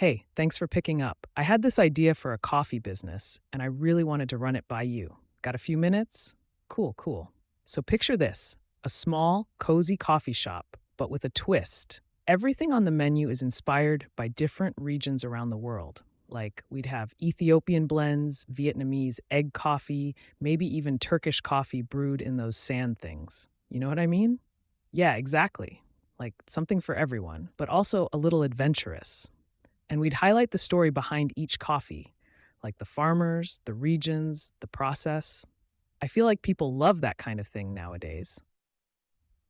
Hey, thanks for picking up. I had this idea for a coffee business, and I really wanted to run it by you. Got a few minutes? Cool, cool. So picture this: a small, cozy coffee shop, but with a twist. Everything on the menu is inspired by different regions around the world. Like, we'd have Ethiopian blends, Vietnamese egg coffee, maybe even Turkish coffee brewed in those sand things. You know what I mean? Yeah, exactly. Like something for everyone, but also a little adventurous. And we'd highlight the story behind each coffee, like the farmers, the regions, the process. I feel like people love that kind of thing nowadays,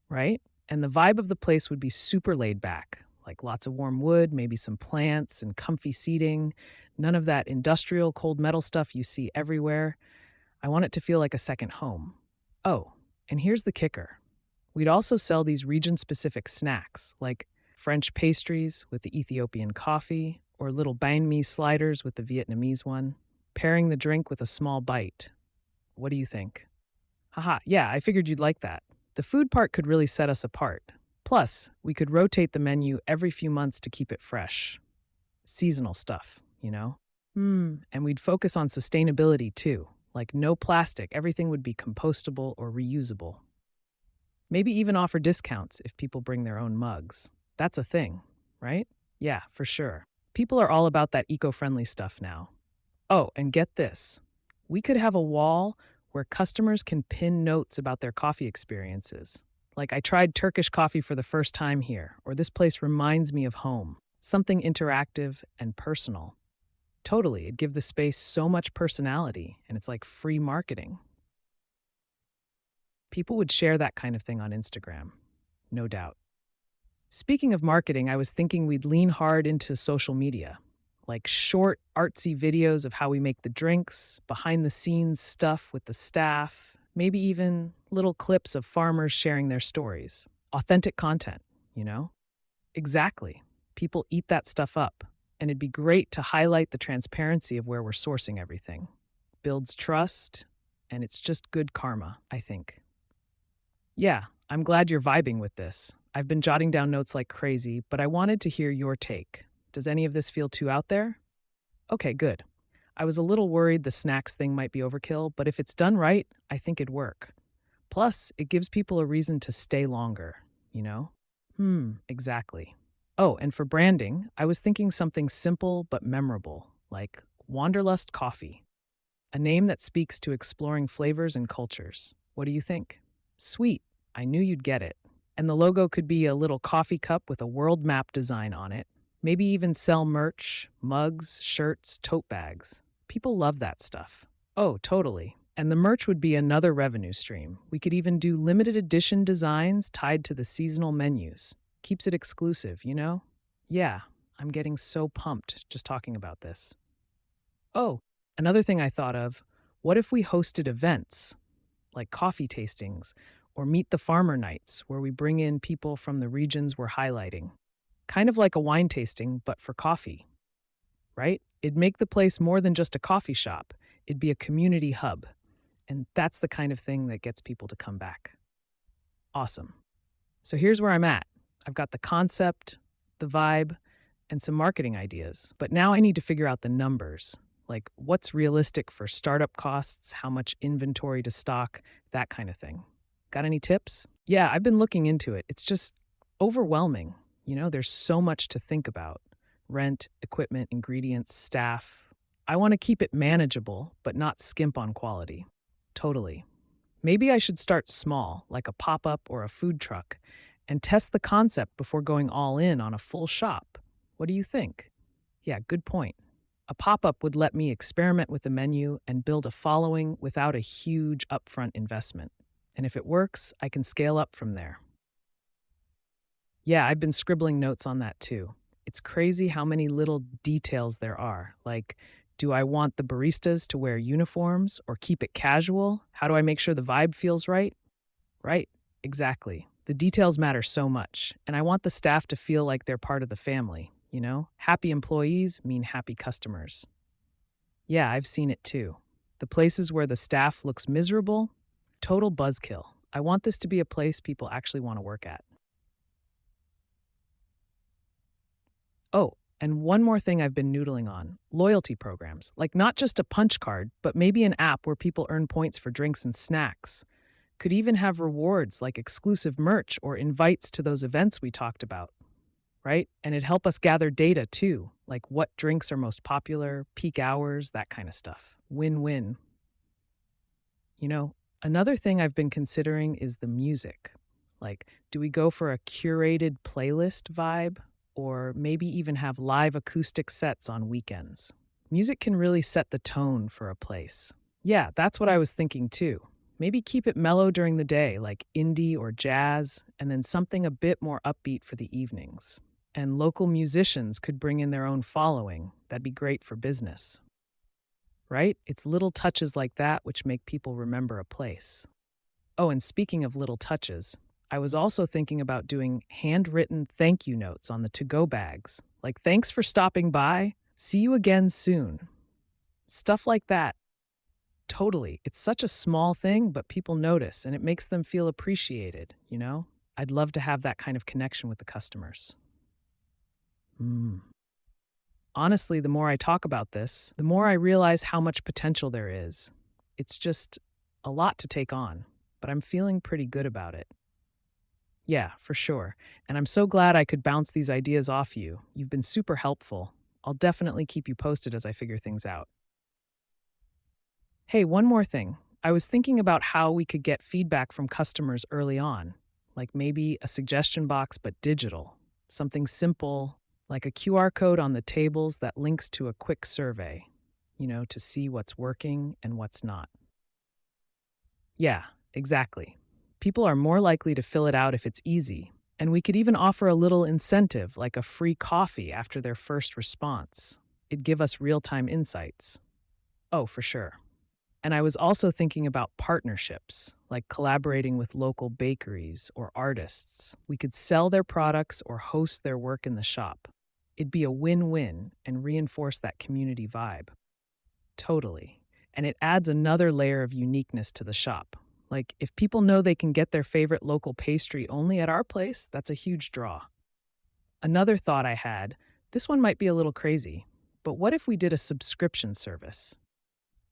right? And the vibe of the place would be super laid back, like lots of warm wood, maybe some plants and comfy seating, none of that industrial cold metal stuff you see everywhere. I want it to feel like a second home. Oh, and here's the kicker: we'd also sell these region specific snacks, like French pastries with the Ethiopian coffee, or little banh mi sliders with the Vietnamese one, pairing the drink with a small bite. What do you think? Haha, yeah, I figured you'd like that. The food part could really set us apart. Plus, we could rotate the menu every few months to keep it fresh. Seasonal stuff, you know? And we'd focus on sustainability too. Like no plastic, everything would be compostable or reusable. Maybe even offer discounts if people bring their own mugs. That's a thing, right? Yeah, for sure. People are all about that eco friendly stuff now. Oh, and get this: we could have a wall where customers can pin notes about their coffee experiences. Like, I tried Turkish coffee for the first time here, or this place reminds me of home. Something interactive and personal. Totally, it'd give the space so much personality, and it's like free marketing. People would share that kind of thing on Instagram, no doubt. Speaking of marketing, I was thinking we'd lean hard into social media, like short, artsy videos of how we make the drinks, behind the scenes stuff with the staff, maybe even little clips of farmers sharing their stories. Authentic content, you know? Exactly. People eat that stuff up, and it'd be great to highlight the transparency of where we're sourcing everything. Builds trust, and it's just good karma, I think. Yeah, I'm glad you're vibing with this. I've been jotting down notes like crazy, but I wanted to hear your take. Does any of this feel too out there? Okay, good. I was a little worried the snacks thing might be overkill, but if it's done right, I think it'd work. Plus, it gives people a reason to stay longer, you know? Exactly. Oh, and for branding, I was thinking something simple but memorable, like Wanderlust Coffee, a name that speaks to exploring flavors and cultures. What do you think? Sweet. I knew you'd get it. And the logo could be a little coffee cup with a world map design on it. Maybe even sell merch, mugs, shirts, tote bags. People love that stuff. Oh, totally. And the merch would be another revenue stream. We could even do limited edition designs tied to the seasonal menus. Keeps it exclusive, you know? Yeah, I'm getting so pumped just talking about this. Oh, another thing I thought of: what if we hosted events like coffee tastings or meet the farmer nights where we bring in people from the regions we're highlighting? Kind of like a wine tasting, but for coffee, right? It'd make the place more than just a coffee shop, it'd be a community hub. And that's the kind of thing that gets people to come back. Awesome. So here's where I'm at: I've got the concept, the vibe, and some marketing ideas. But now I need to figure out the numbers, like what's realistic for startup costs, how much inventory to stock, that kind of thing. Got any tips? Yeah, I've been looking into it. It's just overwhelming. You know, there's so much to think about: rent, equipment, ingredients, staff. I want to keep it manageable, but not skimp on quality. Totally. Maybe I should start small, like a pop up or a food truck, and test the concept before going all in on a full shop. What do you think? Yeah, good point. A pop up would let me experiment with the menu and build a following without a huge upfront investment. And if it works, I can scale up from there. Yeah, I've been scribbling notes on that too. It's crazy how many little details there are. Like, do I want the baristas to wear uniforms or keep it casual? How do I make sure the vibe feels right? Right, exactly. The details matter so much, and I want the staff to feel like they're part of the family, you know? Happy employees mean happy customers. Yeah, I've seen it too. The places where the staff looks miserable, total buzzkill. I want this to be a place people actually want to work at. Oh, And one more thing I've been noodling on: loyalty programs. Like not just a punch card, but maybe an app where people earn points for drinks and snacks. Could even have rewards like exclusive merch or invites to those events we talked about, right? And it'd help us gather data too, like what drinks are most popular, peak hours, that kind of stuff. Win win. You know, another thing I've been considering is the music. Like, do we go for a curated playlist vibe or maybe even have live acoustic sets on weekends? Music can really set the tone for a place. Yeah, that's what I was thinking too. Maybe keep it mellow during the day, like indie or jazz, and then something a bit more upbeat for the evenings. And local musicians could bring in their own following. That'd be great for business, right? It's little touches like that which make people remember a place. Oh, and speaking of little touches, I was also thinking about doing handwritten thank you notes on the to go bags. Like, thanks for stopping by. See you again soon. Stuff like that. Totally. It's such a small thing, but people notice and it makes them feel appreciated, you know? I'd love to have that kind of connection with the customers. Mm. Honestly, the more I talk about this, the more I realize how much potential there is. It's just a lot to take on, but I'm feeling pretty good about it. Yeah, for sure. And I'm so glad I could bounce these ideas off you. You've been super helpful. I'll definitely keep you posted as I figure things out. Hey, one more thing. I was thinking about how we could get feedback from customers early on, like maybe a suggestion box but digital. Something simple, like a QR code on the tables that links to a quick survey, to see what's working and what's not. Yeah, exactly. People are more likely to fill it out if it's easy. And we could even offer a little incentive, like a free coffee after their first response. It'd give us real time insights. Oh, for sure. And I was also thinking about partnerships, like collaborating with local bakeries or artists. We could sell their products or host their work in the shop. It'd be a win win and reinforce that community vibe. Totally. And it adds another layer of uniqueness to the shop. Like, if people know they can get their favorite local pastry only at our place, that's a huge draw. Another thought I had: this one might be a little crazy, but what if we did a subscription service?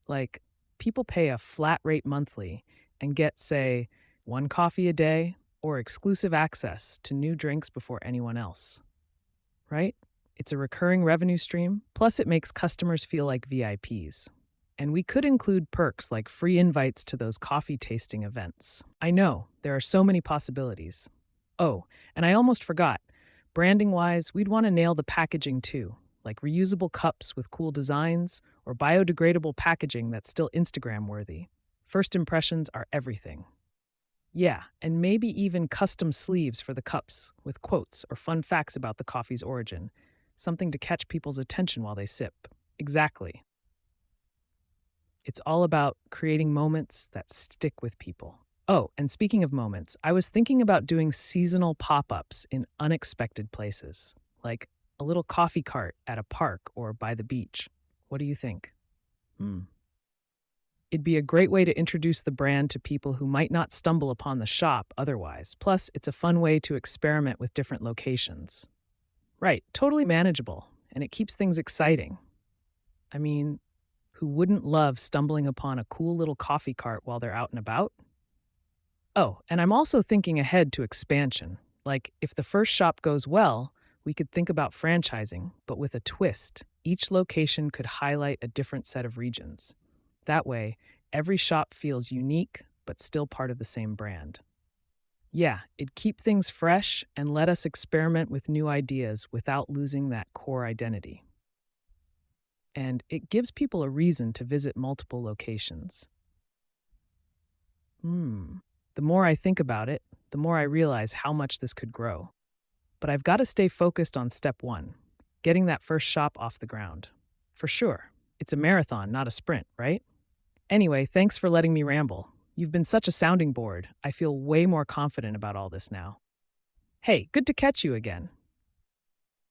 Like, people pay a flat rate monthly and get, say, one coffee a day or exclusive access to new drinks before anyone else, right? It's a recurring revenue stream, plus it makes customers feel like VIPs. And we could include perks like free invites to those coffee tasting events. I know, there are so many possibilities. Oh, and I almost forgot. Branding wise, we'd want to nail the packaging too, like reusable cups with cool designs or biodegradable packaging that's still Instagram worthy. First impressions are everything. Yeah, and maybe even custom sleeves for the cups with quotes or fun facts about the coffee's origin, something to catch people's attention while they sip. Exactly. It's all about creating moments that stick with people. Oh, and speaking of moments, I was thinking about doing seasonal pop ups in unexpected places, like a little coffee cart at a park or by the beach. What do you think? Hmm. It'd be a great way to introduce the brand to people who might not stumble upon the shop otherwise. Plus, it's a fun way to experiment with different locations. Right, totally manageable, and it keeps things exciting. I mean, who wouldn't love stumbling upon a cool little coffee cart while they're out and about? Oh, and I'm also thinking ahead to expansion. Like, if the first shop goes well, we could think about franchising, but with a twist. Each location could highlight a different set of regions. That way, every shop feels unique, but still part of the same brand. Yeah, it'd keep things fresh and let us experiment with new ideas without losing that core identity. And it gives people a reason to visit multiple locations. Hmm. The more I think about it, the more I realize how much this could grow. But I've got to stay focused on step one: getting that first shop off the ground. For sure. It's a marathon, not a sprint, right? Anyway, thanks for letting me ramble. You've been such a sounding board. I feel way more confident about all this now. Hey, good to catch you again.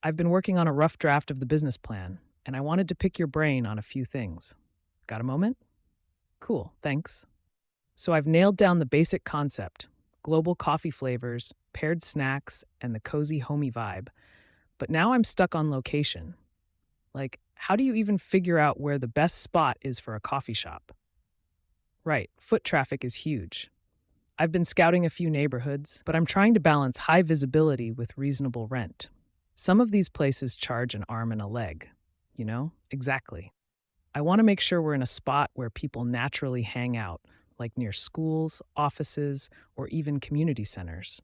I've been working on a rough draft of the business plan, and I wanted to pick your brain on a few things. Got a moment? Cool, thanks. So I've nailed down the basic concept: global coffee flavors, paired snacks, and the cozy, homey vibe. But now I'm stuck on location. Like, how do you even figure out where the best spot is for a coffee shop? Right, foot traffic is huge. I've been scouting a few neighborhoods, but I'm trying to balance high visibility with reasonable rent. Some of these places charge an arm and a leg. You know? Exactly. I want to make sure we're in a spot where people naturally hang out, like near schools, offices, or even community centers.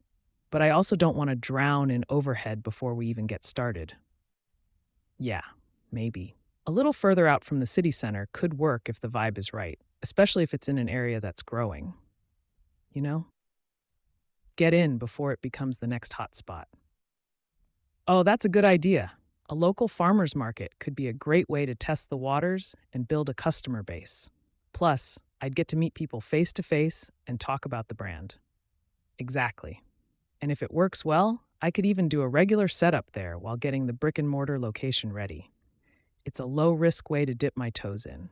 But I also don't want to drown in overhead before we even get started. Yeah, maybe. A little further out from the city center could work if the vibe is right, especially if it's in an area that's growing. You know? Get in before it becomes the next hotspot. Oh, that's a good idea. A local farmers market could be a great way to test the waters and build a customer base. Plus, I'd get to meet people face to face and talk about the brand. Exactly. And if it works well, I could even do a regular setup there while getting the brick and mortar location ready. It's a low risk way to dip my toes in.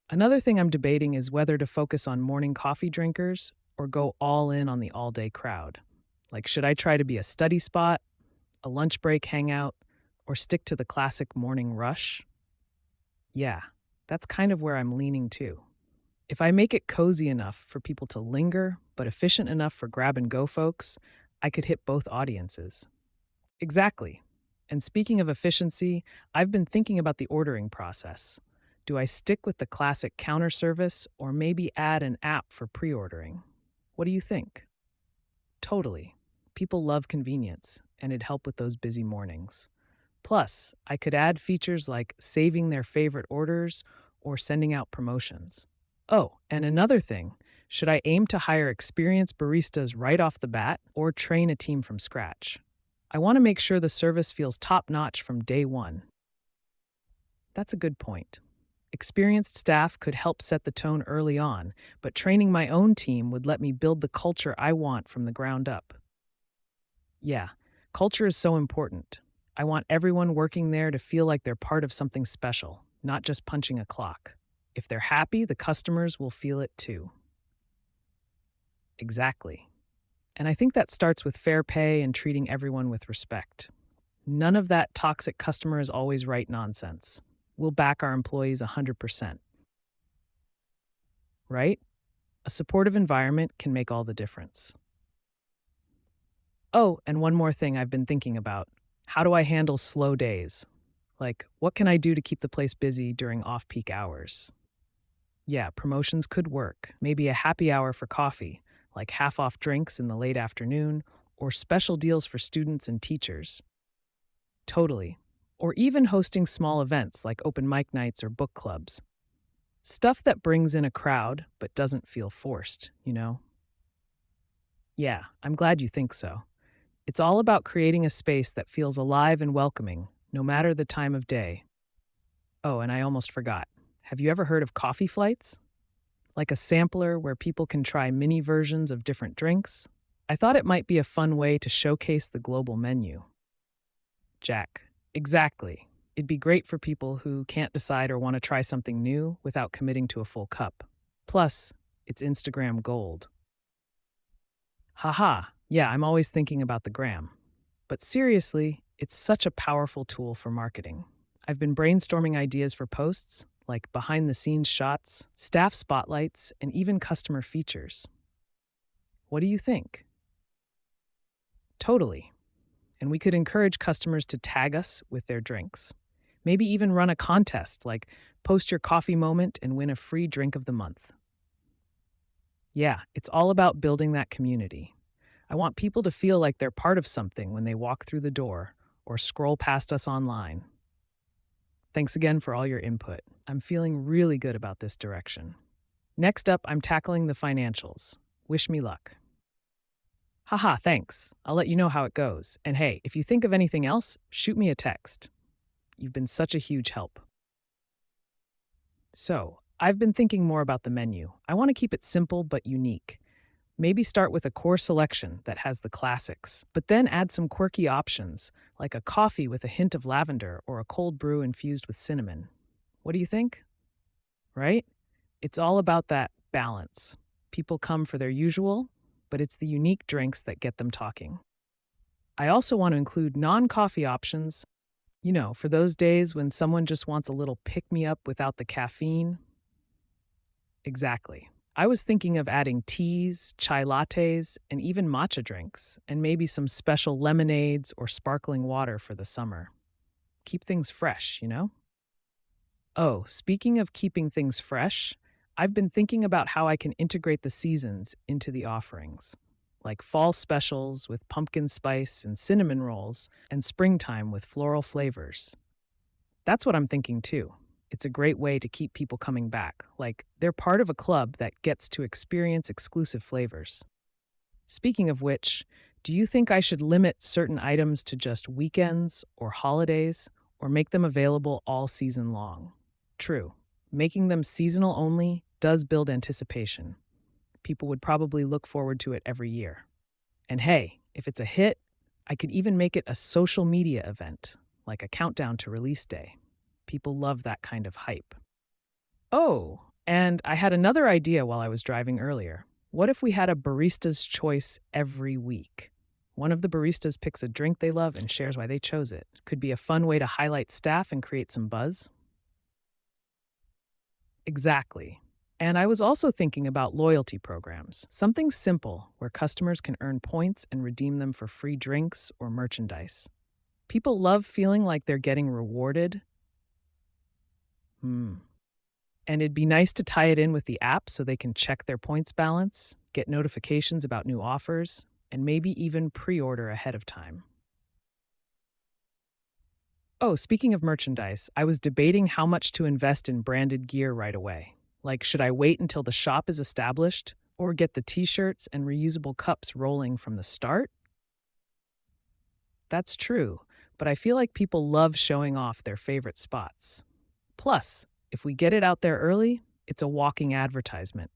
Another thing I'm debating is whether to focus on morning coffee drinkers or go all in on the all day crowd. Like, should I try to be a study spot, a lunch break hangout, or stick to the classic morning rush? Yeah, that's kind of where I'm leaning too. If I make it cozy enough for people to linger, but efficient enough for grab and go folks, I could hit both audiences. Exactly. And speaking of efficiency, I've been thinking about the ordering process. Do I stick with the classic counter service or maybe add an app for pre ordering? What do you think? Totally. People love convenience, and it'd help with those busy mornings. Plus, I could add features like saving their favorite orders or sending out promotions. Oh, and another thing, should I aim to hire experienced baristas right off the bat or train a team from scratch? I want to make sure the service feels top notch from day one. That's a good point. Experienced staff could help set the tone early on, but training my own team would let me build the culture I want from the ground up. Yeah, culture is so important. I want everyone working there to feel like they're part of something special, not just punching a clock. If they're happy, the customers will feel it too. Exactly. And I think that starts with fair pay and treating everyone with respect. None of that toxic customer is always right nonsense. We'll back our employees 100%, right? A supportive environment can make all the difference. Oh, and one more thing I've been thinking about. How do I handle slow days? Like, what can I do to keep the place busy during off peak hours? Yeah, promotions could work. Maybe a happy hour for coffee, like half off drinks in the late afternoon, or special deals for students and teachers. Totally. Or even hosting small events like open mic nights or book clubs. Stuff that brings in a crowd but doesn't feel forced, you know? Yeah, I'm glad you think so. It's all about creating a space that feels alive and welcoming, no matter the time of day. Oh, and I almost forgot. Have you ever heard of coffee flights? Like a sampler where people can try mini versions of different drinks? I thought it might be a fun way to showcase the global menu. Jack, exactly. It'd be great for people who can't decide or want to try something new without committing to a full cup. Plus, it's Instagram gold. Haha, yeah, I'm always thinking about the gram. But seriously, it's such a powerful tool for marketing. I've been brainstorming ideas for posts, like behind the scenes shots, staff spotlights, and even customer features. What do you think? Totally. And we could encourage customers to tag us with their drinks. Maybe even run a contest like post your coffee moment and win a free drink of the month. Yeah, it's all about building that community. I want people to feel like they're part of something when they walk through the door or scroll past us online. Thanks again for all your input. I'm feeling really good about this direction. Next up, I'm tackling the financials. Wish me luck. Haha, thanks. I'll let you know how it goes. And hey, if you think of anything else, shoot me a text. You've been such a huge help. So, I've been thinking more about the menu. I want to keep it simple but unique. Maybe start with a core selection that has the classics, but then add some quirky options, like a coffee with a hint of lavender or a cold brew infused with cinnamon. What do you think? Right? It's all about that balance. People come for their usual, but it's the unique drinks that get them talking. I also want to include non coffee options, for those days when someone just wants a little pick me up without the caffeine. Exactly. I was thinking of adding teas, chai lattes, and even matcha drinks, and maybe some special lemonades or sparkling water for the summer. Keep things fresh. Oh, speaking of keeping things fresh, I've been thinking about how I can integrate the seasons into the offerings, like fall specials with pumpkin spice and cinnamon rolls, and springtime with floral flavors. That's what I'm thinking too. It's a great way to keep people coming back, like they're part of a club that gets to experience exclusive flavors. Speaking of which, do you think I should limit certain items to just weekends or holidays, or make them available all season long? True. Making them seasonal only does build anticipation. People would probably look forward to it every year. And hey, if it's a hit, I could even make it a social media event, like a countdown to release day. People love that kind of hype. Oh, and I had another idea while I was driving earlier. What if we had a barista's choice every week? One of the baristas picks a drink they love and shares why they chose it. Could be a fun way to highlight staff and create some buzz. Exactly. And I was also thinking about loyalty programs, something simple where customers can earn points and redeem them for free drinks or merchandise. People love feeling like they're getting rewarded. Hmm. And it'd be nice to tie it in with the app so they can check their points balance, get notifications about new offers, and maybe even pre order ahead of time. Oh, speaking of merchandise, I was debating how much to invest in branded gear right away. Like, should I wait until the shop is established or get the t shirts and reusable cups rolling from the start? That's true, but I feel like people love showing off their favorite spots. Plus, if we get it out there early, it's a walking advertisement.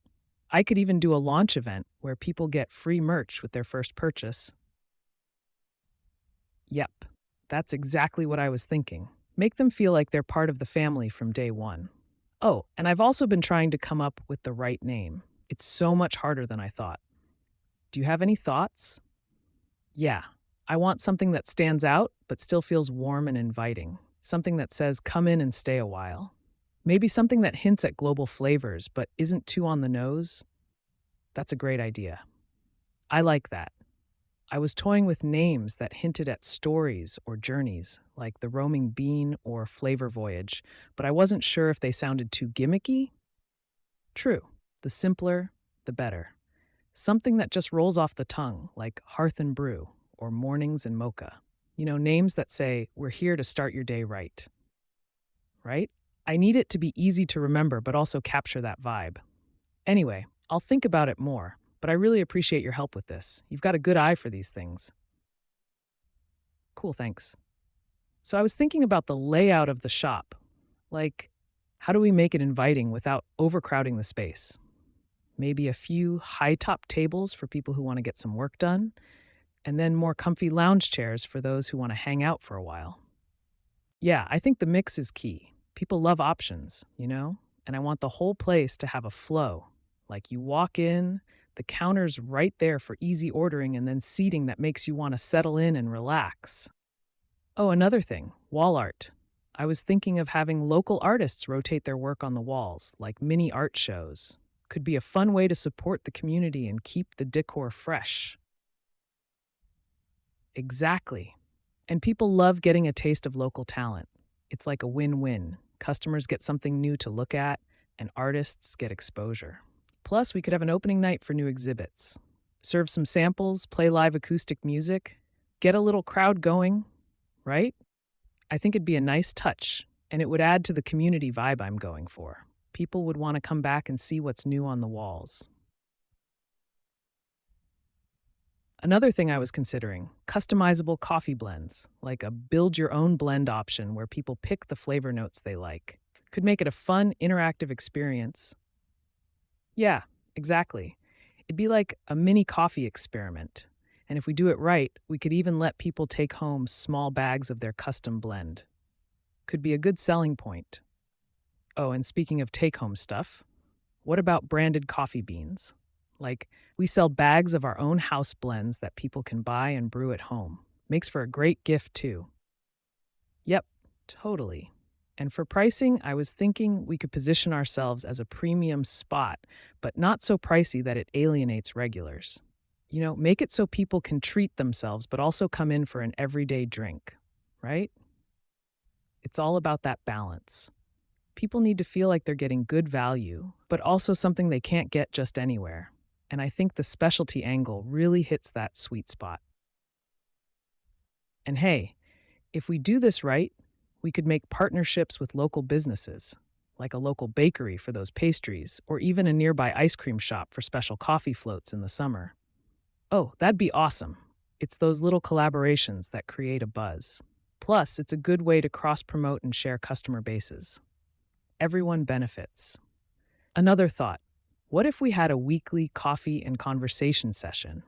I could even do a launch event where people get free merch with their first purchase. Yep, that's exactly what I was thinking. Make them feel like they're part of the family from day one. Oh, and I've also been trying to come up with the right name. It's so much harder than I thought. Do you have any thoughts? Yeah, I want something that stands out but still feels warm and inviting. Something that says, come in and stay a while. Maybe something that hints at global flavors but isn't too on the nose. That's a great idea. I like that. I was toying with names that hinted at stories or journeys, like the roaming bean or flavor voyage, but I wasn't sure if they sounded too gimmicky. True, the simpler, the better. Something that just rolls off the tongue, like Hearth and Brew or Mornings and Mocha. Names that say, we're here to start your day right. Right? I need it to be easy to remember, but also capture that vibe. Anyway, I'll think about it more, but I really appreciate your help with this. You've got a good eye for these things. Cool, thanks. So I was thinking about the layout of the shop. Like, how do we make it inviting without overcrowding the space? Maybe a few high top tables for people who want to get some work done, and then more comfy lounge chairs for those who want to hang out for a while. Yeah, I think the mix is key. People love options. And I want the whole place to have a flow. Like you walk in, the counter's right there for easy ordering, and then seating that makes you want to settle in and relax. Oh, another thing, wall art. I was thinking of having local artists rotate their work on the walls, like mini art shows. Could be a fun way to support the community and keep the decor fresh. Exactly. And people love getting a taste of local talent. It's like a win win. Customers get something new to look at, and artists get exposure. Plus, we could have an opening night for new exhibits. Serve some samples, play live acoustic music, get a little crowd going, right? I think it'd be a nice touch, and it would add to the community vibe I'm going for. People would want to come back and see what's new on the walls. Another thing I was considering, customizable coffee blends, like a build your own blend option where people pick the flavor notes they like. Could make it a fun, interactive experience. Yeah, exactly. It'd be like a mini coffee experiment. And if we do it right, we could even let people take home small bags of their custom blend. Could be a good selling point. Oh, and speaking of take home stuff, what about branded coffee beans? Like, we sell bags of our own house blends that people can buy and brew at home. Makes for a great gift, too. Yep, totally. And for pricing, I was thinking we could position ourselves as a premium spot, but not so pricey that it alienates regulars. Make it so people can treat themselves, but also come in for an everyday drink, right? It's all about that balance. People need to feel like they're getting good value, but also something they can't get just anywhere. And I think the specialty angle really hits that sweet spot. And hey, if we do this right, we could make partnerships with local businesses, like a local bakery for those pastries, or even a nearby ice cream shop for special coffee floats in the summer. Oh, that'd be awesome. It's those little collaborations that create a buzz. Plus, it's a good way to cross promote and share customer bases. Everyone benefits. Another thought: what if we had a weekly coffee and conversation session?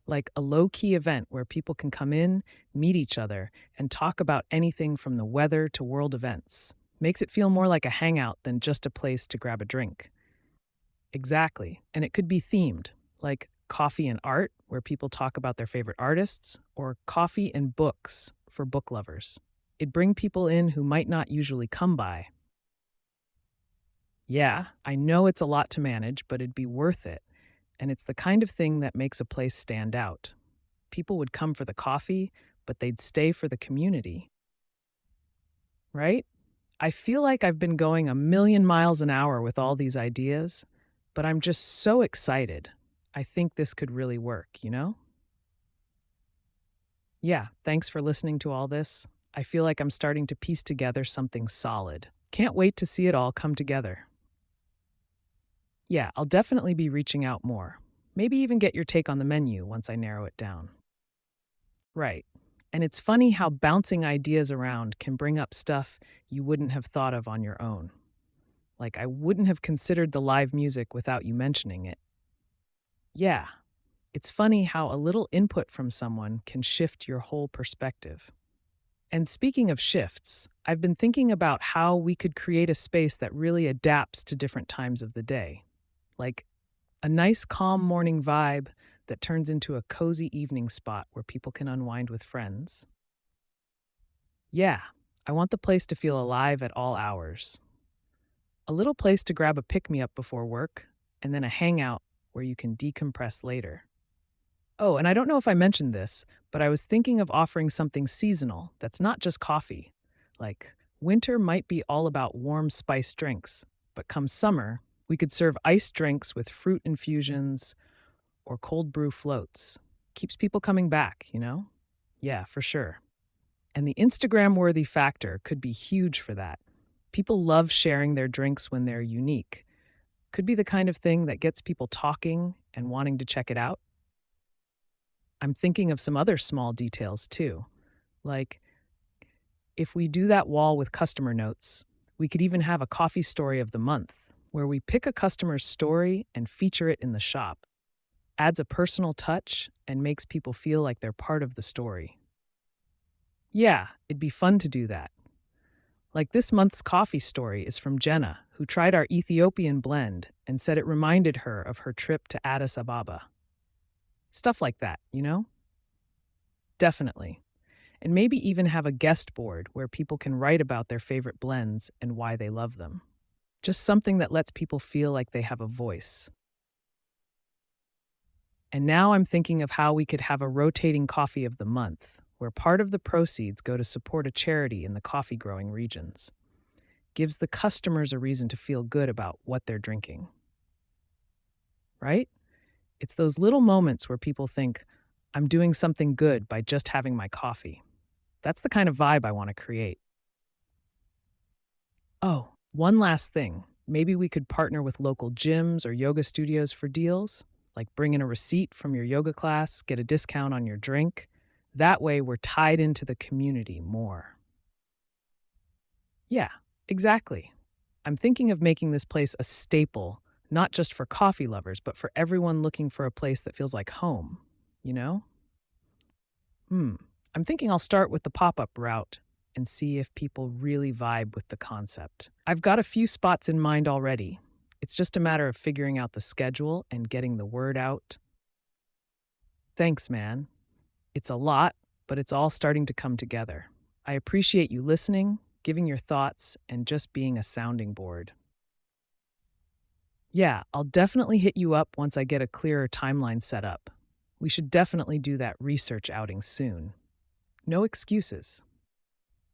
Like a low key event where people can come in, meet each other, and talk about anything from the weather to world events. Makes it feel more like a hangout than just a place to grab a drink. Exactly. And it could be themed, like coffee and art, where people talk about their favorite artists, or coffee and books for book lovers. It'd bring people in who might not usually come by. Yeah, I know it's a lot to manage, but it'd be worth it. And it's the kind of thing that makes a place stand out. People would come for the coffee, but they'd stay for the community, right? I feel like I've been going a million miles an hour with all these ideas, but I'm just so excited. I think this could really work? Yeah, thanks for listening to all this. I feel like I'm starting to piece together something solid. Can't wait to see it all come together. Yeah, I'll definitely be reaching out more. Maybe even get your take on the menu once I narrow it down. Right. And it's funny how bouncing ideas around can bring up stuff you wouldn't have thought of on your own. Like, I wouldn't have considered the live music without you mentioning it. Yeah, it's funny how a little input from someone can shift your whole perspective. And speaking of shifts, I've been thinking about how we could create a space that really adapts to different times of the day. Like a nice, calm morning vibe that turns into a cozy evening spot where people can unwind with friends. Yeah, I want the place to feel alive at all hours. A little place to grab a pick me up before work, and then a hangout where you can decompress later. Oh, and I don't know if I mentioned this, but I was thinking of offering something seasonal that's not just coffee. Like, winter might be all about warm spiced drinks, but come summer, we could serve iced drinks with fruit infusions or cold brew floats. Keeps people coming back? Yeah, for sure. And the Instagram worthy factor could be huge for that. People love sharing their drinks when they're unique. Could be the kind of thing that gets people talking and wanting to check it out. I'm thinking of some other small details too. Like, if we do that wall with customer notes, we could even have a coffee story of the month where we pick a customer's story and feature it in the shop. Adds a personal touch and makes people feel like they're part of the story. Yeah, it'd be fun to do that. Like this month's coffee story is from Jenna, who tried our Ethiopian blend and said it reminded her of her trip to Addis Ababa. Stuff like that? Definitely. And maybe even have a guest board where people can write about their favorite blends and why they love them. Just something that lets people feel like they have a voice. And now I'm thinking of how we could have a rotating coffee of the month, where part of the proceeds go to support a charity in the coffee growing regions. Gives the customers a reason to feel good about what they're drinking. Right? It's those little moments where people think, I'm doing something good by just having my coffee. That's the kind of vibe I want to create. Oh, one last thing. Maybe we could partner with local gyms or yoga studios for deals, like bring in a receipt from your yoga class, get a discount on your drink. That way, we're tied into the community more. Yeah, exactly. I'm thinking of making this place a staple, not just for coffee lovers, but for everyone looking for a place that feels like home, you know? Hmm. I'm thinking I'll start with the pop up route and see if people really vibe with the concept. I've got a few spots in mind already. It's just a matter of figuring out the schedule and getting the word out. Thanks, man. It's a lot, but it's all starting to come together. I appreciate you listening, giving your thoughts, and just being a sounding board. Yeah, I'll definitely hit you up once I get a clearer timeline set up. We should definitely do that research outing soon. No excuses.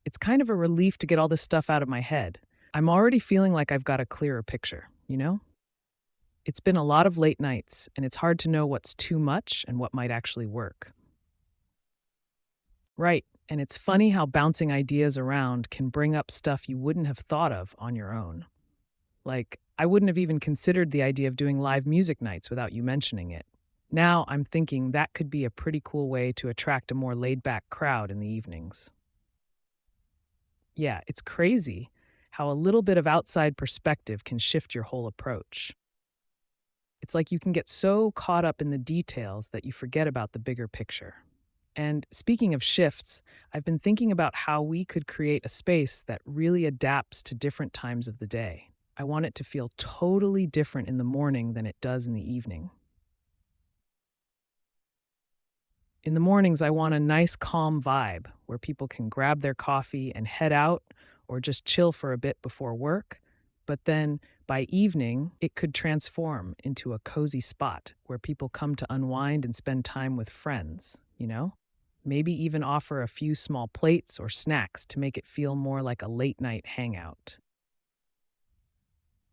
It's kind of a relief to get all this stuff out of my head. I'm already feeling like I've got a clearer picture, you know? It's been a lot of late nights, and it's hard to know what's too much and what might actually work. Right, and it's funny how bouncing ideas around can bring up stuff you wouldn't have thought of on your own. Like, I wouldn't have even considered the idea of doing live music nights without you mentioning it. Now I'm thinking that could be a pretty cool way to attract a more laid back crowd in the evenings. Yeah, it's crazy how a little bit of outside perspective can shift your whole approach. It's like you can get so caught up in the details that you forget about the bigger picture. And speaking of shifts, I've been thinking about how we could create a space that really adapts to different times of the day. I want it to feel totally different in the morning than it does in the evening. In the mornings, I want a nice, calm vibe where people can grab their coffee and head out or just chill for a bit before work. But then by evening, it could transform into a cozy spot where people come to unwind and spend time with friends, you know? Maybe even offer a few small plates or snacks to make it feel more like a late night hangout.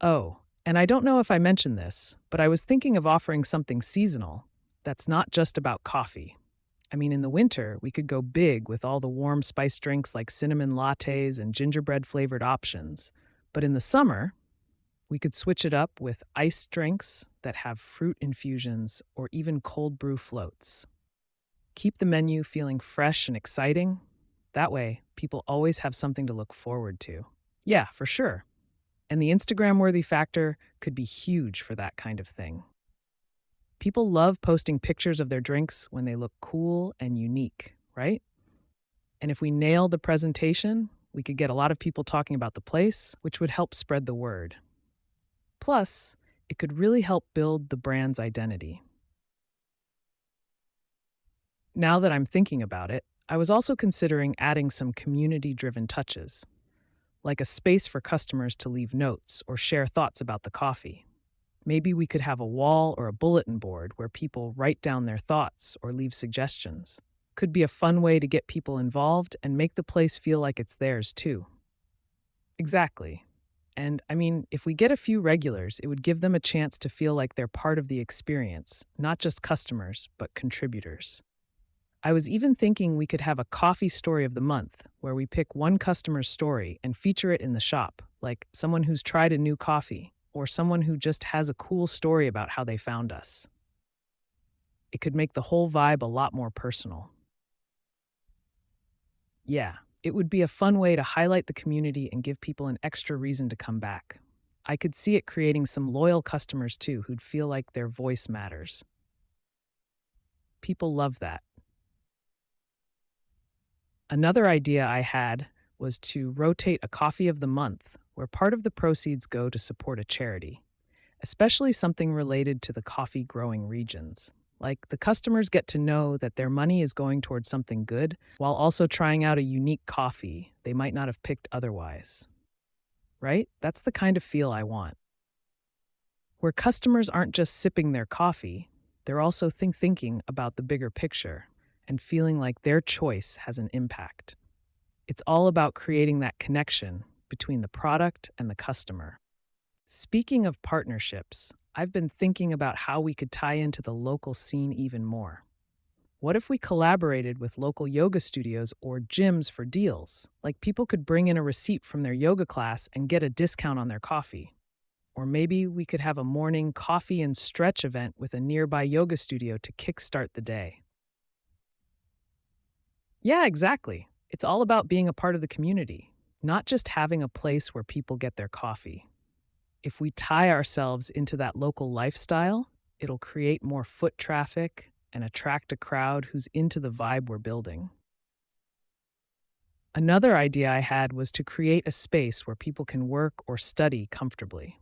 Oh, and I don't know if I mentioned this, but I was thinking of offering something seasonal that's not just about coffee. I mean, in the winter, we could go big with all the warm spice drinks like cinnamon lattes and gingerbread flavored options. But in the summer, we could switch it up with iced drinks that have fruit infusions or even cold brew floats. Keep the menu feeling fresh and exciting. That way, people always have something to look forward to. Yeah, for sure. And the Instagram worthy factor could be huge for that kind of thing. People love posting pictures of their drinks when they look cool and unique, right? And if we nail the presentation, we could get a lot of people talking about the place, which would help spread the word. Plus, it could really help build the brand's identity. Now that I'm thinking about it, I was also considering adding some community driven touches, like a space for customers to leave notes or share thoughts about the coffee. Maybe we could have a wall or a bulletin board where people write down their thoughts or leave suggestions. Could be a fun way to get people involved and make the place feel like it's theirs too. Exactly. And I mean, if we get a few regulars, it would give them a chance to feel like they're part of the experience, not just customers, but contributors. I was even thinking we could have a coffee story of the month where we pick one customer's story and feature it in the shop, like someone who's tried a new coffee or someone who just has a cool story about how they found us. It could make the whole vibe a lot more personal. Yeah, it would be a fun way to highlight the community and give people an extra reason to come back. I could see it creating some loyal customers too who'd feel like their voice matters. People love that. Another idea I had was to rotate a coffee of the month where part of the proceeds go to support a charity, especially something related to the coffee growing regions. Like the customers get to know that their money is going towards something good while also trying out a unique coffee they might not have picked otherwise. Right? That's the kind of feel I want. Where customers aren't just sipping their coffee, they're also thinking about the bigger picture and feeling like their choice has an impact. It's all about creating that connection between the product and the customer. Speaking of partnerships, I've been thinking about how we could tie into the local scene even more. What if we collaborated with local yoga studios or gyms for deals? Like people could bring in a receipt from their yoga class and get a discount on their coffee. Or maybe we could have a morning coffee and stretch event with a nearby yoga studio to kickstart the day. Yeah, exactly. It's all about being a part of the community, not just having a place where people get their coffee. If we tie ourselves into that local lifestyle, it'll create more foot traffic and attract a crowd who's into the vibe we're building. Another idea I had was to create a space where people can work or study comfortably.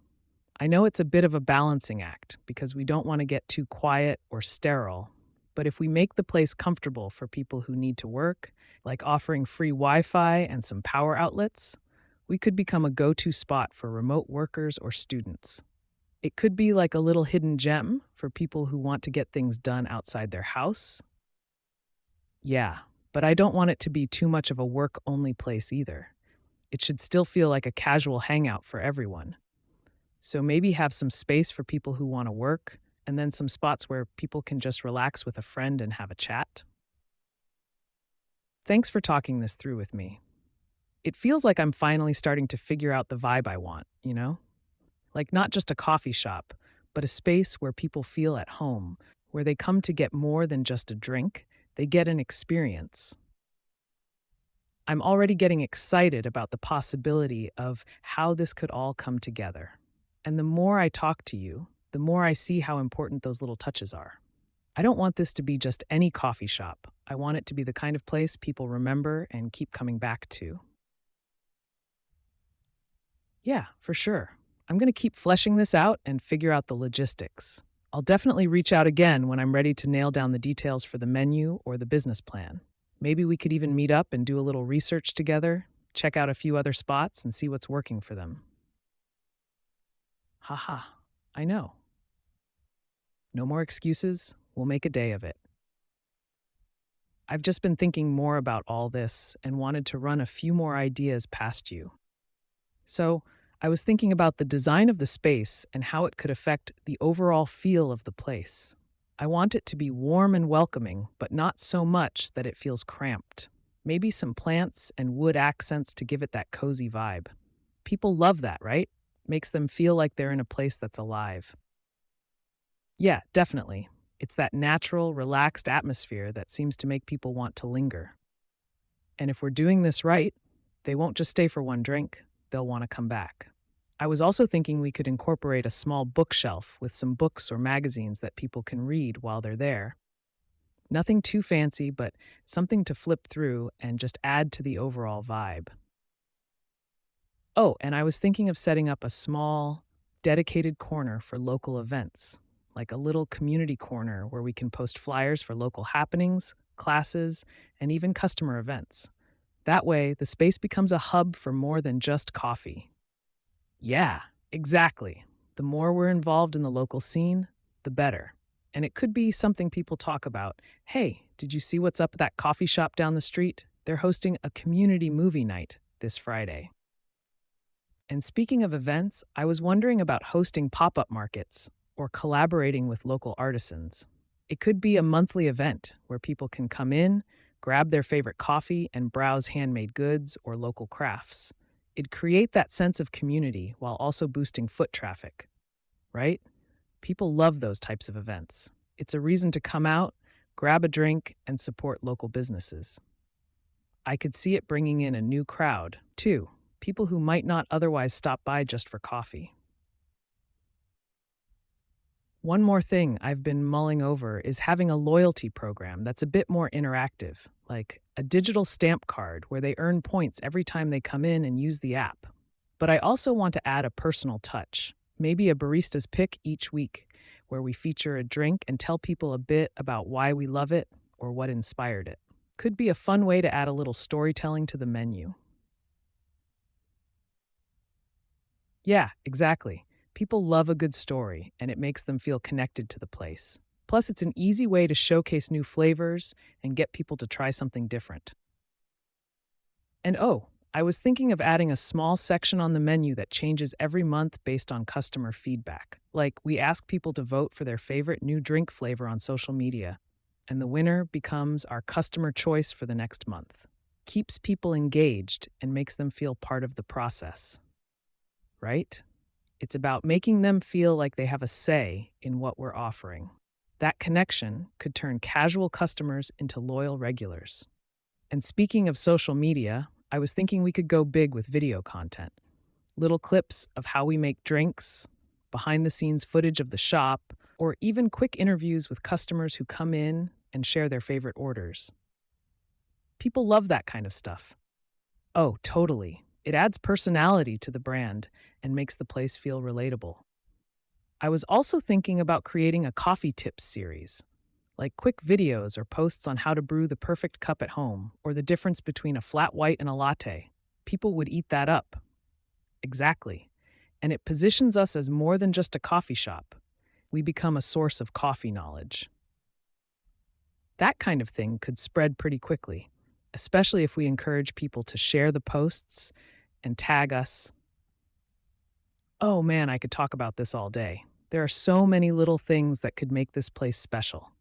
I know it's a bit of a balancing act because we don't want to get too quiet or sterile, But if we make the place comfortable for people who need to work, like offering free Wi Fi and some power outlets, we could become a go to spot for remote workers or students. It could be like a little hidden gem for people who want to get things done outside their house. Yeah, but I don't want it to be too much of a work only place either. It should still feel like a casual hangout for everyone. So maybe have some space for people who want to work, and then some spots where people can just relax with a friend and have a chat. Thanks for talking this through with me. It feels like I'm finally starting to figure out the vibe I want, you know? Like not just a coffee shop, but a space where people feel at home, where they come to get more than just a drink, they get an experience. I'm already getting excited about the possibility of how this could all come together. And the more I talk to you, the more I see how important those little touches are. I don't want this to be just any coffee shop. I want it to be the kind of place people remember and keep coming back to. Yeah, for sure. I'm going to keep fleshing this out and figure out the logistics. I'll definitely reach out again when I'm ready to nail down the details for the menu or the business plan. Maybe we could even meet up and do a little research together, check out a few other spots, and see what's working for them. Haha, I know. No more excuses. We'll make a day of it. I've just been thinking more about all this and wanted to run a few more ideas past you. So, I was thinking about the design of the space and how it could affect the overall feel of the place. I want it to be warm and welcoming, but not so much that it feels cramped. Maybe some plants and wood accents to give it that cozy vibe. People love that, right? Makes them feel like they're in a place that's alive. Yeah, definitely. It's that natural, relaxed atmosphere that seems to make people want to linger. And if we're doing this right, they won't just stay for one drink, they'll want to come back. I was also thinking we could incorporate a small bookshelf with some books or magazines that people can read while they're there. Nothing too fancy, but something to flip through and just add to the overall vibe. Oh, and I was thinking of setting up a small, dedicated corner for local events, like a little community corner where we can post flyers for local happenings, classes, and even customer events. That way, the space becomes a hub for more than just coffee. Yeah, exactly. The more we're involved in the local scene, the better. And it could be something people talk about. Hey, did you see what's up at that coffee shop down the street? They're hosting a community movie night this Friday. And speaking of events, I was wondering about hosting pop up markets or collaborating with local artisans. It could be a monthly event where people can come in, grab their favorite coffee, and browse handmade goods or local crafts. It'd create that sense of community while also boosting foot traffic, right? People love those types of events. It's a reason to come out, grab a drink, and support local businesses. I could see it bringing in a new crowd, too, people who might not otherwise stop by just for coffee. One more thing I've been mulling over is having a loyalty program that's a bit more interactive, like a digital stamp card where they earn points every time they come in and use the app. But I also want to add a personal touch, maybe a barista's pick each week, where we feature a drink and tell people a bit about why we love it or what inspired it. Could be a fun way to add a little storytelling to the menu. Yeah, exactly. People love a good story, and it makes them feel connected to the place. Plus, it's an easy way to showcase new flavors and get people to try something different. And oh, I was thinking of adding a small section on the menu that changes every month based on customer feedback. Like, we ask people to vote for their favorite new drink flavor on social media, and the winner becomes our customer choice for the next month. Keeps people engaged and makes them feel part of the process, right? It's about making them feel like they have a say in what we're offering. That connection could turn casual customers into loyal regulars. And speaking of social media, I was thinking we could go big with video content. Little clips of how we make drinks, behind the scenes footage of the shop, or even quick interviews with customers who come in and share their favorite orders. People love that kind of stuff. Oh, totally. It adds personality to the brand and makes the place feel relatable. I was also thinking about creating a coffee tips series, like quick videos or posts on how to brew the perfect cup at home or the difference between a flat white and a latte. People would eat that up. Exactly. And it positions us as more than just a coffee shop. We become a source of coffee knowledge. That kind of thing could spread pretty quickly, especially if we encourage people to share the posts and tag us. Oh man, I could talk about this all day. There are so many little things that could make this place special.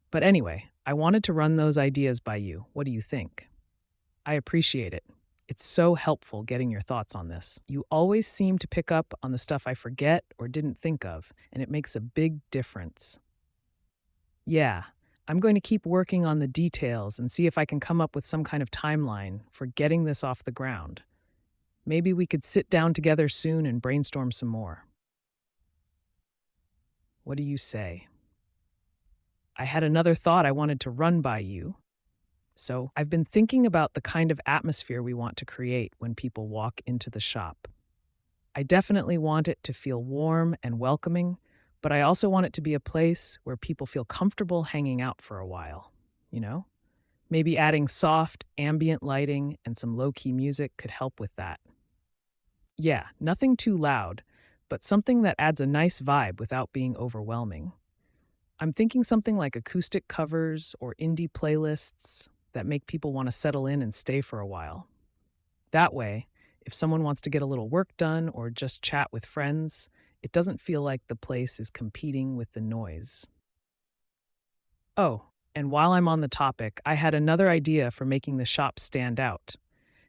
But anyway, I wanted to run those ideas by you. What do you think? I appreciate it. It's so helpful getting your thoughts on this. You always seem to pick up on the stuff I forget or didn't think of, and it makes a big difference. Yeah, I'm going to keep working on the details and see if I can come up with some kind of timeline for getting this off the ground. Maybe we could sit down together soon and brainstorm some more. What do you say? I had another thought I wanted to run by you. So, I've been thinking about the kind of atmosphere we want to create when people walk into the shop. I definitely want it to feel warm and welcoming, but I also want it to be a place where people feel comfortable hanging out for a while. You know? Maybe adding soft, ambient lighting and some low key music could help with that. Yeah, nothing too loud, but something that adds a nice vibe without being overwhelming. I'm thinking something like acoustic covers or indie playlists that make people want to settle in and stay for a while. That way, if someone wants to get a little work done or just chat with friends, it doesn't feel like the place is competing with the noise. Oh, and while I'm on the topic, I had another idea for making the shop stand out.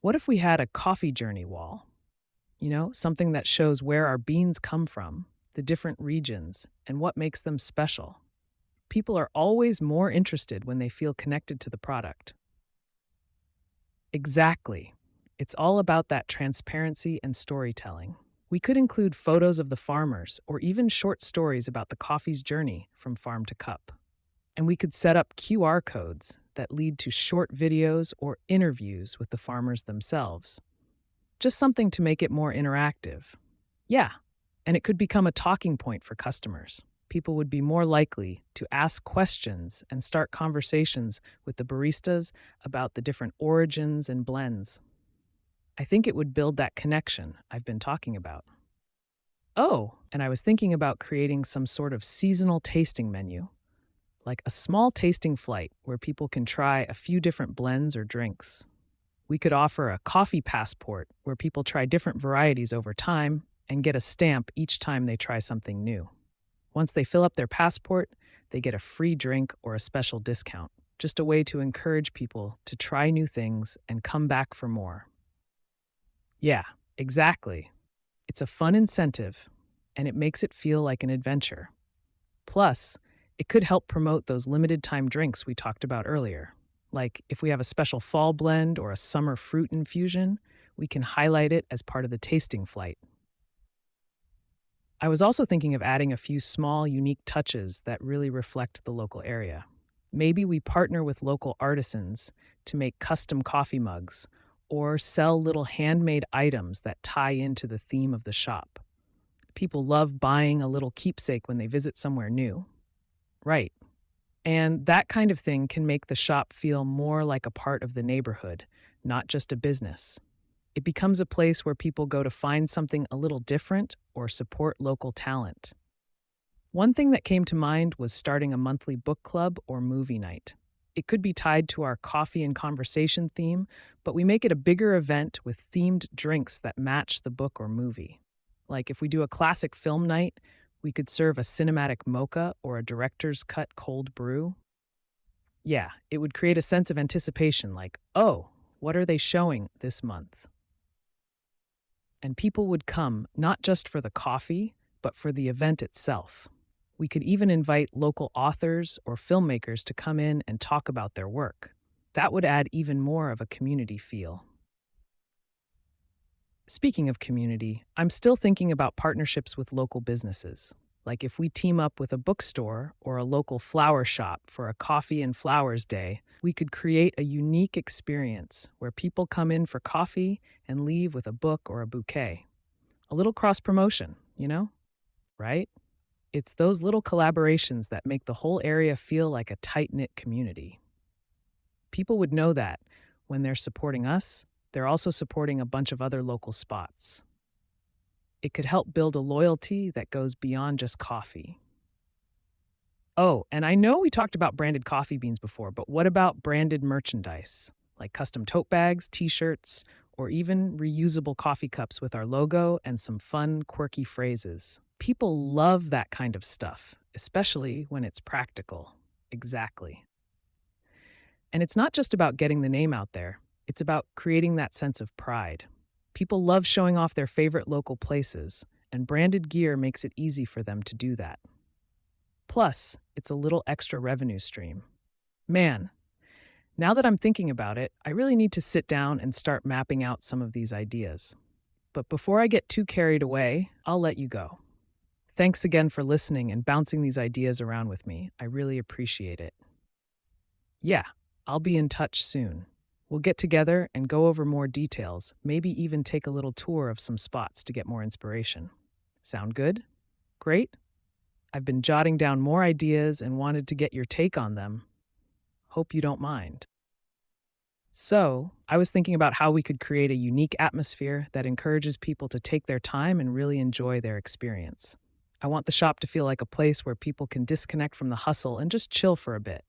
What if we had a coffee journey wall? You know, something that shows where our beans come from, the different regions, and what makes them special. People are always more interested when they feel connected to the product. Exactly. It's all about that transparency and storytelling. We could include photos of the farmers or even short stories about the coffee's journey from farm to cup. And we could set up QR codes that lead to short videos or interviews with the farmers themselves. Just something to make it more interactive. Yeah, and it could become a talking point for customers. People would be more likely to ask questions and start conversations with the baristas about the different origins and blends. I think it would build that connection I've been talking about. Oh, and I was thinking about creating some sort of seasonal tasting menu, like a small tasting flight where people can try a few different blends or drinks. We could offer a coffee passport where people try different varieties over time and get a stamp each time they try something new. Once they fill up their passport, they get a free drink or a special discount. Just a way to encourage people to try new things and come back for more. Yeah, exactly. It's a fun incentive, and it makes it feel like an adventure. Plus, it could help promote those limited time drinks we talked about earlier. Like if we have a special fall blend or a summer fruit infusion, we can highlight it as part of the tasting flight. I was also thinking of adding a few small, unique touches that really reflect the local area. Maybe we partner with local artisans to make custom coffee mugs or sell little handmade items that tie into the theme of the shop. People love buying a little keepsake when they visit somewhere new. Right. And that kind of thing can make the shop feel more like a part of the neighborhood, not just a business. It becomes a place where people go to find something a little different or support local talent. One thing that came to mind was starting a monthly book club or movie night. It could be tied to our coffee and conversation theme, but we make it a bigger event with themed drinks that match the book or movie. Like if we do a classic film night, we could serve a cinematic mocha or a director's cut cold brew. Yeah, it would create a sense of anticipation like, oh, what are they showing this month? And people would come not just for the coffee, but for the event itself. We could even invite local authors or filmmakers to come in and talk about their work. That would add even more of a community feel. Speaking of community, I'm still thinking about partnerships with local businesses. Like if we team up with a bookstore or a local flower shop for a coffee and flowers day, we could create a unique experience where people come in for coffee and leave with a book or a bouquet. A little cross promotion, you know? Right? It's those little collaborations that make the whole area feel like a tight knit community. People would know that when they're supporting us, they're also supporting a bunch of other local spots. It could help build a loyalty that goes beyond just coffee. Oh, and I know we talked about branded coffee beans before, but what about branded merchandise? Like custom tote bags, t shirts, or even reusable coffee cups with our logo and some fun, quirky phrases. People love that kind of stuff, especially when it's practical. Exactly. And it's not just about getting the name out there, it's about creating that sense of pride. People love showing off their favorite local places, and branded gear makes it easy for them to do that. Plus, it's a little extra revenue stream. Man, now that I'm thinking about it, I really need to sit down and start mapping out some of these ideas. But before I get too carried away, I'll let you go. Thanks again for listening and bouncing these ideas around with me. I really appreciate it. Yeah, I'll be in touch soon. We'll get together and go over more details, maybe even take a little tour of some spots to get more inspiration. Sound good? Great? I've been jotting down more ideas and wanted to get your take on them. Hope you don't mind. So, I was thinking about how we could create a unique atmosphere that encourages people to take their time and really enjoy their experience. I want the shop to feel like a place where people can disconnect from the hustle and just chill for a bit.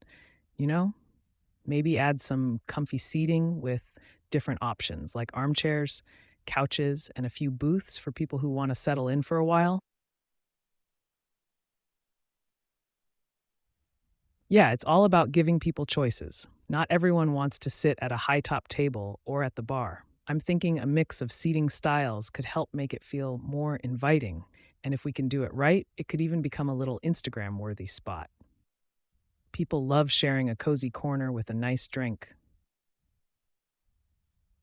You know, maybe add some comfy seating with different options like armchairs, couches, and a few booths for people who want to settle in for a while. Yeah, it's all about giving people choices. Not everyone wants to sit at a high top table or at the bar. I'm thinking a mix of seating styles could help make it feel more inviting. And if we can do it right, it could even become a little Instagram worthy spot. People love sharing a cozy corner with a nice drink.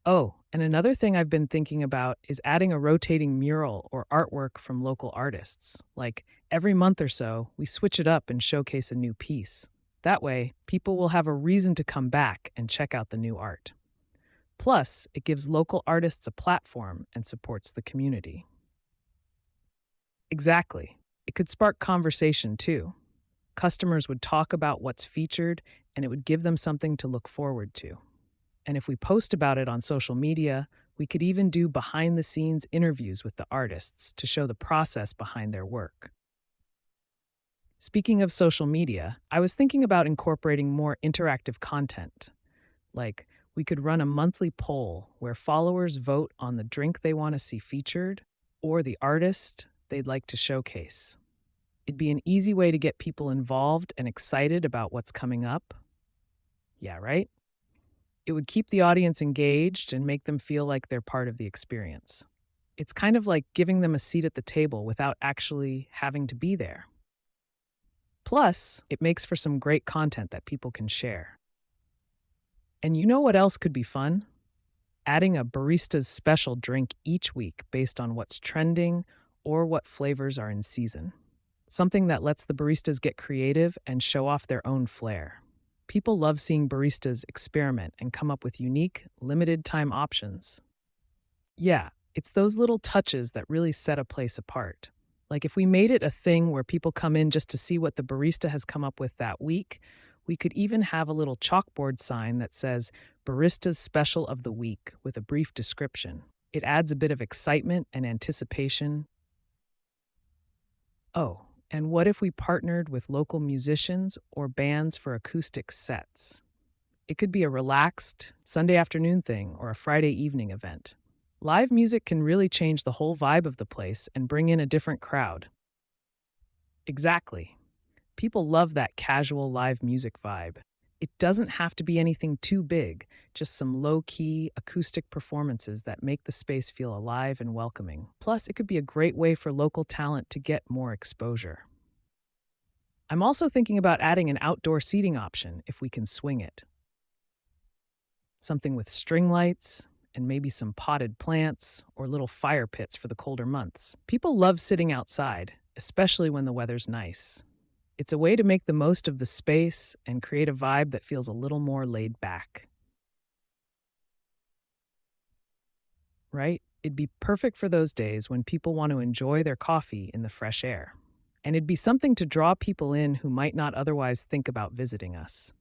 Oh, and another thing I've been thinking about is adding a rotating mural or artwork from local artists. Like every month or so, we switch it up and showcase a new piece. That way, people will have a reason to come back and check out the new art. Plus, it gives local artists a platform and supports the community. Exactly. It could spark conversation too. Customers would talk about what's featured, and it would give them something to look forward to. And if we post about it on social media, we could even do behind the scenes interviews with the artists to show the process behind their work. Speaking of social media, I was thinking about incorporating more interactive content. Like, we could run a monthly poll where followers vote on the drink they want to see featured or the artist they'd like to showcase. It'd be an easy way to get people involved and excited about what's coming up. Yeah, right? It would keep the audience engaged and make them feel like they're part of the experience. It's kind of like giving them a seat at the table without actually having to be there. Plus, it makes for some great content that people can share. And you know what else could be fun? Adding a barista's special drink each week based on what's trending or what flavors are in season. Something that lets the baristas get creative and show off their own flair. People love seeing baristas experiment and come up with unique, limited time options. Yeah, it's those little touches that really set a place apart. Like if we made it a thing where people come in just to see what the barista has come up with that week, we could even have a little chalkboard sign that says Barista's Special of the Week with a brief description. It adds a bit of excitement and anticipation. Oh, and what if we partnered with local musicians or bands for acoustic sets? It could be a relaxed Sunday afternoon thing or a Friday evening event. Live music can really change the whole vibe of the place and bring in a different crowd. Exactly. People love that casual live music vibe. It doesn't have to be anything too big, just some low key acoustic performances that make the space feel alive and welcoming. Plus, it could be a great way for local talent to get more exposure. I'm also thinking about adding an outdoor seating option if we can swing it. Something with string lights and maybe some potted plants or little fire pits for the colder months. People love sitting outside, especially when the weather's nice. It's a way to make the most of the space and create a vibe that feels a little more laid back, right? It'd be perfect for those days when people want to enjoy their coffee in the fresh air. And it'd be something to draw people in who might not otherwise think about visiting us.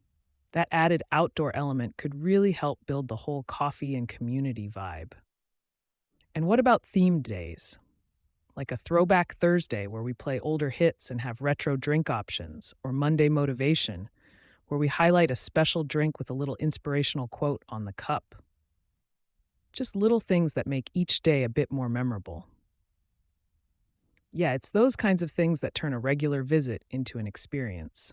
That added outdoor element could really help build the whole coffee and community vibe. And what about themed days? Like a throwback Thursday where we play older hits and have retro drink options, or Monday motivation, where we highlight a special drink with a little inspirational quote on the cup. Just little things that make each day a bit more memorable. Yeah, it's those kinds of things that turn a regular visit into an experience.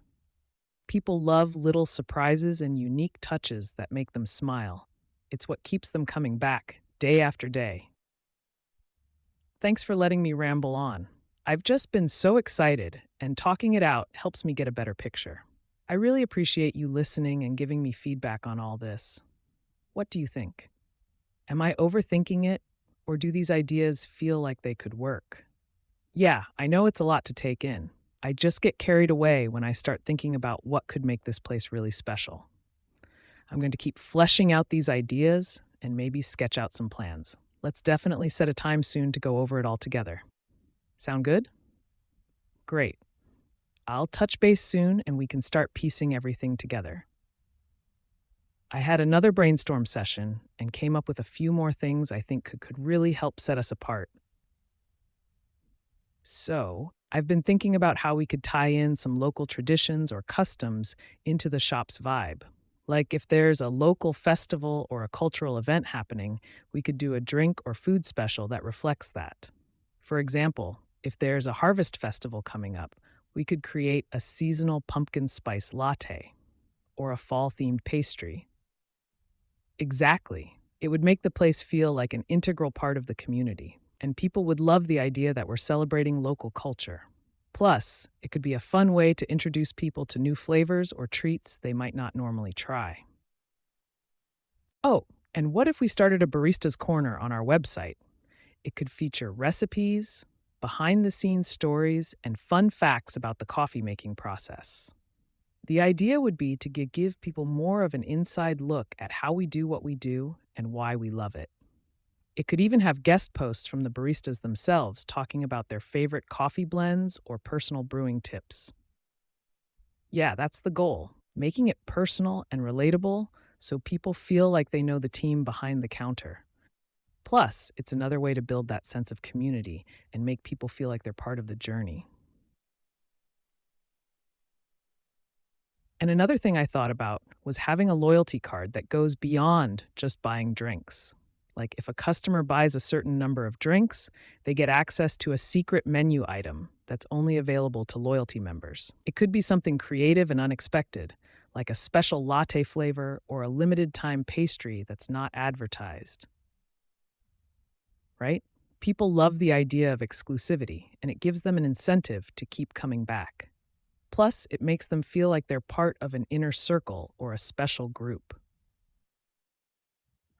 People love little surprises and unique touches that make them smile. It's what keeps them coming back day after day. Thanks for letting me ramble on. I've just been so excited, and talking it out helps me get a better picture. I really appreciate you listening and giving me feedback on all this. What do you think? Am I overthinking it, or do these ideas feel like they could work? Yeah, I know it's a lot to take in. I just get carried away when I start thinking about what could make this place really special. I'm going to keep fleshing out these ideas and maybe sketch out some plans. Let's definitely set a time soon to go over it all together. Sound good? Great. I'll touch base soon and we can start piecing everything together. I had another brainstorm session and came up with a few more things I think could really help set us apart. So, I've been thinking about how we could tie in some local traditions or customs into the shop's vibe. Like if there's a local festival or a cultural event happening, we could do a drink or food special that reflects that. For example, if there's a harvest festival coming up, we could create a seasonal pumpkin spice latte or a fall-themed pastry. Exactly. It would make the place feel like an integral part of the community, and people would love the idea that we're celebrating local culture. Plus, it could be a fun way to introduce people to new flavors or treats they might not normally try. Oh, and what if we started a barista's corner on our website? It could feature recipes, behind the scenes stories, and fun facts about the coffee making process. The idea would be to give people more of an inside look at how we do what we do and why we love it. It could even have guest posts from the baristas themselves talking about their favorite coffee blends or personal brewing tips. Yeah, that's the goal, making it personal and relatable so people feel like they know the team behind the counter. Plus, it's another way to build that sense of community and make people feel like they're part of the journey. And another thing I thought about was having a loyalty card that goes beyond just buying drinks. Like if a customer buys a certain number of drinks, they get access to a secret menu item that's only available to loyalty members. It could be something creative and unexpected, like a special latte flavor or a limited time pastry that's not advertised. Right? People love the idea of exclusivity, and it gives them an incentive to keep coming back. Plus, it makes them feel like they're part of an inner circle or a special group.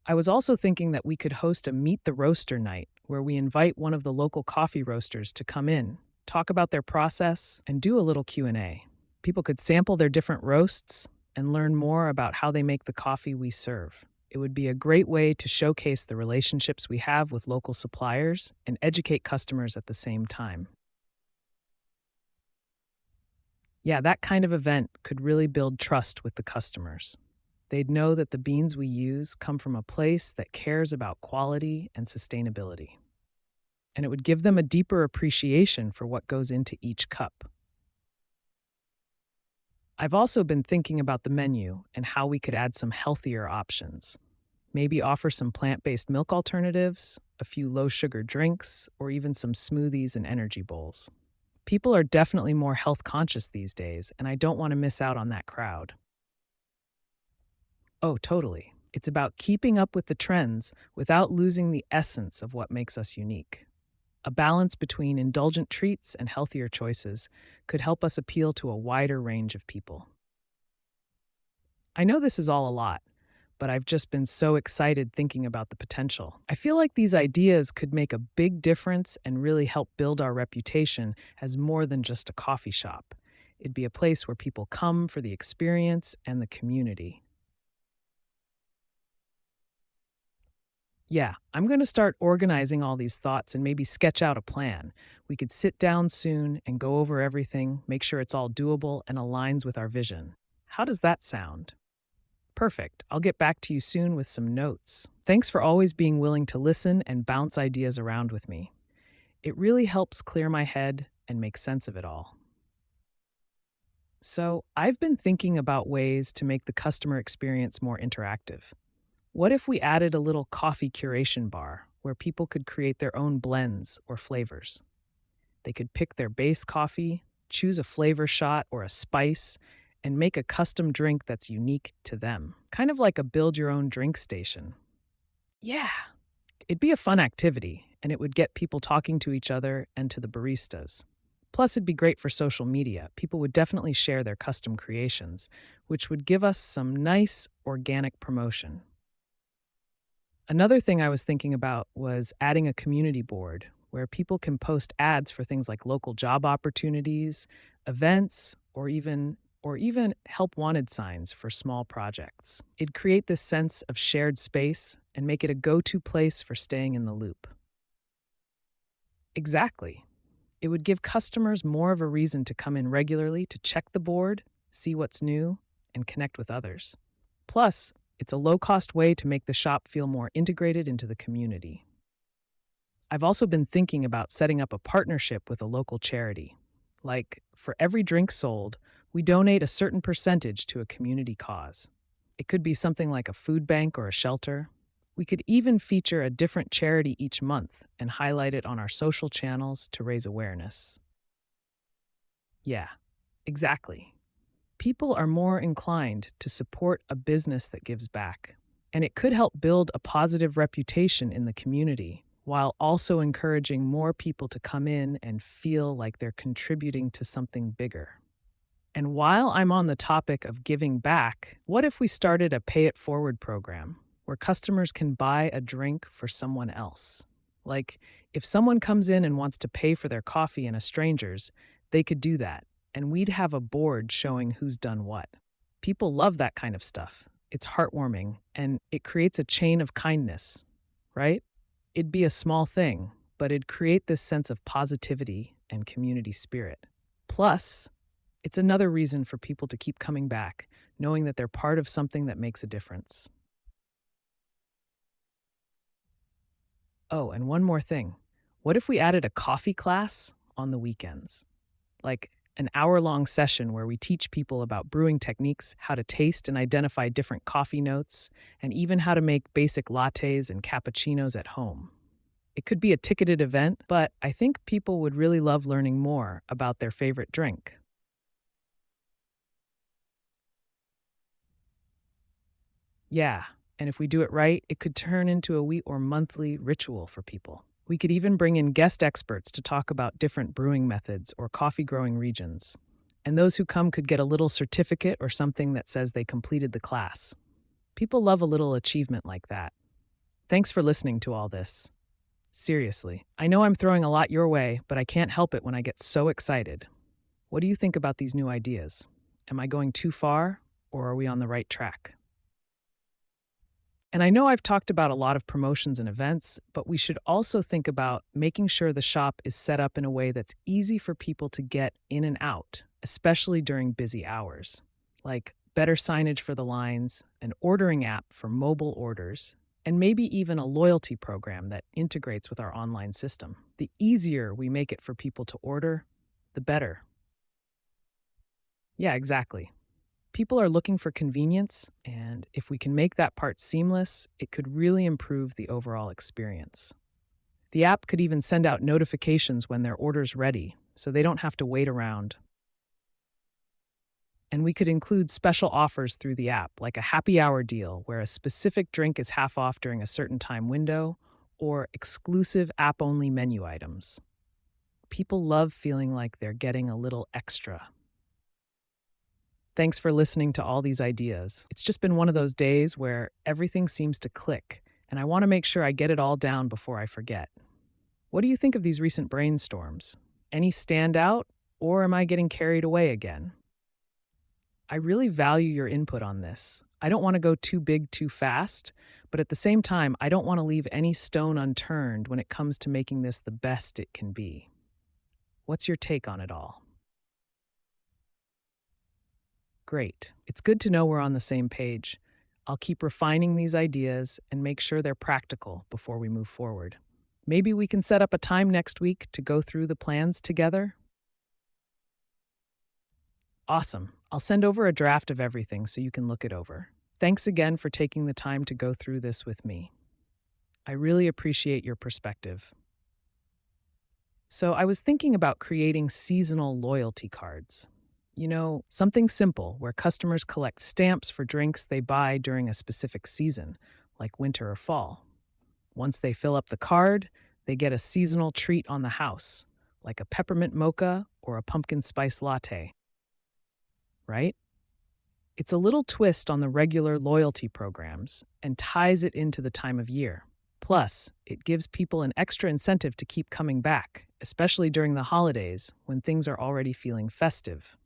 I was also thinking that we could host a Meet the Roaster night where we invite one of the local coffee roasters to come in, talk about their process, and do a little Q&A. People could sample their different roasts and learn more about how they make the coffee we serve. It would be a great way to showcase the relationships we have with local suppliers and educate customers at the same time. Yeah, that kind of event could really build trust with the customers. They'd know that the beans we use come from a place that cares about quality and sustainability. And it would give them a deeper appreciation for what goes into each cup. I've also been thinking about the menu and how we could add some healthier options. Maybe offer some plant-based milk alternatives, a few low-sugar drinks, or even some smoothies and energy bowls. People are definitely more health conscious these days, and I don't want to miss out on that crowd. Oh, totally. It's about keeping up with the trends without losing the essence of what makes us unique. A balance between indulgent treats and healthier choices could help us appeal to a wider range of people. I know this is all a lot, but I've just been so excited thinking about the potential. I feel like these ideas could make a big difference and really help build our reputation as more than just a coffee shop. It'd be a place where people come for the experience and the community. Yeah, I'm going to start organizing all these thoughts and maybe sketch out a plan. We could sit down soon and go over everything, make sure it's all doable and aligns with our vision. How does that sound? Perfect. I'll get back to you soon with some notes. Thanks for always being willing to listen and bounce ideas around with me. It really helps clear my head and make sense of it all. So, I've been thinking about ways to make the customer experience more interactive. What if we added a little coffee curation bar where people could create their own blends or flavors? They could pick their base coffee, choose a flavor shot or a spice, and make a custom drink that's unique to them. Kind of like a build your own drink station. Yeah, it'd be a fun activity, and it would get people talking to each other and to the baristas. Plus, it'd be great for social media. People would definitely share their custom creations, which would give us some nice organic promotion. Another thing I was thinking about was adding a community board where people can post ads for things like local job opportunities, events, or even help wanted signs for small projects. It'd create this sense of shared space and make it a go-to place for staying in the loop. Exactly. It would give customers more of a reason to come in regularly to check the board, see what's new, and connect with others. Plus, it's a low cost way to make the shop feel more integrated into the community. I've also been thinking about setting up a partnership with a local charity. Like, for every drink sold, we donate a certain percentage to a community cause. It could be something like a food bank or a shelter. We could even feature a different charity each month and highlight it on our social channels to raise awareness. Yeah, exactly. People are more inclined to support a business that gives back. And it could help build a positive reputation in the community while also encouraging more people to come in and feel like they're contributing to something bigger. And while I'm on the topic of giving back, what if we started a pay it forward program where customers can buy a drink for someone else? Like, if someone comes in and wants to pay for their coffee in a stranger's, they could do that, and we'd have a board showing who's done what. People love that kind of stuff. It's heartwarming, and it creates a chain of kindness, right? It'd be a small thing, but it'd create this sense of positivity and community spirit. Plus, it's another reason for people to keep coming back, knowing that they're part of something that makes a difference. Oh, and one more thing. What if we added a coffee class on the weekends? Like an hour-long session where we teach people about brewing techniques, how to taste and identify different coffee notes, and even how to make basic lattes and cappuccinos at home. It could be a ticketed event, but I think people would really love learning more about their favorite drink. Yeah, and if we do it right, it could turn into a week or monthly ritual for people. We could even bring in guest experts to talk about different brewing methods or coffee growing regions. And those who come could get a little certificate or something that says they completed the class. People love a little achievement like that. Thanks for listening to all this. Seriously, I know I'm throwing a lot your way, but I can't help it when I get so excited. What do you think about these new ideas? Am I going too far, or are we on the right track? And I know I've talked about a lot of promotions and events, but we should also think about making sure the shop is set up in a way that's easy for people to get in and out, especially during busy hours. Like better signage for the lines, an ordering app for mobile orders, and maybe even a loyalty program that integrates with our online system. The easier we make it for people to order, the better. Yeah, exactly. People are looking for convenience, and if we can make that part seamless, it could really improve the overall experience. The app could even send out notifications when their order's ready, so they don't have to wait around. And we could include special offers through the app, like a happy hour deal where a specific drink is half off during a certain time window, or exclusive app only menu items. People love feeling like they're getting a little extra. Thanks for listening to all these ideas. It's just been one of those days where everything seems to click, and I want to make sure I get it all down before I forget. What do you think of these recent brainstorms? Any stand out, or am I getting carried away again? I really value your input on this. I don't want to go too big too fast, but at the same time, I don't want to leave any stone unturned when it comes to making this the best it can be. What's your take on it all? Great. It's good to know we're on the same page. I'll keep refining these ideas and make sure they're practical before we move forward. Maybe we can set up a time next week to go through the plans together? Awesome. I'll send over a draft of everything so you can look it over. Thanks again for taking the time to go through this with me. I really appreciate your perspective. So, I was thinking about creating seasonal loyalty cards. Something simple where customers collect stamps for drinks they buy during a specific season, like winter or fall. Once they fill up the card, they get a seasonal treat on the house, like a peppermint mocha or a pumpkin spice latte, right? It's a little twist on the regular loyalty programs and ties it into the time of year. Plus, it gives people an extra incentive to keep coming back, especially during the holidays when things are already feeling festive.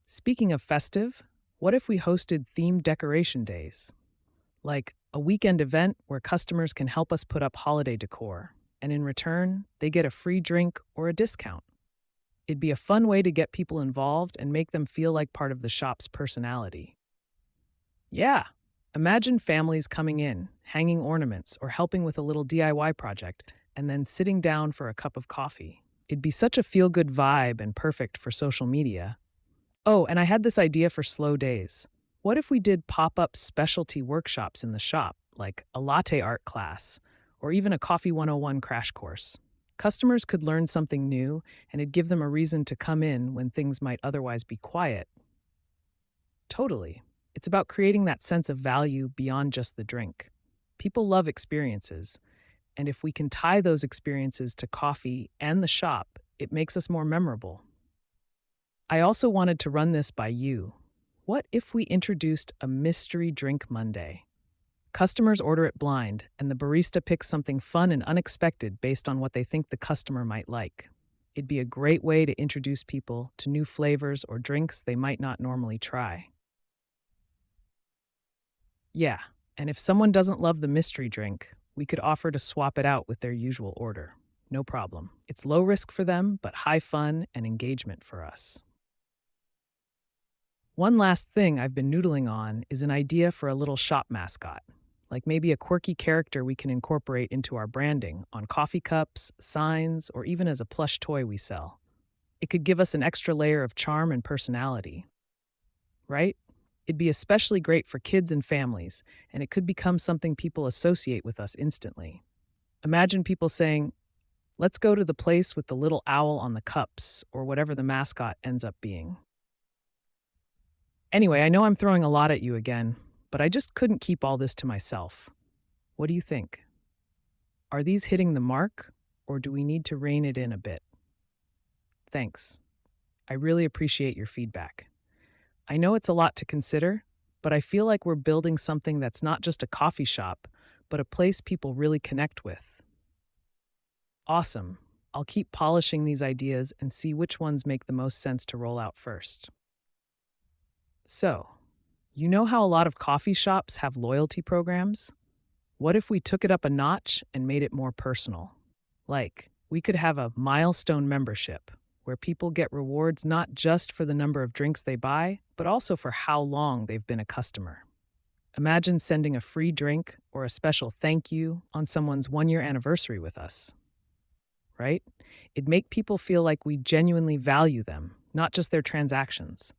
Speaking of festive, what if we hosted themed decoration days? Like a weekend event where customers can help us put up holiday decor, and in return, they get a free drink or a discount. It'd be a fun way to get people involved and make them feel like part of the shop's personality. Yeah, imagine families coming in, hanging ornaments, or helping with a little DIY project, and then sitting down for a cup of coffee. It'd be such a feel good vibe and perfect for social media. Oh, and I had this idea for slow days. What if we did pop up specialty workshops in the shop, like a latte art class, or even a Coffee 101 crash course? Customers could learn something new, and it'd give them a reason to come in when things might otherwise be quiet. Totally. It's about creating that sense of value beyond just the drink. People love experiences, and if we can tie those experiences to coffee and the shop, it makes us more memorable. I also wanted to run this by you. What if we introduced a mystery drink Monday? Customers order it blind, and the barista picks something fun and unexpected based on what they think the customer might like. It'd be a great way to introduce people to new flavors or drinks they might not normally try. Yeah, and if someone doesn't love the mystery drink, we could offer to swap it out with their usual order. No problem. It's low risk for them, but high fun and engagement for us. One last thing I've been noodling on is an idea for a little shop mascot, like maybe a quirky character we can incorporate into our branding on coffee cups, signs, or even as a plush toy we sell. It could give us an extra layer of charm and personality, right? It'd be especially great for kids and families, and it could become something people associate with us instantly. Imagine people saying, "Let's go to the place with the little owl on the cups," or whatever the mascot ends up being. Anyway, I know I'm throwing a lot at you again, but I just couldn't keep all this to myself. What do you think? Are these hitting the mark, or do we need to rein it in a bit? Thanks. I really appreciate your feedback. I know it's a lot to consider, but I feel like we're building something that's not just a coffee shop, but a place people really connect with. Awesome. I'll keep polishing these ideas and see which ones make the most sense to roll out first. So, you know how a lot of coffee shops have loyalty programs? What if we took it up a notch and made it more personal? Like, we could have a milestone membership where people get rewards not just for the number of drinks they buy, but also for how long they've been a customer. Imagine sending a free drink or a special thank you on someone's 1 year anniversary with us, right? It'd make people feel like we genuinely value them, not just their transactions.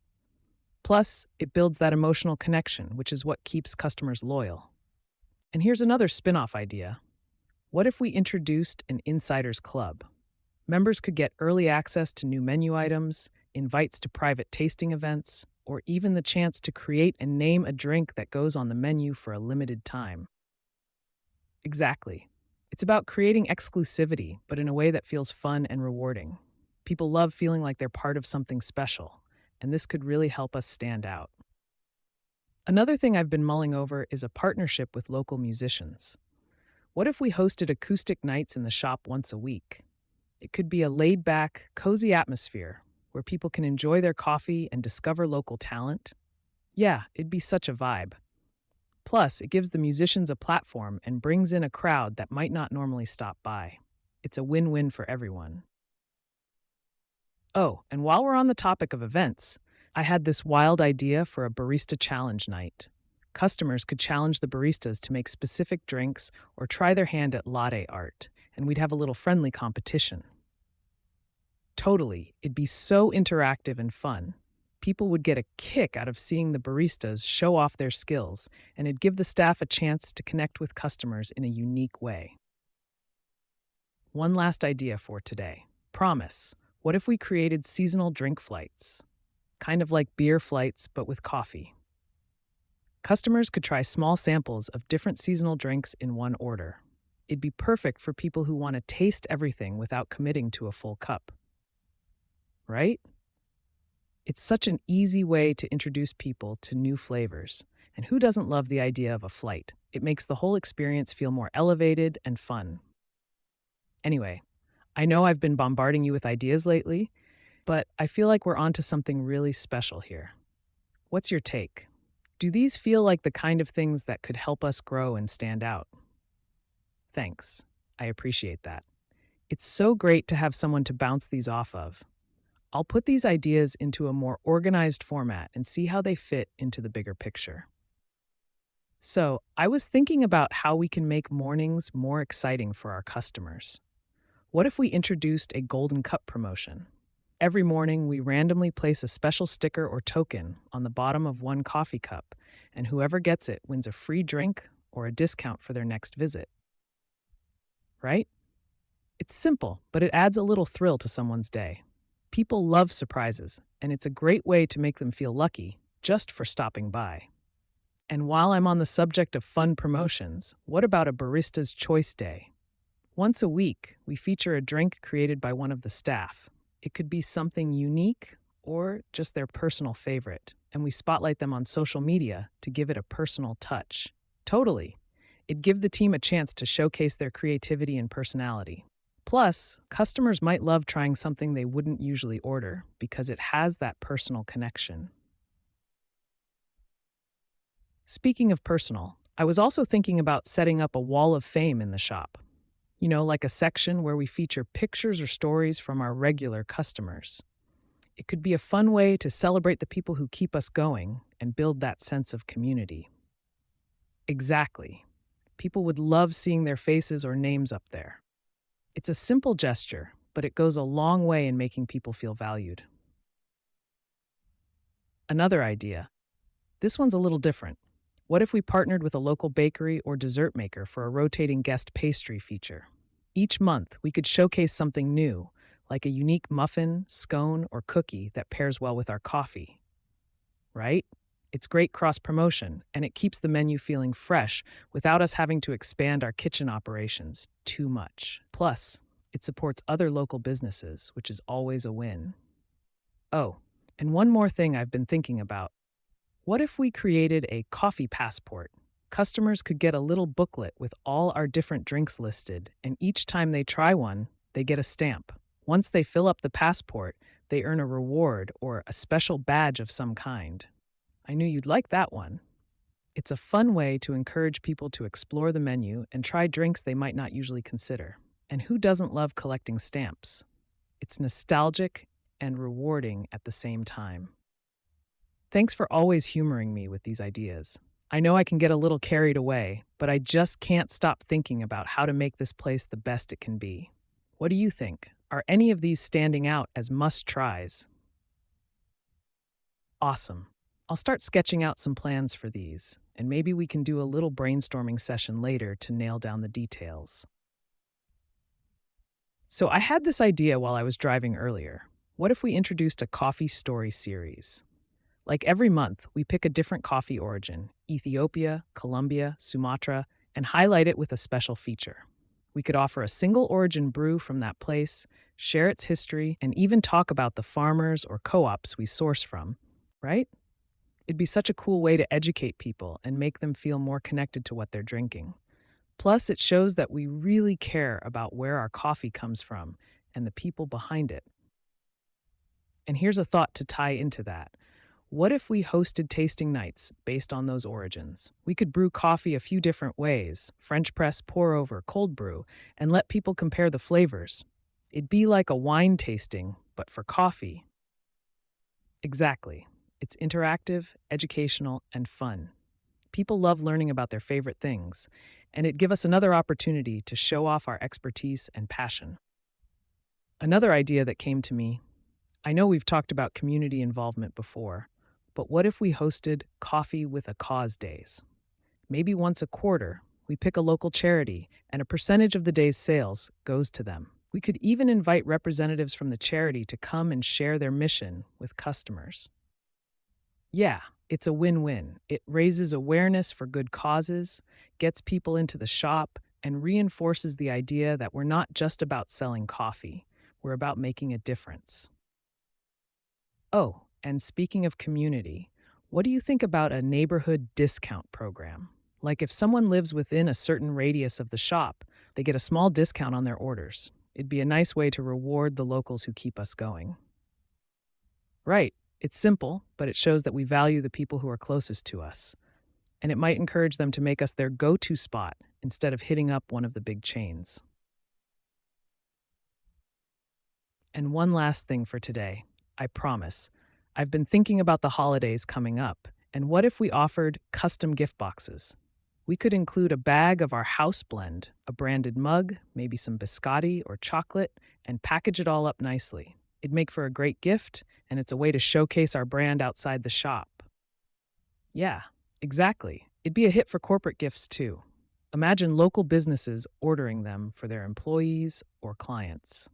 Plus, it builds that emotional connection, which is what keeps customers loyal. And here's another spin-off idea. What if we introduced an insiders club? Members could get early access to new menu items, invites to private tasting events, or even the chance to create and name a drink that goes on the menu for a limited time. Exactly. It's about creating exclusivity, but in a way that feels fun and rewarding. People love feeling like they're part of something special, and this could really help us stand out. Another thing I've been mulling over is a partnership with local musicians. What if we hosted acoustic nights in the shop once a week? It could be a laid-back, cozy atmosphere where people can enjoy their coffee and discover local talent. Yeah, it'd be such a vibe. Plus, it gives the musicians a platform and brings in a crowd that might not normally stop by. It's a win win for everyone. Oh, and while we're on the topic of events, I had this wild idea for a barista challenge night. Customers could challenge the baristas to make specific drinks or try their hand at latte art, and we'd have a little friendly competition. Totally, it'd be so interactive and fun. People would get a kick out of seeing the baristas show off their skills, and it'd give the staff a chance to connect with customers in a unique way. One last idea for today. Promise. What if we created seasonal drink flights? Kind of like beer flights, but with coffee. Customers could try small samples of different seasonal drinks in one order. It'd be perfect for people who want to taste everything without committing to a full cup, right? It's such an easy way to introduce people to new flavors. And who doesn't love the idea of a flight? It makes the whole experience feel more elevated and fun. Anyway, I know I've been bombarding you with ideas lately, but I feel like we're onto something really special here. What's your take? Do these feel like the kind of things that could help us grow and stand out? Thanks. I appreciate that. It's so great to have someone to bounce these off of. I'll put these ideas into a more organized format and see how they fit into the bigger picture. So, I was thinking about how we can make mornings more exciting for our customers. What if we introduced a golden cup promotion? Every morning, we randomly place a special sticker or token on the bottom of one coffee cup, and whoever gets it wins a free drink or a discount for their next visit. Right? It's simple, but it adds a little thrill to someone's day. People love surprises, and it's a great way to make them feel lucky just for stopping by. And while I'm on the subject of fun promotions, what about a Barista's Choice Day? Once a week, we feature a drink created by one of the staff. It could be something unique or just their personal favorite, and we spotlight them on social media to give it a personal touch. Totally. It'd give the team a chance to showcase their creativity and personality. Plus, customers might love trying something they wouldn't usually order because it has that personal connection. Speaking of personal, I was also thinking about setting up a wall of fame in the shop. Like a section where we feature pictures or stories from our regular customers. It could be a fun way to celebrate the people who keep us going and build that sense of community. Exactly. People would love seeing their faces or names up there. It's a simple gesture, but it goes a long way in making people feel valued. Another idea. This one's a little different. What if we partnered with a local bakery or dessert maker for a rotating guest pastry feature? Each month, we could showcase something new, like a unique muffin, scone, or cookie that pairs well with our coffee. Right? It's great cross-promotion, and it keeps the menu feeling fresh without us having to expand our kitchen operations too much. Plus, it supports other local businesses, which is always a win. Oh, and one more thing I've been thinking about. What if we created a coffee passport? Customers could get a little booklet with all our different drinks listed, and each time they try one, they get a stamp. Once they fill up the passport, they earn a reward or a special badge of some kind. I knew you'd like that one. It's a fun way to encourage people to explore the menu and try drinks they might not usually consider. And who doesn't love collecting stamps? It's nostalgic and rewarding at the same time. Thanks for always humoring me with these ideas. I know I can get a little carried away, but I just can't stop thinking about how to make this place the best it can be. What do you think? Are any of these standing out as must-tries? Awesome. I'll start sketching out some plans for these, and maybe we can do a little brainstorming session later to nail down the details. So I had this idea while I was driving earlier. What if we introduced a coffee story series? Like every month, we pick a different coffee origin, Ethiopia, Colombia, Sumatra, and highlight it with a special feature. We could offer a single origin brew from that place, share its history, and even talk about the farmers or co-ops we source from, right? It'd be such a cool way to educate people and make them feel more connected to what they're drinking. Plus, it shows that we really care about where our coffee comes from and the people behind it. And here's a thought to tie into that. What if we hosted tasting nights based on those origins? We could brew coffee a few different ways: French press, pour over, cold brew, and let people compare the flavors. It'd be like a wine tasting, but for coffee. Exactly. It's interactive, educational, and fun. People love learning about their favorite things, and it'd give us another opportunity to show off our expertise and passion. Another idea that came to me: I know we've talked about community involvement before, but what if we hosted Coffee with a Cause days? Maybe once a quarter, we pick a local charity, and a percentage of the day's sales goes to them. We could even invite representatives from the charity to come and share their mission with customers. Yeah, it's a win win. It raises awareness for good causes, gets people into the shop, and reinforces the idea that we're not just about selling coffee, we're about making a difference. Oh, and speaking of community, what do you think about a neighborhood discount program? Like if someone lives within a certain radius of the shop, they get a small discount on their orders. It'd be a nice way to reward the locals who keep us going. Right. It's simple, but it shows that we value the people who are closest to us. And it might encourage them to make us their go to spot instead of hitting up one of the big chains. And one last thing for today, I promise. I've been thinking about the holidays coming up, and what if we offered custom gift boxes? We could include a bag of our house blend, a branded mug, maybe some biscotti or chocolate, and package it all up nicely. It'd make for a great gift, and it's a way to showcase our brand outside the shop. Yeah, exactly. It'd be a hit for corporate gifts too. Imagine local businesses ordering them for their employees or clients.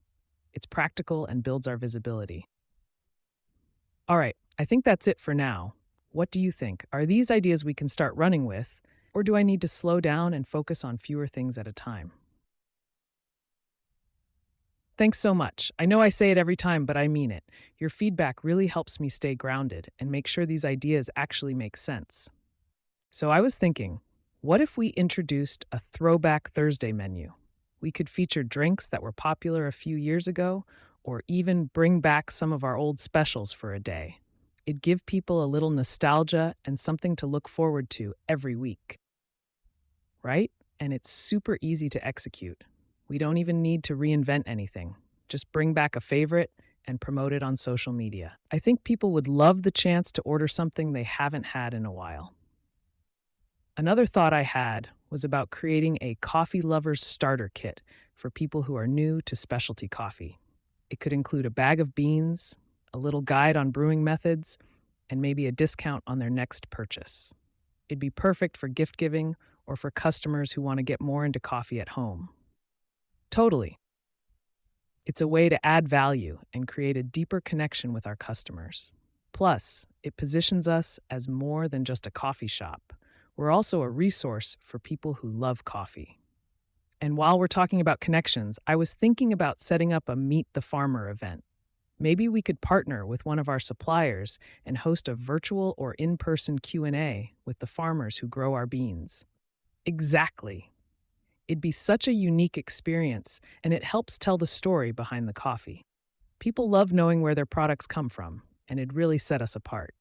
It's practical and builds our visibility. All right, I think that's it for now. What do you think? Are these ideas we can start running with, or do I need to slow down and focus on fewer things at a time? Thanks so much. I know I say it every time, but I mean it. Your feedback really helps me stay grounded and make sure these ideas actually make sense. So I was thinking, what if we introduced a Throwback Thursday menu? We could feature drinks that were popular a few years ago, or even bring back some of our old specials for a day. It'd give people a little nostalgia and something to look forward to every week, right? And it's super easy to execute. We don't even need to reinvent anything. Just bring back a favorite and promote it on social media. I think people would love the chance to order something they haven't had in a while. Another thought I had was about creating a coffee lover's starter kit for people who are new to specialty coffee. It could include a bag of beans, a little guide on brewing methods, and maybe a discount on their next purchase. It'd be perfect for gift giving or for customers who want to get more into coffee at home. Totally. It's a way to add value and create a deeper connection with our customers. Plus, it positions us as more than just a coffee shop. We're also a resource for people who love coffee. And while we're talking about connections, I was thinking about setting up a Meet the Farmer event. Maybe we could partner with one of our suppliers and host a virtual or in-person Q&A with the farmers who grow our beans. Exactly. It'd be such a unique experience, and it helps tell the story behind the coffee. People love knowing where their products come from, and it'd really set us apart.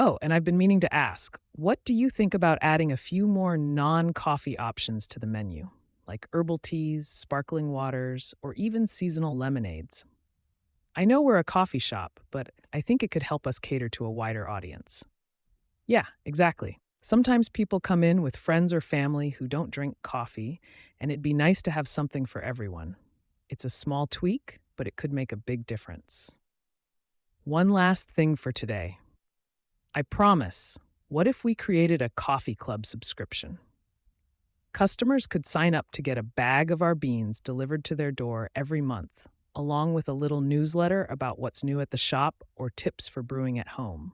Oh, and I've been meaning to ask, what do you think about adding a few more non coffee options to the menu, like herbal teas, sparkling waters, or even seasonal lemonades? I know we're a coffee shop, but I think it could help us cater to a wider audience. Yeah, exactly. Sometimes people come in with friends or family who don't drink coffee, and it'd be nice to have something for everyone. It's a small tweak, but it could make a big difference. One last thing for today. I promise. What if we created a coffee club subscription? Customers could sign up to get a bag of our beans delivered to their door every month, along with a little newsletter about what's new at the shop or tips for brewing at home.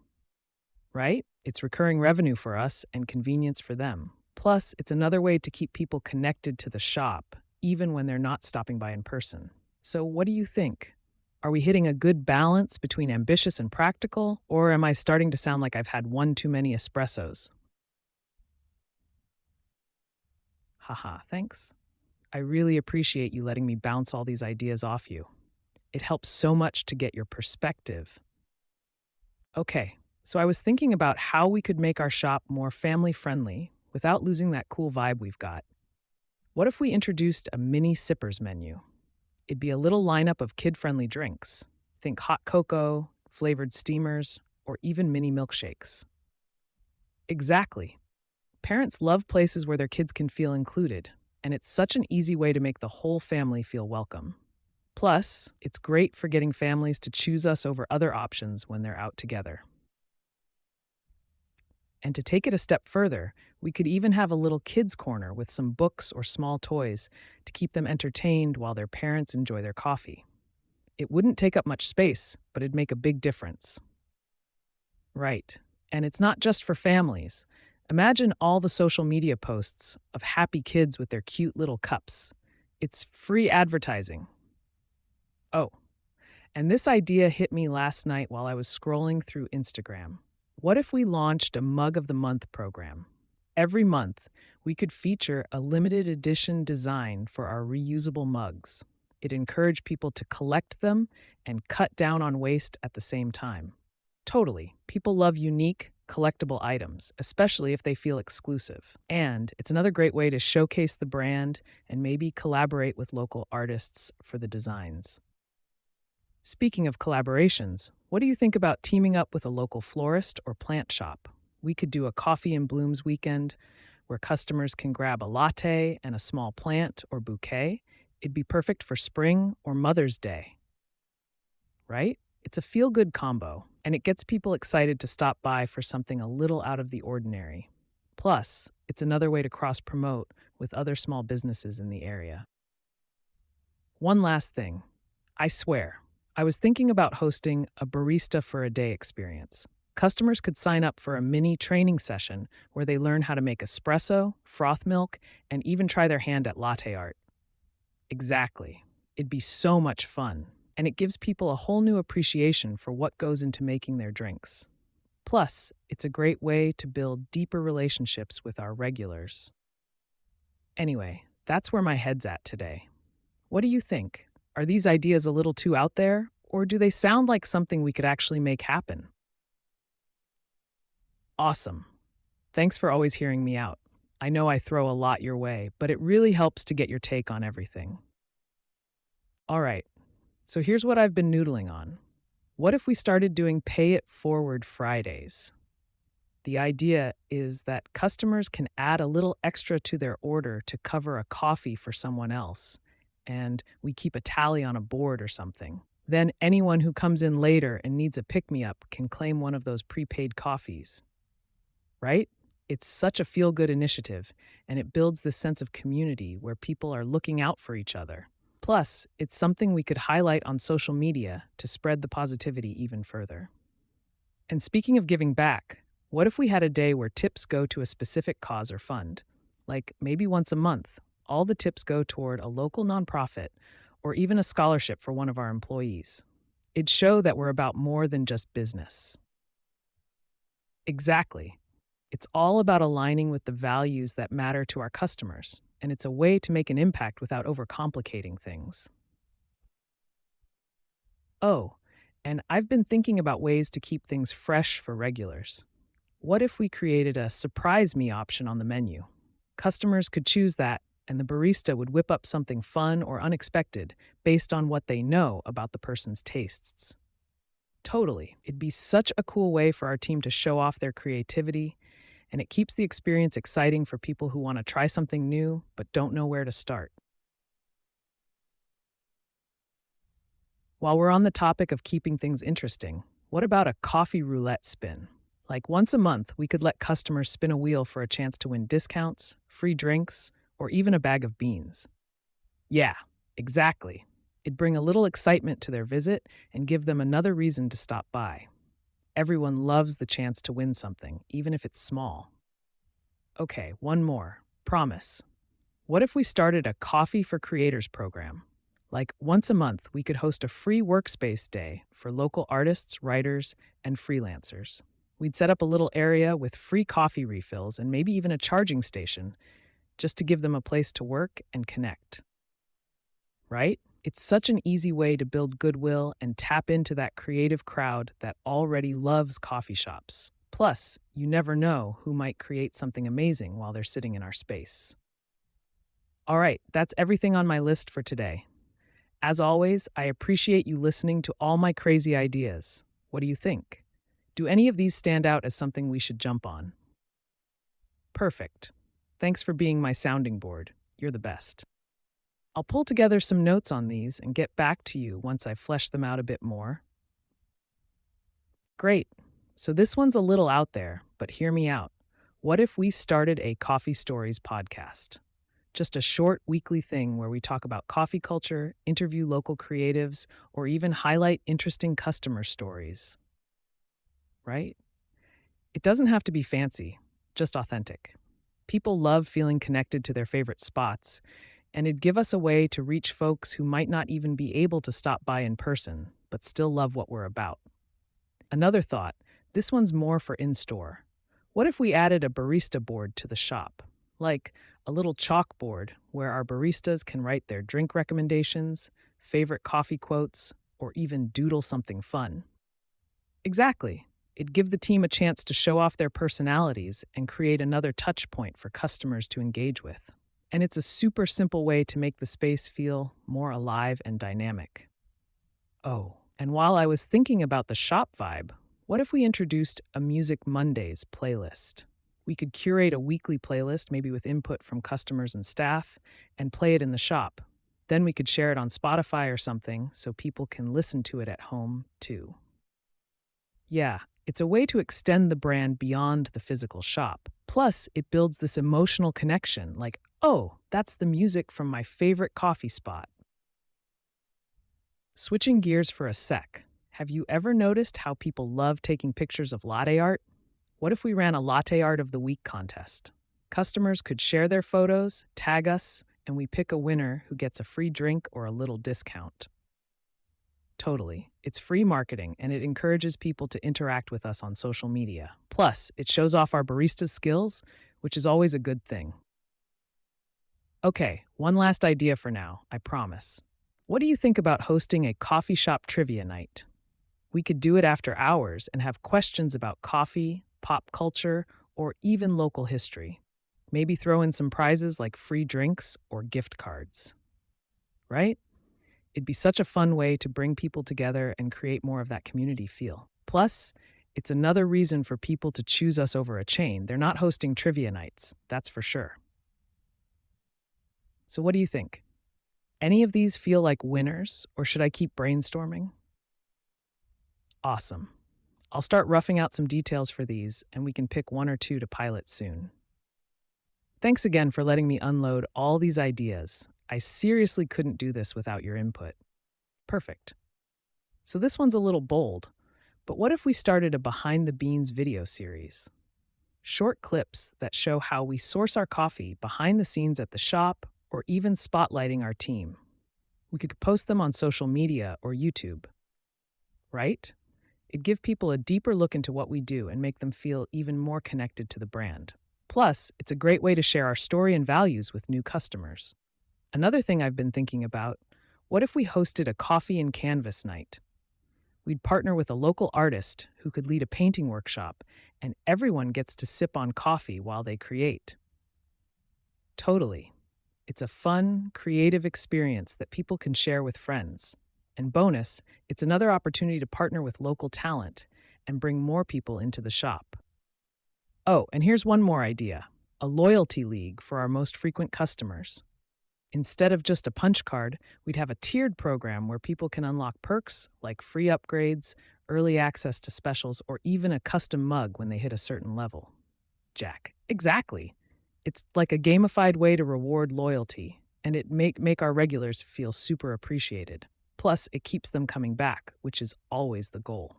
Right? It's recurring revenue for us and convenience for them. Plus, it's another way to keep people connected to the shop, even when they're not stopping by in person. So, what do you think? Are we hitting a good balance between ambitious and practical, or am I starting to sound like I've had one too many espressos? Haha, thanks. I really appreciate you letting me bounce all these ideas off you. It helps so much to get your perspective. Okay, so I was thinking about how we could make our shop more family friendly without losing that cool vibe we've got. What if we introduced a mini sippers menu? It'd be a little lineup of kid friendly drinks. Think hot cocoa, flavored steamers, or even mini milkshakes. Exactly. Parents love places where their kids can feel included, and it's such an easy way to make the whole family feel welcome. Plus, it's great for getting families to choose us over other options when they're out together. And to take it a step further, we could even have a little kids' corner with some books or small toys to keep them entertained while their parents enjoy their coffee. It wouldn't take up much space, but it'd make a big difference. Right. And it's not just for families. Imagine all the social media posts of happy kids with their cute little cups. It's free advertising. Oh, and this idea hit me last night while I was scrolling through Instagram. What if we launched a Mug of the Month program? Every month, we could feature a limited edition design for our reusable mugs. It encouraged people to collect them and cut down on waste at the same time. Totally. People love unique, collectible items, especially if they feel exclusive. And it's another great way to showcase the brand and maybe collaborate with local artists for the designs. Speaking of collaborations, what do you think about teaming up with a local florist or plant shop? We could do a coffee and blooms weekend where customers can grab a latte and a small plant or bouquet. It'd be perfect for spring or Mother's Day, right? It's a feel good combo, and it gets people excited to stop by for something a little out of the ordinary. Plus, it's another way to cross promote with other small businesses in the area. One last thing. I swear, I was thinking about hosting a barista for a day experience. Customers could sign up for a mini training session where they learn how to make espresso, froth milk, and even try their hand at latte art. Exactly. It'd be so much fun, and it gives people a whole new appreciation for what goes into making their drinks. Plus, it's a great way to build deeper relationships with our regulars. Anyway, that's where my head's at today. What do you think? Are these ideas a little too out there, or do they sound like something we could actually make happen? Awesome. Thanks for always hearing me out. I know I throw a lot your way, but it really helps to get your take on everything. All right, so here's what I've been noodling on. What if we started doing Pay It Forward Fridays? The idea is that customers can add a little extra to their order to cover a coffee for someone else, and we keep a tally on a board or something. Then anyone who comes in later and needs a pick me up can claim one of those prepaid coffees, right? It's such a feel good initiative, and it builds this sense of community where people are looking out for each other. Plus, it's something we could highlight on social media to spread the positivity even further. And speaking of giving back, what if we had a day where tips go to a specific cause or fund? Like maybe once a month, all the tips go toward a local nonprofit or even a scholarship for one of our employees. It'd show that we're about more than just business. Exactly. It's all about aligning with the values that matter to our customers, and it's a way to make an impact without overcomplicating things. Oh, and I've been thinking about ways to keep things fresh for regulars. What if we created a surprise me option on the menu? Customers could choose that, and the barista would whip up something fun or unexpected based on what they know about the person's tastes. Totally. It'd be such a cool way for our team to show off their creativity, and it keeps the experience exciting for people who want to try something new but don't know where to start. While we're on the topic of keeping things interesting, what about a coffee roulette spin? Like once a month, we could let customers spin a wheel for a chance to win discounts, free drinks, or even a bag of beans. Yeah, exactly. It'd bring a little excitement to their visit and give them another reason to stop by. Everyone loves the chance to win something, even if it's small. Okay, one more. Promise. What if we started a Coffee for Creators program? Like once a month, we could host a free workspace day for local artists, writers, and freelancers. We'd set up a little area with free coffee refills and maybe even a charging station just to give them a place to work and connect, right? It's such an easy way to build goodwill and tap into that creative crowd that already loves coffee shops. Plus, you never know who might create something amazing while they're sitting in our space. All right, that's everything on my list for today. As always, I appreciate you listening to all my crazy ideas. What do you think? Do any of these stand out as something we should jump on? Perfect. Thanks for being my sounding board. You're the best. I'll pull together some notes on these and get back to you once I've fleshed them out a bit more. Great. So this one's a little out there, but hear me out. What if we started a Coffee Stories podcast? Just a short weekly thing where we talk about coffee culture, interview local creatives, or even highlight interesting customer stories, right? It doesn't have to be fancy, just authentic. People love feeling connected to their favorite spots, and it'd give us a way to reach folks who might not even be able to stop by in person, but still love what we're about. Another thought, this one's more for in-store. What if we added a barista board to the shop? Like a little chalkboard where our baristas can write their drink recommendations, favorite coffee quotes, or even doodle something fun. Exactly. It'd give the team a chance to show off their personalities and create another touch point for customers to engage with. And it's a super simple way to make the space feel more alive and dynamic. Oh, and while I was thinking about the shop vibe, what if we introduced a Music Mondays playlist? We could curate a weekly playlist, maybe with input from customers and staff, and play it in the shop. Then we could share it on Spotify or something so people can listen to it at home, too. Yeah, it's a way to extend the brand beyond the physical shop. Plus, it builds this emotional connection like, oh, that's the music from my favorite coffee spot. Switching gears for a sec, have you ever noticed how people love taking pictures of latte art? What if we ran a Latte Art of the Week contest? Customers could share their photos, tag us, and we pick a winner who gets a free drink or a little discount. Totally. It's free marketing and it encourages people to interact with us on social media. Plus, it shows off our barista's skills, which is always a good thing. Okay, one last idea for now, I promise. What do you think about hosting a coffee shop trivia night? We could do it after hours and have questions about coffee, pop culture, or even local history. Maybe throw in some prizes like free drinks or gift cards. Right? It'd be such a fun way to bring people together and create more of that community feel. Plus, it's another reason for people to choose us over a chain. They're not hosting trivia nights, that's for sure. So what do you think? Any of these feel like winners, or should I keep brainstorming? Awesome. I'll start roughing out some details for these, and we can pick one or two to pilot soon. Thanks again for letting me unload all these ideas. I seriously couldn't do this without your input. Perfect. So this one's a little bold, but what if we started a Behind the Beans video series? Short clips that show how we source our coffee behind the scenes at the shop or even spotlighting our team. We could post them on social media or YouTube, right? It'd give people a deeper look into what we do and make them feel even more connected to the brand. Plus, it's a great way to share our story and values with new customers. Another thing I've been thinking about, what if we hosted a coffee and canvas night? We'd partner with a local artist who could lead a painting workshop, and everyone gets to sip on coffee while they create. Totally. It's a fun, creative experience that people can share with friends. And bonus, it's another opportunity to partner with local talent and bring more people into the shop. Oh, and here's one more idea, a loyalty league for our most frequent customers. Instead of just a punch card, we'd have a tiered program where people can unlock perks like free upgrades, early access to specials, or even a custom mug when they hit a certain level. Jack, exactly. It's like a gamified way to reward loyalty, and it make our regulars feel super appreciated. Plus, it keeps them coming back, which is always the goal.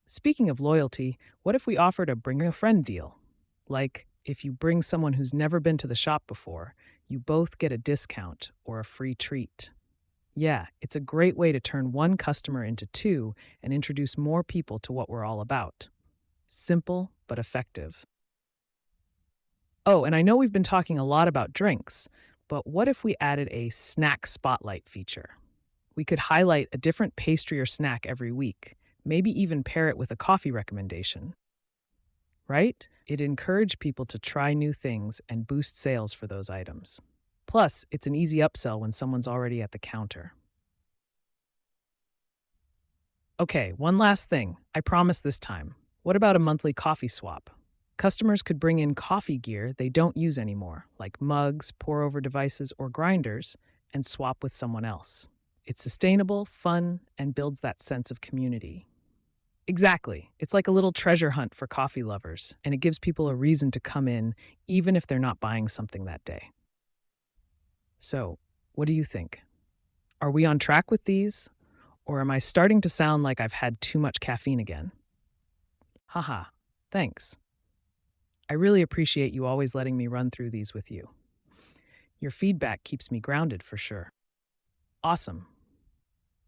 Speaking of loyalty, what if we offered a bring a friend deal? Like, if you bring someone who's never been to the shop before, you both get a discount or a free treat. Yeah, it's a great way to turn one customer into two and introduce more people to what we're all about. Simple, but effective. Oh, and I know we've been talking a lot about drinks, But what if we added a snack spotlight feature? We could highlight a different pastry or snack every week, maybe even pair it with a coffee recommendation, right? It encouraged people to try new things and boost sales for those items. Plus, it's an easy upsell when someone's already at the counter. Okay, one last thing. I promise this time. What about a monthly coffee swap? Customers could bring in coffee gear they don't use anymore, like mugs, pour over devices, or grinders, and swap with someone else. It's sustainable, fun, and builds that sense of community. Exactly. It's like a little treasure hunt for coffee lovers, and it gives people a reason to come in, even if they're not buying something that day. So, what do you think? Are we on track with these? Or am I starting to sound like I've had too much caffeine again? Haha, thanks. I really appreciate you always letting me run through these with you. Your feedback keeps me grounded for sure. Awesome.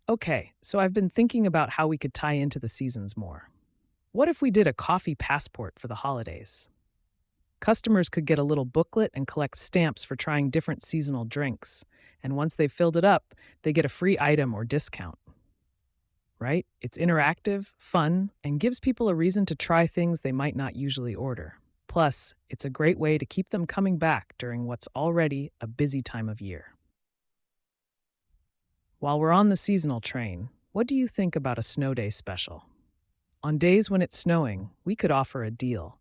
Okay, so I've been thinking about how we could tie into the seasons more. What if we did a coffee passport for the holidays? Customers could get a little booklet and collect stamps for trying different seasonal drinks. And once they've filled it up, they get a free item or discount. Right? It's interactive, fun, and gives people a reason to try things they might not usually order. Plus, it's a great way to keep them coming back during what's already a busy time of year. While we're on the seasonal train, what do you think about a snow day special? On days when it's snowing, we could offer a deal,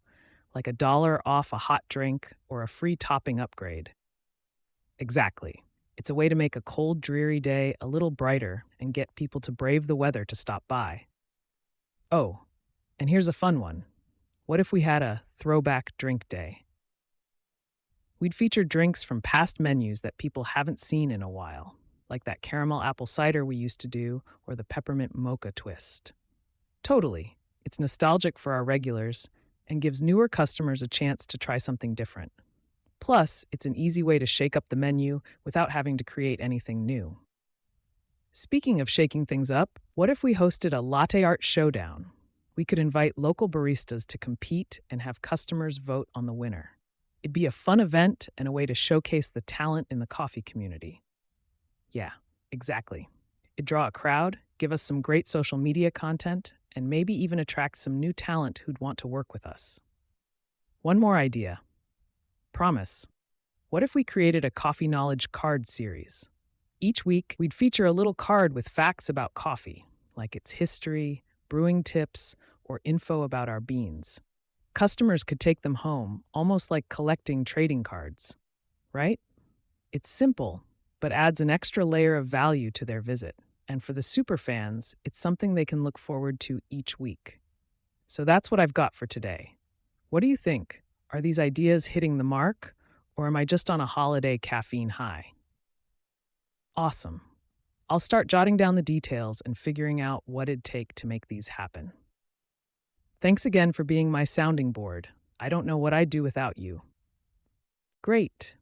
like $1 off a hot drink or a free topping upgrade. Exactly. It's a way to make a cold, dreary day a little brighter and get people to brave the weather to stop by. Oh, and here's a fun one. What if we had a throwback drink day? We'd feature drinks from past menus that people haven't seen in a while, like that caramel apple cider we used to do or the peppermint mocha twist. Totally. It's nostalgic for our regulars and gives newer customers a chance to try something different. Plus, it's an easy way to shake up the menu without having to create anything new. Speaking of shaking things up, what if we hosted a latte art showdown? We could invite local baristas to compete and have customers vote on the winner. It'd be a fun event and a way to showcase the talent in the coffee community. Yeah, exactly. It'd draw a crowd, give us some great social media content, and maybe even attract some new talent who'd want to work with us. One more idea. Promise. What if we created a coffee knowledge card series? Each week, we'd feature a little card with facts about coffee, like its history, brewing tips, or info about our beans. Customers could take them home, almost like collecting trading cards, right? It's simple, but adds an extra layer of value to their visit. And for the superfans, it's something they can look forward to each week. So that's what I've got for today. What do you think? Are these ideas hitting the mark, or am I just on a holiday caffeine high? Awesome. I'll start jotting down the details and figuring out what it'd take to make these happen. Thanks again for being my sounding board. I don't know what I'd do without you. Great.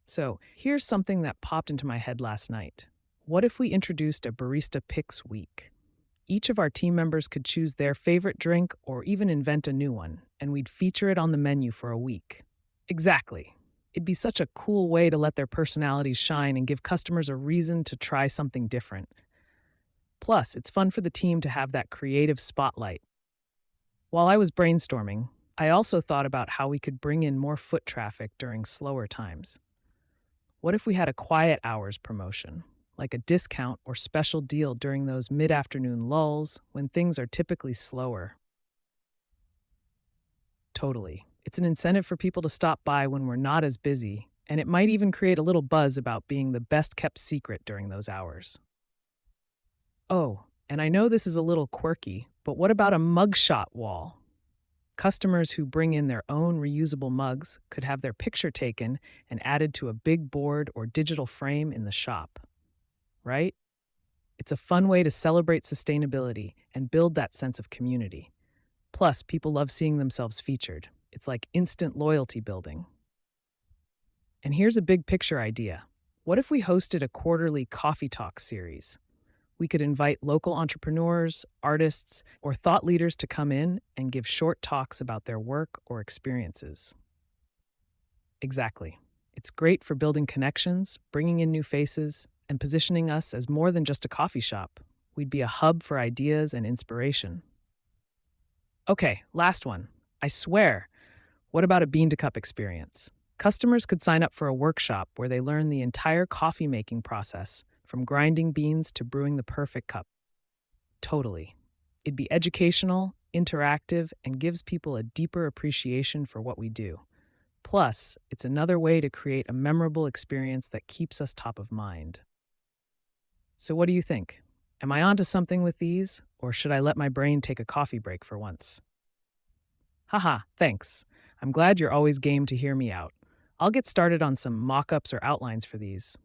So, here's something that popped into my head last night. What if we introduced a Barista Picks Week? Each of our team members could choose their favorite drink or even invent a new one, and we'd feature it on the menu for a week. Exactly. It'd be such a cool way to let their personalities shine and give customers a reason to try something different. Plus, it's fun for the team to have that creative spotlight. While I was brainstorming, I also thought about how we could bring in more foot traffic during slower times. What if we had a quiet hours promotion, like a discount or special deal during those mid-afternoon lulls when things are typically slower? Totally. It's an incentive for people to stop by when we're not as busy, and it might even create a little buzz about being the best-kept secret during those hours. Oh, and I know this is a little quirky, but what about a mugshot wall? Customers who bring in their own reusable mugs could have their picture taken and added to a big board or digital frame in the shop, right? It's a fun way to celebrate sustainability and build that sense of community. Plus, people love seeing themselves featured. It's like instant loyalty building. And here's a big picture idea. What if we hosted a quarterly coffee talk series? We could invite local entrepreneurs, artists, or thought leaders to come in and give short talks about their work or experiences. Exactly. It's great for building connections, bringing in new faces, and positioning us as more than just a coffee shop. We'd be a hub for ideas and inspiration. Okay, last one. I swear, what about a bean to cup experience? Customers could sign up for a workshop where they learn the entire coffee making process, from grinding beans to brewing the perfect cup. Totally. It'd be educational, interactive, and gives people a deeper appreciation for what we do. Plus, it's another way to create a memorable experience that keeps us top of mind. So, what do you think? Am I onto something with these, or should I let my brain take a coffee break for once? Haha, thanks. I'm glad you're always game to hear me out. I'll get started on some mock ups or outlines for these.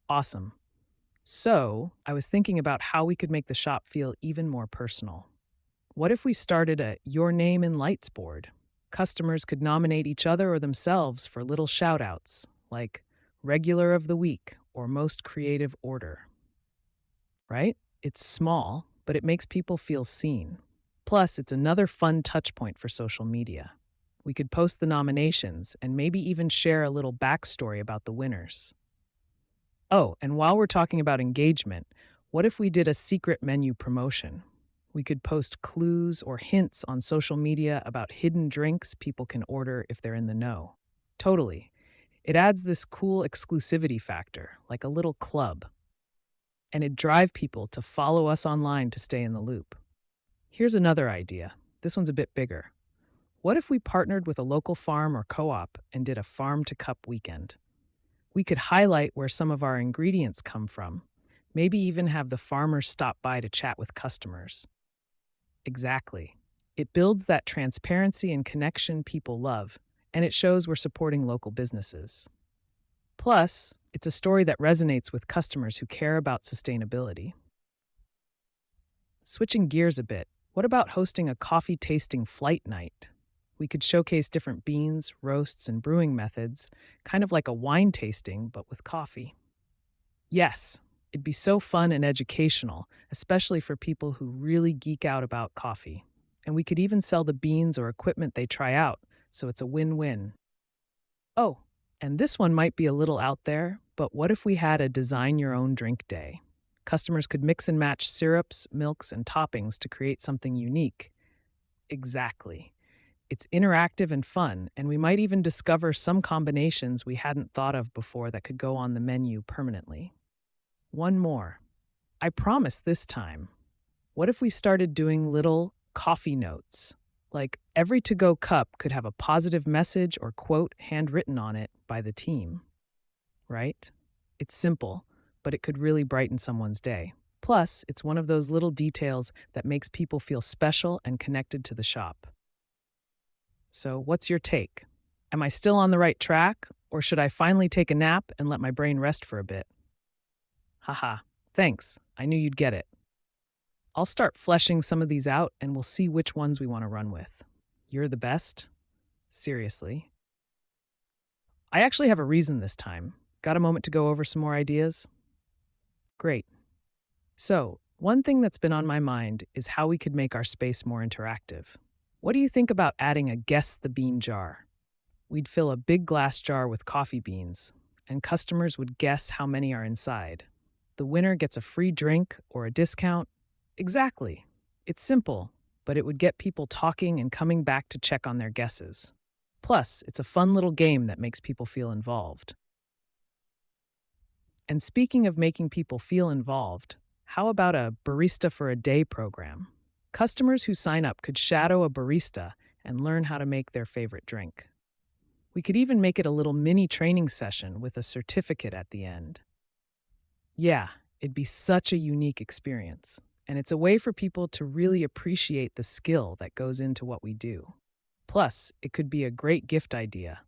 Awesome. So, I was thinking about how we could make the shop feel even more personal. What if we started a Your Name in Lights board? Customers could nominate each other or themselves for little shout outs, like Regular of the Week or Most Creative Order, right? It's small, but it makes people feel seen. Plus, it's another fun touch point for social media. We could post the nominations and maybe even share a little backstory about the winners. Oh, and while we're talking about engagement, what if we did a secret menu promotion? We could post clues or hints on social media about hidden drinks people can order if they're in the know. Totally. It adds this cool exclusivity factor, like a little club, and it'd drive people to follow us online to stay in the loop. Here's another idea. This one's a bit bigger. What if we partnered with a local farm or co op and did a farm to cup weekend? We could highlight where some of our ingredients come from, maybe even have the farmers stop by to chat with customers. Exactly. It builds that transparency and connection people love, and it shows we're supporting local businesses. Plus, it's a story that resonates with customers who care about sustainability. Switching gears a bit, what about hosting a coffee tasting flight night? We could showcase different beans, roasts, and brewing methods, kind of like a wine tasting, but with coffee. Yes, it'd be so fun and educational, especially for people who really geek out about coffee. And we could even sell the beans or equipment they try out, so it's a win win. Oh, and this one might be a little out there, but what if we had a design your own drink day? Customers could mix and match syrups, milks, and toppings to create something unique. Exactly. It's interactive and fun, and we might even discover some combinations we hadn't thought of before that could go on the menu permanently. One more. I promise this time. What if we started doing little coffee notes? Like every to go cup could have a positive message or quote handwritten on it by the team, right? It's simple, but it could really brighten someone's day. Plus, it's one of those little details that makes people feel special and connected to the shop. So, what's your take? Am I still on the right track, or should I finally take a nap and let my brain rest for a bit? Haha, thanks. I knew you'd get it. I'll start fleshing some of these out and we'll see which ones we want to run with. You're the best? Seriously. I actually have a reason this time. Got a moment to go over some more ideas? Great. So, one thing that's been on my mind is how we could make our space more interactive. What do you think about adding a guess the bean jar? We'd fill a big glass jar with coffee beans, and customers would guess how many are inside. The winner gets a free drink or a discount. Exactly. It's simple, but it would get people talking and coming back to check on their guesses. Plus, it's a fun little game that makes people feel involved. And speaking of making people feel involved, how about a barista for a day program? Customers who sign up could shadow a barista and learn how to make their favorite drink. We could even make it a little mini training session with a certificate at the end. Yeah, it'd be such a unique experience, and it's a way for people to really appreciate the skill that goes into what we do. Plus, it could be a great gift idea.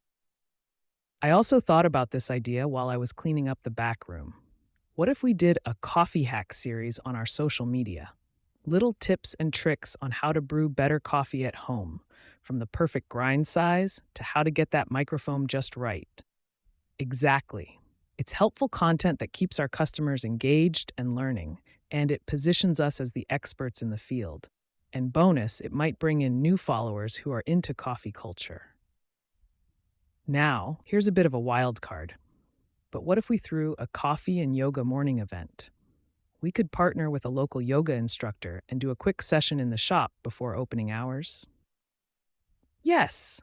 I also thought about this idea while I was cleaning up the back room. What if we did a coffee hack series on our social media? Little tips and tricks on how to brew better coffee at home, from the perfect grind size to how to get that microfoam just right. Exactly. It's helpful content that keeps our customers engaged and learning, and it positions us as the experts in the field. And bonus, it might bring in new followers who are into coffee culture. Now, here's a bit of a wild card. But what if we threw a coffee and yoga morning event? We could partner with a local yoga instructor and do a quick session in the shop before opening hours. Yes,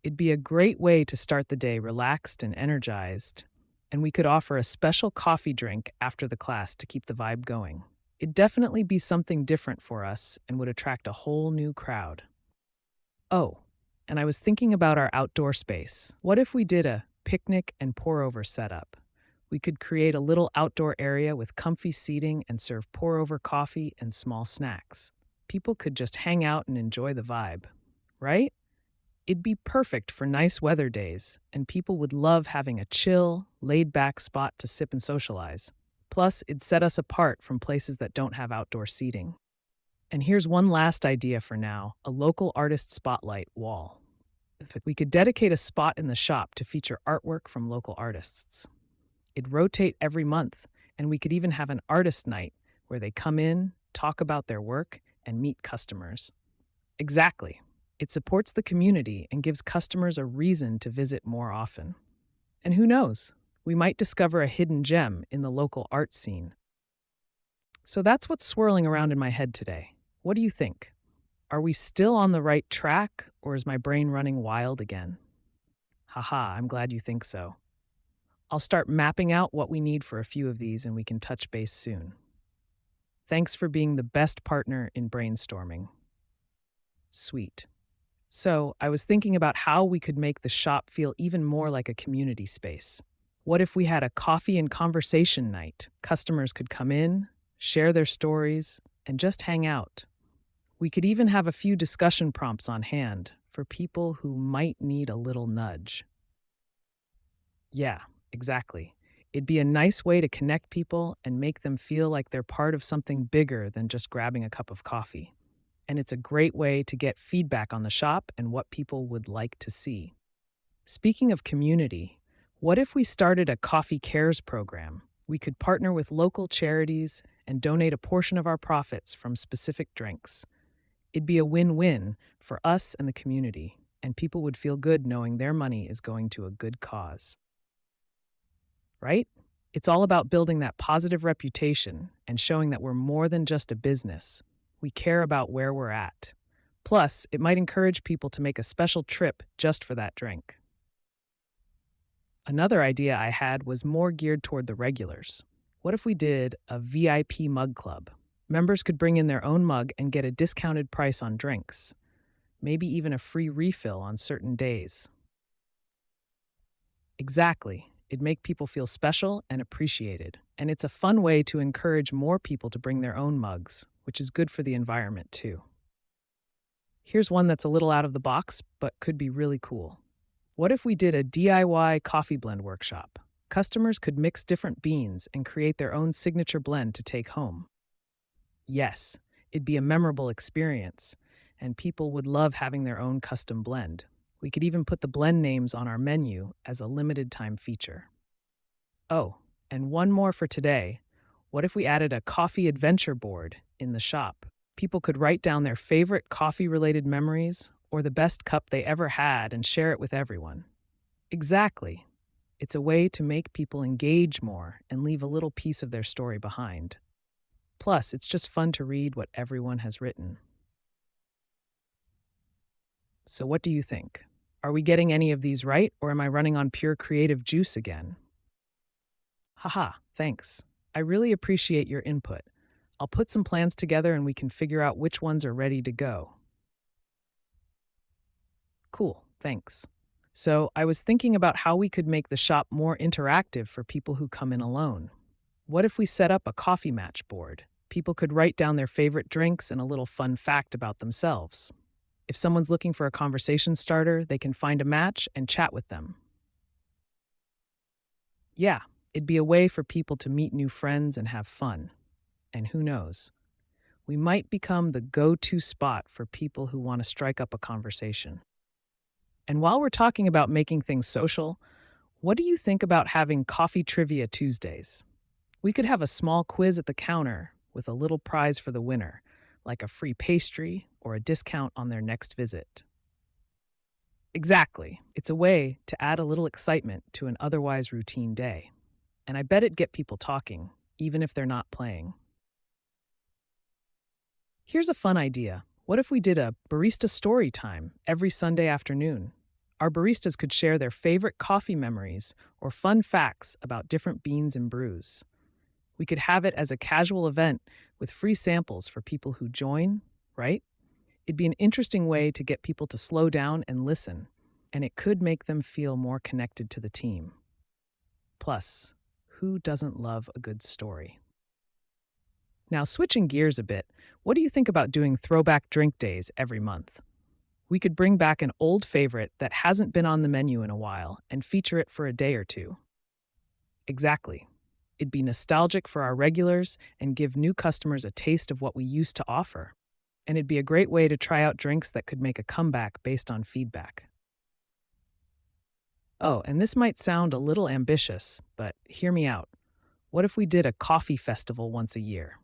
it'd be a great way to start the day relaxed and energized. And we could offer a special coffee drink after the class to keep the vibe going. It'd definitely be something different for us and would attract a whole new crowd. Oh, and I was thinking about our outdoor space. What if we did a picnic and pour over setup? We could create a little outdoor area with comfy seating and serve pour over coffee and small snacks. People could just hang out and enjoy the vibe, right? It'd be perfect for nice weather days, and people would love having a chill, laid back spot to sip and socialize. Plus, it'd set us apart from places that don't have outdoor seating. And here's one last idea for now: a local artist spotlight wall. We could dedicate a spot in the shop to feature artwork from local artists. It'd rotate every month, and we could even have an artist night where they come in, talk about their work, and meet customers. Exactly. It supports the community and gives customers a reason to visit more often. And who knows, we might discover a hidden gem in the local art scene. So that's what's swirling around in my head today. What do you think? Are we still on the right track, or is my brain running wild again? Haha, I'm glad you think so. I'll start mapping out what we need for a few of these and we can touch base soon. Thanks for being the best partner in brainstorming. Sweet. So, I was thinking about how we could make the shop feel even more like a community space. What if we had a coffee and conversation night? Customers could come in, share their stories, and just hang out. We could even have a few discussion prompts on hand for people who might need a little nudge. Yeah, exactly. It'd be a nice way to connect people and make them feel like they're part of something bigger than just grabbing a cup of coffee. And it's a great way to get feedback on the shop and what people would like to see. Speaking of community, what if we started a Coffee Cares program? We could partner with local charities and donate a portion of our profits from specific drinks. It'd be a win-win for us and the community, and people would feel good knowing their money is going to a good cause. Right? It's all about building that positive reputation and showing that we're more than just a business. We care about where we're at. Plus, it might encourage people to make a special trip just for that drink. Another idea I had was more geared toward the regulars. What if we did a VIP mug club? Members could bring in their own mug and get a discounted price on drinks, maybe even a free refill on certain days. Exactly. It'd make people feel special and appreciated. And it's a fun way to encourage more people to bring their own mugs, which is good for the environment too. Here's one that's a little out of the box, but could be really cool. What if we did a DIY coffee blend workshop? Customers could mix different beans and create their own signature blend to take home. Yes, it'd be a memorable experience, and people would love having their own custom blend. We could even put the blend names on our menu as a limited time feature. Oh, and one more for today. What if we added a coffee adventure board in the shop? People could write down their favorite coffee-related memories or the best cup they ever had and share it with everyone. Exactly. It's a way to make people engage more and leave a little piece of their story behind. Plus, it's just fun to read what everyone has written. So what do you think? Are we getting any of these right, or am I running on pure creative juice again? Haha, thanks. I really appreciate your input. I'll put some plans together and we can figure out which ones are ready to go. Cool, thanks. So I was thinking about how we could make the shop more interactive for people who come in alone. What if we set up a coffee match board? People could write down their favorite drinks and a little fun fact about themselves. If someone's looking for a conversation starter, they can find a match and chat with them. Yeah, it'd be a way for people to meet new friends and have fun. And who knows? We might become the go-to spot for people who want to strike up a conversation. And while we're talking about making things social, what do you think about having Coffee Trivia Tuesdays? We could have a small quiz at the counter with a little prize for the winner, like a free pastry or a discount on their next visit. Exactly. It's a way to add a little excitement to an otherwise routine day. And I bet it'd get people talking, even if they're not playing. Here's a fun idea. What if we did a barista story time every Sunday afternoon? Our baristas could share their favorite coffee memories or fun facts about different beans and brews. We could have it as a casual event with free samples for people who join, right? It'd be an interesting way to get people to slow down and listen, and it could make them feel more connected to the team. Plus, who doesn't love a good story? Now, switching gears a bit, what do you think about doing throwback drink days every month? We could bring back an old favorite that hasn't been on the menu in a while and feature it for a day or two. Exactly. It'd be nostalgic for our regulars and give new customers a taste of what we used to offer. And it'd be a great way to try out drinks that could make a comeback based on feedback. Oh, and this might sound a little ambitious, but hear me out. What if we did a coffee festival once a year?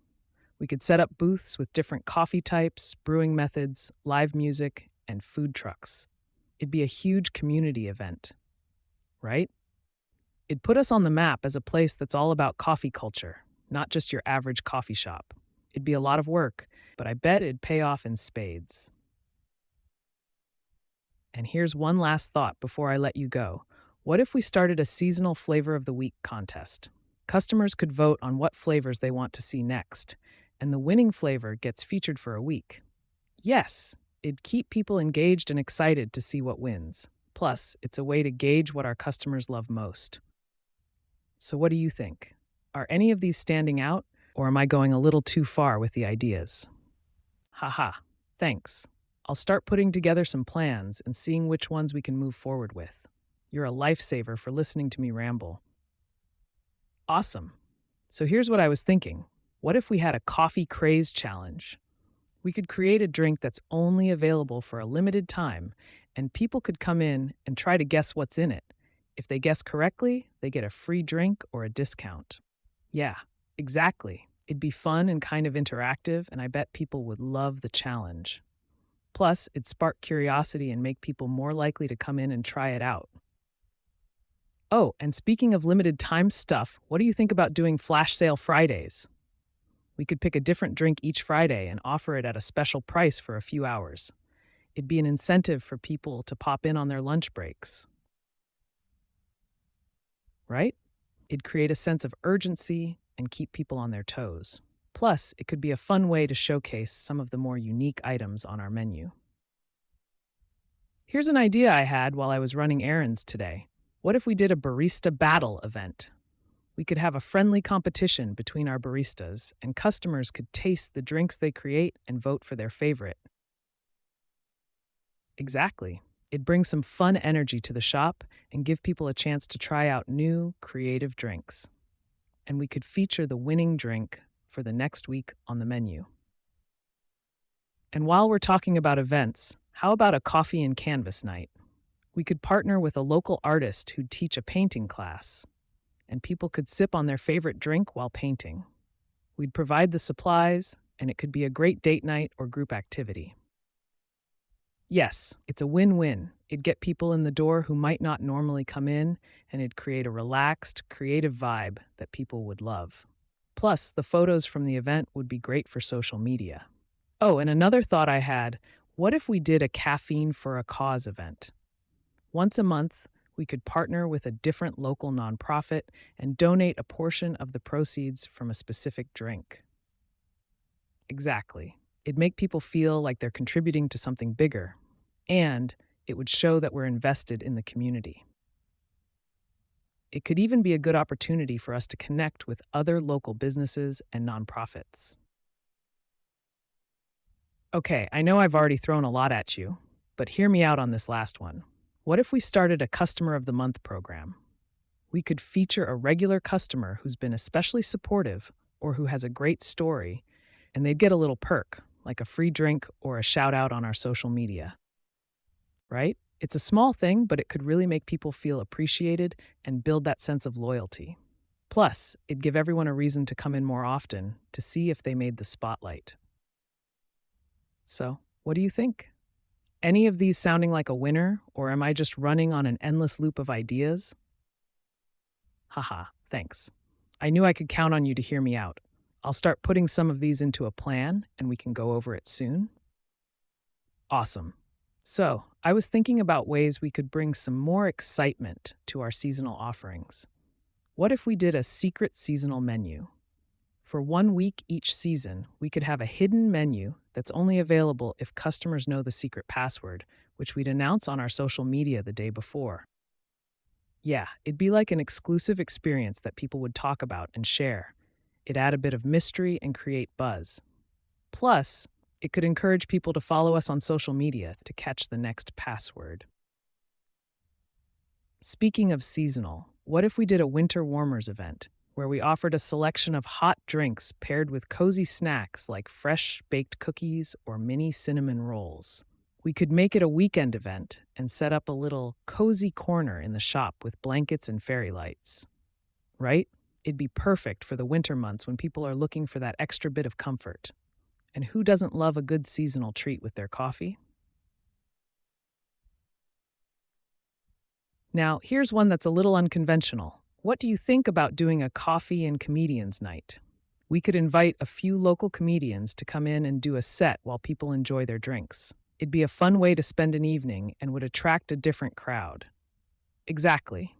We could set up booths with different coffee types, brewing methods, live music, and food trucks. It'd be a huge community event, right? It'd put us on the map as a place that's all about coffee culture, not just your average coffee shop. It'd be a lot of work, but I bet it'd pay off in spades. And here's one last thought before I let you go. What if we started a seasonal flavor of the week contest? Customers could vote on what flavors they want to see next, and the winning flavor gets featured for a week. Yes, it'd keep people engaged and excited to see what wins. Plus, it's a way to gauge what our customers love most. So, what do you think? Are any of these standing out, or am I going a little too far with the ideas? Haha, thanks. I'll start putting together some plans and seeing which ones we can move forward with. You're a lifesaver for listening to me ramble. Awesome. So here's what I was thinking. What if we had a coffee craze challenge? We could create a drink that's only available for a limited time, and people could come in and try to guess what's in it. If they guess correctly, they get a free drink or a discount. Yeah, exactly. It'd be fun and kind of interactive, and I bet people would love the challenge. Plus, it'd spark curiosity and make people more likely to come in and try it out. Oh, and speaking of limited time stuff, what do you think about doing flash sale Fridays? We could pick a different drink each Friday and offer it at a special price for a few hours. It'd be an incentive for people to pop in on their lunch breaks, right? It'd create a sense of urgency and keep people on their toes. Plus, it could be a fun way to showcase some of the more unique items on our menu. Here's an idea I had while I was running errands today. What if we did a barista battle event? We could have a friendly competition between our baristas, and customers could taste the drinks they create and vote for their favorite. Exactly. It'd bring some fun energy to the shop and give people a chance to try out new, creative drinks. And we could feature the winning drink for the next week on the menu. And while we're talking about events, how about a coffee and canvas night? We could partner with a local artist who'd teach a painting class, and people could sip on their favorite drink while painting. We'd provide the supplies, and it could be a great date night or group activity. Yes, it's a win-win. It'd get people in the door who might not normally come in, and it'd create a relaxed, creative vibe that people would love. Plus, the photos from the event would be great for social media. Oh, and another thought I had, what if we did a caffeine for a cause event? Once a month, we could partner with a different local nonprofit and donate a portion of the proceeds from a specific drink. Exactly. It'd make people feel like they're contributing to something bigger, and it would show that we're invested in the community. It could even be a good opportunity for us to connect with other local businesses and nonprofits. Okay, I know I've already thrown a lot at you, but hear me out on this last one. What if we started a Customer of the Month program? We could feature a regular customer who's been especially supportive or who has a great story, and they'd get a little perk, like a free drink or a shout out on our social media. Right? It's a small thing, but it could really make people feel appreciated and build that sense of loyalty. Plus, it'd give everyone a reason to come in more often to see if they made the spotlight. So, what do you think? Any of these sounding like a winner, or am I just running on an endless loop of ideas? Haha, thanks. I knew I could count on you to hear me out. I'll start putting some of these into a plan, and we can go over it soon. Awesome. So, I was thinking about ways we could bring some more excitement to our seasonal offerings. What if we did a secret seasonal menu? For 1 week each season, we could have a hidden menu that's only available if customers know the secret password, which we'd announce on our social media the day before. Yeah, it'd be like an exclusive experience that people would talk about and share. It'd add a bit of mystery and create buzz. Plus, it could encourage people to follow us on social media to catch the next password. Speaking of seasonal, what if we did a winter warmers event where we offered a selection of hot drinks paired with cozy snacks like fresh baked cookies or mini cinnamon rolls? We could make it a weekend event and set up a little cozy corner in the shop with blankets and fairy lights, right? It'd be perfect for the winter months when people are looking for that extra bit of comfort. And who doesn't love a good seasonal treat with their coffee? Now, here's one that's a little unconventional. What do you think about doing a coffee and comedians night? We could invite a few local comedians to come in and do a set while people enjoy their drinks. It'd be a fun way to spend an evening and would attract a different crowd. Exactly.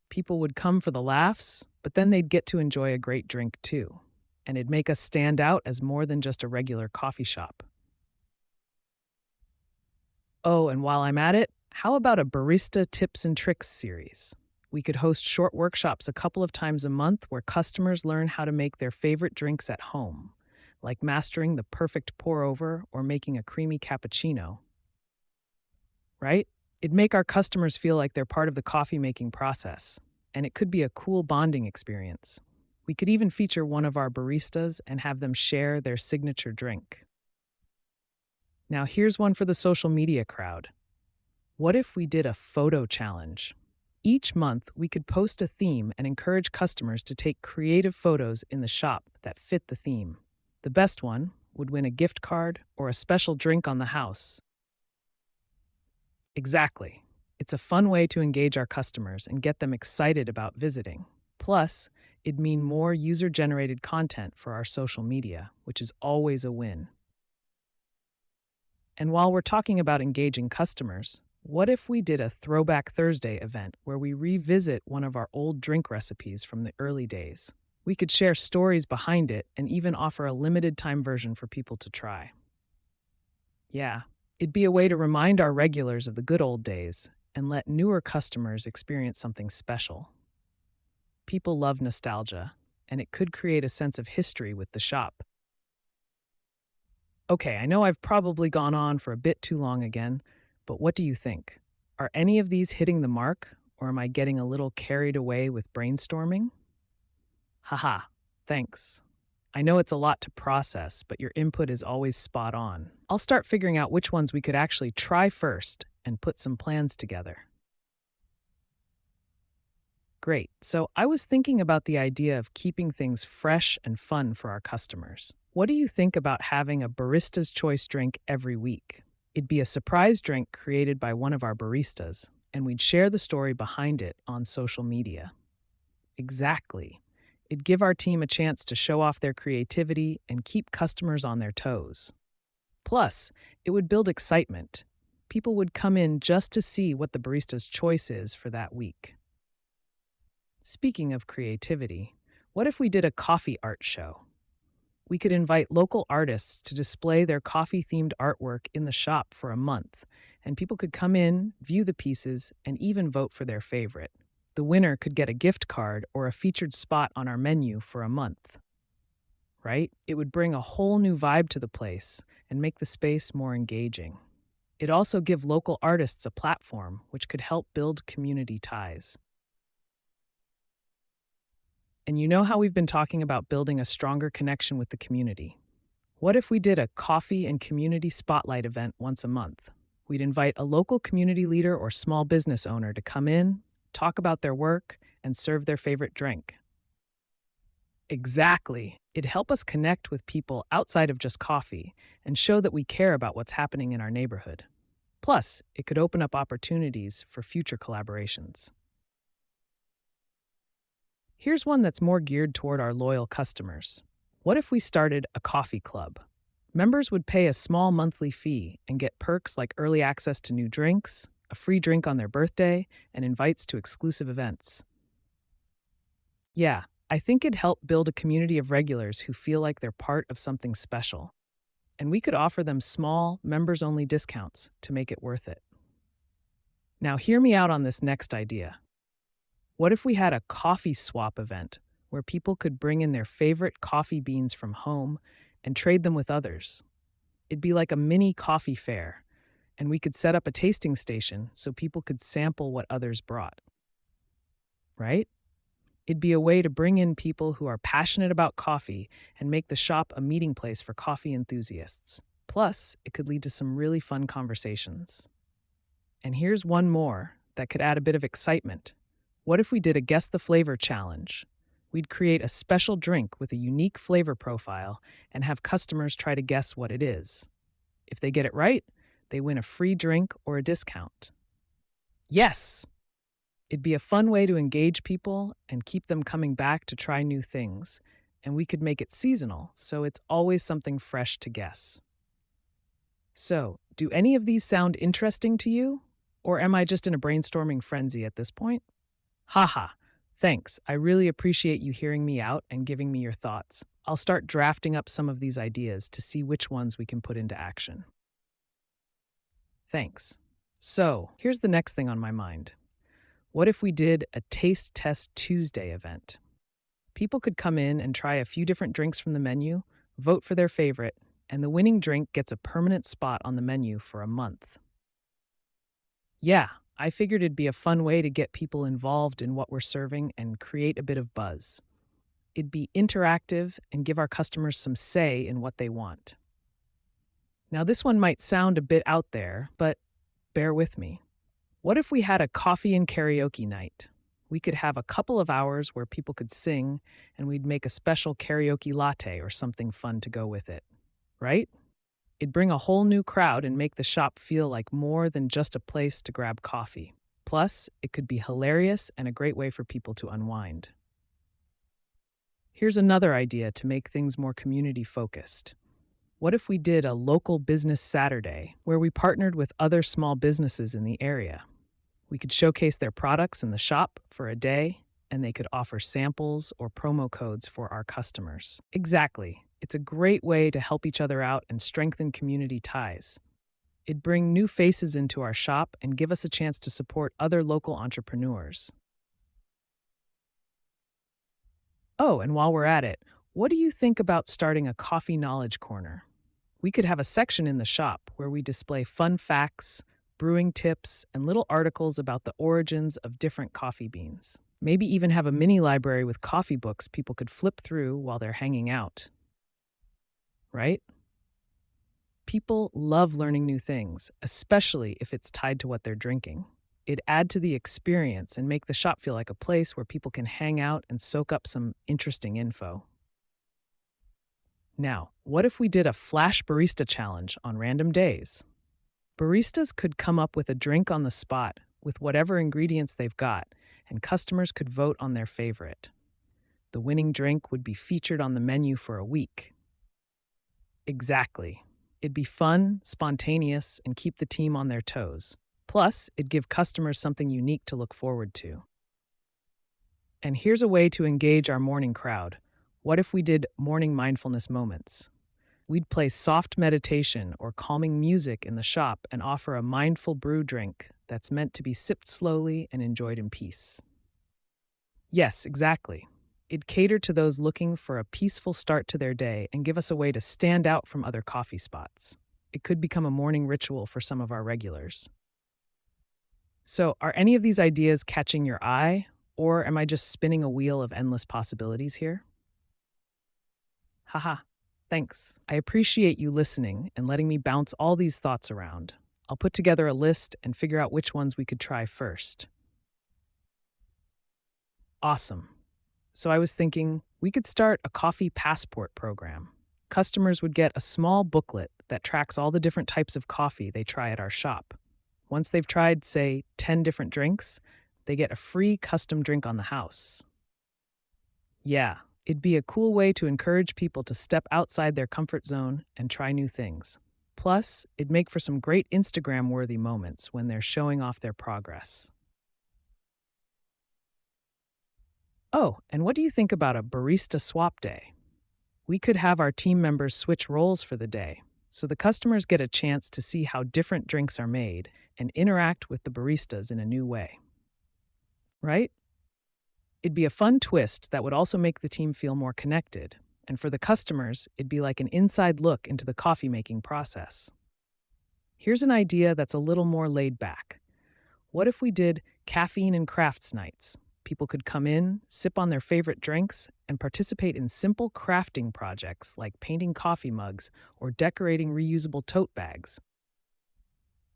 People would come for the laughs, but then they'd get to enjoy a great drink too. And it'd make us stand out as more than just a regular coffee shop. Oh, and while I'm at it, how about a barista tips and tricks series? We could host short workshops a couple of times a month where customers learn how to make their favorite drinks at home, like mastering the perfect pour over or making a creamy cappuccino, right? It'd make our customers feel like they're part of the coffee making process, and it could be a cool bonding experience. We could even feature one of our baristas and have them share their signature drink. Now, here's one for the social media crowd. What if we did a photo challenge? Each month, we could post a theme and encourage customers to take creative photos in the shop that fit the theme. The best one would win a gift card or a special drink on the house. Exactly. It's a fun way to engage our customers and get them excited about visiting. Plus, it'd mean more user generated content for our social media, which is always a win. And while we're talking about engaging customers, what if we did a Throwback Thursday event where we revisit one of our old drink recipes from the early days? We could share stories behind it and even offer a limited time version for people to try. Yeah, it'd be a way to remind our regulars of the good old days and let newer customers experience something special. People love nostalgia, and it could create a sense of history with the shop. Okay, I know I've probably gone on for a bit too long again, but what do you think? Are any of these hitting the mark, or am I getting a little carried away with brainstorming? Haha, thanks. I know it's a lot to process, but your input is always spot on. I'll start figuring out which ones we could actually try first and put some plans together. Great. So I was thinking about the idea of keeping things fresh and fun for our customers. What do you think about having a barista's choice drink every week? It'd be a surprise drink created by one of our baristas, and we'd share the story behind it on social media. Exactly. It'd give our team a chance to show off their creativity and keep customers on their toes. Plus, it would build excitement. People would come in just to see what the barista's choice is for that week. Speaking of creativity, what if we did a coffee art show? We could invite local artists to display their coffee-themed artwork in the shop for a month, and people could come in, view the pieces, and even vote for their favorite. The winner could get a gift card or a featured spot on our menu for a month. Right? It would bring a whole new vibe to the place and make the space more engaging. It'd also give local artists a platform, which could help build community ties. And you know how we've been talking about building a stronger connection with the community? What if we did a coffee and community spotlight event once a month? We'd invite a local community leader or small business owner to come in, talk about their work, and serve their favorite drink. Exactly. It'd help us connect with people outside of just coffee and show that we care about what's happening in our neighborhood. Plus, it could open up opportunities for future collaborations. Here's one that's more geared toward our loyal customers. What if we started a coffee club? Members would pay a small monthly fee and get perks like early access to new drinks, a free drink on their birthday, and invites to exclusive events. Yeah, I think it'd help build a community of regulars who feel like they're part of something special. And we could offer them small, members only discounts to make it worth it. Now, hear me out on this next idea. What if we had a coffee swap event where people could bring in their favorite coffee beans from home and trade them with others? It'd be like a mini coffee fair, and we could set up a tasting station so people could sample what others brought, right? It'd be a way to bring in people who are passionate about coffee and make the shop a meeting place for coffee enthusiasts. Plus, it could lead to some really fun conversations. And here's one more that could add a bit of excitement. What if we did a Guess the Flavor challenge? We'd create a special drink with a unique flavor profile and have customers try to guess what it is. If they get it right, they win a free drink or a discount. Yes! It'd be a fun way to engage people and keep them coming back to try new things. And we could make it seasonal, so it's always something fresh to guess. So, do any of these sound interesting to you? Or am I just in a brainstorming frenzy at this point? Haha, thanks. I really appreciate you hearing me out and giving me your thoughts. I'll start drafting up some of these ideas to see which ones we can put into action. Thanks. So, here's the next thing on my mind. What if we did a Taste Test Tuesday event? People could come in and try a few different drinks from the menu, vote for their favorite, and the winning drink gets a permanent spot on the menu for a month. Yeah, I figured it'd be a fun way to get people involved in what we're serving and create a bit of buzz. It'd be interactive and give our customers some say in what they want. Now, this one might sound a bit out there, but bear with me. What if we had a coffee and karaoke night? We could have a couple of hours where people could sing, and we'd make a special karaoke latte or something fun to go with it, right? It'd bring a whole new crowd and make the shop feel like more than just a place to grab coffee. Plus, it could be hilarious and a great way for people to unwind. Here's another idea to make things more community focused. What if we did a local business Saturday where we partnered with other small businesses in the area? We could showcase their products in the shop for a day, and they could offer samples or promo codes for our customers. Exactly. It's a great way to help each other out and strengthen community ties. It'd bring new faces into our shop and give us a chance to support other local entrepreneurs. Oh, and while we're at it, what do you think about starting a coffee knowledge corner? We could have a section in the shop where we display fun facts, brewing tips, and little articles about the origins of different coffee beans. Maybe even have a mini library with coffee books people could flip through while they're hanging out, right? People love learning new things, especially if it's tied to what they're drinking. It'd add to the experience and make the shop feel like a place where people can hang out and soak up some interesting info. Now, what if we did a flash barista challenge on random days? Baristas could come up with a drink on the spot with whatever ingredients they've got, and customers could vote on their favorite. The winning drink would be featured on the menu for a week. Exactly. It'd be fun, spontaneous, and keep the team on their toes. Plus, it'd give customers something unique to look forward to. And here's a way to engage our morning crowd. What if we did morning mindfulness moments? We'd play soft meditation or calming music in the shop and offer a mindful brew drink that's meant to be sipped slowly and enjoyed in peace. Yes, exactly. It'd cater to those looking for a peaceful start to their day and give us a way to stand out from other coffee spots. It could become a morning ritual for some of our regulars. So, are any of these ideas catching your eye, or am I just spinning a wheel of endless possibilities here? Haha, thanks. I appreciate you listening and letting me bounce all these thoughts around. I'll put together a list and figure out which ones we could try first. Awesome. So I was thinking, We could start a coffee passport program. Customers would get a small booklet that tracks all the different types of coffee they try at our shop. Once they've tried, say, 10 different drinks, they get a free custom drink on the house. Yeah, it'd be a cool way to encourage people to step outside their comfort zone and try new things. Plus, it'd make for some great Instagram worthy moments when they're showing off their progress. Oh, and what do you think about a barista swap day? We could have our team members switch roles for the day, so the customers get a chance to see how different drinks are made and interact with the baristas in a new way, right? It'd be a fun twist that would also make the team feel more connected. And for the customers, it'd be like an inside look into the coffee making process. Here's an idea that's a little more laid back. What if we did caffeine and crafts nights? People could come in, sip on their favorite drinks, and participate in simple crafting projects like painting coffee mugs or decorating reusable tote bags.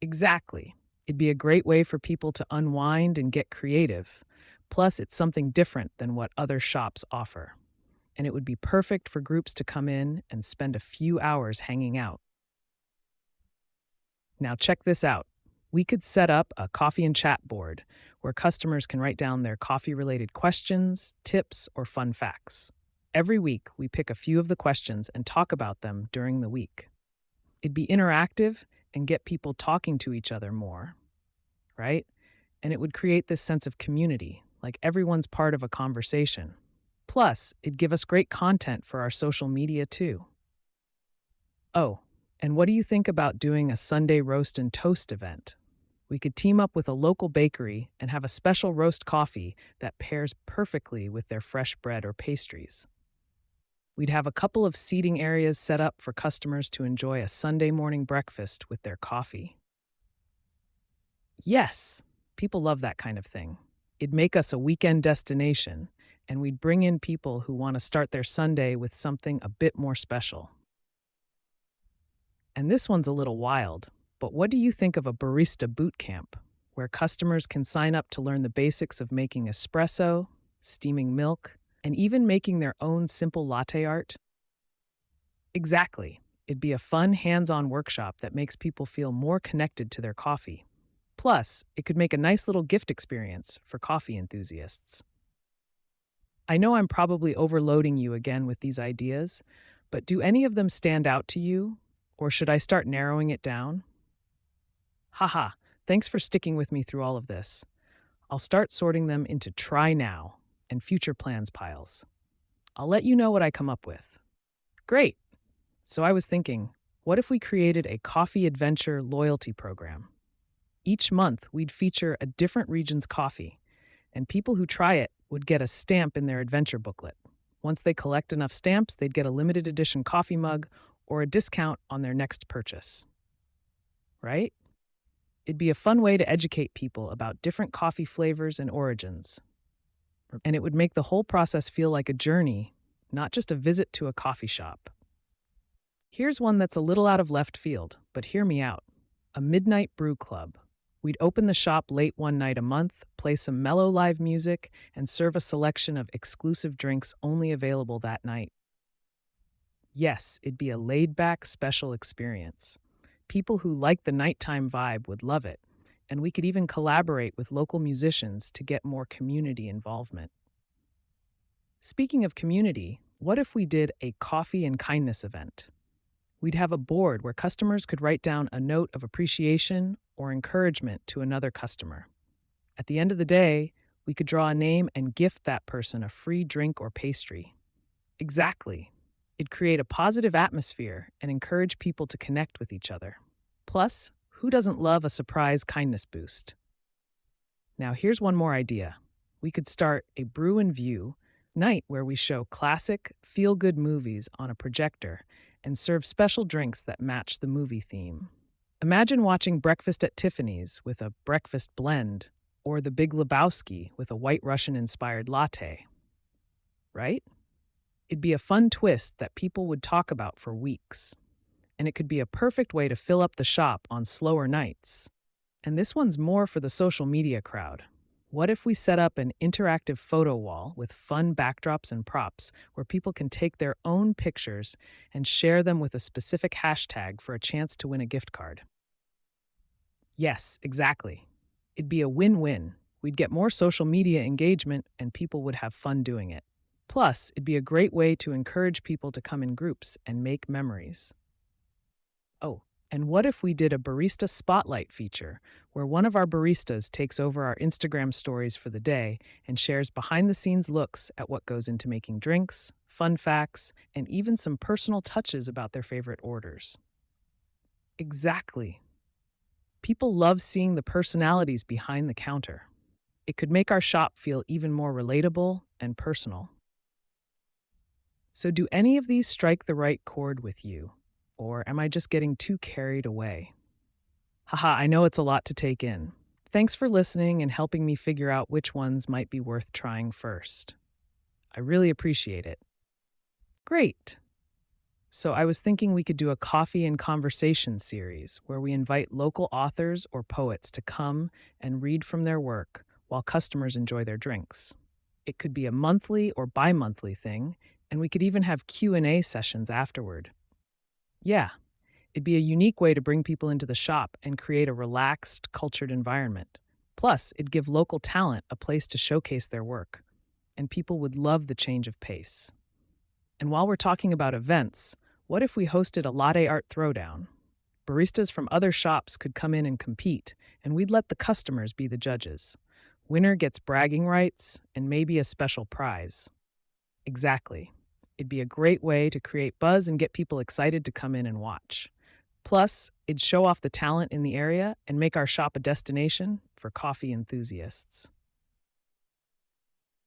Exactly. It'd be a great way for people to unwind and get creative. Plus, it's something different than what other shops offer. And it would be perfect for groups to come in and spend a few hours hanging out. Now, check this out. We could set up a coffee and chat board where customers can write down their coffee related questions, tips, or fun facts. Every week, we pick a few of the questions and talk about them during the week. It'd be interactive and get people talking to each other more, right? And it would create this sense of community, like everyone's part of a conversation. Plus, it'd give us great content for our social media too. Oh, and what do you think about doing a Sunday roast and toast event? We could team up with a local bakery and have a special roast coffee that pairs perfectly with their fresh bread or pastries. We'd have a couple of seating areas set up for customers to enjoy a Sunday morning breakfast with their coffee. Yes, people love that kind of thing. It'd make us a weekend destination, and we'd bring in people who want to start their Sunday with something a bit more special. And this one's a little wild, but what do you think of a barista boot camp, where customers can sign up to learn the basics of making espresso, steaming milk, and even making their own simple latte art? Exactly. It'd be a fun, hands on workshop that makes people feel more connected to their coffee. Plus, it could make a nice little gift experience for coffee enthusiasts. I know I'm probably overloading you again with these ideas, but do any of them stand out to you? Or should I start narrowing it down? Haha, thanks for sticking with me through all of this. I'll start sorting them into try now and future plans piles. I'll let you know what I come up with. Great. So I was thinking, what if we created a coffee adventure loyalty program? Each month, we'd feature a different region's coffee, and people who try it would get a stamp in their adventure booklet. Once they collect enough stamps, they'd get a limited edition coffee mug or a discount on their next purchase. Right? It'd be a fun way to educate people about different coffee flavors and origins. And it would make the whole process feel like a journey, not just a visit to a coffee shop. Here's one that's a little out of left field, but hear me out. A midnight brew club. We'd open the shop late one night a month, play some mellow live music, and serve a selection of exclusive drinks only available that night. Yes, it'd be a laid-back, special experience. People who like the nighttime vibe would love it, and we could even collaborate with local musicians to get more community involvement. Speaking of community, what if we did a coffee and kindness event? We'd have a board where customers could write down a note of appreciation or encouragement to another customer. At the end of the day, we could draw a name and gift that person a free drink or pastry. Exactly. It'd create a positive atmosphere and encourage people to connect with each other. Plus, who doesn't love a surprise kindness boost? Now, here's one more idea. We could start a brew and view night where we show classic, feel-good movies on a projector and serve special drinks that match the movie theme. Imagine watching Breakfast at Tiffany's with a breakfast blend, or The Big Lebowski with a White Russian-inspired latte. Right? It'd be a fun twist that people would talk about for weeks. And it could be a perfect way to fill up the shop on slower nights. And this one's more for the social media crowd. What if we set up an interactive photo wall with fun backdrops and props where people can take their own pictures and share them with a specific hashtag for a chance to win a gift card? Yes, exactly. It'd be a win win. We'd get more social media engagement and people would have fun doing it. Plus, it'd be a great way to encourage people to come in groups and make memories. Oh, and what if we did a barista spotlight feature where one of our baristas takes over our Instagram stories for the day and shares behind the scenes looks at what goes into making drinks, fun facts, and even some personal touches about their favorite orders? Exactly. People love seeing the personalities behind the counter. It could make our shop feel even more relatable and personal. So, do any of these strike the right chord with you? Or am I just getting too carried away? Haha, I know it's a lot to take in. Thanks for listening and helping me figure out which ones might be worth trying first. I really appreciate it. Great. So, I was thinking we could do a coffee and conversation series where we invite local authors or poets to come and read from their work while customers enjoy their drinks. It could be a monthly or bi-monthly thing, and we could even have Q&A sessions afterward. Yeah, it'd be a unique way to bring people into the shop and create a relaxed, cultured environment. Plus, it'd give local talent a place to showcase their work, and people would love the change of pace. And while we're talking about events, what if we hosted a latte art throwdown? Baristas from other shops could come in and compete, and we'd let the customers be the judges. Winner gets bragging rights and maybe a special prize. Exactly. It'd be a great way to create buzz and get people excited to come in and watch. Plus, it'd show off the talent in the area and make our shop a destination for coffee enthusiasts.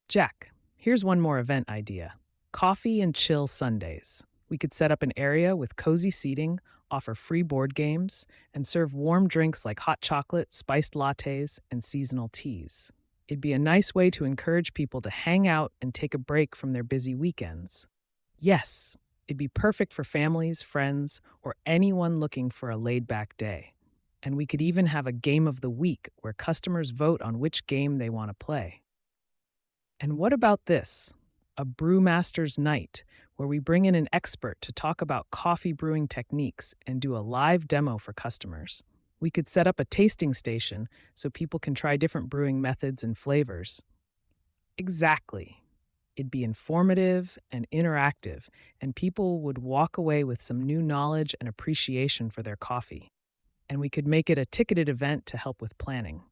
Jack, here's one more event idea: Coffee and Chill Sundays. We could set up an area with cozy seating, offer free board games, and serve warm drinks like hot chocolate, spiced lattes, and seasonal teas. It'd be a nice way to encourage people to hang out and take a break from their busy weekends. Yes, it'd be perfect for families, friends, or anyone looking for a laid back day. And we could even have a game of the week where customers vote on which game they want to play. And what about this? A brewmaster's night, where we bring in an expert to talk about coffee brewing techniques and do a live demo for customers. We could set up a tasting station so people can try different brewing methods and flavors. Exactly. It'd be informative and interactive, and people would walk away with some new knowledge and appreciation for their coffee. And we could make it a ticketed event to help with planning.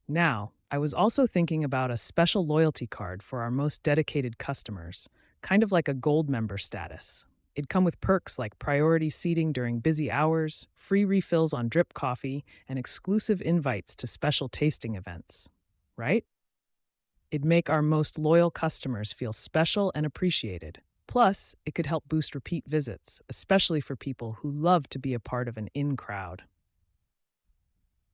Now, I was also thinking about a special loyalty card for our most dedicated customers, kind of like a gold member status. It'd come with perks like priority seating during busy hours, free refills on drip coffee, and exclusive invites to special tasting events. Right? It'd make our most loyal customers feel special and appreciated. Plus, it could help boost repeat visits, especially for people who love to be a part of an in crowd.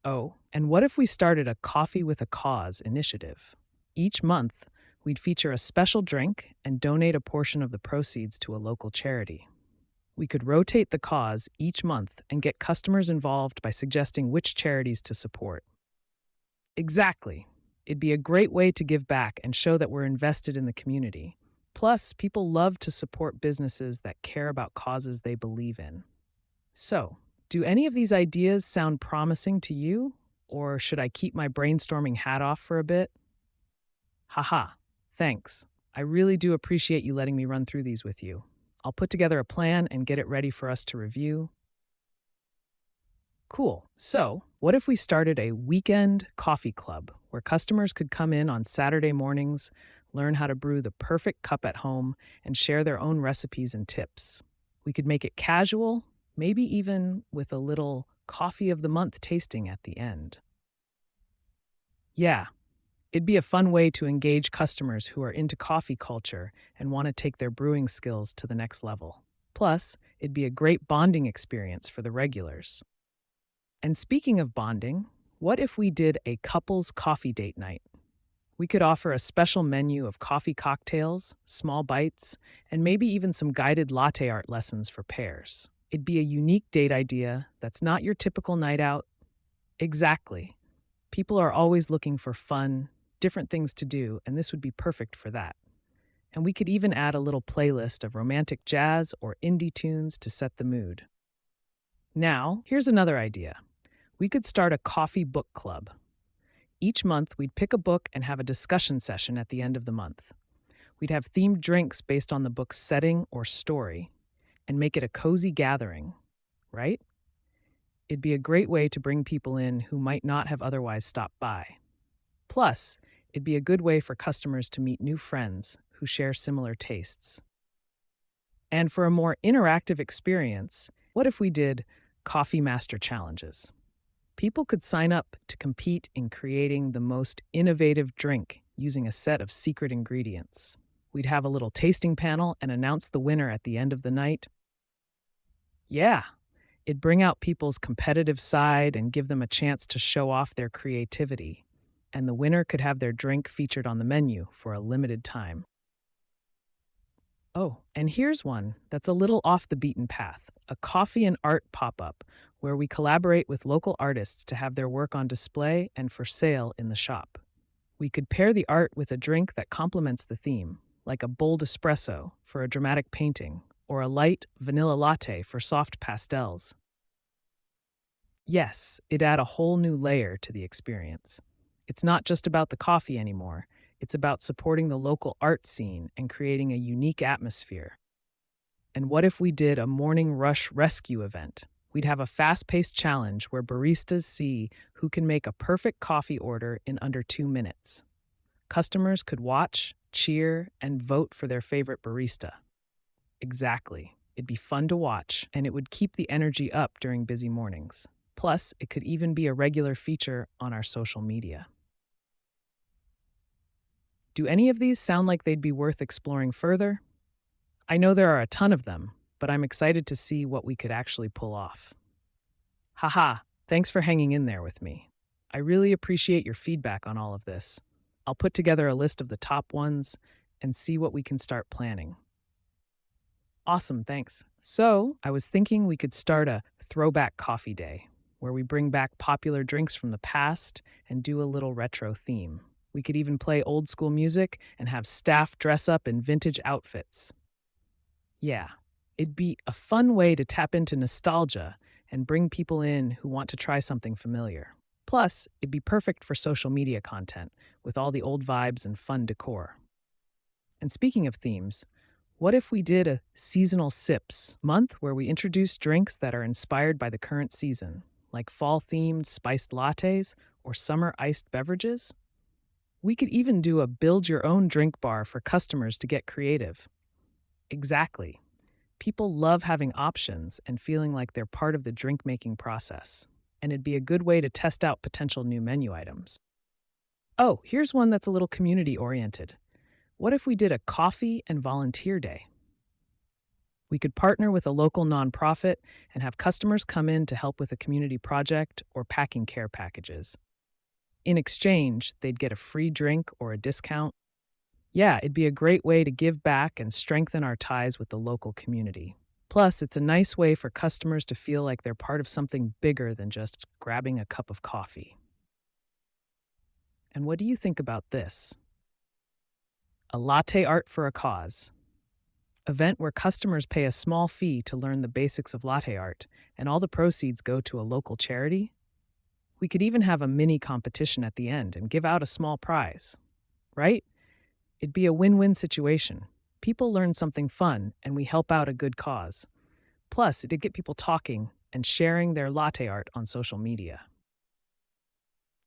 Oh, and what if we started a Coffee with a Cause initiative? Each month, we'd feature a special drink and donate a portion of the proceeds to a local charity. We could rotate the cause each month and get customers involved by suggesting which charities to support. Exactly. It'd be a great way to give back and show that we're invested in the community. Plus, people love to support businesses that care about causes they believe in. So, do any of these ideas sound promising to you? Or should I keep my brainstorming hat off for a bit? Haha, thanks. I really do appreciate you letting me run through these with you. I'll put together a plan and get it ready for us to review. Cool. So, what if we started a weekend coffee club where customers could come in on Saturday mornings, learn how to brew the perfect cup at home, and share their own recipes and tips? We could make it casual, maybe even with a little coffee of the month tasting at the end. Yeah, it'd be a fun way to engage customers who are into coffee culture and want to take their brewing skills to the next level. Plus, it'd be a great bonding experience for the regulars. And speaking of bonding, what if we did a couples coffee date night? We could offer a special menu of coffee cocktails, small bites, and maybe even some guided latte art lessons for pairs. It'd be a unique date idea that's not your typical night out. Exactly. People are always looking for fun, different things to do, and this would be perfect for that. And we could even add a little playlist of romantic jazz or indie tunes to set the mood. Now, here's another idea. We could start a coffee book club. Each month, we'd pick a book and have a discussion session at the end of the month. We'd have themed drinks based on the book's setting or story and make it a cozy gathering, right? It'd be a great way to bring people in who might not have otherwise stopped by. Plus, it'd be a good way for customers to meet new friends who share similar tastes. And for a more interactive experience, what if we did coffee master challenges? People could sign up to compete in creating the most innovative drink using a set of secret ingredients. We'd have a little tasting panel and announce the winner at the end of the night. Yeah, it'd bring out people's competitive side and give them a chance to show off their creativity. And the winner could have their drink featured on the menu for a limited time. Oh, and here's one that's a little off the beaten path, a coffee and art pop up where we collaborate with local artists to have their work on display and for sale in the shop. We could pair the art with a drink that complements the theme, like a bold espresso for a dramatic painting or a light vanilla latte for soft pastels. Yes, it'd add a whole new layer to the experience. It's not just about the coffee anymore, it's about supporting the local art scene and creating a unique atmosphere. And what if we did a morning rush rescue event? We'd have a fast paced challenge where baristas see who can make a perfect coffee order in under 2 minutes. Customers could watch, cheer, and vote for their favorite barista. Exactly. It'd be fun to watch, and it would keep the energy up during busy mornings. Plus, it could even be a regular feature on our social media. Do any of these sound like they'd be worth exploring further? I know there are a ton of them, but I'm excited to see what we could actually pull off. Haha, thanks for hanging in there with me. I really appreciate your feedback on all of this. I'll put together a list of the top ones and see what we can start planning. Awesome, thanks. So, I was thinking we could start a throwback coffee day where we bring back popular drinks from the past and do a little retro theme. We could even play old school music and have staff dress up in vintage outfits. Yeah, it'd be a fun way to tap into nostalgia and bring people in who want to try something familiar. Plus, it'd be perfect for social media content with all the old vibes and fun decor. And speaking of themes, what if we did a seasonal sips month where we introduce drinks that are inspired by the current season, like fall-themed spiced lattes or summer iced beverages? We could even do a build-your-own drink bar for customers to get creative. Exactly. People love having options and feeling like they're part of the drink-making process, and it'd be a good way to test out potential new menu items. Oh, here's one that's a little community-oriented. What if we did a coffee and volunteer day? We could partner with a local nonprofit and have customers come in to help with a community project or packing care packages. In exchange, they'd get a free drink or a discount. Yeah, it'd be a great way to give back and strengthen our ties with the local community. Plus, it's a nice way for customers to feel like they're part of something bigger than just grabbing a cup of coffee. And what do you think about this? A latte art for a cause. Event where customers pay a small fee to learn the basics of latte art, and all the proceeds go to a local charity? We could even have a mini competition at the end and give out a small prize, right? It'd be a win-win situation. People learn something fun, and we help out a good cause. Plus, it'd get people talking and sharing their latte art on social media.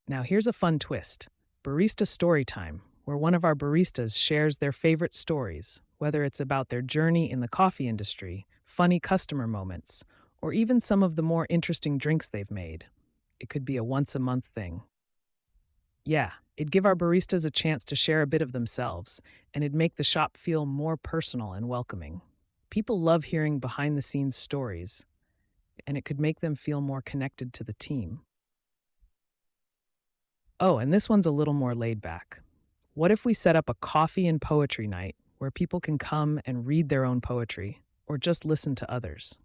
Now, here's a fun twist. Barista Story Time, where one of our baristas shares their favorite stories, whether it's about their journey in the coffee industry, funny customer moments, or even some of the more interesting drinks they've made. It could be a once-a-month thing. Yeah, it'd give our baristas a chance to share a bit of themselves, and it'd make the shop feel more personal and welcoming. People love hearing behind-the-scenes stories, and it could make them feel more connected to the team. Oh, and this one's a little more laid back. What if we set up a coffee and poetry night where people can come and read their own poetry or just listen to others?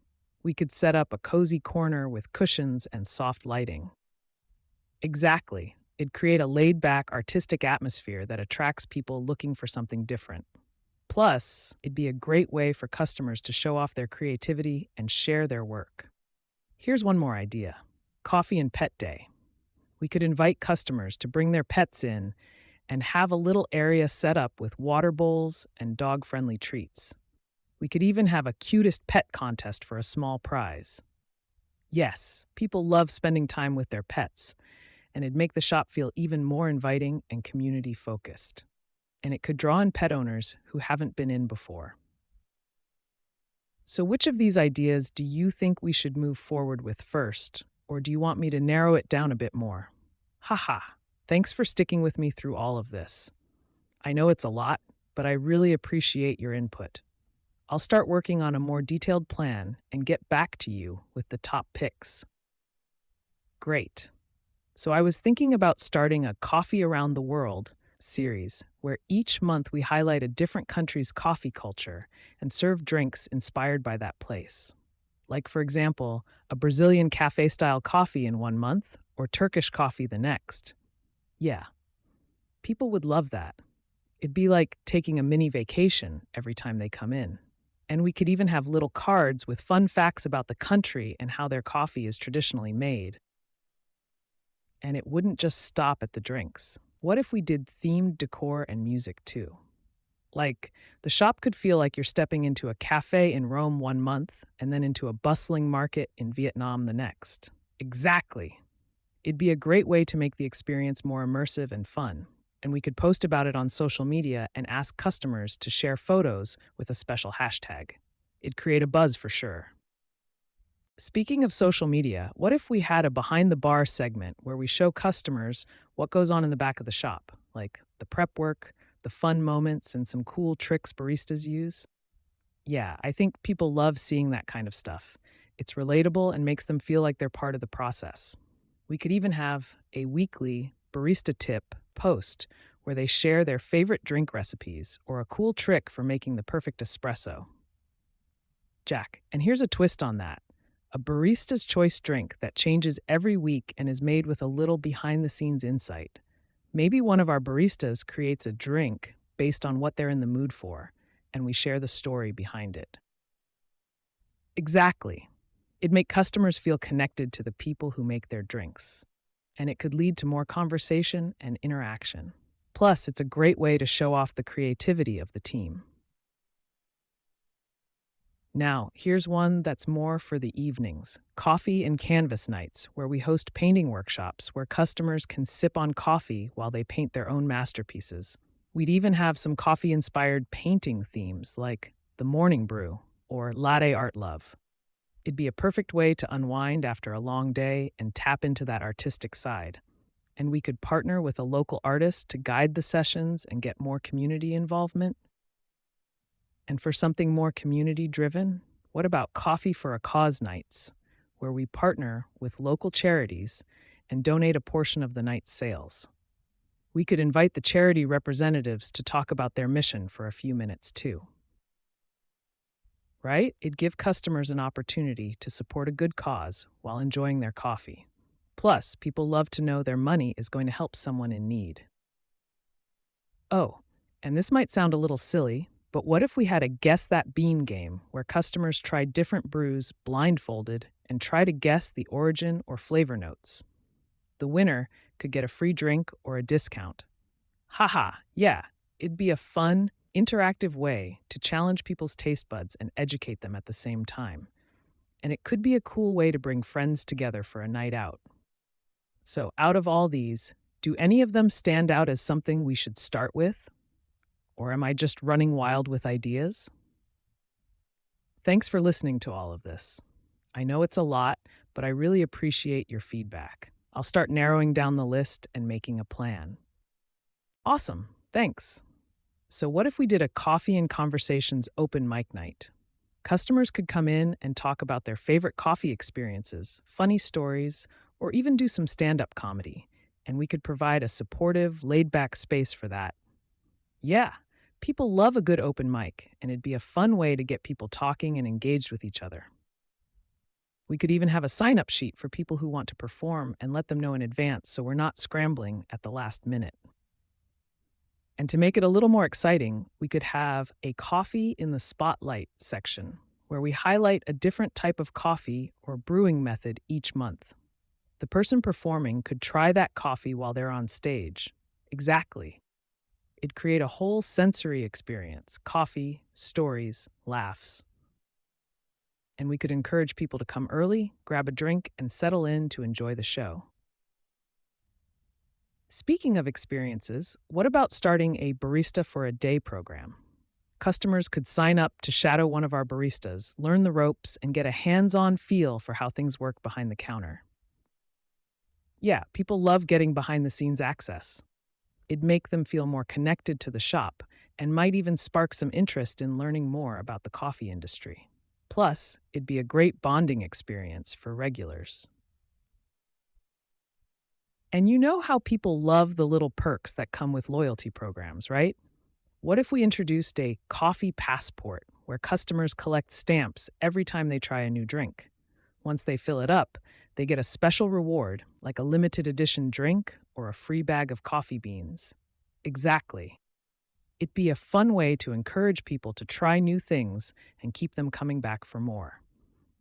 We could set up a cozy corner with cushions and soft lighting. Exactly. It'd create a laid back, artistic atmosphere that attracts people looking for something different. Plus, it'd be a great way for customers to show off their creativity and share their work. Here's one more idea: coffee and pet day. We could invite customers to bring their pets in and have a little area set up with water bowls and dog friendly treats. We could even have a cutest pet contest for a small prize. Yes, people love spending time with their pets, and it'd make the shop feel even more inviting and community focused. And it could draw in pet owners who haven't been in before. So, which of these ideas do you think we should move forward with first, or do you want me to narrow it down a bit more? Haha, thanks for sticking with me through all of this. I know it's a lot, but I really appreciate your input. I'll start working on a more detailed plan and get back to you with the top picks. Great. So I was thinking about starting a Coffee Around the World series where each month we highlight a different country's coffee culture and serve drinks inspired by that place. Like, for example, a Brazilian cafe style coffee in one month or Turkish coffee the next. Yeah, people would love that. It'd be like taking a mini vacation every time they come in. And we could even have little cards with fun facts about the country and how their coffee is traditionally made. And it wouldn't just stop at the drinks. What if we did themed decor and music too? Like, the shop could feel like you're stepping into a cafe in Rome one month and then into a bustling market in Vietnam the next. Exactly. It'd be a great way to make the experience more immersive and fun. And we could post about it on social media and ask customers to share photos with a special hashtag. It'd create a buzz for sure. Speaking of social media, what if we had a behind the bar segment where we show customers what goes on in the back of the shop, like the prep work, the fun moments, and some cool tricks baristas use? Yeah, I think people love seeing that kind of stuff. It's relatable and makes them feel like they're part of the process. We could even have a weekly barista tip post where they share their favorite drink recipes or a cool trick for making the perfect espresso. Jack, and here's a twist on that: a barista's choice drink that changes every week and is made with a little behind the scenes insight. Maybe one of our baristas creates a drink based on what they're in the mood for, and we share the story behind it. Exactly. It'd make customers feel connected to the people who make their drinks, and it could lead to more conversation and interaction. Plus, it's a great way to show off the creativity of the team. Now, here's one that's more for the evenings: coffee and canvas nights, where we host painting workshops where customers can sip on coffee while they paint their own masterpieces. We'd even have some coffee inspired painting themes like the morning brew or latte art love. It'd be a perfect way to unwind after a long day and tap into that artistic side. And we could partner with a local artist to guide the sessions and get more community involvement. And for something more community driven, what about Coffee for a Cause nights, where we partner with local charities and donate a portion of the night's sales? We could invite the charity representatives to talk about their mission for a few minutes too. Right? It'd give customers an opportunity to support a good cause while enjoying their coffee. Plus, people love to know their money is going to help someone in need. Oh, and this might sound a little silly, but what if we had a Guess That Bean game where customers try different brews blindfolded and try to guess the origin or flavor notes? The winner could get a free drink or a discount. Haha, yeah, it'd be a fun, interactive way to challenge people's taste buds and educate them at the same time. And it could be a cool way to bring friends together for a night out. So, out of all these, do any of them stand out as something we should start with? Or am I just running wild with ideas? Thanks for listening to all of this. I know it's a lot, but I really appreciate your feedback. I'll start narrowing down the list and making a plan. Awesome, thanks. So, what if we did a coffee and conversations open mic night? Customers could come in and talk about their favorite coffee experiences, funny stories, or even do some stand up comedy. And we could provide a supportive, laid back space for that. Yeah, people love a good open mic, and it'd be a fun way to get people talking and engaged with each other. We could even have a sign up sheet for people who want to perform and let them know in advance so we're not scrambling at the last minute. And to make it a little more exciting, we could have a coffee in the spotlight section where we highlight a different type of coffee or brewing method each month. The person performing could try that coffee while they're on stage. Exactly. It'd create a whole sensory experience: coffee, stories, laughs. And we could encourage people to come early, grab a drink, and settle in to enjoy the show. Speaking of experiences, what about starting a barista for a day program? Customers could sign up to shadow one of our baristas, learn the ropes, and get a hands on feel for how things work behind the counter. Yeah, people love getting behind the scenes access. It'd make them feel more connected to the shop and might even spark some interest in learning more about the coffee industry. Plus, it'd be a great bonding experience for regulars. And you know how people love the little perks that come with loyalty programs, right? What if we introduced a coffee passport where customers collect stamps every time they try a new drink? Once they fill it up, they get a special reward, like a limited edition drink or a free bag of coffee beans. Exactly. It'd be a fun way to encourage people to try new things and keep them coming back for more.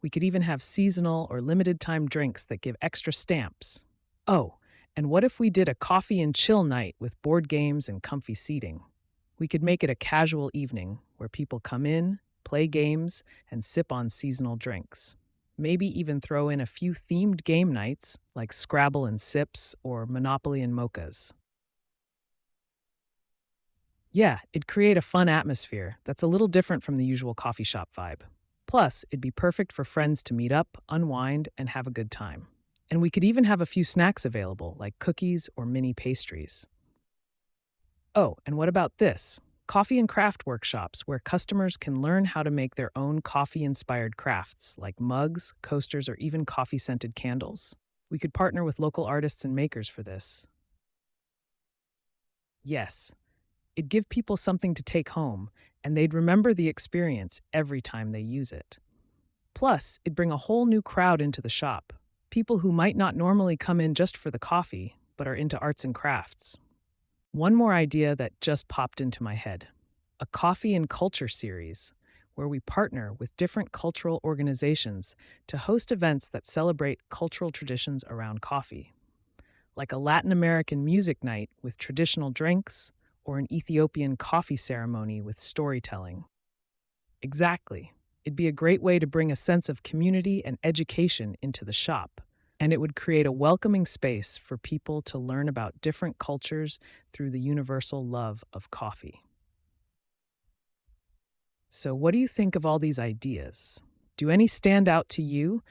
We could even have seasonal or limited time drinks that give extra stamps. Oh, and what if we did a coffee and chill night with board games and comfy seating? We could make it a casual evening where people come in, play games, and sip on seasonal drinks. Maybe even throw in a few themed game nights like Scrabble and Sips or Monopoly and Mochas. Yeah, it'd create a fun atmosphere that's a little different from the usual coffee shop vibe. Plus, it'd be perfect for friends to meet up, unwind, and have a good time. And we could even have a few snacks available, like cookies or mini pastries. Oh, and what about this? Coffee and craft workshops where customers can learn how to make their own coffee inspired crafts like mugs, coasters, or even coffee scented candles. We could partner with local artists and makers for this. Yes, it'd give people something to take home, and they'd remember the experience every time they use it. Plus, it'd bring a whole new crowd into the shop. People who might not normally come in just for the coffee, but are into arts and crafts. One more idea that just popped into my head: a coffee and culture series, where we partner with different cultural organizations to host events that celebrate cultural traditions around coffee, like a Latin American music night with traditional drinks or an Ethiopian coffee ceremony with storytelling. Exactly. It'd be a great way to bring a sense of community and education into the shop, and it would create a welcoming space for people to learn about different cultures through the universal love of coffee. So, what do you think of all these ideas? Do any stand out to you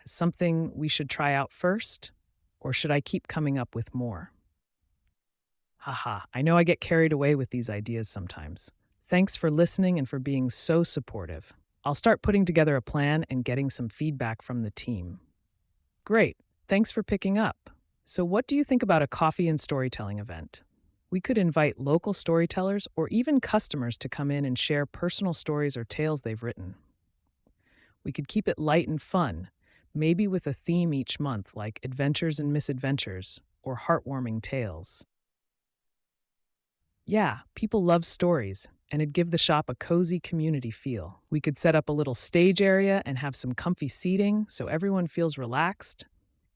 as something we should try out first? Or should I keep coming up with more? Haha, I know I get carried away with these ideas sometimes. Thanks for listening and for being so supportive. I'll start putting together a plan and getting some feedback from the team. Great. Thanks for picking up. So, what do you think about a coffee and storytelling event? We could invite local storytellers or even customers to come in and share personal stories or tales they've written. We could keep it light and fun, maybe with a theme each month like adventures and misadventures or heartwarming tales. Yeah, people love stories, and it'd give the shop a cozy community feel. We could set up a little stage area and have some comfy seating so everyone feels relaxed.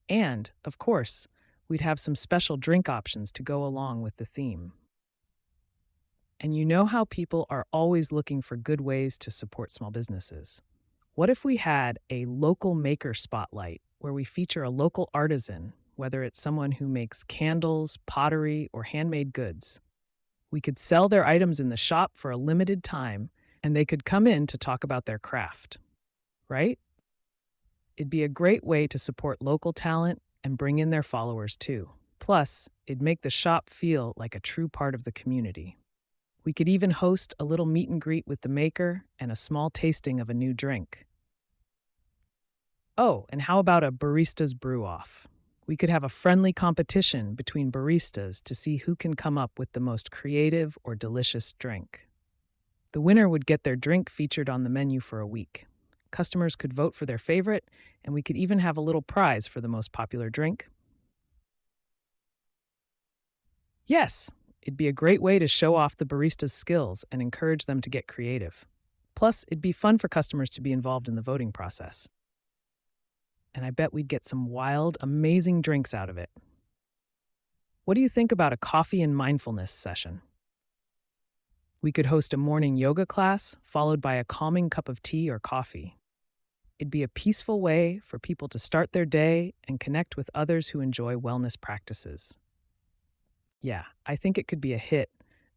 And, of course, we'd have some special drink options to go along with the theme. And you know how people are always looking for good ways to support small businesses. What if we had a local maker spotlight where we feature a local artisan, whether it's someone who makes candles, pottery, or handmade goods? We could sell their items in the shop for a limited time, and they could come in to talk about their craft, right? It'd be a great way to support local talent and bring in their followers too. Plus, it'd make the shop feel like a true part of the community. We could even host a little meet and greet with the maker and a small tasting of a new drink. Oh, and how about a barista's brew off? We could have a friendly competition between baristas to see who can come up with the most creative or delicious drink. The winner would get their drink featured on the menu for a week. Customers could vote for their favorite, and we could even have a little prize for the most popular drink. Yes, it'd be a great way to show off the barista's skills and encourage them to get creative. Plus, it'd be fun for customers to be involved in the voting process. And I bet we'd get some wild, amazing drinks out of it. What do you think about a coffee and mindfulness session? We could host a morning yoga class, followed by a calming cup of tea or coffee. It'd be a peaceful way for people to start their day and connect with others who enjoy wellness practices. Yeah, I think it could be a hit,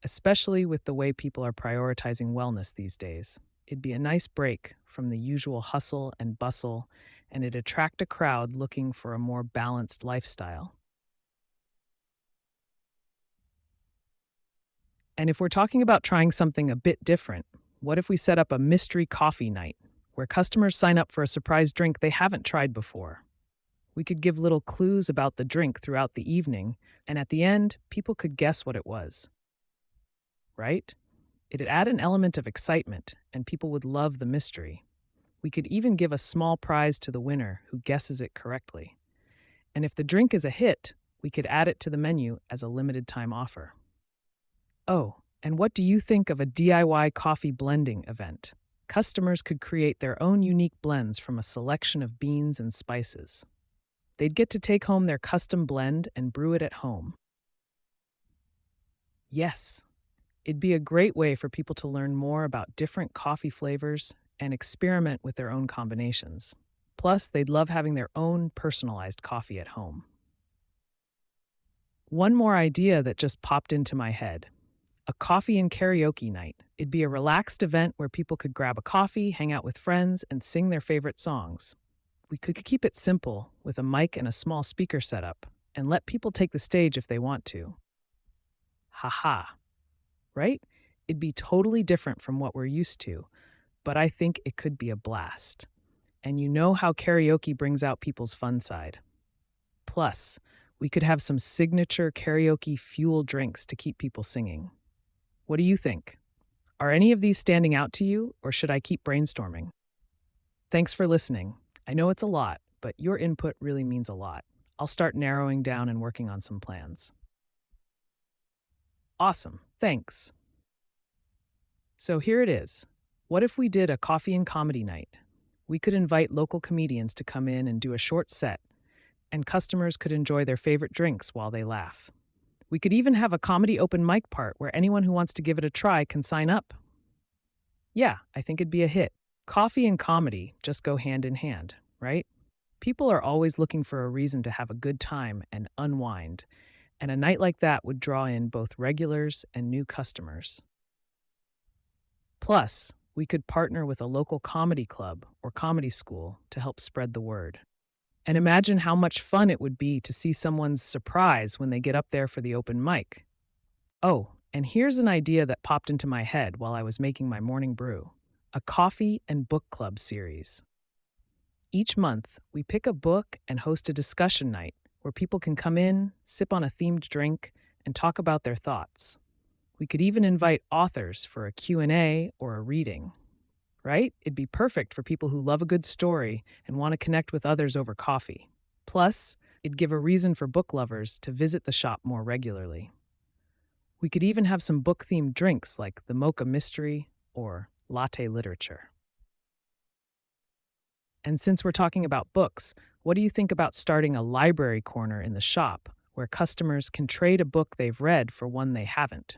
especially with the way people are prioritizing wellness these days. It'd be a nice break from the usual hustle and bustle, and it'd attract a crowd looking for a more balanced lifestyle. And if we're talking about trying something a bit different, what if we set up a mystery coffee night where customers sign up for a surprise drink they haven't tried before? We could give little clues about the drink throughout the evening, and at the end, people could guess what it was, right? It'd add an element of excitement, and people would love the mystery. We could even give a small prize to the winner who guesses it correctly. And if the drink is a hit, we could add it to the menu as a limited time offer. Oh, and what do you think of a DIY coffee blending event? Customers could create their own unique blends from a selection of beans and spices. They'd get to take home their custom blend and brew it at home. Yes, it'd be a great way for people to learn more about different coffee flavors and experiment with their own combinations. Plus, they'd love having their own personalized coffee at home. One more idea that just popped into my head: a coffee and karaoke night. It'd be a relaxed event where people could grab a coffee, hang out with friends, and sing their favorite songs. We could keep it simple with a mic and a small speaker setup and let people take the stage if they want to. Haha, right? It'd be totally different from what we're used to, but I think it could be a blast. And you know how karaoke brings out people's fun side. Plus, we could have some signature karaoke fuel drinks to keep people singing. What do you think? Are any of these standing out to you, or should I keep brainstorming? Thanks for listening. I know it's a lot, but your input really means a lot. I'll start narrowing down and working on some plans. Awesome, thanks. So here it is. What if we did a coffee and comedy night? We could invite local comedians to come in and do a short set, and customers could enjoy their favorite drinks while they laugh. We could even have a comedy open mic part where anyone who wants to give it a try can sign up. Yeah, I think it'd be a hit. Coffee and comedy just go hand in hand, right? People are always looking for a reason to have a good time and unwind, and a night like that would draw in both regulars and new customers. Plus, we could partner with a local comedy club or comedy school to help spread the word. And imagine how much fun it would be to see someone's surprise when they get up there for the open mic. Oh, and here's an idea that popped into my head while I was making my morning brew: a coffee and book club series. Each month, we pick a book and host a discussion night where people can come in, sip on a themed drink, and talk about their thoughts. We could even invite authors for a Q&A or a reading, right? It'd be perfect for people who love a good story and want to connect with others over coffee. Plus, it'd give a reason for book lovers to visit the shop more regularly. We could even have some book-themed drinks like the Mocha Mystery or Latte Literature. And since we're talking about books, what do you think about starting a library corner in the shop where customers can trade a book they've read for one they haven't?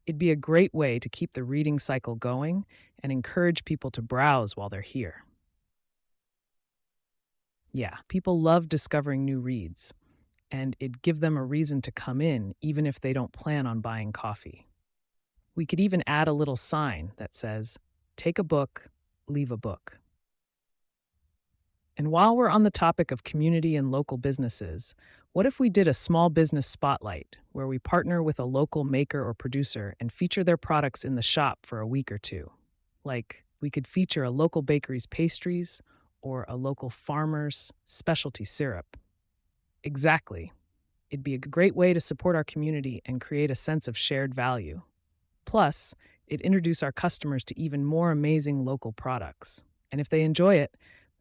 It'd be a great way to keep the reading cycle going and encourage people to browse while they're here. Yeah, people love discovering new reads, and it'd give them a reason to come in even if they don't plan on buying coffee. We could even add a little sign that says, "Take a book, leave a book." And while we're on the topic of community and local businesses, what if we did a small business spotlight where we partner with a local maker or producer and feature their products in the shop for a week or two? Like, we could feature a local bakery's pastries or a local farmer's specialty syrup. Exactly. It'd be a great way to support our community and create a sense of shared value. Plus, it'd introduce our customers to even more amazing local products. And if they enjoy it,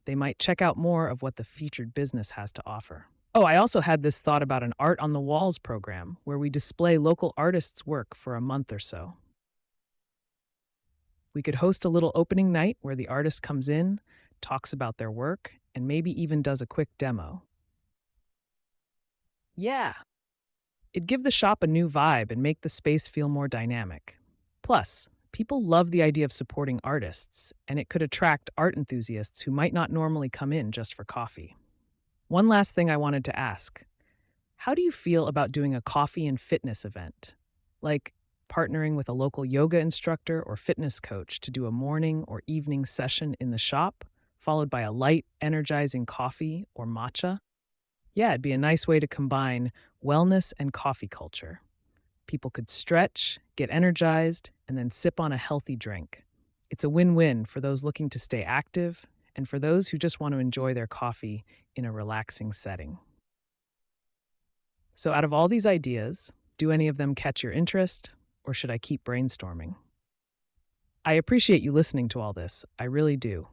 they might check out more of what the featured business has to offer. Oh, I also had this thought about an Art on the Walls program where we display local artists' work for a month or so. We could host a little opening night where the artist comes in, talks about their work, and maybe even does a quick demo. Yeah. It'd give the shop a new vibe and make the space feel more dynamic. Plus, people love the idea of supporting artists, and it could attract art enthusiasts who might not normally come in just for coffee. One last thing I wanted to ask: how do you feel about doing a coffee and fitness event? Like partnering with a local yoga instructor or fitness coach to do a morning or evening session in the shop, followed by a light, energizing coffee or matcha? Yeah, it'd be a nice way to combine wellness and coffee culture. People could stretch, get energized, and then sip on a healthy drink. It's a win win for those looking to stay active and for those who just want to enjoy their coffee in a relaxing setting. So, out of all these ideas, do any of them catch your interest, or should I keep brainstorming? I appreciate you listening to all this. I really do.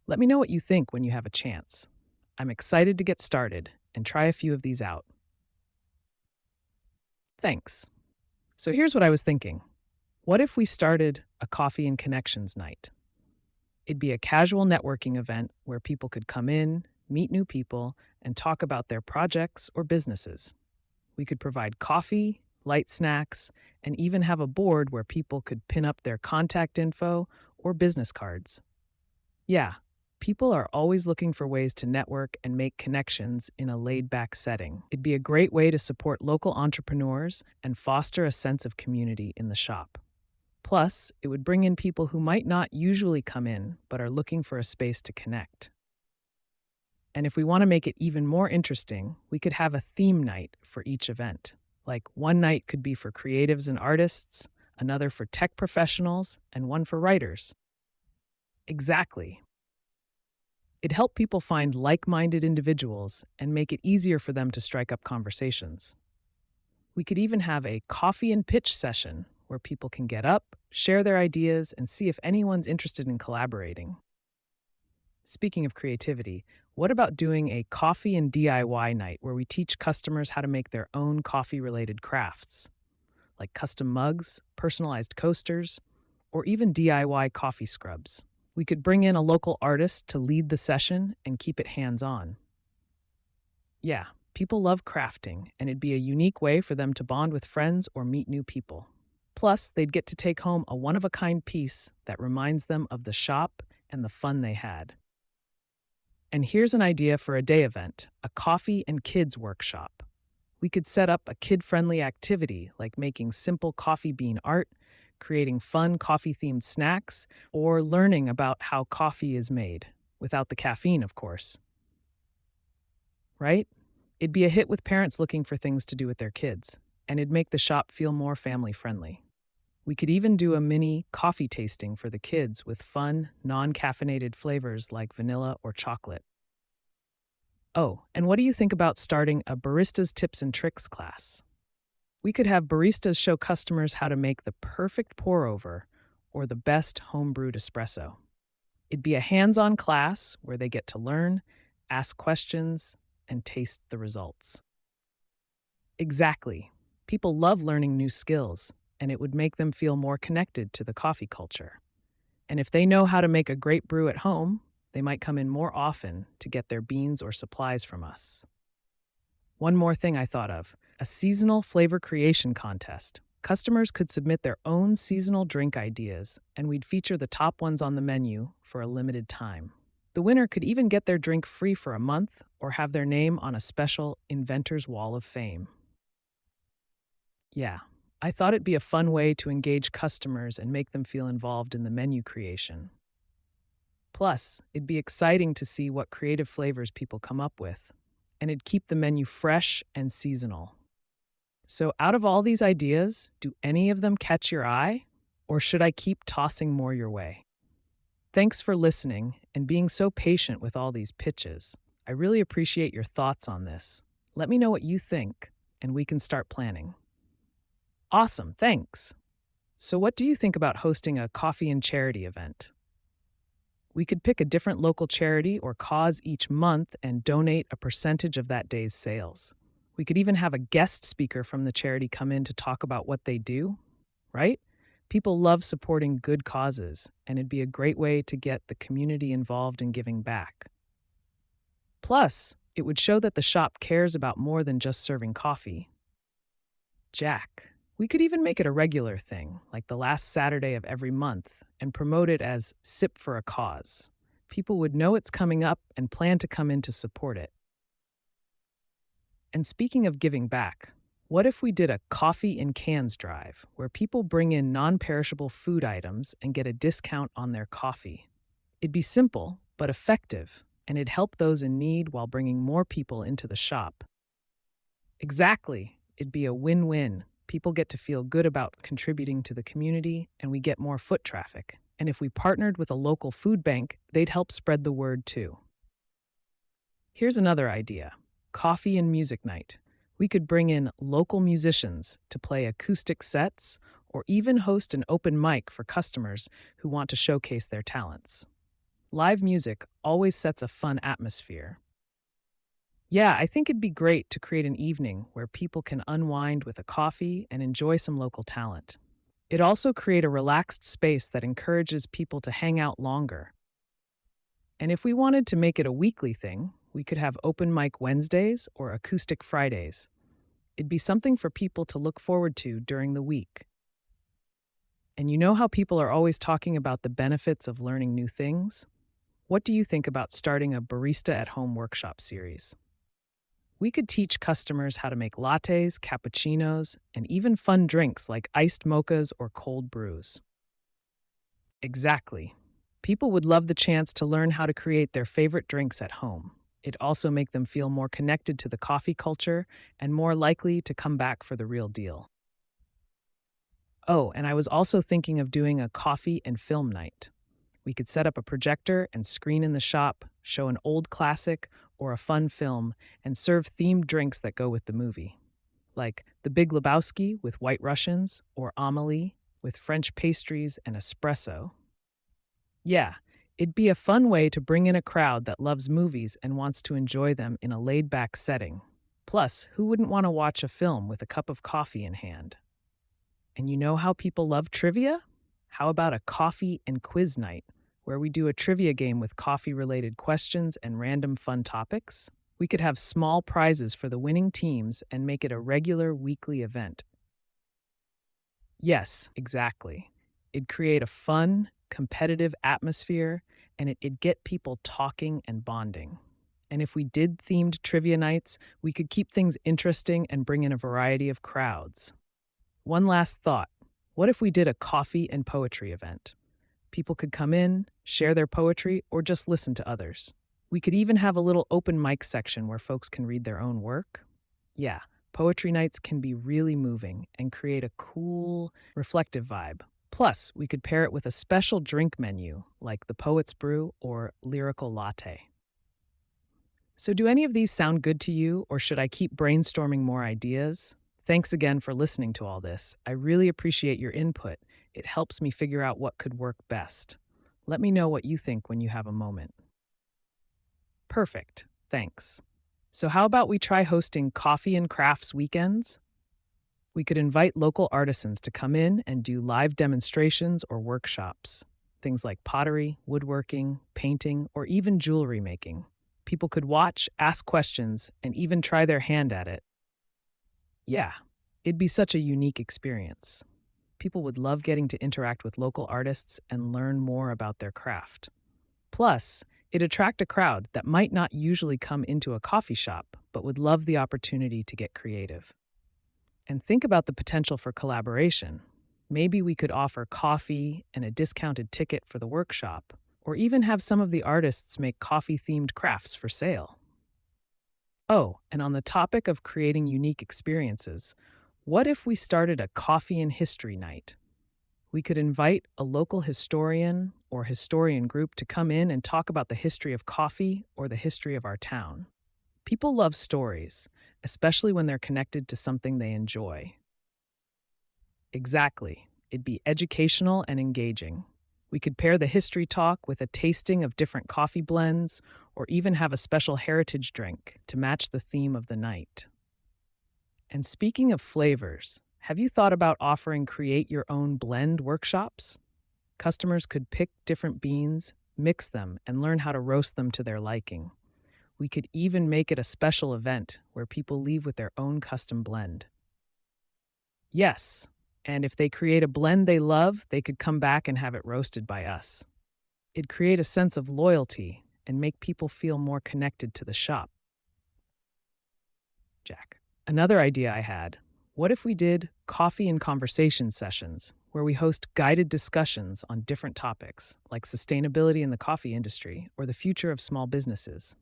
Let me know what you think when you have a chance. I'm excited to get started and try a few of these out. Thanks. So, here's what I was thinking. What if we started a coffee and connections night? It'd be a casual networking event where people could come in, meet new people, and talk about their projects or businesses. We could provide coffee, light snacks, and even have a board where people could pin up their contact info or business cards. Yeah, people are always looking for ways to network and make connections in a laid back setting. It'd be a great way to support local entrepreneurs and foster a sense of community in the shop. Plus, it would bring in people who might not usually come in but are looking for a space to connect. And if we want to make it even more interesting, we could have a theme night for each event. Like one night could be for creatives and artists, another for tech professionals, and one for writers. Exactly. It'd help people find like minded individuals and make it easier for them to strike up conversations. We could even have a coffee and pitch session where people can get up, share their ideas, and see if anyone's interested in collaborating. Speaking of creativity, what about doing a coffee and DIY night where we teach customers how to make their own coffee related crafts, like custom mugs, personalized coasters, or even DIY coffee scrubs? We could bring in a local artist to lead the session and keep it hands on. Yeah, people love crafting, and it'd be a unique way for them to bond with friends or meet new people. Plus, they'd get to take home a one of a kind piece that reminds them of the shop and the fun they had. And here's an idea for a day event: a coffee and kids workshop. We could set up a kid friendly activity like making simple coffee bean art, creating fun coffee themed snacks, or learning about how coffee is made, without the caffeine, of course. Right? It'd be a hit with parents looking for things to do with their kids, and it'd make the shop feel more family friendly. We could even do a mini coffee tasting for the kids with fun, non caffeinated flavors like vanilla or chocolate. Oh, and what do you think about starting a barista's tips and tricks class? We could have baristas show customers how to make the perfect pour over or the best homebrewed espresso. It'd be a hands on class where they get to learn, ask questions, and taste the results. Exactly. People love learning new skills, and it would make them feel more connected to the coffee culture. And if they know how to make a great brew at home, they might come in more often to get their beans or supplies from us. One more thing I thought of: a seasonal flavor creation contest. Customers could submit their own seasonal drink ideas, and we'd feature the top ones on the menu for a limited time. The winner could even get their drink free for a month or have their name on a special Inventor's Wall of Fame. Yeah, I thought it'd be a fun way to engage customers and make them feel involved in the menu creation. Plus, it'd be exciting to see what creative flavors people come up with, and it'd keep the menu fresh and seasonal. So, out of all these ideas, do any of them catch your eye, or should I keep tossing more your way? Thanks for listening and being so patient with all these pitches. I really appreciate your thoughts on this. Let me know what you think, and we can start planning. Awesome, thanks. So, what do you think about hosting a coffee and charity event? We could pick a different local charity or cause each month and donate a percentage of that day's sales. We could even have a guest speaker from the charity come in to talk about what they do, right? People love supporting good causes, and it'd be a great way to get the community involved in giving back. Plus, it would show that the shop cares about more than just serving coffee. Jack, we could even make it a regular thing, like the last Saturday of every month, and promote it as Sip for a Cause. People would know it's coming up and plan to come in to support it. And speaking of giving back, what if we did a coffee in cans drive where people bring in non perishable food items and get a discount on their coffee? It'd be simple, but effective, and it'd help those in need while bringing more people into the shop. Exactly. It'd be a win win. People get to feel good about contributing to the community, and we get more foot traffic. And if we partnered with a local food bank, they'd help spread the word too. Here's another idea: coffee and music night. We could bring in local musicians to play acoustic sets or even host an open mic for customers who want to showcase their talents. Live music always sets a fun atmosphere. Yeah, I think it'd be great to create an evening where people can unwind with a coffee and enjoy some local talent. It'd also create a relaxed space that encourages people to hang out longer. And if we wanted to make it a weekly thing, we could have open mic Wednesdays or acoustic Fridays. It'd be something for people to look forward to during the week. And you know how people are always talking about the benefits of learning new things? What do you think about starting a barista at home workshop series? We could teach customers how to make lattes, cappuccinos, and even fun drinks like iced mochas or cold brews. Exactly. People would love the chance to learn how to create their favorite drinks at home. It'd also make them feel more connected to the coffee culture and more likely to come back for the real deal. Oh, and I was also thinking of doing a coffee and film night. We could set up a projector and screen in the shop, show an old classic or a fun film, and serve themed drinks that go with the movie, like The Big Lebowski with White Russians or Amelie with French pastries and espresso. Yeah, it'd be a fun way to bring in a crowd that loves movies and wants to enjoy them in a laid back setting. Plus, who wouldn't want to watch a film with a cup of coffee in hand? And you know how people love trivia? How about a coffee and quiz night, where we do a trivia game with coffee related questions and random fun topics? We could have small prizes for the winning teams and make it a regular weekly event. Yes, exactly. It'd create a fun, competitive atmosphere, and it'd get people talking and bonding. And if we did themed trivia nights, we could keep things interesting and bring in a variety of crowds. One last thought: what if we did a coffee and poetry event? People could come in, share their poetry, or just listen to others. We could even have a little open mic section where folks can read their own work. Yeah, poetry nights can be really moving and create a cool, reflective vibe. Plus, we could pair it with a special drink menu like the Poet's Brew or Lyrical Latte. So, do any of these sound good to you, or should I keep brainstorming more ideas? Thanks again for listening to all this. I really appreciate your input. It helps me figure out what could work best. Let me know what you think when you have a moment. Perfect. Thanks. So, how about we try hosting coffee and crafts weekends? We could invite local artisans to come in and do live demonstrations or workshops. Things like pottery, woodworking, painting, or even jewelry making. People could watch, ask questions, and even try their hand at it. Yeah, it'd be such a unique experience. People would love getting to interact with local artists and learn more about their craft. Plus, it'd attract a crowd that might not usually come into a coffee shop, but would love the opportunity to get creative. And think about the potential for collaboration. Maybe we could offer coffee and a discounted ticket for the workshop, or even have some of the artists make coffee-themed crafts for sale. Oh, and on the topic of creating unique experiences, what if we started a coffee and history night? We could invite a local historian or historian group to come in and talk about the history of coffee or the history of our town. People love stories, especially when they're connected to something they enjoy. Exactly. It'd be educational and engaging. We could pair the history talk with a tasting of different coffee blends, or even have a special heritage drink to match the theme of the night. And speaking of flavors, have you thought about offering create your own blend workshops? Customers could pick different beans, mix them, and learn how to roast them to their liking. We could even make it a special event where people leave with their own custom blend. Yes, and if they create a blend they love, they could come back and have it roasted by us. It'd create a sense of loyalty and make people feel more connected to the shop. Jack. Another idea I had, what if we did coffee and conversation sessions where we host guided discussions on different topics like sustainability in the coffee industry or the future of small businesses?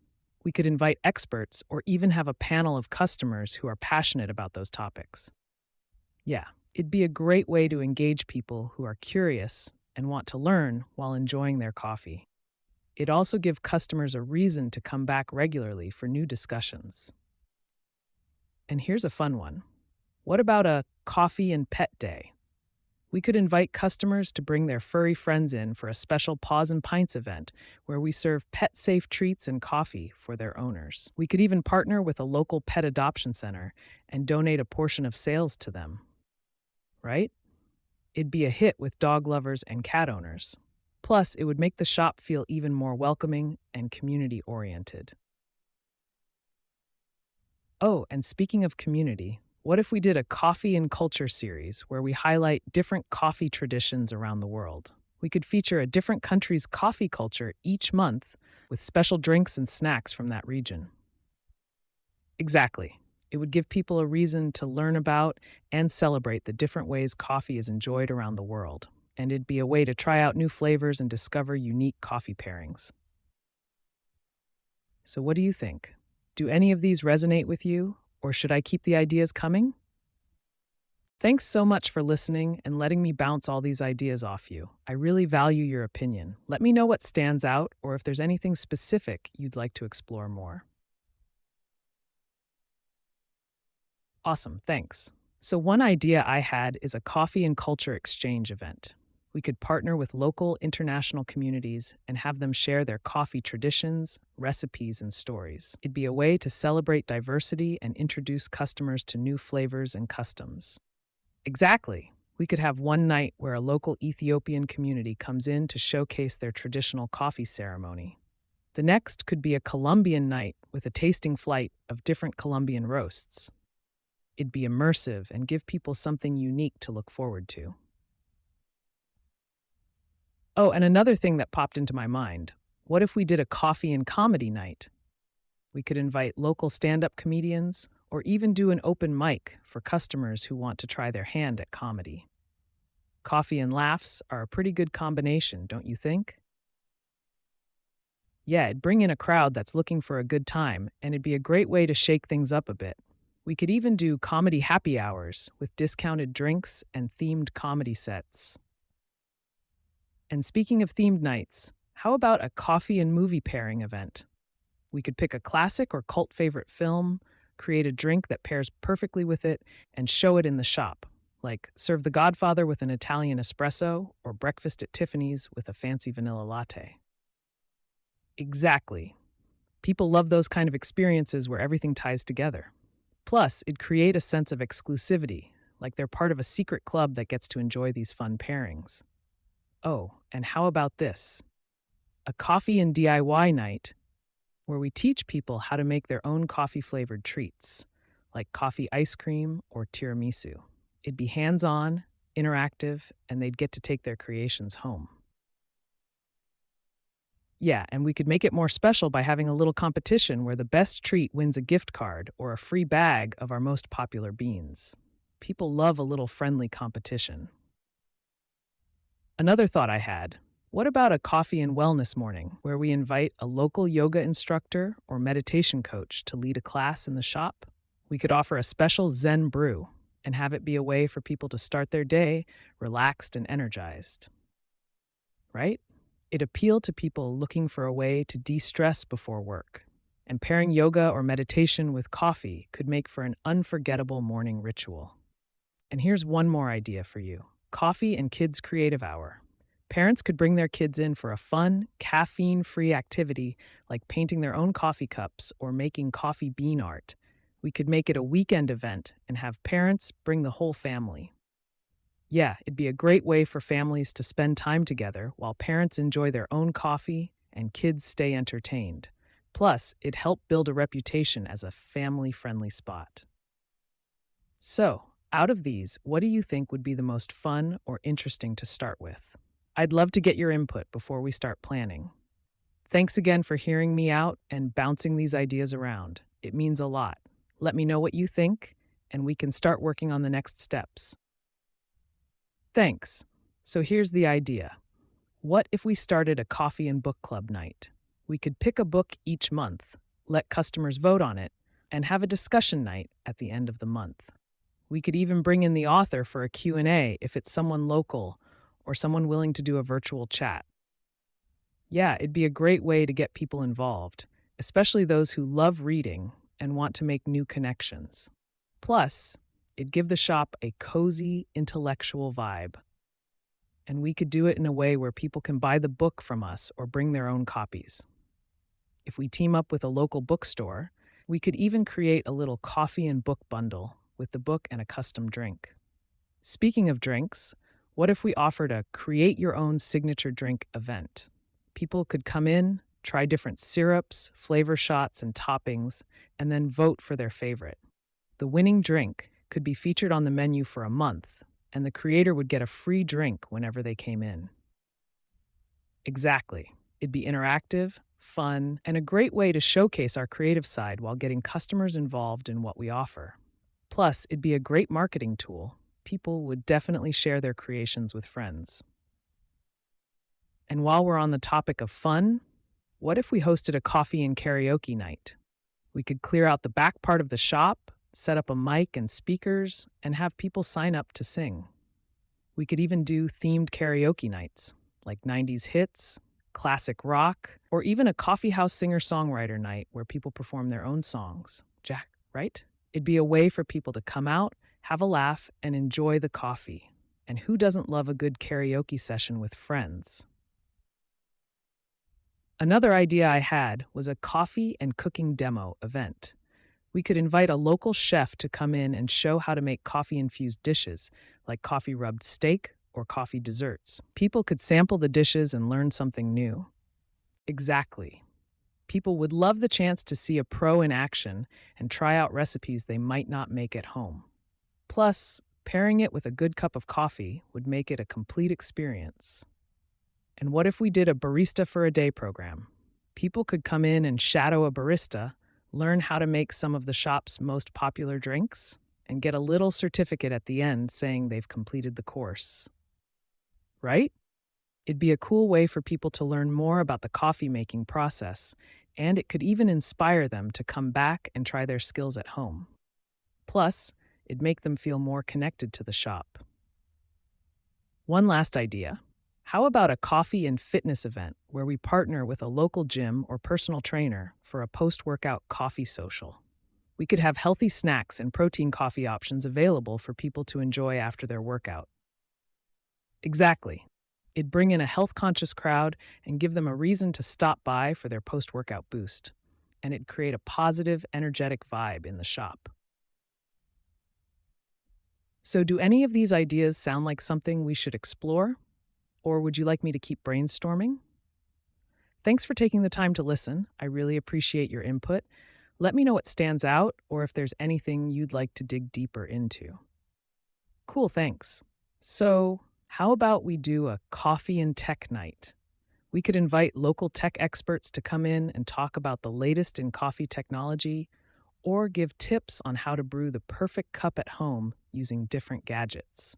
We could invite experts or even have a panel of customers who are passionate about those topics. Yeah, it'd be a great way to engage people who are curious and want to learn while enjoying their coffee. It'd also give customers a reason to come back regularly for new discussions. And here's a fun one. What about a coffee and pet day? We could invite customers to bring their furry friends in for a special Paws and Pints event where we serve pet-safe treats and coffee for their owners. We could even partner with a local pet adoption center and donate a portion of sales to them. Right? It'd be a hit with dog lovers and cat owners. Plus, it would make the shop feel even more welcoming and community-oriented. Oh, and speaking of community, what if we did a coffee and culture series where we highlight different coffee traditions around the world? We could feature a different country's coffee culture each month with special drinks and snacks from that region. Exactly. It would give people a reason to learn about and celebrate the different ways coffee is enjoyed around the world. And it'd be a way to try out new flavors and discover unique coffee pairings. So, what do you think? Do any of these resonate with you, or should I keep the ideas coming? Thanks so much for listening and letting me bounce all these ideas off you. I really value your opinion. Let me know what stands out or if there's anything specific you'd like to explore more. Awesome, thanks. So, one idea I had is a coffee and culture exchange event. We could partner with local international communities and have them share their coffee traditions, recipes, and stories. It'd be a way to celebrate diversity and introduce customers to new flavors and customs. Exactly. We could have one night where a local Ethiopian community comes in to showcase their traditional coffee ceremony. The next could be a Colombian night with a tasting flight of different Colombian roasts. It'd be immersive and give people something unique to look forward to. Oh, and another thing that popped into my mind. What if we did a coffee and comedy night? We could invite local stand-up comedians or even do an open mic for customers who want to try their hand at comedy. Coffee and laughs are a pretty good combination, don't you think? Yeah, it'd bring in a crowd that's looking for a good time, and it'd be a great way to shake things up a bit. We could even do comedy happy hours with discounted drinks and themed comedy sets. And speaking of themed nights, how about a coffee and movie pairing event? We could pick a classic or cult favorite film, create a drink that pairs perfectly with it, and show it in the shop, like serve The Godfather with an Italian espresso or breakfast at Tiffany's with a fancy vanilla latte. Exactly. People love those kind of experiences where everything ties together. Plus, it'd create a sense of exclusivity, like they're part of a secret club that gets to enjoy these fun pairings. Oh, and how about this? A coffee and DIY night where we teach people how to make their own coffee-flavored treats, like coffee ice cream or tiramisu. It'd be hands-on, interactive, and they'd get to take their creations home. Yeah, and we could make it more special by having a little competition where the best treat wins a gift card or a free bag of our most popular beans. People love a little friendly competition. Another thought I had, what about a coffee and wellness morning where we invite a local yoga instructor or meditation coach to lead a class in the shop? We could offer a special Zen brew and have it be a way for people to start their day relaxed and energized. Right? It appealed to people looking for a way to de-stress before work, and pairing yoga or meditation with coffee could make for an unforgettable morning ritual. And here's one more idea for you. Coffee and Kids Creative Hour. Parents could bring their kids in for a fun, caffeine free activity like painting their own coffee cups or making coffee bean art. We could make it a weekend event and have parents bring the whole family. Yeah, it'd be a great way for families to spend time together while parents enjoy their own coffee and kids stay entertained. Plus, it'd help build a reputation as a family friendly spot. So, out of these, what do you think would be the most fun or interesting to start with? I'd love to get your input before we start planning. Thanks again for hearing me out and bouncing these ideas around. It means a lot. Let me know what you think, and we can start working on the next steps. Thanks. So here's the idea. What if we started a coffee and book club night? We could pick a book each month, let customers vote on it, and have a discussion night at the end of the month. We could even bring in the author for a Q&A if it's someone local or someone willing to do a virtual chat. Yeah, it'd be a great way to get people involved, especially those who love reading and want to make new connections. Plus, it'd give the shop a cozy, intellectual vibe. And we could do it in a way where people can buy the book from us or bring their own copies. If we team up with a local bookstore, we could even create a little coffee and book bundle with the book and a custom drink. Speaking of drinks, what if we offered a create your own signature drink event? People could come in, try different syrups, flavor shots, and toppings, and then vote for their favorite. The winning drink could be featured on the menu for a month, and the creator would get a free drink whenever they came in. Exactly. It'd be interactive, fun, and a great way to showcase our creative side while getting customers involved in what we offer. Plus, it'd be a great marketing tool. People would definitely share their creations with friends. And while we're on the topic of fun, what if we hosted a coffee and karaoke night? We could clear out the back part of the shop, set up a mic and speakers, and have people sign up to sing. We could even do themed karaoke nights, like 90s hits, classic rock, or even a coffeehouse singer-songwriter night where people perform their own songs. Jack, right? It'd be a way for people to come out, have a laugh, and enjoy the coffee. And who doesn't love a good karaoke session with friends? Another idea I had was a coffee and cooking demo event. We could invite a local chef to come in and show how to make coffee-infused dishes, like coffee-rubbed steak or coffee desserts. People could sample the dishes and learn something new. Exactly. People would love the chance to see a pro in action and try out recipes they might not make at home. Plus, pairing it with a good cup of coffee would make it a complete experience. And what if we did a barista for a day program? People could come in and shadow a barista, learn how to make some of the shop's most popular drinks, and get a little certificate at the end saying they've completed the course. Right? It'd be a cool way for people to learn more about the coffee making process, and it could even inspire them to come back and try their skills at home. Plus, it'd make them feel more connected to the shop. One last idea. How about a coffee and fitness event where we partner with a local gym or personal trainer for a post-workout coffee social? We could have healthy snacks and protein coffee options available for people to enjoy after their workout. Exactly. It'd bring in a health-conscious crowd and give them a reason to stop by for their post-workout boost. And it'd create a positive, energetic vibe in the shop. So do any of these ideas sound like something we should explore? Or would you like me to keep brainstorming? Thanks for taking the time to listen. I really appreciate your input. Let me know what stands out or if there's anything you'd like to dig deeper into. Cool, thanks. So, how about we do a coffee and tech night? We could invite local tech experts to come in and talk about the latest in coffee technology or give tips on how to brew the perfect cup at home using different gadgets.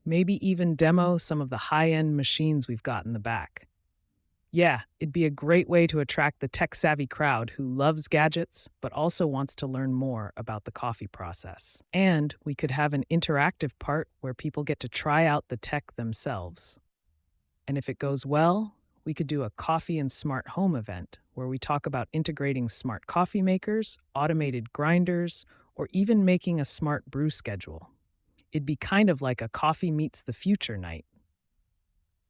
Maybe even demo some of the high-end machines we've got in the back. Yeah, it'd be a great way to attract the tech-savvy crowd who loves gadgets but also wants to learn more about the coffee process. And we could have an interactive part where people get to try out the tech themselves. And if it goes well, we could do a coffee and smart home event where we talk about integrating smart coffee makers, automated grinders, or even making a smart brew schedule. It'd be kind of like a coffee meets the future night.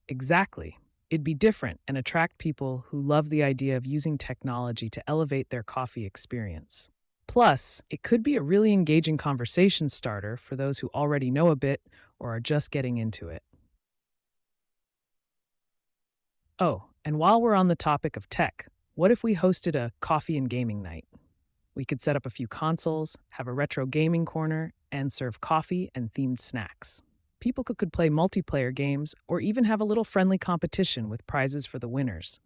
Exactly. It'd be different and attract people who love the idea of using technology to elevate their coffee experience. Plus, it could be a really engaging conversation starter for those who already know a bit or are just getting into it. Oh, and while we're on the topic of tech, what if we hosted a coffee and gaming night? We could set up a few consoles, have a retro gaming corner, and serve coffee and themed snacks. People could play multiplayer games or even have a little friendly competition with prizes for the winners,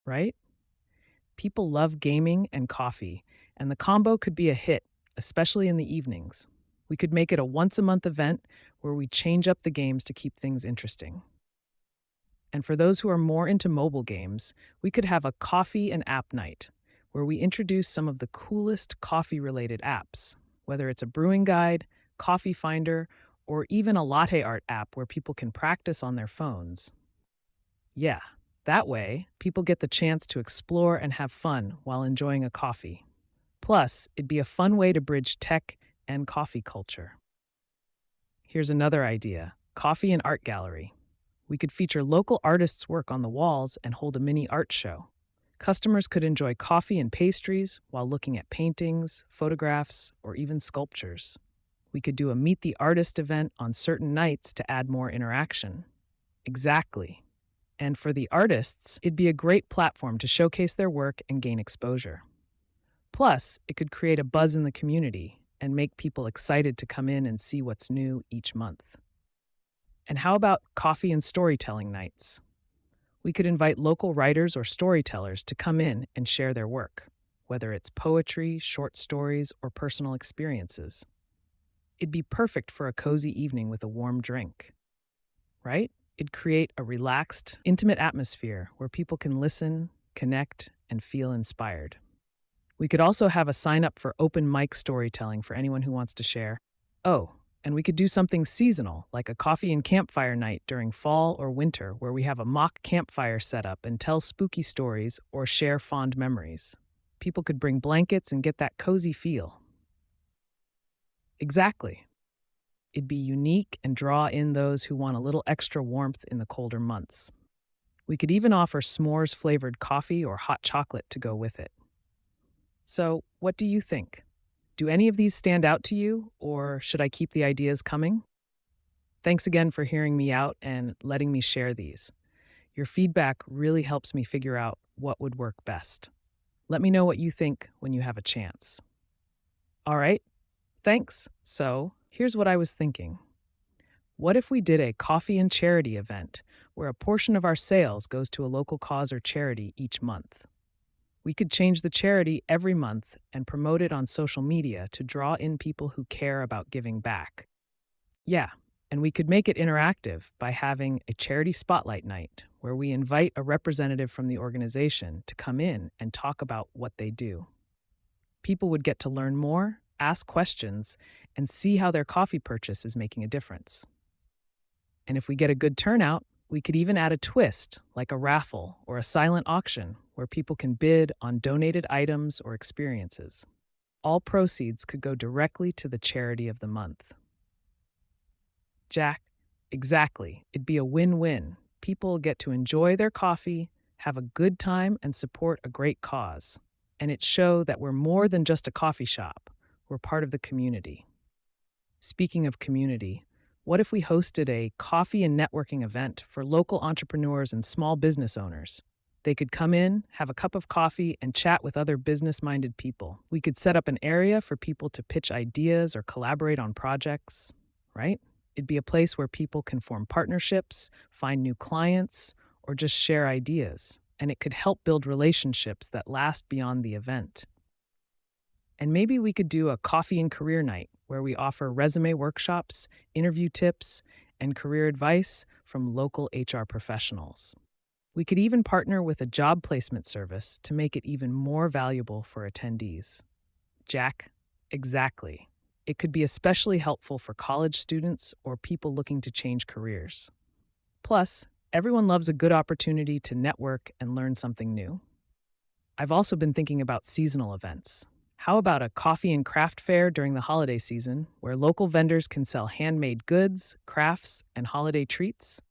right? People love gaming and coffee, and the combo could be a hit, especially in the evenings. We could make it a once a month event where we change up the games to keep things interesting. And for those who are more into mobile games, we could have a coffee and app night where we introduce some of the coolest coffee related apps, whether it's a brewing guide, coffee finder, or even a latte art app where people can practice on their phones. Yeah, that way, people get the chance to explore and have fun while enjoying a coffee. Plus, it'd be a fun way to bridge tech and coffee culture. Here's another idea: coffee and art gallery. We could feature local artists' work on the walls and hold a mini art show. Customers could enjoy coffee and pastries while looking at paintings, photographs, or even sculptures. We could do a Meet the Artist event on certain nights to add more interaction. Exactly. And for the artists, it'd be a great platform to showcase their work and gain exposure. Plus, it could create a buzz in the community and make people excited to come in and see what's new each month. And how about coffee and storytelling nights? We could invite local writers or storytellers to come in and share their work, whether it's poetry, short stories, or personal experiences. It'd be perfect for a cozy evening with a warm drink, right? It'd create a relaxed, intimate atmosphere where people can listen, connect, and feel inspired. We could also have a sign up for open mic storytelling for anyone who wants to share. Oh, and we could do something seasonal, like a coffee and campfire night during fall or winter, where we have a mock campfire set up and tell spooky stories or share fond memories. People could bring blankets and get that cozy feel. Exactly. It'd be unique and draw in those who want a little extra warmth in the colder months. We could even offer s'mores flavored coffee or hot chocolate to go with it. So, what do you think? Do any of these stand out to you, or should I keep the ideas coming? Thanks again for hearing me out and letting me share these. Your feedback really helps me figure out what would work best. Let me know what you think when you have a chance. All right, thanks. So, here's what I was thinking. What if we did a coffee and charity event where a portion of our sales goes to a local cause or charity each month? We could change the charity every month and promote it on social media to draw in people who care about giving back. Yeah, and we could make it interactive by having a charity spotlight night where we invite a representative from the organization to come in and talk about what they do. People would get to learn more, ask questions, and see how their coffee purchase is making a difference. And if we get a good turnout, we could even add a twist, like a raffle or a silent auction, where people can bid on donated items or experiences. All proceeds could go directly to the charity of the month. Jack, exactly. It'd be a win-win. People get to enjoy their coffee, have a good time, and support a great cause. And it show that we're more than just a coffee shop. We're part of the community. Speaking of community, what if we hosted a coffee and networking event for local entrepreneurs and small business owners? They could come in, have a cup of coffee, and chat with other business-minded people. We could set up an area for people to pitch ideas or collaborate on projects, right? It'd be a place where people can form partnerships, find new clients, or just share ideas. And it could help build relationships that last beyond the event. And maybe we could do a coffee and career night where we offer resume workshops, interview tips, and career advice from local HR professionals. We could even partner with a job placement service to make it even more valuable for attendees. Jack, exactly. It could be especially helpful for college students or people looking to change careers. Plus, everyone loves a good opportunity to network and learn something new. I've also been thinking about seasonal events. How about a coffee and craft fair during the holiday season where local vendors can sell handmade goods, crafts, and holiday treats?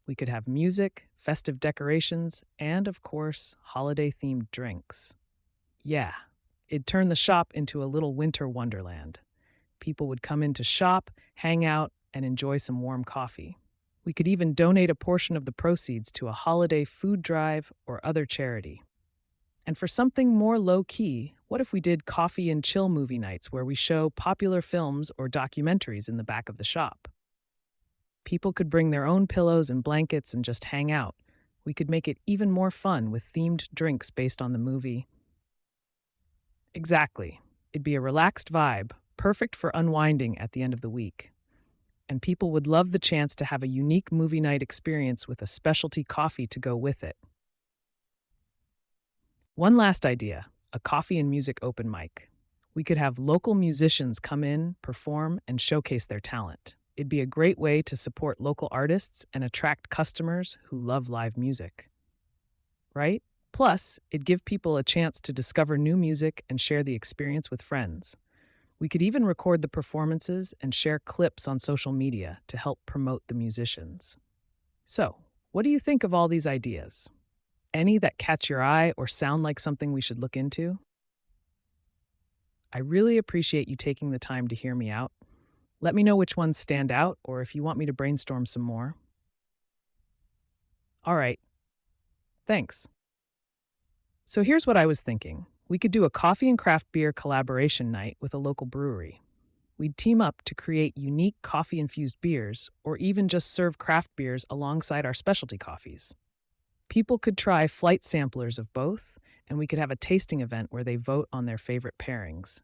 We could have music, festive decorations, and, of course, holiday themed drinks. Yeah, it'd turn the shop into a little winter wonderland. People would come in to shop, hang out, and enjoy some warm coffee. We could even donate a portion of the proceeds to a holiday food drive or other charity. And for something more low key, what if we did coffee and chill movie nights where we show popular films or documentaries in the back of the shop? People could bring their own pillows and blankets and just hang out. We could make it even more fun with themed drinks based on the movie. Exactly. It'd be a relaxed vibe, perfect for unwinding at the end of the week. And people would love the chance to have a unique movie night experience with a specialty coffee to go with it. One last idea: a coffee and music open mic. We could have local musicians come in, perform, and showcase their talent. It'd be a great way to support local artists and attract customers who love live music, right? Plus, it'd give people a chance to discover new music and share the experience with friends. We could even record the performances and share clips on social media to help promote the musicians. So, what do you think of all these ideas? Any that catch your eye or sound like something we should look into? I really appreciate you taking the time to hear me out. Let me know which ones stand out or if you want me to brainstorm some more. All right, thanks. So here's what I was thinking. We could do a coffee and craft beer collaboration night with a local brewery. We'd team up to create unique coffee infused beers or even just serve craft beers alongside our specialty coffees. People could try flight samplers of both, and we could have a tasting event where they vote on their favorite pairings.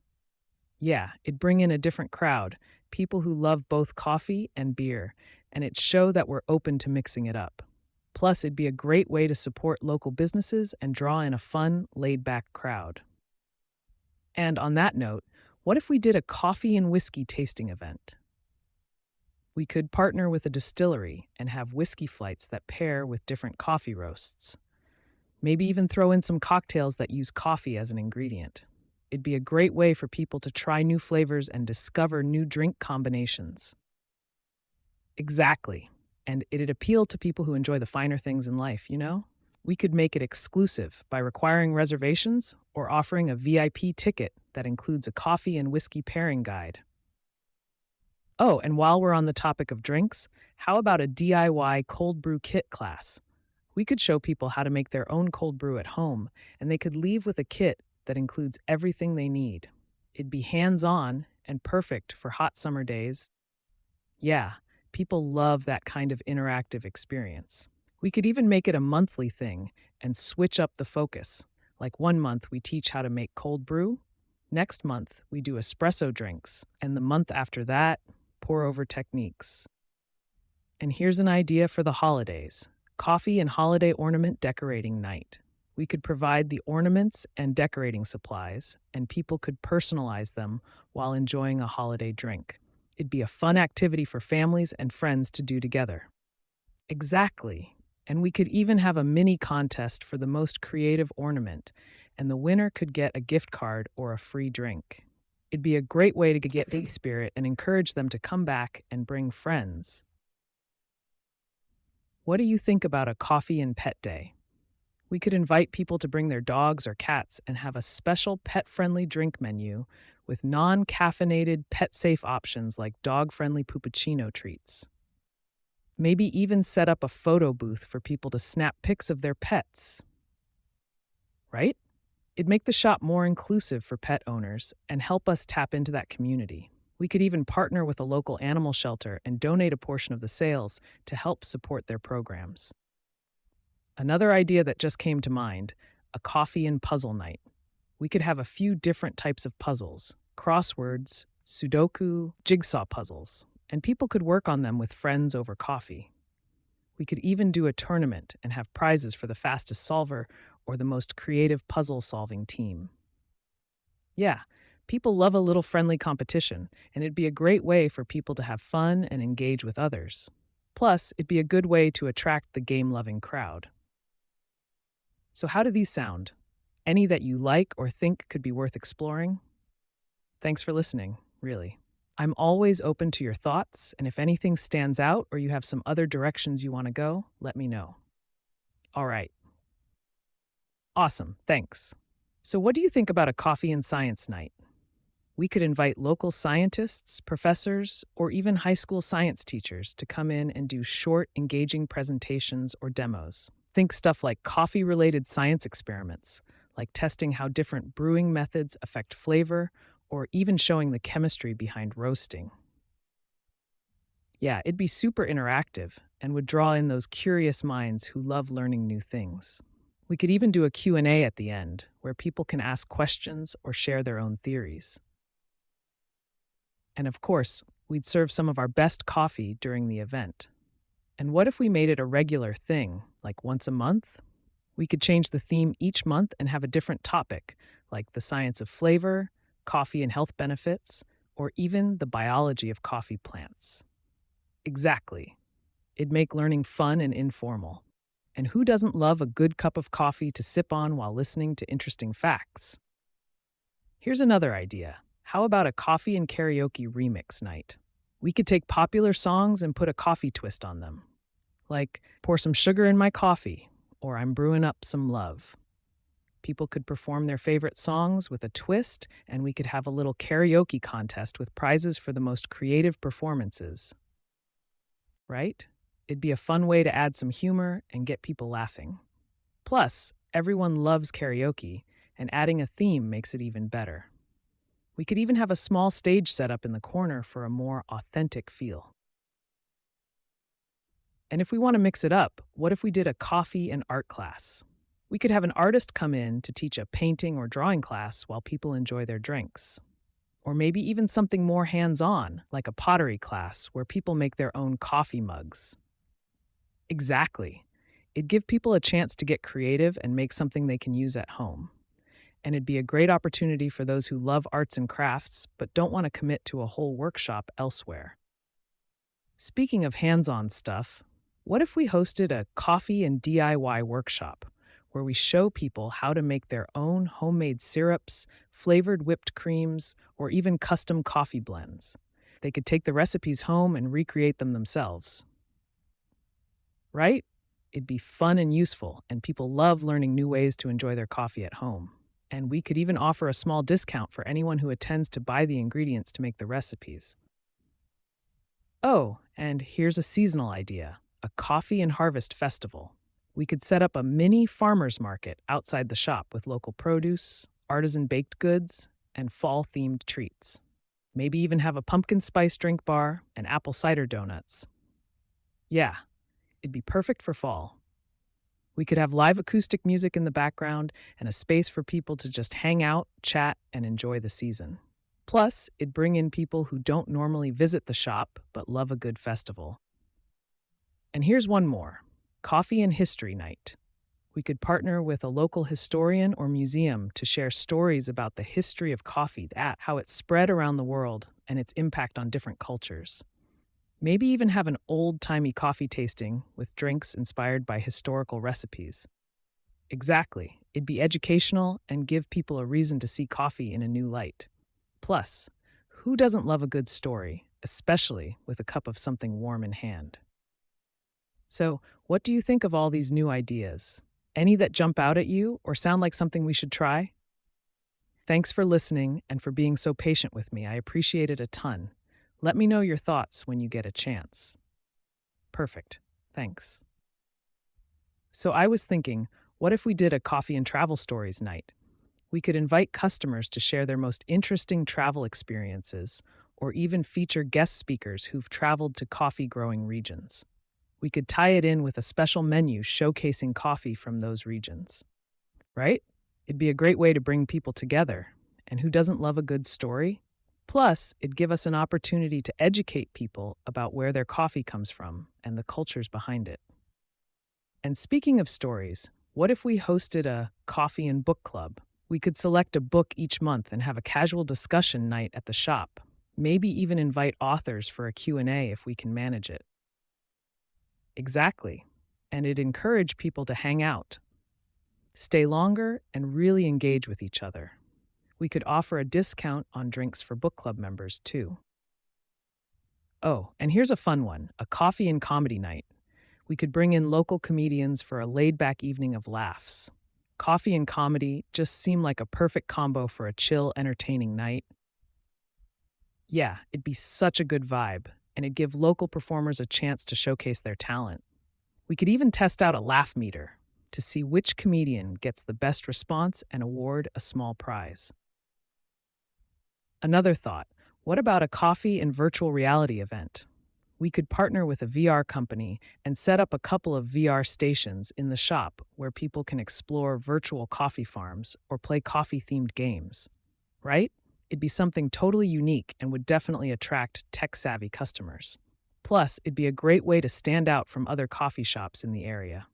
Yeah, it'd bring in a different crowd, people who love both coffee and beer, and it'd show that we're open to mixing it up. Plus, it'd be a great way to support local businesses and draw in a fun, laid back crowd. And on that note, what if we did a coffee and whiskey tasting event? We could partner with a distillery and have whiskey flights that pair with different coffee roasts. Maybe even throw in some cocktails that use coffee as an ingredient. It'd be a great way for people to try new flavors and discover new drink combinations. Exactly. And it'd appeal to people who enjoy the finer things in life, you know? We could make it exclusive by requiring reservations or offering a VIP ticket that includes a coffee and whiskey pairing guide. Oh, and while we're on the topic of drinks, how about a DIY cold brew kit class? We could show people how to make their own cold brew at home, and they could leave with a kit that includes everything they need. It'd be hands on and perfect for hot summer days. Yeah, people love that kind of interactive experience. We could even make it a monthly thing and switch up the focus. Like one month, we teach how to make cold brew. Next month, we do espresso drinks. And the month after that, pour over techniques. And here's an idea for the holidays: coffee and holiday ornament decorating night. We could provide the ornaments and decorating supplies, and people could personalize them while enjoying a holiday drink. It'd be a fun activity for families and friends to do together. Exactly. And we could even have a mini contest for the most creative ornament, and the winner could get a gift card or a free drink. It'd be a great way to get the spirit and encourage them to come back and bring friends. What do you think about a coffee and pet day? We could invite people to bring their dogs or cats and have a special pet friendly drink menu with non caffeinated, pet safe options like dog friendly puppuccino treats. Maybe even set up a photo booth for people to snap pics of their pets, right? It'd make the shop more inclusive for pet owners and help us tap into that community. We could even partner with a local animal shelter and donate a portion of the sales to help support their programs. Another idea that just came to mind: a coffee and puzzle night. We could have a few different types of puzzles: crosswords, Sudoku, jigsaw puzzles, and people could work on them with friends over coffee. We could even do a tournament and have prizes for the fastest solver or the most creative puzzle solving team. Yeah, people love a little friendly competition, and it'd be a great way for people to have fun and engage with others. Plus, it'd be a good way to attract the game loving crowd. So, how do these sound? Any that you like or think could be worth exploring? Thanks for listening, really. I'm always open to your thoughts, and if anything stands out or you have some other directions you want to go, let me know. All right, awesome, thanks. So, what do you think about a coffee and science night? We could invite local scientists, professors, or even high school science teachers to come in and do short, engaging presentations or demos. Think stuff like coffee related science experiments, like testing how different brewing methods affect flavor, or even showing the chemistry behind roasting. Yeah, it'd be super interactive and would draw in those curious minds who love learning new things. We could even do a Q&A at the end where people can ask questions or share their own theories. And of course, we'd serve some of our best coffee during the event. And what if we made it a regular thing, like once a month? We could change the theme each month and have a different topic, like the science of flavor, coffee and health benefits, or even the biology of coffee plants. Exactly. It'd make learning fun and informal. And who doesn't love a good cup of coffee to sip on while listening to interesting facts? Here's another idea. How about a coffee and karaoke remix night? We could take popular songs and put a coffee twist on them, like Pour Some Sugar in My Coffee, or I'm Brewing Up Some Love. People could perform their favorite songs with a twist, and we could have a little karaoke contest with prizes for the most creative performances. Right? It'd be a fun way to add some humor and get people laughing. Plus, everyone loves karaoke, and adding a theme makes it even better. We could even have a small stage set up in the corner for a more authentic feel. And if we want to mix it up, what if we did a coffee and art class? We could have an artist come in to teach a painting or drawing class while people enjoy their drinks. Or maybe even something more hands on, like a pottery class where people make their own coffee mugs. Exactly. It'd give people a chance to get creative and make something they can use at home. And it'd be a great opportunity for those who love arts and crafts but don't want to commit to a whole workshop elsewhere. Speaking of hands on stuff, what if we hosted a coffee and DIY workshop where we show people how to make their own homemade syrups, flavored whipped creams, or even custom coffee blends? They could take the recipes home and recreate them themselves. Right? It'd be fun and useful, and people love learning new ways to enjoy their coffee at home. And we could even offer a small discount for anyone who attends to buy the ingredients to make the recipes. Oh, and here's a seasonal idea, a coffee and harvest festival. We could set up a mini farmers market outside the shop with local produce, artisan baked goods, and fall themed treats. Maybe even have a pumpkin spice drink bar and apple cider donuts. Yeah, it'd be perfect for fall. We could have live acoustic music in the background and a space for people to just hang out, chat, and enjoy the season. Plus, it'd bring in people who don't normally visit the shop but love a good festival. And here's one more, Coffee and History Night. We could partner with a local historian or museum to share stories about the history of coffee, how it spread around the world, and its impact on different cultures. Maybe even have an old-timey coffee tasting with drinks inspired by historical recipes. Exactly. It'd be educational and give people a reason to see coffee in a new light. Plus, who doesn't love a good story, especially with a cup of something warm in hand? So, what do you think of all these new ideas? Any that jump out at you or sound like something we should try? Thanks for listening and for being so patient with me. I appreciate it a ton. Let me know your thoughts when you get a chance. Perfect. Thanks. So I was thinking, what if we did a coffee and travel stories night? We could invite customers to share their most interesting travel experiences, or even feature guest speakers who've traveled to coffee growing regions. We could tie it in with a special menu showcasing coffee from those regions. Right? It'd be a great way to bring people together. And who doesn't love a good story? Plus, it'd give us an opportunity to educate people about where their coffee comes from and the cultures behind it. And speaking of stories, what if we hosted a coffee and book club? We could select a book each month and have a casual discussion night at the shop. Maybe even invite authors for a Q&A if we can manage it. Exactly. And it'd encourage people to hang out, stay longer, and really engage with each other. We could offer a discount on drinks for book club members, too. Oh, and here's a fun one, a coffee and comedy night. We could bring in local comedians for a laid back evening of laughs. Coffee and comedy just seem like a perfect combo for a chill, entertaining night. Yeah, it'd be such a good vibe, and it'd give local performers a chance to showcase their talent. We could even test out a laugh meter to see which comedian gets the best response and award a small prize. Another thought, what about a coffee and virtual reality event? We could partner with a VR company and set up a couple of VR stations in the shop where people can explore virtual coffee farms or play coffee themed games, right? It'd be something totally unique and would definitely attract tech savvy customers. Plus, it'd be a great way to stand out from other coffee shops in the area.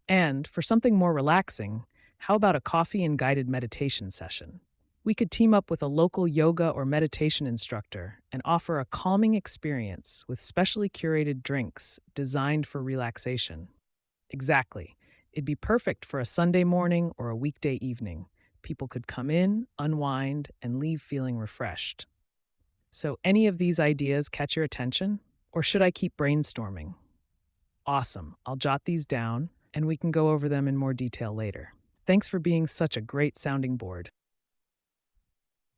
And for something more relaxing, how about a coffee and guided meditation session? We could team up with a local yoga or meditation instructor and offer a calming experience with specially curated drinks designed for relaxation. Exactly. It'd be perfect for a Sunday morning or a weekday evening. People could come in, unwind, and leave feeling refreshed. So, any of these ideas catch your attention? Or should I keep brainstorming? Awesome. I'll jot these down and we can go over them in more detail later. Thanks for being such a great sounding board,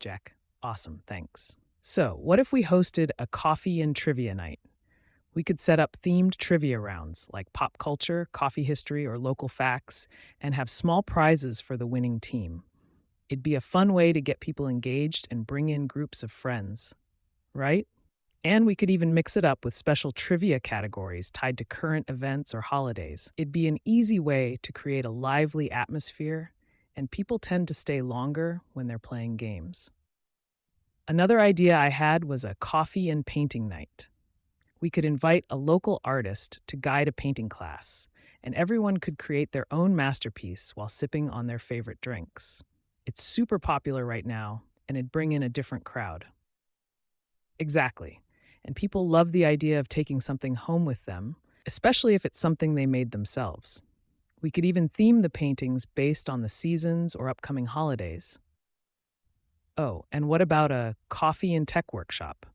Jack. Awesome. Thanks. So, what if we hosted a coffee and trivia night? We could set up themed trivia rounds like pop culture, coffee history, or local facts, and have small prizes for the winning team. It'd be a fun way to get people engaged and bring in groups of friends, right? And we could even mix it up with special trivia categories tied to current events or holidays. It'd be an easy way to create a lively atmosphere, and people tend to stay longer when they're playing games. Another idea I had was a coffee and painting night. We could invite a local artist to guide a painting class, and everyone could create their own masterpiece while sipping on their favorite drinks. It's super popular right now, and it'd bring in a different crowd. Exactly. And people love the idea of taking something home with them, especially if it's something they made themselves. We could even theme the paintings based on the seasons or upcoming holidays. Oh, and what about a coffee and tech workshop?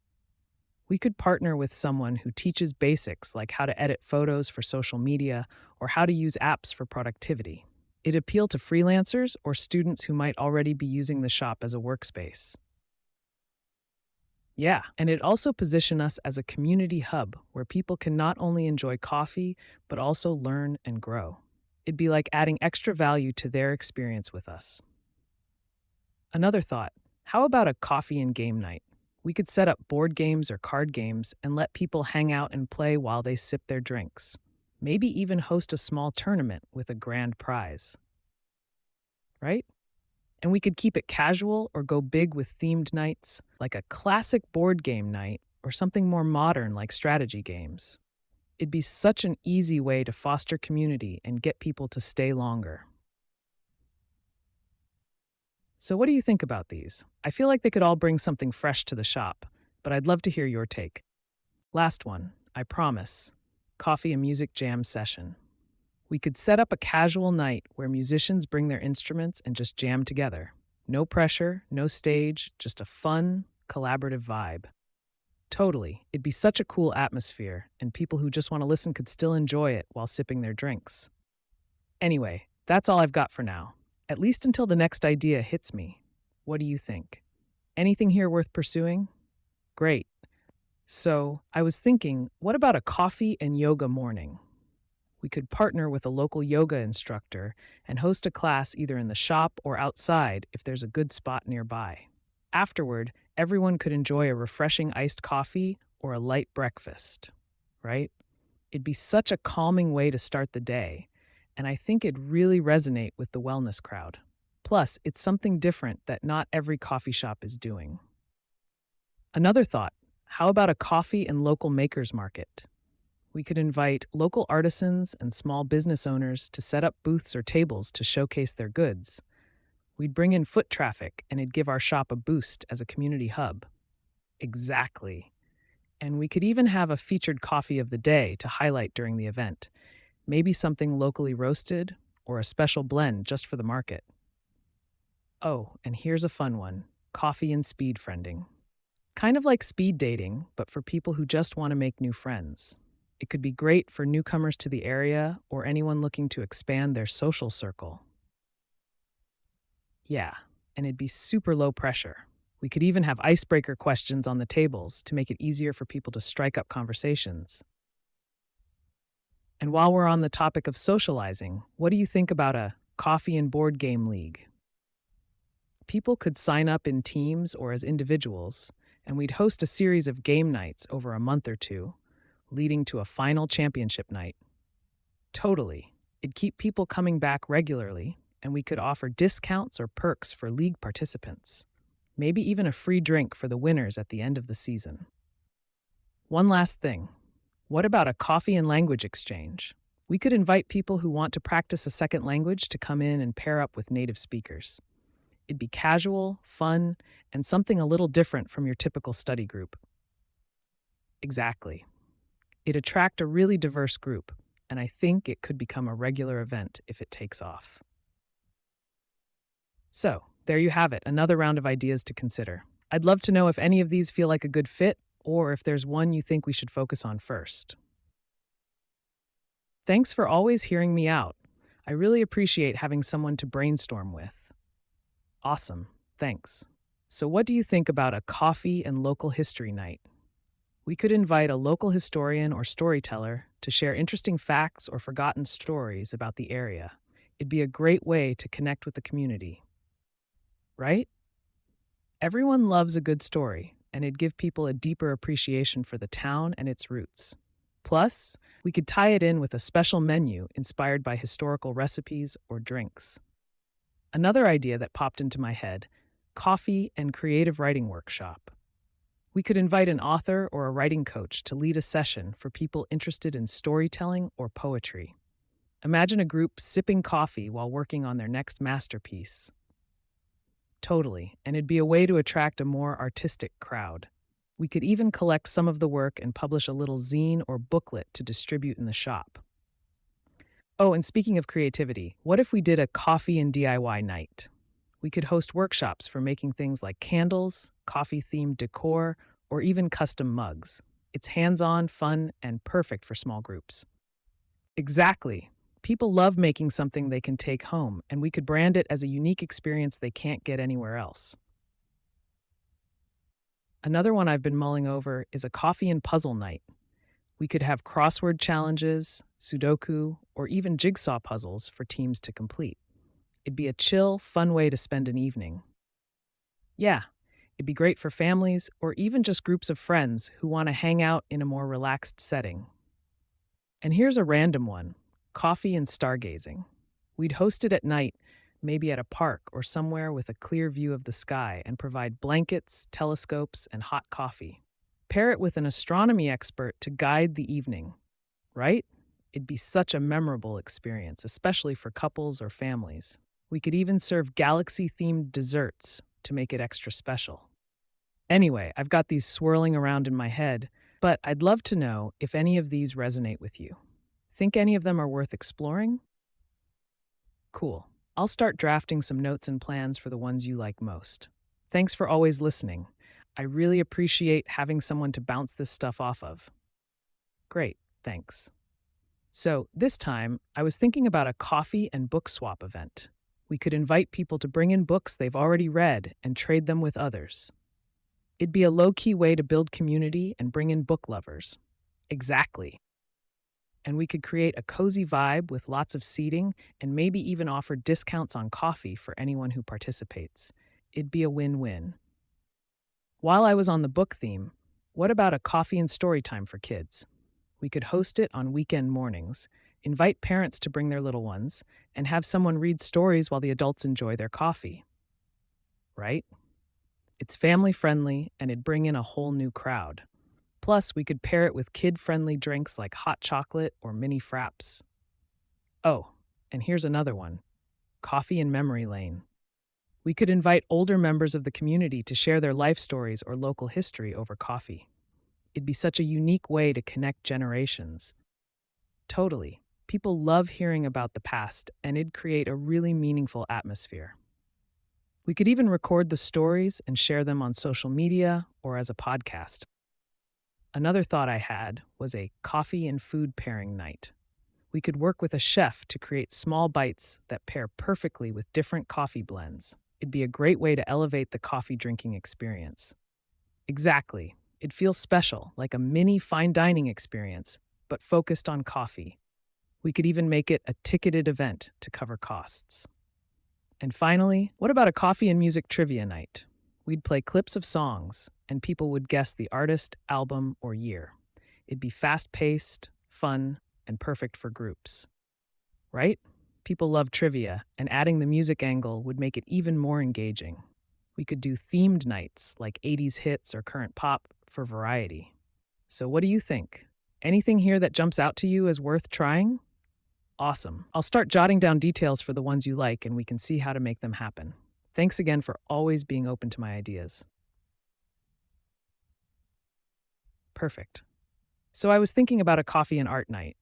We could partner with someone who teaches basics like how to edit photos for social media or how to use apps for productivity. It'd appeal to freelancers or students who might already be using the shop as a workspace. Yeah, and it also position us as a community hub where people can not only enjoy coffee, but also learn and grow. It'd be like adding extra value to their experience with us. Another thought, how about a coffee and game night? We could set up board games or card games and let people hang out and play while they sip their drinks. Maybe even host a small tournament with a grand prize, right? And we could keep it casual or go big with themed nights, like a classic board game night or something more modern like strategy games. It'd be such an easy way to foster community and get people to stay longer. So, what do you think about these? I feel like they could all bring something fresh to the shop, but I'd love to hear your take. Last one, I promise, coffee and music jam session. We could set up a casual night where musicians bring their instruments and just jam together. No pressure, no stage, just a fun, collaborative vibe. Totally. It'd be such a cool atmosphere, and people who just want to listen could still enjoy it while sipping their drinks. Anyway, that's all I've got for now, at least until the next idea hits me. What do you think? Anything here worth pursuing? Great. So, I was thinking, what about a coffee and yoga morning? We could partner with a local yoga instructor and host a class either in the shop or outside if there's a good spot nearby. Afterward, everyone could enjoy a refreshing iced coffee or a light breakfast, right? It'd be such a calming way to start the day, and I think it'd really resonate with the wellness crowd. Plus, it's something different that not every coffee shop is doing. Another thought, how about a coffee and local makers market? We could invite local artisans and small business owners to set up booths or tables to showcase their goods. We'd bring in foot traffic and it'd give our shop a boost as a community hub. Exactly. And we could even have a featured coffee of the day to highlight during the event. Maybe something locally roasted or a special blend just for the market. Oh, and here's a fun one, coffee and speed friending. Kind of like speed dating, but for people who just want to make new friends. It could be great for newcomers to the area or anyone looking to expand their social circle. Yeah, and it'd be super low pressure. We could even have icebreaker questions on the tables to make it easier for people to strike up conversations. And while we're on the topic of socializing, what do you think about a coffee and board game league? People could sign up in teams or as individuals, and we'd host a series of game nights over a month or two, leading to a final championship night. Totally. It'd keep people coming back regularly, and we could offer discounts or perks for league participants. Maybe even a free drink for the winners at the end of the season. One last thing. What about a coffee and language exchange? We could invite people who want to practice a second language to come in and pair up with native speakers. It'd be casual, fun, and something a little different from your typical study group. Exactly. It'd attract a really diverse group, and I think it could become a regular event if it takes off. So, there you have it, another round of ideas to consider. I'd love to know if any of these feel like a good fit, or if there's one you think we should focus on first. Thanks for always hearing me out. I really appreciate having someone to brainstorm with. Awesome. Thanks. So, what do you think about a coffee and local history night? We could invite a local historian or storyteller to share interesting facts or forgotten stories about the area. It'd be a great way to connect with the community, right? Everyone loves a good story, and it'd give people a deeper appreciation for the town and its roots. Plus, we could tie it in with a special menu inspired by historical recipes or drinks. Another idea that popped into my head: coffee and creative writing workshop. We could invite an author or a writing coach to lead a session for people interested in storytelling or poetry. Imagine a group sipping coffee while working on their next masterpiece. Totally, and it'd be a way to attract a more artistic crowd. We could even collect some of the work and publish a little zine or booklet to distribute in the shop. Oh, and speaking of creativity, what if we did a coffee and DIY night? We could host workshops for making things like candles, coffee-themed decor, or even custom mugs. It's hands-on, fun, and perfect for small groups. Exactly. People love making something they can take home, and we could brand it as a unique experience they can't get anywhere else. Another one I've been mulling over is a coffee and puzzle night. We could have crossword challenges, Sudoku, or even jigsaw puzzles for teams to complete. It'd be a chill, fun way to spend an evening. Yeah, it'd be great for families or even just groups of friends who want to hang out in a more relaxed setting. And here's a random one: coffee and stargazing. We'd host it at night, maybe at a park or somewhere with a clear view of the sky, and provide blankets, telescopes, and hot coffee. Pair it with an astronomy expert to guide the evening, right? It'd be such a memorable experience, especially for couples or families. We could even serve galaxy-themed desserts to make it extra special. Anyway, I've got these swirling around in my head, but I'd love to know if any of these resonate with you. Think any of them are worth exploring? Cool. I'll start drafting some notes and plans for the ones you like most. Thanks for always listening. I really appreciate having someone to bounce this stuff off of. Great, thanks. So, this time, I was thinking about a coffee and book swap event. We could invite people to bring in books they've already read and trade them with others. It'd be a low-key way to build community and bring in book lovers. Exactly. And we could create a cozy vibe with lots of seating and maybe even offer discounts on coffee for anyone who participates. It'd be a win-win. While I was on the book theme, what about a coffee and story time for kids? We could host it on weekend mornings, invite parents to bring their little ones, and have someone read stories while the adults enjoy their coffee. Right? It's family-friendly, and it'd bring in a whole new crowd. Plus, we could pair it with kid-friendly drinks like hot chocolate or mini fraps. Oh, and here's another one: coffee and memory lane. We could invite older members of the community to share their life stories or local history over coffee. It'd be such a unique way to connect generations. Totally. People love hearing about the past, and it'd create a really meaningful atmosphere. We could even record the stories and share them on social media or as a podcast. Another thought I had was a coffee and food pairing night. We could work with a chef to create small bites that pair perfectly with different coffee blends. It'd be a great way to elevate the coffee drinking experience. Exactly. It feels special, like a mini fine dining experience, but focused on coffee. We could even make it a ticketed event to cover costs. And finally, what about a coffee and music trivia night? We'd play clips of songs, and people would guess the artist, album, or year. It'd be fast paced, fun, and perfect for groups. Right? People love trivia, and adding the music angle would make it even more engaging. We could do themed nights like 80s hits or current pop for variety. So, what do you think? Anything here that jumps out to you as worth trying? Awesome. I'll start jotting down details for the ones you like, and we can see how to make them happen. Thanks again for always being open to my ideas. Perfect. So, I was thinking about a coffee and art night.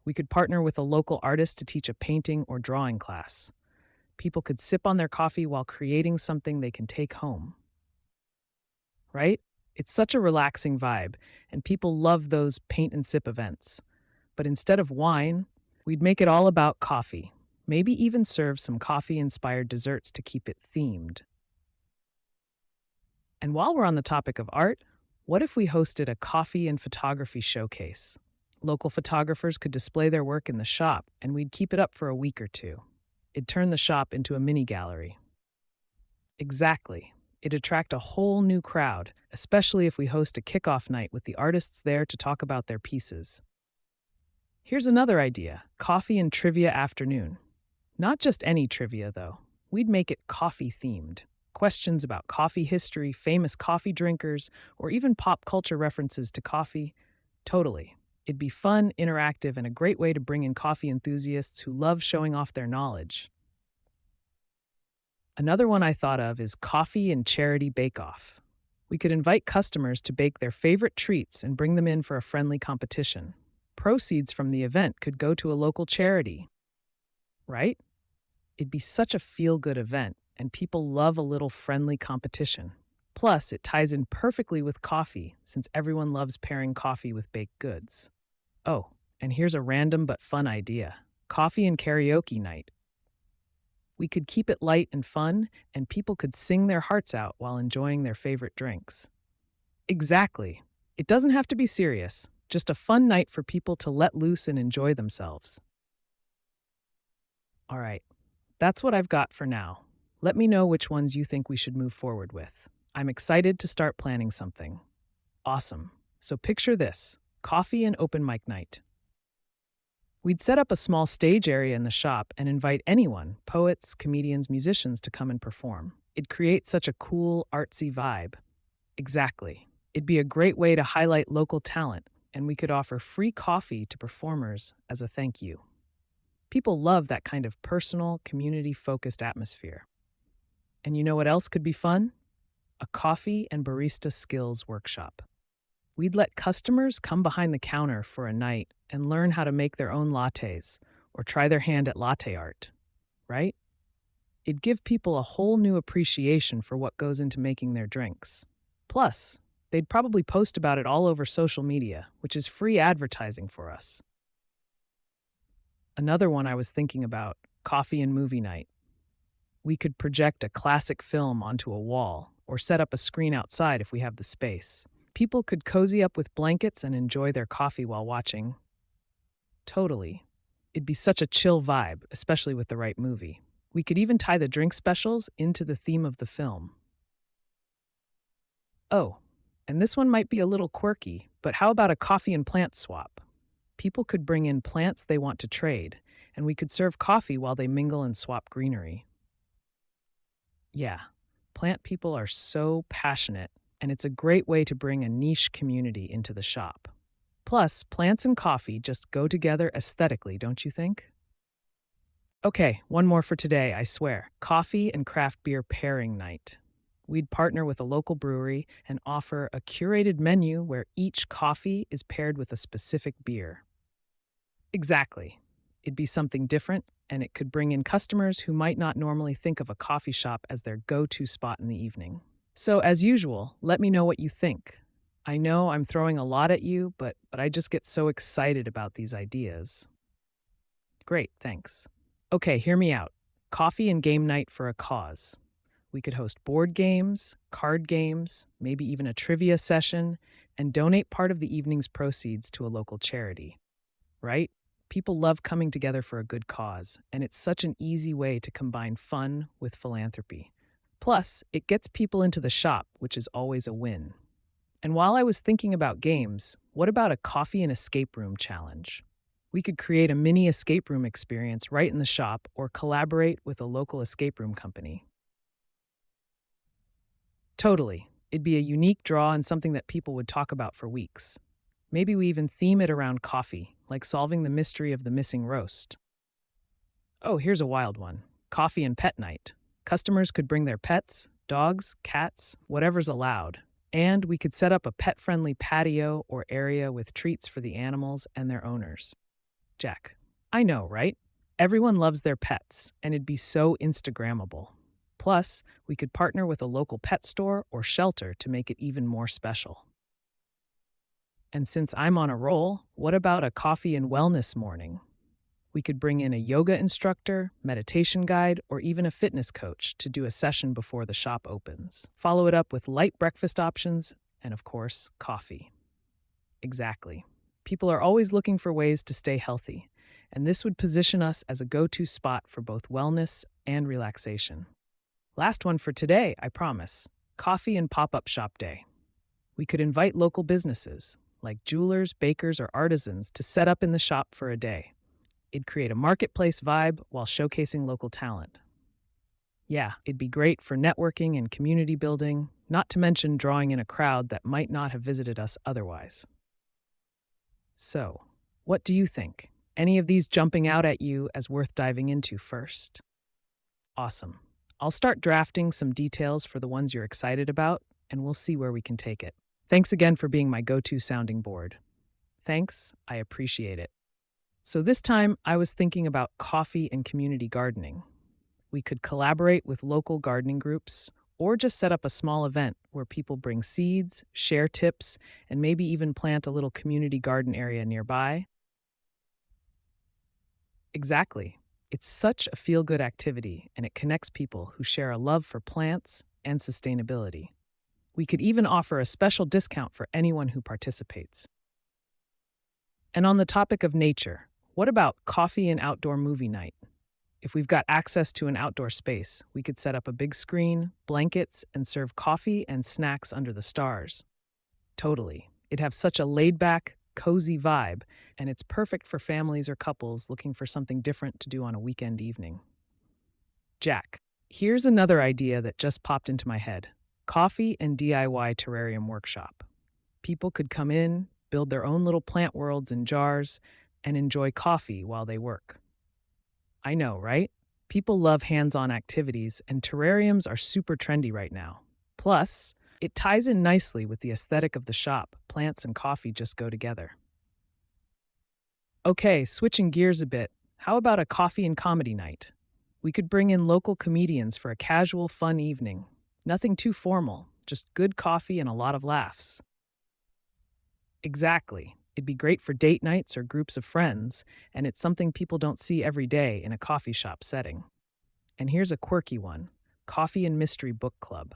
We could partner with a local artist to teach a painting or drawing class. People could sip on their coffee while creating something they can take home, right? It's such a relaxing vibe, and people love those paint and sip events. But instead of wine, we'd make it all about coffee. Maybe even serve some coffee inspired desserts to keep it themed. And while we're on the topic of art, what if we hosted a coffee and photography showcase? Local photographers could display their work in the shop, and we'd keep it up for a week or two. It'd turn the shop into a mini gallery. Exactly. It'd attract a whole new crowd, especially if we host a kickoff night with the artists there to talk about their pieces. Here's another idea: coffee and trivia afternoon. Not just any trivia, though. We'd make it coffee themed. Questions about coffee history, famous coffee drinkers, or even pop culture references to coffee. Totally. It'd be fun, interactive, and a great way to bring in coffee enthusiasts who love showing off their knowledge. Another one I thought of is coffee and charity bake-off. We could invite customers to bake their favorite treats and bring them in for a friendly competition. Proceeds from the event could go to a local charity, right? It'd be such a feel-good event, and people love a little friendly competition. Plus, it ties in perfectly with coffee, since everyone loves pairing coffee with baked goods. Oh, and here's a random but fun idea: coffee and karaoke night. We could keep it light and fun, and people could sing their hearts out while enjoying their favorite drinks. Exactly. It doesn't have to be serious, just a fun night for people to let loose and enjoy themselves. All right, that's what I've got for now. Let me know which ones you think we should move forward with. I'm excited to start planning something. Awesome. So picture this: coffee and open mic night. We'd set up a small stage area in the shop and invite anyone, poets, comedians, musicians, to come and perform. It'd create such a cool, artsy vibe. Exactly. It'd be a great way to highlight local talent, and we could offer free coffee to performers as a thank you. People love that kind of personal, community-focused atmosphere. And you know what else could be fun? A coffee and barista skills workshop. We'd let customers come behind the counter for a night and learn how to make their own lattes or try their hand at latte art, right? It'd give people a whole new appreciation for what goes into making their drinks. Plus, they'd probably post about it all over social media, which is free advertising for us. Another one I was thinking about: coffee and movie night. We could project a classic film onto a wall or set up a screen outside if we have the space. People could cozy up with blankets and enjoy their coffee while watching. Totally. It'd be such a chill vibe, especially with the right movie. We could even tie the drink specials into the theme of the film. Oh, and this one might be a little quirky, but how about a coffee and plant swap? People could bring in plants they want to trade, and we could serve coffee while they mingle and swap greenery. Yeah, plant people are so passionate, and it's a great way to bring a niche community into the shop. Plus, plants and coffee just go together aesthetically, don't you think? Okay, one more for today, I swear: coffee and craft beer pairing night. We'd partner with a local brewery and offer a curated menu where each coffee is paired with a specific beer. Exactly. It'd be something different, and it could bring in customers who might not normally think of a coffee shop as their go-to spot in the evening. So, as usual, let me know what you think. I know I'm throwing a lot at you, but I just get so excited about these ideas. Great, thanks. Okay, hear me out. Coffee and game night for a cause. We could host board games, card games, maybe even a trivia session, and donate part of the evening's proceeds to a local charity, right? People love coming together for a good cause, and it's such an easy way to combine fun with philanthropy. Plus, it gets people into the shop, which is always a win. And while I was thinking about games, what about a coffee and escape room challenge? We could create a mini escape room experience right in the shop or collaborate with a local escape room company. Totally. It'd be a unique draw and something that people would talk about for weeks. Maybe we even theme it around coffee, like solving the mystery of the missing roast. Oh, here's a wild one: coffee and pet night. Customers could bring their pets, dogs, cats, whatever's allowed. And we could set up a pet friendly patio or area with treats for the animals and their owners. Jack, I know, right? Everyone loves their pets, and it'd be so Instagrammable. Plus, we could partner with a local pet store or shelter to make it even more special. And since I'm on a roll, what about a coffee and wellness morning? We could bring in a yoga instructor, meditation guide, or even a fitness coach to do a session before the shop opens. Follow it up with light breakfast options and, of course, coffee. Exactly. People are always looking for ways to stay healthy, and this would position us as a go-to spot for both wellness and relaxation. Last one for today, I promise: coffee and pop-up shop day. We could invite local businesses, like jewelers, bakers, or artisans, to set up in the shop for a day. It'd create a marketplace vibe while showcasing local talent. Yeah, it'd be great for networking and community building, not to mention drawing in a crowd that might not have visited us otherwise. So, what do you think? Any of these jumping out at you as worth diving into first? Awesome. I'll start drafting some details for the ones you're excited about, and we'll see where we can take it. Thanks again for being my go-to sounding board. Thanks, I appreciate it. So this time, I was thinking about coffee and community gardening. We could collaborate with local gardening groups or just set up a small event where people bring seeds, share tips, and maybe even plant a little community garden area nearby. Exactly. It's such a feel-good activity, and it connects people who share a love for plants and sustainability. We could even offer a special discount for anyone who participates. And on the topic of nature, what about coffee and outdoor movie night? If we've got access to an outdoor space, we could set up a big screen, blankets, and serve coffee and snacks under the stars. Totally. It'd have such a laid-back, cozy vibe, and it's perfect for families or couples looking for something different to do on a weekend evening. Jack, here's another idea that just popped into my head: coffee and DIY terrarium workshop. People could come in, build their own little plant worlds in jars, and enjoy coffee while they work. I know, right? People love hands-on activities, and terrariums are super trendy right now. Plus, it ties in nicely with the aesthetic of the shop. Plants and coffee just go together. Okay, switching gears a bit, how about a coffee and comedy night? We could bring in local comedians for a casual, fun evening. Nothing too formal, just good coffee and a lot of laughs. Exactly. It'd be great for date nights or groups of friends, and it's something people don't see every day in a coffee shop setting. And here's a quirky one: coffee and mystery book club.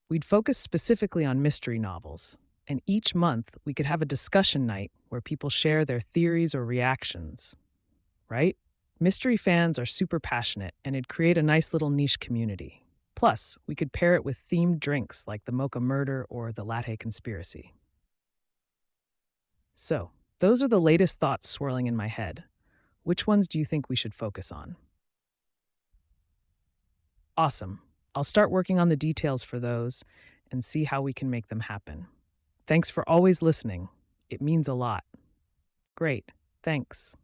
We'd focus specifically on mystery novels, and each month we could have a discussion night where people share their theories or reactions, right? Mystery fans are super passionate, and it'd create a nice little niche community. Plus, we could pair it with themed drinks like the Mocha Murder or the Latte Conspiracy. So, those are the latest thoughts swirling in my head. Which ones do you think we should focus on? Awesome. I'll start working on the details for those and see how we can make them happen. Thanks for always listening. It means a lot. Great. Thanks.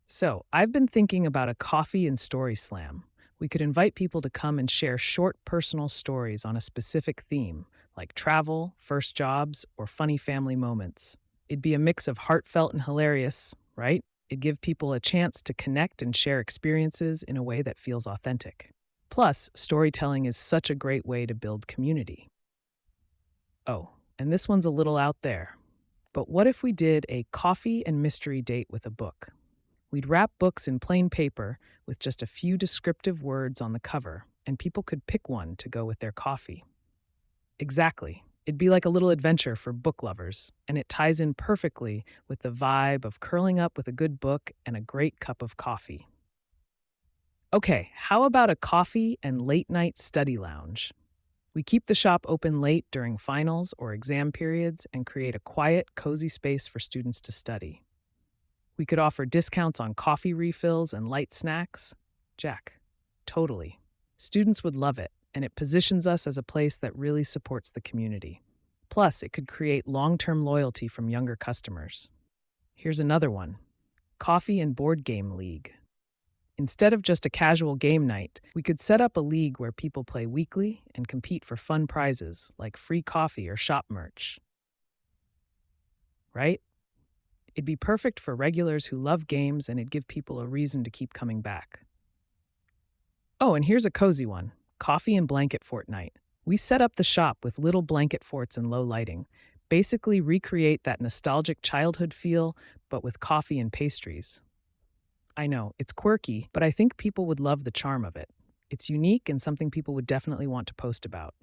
So, I've been thinking about a coffee and story slam. We could invite people to come and share short personal stories on a specific theme, like travel, first jobs, or funny family moments. It'd be a mix of heartfelt and hilarious, right? It'd give people a chance to connect and share experiences in a way that feels authentic. Plus, storytelling is such a great way to build community. Oh, and this one's a little out there. But what if we did a coffee and mystery date with a book? We'd wrap books in plain paper with just a few descriptive words on the cover, and people could pick one to go with their coffee. Exactly. It'd be like a little adventure for book lovers, and it ties in perfectly with the vibe of curling up with a good book and a great cup of coffee. Okay, how about a coffee and late night study lounge? We keep the shop open late during finals or exam periods and create a quiet, cozy space for students to study. We could offer discounts on coffee refills and light snacks. Jack, totally. Students would love it, and it positions us as a place that really supports the community. Plus, it could create long-term loyalty from younger customers. Here's another one: coffee and board game league. Instead of just a casual game night, we could set up a league where people play weekly and compete for fun prizes like free coffee or shop merch. Right? It'd be perfect for regulars who love games, and it'd give people a reason to keep coming back. Oh, and here's a cozy one: coffee and blanket fort night. We set up the shop with little blanket forts and low lighting. Basically recreate that nostalgic childhood feel, but with coffee and pastries. I know, it's quirky, but I think people would love the charm of it. It's unique and something people would definitely want to post about.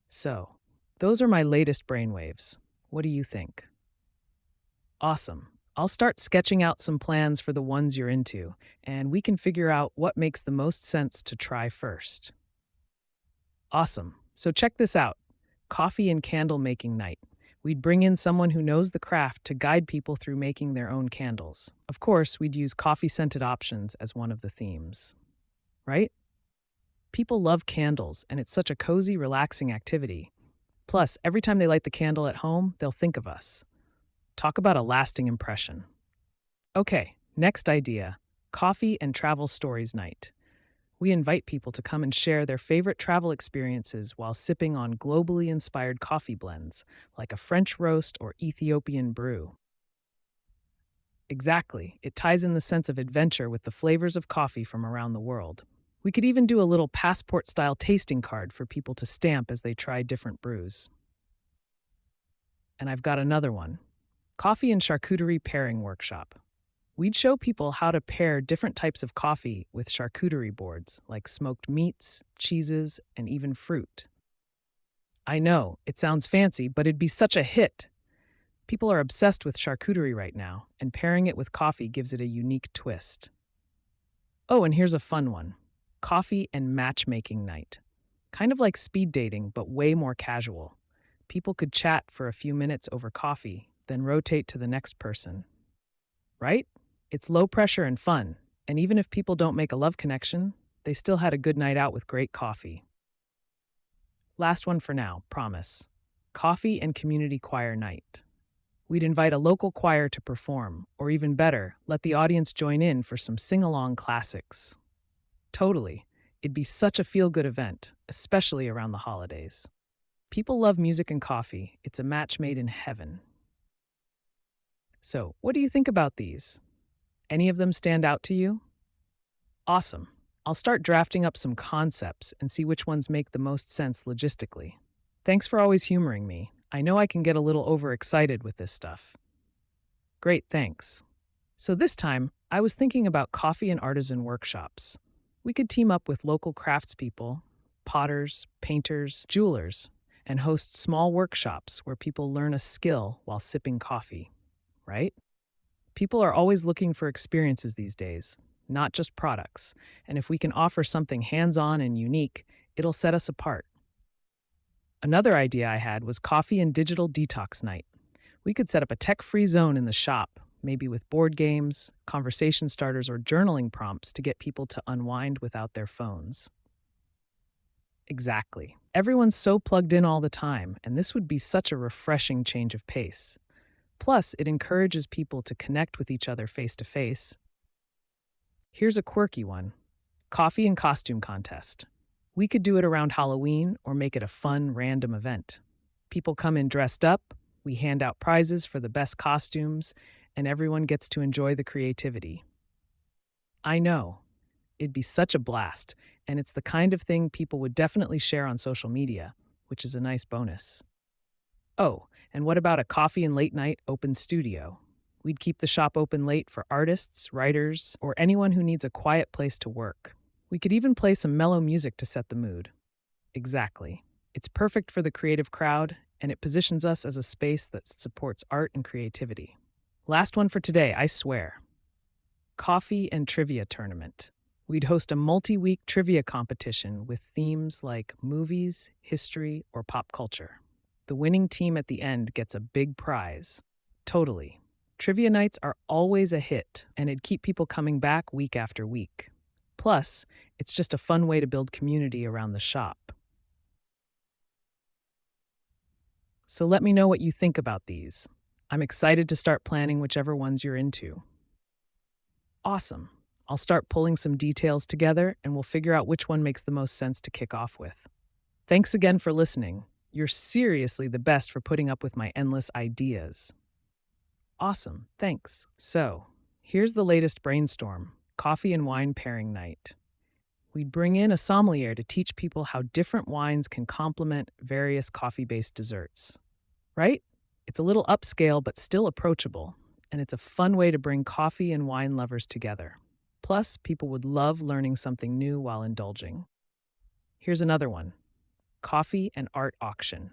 So, those are my latest brainwaves. What do you think? Awesome. I'll start sketching out some plans for the ones you're into, and we can figure out what makes the most sense to try first. Awesome. So check this out: coffee and candle making night. We'd bring in someone who knows the craft to guide people through making their own candles. Of course, we'd use coffee-scented options as one of the themes. Right? People love candles, and it's such a cozy, relaxing activity. Plus, every time they light the candle at home, they'll think of us. Talk about a lasting impression. Okay, next idea: coffee and travel stories night. We invite people to come and share their favorite travel experiences while sipping on globally inspired coffee blends, like a French roast or Ethiopian brew. Exactly, it ties in the sense of adventure with the flavors of coffee from around the world. We could even do a little passport-style tasting card for people to stamp as they try different brews. And I've got another one: coffee and charcuterie pairing workshop. We'd show people how to pair different types of coffee with charcuterie boards, like smoked meats, cheeses, and even fruit. I know, it sounds fancy, but it'd be such a hit. People are obsessed with charcuterie right now, and pairing it with coffee gives it a unique twist. Oh, and here's a fun one: coffee and matchmaking night. Kind of like speed dating, but way more casual. People could chat for a few minutes over coffee, then rotate to the next person. Right? It's low pressure and fun, and even if people don't make a love connection, they still had a good night out with great coffee. Last one for now, promise: coffee and community choir night. We'd invite a local choir to perform, or even better, let the audience join in for some sing-along classics. Totally. It'd be such a feel-good event, especially around the holidays. People love music and coffee. It's a match made in heaven. So, what do you think about these? Any of them stand out to you? Awesome. I'll start drafting up some concepts and see which ones make the most sense logistically. Thanks for always humoring me. I know I can get a little overexcited with this stuff. Great, thanks. So this time, I was thinking about coffee and artisan workshops. We could team up with local craftspeople, potters, painters, jewelers, and host small workshops where people learn a skill while sipping coffee. Right? People are always looking for experiences these days, not just products, and if we can offer something hands-on and unique, it'll set us apart. Another idea I had was coffee and digital detox night. We could set up a tech-free zone in the shop, maybe with board games, conversation starters, or journaling prompts to get people to unwind without their phones. Exactly. Everyone's so plugged in all the time, and this would be such a refreshing change of pace. Plus, it encourages people to connect with each other face to face. Here's a quirky one: coffee and costume contest. We could do it around Halloween or make it a fun, random event. People come in dressed up, We hand out prizes for the best costumes, and everyone gets to enjoy the creativity. I know, it'd be such a blast, and it's the kind of thing people would definitely share on social media, which is a nice bonus. Oh, and what about a coffee and late night open studio? We'd keep the shop open late for artists, writers, or anyone who needs a quiet place to work. We could even play some mellow music to set the mood. Exactly. It's perfect for the creative crowd, and it positions us as a space that supports art and creativity. Last one for today, I swear. Coffee and trivia tournament. We'd host a multi week trivia competition with themes like movies, history, or pop culture. The winning team at the end gets a big prize. Totally. Trivia nights are always a hit, and it'd keep people coming back week after week. Plus, it's just a fun way to build community around the shop. So let me know what you think about these. I'm excited to start planning whichever ones you're into. Awesome. I'll start pulling some details together and we'll figure out which one makes the most sense to kick off with. Thanks again for listening. You're seriously the best for putting up with my endless ideas. Awesome, thanks. So, here's the latest brainstorm: coffee and wine pairing night. We'd bring in a sommelier to teach people how different wines can complement various coffee based desserts. Right? It's a little upscale but still approachable, and it's a fun way to bring coffee and wine lovers together. Plus, people would love learning something new while indulging. Here's another one: coffee and art auction.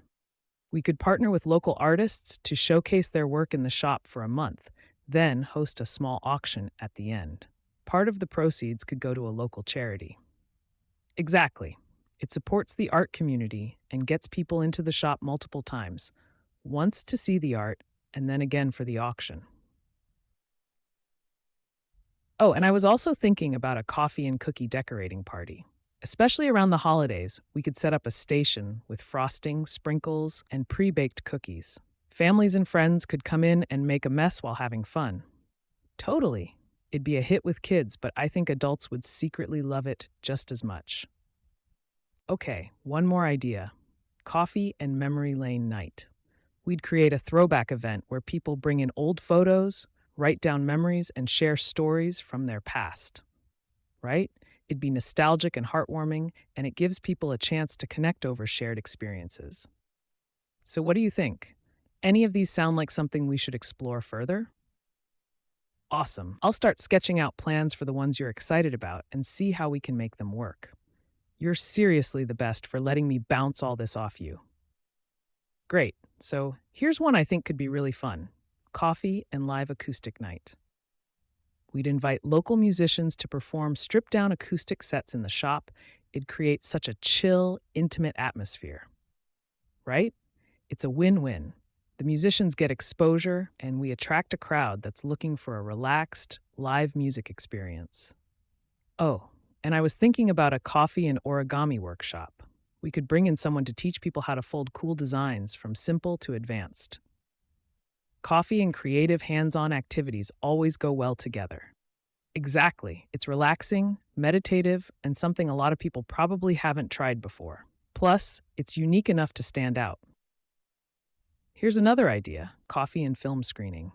We could partner with local artists to showcase their work in the shop for a month, then host a small auction at the end. Part of the proceeds could go to a local charity. Exactly. It supports the art community and gets people into the shop multiple times, once to see the art and then again for the auction. Oh, and I was also thinking about a coffee and cookie decorating party. Especially around the holidays, we could set up a station with frosting, sprinkles, and pre baked cookies. Families and friends could come in and make a mess while having fun. Totally. It'd be a hit with kids, but I think adults would secretly love it just as much. Okay, one more idea: coffee and memory lane night. We'd create a throwback event where people bring in old photos, write down memories, and share stories from their past. Right? It'd be nostalgic and heartwarming, and it gives people a chance to connect over shared experiences. So, what do you think? Any of these sound like something we should explore further? Awesome. I'll start sketching out plans for the ones you're excited about and see how we can make them work. You're seriously the best for letting me bounce all this off you. Great. So, here's one I think could be really fun: coffee and live acoustic night. We'd invite local musicians to perform stripped down acoustic sets in the shop. It'd create such a chill, intimate atmosphere, right? It's a win win. The musicians get exposure, and we attract a crowd that's looking for a relaxed, live music experience. Oh, and I was thinking about a coffee and origami workshop. We could bring in someone to teach people how to fold cool designs from simple to advanced. Coffee and creative hands on activities always go well together. Exactly. It's relaxing, meditative, and something a lot of people probably haven't tried before. Plus, it's unique enough to stand out. Here's another idea: coffee and film screening.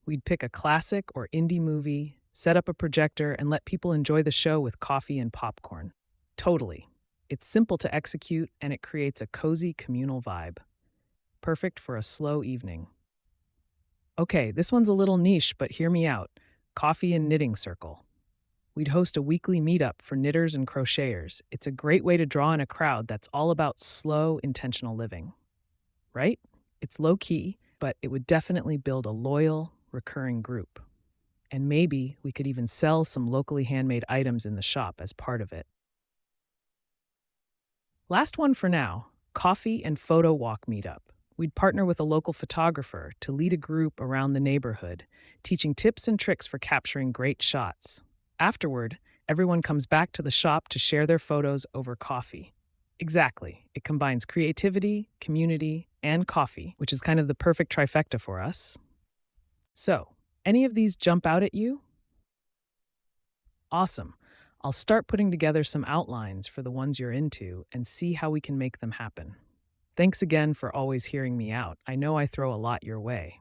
We'd pick a classic or indie movie, set up a projector, and let people enjoy the show with coffee and popcorn. Totally. It's simple to execute, and it creates a cozy communal vibe. Perfect for a slow evening. Okay, this one's a little niche, but hear me out: coffee and knitting circle. We'd host a weekly meetup for knitters and crocheters. It's a great way to draw in a crowd that's all about slow, intentional living. Right? It's low key, but it would definitely build a loyal, recurring group. And maybe we could even sell some locally handmade items in the shop as part of it. Last one for now: coffee and photo walk meetup. We'd partner with a local photographer to lead a group around the neighborhood, teaching tips and tricks for capturing great shots. Afterward, everyone comes back to the shop to share their photos over coffee. Exactly. It combines creativity, community, and coffee, which is kind of the perfect trifecta for us. So, any of these jump out at you? Awesome. I'll start putting together some outlines for the ones you're into and see how we can make them happen. Thanks again for always hearing me out. I know I throw a lot your way.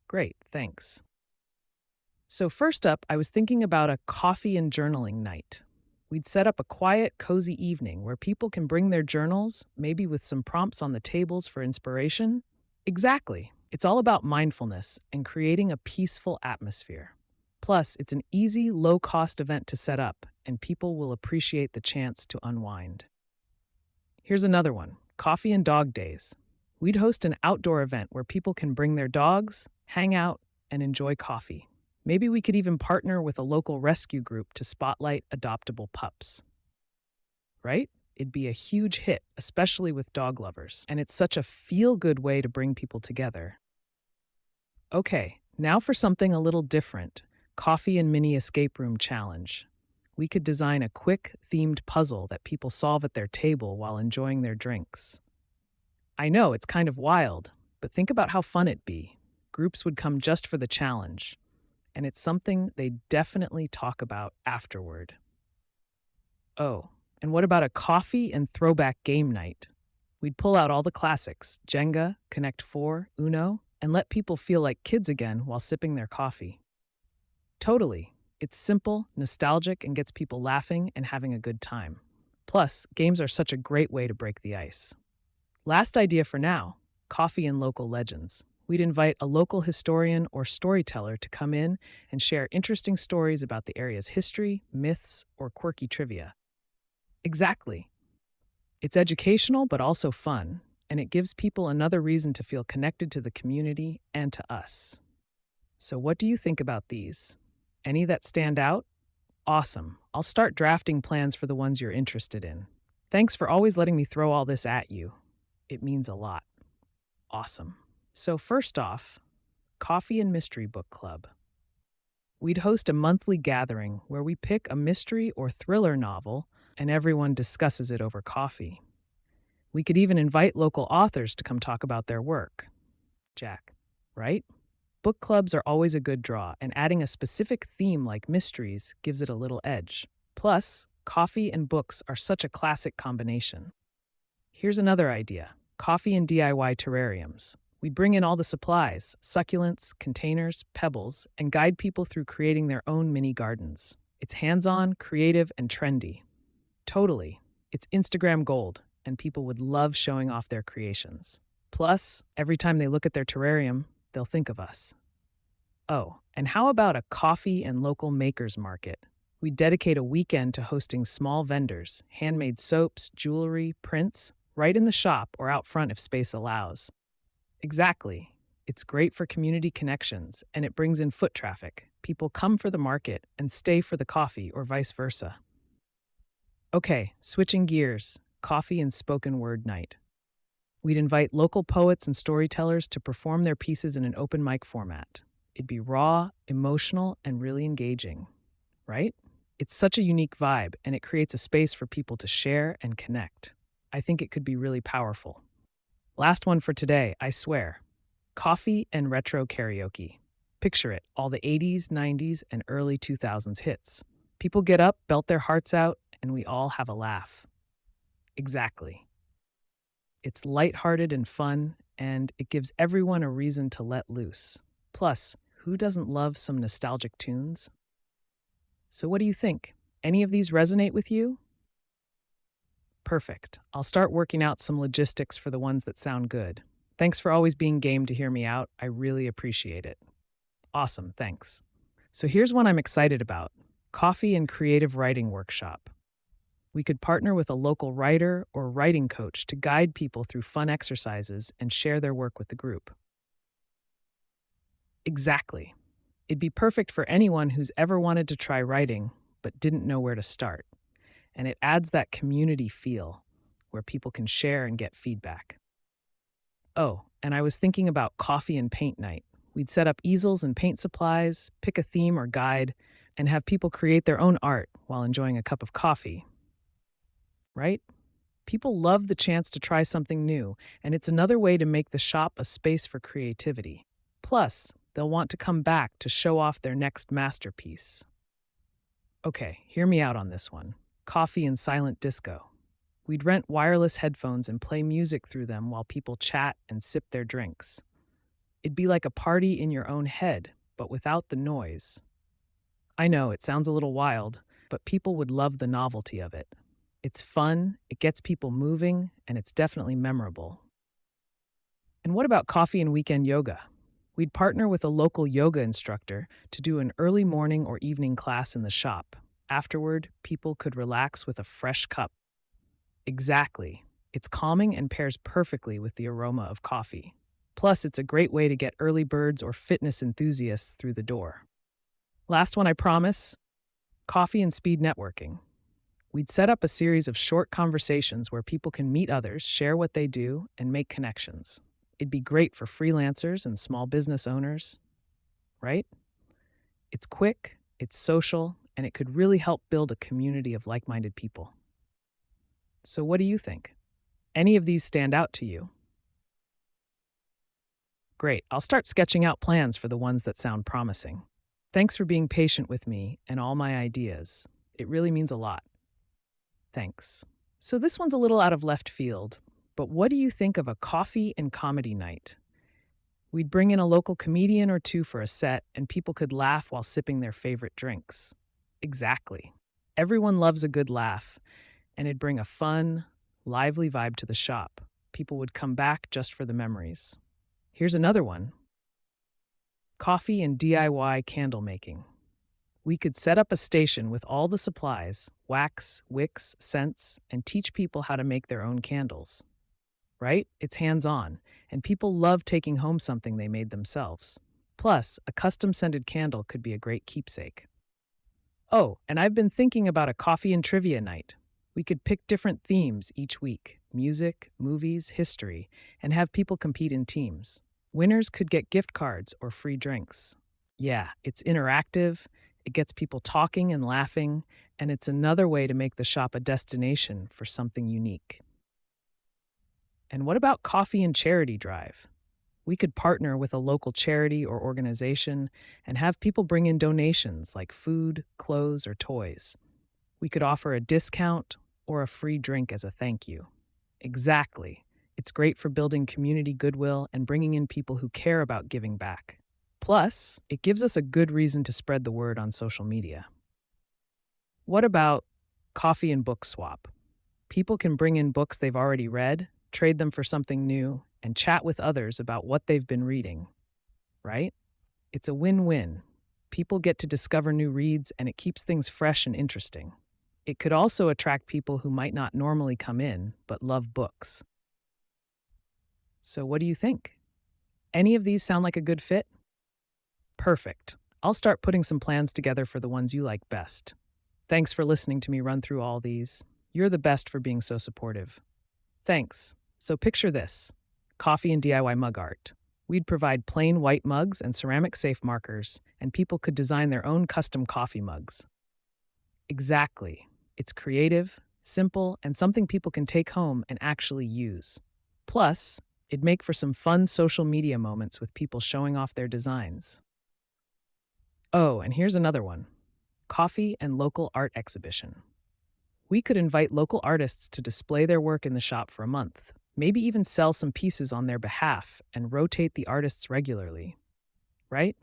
Great, thanks. So, first up, I was thinking about a coffee and journaling night. We'd set up a quiet, cozy evening where people can bring their journals, maybe with some prompts on the tables for inspiration. Exactly. It's all about mindfulness and creating a peaceful atmosphere. Plus, it's an easy, low cost event to set up, and people will appreciate the chance to unwind. Here's another one: coffee and dog days. We'd host an outdoor event where people can bring their dogs, hang out, and enjoy coffee. Maybe we could even partner with a local rescue group to spotlight adoptable pups, right? It'd be a huge hit, especially with dog lovers, and it's such a feel good way to bring people together. Okay, now for something a little different: coffee and mini escape room challenge. We could design a quick, themed puzzle that people solve at their table while enjoying their drinks. I know it's kind of wild, but think about how fun it'd be. Groups would come just for the challenge, and it's something they definitely talk about afterward. Oh, and what about a coffee and throwback game night? We'd pull out all the classics: Jenga, Connect 4, Uno, and let people feel like kids again while sipping their coffee. Totally. It's simple, nostalgic, and gets people laughing and having a good time. Plus, games are such a great way to break the ice. Last idea for now: coffee and local legends. We'd invite a local historian or storyteller to come in and share interesting stories about the area's history, myths, or quirky trivia. Exactly. It's educational but also fun, and it gives people another reason to feel connected to the community and to us. So, what do you think about these? Any that stand out? Awesome. I'll start drafting plans for the ones you're interested in. Thanks for always letting me throw all this at you. It means a lot. Awesome. So, first off, Coffee and Mystery Book Club. We'd host a monthly gathering where we pick a mystery or thriller novel and everyone discusses it over coffee. We could even invite local authors to come talk about their work. Jack, right? Book clubs are always a good draw, and adding a specific theme like mysteries gives it a little edge. Plus, coffee and books are such a classic combination. Here's another idea: coffee and DIY terrariums. We'd bring in all the supplies: succulents, containers, pebbles, and guide people through creating their own mini gardens. It's hands-on, creative, and trendy. Totally. It's Instagram gold, and people would love showing off their creations. Plus, every time they look at their terrarium, they'll think of us. Oh, and how about a coffee and local makers market? We dedicate a weekend to hosting small vendors, handmade soaps, jewelry, prints, right in the shop or out front if space allows. Exactly. It's great for community connections, and it brings in foot traffic. People come for the market and stay for the coffee, or vice versa. Okay, switching gears: coffee and spoken word night. We'd invite local poets and storytellers to perform their pieces in an open mic format. It'd be raw, emotional, and really engaging, right? It's such a unique vibe, and it creates a space for people to share and connect. I think it could be really powerful. Last one for today, I swear: coffee and retro karaoke. Picture it: all the 80s, 90s, and early 2000s hits. People get up, belt their hearts out, and we all have a laugh. Exactly. It's lighthearted and fun, and it gives everyone a reason to let loose. Plus, who doesn't love some nostalgic tunes? So, what do you think? Any of these resonate with you? Perfect. I'll start working out some logistics for the ones that sound good. Thanks for always being game to hear me out. I really appreciate it. Awesome, thanks. So, here's one I'm excited about: coffee and creative writing workshop. We could partner with a local writer or writing coach to guide people through fun exercises and share their work with the group. Exactly. It'd be perfect for anyone who's ever wanted to try writing but didn't know where to start. And it adds that community feel where people can share and get feedback. Oh, and I was thinking about coffee and paint night. We'd set up easels and paint supplies, pick a theme or guide, and have people create their own art while enjoying a cup of coffee. Right? People love the chance to try something new, and it's another way to make the shop a space for creativity. Plus, they'll want to come back to show off their next masterpiece. Okay, hear me out on this one: coffee and silent disco. We'd rent wireless headphones and play music through them while people chat and sip their drinks. It'd be like a party in your own head, but without the noise. I know it sounds a little wild, but people would love the novelty of it. It's fun, it gets people moving, and it's definitely memorable. And what about coffee and weekend yoga? We'd partner with a local yoga instructor to do an early morning or evening class in the shop. Afterward, people could relax with a fresh cup. Exactly. It's calming and pairs perfectly with the aroma of coffee. Plus, it's a great way to get early birds or fitness enthusiasts through the door. Last one, I promise: coffee and speed networking. We'd set up a series of short conversations where people can meet others, share what they do, and make connections. It'd be great for freelancers and small business owners, right? It's quick, it's social, and it could really help build a community of like minded people. So, what do you think? Any of these stand out to you? Great, I'll start sketching out plans for the ones that sound promising. Thanks for being patient with me and all my ideas. It really means a lot. Thanks. So, this one's a little out of left field, but what do you think of a coffee and comedy night? We'd bring in a local comedian or two for a set, and people could laugh while sipping their favorite drinks. Exactly. Everyone loves a good laugh, and it'd bring a fun, lively vibe to the shop. People would come back just for the memories. Here's another one: coffee and DIY candle making. We could set up a station with all the supplies, wax, wicks, scents, and teach people how to make their own candles. Right? It's hands on, and people love taking home something they made themselves. Plus, a custom scented candle could be a great keepsake. Oh, and I've been thinking about a coffee and trivia night. We could pick different themes each week: music, movies, history, and have people compete in teams. Winners could get gift cards or free drinks. Yeah, it's interactive, it gets people talking and laughing, and it's another way to make the shop a destination for something unique. And what about coffee and charity drive? We could partner with a local charity or organization and have people bring in donations like food, clothes, or toys. We could offer a discount or a free drink as a thank you. Exactly. It's great for building community goodwill and bringing in people who care about giving back. Plus, it gives us a good reason to spread the word on social media. What about coffee and book swap? People can bring in books they've already read, trade them for something new, and chat with others about what they've been reading, right? It's a win-win. People get to discover new reads, and it keeps things fresh and interesting. It could also attract people who might not normally come in, but love books. So what do you think? Any of these sound like a good fit? Perfect. I'll start putting some plans together for the ones you like best. Thanks for listening to me run through all these. You're the best for being so supportive. Thanks. So picture this: coffee and DIY mug art. We'd provide plain white mugs and ceramic safe markers, and people could design their own custom coffee mugs. Exactly. It's creative, simple, and something people can take home and actually use. Plus, it'd make for some fun social media moments with people showing off their designs. Oh, and here's another one: coffee and local art exhibition. We could invite local artists to display their work in the shop for a month, maybe even sell some pieces on their behalf and rotate the artists regularly. Right?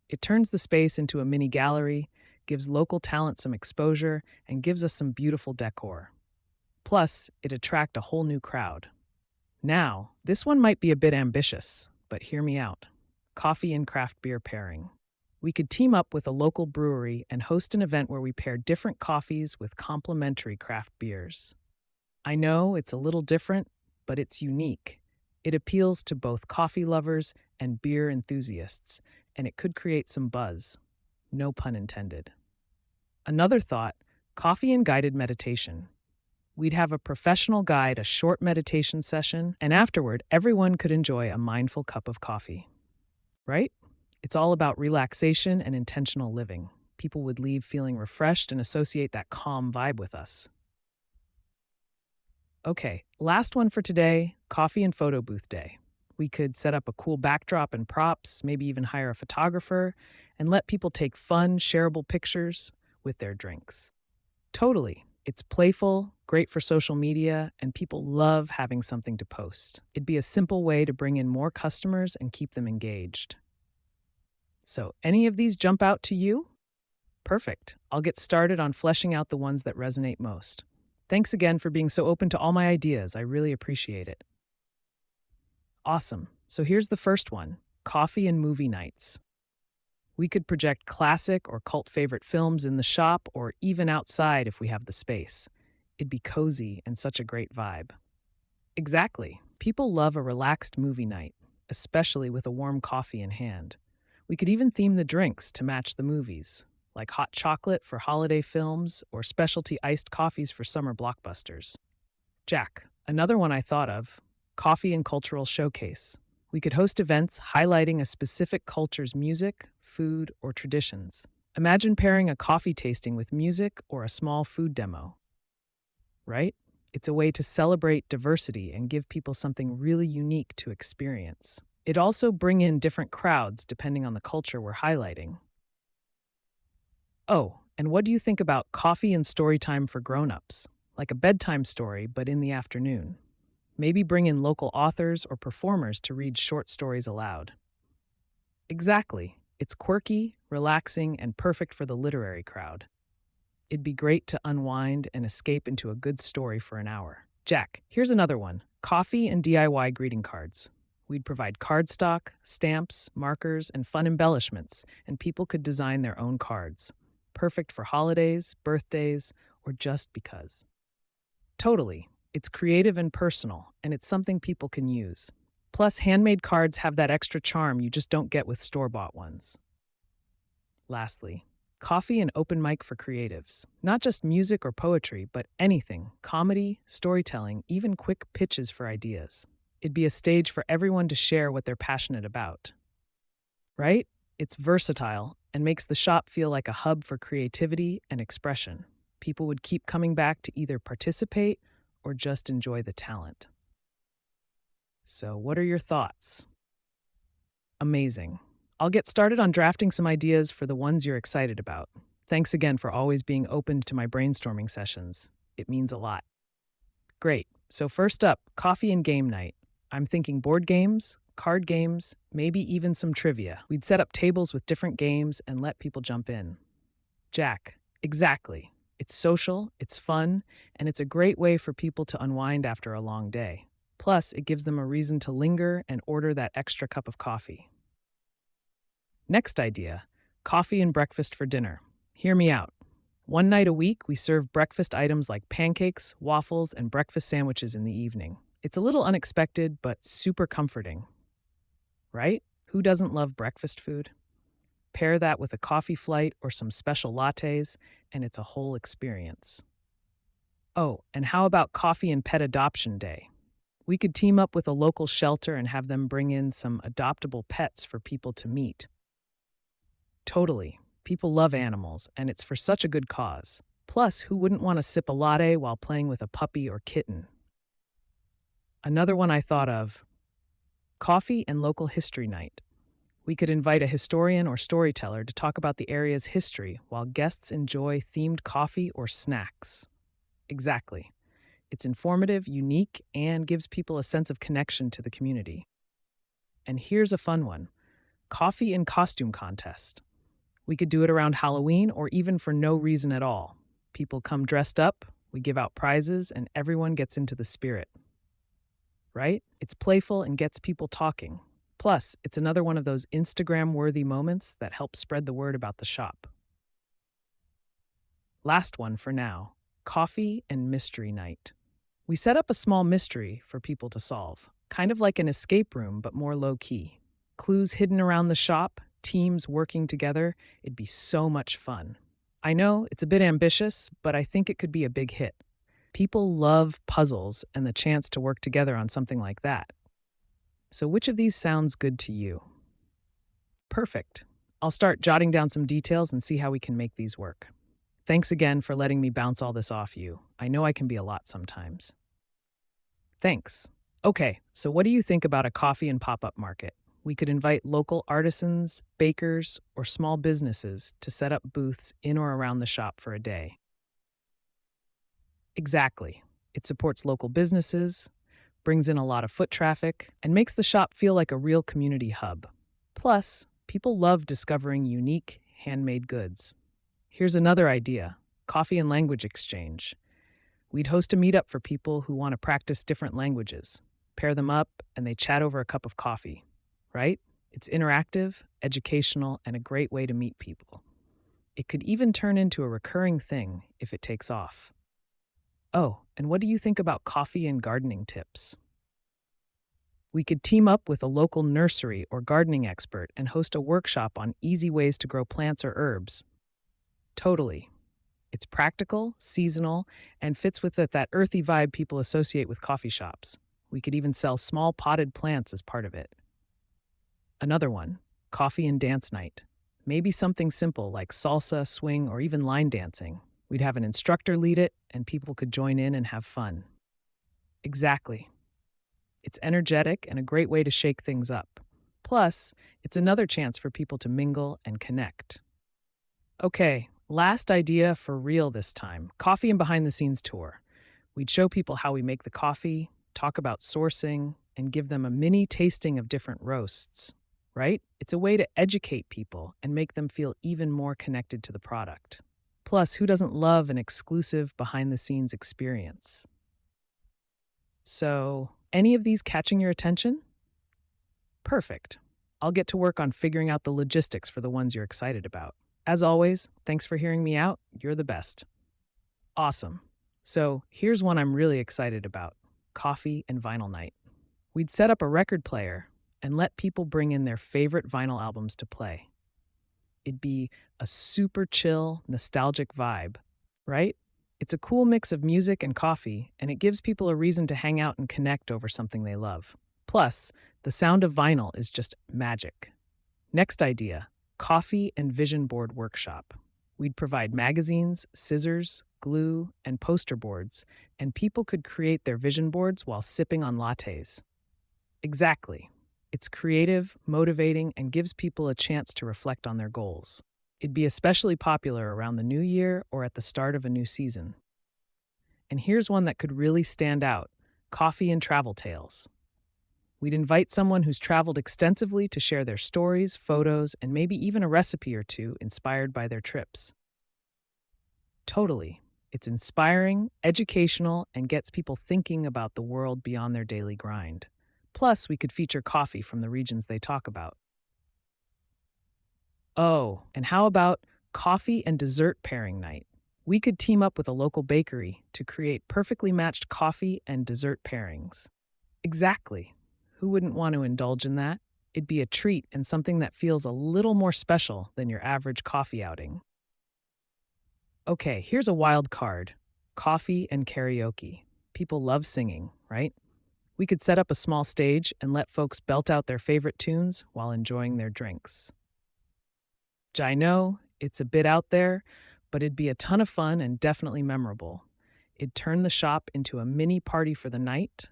It turns the space into a mini gallery, gives local talent some exposure, and gives us some beautiful decor. Plus, it attracts a whole new crowd. Now, this one might be a bit ambitious, but hear me out: coffee and craft beer pairing. We could team up with a local brewery and host an event where we pair different coffees with complementary craft beers. I know it's a little different, but it's unique. It appeals to both coffee lovers and beer enthusiasts, and it could create some buzz. No pun intended. Another thought: coffee and guided meditation. We'd have a professional guide a short meditation session, and afterward, everyone could enjoy a mindful cup of coffee. Right? It's all about relaxation and intentional living. People would leave feeling refreshed and associate that calm vibe with us. Okay, last one for today: coffee and photo booth day. We could set up a cool backdrop and props, maybe even hire a photographer, and let people take fun, shareable pictures with their drinks. Totally. It's playful, great for social media, and people love having something to post. It'd be a simple way to bring in more customers and keep them engaged. So, any of these jump out to you? Perfect. I'll get started on fleshing out the ones that resonate most. Thanks again for being so open to all my ideas. I really appreciate it. Awesome. So here's the first one: coffee and movie nights. We could project classic or cult favorite films in the shop or even outside if we have the space. It'd be cozy and such a great vibe. Exactly. People love a relaxed movie night, especially with a warm coffee in hand. We could even theme the drinks to match the movies, like hot chocolate for holiday films or specialty iced coffees for summer blockbusters. Jack, another one I thought of: coffee and cultural showcase. We could host events highlighting a specific culture's music, food, or traditions. Imagine pairing a coffee tasting with music or a small food demo, right? It's a way to celebrate diversity and give people something really unique to experience. It also bring in different crowds depending on the culture we're highlighting. Oh, and what do you think about coffee and story time for grown-ups? Like a bedtime story, but in the afternoon. Maybe bring in local authors or performers to read short stories aloud. Exactly. It's quirky, relaxing, and perfect for the literary crowd. It'd be great to unwind and escape into a good story for an hour. Jack, here's another one: coffee and DIY greeting cards. We'd provide cardstock, stamps, markers, and fun embellishments, and people could design their own cards. Perfect for holidays, birthdays, or just because. Totally. It's creative and personal, and it's something people can use. Plus, handmade cards have that extra charm you just don't get with store-bought ones. Lastly, coffee and open mic for creatives. Not just music or poetry, but anything: comedy, storytelling, even quick pitches for ideas. It'd be a stage for everyone to share what they're passionate about. Right? It's versatile and makes the shop feel like a hub for creativity and expression. People would keep coming back to either participate or just enjoy the talent. So, what are your thoughts? Amazing. I'll get started on drafting some ideas for the ones you're excited about. Thanks again for always being open to my brainstorming sessions. It means a lot. Great. So, first up, coffee and game night. I'm thinking board games, card games, maybe even some trivia. We'd set up tables with different games and let people jump in. Jack, exactly. It's social, it's fun, and it's a great way for people to unwind after a long day. Plus, it gives them a reason to linger and order that extra cup of coffee. Next idea: coffee and breakfast for dinner. Hear me out. One night a week, we serve breakfast items like pancakes, waffles, and breakfast sandwiches in the evening. It's a little unexpected, but super comforting, right? Who doesn't love breakfast food? Pair that with a coffee flight or some special lattes, and it's a whole experience. Oh, and how about coffee and pet adoption day? We could team up with a local shelter and have them bring in some adoptable pets for people to meet. Totally. People love animals, and it's for such a good cause. Plus, who wouldn't want to sip a latte while playing with a puppy or kitten? Another one I thought of: coffee and local history night. We could invite a historian or storyteller to talk about the area's history while guests enjoy themed coffee or snacks. Exactly. It's informative, unique, and gives people a sense of connection to the community. And here's a fun one: coffee and costume contest. We could do it around Halloween or even for no reason at all. People come dressed up, we give out prizes, and everyone gets into the spirit. Right? It's playful and gets people talking. Plus, it's another one of those Instagram-worthy moments that help spread the word about the shop. Last one for now: coffee and mystery night. We set up a small mystery for people to solve, kind of like an escape room, but more low-key. Clues hidden around the shop, teams working together. It'd be so much fun. I know it's a bit ambitious, but I think it could be a big hit. People love puzzles and the chance to work together on something like that. So which of these sounds good to you? Perfect. I'll start jotting down some details and see how we can make these work. Thanks again for letting me bounce all this off you. I know I can be a lot sometimes. Thanks. Okay, so what do you think about a coffee and pop-up market? We could invite local artisans, bakers, or small businesses to set up booths in or around the shop for a day. Exactly. It supports local businesses, brings in a lot of foot traffic, and makes the shop feel like a real community hub. Plus, people love discovering unique, handmade goods. Here's another idea: coffee and language exchange. We'd host a meetup for people who want to practice different languages, pair them up, and they chat over a cup of coffee, right? It's interactive, educational, and a great way to meet people. It could even turn into a recurring thing if it takes off. Oh, and what do you think about coffee and gardening tips? We could team up with a local nursery or gardening expert and host a workshop on easy ways to grow plants or herbs. Totally. It's practical, seasonal, and fits with that earthy vibe people associate with coffee shops. We could even sell small potted plants as part of it. Another one: coffee and dance night. Maybe something simple like salsa, swing, or even line dancing. We'd have an instructor lead it, and people could join in and have fun. Exactly. It's energetic and a great way to shake things up. Plus, it's another chance for people to mingle and connect. Okay, last idea for real this time: coffee and behind the scenes tour. We'd show people how we make the coffee, talk about sourcing, and give them a mini tasting of different roasts, right? It's a way to educate people and make them feel even more connected to the product. Plus, who doesn't love an exclusive behind the scenes experience? So, any of these catching your attention? Perfect. I'll get to work on figuring out the logistics for the ones you're excited about. As always, thanks for hearing me out. You're the best. Awesome. So, here's one I'm really excited about: coffee and vinyl night. We'd set up a record player and let people bring in their favorite vinyl albums to play. It'd be a super chill, nostalgic vibe, right? It's a cool mix of music and coffee, and it gives people a reason to hang out and connect over something they love. Plus, the sound of vinyl is just magic. Next idea: coffee and vision board workshop. We'd provide magazines, scissors, glue, and poster boards, and people could create their vision boards while sipping on lattes. Exactly. It's creative, motivating, and gives people a chance to reflect on their goals. It'd be especially popular around the new year or at the start of a new season. And here's one that could really stand out: coffee and travel tales. We'd invite someone who's traveled extensively to share their stories, photos, and maybe even a recipe or two inspired by their trips. Totally. It's inspiring, educational, and gets people thinking about the world beyond their daily grind. Plus, we could feature coffee from the regions they talk about. Oh, and how about coffee and dessert pairing night? We could team up with a local bakery to create perfectly matched coffee and dessert pairings. Exactly. Who wouldn't want to indulge in that? It'd be a treat and something that feels a little more special than your average coffee outing. Okay, here's a wild card: coffee and karaoke. People love singing, right? We could set up a small stage and let folks belt out their favorite tunes while enjoying their drinks. I know it's a bit out there, but it'd be a ton of fun and definitely memorable. It'd turn the shop into a mini party for the night.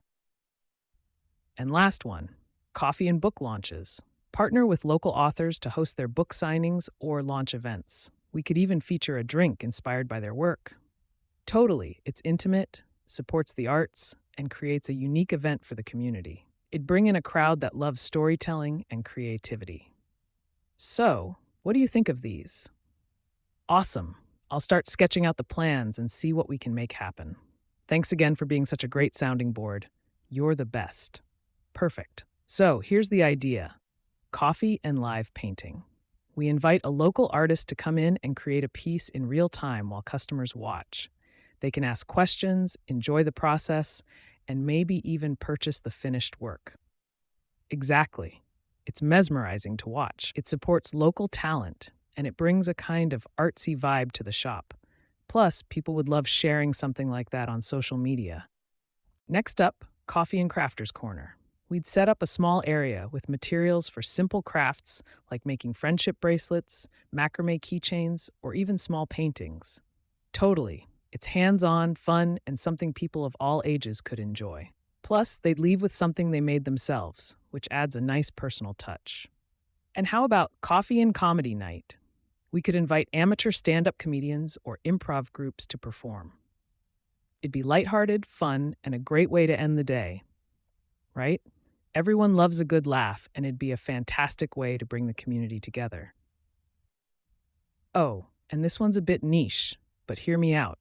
And last one: coffee and book launches. Partner with local authors to host their book signings or launch events. We could even feature a drink inspired by their work. Totally, it's intimate, supports the arts, and creates a unique event for the community. It'd bring in a crowd that loves storytelling and creativity. So, what do you think of these? Awesome. I'll start sketching out the plans and see what we can make happen. Thanks again for being such a great sounding board. You're the best. Perfect. So, here's the idea: coffee and live painting. We invite a local artist to come in and create a piece in real time while customers watch. They can ask questions, enjoy the process, and maybe even purchase the finished work. Exactly. It's mesmerizing to watch. It supports local talent, and it brings a kind of artsy vibe to the shop. Plus, people would love sharing something like that on social media. Next up, Coffee and Crafters Corner. We'd set up a small area with materials for simple crafts like making friendship bracelets, macrame keychains, or even small paintings. Totally. It's hands-on, fun, and something people of all ages could enjoy. Plus, they'd leave with something they made themselves, which adds a nice personal touch. And how about coffee and comedy night? We could invite amateur stand-up comedians or improv groups to perform. It'd be lighthearted, fun, and a great way to end the day, right? Everyone loves a good laugh, and it'd be a fantastic way to bring the community together. Oh, and this one's a bit niche, but hear me out: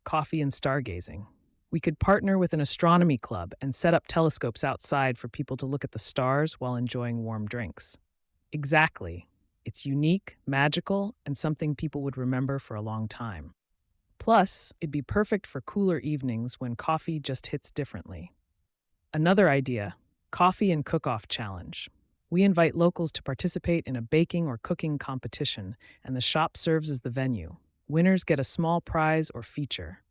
coffee and stargazing. We could partner with an astronomy club and set up telescopes outside for people to look at the stars while enjoying warm drinks. Exactly. It's unique, magical, and something people would remember for a long time. Plus, it'd be perfect for cooler evenings when coffee just hits differently. Another idea: coffee and cook-off challenge. We invite locals to participate in a baking or cooking competition, and the shop serves as the venue. Winners get a small prize or feature.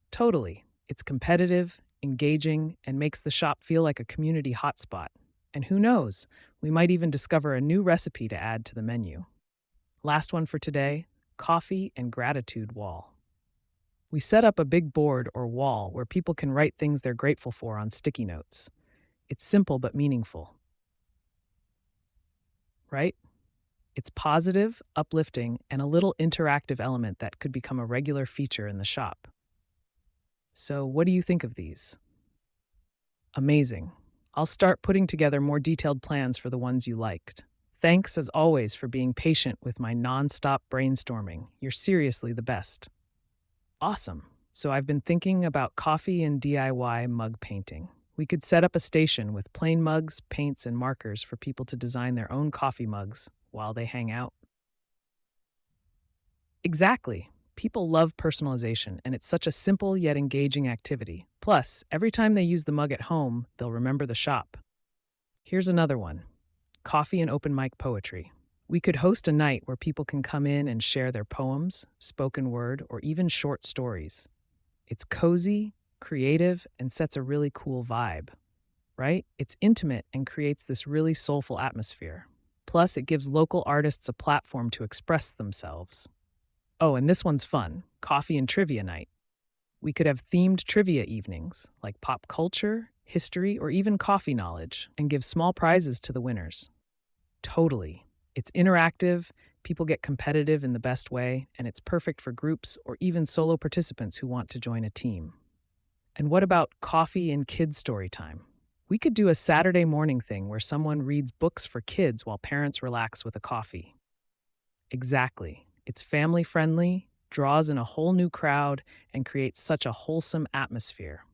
Totally. It's competitive, engaging, and makes the shop feel like a community hotspot. And who knows, we might even discover a new recipe to add to the menu. Last one for today: coffee and gratitude wall. We set up a big board or wall where people can write things they're grateful for on sticky notes. It's simple but meaningful, right? It's positive, uplifting, and a little interactive element that could become a regular feature in the shop. So, what do you think of these? Amazing. I'll start putting together more detailed plans for the ones you liked. Thanks, as always, for being patient with my nonstop brainstorming. You're seriously the best. Awesome. So, I've been thinking about coffee and DIY mug painting. We could set up a station with plain mugs, paints, and markers for people to design their own coffee mugs while they hang out. Exactly. People love personalization, and it's such a simple yet engaging activity. Plus, every time they use the mug at home, they'll remember the shop. Here's another one: coffee and open mic poetry. We could host a night where people can come in and share their poems, spoken word, or even short stories. It's cozy, creative, and sets a really cool vibe, right? It's intimate and creates this really soulful atmosphere. Plus, it gives local artists a platform to express themselves. Oh, and this one's fun: coffee and trivia night. We could have themed trivia evenings, like pop culture, history, or even coffee knowledge, and give small prizes to the winners. Totally. It's interactive, people get competitive in the best way, and it's perfect for groups or even solo participants who want to join a team. And what about coffee and kids' story time? We could do a Saturday morning thing where someone reads books for kids while parents relax with a coffee. Exactly. It's family friendly, draws in a whole new crowd, and creates such a wholesome atmosphere.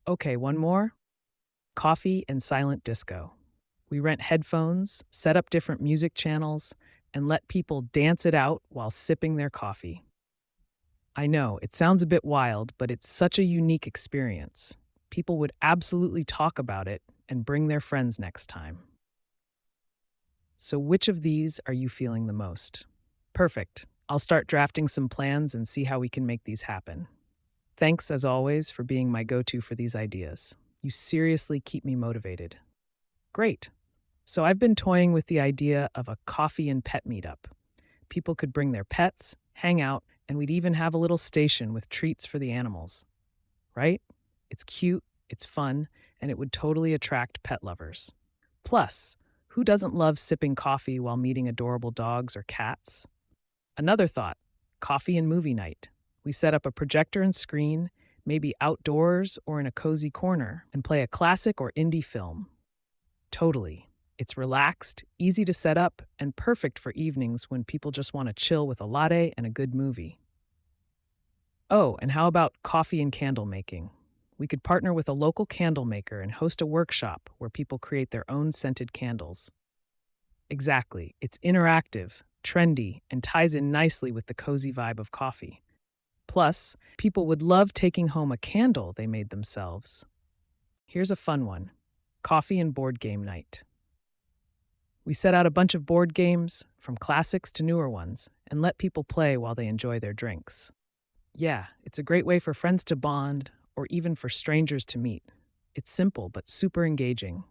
Okay, one more: coffee and silent disco. We rent headphones, set up different music channels, and let people dance it out while sipping their coffee. I know, it sounds a bit wild, but it's such a unique experience. People would absolutely talk about it and bring their friends next time. So, which of these are you feeling the most? Perfect. I'll start drafting some plans and see how we can make these happen. Thanks, as always, for being my go to for these ideas. You seriously keep me motivated. Great. So, I've been toying with the idea of a coffee and pet meetup. People could bring their pets, hang out, and we'd even have a little station with treats for the animals, right? It's cute, it's fun, and it would totally attract pet lovers. Plus, who doesn't love sipping coffee while meeting adorable dogs or cats? Another thought: coffee and movie night. We set up a projector and screen, maybe outdoors or in a cozy corner, and play a classic or indie film. Totally. It's relaxed, easy to set up, and perfect for evenings when people just want to chill with a latte and a good movie. Oh, and how about coffee and candle making? We could partner with a local candle maker and host a workshop where people create their own scented candles. Exactly. It's interactive, trendy, and ties in nicely with the cozy vibe of coffee. Plus, people would love taking home a candle they made themselves. Here's a fun one: coffee and board game night. We set out a bunch of board games, from classics to newer ones, and let people play while they enjoy their drinks. Yeah, it's a great way for friends to bond, or even for strangers to meet. It's simple but super engaging.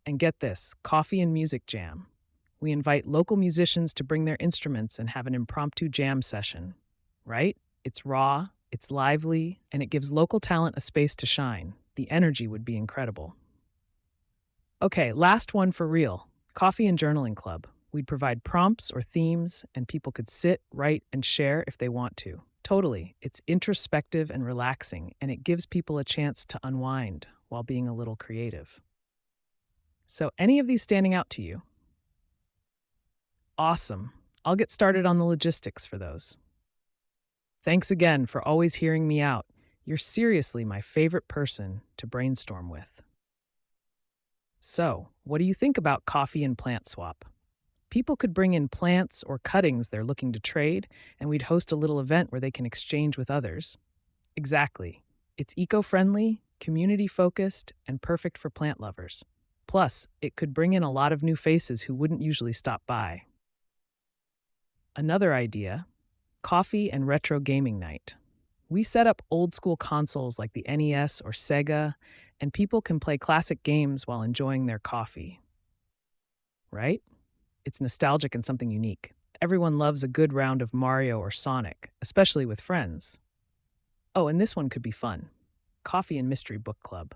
And get this: coffee and music jam. We invite local musicians to bring their instruments and have an impromptu jam session. Right? It's raw, it's lively, and it gives local talent a space to shine. The energy would be incredible. Okay, last one for real: coffee and journaling club. We'd provide prompts or themes, and people could sit, write, and share if they want to. Totally. It's introspective and relaxing, and it gives people a chance to unwind while being a little creative. So, any of these standing out to you? Awesome. I'll get started on the logistics for those. Thanks again for always hearing me out. You're seriously my favorite person to brainstorm with. So, what do you think about coffee and plant swap? People could bring in plants or cuttings they're looking to trade, and we'd host a little event where they can exchange with others. Exactly. It's eco friendly, community focused, and perfect for plant lovers. Plus, it could bring in a lot of new faces who wouldn't usually stop by. Another idea: coffee and retro gaming night. We set up old school consoles like the NES or Sega, and people can play classic games while enjoying their coffee, right? It's nostalgic and something unique. Everyone loves a good round of Mario or Sonic, especially with friends. Oh, and this one could be fun: coffee and mystery book club.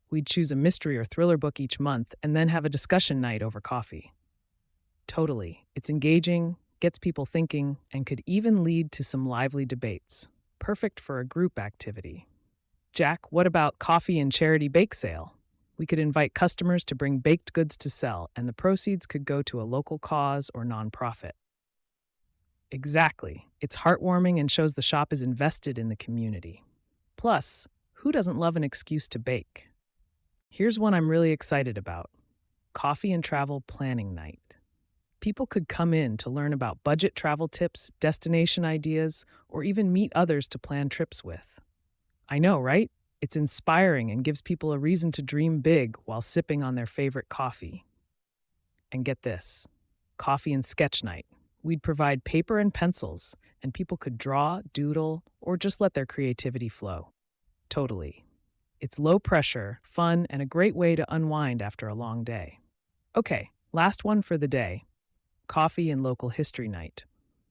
We'd choose a mystery or thriller book each month and then have a discussion night over coffee. Totally. It's engaging, gets people thinking, and could even lead to some lively debates. Perfect for a group activity. Jack, what about coffee and charity bake sale? We could invite customers to bring baked goods to sell, and the proceeds could go to a local cause or nonprofit. Exactly. It's heartwarming and shows the shop is invested in the community. Plus, who doesn't love an excuse to bake? Here's one I'm really excited about: coffee and travel planning night. People could come in to learn about budget travel tips, destination ideas, or even meet others to plan trips with. I know, right? It's inspiring and gives people a reason to dream big while sipping on their favorite coffee. And get this: coffee and sketch night. We'd provide paper and pencils, and people could draw, doodle, or just let their creativity flow. Totally. It's low pressure, fun, and a great way to unwind after a long day. Okay, last one for the day: coffee and local history night.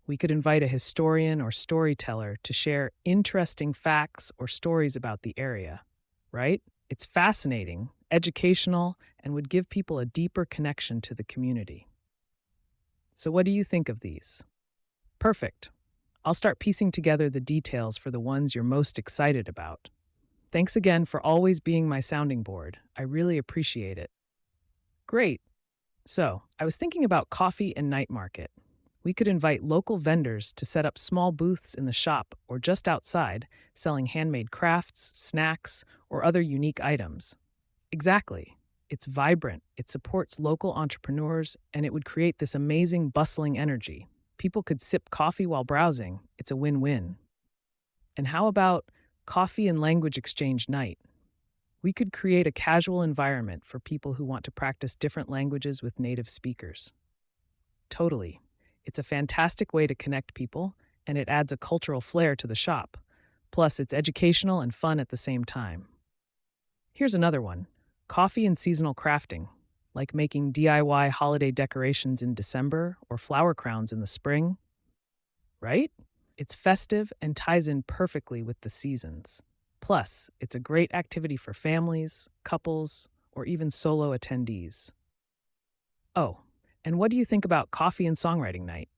We could invite a historian or storyteller to share interesting facts or stories about the area, right? It's fascinating, educational, and would give people a deeper connection to the community. So, what do you think of these? Perfect. I'll start piecing together the details for the ones you're most excited about. Thanks again for always being my sounding board. I really appreciate it. Great. So, I was thinking about coffee and night market. We could invite local vendors to set up small booths in the shop or just outside, selling handmade crafts, snacks, or other unique items. Exactly. It's vibrant, it supports local entrepreneurs, and it would create this amazing, bustling energy. People could sip coffee while browsing. It's a win win. And how about coffee and language exchange night? We could create a casual environment for people who want to practice different languages with native speakers. Totally. It's a fantastic way to connect people, and it adds a cultural flair to the shop. Plus, it's educational and fun at the same time. Here's another one: coffee and seasonal crafting, like making DIY holiday decorations in December or flower crowns in the spring, right? It's festive and ties in perfectly with the seasons. Plus, it's a great activity for families, couples, or even solo attendees. Oh, and what do you think about coffee and songwriting night?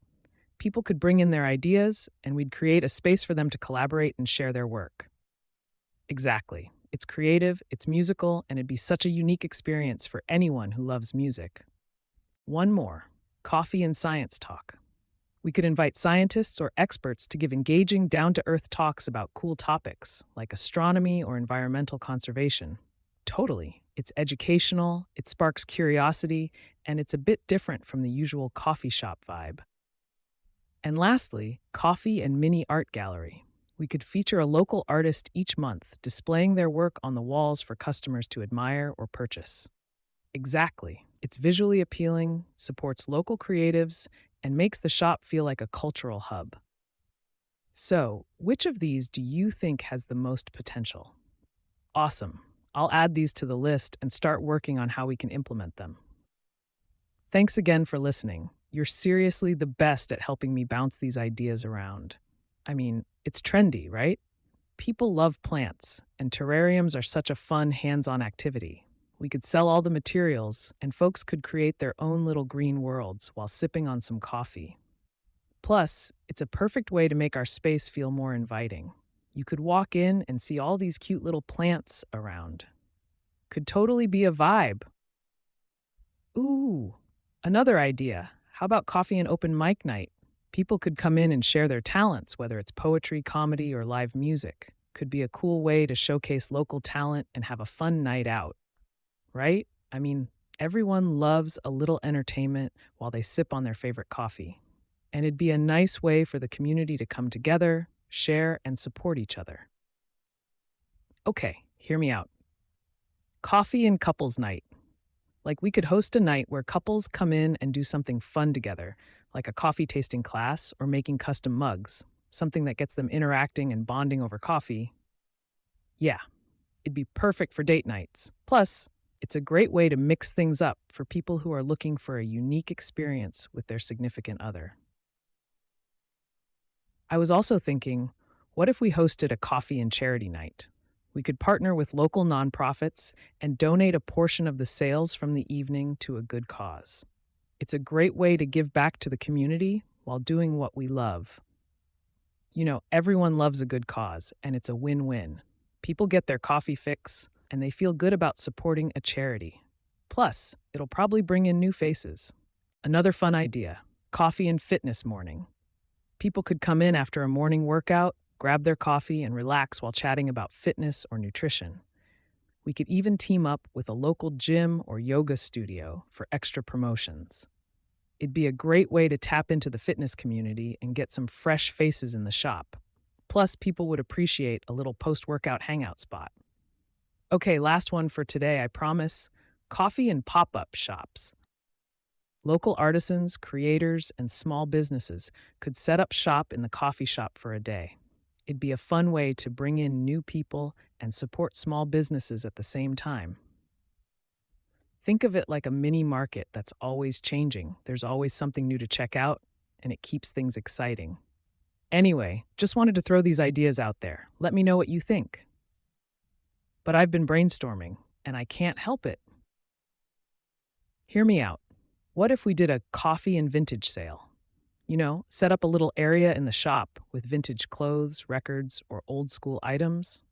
People could bring in their ideas, and we'd create a space for them to collaborate and share their work. Exactly. It's creative, it's musical, and it'd be such a unique experience for anyone who loves music. One more: coffee and science talk. We could invite scientists or experts to give engaging, down to earth talks about cool topics like astronomy or environmental conservation. Totally. It's educational, it sparks curiosity, and it's a bit different from the usual coffee shop vibe. And lastly, coffee and mini art gallery. We could feature a local artist each month, displaying their work on the walls for customers to admire or purchase. Exactly. It's visually appealing, supports local creatives, and makes the shop feel like a cultural hub. So, which of these do you think has the most potential? Awesome. I'll add these to the list and start working on how we can implement them. Thanks again for listening. You're seriously the best at helping me bounce these ideas around. I mean, it's trendy, right? People love plants, and terrariums are such a fun, hands-on activity. We could sell all the materials, and folks could create their own little green worlds while sipping on some coffee. Plus, it's a perfect way to make our space feel more inviting. You could walk in and see all these cute little plants around. Could totally be a vibe. Ooh, another idea. How about coffee and open mic night? People could come in and share their talents, whether it's poetry, comedy, or live music. Could be a cool way to showcase local talent and have a fun night out, right? I mean, everyone loves a little entertainment while they sip on their favorite coffee. And it'd be a nice way for the community to come together, share, and support each other. Okay, hear me out. Coffee and couples night. Like, we could host a night where couples come in and do something fun together, like a coffee tasting class or making custom mugs, something that gets them interacting and bonding over coffee. Yeah, it'd be perfect for date nights. Plus, it's a great way to mix things up for people who are looking for a unique experience with their significant other. I was also thinking, what if we hosted a coffee and charity night? We could partner with local nonprofits and donate a portion of the sales from the evening to a good cause. It's a great way to give back to the community while doing what we love. You know, everyone loves a good cause, and it's a win win. People get their coffee fix, and they feel good about supporting a charity. Plus, it'll probably bring in new faces. Another fun idea: coffee and fitness morning. People could come in after a morning workout, grab their coffee, and relax while chatting about fitness or nutrition. We could even team up with a local gym or yoga studio for extra promotions. It'd be a great way to tap into the fitness community and get some fresh faces in the shop. Plus, people would appreciate a little post workout hangout spot. Okay, last one for today, I promise: coffee and pop up shops. Local artisans, creators, and small businesses could set up shop in the coffee shop for a day. It'd be a fun way to bring in new people and support small businesses at the same time. Think of it like a mini market that's always changing. There's always something new to check out, and it keeps things exciting. Anyway, just wanted to throw these ideas out there. Let me know what you think. But I've been brainstorming, and I can't help it. Hear me out. What if we did a coffee and vintage sale? You know, set up a little area in the shop with vintage clothes, records, or old school items.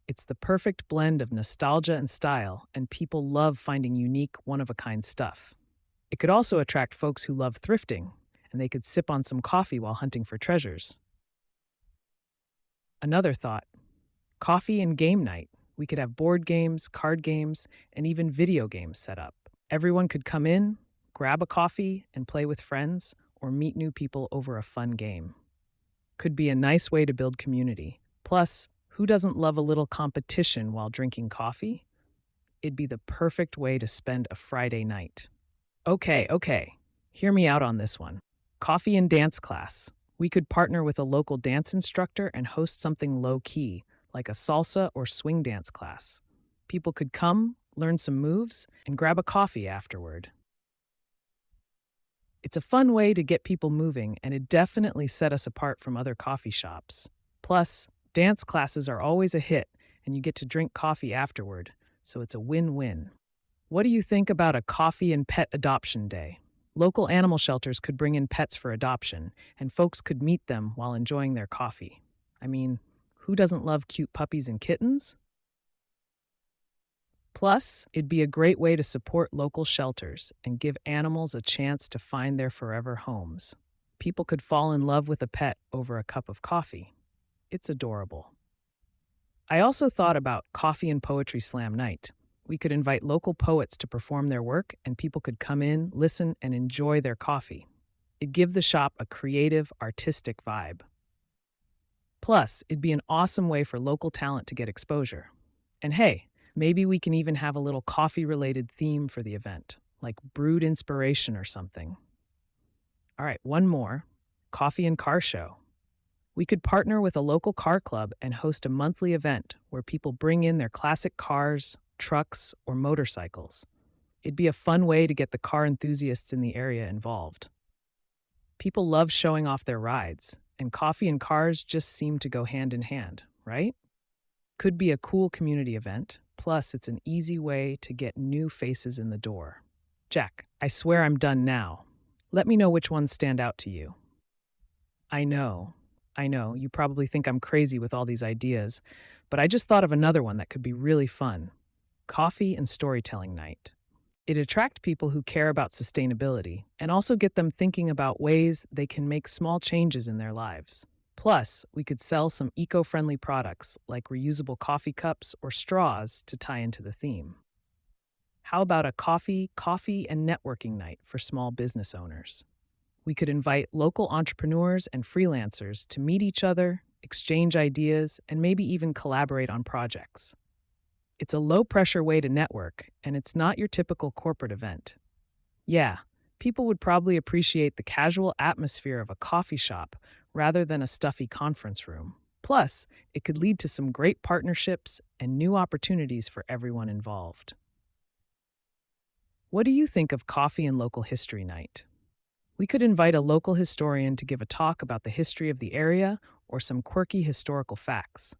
It's the perfect blend of nostalgia and style, and people love finding unique, one of a kind stuff. It could also attract folks who love thrifting, and they could sip on some coffee while hunting for treasures. Another thought: coffee and game night. We could have board games, card games, and even video games set up. Everyone could come in, grab a coffee, and play with friends, or meet new people over a fun game. Could be a nice way to build community. Plus, who doesn't love a little competition while drinking coffee? It'd be the perfect way to spend a Friday night. Okay. Hear me out on this one. Coffee and dance class. We could partner with a local dance instructor and host something low key, like a salsa or swing dance class. People could come, learn some moves, and grab a coffee afterward. It's a fun way to get people moving, and it definitely set us apart from other coffee shops. Plus, dance classes are always a hit, and you get to drink coffee afterward, so it's a win-win. What do you think about a coffee and pet adoption day? Local animal shelters could bring in pets for adoption, and folks could meet them while enjoying their coffee. I mean, who doesn't love cute puppies and kittens? Plus, it'd be a great way to support local shelters and give animals a chance to find their forever homes. People could fall in love with a pet over a cup of coffee. It's adorable. I also thought about coffee and poetry slam night. We could invite local poets to perform their work, and people could come in, listen, and enjoy their coffee. It'd give the shop a creative, artistic vibe. Plus, it'd be an awesome way for local talent to get exposure. And hey, maybe we can even have a little coffee-related theme for the event, like brewed inspiration or something. All right, one more: coffee and car show. We could partner with a local car club and host a monthly event where people bring in their classic cars, trucks, or motorcycles. It'd be a fun way to get the car enthusiasts in the area involved. People love showing off their rides, and coffee and cars just seem to go hand in hand, right? Could be a cool community event, plus it's an easy way to get new faces in the door. Jack, I swear I'm done now. Let me know which ones stand out to you. I know. I know. You probably think I'm crazy with all these ideas, but I just thought of another one that could be really fun: coffee and storytelling night. It attract people who care about sustainability and also get them thinking about ways they can make small changes in their lives. Plus, we could sell some eco-friendly products like reusable coffee cups or straws to tie into the theme. How about a coffee and networking night for small business owners? We could invite local entrepreneurs and freelancers to meet each other, exchange ideas, and maybe even collaborate on projects. It's a low pressure way to network, and it's not your typical corporate event. Yeah, people would probably appreciate the casual atmosphere of a coffee shop rather than a stuffy conference room. Plus, it could lead to some great partnerships and new opportunities for everyone involved. What do you think of coffee and local history night? We could invite a local historian to give a talk about the history of the area or some quirky historical facts.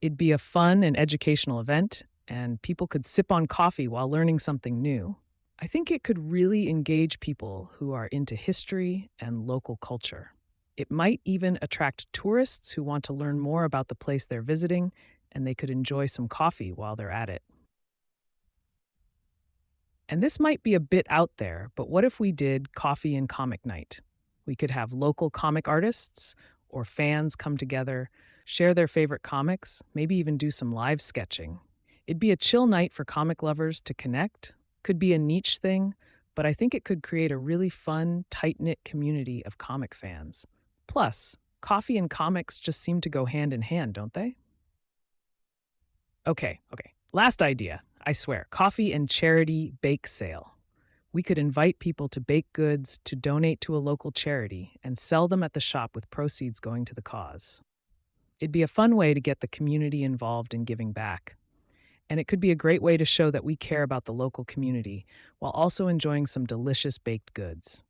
It'd be a fun and educational event, and people could sip on coffee while learning something new. I think it could really engage people who are into history and local culture. It might even attract tourists who want to learn more about the place they're visiting, and they could enjoy some coffee while they're at it. And this might be a bit out there, but what if we did coffee and comic night? We could have local comic artists or fans come together, share their favorite comics, maybe even do some live sketching. It'd be a chill night for comic lovers to connect. Could be a niche thing, but I think it could create a really fun, tight knit community of comic fans. Plus, coffee and comics just seem to go hand in hand, don't they? Okay. Last idea. I swear, coffee and charity bake sale. We could invite people to bake goods to donate to a local charity and sell them at the shop with proceeds going to the cause. It'd be a fun way to get the community involved in giving back. And it could be a great way to show that we care about the local community while also enjoying some delicious baked goods.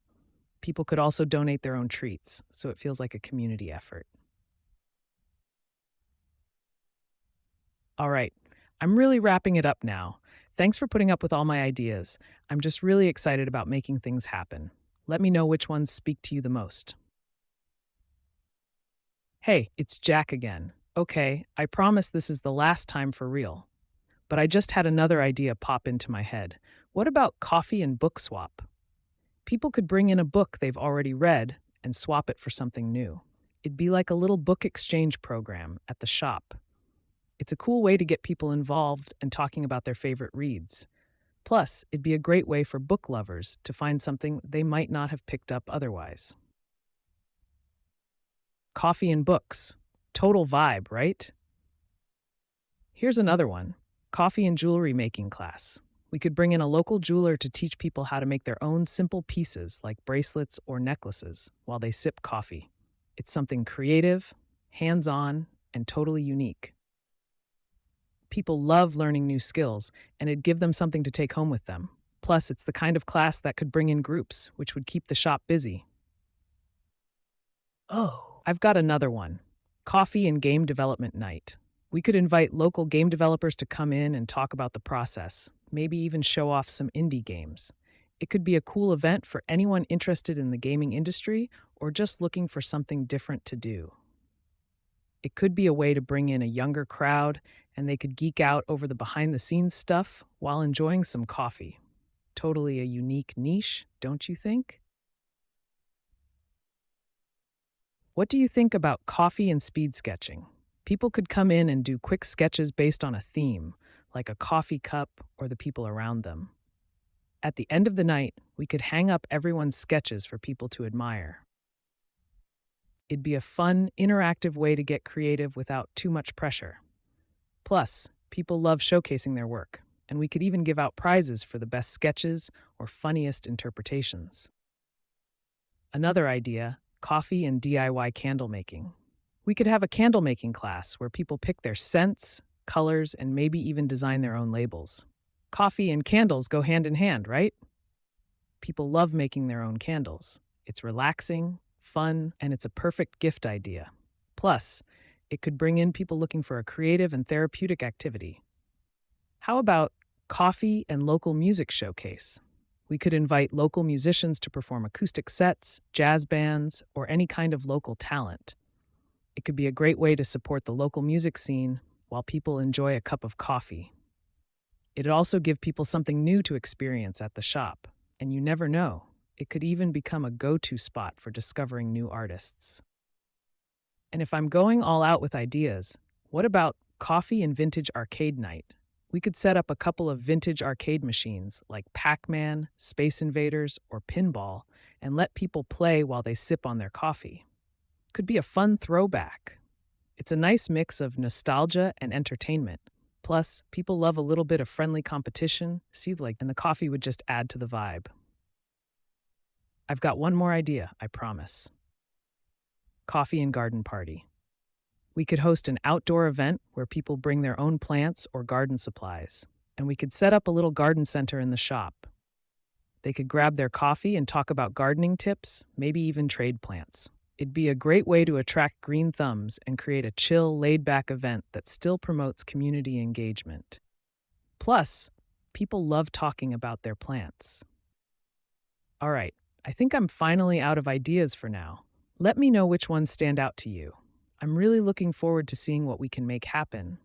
People could also donate their own treats, so it feels like a community effort. All right, I'm really wrapping it up now. Thanks for putting up with all my ideas. I'm just really excited about making things happen. Let me know which ones speak to you the most. Hey, it's Jack again. Okay, I promise this is the last time for real. But I just had another idea pop into my head. What about coffee and book swap? People could bring in a book they've already read and swap it for something new. It'd be like a little book exchange program at the shop. It's a cool way to get people involved and talking about their favorite reads. Plus, it'd be a great way for book lovers to find something they might not have picked up otherwise. Coffee and books. Total vibe, right? Here's another one: coffee and jewelry making class. We could bring in a local jeweler to teach people how to make their own simple pieces like bracelets or necklaces while they sip coffee. It's something creative, hands on, and totally unique. People love learning new skills, and it'd give them something to take home with them. Plus, it's the kind of class that could bring in groups, which would keep the shop busy. Oh, I've got another one: coffee and game development night. We could invite local game developers to come in and talk about the process, maybe even show off some indie games. It could be a cool event for anyone interested in the gaming industry or just looking for something different to do. It could be a way to bring in a younger crowd and they could geek out over the behind the scenes stuff while enjoying some coffee. Totally a unique niche, don't you think? What do you think about coffee and speed sketching? People could come in and do quick sketches based on a theme, like a coffee cup or the people around them. At the end of the night, we could hang up everyone's sketches for people to admire. It'd be a fun, interactive way to get creative without too much pressure. Plus, people love showcasing their work, and we could even give out prizes for the best sketches or funniest interpretations. Another idea: coffee and DIY candle making. We could have a candle making class where people pick their scents, colors, and maybe even design their own labels. Coffee and candles go hand in hand, right? People love making their own candles. It's relaxing, fun, and it's a perfect gift idea. Plus, it could bring in people looking for a creative and therapeutic activity. How about coffee and local music showcase? We could invite local musicians to perform acoustic sets, jazz bands, or any kind of local talent. It could be a great way to support the local music scene while people enjoy a cup of coffee. It'd also give people something new to experience at the shop. And you never know, it could even become a go to spot for discovering new artists. And if I'm going all out with ideas, what about coffee and vintage arcade night? We could set up a couple of vintage arcade machines like Pac Man, Space Invaders, or Pinball and let people play while they sip on their coffee. Could be a fun throwback. It's a nice mix of nostalgia and entertainment. Plus, people love a little bit of friendly competition, and the coffee would just add to the vibe. I've got one more idea, I promise. Coffee and garden party. We could host an outdoor event where people bring their own plants or garden supplies, and we could set up a little garden center in the shop. They could grab their coffee and talk about gardening tips, maybe even trade plants. It'd be a great way to attract green thumbs and create a chill, laid back event that still promotes community engagement. Plus, people love talking about their plants. All right, I think I'm finally out of ideas for now. Let me know which ones stand out to you. I'm really looking forward to seeing what we can make happen.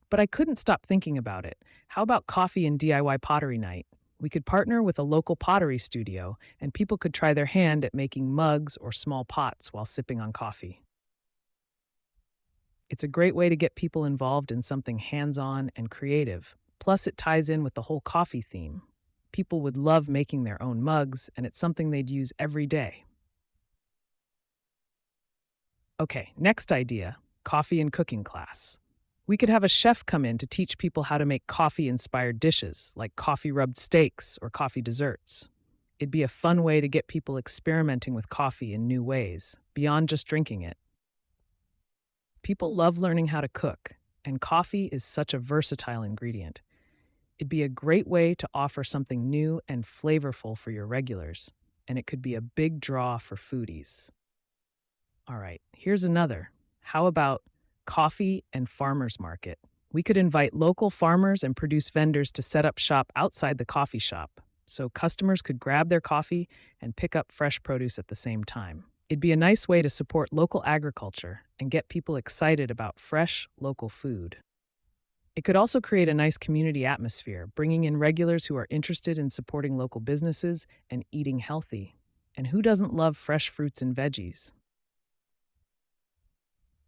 But I couldn't stop thinking about it. How about coffee and DIY pottery night? We could partner with a local pottery studio, and people could try their hand at making mugs or small pots while sipping on coffee. It's a great way to get people involved in something hands on and creative. Plus, it ties in with the whole coffee theme. People would love making their own mugs, and it's something they'd use every day. Okay, next idea, coffee and cooking class. We could have a chef come in to teach people how to make coffee inspired dishes like coffee rubbed steaks or coffee desserts. It'd be a fun way to get people experimenting with coffee in new ways, beyond just drinking it. People love learning how to cook, and coffee is such a versatile ingredient. It'd be a great way to offer something new and flavorful for your regulars, and it could be a big draw for foodies. All right, here's another. How about coffee and farmers market? We could invite local farmers and produce vendors to set up shop outside the coffee shop so customers could grab their coffee and pick up fresh produce at the same time. It'd be a nice way to support local agriculture and get people excited about fresh, local food. It could also create a nice community atmosphere, bringing in regulars who are interested in supporting local businesses and eating healthy. And who doesn't love fresh fruits and veggies?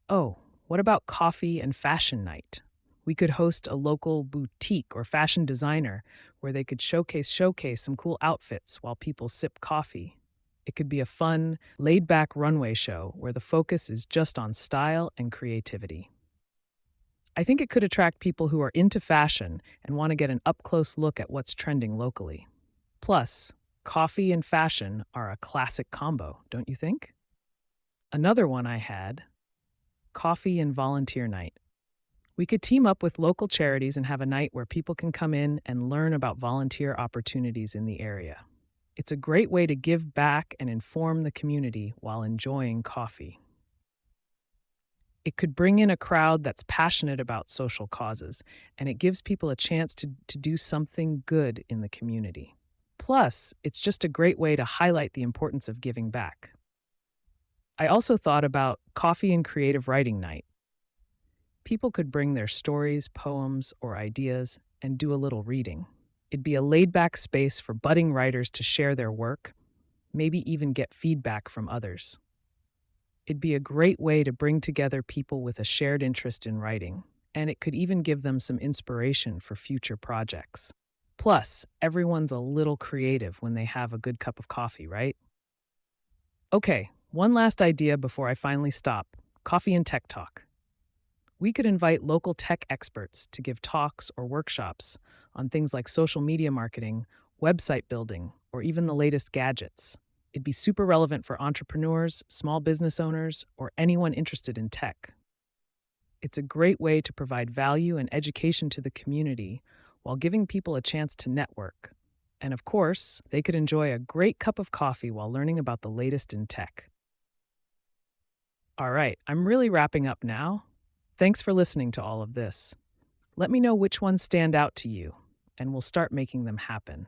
Oh, what about coffee and fashion night? We could host a local boutique or fashion designer where they could showcase some cool outfits while people sip coffee. It could be a fun, laid-back runway show where the focus is just on style and creativity. I think it could attract people who are into fashion and want to get an up-close look at what's trending locally. Plus, coffee and fashion are a classic combo, don't you think? Another one I had, coffee and volunteer night. We could team up with local charities and have a night where people can come in and learn about volunteer opportunities in the area. It's a great way to give back and inform the community while enjoying coffee. It could bring in a crowd that's passionate about social causes, and it gives people a chance to do something good in the community. Plus, it's just a great way to highlight the importance of giving back. I also thought about coffee and creative writing night. People could bring their stories, poems, or ideas and do a little reading. It'd be a laid-back space for budding writers to share their work, maybe even get feedback from others. It'd be a great way to bring together people with a shared interest in writing, and it could even give them some inspiration for future projects. Plus, everyone's a little creative when they have a good cup of coffee, right? Okay, one last idea before I finally stop. Coffee and tech talk. We could invite local tech experts to give talks or workshops on things like social media marketing, website building, or even the latest gadgets. It'd be super relevant for entrepreneurs, small business owners, or anyone interested in tech. It's a great way to provide value and education to the community while giving people a chance to network. And of course, they could enjoy a great cup of coffee while learning about the latest in tech. All right, I'm really wrapping up now. Thanks for listening to all of this. Let me know which ones stand out to you. and we'll start making them happen.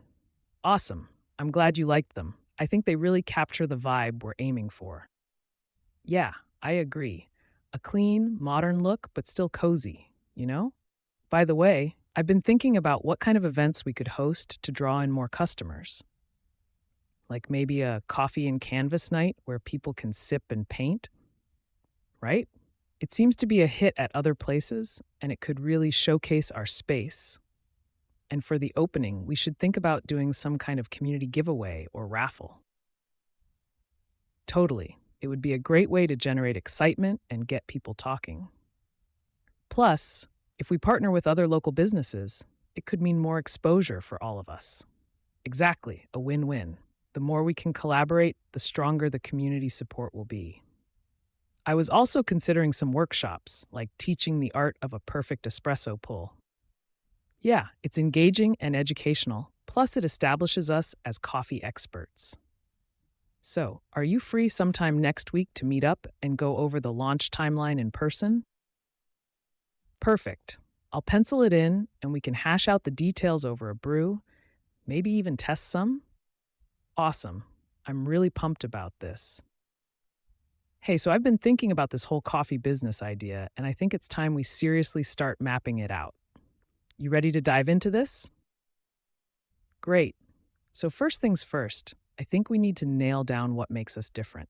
Awesome. I'm glad you liked them. I think they really capture the vibe we're aiming for. Yeah, I agree. A clean, modern look, but still cozy, you know? By the way, I've been thinking about what kind of events we could host to draw in more customers. Like maybe a coffee and canvas night where people can sip and paint, right? It seems to be a hit at other places, and it could really showcase our space. And for the opening, we should think about doing some kind of community giveaway or raffle. Totally. It would be a great way to generate excitement and get people talking. Plus, if we partner with other local businesses, it could mean more exposure for all of us. Exactly, a win win. The more we can collaborate, the stronger the community support will be. I was also considering some workshops, like teaching the art of a perfect espresso pull. Yeah, it's engaging and educational, plus, it establishes us as coffee experts. So, are you free sometime next week to meet up and go over the launch timeline in person? Perfect. I'll pencil it in and we can hash out the details over a brew, maybe even test some. Awesome. I'm really pumped about this. Hey, so I've been thinking about this whole coffee business idea, and I think it's time we seriously start mapping it out. You ready to dive into this? Great. So, first things first, I think we need to nail down what makes us different.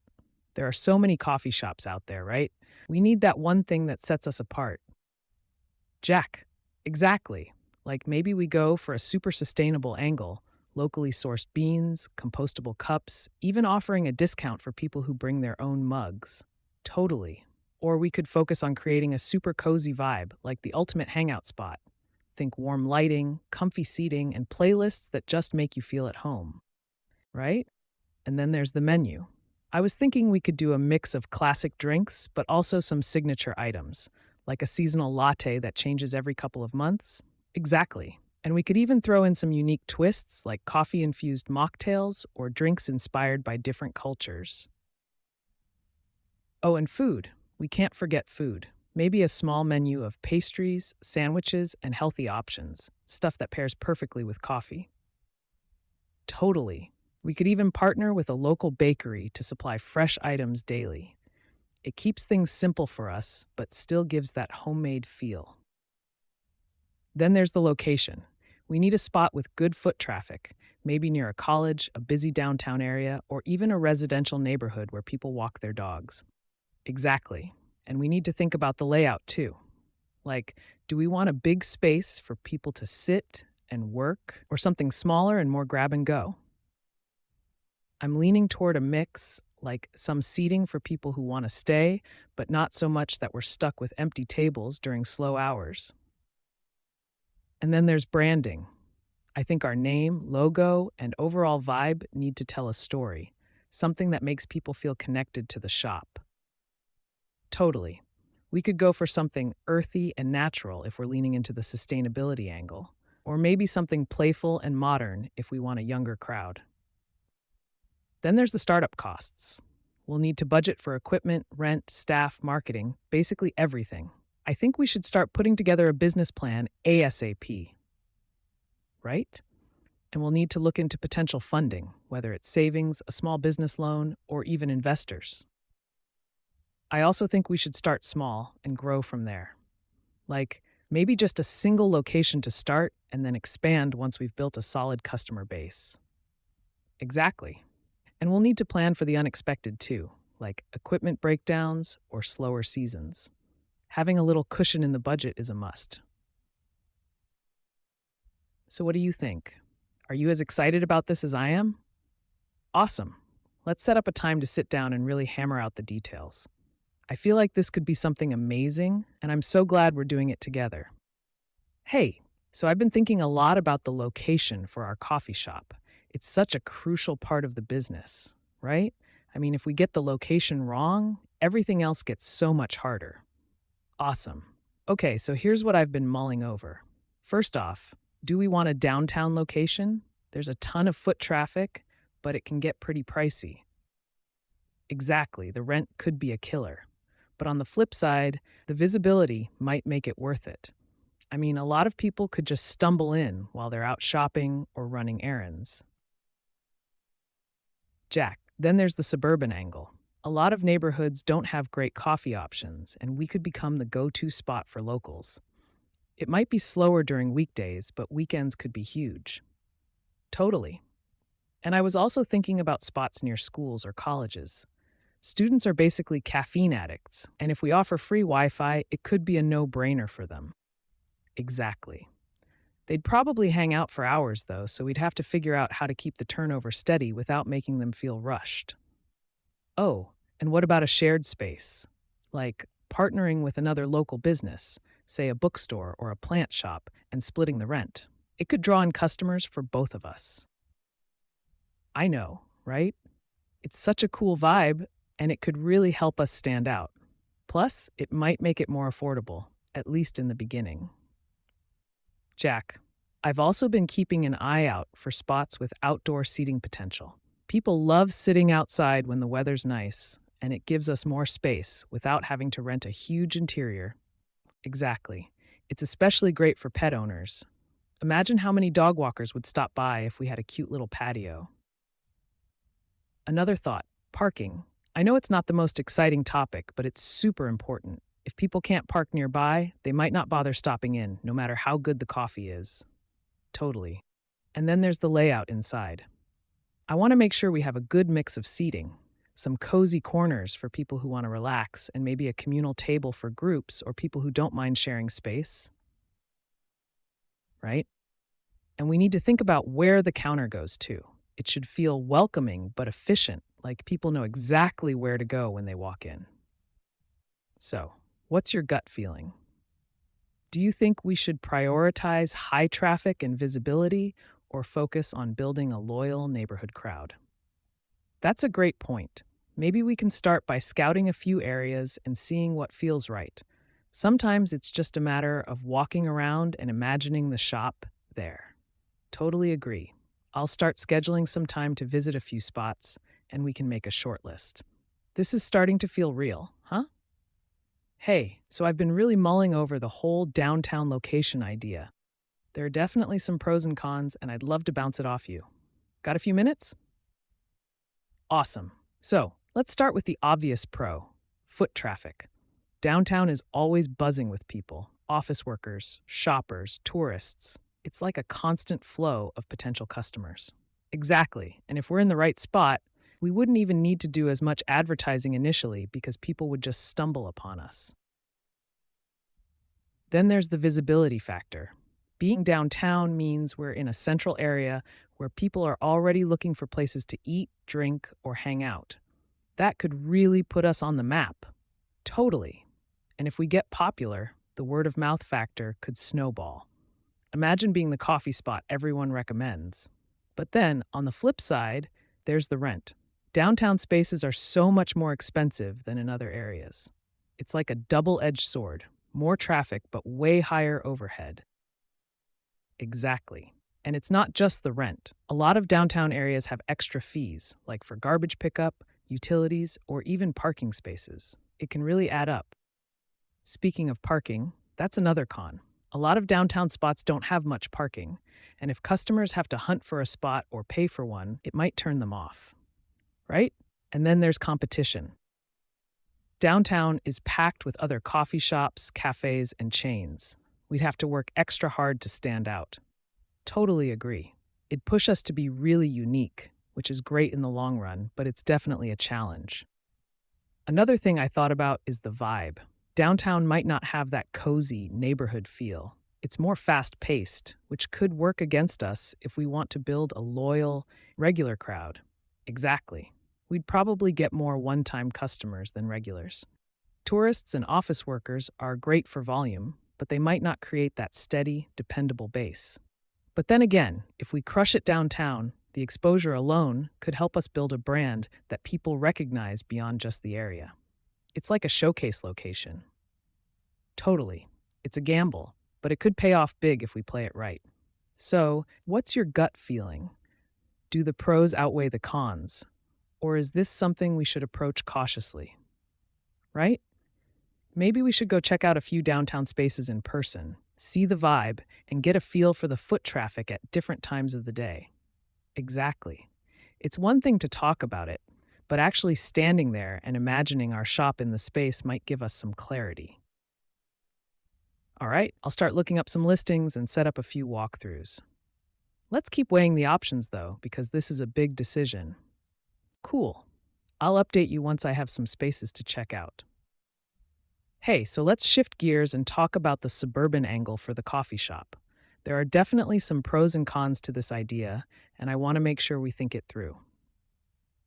There are so many coffee shops out there, right? We need that one thing that sets us apart. Jack. Exactly. Like maybe we go for a super sustainable angle, locally sourced beans, compostable cups, even offering a discount for people who bring their own mugs. Totally. Or we could focus on creating a super cozy vibe, like the ultimate hangout spot. Think warm lighting, comfy seating, and playlists that just make you feel at home, right? And then there's the menu. I was thinking we could do a mix of classic drinks, but also some signature items, like a seasonal latte that changes every couple of months. Exactly. And we could even throw in some unique twists like coffee infused mocktails or drinks inspired by different cultures. Oh, and food. We can't forget food. Maybe a small menu of pastries, sandwiches, and healthy options, stuff that pairs perfectly with coffee. Totally. We could even partner with a local bakery to supply fresh items daily. It keeps things simple for us, but still gives that homemade feel. Then there's the location. We need a spot with good foot traffic, maybe near a college, a busy downtown area, or even a residential neighborhood where people walk their dogs. Exactly. And we need to think about the layout too. Like, do we want a big space for people to sit and work, or something smaller and more grab and go? I'm leaning toward a mix, like some seating for people who want to stay, but not so much that we're stuck with empty tables during slow hours. And then there's branding. I think our name, logo, and overall vibe need to tell a story, something that makes people feel connected to the shop. Totally. We could go for something earthy and natural if we're leaning into the sustainability angle, or maybe something playful and modern if we want a younger crowd. Then there's the startup costs. We'll need to budget for equipment, rent, staff, marketing, basically everything. I think we should start putting together a business plan ASAP, right? And we'll need to look into potential funding, whether it's savings, a small business loan, or even investors. I also think we should start small and grow from there. Like maybe just a single location to start and then expand once we've built a solid customer base. Exactly. And we'll need to plan for the unexpected too, like equipment breakdowns or slower seasons. Having a little cushion in the budget is a must. So, what do you think? Are you as excited about this as I am? Awesome. Let's set up a time to sit down and really hammer out the details. I feel like this could be something amazing, and I'm so glad we're doing it together. Hey, so I've been thinking a lot about the location for our coffee shop. It's such a crucial part of the business, right? I mean, if we get the location wrong, everything else gets so much harder. Awesome. Okay, so here's what I've been mulling over. First off, do we want a downtown location? There's a ton of foot traffic, but it can get pretty pricey. Exactly, the rent could be a killer. But on the flip side, the visibility might make it worth it. I mean, a lot of people could just stumble in while they're out shopping or running errands. Jack, then there's the suburban angle. A lot of neighborhoods don't have great coffee options, and we could become the go to spot for locals. It might be slower during weekdays, but weekends could be huge. Totally. And I was also thinking about spots near schools or colleges. Students are basically caffeine addicts, and if we offer free Wi Fi, it could be a no brainer for them. Exactly. They'd probably hang out for hours, though, so we'd have to figure out how to keep the turnover steady without making them feel rushed. Oh, and what about a shared space? Like partnering with another local business, say a bookstore or a plant shop, and splitting the rent. It could draw in customers for both of us. I know, right? It's such a cool vibe, and it could really help us stand out. Plus, it might make it more affordable, at least in the beginning. Jack, I've also been keeping an eye out for spots with outdoor seating potential. People love sitting outside when the weather's nice, and it gives us more space without having to rent a huge interior. Exactly. It's especially great for pet owners. Imagine how many dog walkers would stop by if we had a cute little patio. Another thought, parking. I know it's not the most exciting topic, but it's super important. If people can't park nearby, they might not bother stopping in, no matter how good the coffee is. Totally. And then there's the layout inside. I want to make sure we have a good mix of seating, some cozy corners for people who want to relax, and maybe a communal table for groups or people who don't mind sharing space, right? And we need to think about where the counter goes to. It should feel welcoming but efficient, like people know exactly where to go when they walk in. So, what's your gut feeling? Do you think we should prioritize high traffic and visibility or focus on building a loyal neighborhood crowd? That's a great point. Maybe we can start by scouting a few areas and seeing what feels right. Sometimes it's just a matter of walking around and imagining the shop there. Totally agree. I'll start scheduling some time to visit a few spots, and we can make a short list. This is starting to feel real, huh? Hey, so I've been really mulling over the whole downtown location idea. There are definitely some pros and cons, and I'd love to bounce it off you. Got a few minutes? Awesome. So, let's start with the obvious pro, foot traffic. Downtown is always buzzing with people, office workers, shoppers, tourists. It's like a constant flow of potential customers. Exactly. And if we're in the right spot, we wouldn't even need to do as much advertising initially because people would just stumble upon us. Then there's the visibility factor. Being downtown means we're in a central area where people are already looking for places to eat, drink, or hang out. That could really put us on the map. Totally. And if we get popular, the word of mouth factor could snowball. Imagine being the coffee spot everyone recommends. But then, on the flip side, there's the rent. Downtown spaces are so much more expensive than in other areas. It's like a double-edged sword. More traffic, but way higher overhead. Exactly. And it's not just the rent. A lot of downtown areas have extra fees, like for garbage pickup, utilities, or even parking spaces. It can really add up. Speaking of parking, that's another con. A lot of downtown spots don't have much parking, and if customers have to hunt for a spot or pay for one, it might turn them off. Right? And then there's competition. Downtown is packed with other coffee shops, cafes, and chains. We'd have to work extra hard to stand out. Totally agree. It'd push us to be really unique, which is great in the long run, but it's definitely a challenge. Another thing I thought about is the vibe. Downtown might not have that cozy neighborhood feel. It's more fast-paced, which could work against us if we want to build a loyal, regular crowd. Exactly. We'd probably get more one-time customers than regulars. Tourists and office workers are great for volume, but they might not create that steady, dependable base. But then again, if we crush it downtown, the exposure alone could help us build a brand that people recognize beyond just the area. It's like a showcase location. Totally. It's a gamble, but it could pay off big if we play it right. So, what's your gut feeling? Do the pros outweigh the cons? Or is this something we should approach cautiously? Right? Maybe we should go check out a few downtown spaces in person, see the vibe, and get a feel for the foot traffic at different times of the day. Exactly. It's one thing to talk about it, but actually standing there and imagining our shop in the space might give us some clarity. All right, I'll start looking up some listings and set up a few walkthroughs. Let's keep weighing the options though, because this is a big decision. Cool. I'll update you once I have some spaces to check out. Hey, so let's shift gears and talk about the suburban angle for the coffee shop. There are definitely some pros and cons to this idea, and I want to make sure we think it through.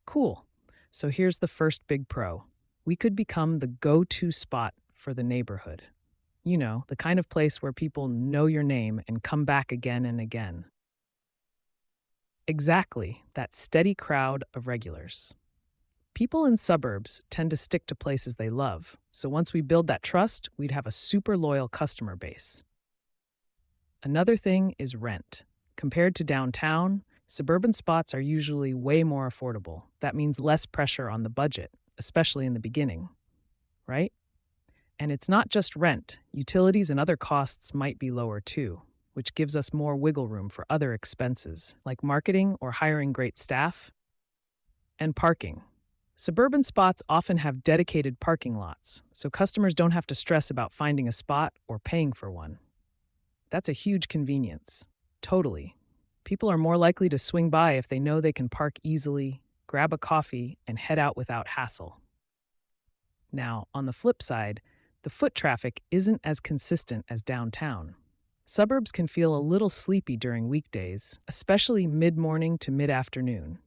Cool. So here's the first big pro. We could become the go to spot for the neighborhood. You know, the kind of place where people know your name and come back again and again. Exactly, that steady crowd of regulars. People in suburbs tend to stick to places they love, so once we build that trust, we'd have a super loyal customer base. Another thing is rent. Compared to downtown, suburban spots are usually way more affordable. That means less pressure on the budget, especially in the beginning, right? And it's not just rent, utilities and other costs might be lower too, which gives us more wiggle room for other expenses, like marketing or hiring great staff. And parking. Suburban spots often have dedicated parking lots, so customers don't have to stress about finding a spot or paying for one. That's a huge convenience. Totally. People are more likely to swing by if they know they can park easily, grab a coffee, and head out without hassle. Now, on the flip side, the foot traffic isn't as consistent as downtown. Suburbs can feel a little sleepy during weekdays, especially mid-morning to mid-afternoon.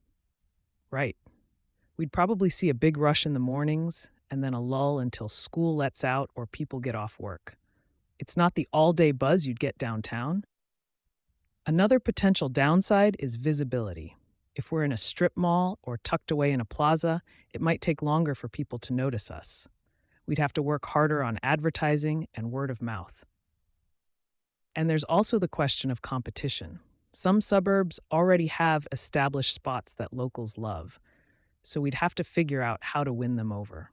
Right. We'd probably see a big rush in the mornings and then a lull until school lets out or people get off work. It's not the all-day buzz you'd get downtown. Another potential downside is visibility. If we're in a strip mall or tucked away in a plaza, it might take longer for people to notice us. We'd have to work harder on advertising and word of mouth. And there's also the question of competition. Some suburbs already have established spots that locals love, so we'd have to figure out how to win them over.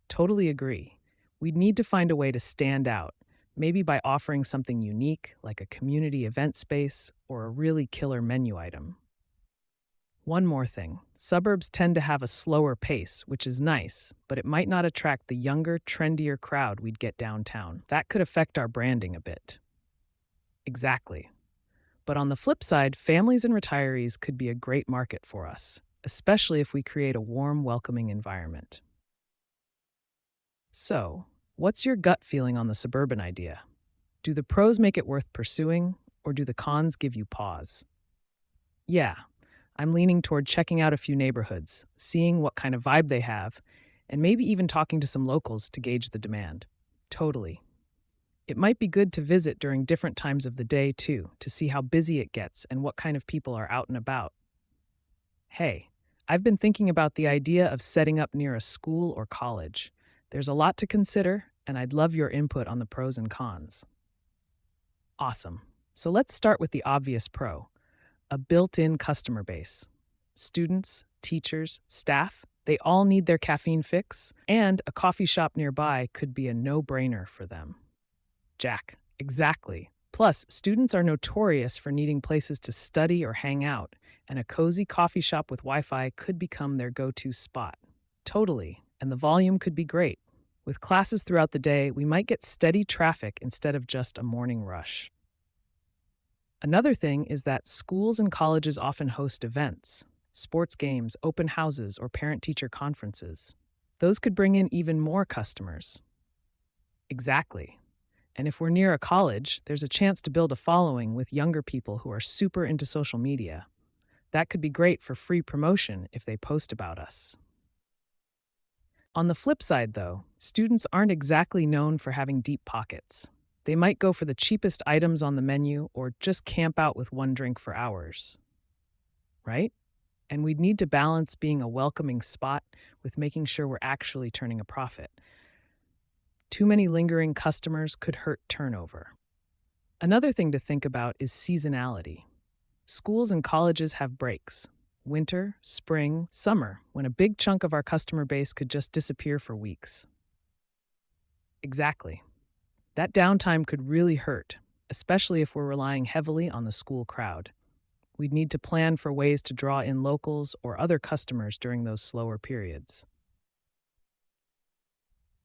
Totally agree. We'd need to find a way to stand out, maybe by offering something unique like a community event space or a really killer menu item. One more thing, suburbs tend to have a slower pace, which is nice, but it might not attract the younger, trendier crowd we'd get downtown. That could affect our branding a bit. Exactly. But on the flip side, families and retirees could be a great market for us, especially if we create a warm, welcoming environment. So, what's your gut feeling on the suburban idea? Do the pros make it worth pursuing, or do the cons give you pause? Yeah, I'm leaning toward checking out a few neighborhoods, seeing what kind of vibe they have, and maybe even talking to some locals to gauge the demand. Totally. It might be good to visit during different times of the day, too, to see how busy it gets and what kind of people are out and about. Hey, I've been thinking about the idea of setting up near a school or college. There's a lot to consider, and I'd love your input on the pros and cons. Awesome. So let's start with the obvious pro, a built-in customer base. Students, teachers, staff, they all need their caffeine fix, and a coffee shop nearby could be a no-brainer for them. Jack, exactly. Plus, students are notorious for needing places to study or hang out, and a cozy coffee shop with Wi-Fi could become their go-to spot. Totally, and the volume could be great. With classes throughout the day, we might get steady traffic instead of just a morning rush. Another thing is that schools and colleges often host events, sports games, open houses, or parent-teacher conferences. Those could bring in even more customers. Exactly. And if we're near a college, there's a chance to build a following with younger people who are super into social media. That could be great for free promotion if they post about us. On the flip side, though, students aren't exactly known for having deep pockets. They might go for the cheapest items on the menu or just camp out with one drink for hours. Right? And we'd need to balance being a welcoming spot with making sure we're actually turning a profit. Too many lingering customers could hurt turnover. Another thing to think about is seasonality. Schools and colleges have breaks. Winter, spring, summer, when a big chunk of our customer base could just disappear for weeks. Exactly. That downtime could really hurt, especially if we're relying heavily on the school crowd. We'd need to plan for ways to draw in locals or other customers during those slower periods.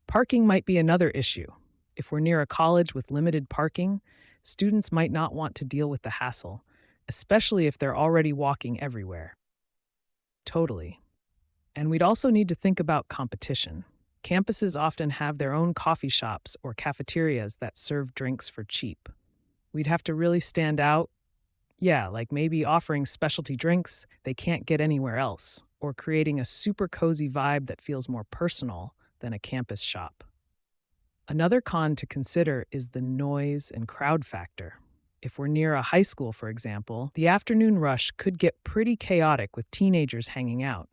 Parking might be another issue. If we're near a college with limited parking, students might not want to deal with the hassle, especially if they're already walking everywhere. Totally. And we'd also need to think about competition. Campuses often have their own coffee shops or cafeterias that serve drinks for cheap. We'd have to really stand out. Yeah, like maybe offering specialty drinks they can't get anywhere else, or creating a super cozy vibe that feels more personal than a campus shop. Another con to consider is the noise and crowd factor. If we're near a high school, for example, the afternoon rush could get pretty chaotic with teenagers hanging out.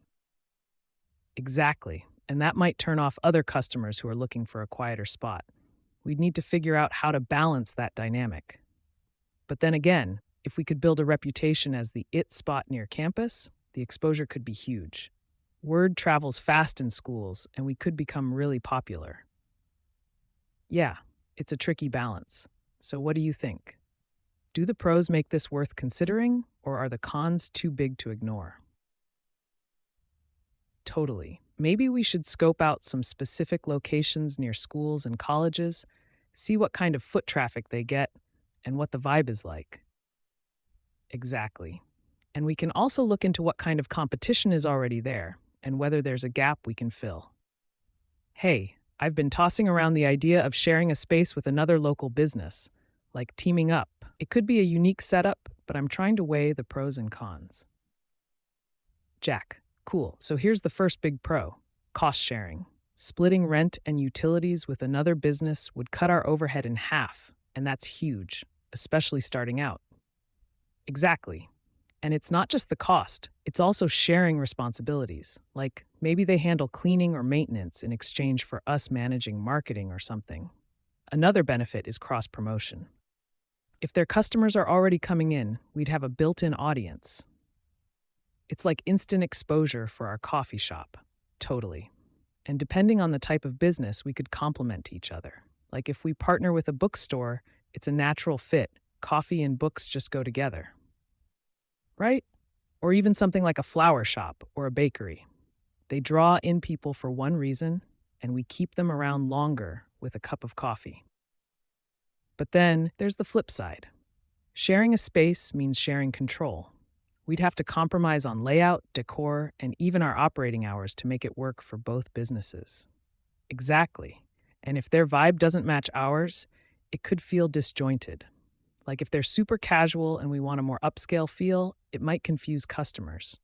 Exactly, and that might turn off other customers who are looking for a quieter spot. We'd need to figure out how to balance that dynamic. But then again, if we could build a reputation as the it spot near campus, the exposure could be huge. Word travels fast in schools, and we could become really popular. Yeah, it's a tricky balance. So what do you think? Do the pros make this worth considering, or are the cons too big to ignore? Totally. Maybe we should scope out some specific locations near schools and colleges, see what kind of foot traffic they get, and what the vibe is like. Exactly. And we can also look into what kind of competition is already there and whether there's a gap we can fill. Hey, I've been tossing around the idea of sharing a space with another local business, like teaming up. It could be a unique setup, but I'm trying to weigh the pros and cons. Jack, cool. So here's the first big pro: cost sharing. Splitting rent and utilities with another business would cut our overhead in half, and that's huge, especially starting out. Exactly. And it's not just the cost, it's also sharing responsibilities. Like maybe they handle cleaning or maintenance in exchange for us managing marketing or something. Another benefit is cross promotion. If their customers are already coming in, we'd have a built in audience. It's like instant exposure for our coffee shop. Totally. And depending on the type of business, we could complement each other. Like if we partner with a bookstore, it's a natural fit. Coffee and books just go together. Right? Or even something like a flower shop or a bakery. They draw in people for one reason, and we keep them around longer with a cup of coffee. But then there's the flip side. Sharing a space means sharing control. We'd have to compromise on layout, decor, and even our operating hours to make it work for both businesses. Exactly. And if their vibe doesn't match ours, it could feel disjointed. Like if they're super casual and we want a more upscale feel, it might confuse customers.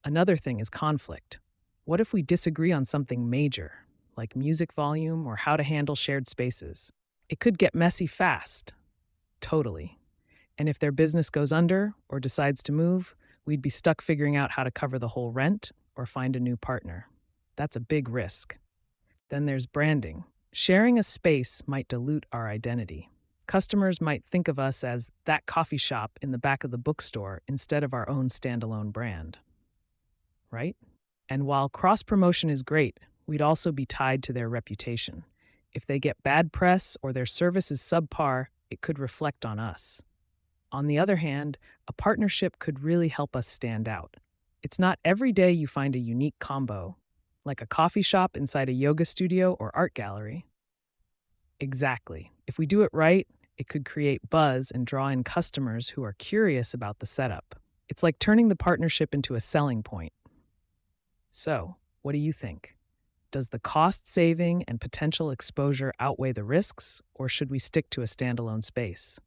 Another thing is conflict. What if we disagree on something major, like music volume or how to handle shared spaces? It could get messy fast. Totally. And if their business goes under or decides to move, we'd be stuck figuring out how to cover the whole rent or find a new partner. That's a big risk. Then there's branding. Sharing a space might dilute our identity. Customers might think of us as that coffee shop in the back of the bookstore instead of our own standalone brand. Right? And while cross-promotion is great, we'd also be tied to their reputation. If they get bad press or their service is subpar, it could reflect on us. On the other hand, a partnership could really help us stand out. It's not every day you find a unique combo, like a coffee shop inside a yoga studio or art gallery. Exactly. If we do it right, it could create buzz and draw in customers who are curious about the setup. It's like turning the partnership into a selling point. So, what do you think? Does the cost saving and potential exposure outweigh the risks, or should we stick to a standalone space?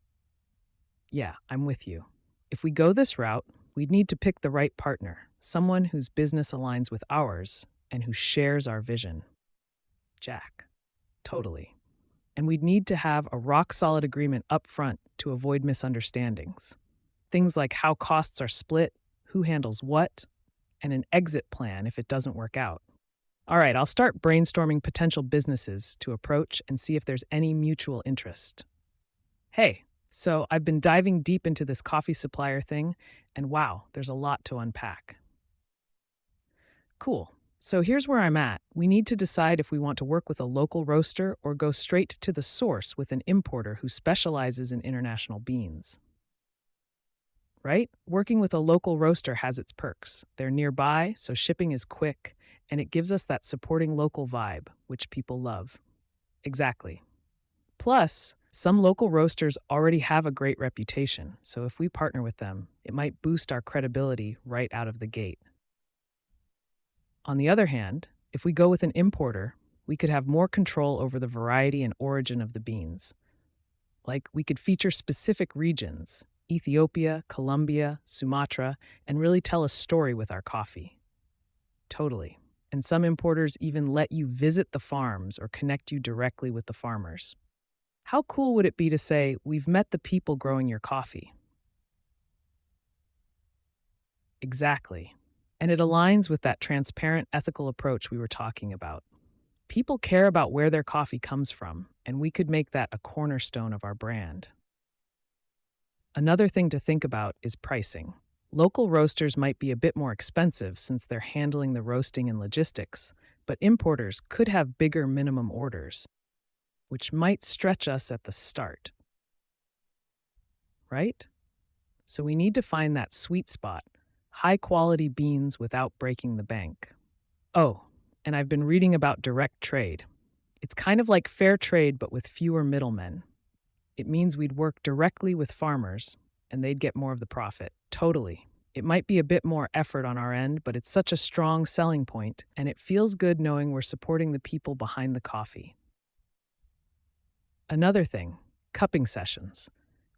Yeah, I'm with you. If we go this route, we'd need to pick the right partner, someone whose business aligns with ours and who shares our vision. Jack. Totally. And we'd need to have a rock-solid agreement up front to avoid misunderstandings. Things like how costs are split, who handles what, and an exit plan if it doesn't work out. All right, I'll start brainstorming potential businesses to approach and see if there's any mutual interest. Hey, so I've been diving deep into this coffee supplier thing, and wow, there's a lot to unpack. Cool. So here's where I'm at. We need to decide if we want to work with a local roaster or go straight to the source with an importer who specializes in international beans. Right? Working with a local roaster has its perks. They're nearby, so shipping is quick, and it gives us that supporting local vibe, which people love. Exactly. Plus, some local roasters already have a great reputation, so if we partner with them, it might boost our credibility right out of the gate. On the other hand, if we go with an importer, we could have more control over the variety and origin of the beans. Like, we could feature specific regions, Ethiopia, Colombia, Sumatra, and really tell a story with our coffee. Totally. And some importers even let you visit the farms or connect you directly with the farmers. How cool would it be to say, we've met the people growing your coffee? Exactly. And it aligns with that transparent, ethical approach we were talking about. People care about where their coffee comes from, and we could make that a cornerstone of our brand. Another thing to think about is pricing. Local roasters might be a bit more expensive since they're handling the roasting and logistics, but importers could have bigger minimum orders, which might stretch us at the start, right? So we need to find that sweet spot, high quality beans without breaking the bank. Oh, and I've been reading about direct trade. It's kind of like fair trade, but with fewer middlemen. It means we'd work directly with farmers and they'd get more of the profit. Totally. It might be a bit more effort on our end, but it's such a strong selling point, and it feels good knowing we're supporting the people behind the coffee. Another thing, cupping sessions.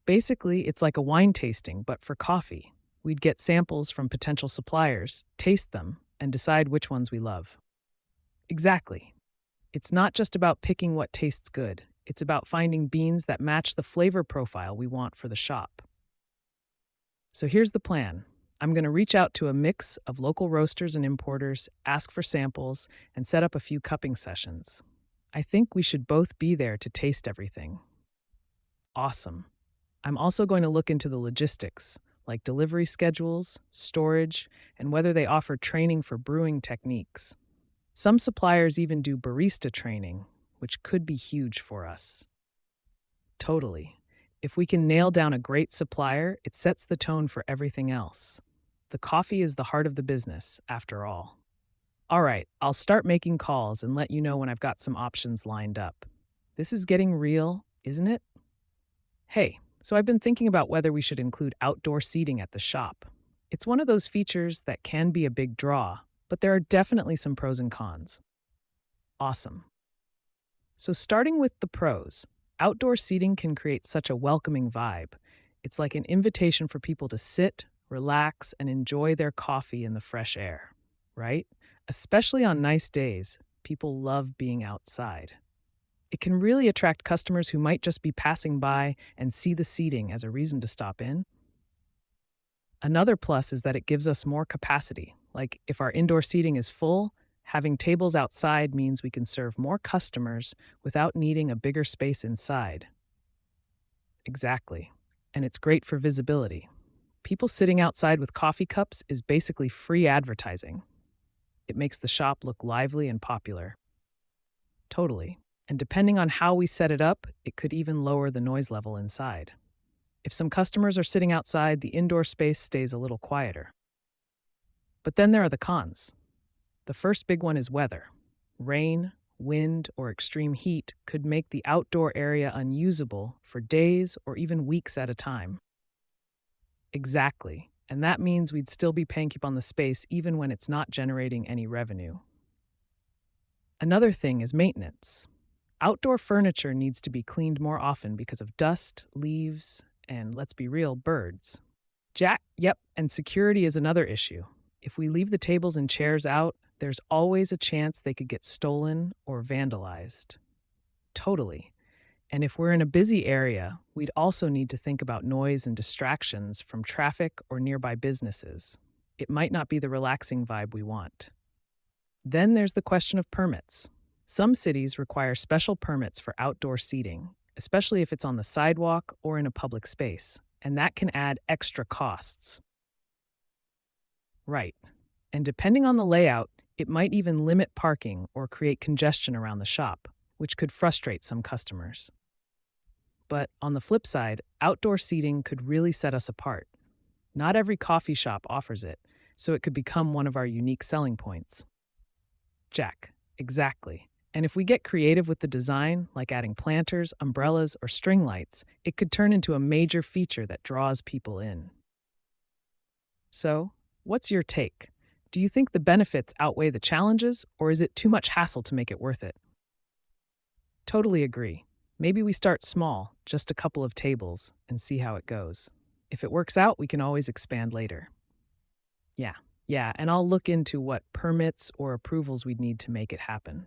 Basically, it's like a wine tasting, but for coffee. We'd get samples from potential suppliers, taste them, and decide which ones we love. Exactly. It's not just about picking what tastes good. It's about finding beans that match the flavor profile we want for the shop. So here's the plan. I'm going to reach out to a mix of local roasters and importers, ask for samples, and set up a few cupping sessions. I think we should both be there to taste everything. Awesome. I'm also going to look into the logistics, like delivery schedules, storage, and whether they offer training for brewing techniques. Some suppliers even do barista training, which could be huge for us. Totally. If we can nail down a great supplier, it sets the tone for everything else. The coffee is the heart of the business, after all. All right, I'll start making calls and let you know when I've got some options lined up. This is getting real, isn't it? Hey, so I've been thinking about whether we should include outdoor seating at the shop. It's one of those features that can be a big draw, but there are definitely some pros and cons. Awesome. So, starting with the pros, outdoor seating can create such a welcoming vibe. It's like an invitation for people to sit, relax, and enjoy their coffee in the fresh air, right? Especially on nice days, people love being outside. It can really attract customers who might just be passing by and see the seating as a reason to stop in. Another plus is that it gives us more capacity. Like if our indoor seating is full, having tables outside means we can serve more customers without needing a bigger space inside. Exactly. And it's great for visibility. People sitting outside with coffee cups is basically free advertising. It makes the shop look lively and popular. Totally. And depending on how we set it up, it could even lower the noise level inside. If some customers are sitting outside, the indoor space stays a little quieter. But then there are the cons. The first big one is weather. Rain, wind, or extreme heat could make the outdoor area unusable for days or even weeks at a time. Exactly. And that means we'd still be paying to keep on the space even when it's not generating any revenue. Another thing is maintenance. Outdoor furniture needs to be cleaned more often because of dust, leaves, and let's be real, birds. And security is another issue. If we leave the tables and chairs out, there's always a chance they could get stolen or vandalized. Totally. And if we're in a busy area, we'd also need to think about noise and distractions from traffic or nearby businesses. It might not be the relaxing vibe we want. Then there's the question of permits. Some cities require special permits for outdoor seating, especially if it's on the sidewalk or in a public space, and that can add extra costs. Right. And depending on the layout, It might even limit parking or create congestion around the shop, which could frustrate some customers. But on the flip side, outdoor seating could really set us apart. Not every coffee shop offers it, so it could become one of our unique selling points. Jack, exactly. And if we get creative with the design, like adding planters, umbrellas, or string lights, it could turn into a major feature that draws people in. So, what's your take? Do you think the benefits outweigh the challenges, or is it too much hassle to make it worth it? Totally agree. Maybe we start small, just a couple of tables, and see how it goes. If it works out, we can always expand later. Yeah, yeah, and I'll look into what permits or approvals we'd need to make it happen.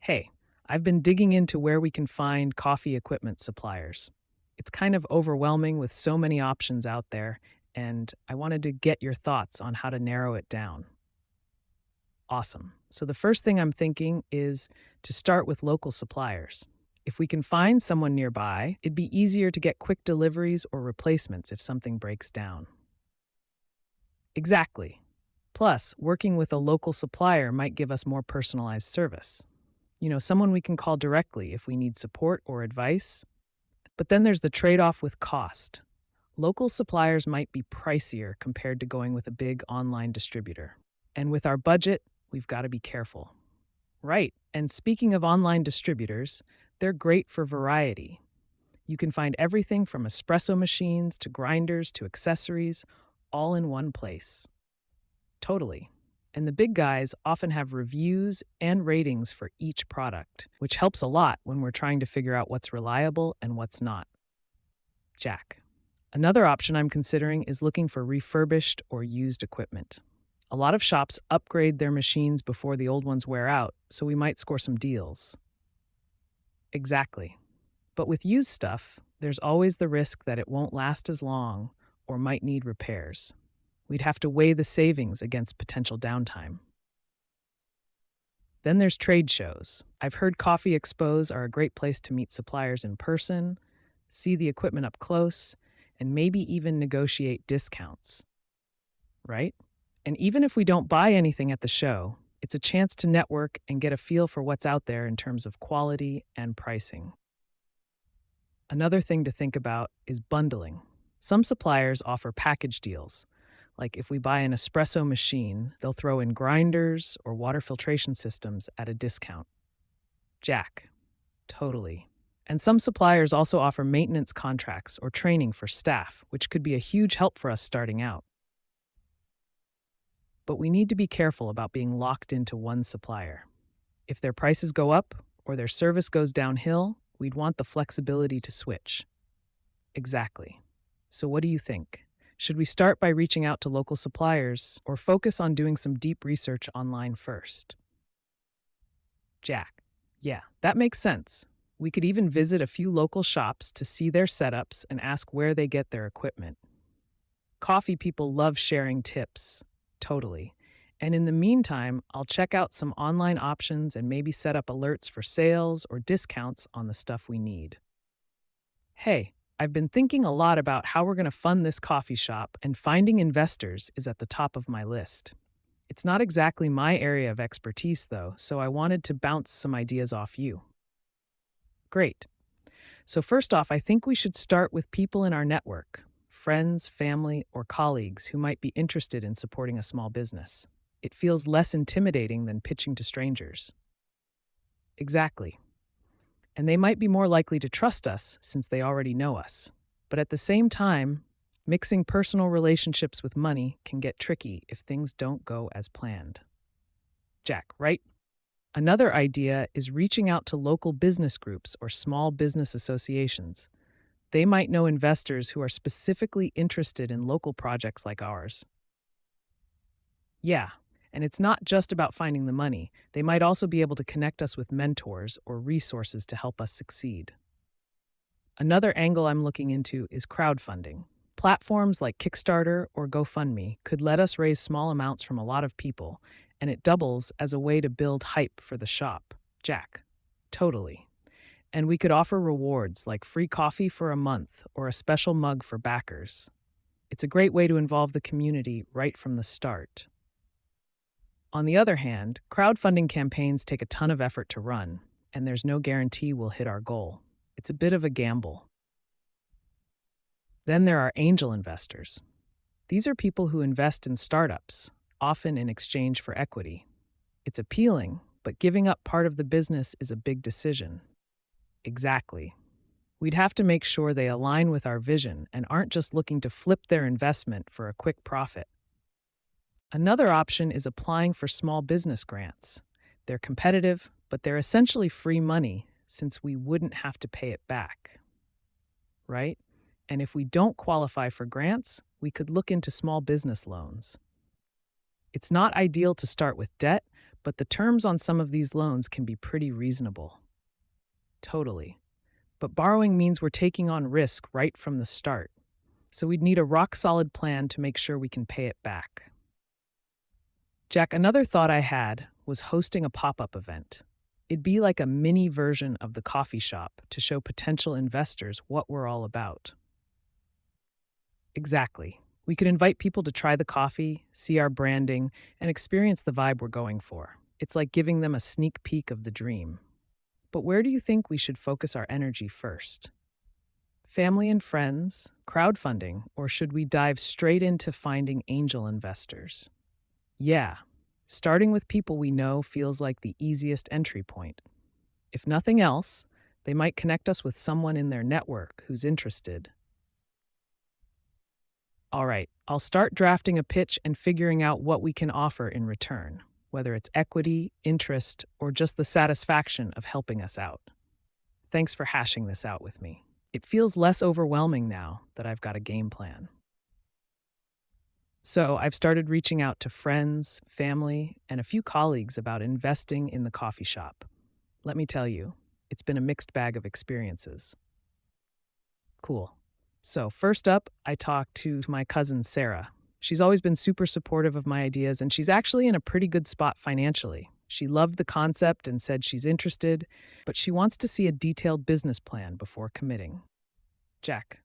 Hey, I've been digging into where we can find coffee equipment suppliers. It's kind of overwhelming with so many options out there, and I wanted to get your thoughts on how to narrow it down. Awesome. So, the first thing I'm thinking is to start with local suppliers. If we can find someone nearby, it'd be easier to get quick deliveries or replacements if something breaks down. Exactly. Plus, working with a local supplier might give us more personalized service. Someone we can call directly if we need support or advice. But then there's the trade off with cost. Local suppliers might be pricier compared to going with a big online distributor. And with our budget, we've got to be careful. Right. And speaking of online distributors, they're great for variety. You can find everything from espresso machines to grinders to accessories, all in one place. Totally. And the big guys often have reviews and ratings for each product, which helps a lot when we're trying to figure out what's reliable and what's not. Jack. Another option I'm considering is looking for refurbished or used equipment. A lot of shops upgrade their machines before the old ones wear out, so we might score some deals. Exactly. But with used stuff, there's always the risk that it won't last as long or might need repairs. We'd have to weigh the savings against potential downtime. Then there's trade shows. I've heard coffee expos are a great place to meet suppliers in person, see the equipment up close, and maybe even negotiate discounts. Right? And even if we don't buy anything at the show, it's a chance to network and get a feel for what's out there in terms of quality and pricing. Another thing to think about is bundling. Some suppliers offer package deals. Like if we buy an espresso machine, they'll throw in grinders or water filtration systems at a discount. Jack. Totally. And some suppliers also offer maintenance contracts or training for staff, which could be a huge help for us starting out. But we need to be careful about being locked into one supplier. If their prices go up or their service goes downhill, we'd want the flexibility to switch. Exactly. So what do you think? Should we start by reaching out to local suppliers or focus on doing some deep research online first? Jack. Yeah, that makes sense. We could even visit a few local shops to see their setups and ask where they get their equipment. Coffee people love sharing tips. Totally. And in the meantime, I'll check out some online options and maybe set up alerts for sales or discounts on the stuff we need. Hey, I've been thinking a lot about how we're going to fund this coffee shop, and finding investors is at the top of my list. It's not exactly my area of expertise, though, so I wanted to bounce some ideas off you. Great. So, first off, I think we should start with people in our network, friends, family, or colleagues who might be interested in supporting a small business. It feels less intimidating than pitching to strangers. Exactly. And they might be more likely to trust us since they already know us. But at the same time, mixing personal relationships with money can get tricky if things don't go as planned. Jack, right? Another idea is reaching out to local business groups or small business associations. They might know investors who are specifically interested in local projects like ours. Yeah, and it's not just about finding the money. They might also be able to connect us with mentors or resources to help us succeed. Another angle I'm looking into is crowdfunding. Platforms like Kickstarter or GoFundMe could let us raise small amounts from a lot of people, and it doubles as a way to build hype for the shop. Jack. Totally. And we could offer rewards like free coffee for a month or a special mug for backers. It's a great way to involve the community right from the start. On the other hand, crowdfunding campaigns take a ton of effort to run, and there's no guarantee we'll hit our goal. It's a bit of a gamble. Then there are angel investors. These are people who invest in startups, often in exchange for equity. It's appealing, but giving up part of the business is a big decision. Exactly. We'd have to make sure they align with our vision and aren't just looking to flip their investment for a quick profit. Another option is applying for small business grants. They're competitive, but they're essentially free money since we wouldn't have to pay it back. Right? And if we don't qualify for grants, we could look into small business loans. It's not ideal to start with debt, but the terms on some of these loans can be pretty reasonable. Totally. But borrowing means we're taking on risk right from the start. So we'd need a rock-solid plan to make sure we can pay it back. Jack, another thought I had was hosting a pop-up event. It'd be like a mini version of the coffee shop to show potential investors what we're all about. Exactly. We could invite people to try the coffee, see our branding, and experience the vibe we're going for. It's like giving them a sneak peek of the dream. But where do you think we should focus our energy first? Family and friends, crowdfunding, or should we dive straight into finding angel investors? Yeah, starting with people we know feels like the easiest entry point. If nothing else, they might connect us with someone in their network who's interested. All right, I'll start drafting a pitch and figuring out what we can offer in return, whether it's equity, interest, or just the satisfaction of helping us out. Thanks for hashing this out with me. It feels less overwhelming now that I've got a game plan. So I've started reaching out to friends, family, and a few colleagues about investing in the coffee shop. Let me tell you, it's been a mixed bag of experiences. Cool. So first up, I talked to my cousin Sarah. She's always been super supportive of my ideas, and she's actually in a pretty good spot financially. She loved the concept and said she's interested, but she wants to see a detailed business plan before committing. Jack.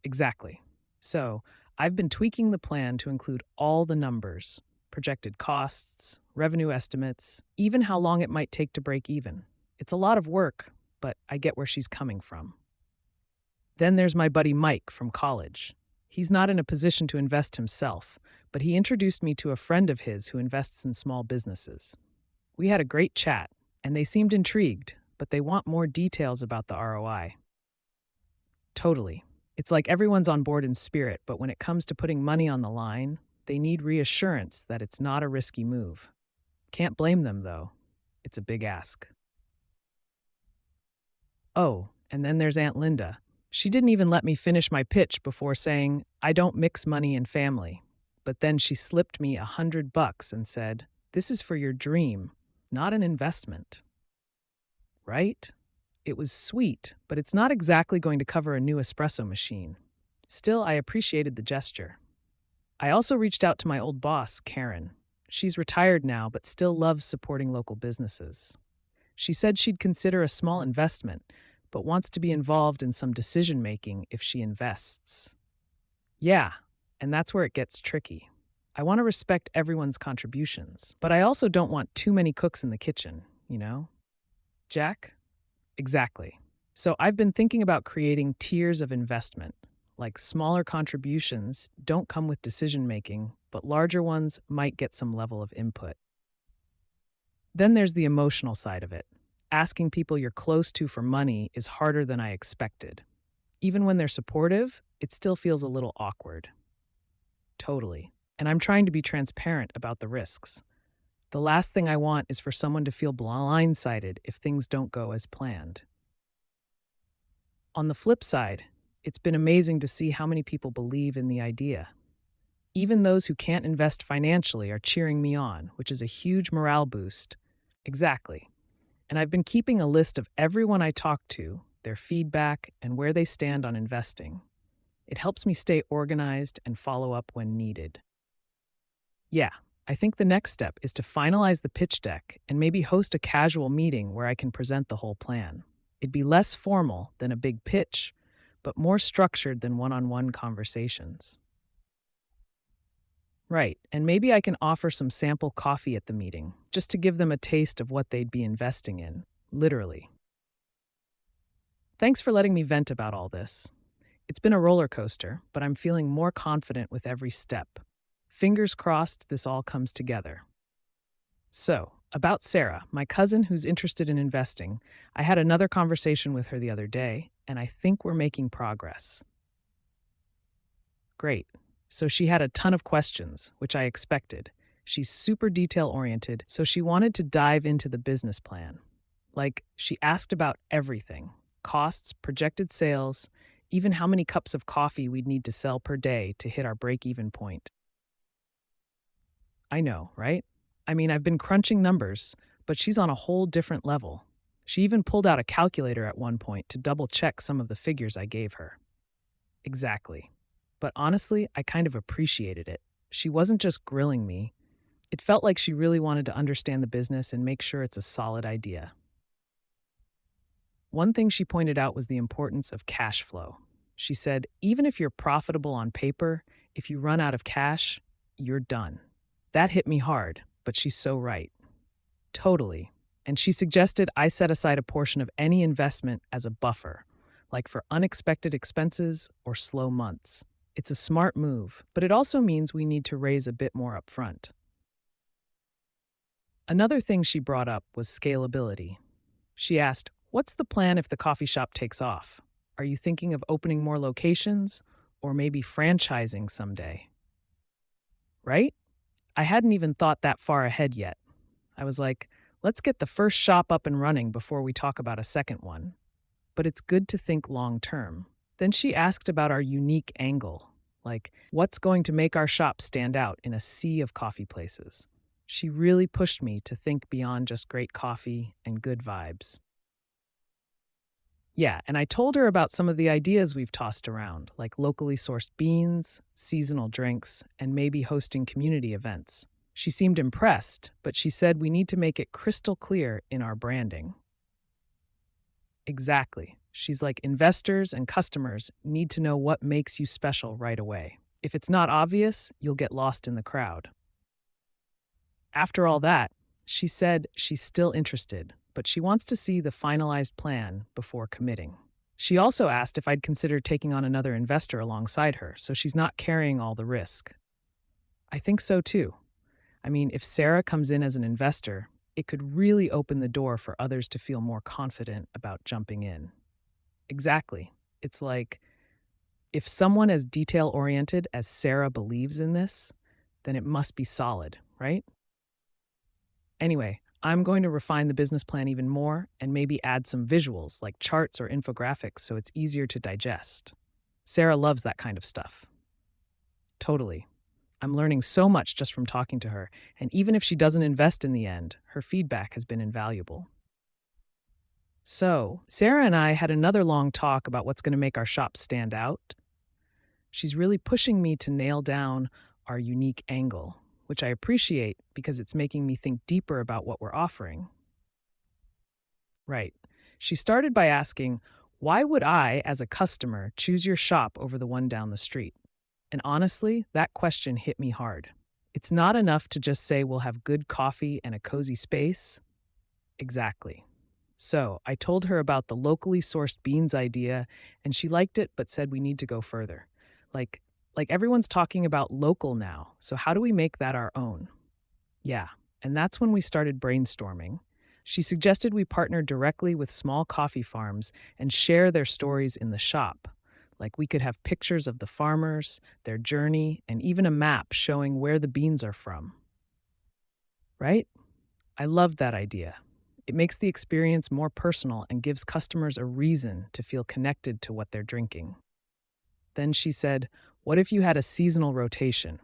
Exactly. So I've been tweaking the plan to include all the numbers, projected costs, revenue estimates, even how long it might take to break even. It's a lot of work, but I get where she's coming from. Then there's my buddy Mike from college. He's not in a position to invest himself, but he introduced me to a friend of his who invests in small businesses. We had a great chat, and they seemed intrigued, but they want more details about the ROI. Totally. It's like everyone's on board in spirit, but when it comes to putting money on the line, they need reassurance that it's not a risky move. Can't blame them, though. It's a big ask. Oh, and then there's Aunt Linda. She didn't even let me finish my pitch before saying, I don't mix money and family. But then she slipped me $100 and said, this is for your dream, not an investment. Right? It was sweet, but it's not exactly going to cover a new espresso machine. Still, I appreciated the gesture. I also reached out to my old boss, Karen. She's retired now, but still loves supporting local businesses. She said she'd consider a small investment, but wants to be involved in some decision-making if she invests. Yeah, and that's where it gets tricky. I want to respect everyone's contributions, but I also don't want too many cooks in the kitchen, you know? Jack? Exactly. So I've been thinking about creating tiers of investment, like smaller contributions don't come with decision-making, but larger ones might get some level of input. Then there's the emotional side of it. Asking people you're close to for money is harder than I expected. Even when they're supportive, it still feels a little awkward. Totally. And I'm trying to be transparent about the risks. The last thing I want is for someone to feel blindsided if things don't go as planned. On the flip side, it's been amazing to see how many people believe in the idea. Even those who can't invest financially are cheering me on, which is a huge morale boost. Exactly. And I've been keeping a list of everyone I talk to, their feedback, and where they stand on investing. It helps me stay organized and follow up when needed. Yeah, I think the next step is to finalize the pitch deck and maybe host a casual meeting where I can present the whole plan. It'd be less formal than a big pitch, but more structured than one-on-one conversations. Right. And maybe I can offer some sample coffee at the meeting, just to give them a taste of what they'd be investing in. Literally. Thanks for letting me vent about all this. It's been a roller coaster, but I'm feeling more confident with every step. Fingers crossed this all comes together. So, about Sarah, my cousin who's interested in investing, I had another conversation with her the other day, and I think we're making progress. Great. So, she had a ton of questions, which I expected. She's super detail oriented, so she wanted to dive into the business plan. Like, she asked about everything: costs, projected sales, even how many cups of coffee we'd need to sell per day to hit our break even point. I know, right? I mean, I've been crunching numbers, but she's on a whole different level. She even pulled out a calculator at one point to double check some of the figures I gave her. Exactly. But honestly, I kind of appreciated it. She wasn't just grilling me, it felt like she really wanted to understand the business and make sure it's a solid idea. One thing she pointed out was the importance of cash flow. She said, even if you're profitable on paper, if you run out of cash, you're done. That hit me hard, but she's so right. Totally. And she suggested I set aside a portion of any investment as a buffer, like for unexpected expenses or slow months. It's a smart move, but it also means we need to raise a bit more upfront. Another thing she brought up was scalability. She asked, what's the plan if the coffee shop takes off? Are you thinking of opening more locations or maybe franchising someday? Right? I hadn't even thought that far ahead yet. I was like, let's get the first shop up and running before we talk about a second one. But it's good to think long term. Then she asked about our unique angle, like what's going to make our shop stand out in a sea of coffee places. She really pushed me to think beyond just great coffee and good vibes. Yeah, and I told her about some of the ideas we've tossed around, like locally sourced beans, seasonal drinks, and maybe hosting community events. She seemed impressed, but she said we need to make it crystal clear in our branding. Exactly. She's like, investors and customers need to know what makes you special right away. If it's not obvious, you'll get lost in the crowd. After all that, she said she's still interested, but she wants to see the finalized plan before committing. She also asked if I'd consider taking on another investor alongside her, so she's not carrying all the risk. I think so too. I mean, if Sarah comes in as an investor, it could really open the door for others to feel more confident about jumping in. Exactly. It's like, if someone as detail oriented as Sarah believes in this, then it must be solid, right? Anyway, I'm going to refine the business plan even more and maybe add some visuals like charts or infographics so it's easier to digest. Sarah loves that kind of stuff. Totally. I'm learning so much just from talking to her, and even if she doesn't invest in the end, her feedback has been invaluable. So, Sarah and I had another long talk about what's going to make our shop stand out. She's really pushing me to nail down our unique angle, which I appreciate because it's making me think deeper about what we're offering. Right. She started by asking, why would I, as a customer, choose your shop over the one down the street? And honestly, that question hit me hard. It's not enough to just say we'll have good coffee and a cozy space. Exactly. So I told her about the locally sourced beans idea, and she liked it but said we need to go further. Like, like everyone's talking about local now, so how do we make that our own? Yeah, and that's when we started brainstorming. She suggested we partner directly with small coffee farms and share their stories in the shop. Like we could have pictures of the farmers, their journey, and even a map showing where the beans are from. Right? I loved that idea. It makes the experience more personal and gives customers a reason to feel connected to what they're drinking. Then she said, what if you had a seasonal rotation?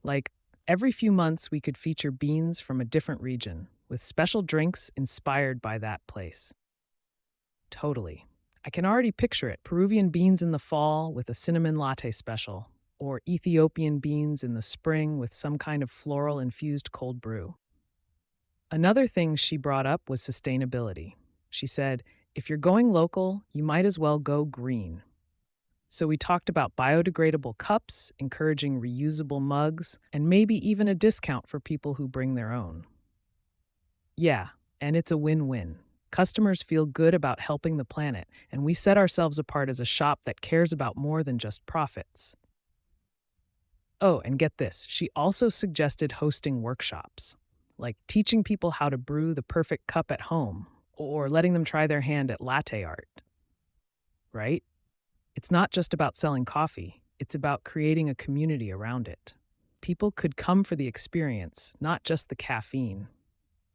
Like, every few months we could feature beans from a different region, with special drinks inspired by that place. Totally. I can already picture it: Peruvian beans in the fall with a cinnamon latte special, or Ethiopian beans in the spring with some kind of floral infused cold brew. Another thing she brought up was sustainability. She said, if you're going local, you might as well go green. So we talked about biodegradable cups, encouraging reusable mugs, and maybe even a discount for people who bring their own. Yeah, and it's a win win. Customers feel good about helping the planet, and we set ourselves apart as a shop that cares about more than just profits. Oh, and get this, she also suggested hosting workshops, like teaching people how to brew the perfect cup at home or letting them try their hand at latte art, right? It's not just about selling coffee, it's about creating a community around it. People could come for the experience, not just the caffeine.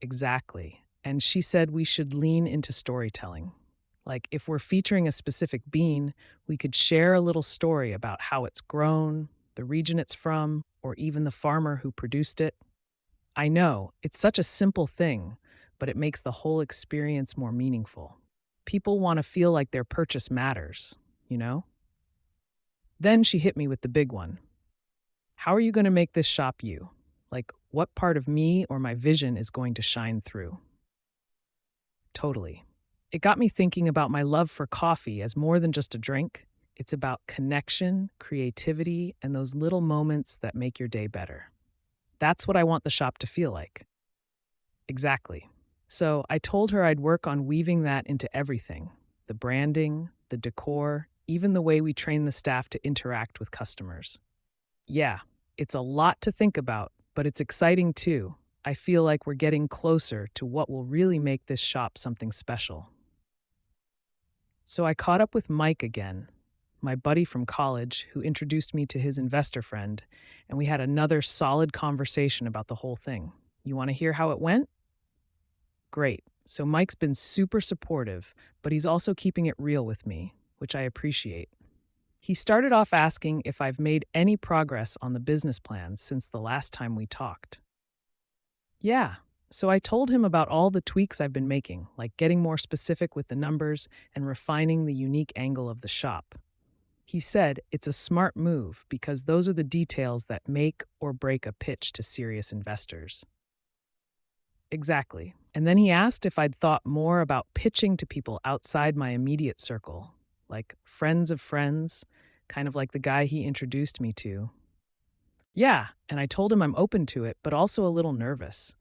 Exactly. And she said we should lean into storytelling. Like, if we're featuring a specific bean, we could share a little story about how it's grown, the region it's from, or even the farmer who produced it. I know, it's such a simple thing, but it makes the whole experience more meaningful. People want to feel like their purchase matters, you know? Then she hit me with the big one. How are you going to make this shop you? Like, what part of me or my vision is going to shine through? Totally. It got me thinking about my love for coffee as more than just a drink. It's about connection, creativity, and those little moments that make your day better. That's what I want the shop to feel like. Exactly. So I told her I'd work on weaving that into everything: the branding, the decor, even the way we train the staff to interact with customers. Yeah, it's a lot to think about, but it's exciting too. I feel like we're getting closer to what will really make this shop something special. So I caught up with Mike again, my buddy from college who introduced me to his investor friend, and we had another solid conversation about the whole thing. You want to hear how it went? Great. So Mike's been super supportive, but he's also keeping it real with me, which I appreciate. He started off asking if I've made any progress on the business plan since the last time we talked. Yeah. So I told him about all the tweaks I've been making, like getting more specific with the numbers and refining the unique angle of the shop. He said it's a smart move because those are the details that make or break a pitch to serious investors. Exactly. And then he asked if I'd thought more about pitching to people outside my immediate circle, like friends of friends, kind of like the guy he introduced me to. Yeah, and I told him I'm open to it, but also a little nervous.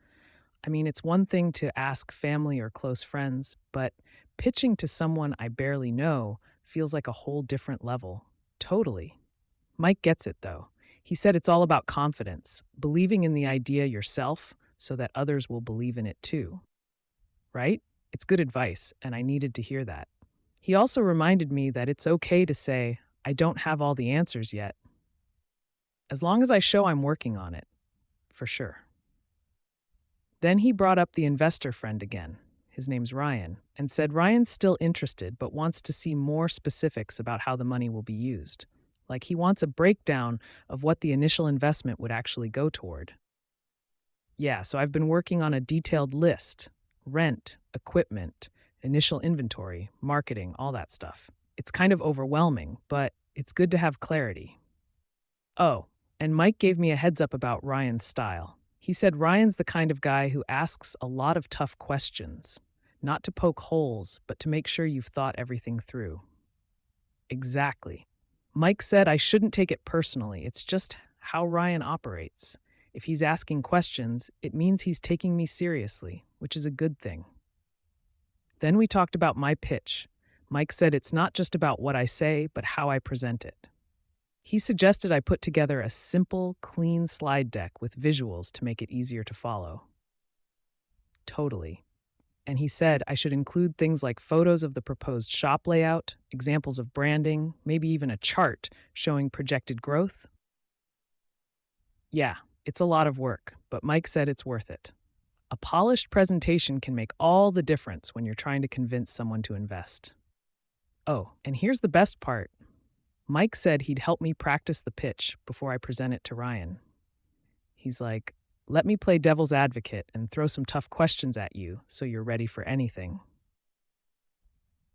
I mean, it's one thing to ask family or close friends, but pitching to someone I barely know feels like a whole different level. Totally. Mike gets it, though. He said it's all about confidence, believing in the idea yourself so that others will believe in it too. Right? It's good advice, and I needed to hear that. He also reminded me that it's okay to say, I don't have all the answers yet, as long as I show I'm working on it, for sure. Then he brought up the investor friend again. His name's Ryan, and said Ryan's still interested but wants to see more specifics about how the money will be used. Like, he wants a breakdown of what the initial investment would actually go toward. Yeah, so I've been working on a detailed list: rent, equipment, initial inventory, marketing, all that stuff. It's kind of overwhelming, but it's good to have clarity. Oh, and Mike gave me a heads up about Ryan's style. He said Ryan's the kind of guy who asks a lot of tough questions, not to poke holes, but to make sure you've thought everything through. Exactly. Mike said I shouldn't take it personally. It's just how Ryan operates. If he's asking questions, it means he's taking me seriously, which is a good thing. Then we talked about my pitch. Mike said it's not just about what I say, but how I present it. He suggested I put together a simple, clean slide deck with visuals to make it easier to follow. Totally. And he said I should include things like photos of the proposed shop layout, examples of branding, maybe even a chart showing projected growth. Yeah, it's a lot of work, but Mike said it's worth it. A polished presentation can make all the difference when you're trying to convince someone to invest. Oh, and here's the best part. Mike said he'd help me practice the pitch before I present it to Ryan. He's like, let me play devil's advocate and throw some tough questions at you so you're ready for anything.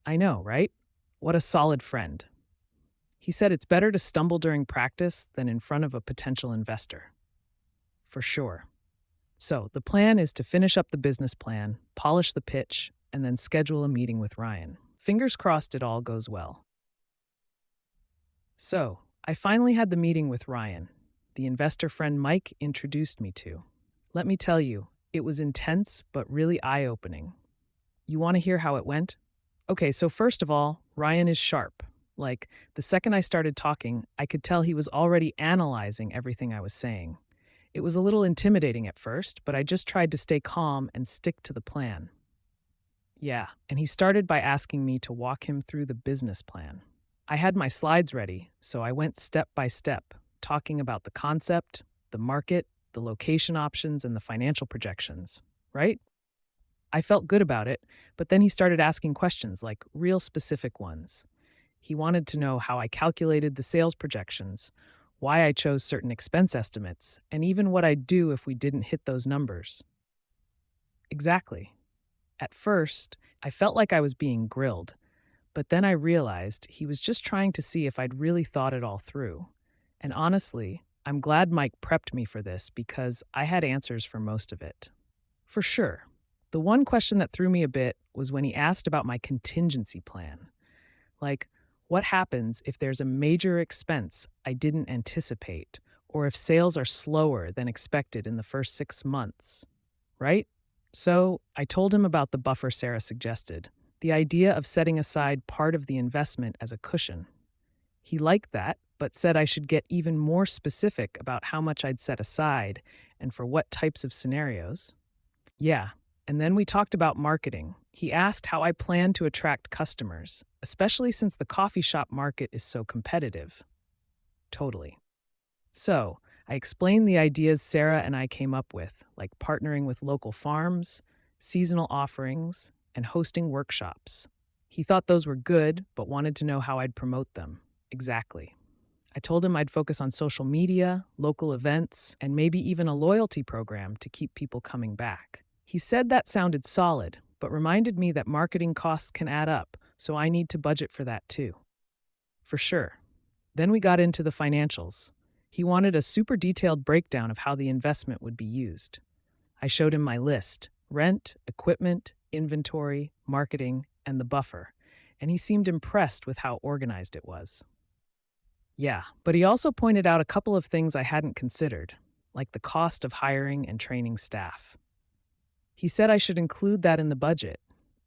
I know, right? What a solid friend. He said it's better to stumble during practice than in front of a potential investor. For sure. So the plan is to finish up the business plan, polish the pitch, and then schedule a meeting with Ryan. Fingers crossed it all goes well. So, I finally had the meeting with Ryan, the investor friend Mike introduced me to. Let me tell you, it was intense but really eye opening. You want to hear how it went? Okay, so first of all, Ryan is sharp. Like, the second I started talking, I could tell he was already analyzing everything I was saying. It was a little intimidating at first, but I just tried to stay calm and stick to the plan. Yeah, and he started by asking me to walk him through the business plan. I had my slides ready, so I went step by step, talking about the concept, the market, the location options, and the financial projections, right? I felt good about it, but then he started asking questions like real specific ones. He wanted to know how I calculated the sales projections, why I chose certain expense estimates, and even what I'd do if we didn't hit those numbers. Exactly. At first, I felt like I was being grilled, but then I realized he was just trying to see if I'd really thought it all through. And honestly, I'm glad Mike prepped me for this because I had answers for most of it. For sure. The one question that threw me a bit was when he asked about my contingency plan. Like, what happens if there's a major expense I didn't anticipate, or if sales are slower than expected in the first 6 months, right? So I told him about the buffer Sarah suggested, the idea of setting aside part of the investment as a cushion. He liked that, but said I should get even more specific about how much I'd set aside and for what types of scenarios. Yeah, and then we talked about marketing. He asked how I plan to attract customers, especially since the coffee shop market is so competitive. Totally. So, I explained the ideas Sarah and I came up with, like partnering with local farms, seasonal offerings, and hosting workshops. He thought those were good, but wanted to know how I'd promote them. Exactly. I told him I'd focus on social media, local events, and maybe even a loyalty program to keep people coming back. He said that sounded solid, but reminded me that marketing costs can add up, so I need to budget for that too. For sure. Then we got into the financials. He wanted a super detailed breakdown of how the investment would be used. I showed him my list: rent, equipment, inventory, marketing, and the buffer, and he seemed impressed with how organized it was. Yeah, but he also pointed out a couple of things I hadn't considered, like the cost of hiring and training staff. He said I should include that in the budget,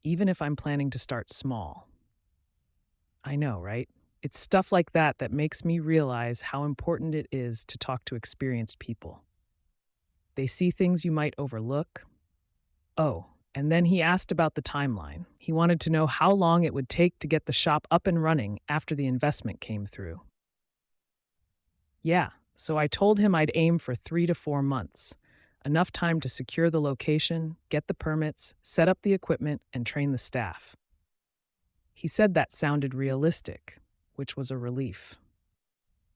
even if I'm planning to start small. I know, right? It's stuff like that that makes me realize how important it is to talk to experienced people. They see things you might overlook. Oh, and then he asked about the timeline. He wanted to know how long it would take to get the shop up and running after the investment came through. Yeah, so I told him I'd aim for 3 to 4 months, enough time to secure the location, get the permits, set up the equipment, and train the staff. He said that sounded realistic, which was a relief.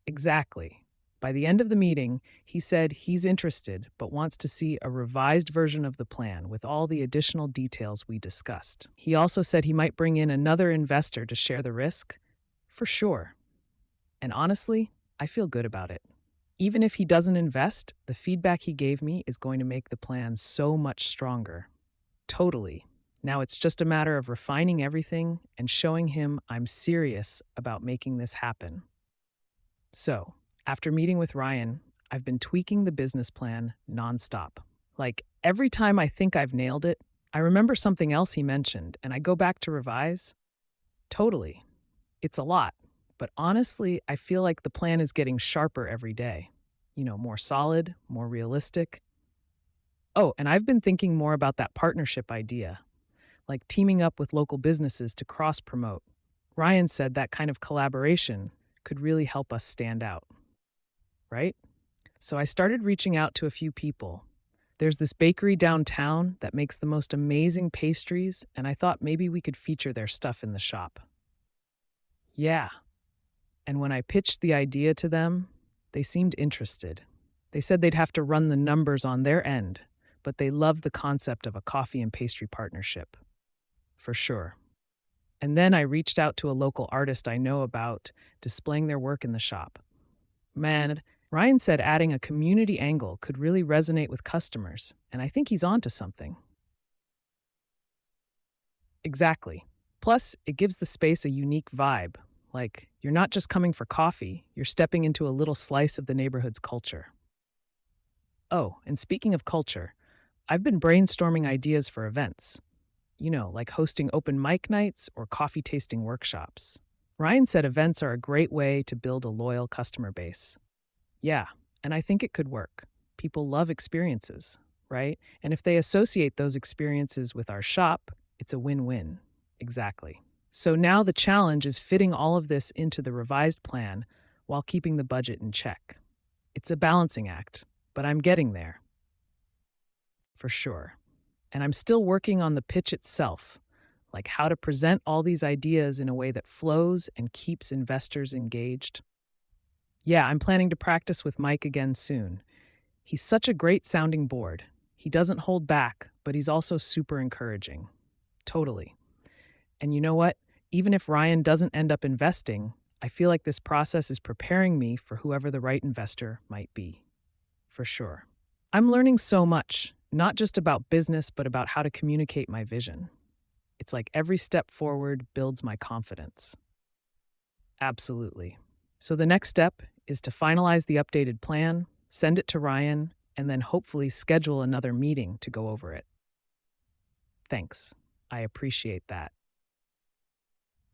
Exactly. By the end of the meeting, he said he's interested but wants to see a revised version of the plan with all the additional details we discussed. He also said he might bring in another investor to share the risk. For sure. And honestly, I feel good about it. Even if he doesn't invest, the feedback he gave me is going to make the plan so much stronger. Totally. Now it's just a matter of refining everything and showing him I'm serious about making this happen. So, after meeting with Ryan, I've been tweaking the business plan nonstop. Like, every time I think I've nailed it, I remember something else he mentioned and I go back to revise. Totally. It's a lot, but honestly, I feel like the plan is getting sharper every day. More solid, more realistic. Oh, and I've been thinking more about that partnership idea, like teaming up with local businesses to cross promote. Ryan said that kind of collaboration could really help us stand out, right? So I started reaching out to a few people. There's this bakery downtown that makes the most amazing pastries, and I thought maybe we could feature their stuff in the shop. Yeah, and when I pitched the idea to them, they seemed interested. They said they'd have to run the numbers on their end, but they loved the concept of a coffee and pastry partnership. For sure. And then I reached out to a local artist I know about displaying their work in the shop. Man, Ryan said adding a community angle could really resonate with customers, and I think he's onto something. Exactly. Plus, it gives the space a unique vibe, Like, you're not just coming for coffee, you're stepping into a little slice of the neighborhood's culture. Oh, and speaking of culture, I've been brainstorming ideas for events, like hosting open mic nights or coffee tasting workshops. Ryan said events are a great way to build a loyal customer base. Yeah, and I think it could work. People love experiences, right? And if they associate those experiences with our shop, it's a win win. Exactly. So now the challenge is fitting all of this into the revised plan while keeping the budget in check. It's a balancing act, but I'm getting there, for sure. And I'm still working on the pitch itself, like how to present all these ideas in a way that flows and keeps investors engaged. Yeah, I'm planning to practice with Mike again soon. He's such a great sounding board. He doesn't hold back, but he's also super encouraging. Totally. And you know what? Even if Ryan doesn't end up investing, I feel like this process is preparing me for whoever the right investor might be. For sure. I'm learning so much, not just about business, but about how to communicate my vision. It's like every step forward builds my confidence. Absolutely. So the next step is to finalize the updated plan, send it to Ryan, and then hopefully schedule another meeting to go over it. Thanks. I appreciate that.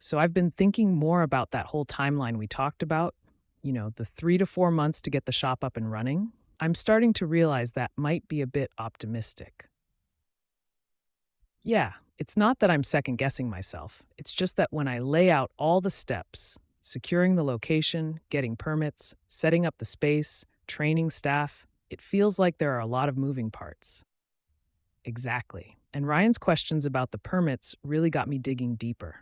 So I've been thinking more about that whole timeline we talked about, the 3 to 4 months to get the shop up and running. I'm starting to realize that might be a bit optimistic. Yeah, it's not that I'm second guessing myself. It's just that when I lay out all the steps, securing the location, getting permits, setting up the space, training staff, it feels like there are a lot of moving parts. Exactly. And Ryan's questions about the permits really got me digging deeper.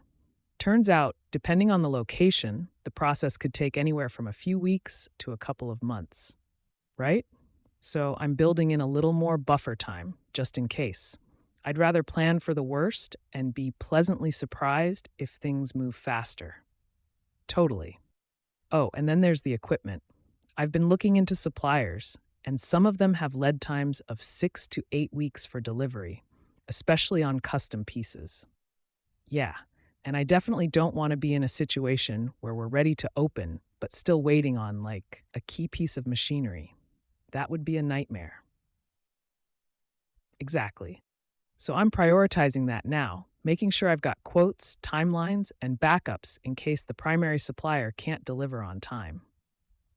Turns out, depending on the location, the process could take anywhere from a few weeks to a couple of months, right? So I'm building in a little more buffer time, just in case. I'd rather plan for the worst and be pleasantly surprised if things move faster. Totally. Oh, and then there's the equipment. I've been looking into suppliers, and some of them have lead times of 6 to 8 weeks for delivery, especially on custom pieces. Yeah, and I definitely don't want to be in a situation where we're ready to open, but still waiting on, like, a key piece of machinery. That would be a nightmare. Exactly. So I'm prioritizing that now, making sure I've got quotes, timelines, and backups in case the primary supplier can't deliver on time.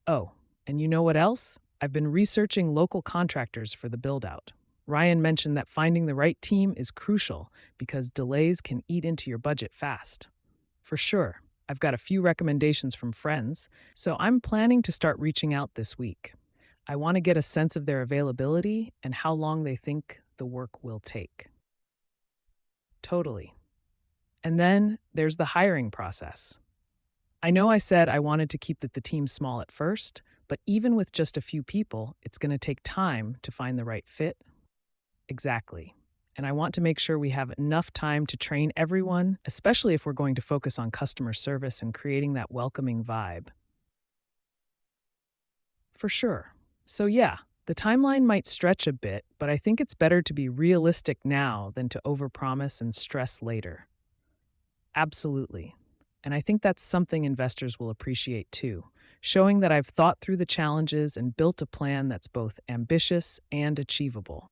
Oh, and you know what else? I've been researching local contractors for the build out. Ryan mentioned that finding the right team is crucial because delays can eat into your budget fast. For sure, I've got a few recommendations from friends, so I'm planning to start reaching out this week. I want to get a sense of their availability and how long they think the work will take. Totally. And then there's the hiring process. I know I said I wanted to keep the team small at first, but even with just a few people, it's going to take time to find the right fit. Exactly. And I want to make sure we have enough time to train everyone, especially if we're going to focus on customer service and creating that welcoming vibe. For sure. So, yeah, the timeline might stretch a bit, but I think it's better to be realistic now than to overpromise and stress later. Absolutely. And I think that's something investors will appreciate too, showing that I've thought through the challenges and built a plan that's both ambitious and achievable.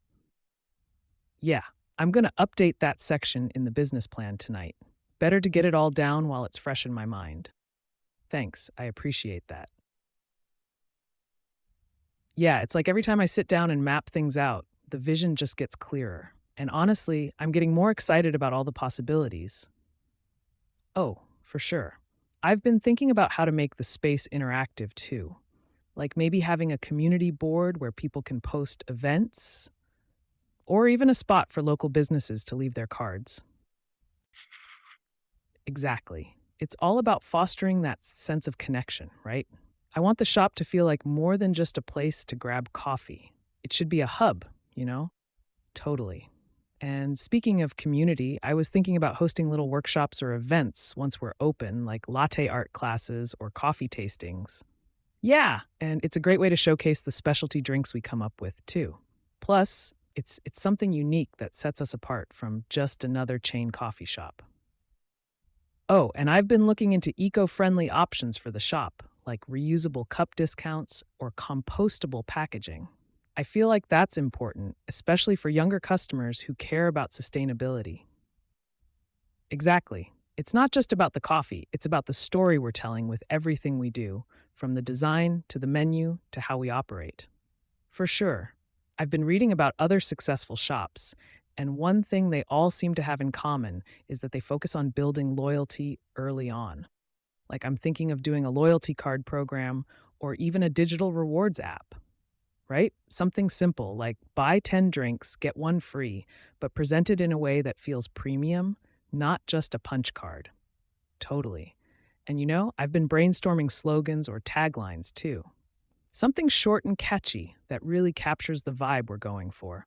Yeah, I'm going to update that section in the business plan tonight. Better to get it all down while it's fresh in my mind. Thanks, I appreciate that. Yeah, it's like every time I sit down and map things out, the vision just gets clearer. And honestly, I'm getting more excited about all the possibilities. Oh, for sure. I've been thinking about how to make the space interactive too. Like maybe having a community board where people can post events, or even a spot for local businesses to leave their cards. Exactly. It's all about fostering that sense of connection, right? I want the shop to feel like more than just a place to grab coffee. It should be a hub, you know? Totally. And speaking of community, I was thinking about hosting little workshops or events once we're open, like latte art classes or coffee tastings. Yeah, and it's a great way to showcase the specialty drinks we come up with, too. Plus, it's something unique that sets us apart from just another chain coffee shop. Oh, and I've been looking into eco friendly options for the shop, like reusable cup discounts or compostable packaging. I feel like that's important, especially for younger customers who care about sustainability. Exactly. It's not just about the coffee, it's about the story we're telling with everything we do, from the design to the menu to how we operate. For sure. I've been reading about other successful shops, and one thing they all seem to have in common is that they focus on building loyalty early on. Like I'm thinking of doing a loyalty card program or even a digital rewards app, right? Something simple like buy 10 drinks, get one free, but presented in a way that feels premium, not just a punch card. Totally. And I've been brainstorming slogans or taglines too. Something short and catchy that really captures the vibe we're going for.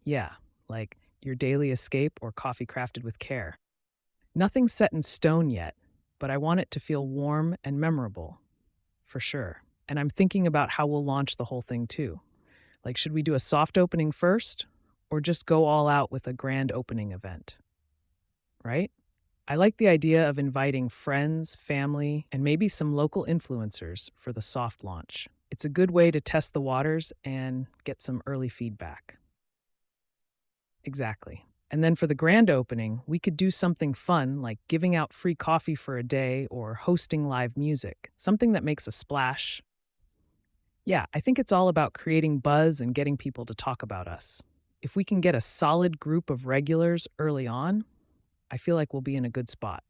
Yeah, like your daily escape or coffee crafted with care. Nothing's set in stone yet, but I want it to feel warm and memorable, for sure. And I'm thinking about how we'll launch the whole thing too. Like, should we do a soft opening first or just go all out with a grand opening event, right? I like the idea of inviting friends, family, and maybe some local influencers for the soft launch. It's a good way to test the waters and get some early feedback. Exactly. And then for the grand opening, we could do something fun like giving out free coffee for a day or hosting live music, something that makes a splash. Yeah, I think it's all about creating buzz and getting people to talk about us. If we can get a solid group of regulars early on, I feel like we'll be in a good spot.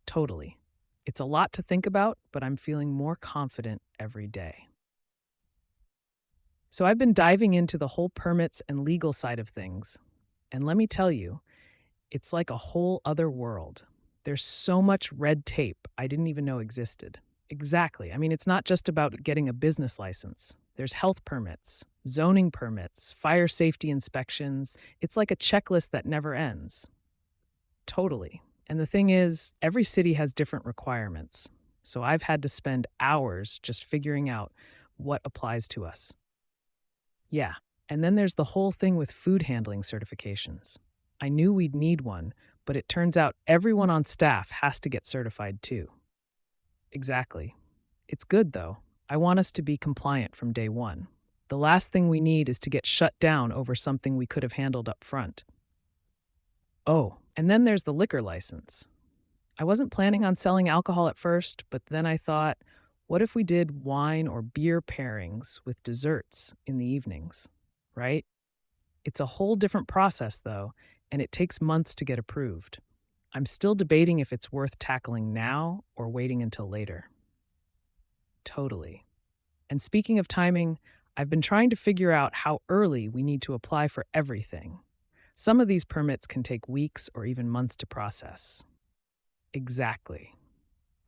Totally. It's a lot to think about, but I'm feeling more confident every day. So I've been diving into the whole permits and legal side of things. And let me tell you, it's like a whole other world. There's so much red tape I didn't even know existed. Exactly. I mean, it's not just about getting a business license. There's health permits, zoning permits, fire safety inspections. It's like a checklist that never ends. Totally. And the thing is, every city has different requirements. So I've had to spend hours just figuring out what applies to us. Yeah. And then there's the whole thing with food handling certifications. I knew we'd need one, but it turns out everyone on staff has to get certified too. Exactly. It's good though. I want us to be compliant from day one. The last thing we need is to get shut down over something we could have handled up front. Oh, and then there's the liquor license. I wasn't planning on selling alcohol at first, but then I thought, what if we did wine or beer pairings with desserts in the evenings, right? It's a whole different process, though, and it takes months to get approved. I'm still debating if it's worth tackling now or waiting until later. Totally. And speaking of timing, I've been trying to figure out how early we need to apply for everything. Some of these permits can take weeks or even months to process. Exactly.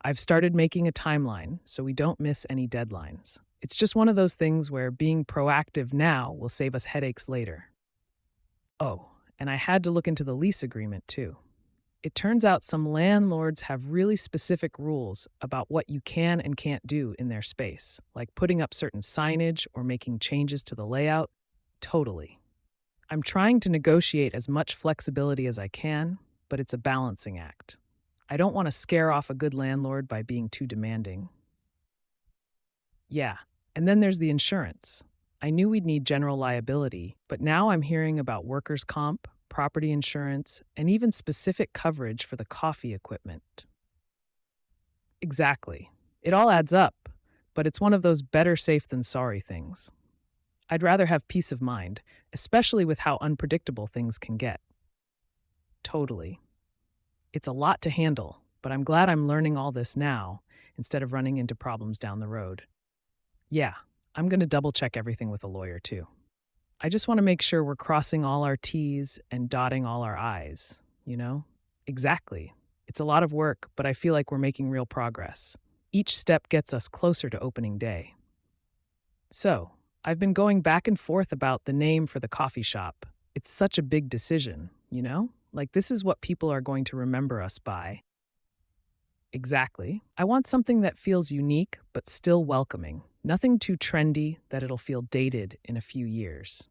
I've started making a timeline so we don't miss any deadlines. It's just one of those things where being proactive now will save us headaches later. Oh, and I had to look into the lease agreement too. It turns out some landlords have really specific rules about what you can and can't do in their space, like putting up certain signage or making changes to the layout. Totally. I'm trying to negotiate as much flexibility as I can, but it's a balancing act. I don't want to scare off a good landlord by being too demanding. Yeah, and then there's the insurance. I knew we'd need general liability, but now I'm hearing about workers' comp, property insurance, and even specific coverage for the coffee equipment. Exactly. It all adds up, but it's one of those better safe than sorry things. I'd rather have peace of mind, especially with how unpredictable things can get. Totally. It's a lot to handle, but I'm glad I'm learning all this now instead of running into problems down the road. Yeah, I'm going to double check everything with a lawyer too. I just want to make sure we're crossing all our T's and dotting all our I's, you know? Exactly. It's a lot of work, but I feel like we're making real progress. Each step gets us closer to opening day. So, I've been going back and forth about the name for the coffee shop. It's such a big decision, you know? Like, this is what people are going to remember us by. Exactly. I want something that feels unique, but still welcoming. Nothing too trendy that it'll feel dated in a few years.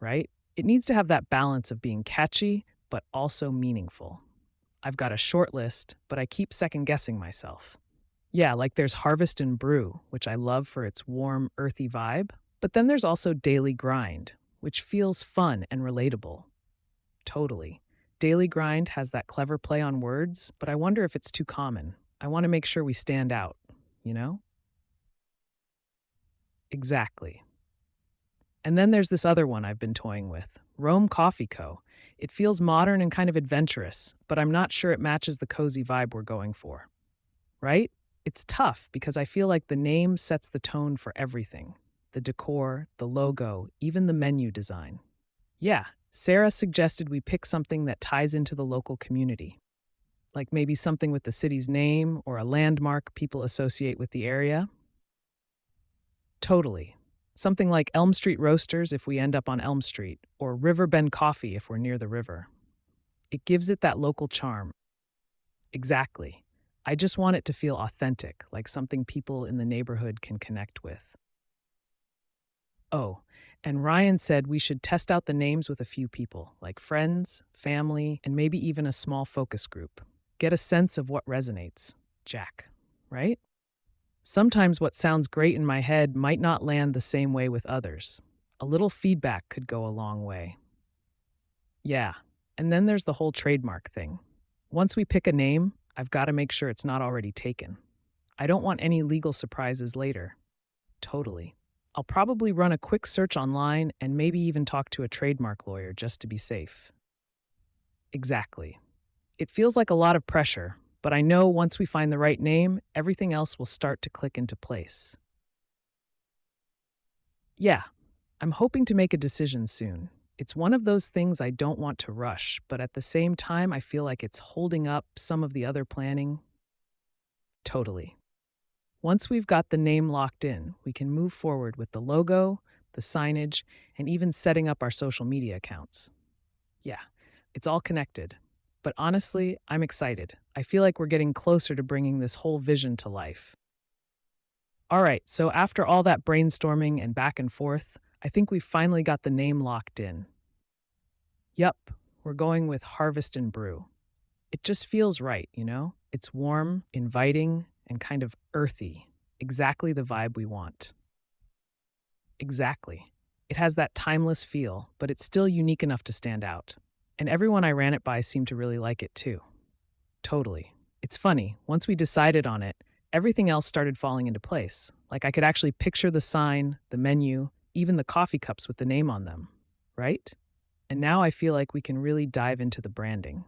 Right? It needs to have that balance of being catchy, but also meaningful. I've got a short list, but I keep second guessing myself. Yeah, like there's Harvest and Brew, which I love for its warm, earthy vibe. But then there's also Daily Grind, which feels fun and relatable. Totally. Daily Grind has that clever play on words, but I wonder if it's too common. I want to make sure we stand out, you know? Exactly. And then there's this other one I've been toying with, Rome Coffee Co. It feels modern and kind of adventurous, but I'm not sure it matches the cozy vibe we're going for, right? It's tough because I feel like the name sets the tone for everything, the decor, the logo, even the menu design. Yeah, Sarah suggested we pick something that ties into the local community, like maybe something with the city's name or a landmark people associate with the area. Totally. Something like Elm Street Roasters if we end up on Elm Street, or Riverbend Coffee if we're near the river. It gives it that local charm. Exactly. I just want it to feel authentic, like something people in the neighborhood can connect with. Oh, and Ryan said we should test out the names with a few people, like friends, family, and maybe even a small focus group. Get a sense of what resonates. Jack, right? Sometimes what sounds great in my head might not land the same way with others. A little feedback could go a long way. Yeah, and then there's the whole trademark thing. Once we pick a name, I've got to make sure it's not already taken. I don't want any legal surprises later. Totally. I'll probably run a quick search online and maybe even talk to a trademark lawyer just to be safe. Exactly. It feels like a lot of pressure, but I know once we find the right name, everything else will start to click into place. Yeah, I'm hoping to make a decision soon. It's one of those things I don't want to rush, but at the same time, I feel like it's holding up some of the other planning. Totally. Once we've got the name locked in, we can move forward with the logo, the signage, and even setting up our social media accounts. Yeah, it's all connected. But honestly, I'm excited. I feel like we're getting closer to bringing this whole vision to life. All right, so after all that brainstorming and back and forth, I think we've finally got the name locked in. Yup, we're going with Harvest and Brew. It just feels right, you know? It's warm, inviting, and kind of earthy. Exactly the vibe we want. Exactly. It has that timeless feel, but it's still unique enough to stand out. And everyone I ran it by seemed to really like it too. Totally. It's funny, once we decided on it, everything else started falling into place. Like I could actually picture the sign, the menu, even the coffee cups with the name on them, right? And now I feel like we can really dive into the branding.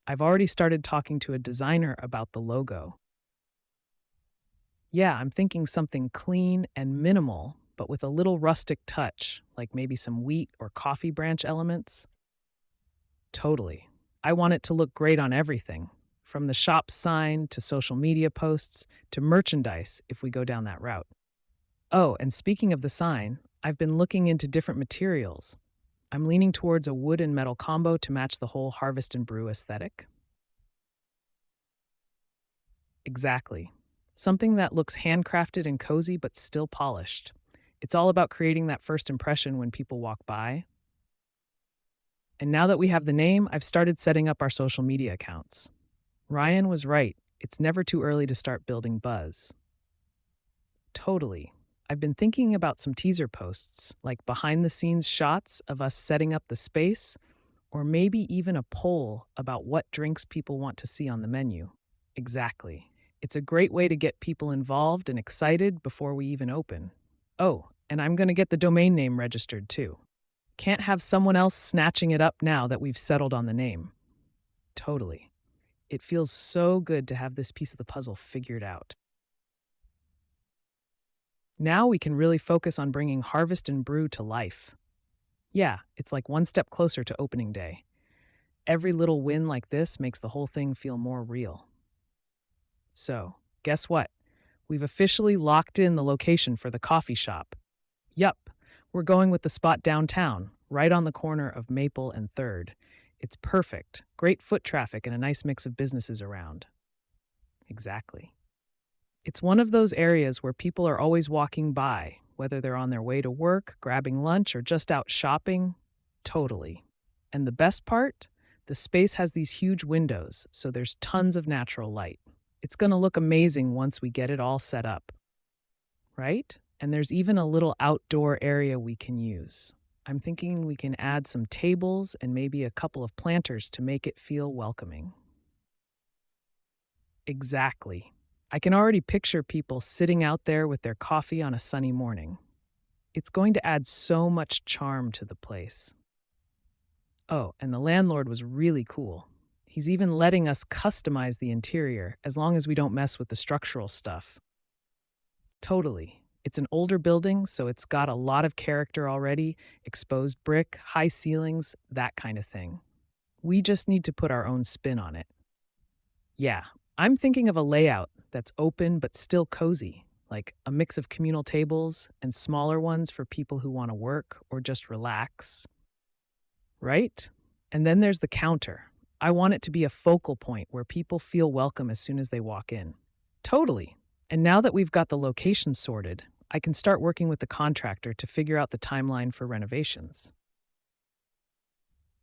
I've already started talking to a designer about the logo. Yeah, I'm thinking something clean and minimal, but with a little rustic touch, like maybe some wheat or coffee branch elements. Totally. I want it to look great on everything, from the shop sign to social media posts to merchandise if we go down that route. Oh, and speaking of the sign, I've been looking into different materials. I'm leaning towards a wood and metal combo to match the whole Harvest and Brew aesthetic. Exactly. Something that looks handcrafted and cozy but still polished. It's all about creating that first impression when people walk by. And now that we have the name, I've started setting up our social media accounts. Ryan was right. It's never too early to start building buzz. Totally. I've been thinking about some teaser posts, like behind the scenes shots of us setting up the space, or maybe even a poll about what drinks people want to see on the menu. Exactly. It's a great way to get people involved and excited before we even open. Oh, and I'm going to get the domain name registered too. Can't have someone else snatching it up now that we've settled on the name. Totally. It feels so good to have this piece of the puzzle figured out. Now we can really focus on bringing Harvest and Brew to life. Yeah, it's like one step closer to opening day. Every little win like this makes the whole thing feel more real. So, guess what? We've officially locked in the location for the coffee shop. Yup, we're going with the spot downtown, right on the corner of Maple and 3rd. It's perfect, great foot traffic, and a nice mix of businesses around. Exactly. It's one of those areas where people are always walking by, whether they're on their way to work, grabbing lunch, or just out shopping. Totally. And the best part? The space has these huge windows, so there's tons of natural light. It's going to look amazing once we get it all set up, right? And there's even a little outdoor area we can use. I'm thinking we can add some tables and maybe a couple of planters to make it feel welcoming. Exactly. I can already picture people sitting out there with their coffee on a sunny morning. It's going to add so much charm to the place. Oh, and the landlord was really cool. He's even letting us customize the interior as long as we don't mess with the structural stuff. Totally. It's an older building, so it's got a lot of character already, exposed brick, high ceilings, that kind of thing. We just need to put our own spin on it. Yeah, I'm thinking of a layout that's open but still cozy, like a mix of communal tables and smaller ones for people who want to work or just relax, right? And then there's the counter. I want it to be a focal point where people feel welcome as soon as they walk in. Totally. And now that we've got the location sorted, I can start working with the contractor to figure out the timeline for renovations.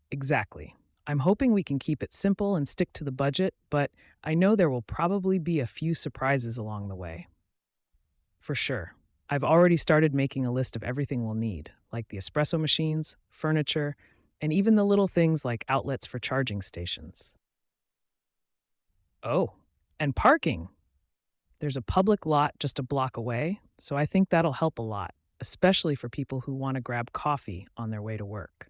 Exactly. I'm hoping we can keep it simple and stick to the budget, but I know there will probably be a few surprises along the way. For sure. I've already started making a list of everything we'll need, like the espresso machines, furniture, and even the little things like outlets for charging stations. Oh, and parking. There's a public lot just a block away, so I think that'll help a lot, especially for people who want to grab coffee on their way to work.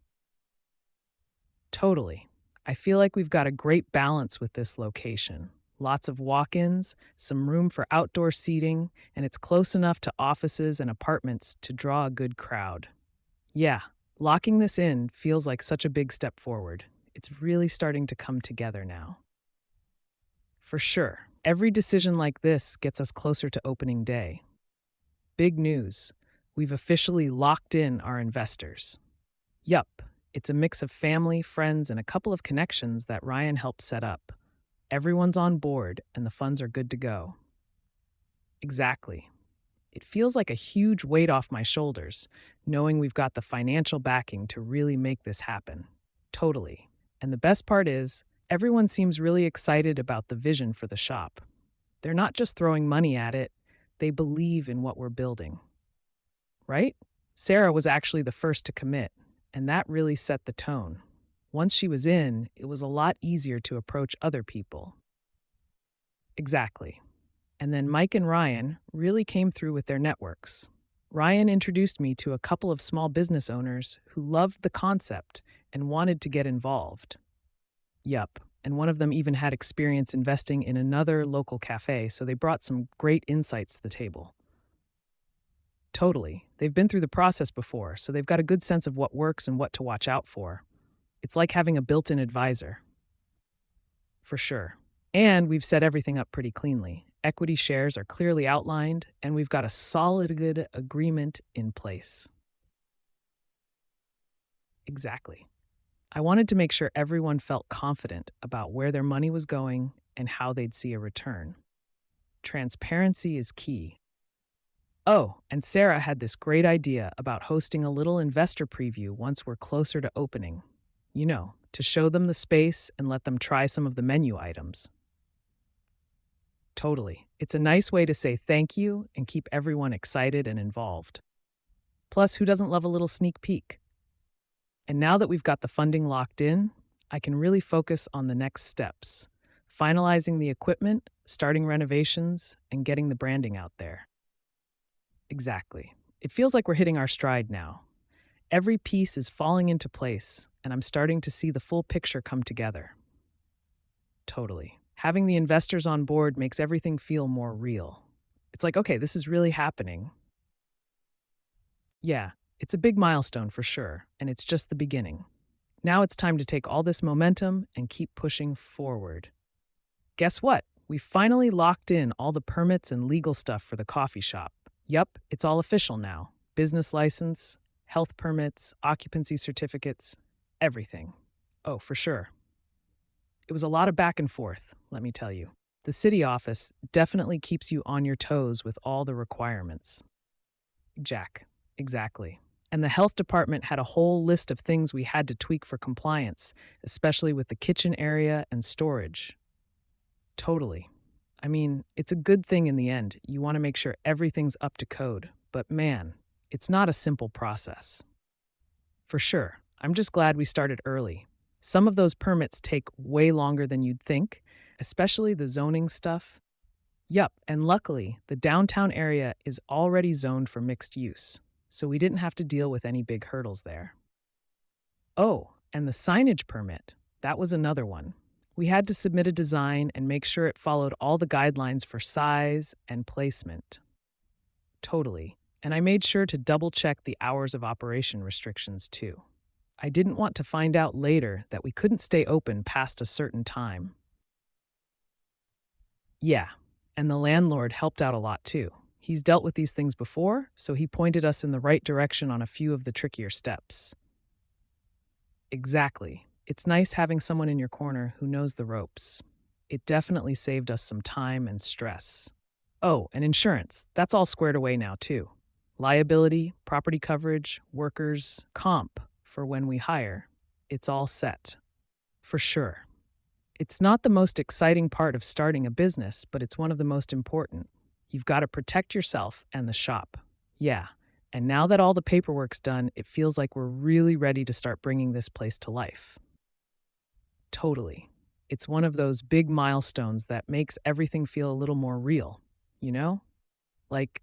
Totally. I feel like we've got a great balance with this location. Lots of walk ins, some room for outdoor seating, and it's close enough to offices and apartments to draw a good crowd. Yeah, locking this in feels like such a big step forward. It's really starting to come together now. For sure, every decision like this gets us closer to opening day. Big news. We've officially locked in our investors. Yup, it's a mix of family, friends, and a couple of connections that Ryan helped set up. Everyone's on board, and the funds are good to go. Exactly. It feels like a huge weight off my shoulders, knowing we've got the financial backing to really make this happen. Totally. And the best part is, everyone seems really excited about the vision for the shop. They're not just throwing money at it, they believe in what we're building. Right? Sarah was actually the first to commit, and that really set the tone. Once she was in, it was a lot easier to approach other people. Exactly. And then Mike and Ryan really came through with their networks. Ryan introduced me to a couple of small business owners who loved the concept and wanted to get involved. Yup. And one of them even had experience investing in another local cafe, so they brought some great insights to the table. Totally. They've been through the process before, so they've got a good sense of what works and what to watch out for. It's like having a built-in advisor. For sure. And we've set everything up pretty cleanly. Equity shares are clearly outlined, and we've got a solid good agreement in place. Exactly. I wanted to make sure everyone felt confident about where their money was going and how they'd see a return. Transparency is key. Oh, and Sarah had this great idea about hosting a little investor preview once we're closer to opening. To show them the space and let them try some of the menu items. Totally. It's a nice way to say thank you and keep everyone excited and involved. Plus, who doesn't love a little sneak peek? And now that we've got the funding locked in, I can really focus on the next steps, finalizing the equipment, starting renovations, and getting the branding out there. Exactly. It feels like we're hitting our stride now. Every piece is falling into place, and I'm starting to see the full picture come together. Totally. Having the investors on board makes everything feel more real. It's like, okay, this is really happening. Yeah, it's a big milestone for sure, and it's just the beginning. Now it's time to take all this momentum and keep pushing forward. Guess what? We finally locked in all the permits and legal stuff for the coffee shop. Yup, it's all official now. Business license, health permits, occupancy certificates, everything. Oh, for sure. It was a lot of back and forth, let me tell you. The city office definitely keeps you on your toes with all the requirements. Jack, exactly. And the health department had a whole list of things we had to tweak for compliance, especially with the kitchen area and storage. Totally. I mean, it's a good thing in the end. You want to make sure everything's up to code. But man, it's not a simple process. For sure. I'm just glad we started early. Some of those permits take way longer than you'd think, especially the zoning stuff. Yup, and luckily, the downtown area is already zoned for mixed use, so we didn't have to deal with any big hurdles there. Oh, and the signage permit, that was another one. We had to submit a design and make sure it followed all the guidelines for size and placement. Totally. And I made sure to double check the hours of operation restrictions too. I didn't want to find out later that we couldn't stay open past a certain time. Yeah, and the landlord helped out a lot too. He's dealt with these things before, so he pointed us in the right direction on a few of the trickier steps. Exactly. It's nice having someone in your corner who knows the ropes. It definitely saved us some time and stress. Oh, and insurance. That's all squared away now, too. Liability, property coverage, workers' comp for when we hire. It's all set. For sure. It's not the most exciting part of starting a business, but it's one of the most important. You've got to protect yourself and the shop. Yeah. And now that all the paperwork's done, it feels like we're really ready to start bringing this place to life. Totally. It's one of those big milestones that makes everything feel a little more real, you know? Like,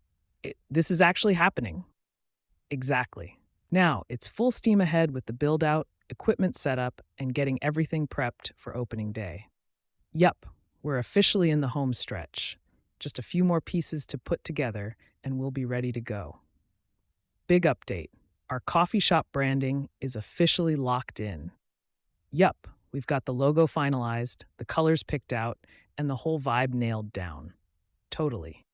this is actually happening. Exactly. Now, it's full steam ahead with the build out, equipment setup, and getting everything prepped for opening day. Yup, we're officially in the home stretch. Just a few more pieces to put together, and we'll be ready to go. Big update. Our coffee shop branding is officially locked in. Yup, we've got the logo finalized, the colors picked out, and the whole vibe nailed down. Totally.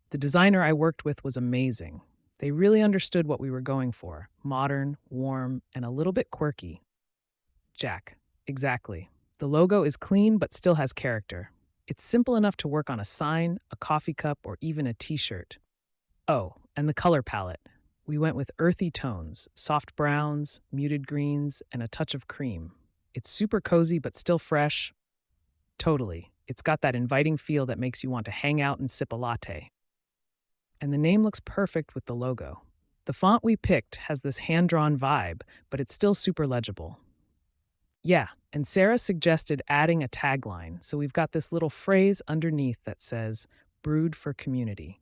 The designer I worked with was amazing. They really understood what we were going for: modern, warm, and a little bit quirky. Jack, exactly. The logo is clean but still has character. It's simple enough to work on a sign, a coffee cup, or even a t shirt. Oh, and the color palette. We went with earthy tones, soft browns, muted greens, and a touch of cream. It's super cozy but still fresh. Totally. It's got that inviting feel that makes you want to hang out and sip a latte. And the name looks perfect with the logo. The font we picked has this hand-drawn vibe, but it's still super legible. Yeah, and Sarah suggested adding a tagline, so we've got this little phrase underneath that says, "Brewed for community."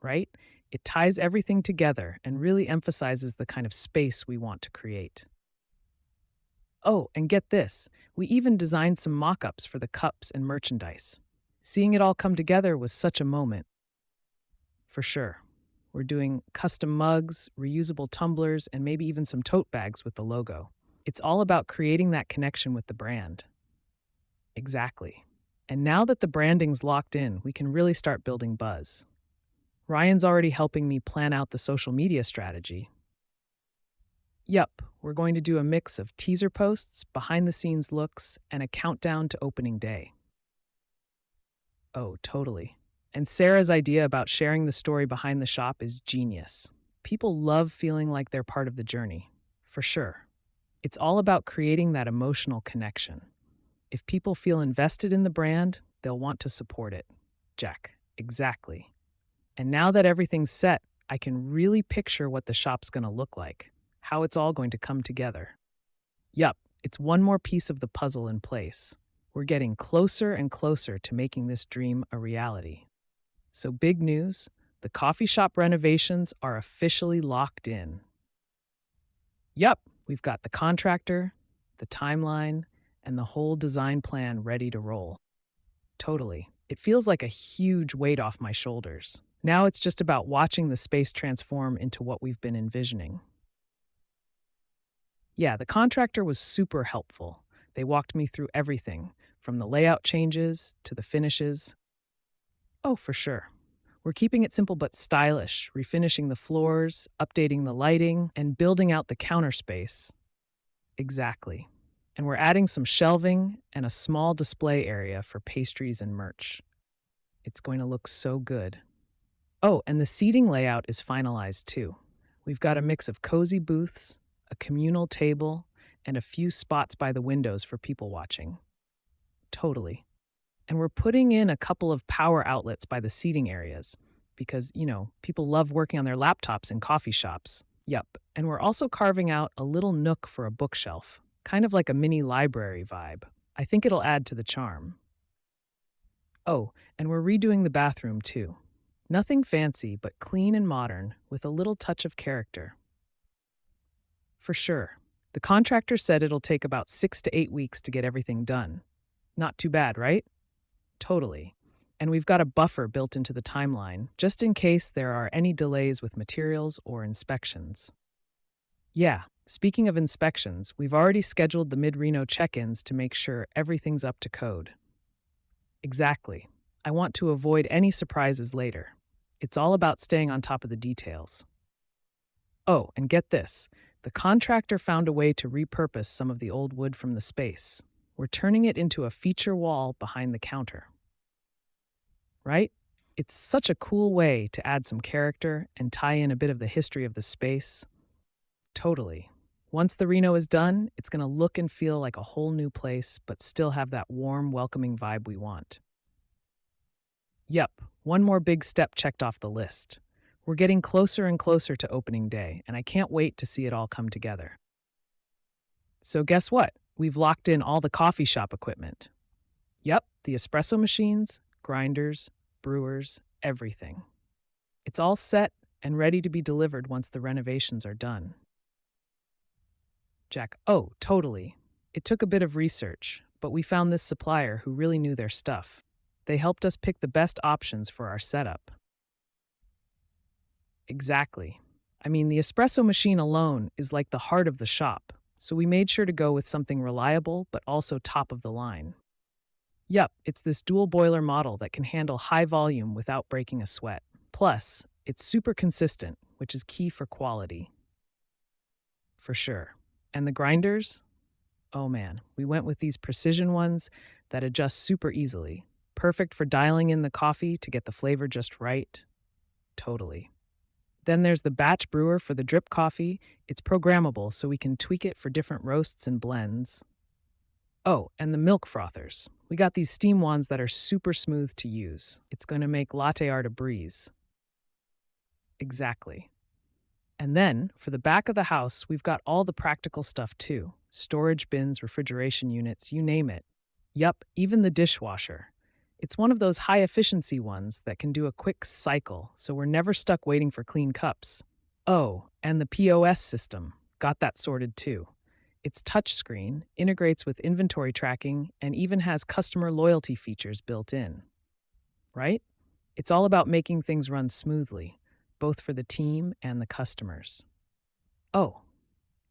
Right? It ties everything together and really emphasizes the kind of space we want to create. Oh, and get this, we even designed some mock-ups for the cups and merchandise. Seeing it all come together was such a moment. For sure. We're doing custom mugs, reusable tumblers, and maybe even some tote bags with the logo. It's all about creating that connection with the brand. Exactly. And now that the branding's locked in, we can really start building buzz. Ryan's already helping me plan out the social media strategy. Yup, we're going to do a mix of teaser posts, behind the scenes looks, and a countdown to opening day. Oh, totally. And Sarah's idea about sharing the story behind the shop is genius. People love feeling like they're part of the journey, for sure. It's all about creating that emotional connection. If people feel invested in the brand, they'll want to support it. Jack, exactly. And now that everything's set, I can really picture what the shop's going to look like, how it's all going to come together. Yup, it's one more piece of the puzzle in place. We're getting closer and closer to making this dream a reality. So big news, the coffee shop renovations are officially locked in. Yup, we've got the contractor, the timeline, and the whole design plan ready to roll. Totally. It feels like a huge weight off my shoulders. Now it's just about watching the space transform into what we've been envisioning. Yeah, the contractor was super helpful. They walked me through everything, from the layout changes to the finishes. Oh, for sure. We're keeping it simple but stylish, refinishing the floors, updating the lighting, and building out the counter space. Exactly. And we're adding some shelving and a small display area for pastries and merch. It's going to look so good. Oh, and the seating layout is finalized too. We've got a mix of cozy booths, a communal table, and a few spots by the windows for people watching. Totally. And we're putting in a couple of power outlets by the seating areas because, people love working on their laptops in coffee shops. Yup. And we're also carving out a little nook for a bookshelf, kind of like a mini library vibe. I think it'll add to the charm. Oh, and we're redoing the bathroom too. Nothing fancy, but clean and modern with a little touch of character. For sure. The contractor said it'll take about 6 to 8 weeks to get everything done. Not too bad, right? Totally. And we've got a buffer built into the timeline, just in case there are any delays with materials or inspections. Yeah, speaking of inspections, we've already scheduled the mid-Reno check-ins to make sure everything's up to code. Exactly. I want to avoid any surprises later. It's all about staying on top of the details. Oh, and get this. The contractor found a way to repurpose some of the old wood from the space. We're turning it into a feature wall behind the counter. Right? It's such a cool way to add some character and tie in a bit of the history of the space. Totally. Once the Reno is done, it's going to look and feel like a whole new place, but still have that warm, welcoming vibe we want. Yep, one more big step checked off the list. We're getting closer and closer to opening day, and I can't wait to see it all come together. So guess what? We've locked in all the coffee shop equipment. Yep, the espresso machines, grinders, brewers, everything. It's all set and ready to be delivered once the renovations are done. Jack, oh, totally. It took a bit of research, but we found this supplier who really knew their stuff. They helped us pick the best options for our setup. Exactly. I mean, the espresso machine alone is like the heart of the shop, so we made sure to go with something reliable but also top of the line. Yup, it's this dual boiler model that can handle high volume without breaking a sweat. Plus, it's super consistent, which is key for quality. For sure. And the grinders? Oh man, we went with these precision ones that adjust super easily. Perfect for dialing in the coffee to get the flavor just right. Totally. Then there's the batch brewer for the drip coffee. It's programmable so we can tweak it for different roasts and blends. Oh, and the milk frothers. We got these steam wands that are super smooth to use. It's going to make latte art a breeze. Exactly. And then, for the back of the house, we've got all the practical stuff too. Storage bins, refrigeration units, you name it. Yup, even the dishwasher. It's one of those high-efficiency ones that can do a quick cycle, so we're never stuck waiting for clean cups. Oh, and the POS system. Got that sorted too. It's touchscreen, integrates with inventory tracking, and even has customer loyalty features built in. Right? It's all about making things run smoothly, both for the team and the customers. Oh,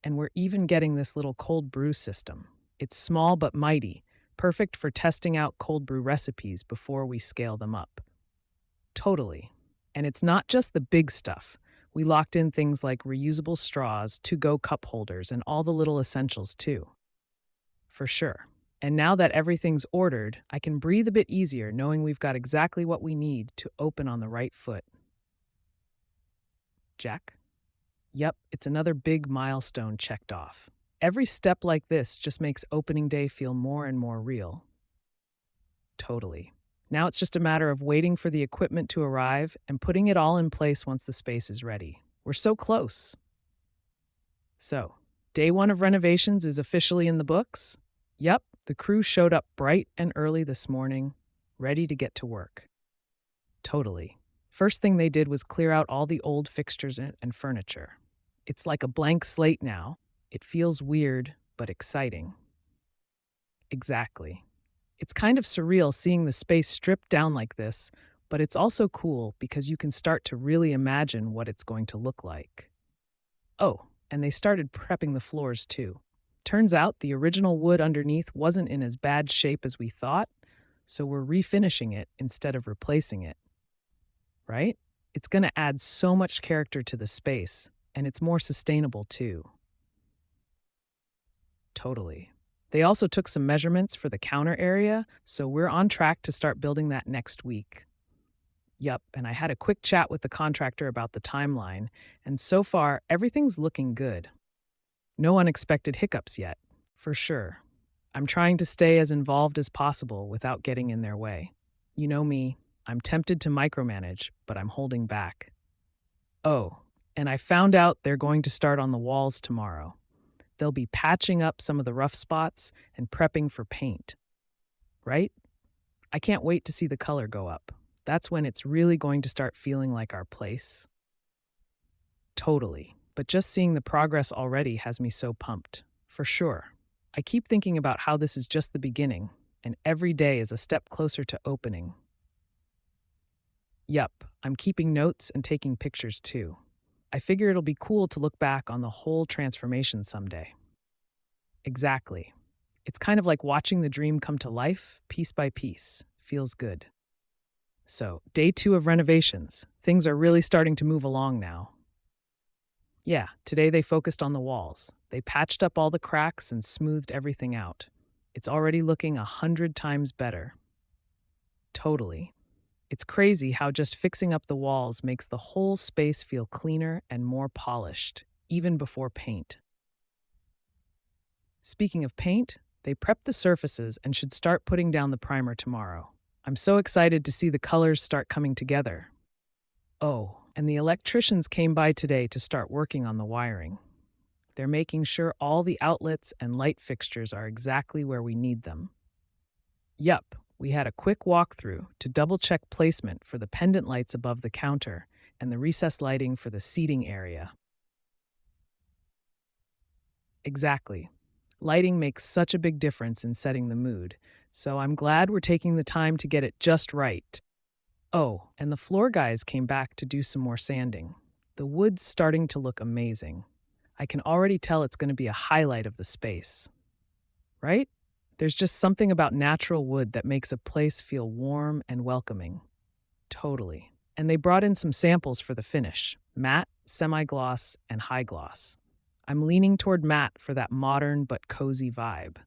and we're even getting this little cold brew system. It's small but mighty, perfect for testing out cold brew recipes before we scale them up. Totally. And it's not just the big stuff. We locked in things like reusable straws, to-go cup holders, and all the little essentials too. For sure. And now that everything's ordered, I can breathe a bit easier knowing we've got exactly what we need to open on the right foot. Jack? Yep, it's another big milestone checked off. Every step like this just makes opening day feel more and more real. Totally. Now it's just a matter of waiting for the equipment to arrive and putting it all in place once the space is ready. We're so close. So, day one of renovations is officially in the books? Yep, the crew showed up bright and early this morning, ready to get to work. Totally. First thing they did was clear out all the old fixtures and furniture. It's like a blank slate now. It feels weird, but exciting. Exactly. It's kind of surreal seeing the space stripped down like this, but it's also cool because you can start to really imagine what it's going to look like. Oh, and they started prepping the floors too. Turns out the original wood underneath wasn't in as bad shape as we thought, so we're refinishing it instead of replacing it. Right? It's going to add so much character to the space, and it's more sustainable too. Totally. They also took some measurements for the counter area, so we're on track to start building that next week. Yup, and I had a quick chat with the contractor about the timeline, and so far, everything's looking good. No unexpected hiccups yet, for sure. I'm trying to stay as involved as possible without getting in their way. You know me, I'm tempted to micromanage, but I'm holding back. Oh, and I found out they're going to start on the walls tomorrow. They'll be patching up some of the rough spots and prepping for paint, right? I can't wait to see the color go up. That's when it's really going to start feeling like our place. Totally. But just seeing the progress already has me so pumped. For sure. I keep thinking about how this is just the beginning, and every day is a step closer to opening. Yup, I'm keeping notes and taking pictures too. I figure it'll be cool to look back on the whole transformation someday. Exactly. It's kind of like watching the dream come to life, piece by piece. Feels good. So, day 2 of renovations. Things are really starting to move along now. Yeah, today they focused on the walls. They patched up all the cracks and smoothed everything out. It's already looking 100 times better. Totally. It's crazy how just fixing up the walls makes the whole space feel cleaner and more polished, even before paint. Speaking of paint, they prepped the surfaces and should start putting down the primer tomorrow. I'm so excited to see the colors start coming together. Oh, and the electricians came by today to start working on the wiring. They're making sure all the outlets and light fixtures are exactly where we need them. Yup, we had a quick walkthrough to double-check placement for the pendant lights above the counter and the recessed lighting for the seating area. Exactly. Lighting makes such a big difference in setting the mood, so I'm glad we're taking the time to get it just right. Oh, and the floor guys came back to do some more sanding. The wood's starting to look amazing. I can already tell it's going to be a highlight of the space. Right? There's just something about natural wood that makes a place feel warm and welcoming. Totally. And they brought in some samples for the finish: matte, semi-gloss, and high gloss. I'm leaning toward matte for that modern but cozy vibe.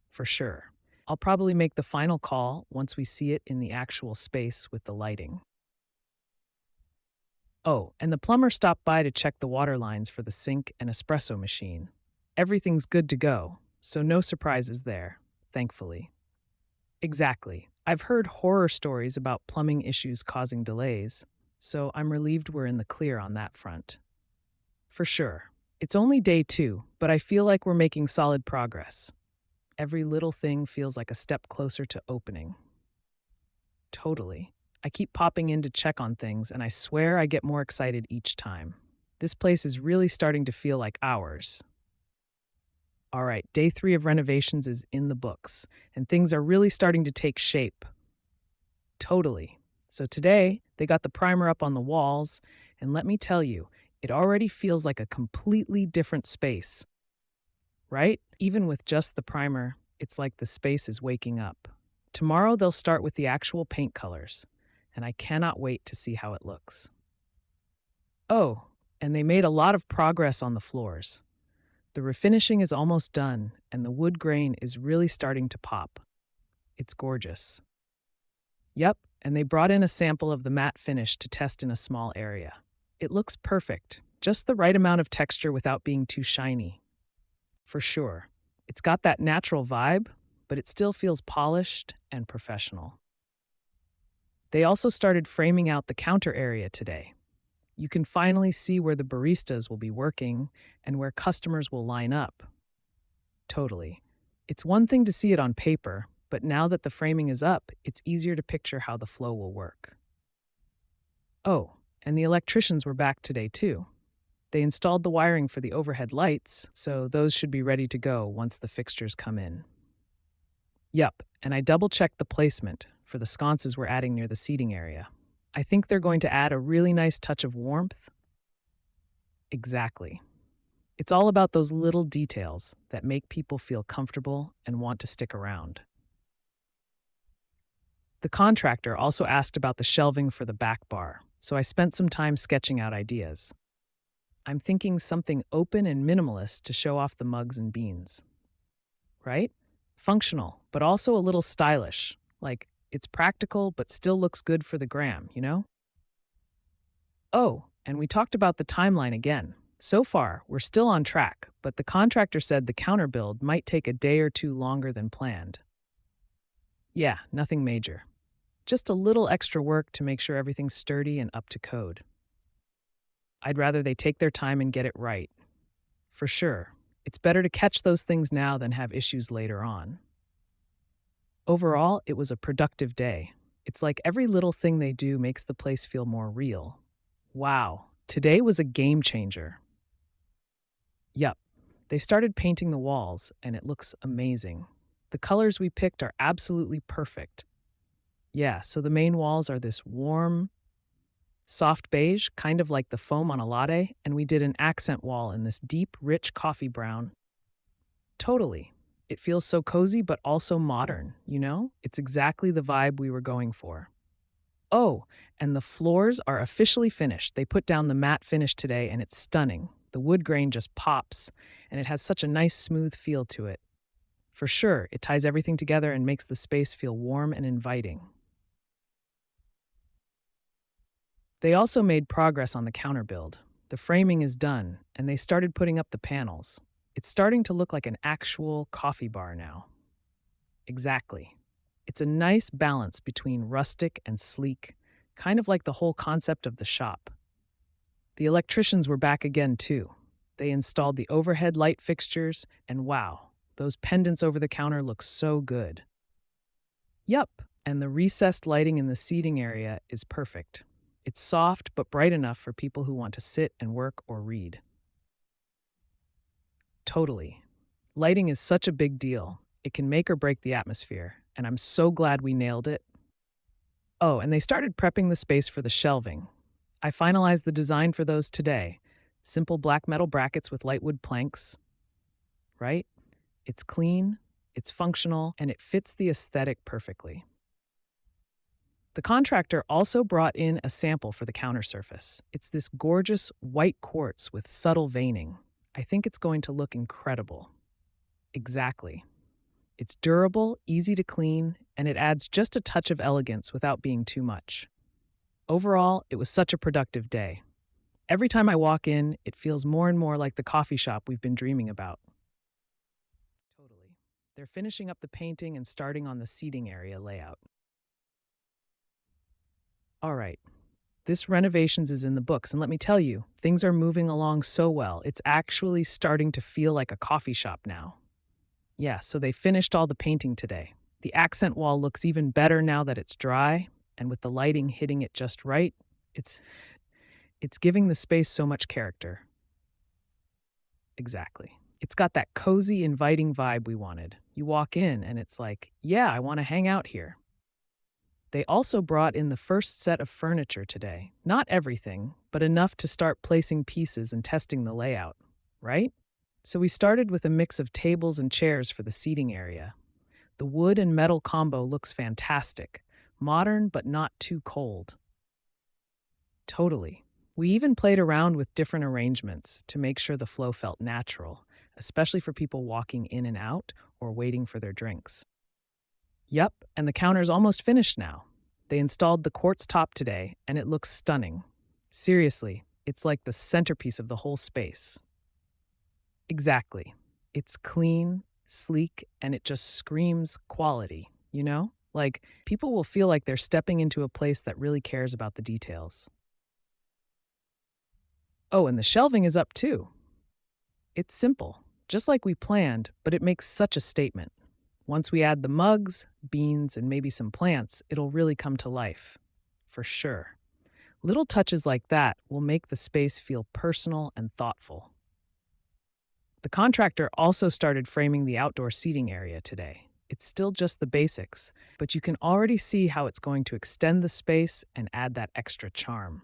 For sure. I'll probably make the final call once we see it in the actual space with the lighting. Oh, and the plumber stopped by to check the water lines for the sink and espresso machine. Everything's good to go, so no surprises there, thankfully. Exactly. I've heard horror stories about plumbing issues causing delays, so I'm relieved we're in the clear on that front. For sure. It's only day 2, but I feel like we're making solid progress. Every little thing feels like a step closer to opening. Totally. I keep popping in to check on things, and I swear I get more excited each time. This place is really starting to feel like ours. All right, day 3 of renovations is in the books, and things are really starting to take shape. Totally. So today, they got the primer up on the walls, and let me tell you, it already feels like a completely different space. Right? Even with just the primer, it's like the space is waking up. Tomorrow, they'll start with the actual paint colors, and I cannot wait to see how it looks. Oh, and they made a lot of progress on the floors. The refinishing is almost done, and the wood grain is really starting to pop. It's gorgeous. Yep, and they brought in a sample of the matte finish to test in a small area. It looks perfect, just the right amount of texture without being too shiny. For sure. It's got that natural vibe, but it still feels polished and professional. They also started framing out the counter area today. You can finally see where the baristas will be working and where customers will line up. Totally. It's one thing to see it on paper, but now that the framing is up, it's easier to picture how the flow will work. Oh, and the electricians were back today too. They installed the wiring for the overhead lights, so those should be ready to go once the fixtures come in. Yup, and I double-checked the placement for the sconces we're adding near the seating area. I think they're going to add a really nice touch of warmth. Exactly. It's all about those little details that make people feel comfortable and want to stick around. The contractor also asked about the shelving for the back bar, so I spent some time sketching out ideas. I'm thinking something open and minimalist to show off the mugs and beans. Right? Functional, but also a little stylish. Like, It's practical, but still looks good for the gram, you know? Oh, and we talked about the timeline again. So far, we're still on track, but the contractor said the counter build might take a day or two longer than planned. Yeah, nothing major. Just a little extra work to make sure everything's sturdy and up to code. I'd rather they take their time and get it right. For sure. It's better to catch those things now than have issues later on. Overall, it was a productive day. It's like every little thing they do makes the place feel more real. Wow, today was a game changer. Yup, they started painting the walls, and it looks amazing. The colors we picked are absolutely perfect. Yeah, so the main walls are this warm, soft beige, kind of like the foam on a latte, and we did an accent wall in this deep, rich coffee brown. Totally. It feels so cozy, but also modern, you know? It's exactly the vibe we were going for. Oh, and the floors are officially finished. They put down the matte finish today, and it's stunning. The wood grain just pops, and it has such a nice, smooth feel to it. For sure, it ties everything together and makes the space feel warm and inviting. They also made progress on the counter build. The framing is done, and they started putting up the panels. It's starting to look like an actual coffee bar now. Exactly. It's a nice balance between rustic and sleek, kind of like the whole concept of the shop. The electricians were back again, too. They installed the overhead light fixtures, and wow, those pendants over the counter look so good. Yup, and the recessed lighting in the seating area is perfect. It's soft but bright enough for people who want to sit and work or read. Totally. Lighting is such a big deal. It can make or break the atmosphere, and I'm so glad we nailed it. Oh, and they started prepping the space for the shelving. I finalized the design for those today. Simple black metal brackets with light wood planks, right? It's clean, it's functional, and it fits the aesthetic perfectly. The contractor also brought in a sample for the counter surface. It's this gorgeous white quartz with subtle veining. I think it's going to look incredible. Exactly. It's durable, easy to clean, and it adds just a touch of elegance without being too much. Overall, it was such a productive day. Every time I walk in, it feels more and more like the coffee shop we've been dreaming about. Totally. They're finishing up the painting and starting on the seating area layout. All right. This renovations is in the books, and let me tell you, things are moving along so well. It's actually starting to feel like a coffee shop now. Yeah, so they finished all the painting today. The accent wall looks even better now that it's dry, and with the lighting hitting it just right, it's it's giving the space so much character. Exactly. It's got that cozy, inviting vibe we wanted. You walk in and it's like, yeah, I want to hang out here. They also brought in the first set of furniture today. Not everything, but enough to start placing pieces and testing the layout, right? So we started with a mix of tables and chairs for the seating area. The wood and metal combo looks fantastic, modern but not too cold. Totally. We even played around with different arrangements to make sure the flow felt natural, especially for people walking in and out or waiting for their drinks. Yup, and the counter's almost finished now. They installed the quartz top today, and it looks stunning. Seriously, it's like the centerpiece of the whole space. Exactly. It's clean, sleek, and it just screams quality, you know? Like, people will feel like they're stepping into a place that really cares about the details. Oh, and the shelving is up too. It's simple, just like we planned, but it makes such a statement. Once we add the mugs, beans, and maybe some plants, it'll really come to life. For sure. Little touches like that will make the space feel personal and thoughtful. The contractor also started framing the outdoor seating area today. It's still just the basics, but you can already see how it's going to extend the space and add that extra charm.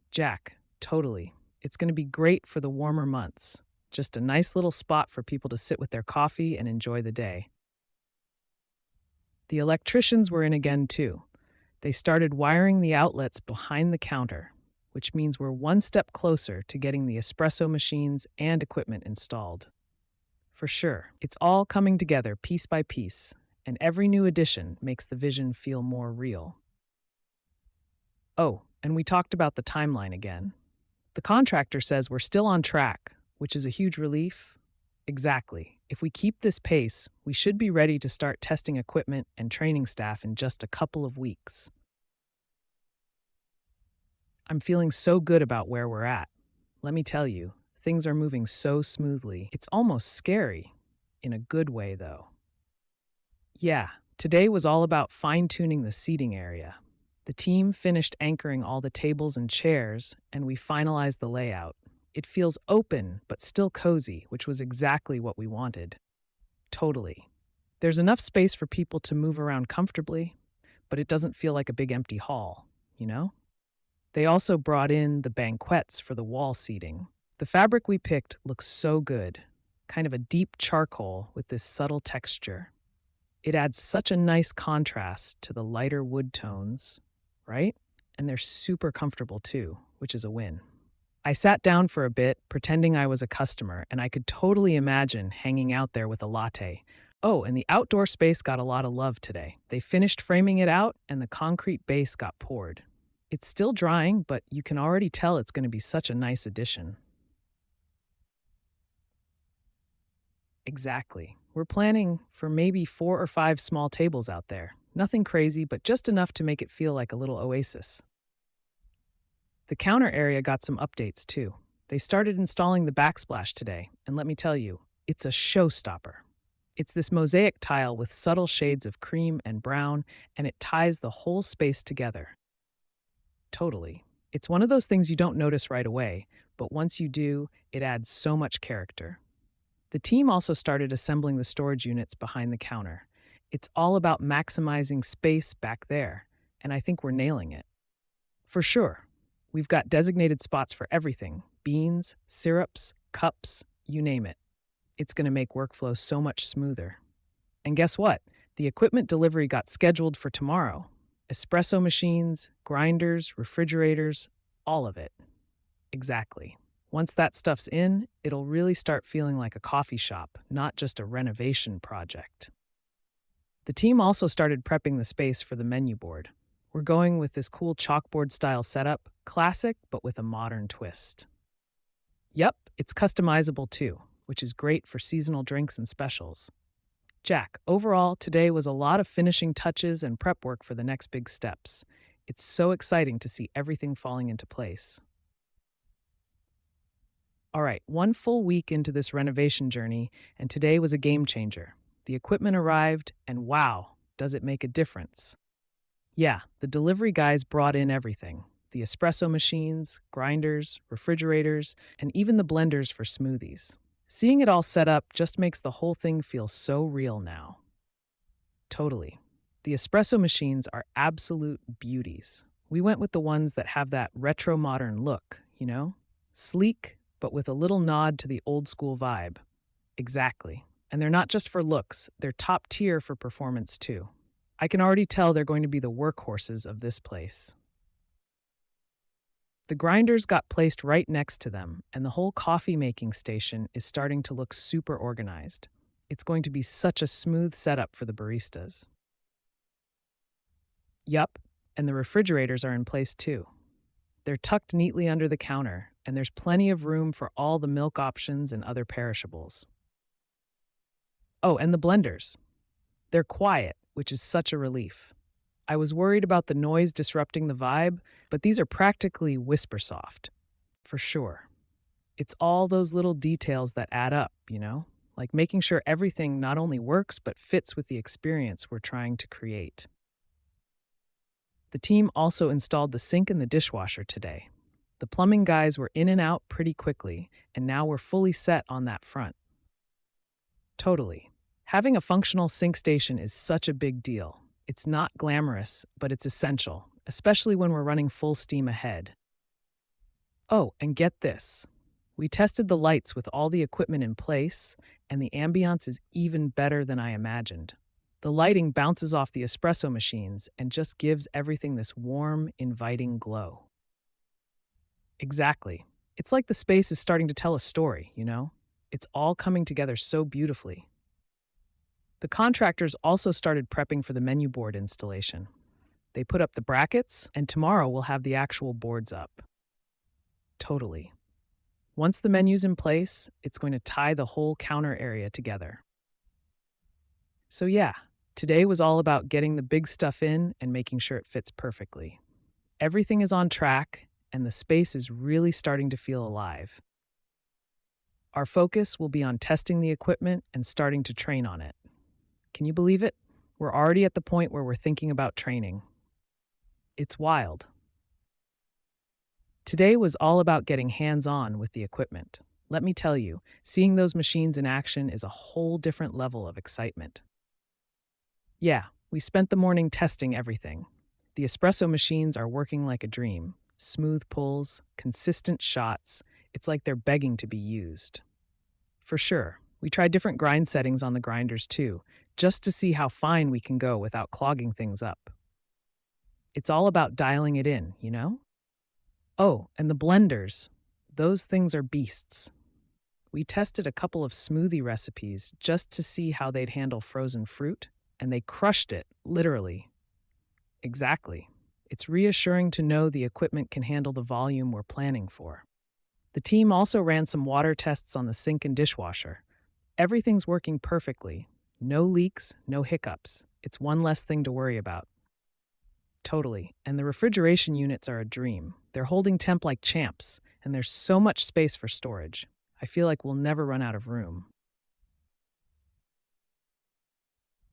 Jack, totally. It's going to be great for the warmer months. Just a nice little spot for people to sit with their coffee and enjoy the day. The electricians were in again, too. They started wiring the outlets behind the counter, which means we're one step closer to getting the espresso machines and equipment installed. For sure, it's all coming together piece by piece, and every new addition makes the vision feel more real. Oh, and we talked about the timeline again. The contractor says we're still on track, which is a huge relief. Exactly. If we keep this pace, we should be ready to start testing equipment and training staff in just a couple of weeks. I'm feeling so good about where we're at. Let me tell you, things are moving so smoothly. It's almost scary. In a good way, though. Yeah, today was all about fine tuning the seating area. The team finished anchoring all the tables and chairs, and we finalized the layout. It feels open, but still cozy, which was exactly what we wanted. Totally. There's enough space for people to move around comfortably, but it doesn't feel like a big empty hall, you know? They also brought in the banquettes for the wall seating. The fabric we picked looks so good, kind of a deep charcoal with this subtle texture. It adds such a nice contrast to the lighter wood tones, right? And they're super comfortable too, which is a win. I sat down for a bit, pretending I was a customer, and I could totally imagine hanging out there with a latte. Oh, and the outdoor space got a lot of love today. They finished framing it out, and the concrete base got poured. It's still drying, but you can already tell it's going to be such a nice addition. Exactly. We're planning for maybe 4 or 5 small tables out there. Nothing crazy, but just enough to make it feel like a little oasis. The counter area got some updates too. They started installing the backsplash today, and let me tell you, it's a showstopper. It's this mosaic tile with subtle shades of cream and brown, and it ties the whole space together. Totally. It's one of those things you don't notice right away, but once you do, it adds so much character. The team also started assembling the storage units behind the counter. It's all about maximizing space back there, and I think we're nailing it. For sure. We've got designated spots for everything: beans, syrups, cups, you name it. It's going to make workflow so much smoother. And guess what? The equipment delivery got scheduled for tomorrow. Espresso machines, grinders, refrigerators, all of it. Exactly. Once that stuff's in, it'll really start feeling like a coffee shop, not just a renovation project. The team also started prepping the space for the menu board. We're going with this cool chalkboard style setup, classic but with a modern twist. Yep, it's customizable too, which is great for seasonal drinks and specials. Jack, overall, today was a lot of finishing touches and prep work for the next big steps. It's so exciting to see everything falling into place. All right, 1 full week into this renovation journey, and today was a game changer. The equipment arrived, and wow, does it make a difference? Yeah, the delivery guys brought in everything: the espresso machines, grinders, refrigerators, and even the blenders for smoothies. Seeing it all set up just makes the whole thing feel so real now. Totally. The espresso machines are absolute beauties. We went with the ones that have that retro modern look, you know? Sleek, but with a little nod to the old school vibe. Exactly. And they're not just for looks, they're top tier for performance too. I can already tell they're going to be the workhorses of this place. The grinders got placed right next to them, and the whole coffee making station is starting to look super organized. It's going to be such a smooth setup for the baristas. Yup, and the refrigerators are in place too. They're tucked neatly under the counter, and there's plenty of room for all the milk options and other perishables. Oh, and the blenders. They're quiet, which is such a relief. I was worried about the noise disrupting the vibe, but these are practically whisper soft. For sure. It's all those little details that add up, you know? Like making sure everything not only works, but fits with the experience we're trying to create. The team also installed the sink and the dishwasher today. The plumbing guys were in and out pretty quickly, and now we're fully set on that front. Totally. Having a functional sink station is such a big deal. It's not glamorous, but it's essential, especially when we're running full steam ahead. Oh, and get this. We tested the lights with all the equipment in place, and the ambiance is even better than I imagined. The lighting bounces off the espresso machines and just gives everything this warm, inviting glow. Exactly. It's like the space is starting to tell a story, you know? It's all coming together so beautifully. The contractors also started prepping for the menu board installation. They put up the brackets, and tomorrow we'll have the actual boards up. Totally. Once the menu's in place, it's going to tie the whole counter area together. So, yeah, today was all about getting the big stuff in and making sure it fits perfectly. Everything is on track, and the space is really starting to feel alive. Our focus will be on testing the equipment and starting to train on it. Can you believe it? We're already at the point where we're thinking about training. It's wild. Today was all about getting hands-on with the equipment. Let me tell you, seeing those machines in action is a whole different level of excitement. Yeah, we spent the morning testing everything. The espresso machines are working like a dream. Smooth pulls, consistent shots. It's like they're begging to be used. For sure, we tried different grind settings on the grinders too, just to see how fine we can go without clogging things up. It's all about dialing it in, you know? Oh, and the blenders. Those things are beasts. We tested a couple of smoothie recipes just to see how they'd handle frozen fruit, and they crushed it, literally. Exactly. It's reassuring to know the equipment can handle the volume we're planning for. The team also ran some water tests on the sink and dishwasher. Everything's working perfectly. No leaks, no hiccups. It's one less thing to worry about. Totally. And the refrigeration units are a dream. They're holding temp like champs, and there's so much space for storage. I feel like we'll never run out of room.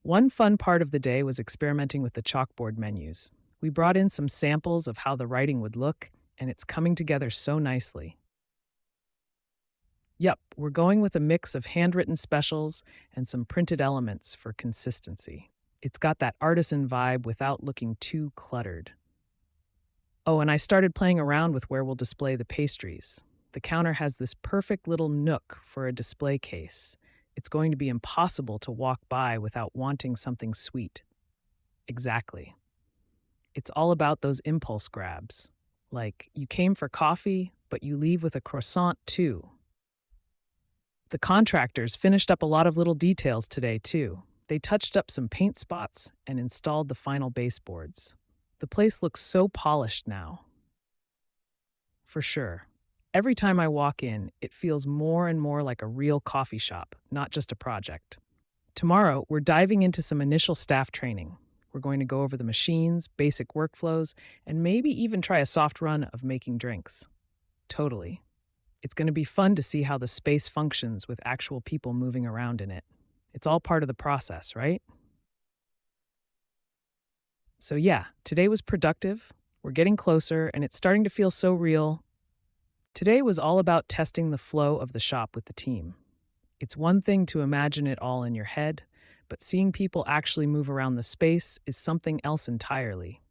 One fun part of the day was experimenting with the chalkboard menus. We brought in some samples of how the writing would look, and it's coming together so nicely. Yup, we're going with a mix of handwritten specials and some printed elements for consistency. It's got that artisan vibe without looking too cluttered. Oh, and I started playing around with where we'll display the pastries. The counter has this perfect little nook for a display case. It's going to be impossible to walk by without wanting something sweet. Exactly. It's all about those impulse grabs. Like, you came for coffee, but you leave with a croissant too. The contractors finished up a lot of little details today too. They touched up some paint spots and installed the final baseboards. The place looks so polished now. For sure. Every time I walk in, it feels more and more like a real coffee shop, not just a project. Tomorrow, we're diving into some initial staff training. We're going to go over the machines, basic workflows, and maybe even try a soft run of making drinks. Totally. It's going to be fun to see how the space functions with actual people moving around in it. It's all part of the process, right? So yeah, today was productive. We're getting closer, and it's starting to feel so real. Today was all about testing the flow of the shop with the team. It's one thing to imagine it all in your head, but seeing people actually move around the space is something else entirely.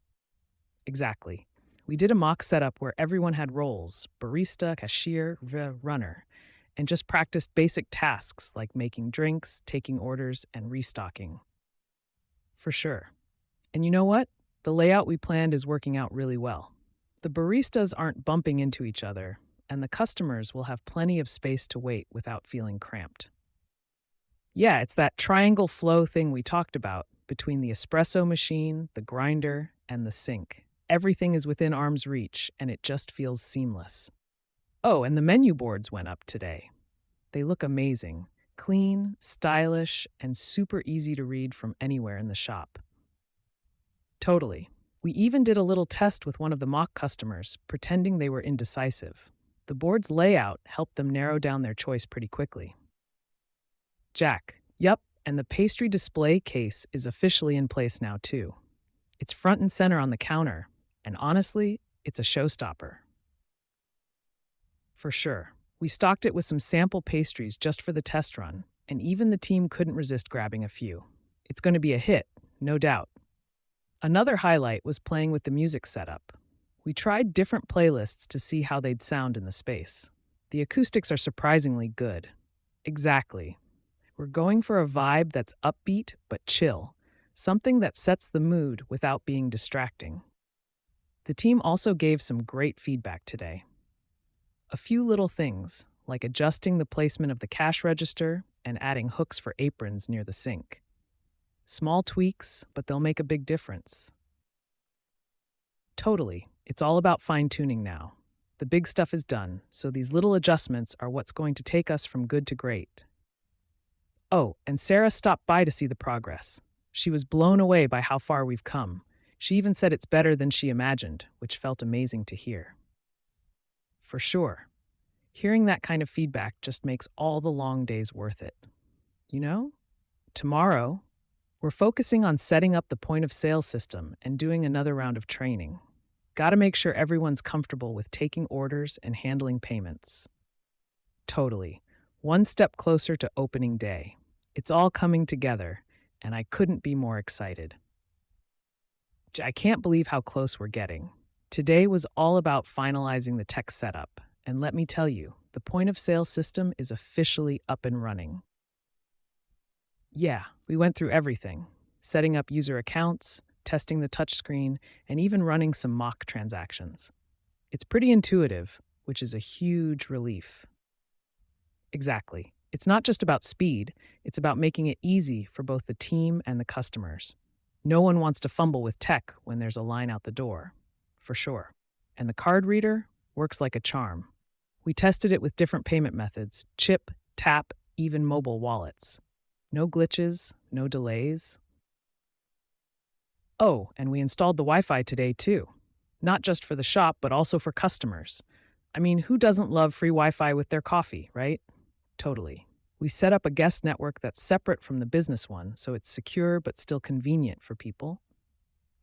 Exactly. We did a mock setup where everyone had roles: barista, cashier, runner, and just practiced basic tasks like making drinks, taking orders, and restocking. For sure. And you know what? The layout we planned is working out really well. The baristas aren't bumping into each other, and the customers will have plenty of space to wait without feeling cramped. Yeah, it's that triangle flow thing we talked about between the espresso machine, the grinder, and the sink. Everything is within arm's reach, and it just feels seamless. Oh, and the menu boards went up today. They look amazing, clean, stylish, and super easy to read from anywhere in the shop. Totally. We even did a little test with one of the mock customers, pretending they were indecisive. The board's layout helped them narrow down their choice pretty quickly. Jack. Yup, and the pastry display case is officially in place now too. It's front and center on the counter, and honestly, it's a showstopper. For sure. We stocked it with some sample pastries just for the test run, and even the team couldn't resist grabbing a few. It's going to be a hit, no doubt. Another highlight was playing with the music setup. We tried different playlists to see how they'd sound in the space. The acoustics are surprisingly good. Exactly. We're going for a vibe that's upbeat but chill, something that sets the mood without being distracting. The team also gave some great feedback today. A few little things, like adjusting the placement of the cash register and adding hooks for aprons near the sink. Small tweaks, but they'll make a big difference. Totally. It's all about fine tuning now. The big stuff is done, so these little adjustments are what's going to take us from good to great. Oh, and Sarah stopped by to see the progress. She was blown away by how far we've come. She even said it's better than she imagined, which felt amazing to hear. For sure. Hearing that kind of feedback just makes all the long days worth it. You know, tomorrow, we're focusing on setting up the point of sale system and doing another round of training. Got to make sure everyone's comfortable with taking orders and handling payments. Totally. One step closer to opening day. It's all coming together, and I couldn't be more excited. I can't believe how close we're getting. Today was all about finalizing the tech setup, and let me tell you, the point of sale system is officially up and running. Yeah, we went through everything, setting up user accounts, testing the touchscreen, and even running some mock transactions. It's pretty intuitive, which is a huge relief. Exactly. It's not just about speed, it's about making it easy for both the team and the customers. No one wants to fumble with tech when there's a line out the door, for sure. And the card reader works like a charm. We tested it with different payment methods: chip, tap, even mobile wallets. No glitches, no delays. Oh, and we installed the Wi-Fi today too. Not just for the shop, but also for customers. I mean, who doesn't love free Wi-Fi with their coffee, right? Totally. We set up a guest network that's separate from the business one, so it's secure but still convenient for people.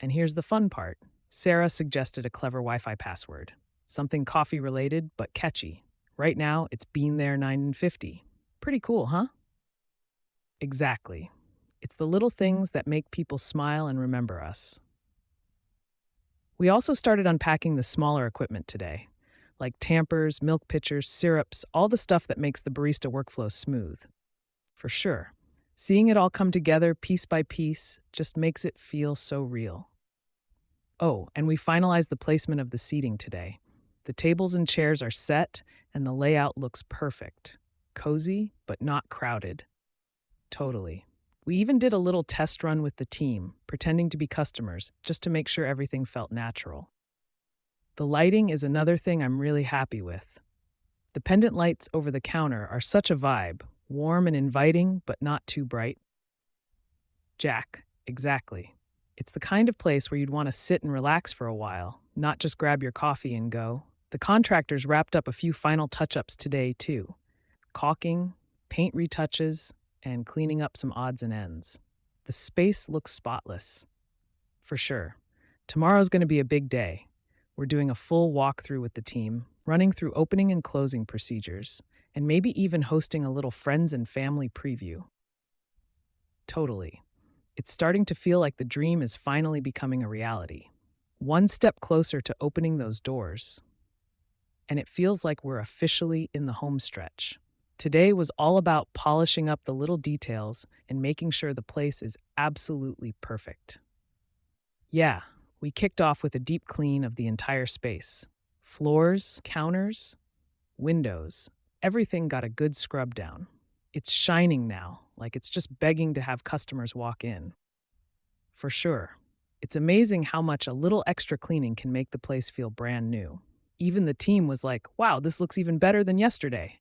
And here's the fun part. Sarah suggested a clever Wi-Fi password. Something coffee related, but catchy. Right now, it's been there 950. Pretty cool, huh? Exactly. It's the little things that make people smile and remember us. We also started unpacking the smaller equipment today, like tampers, milk pitchers, syrups, all the stuff that makes the barista workflow smooth. For sure. Seeing it all come together piece by piece just makes it feel so real. Oh, and we finalized the placement of the seating today. The tables and chairs are set, and the layout looks perfect. Cozy, but not crowded. Totally. We even did a little test run with the team, pretending to be customers, just to make sure everything felt natural. The lighting is another thing I'm really happy with. The pendant lights over the counter are such a vibe, warm and inviting, but not too bright. Jack, exactly. It's the kind of place where you'd want to sit and relax for a while, not just grab your coffee and go. The contractors wrapped up a few final touch-ups today, too. Caulking, paint retouches, and cleaning up some odds and ends. The space looks spotless. For sure. Tomorrow's going to be a big day. We're doing a full walkthrough with the team, running through opening and closing procedures, and maybe even hosting a little friends and family preview. Totally. It's starting to feel like the dream is finally becoming a reality. One step closer to opening those doors. And it feels like we're officially in the home stretch. Today was all about polishing up the little details and making sure the place is absolutely perfect. Yeah, we kicked off with a deep clean of the entire space. Floors, counters, windows, everything got a good scrub down. It's shining now, like it's just begging to have customers walk in. For sure. It's amazing how much a little extra cleaning can make the place feel brand new. Even the team was like, wow, this looks even better than yesterday.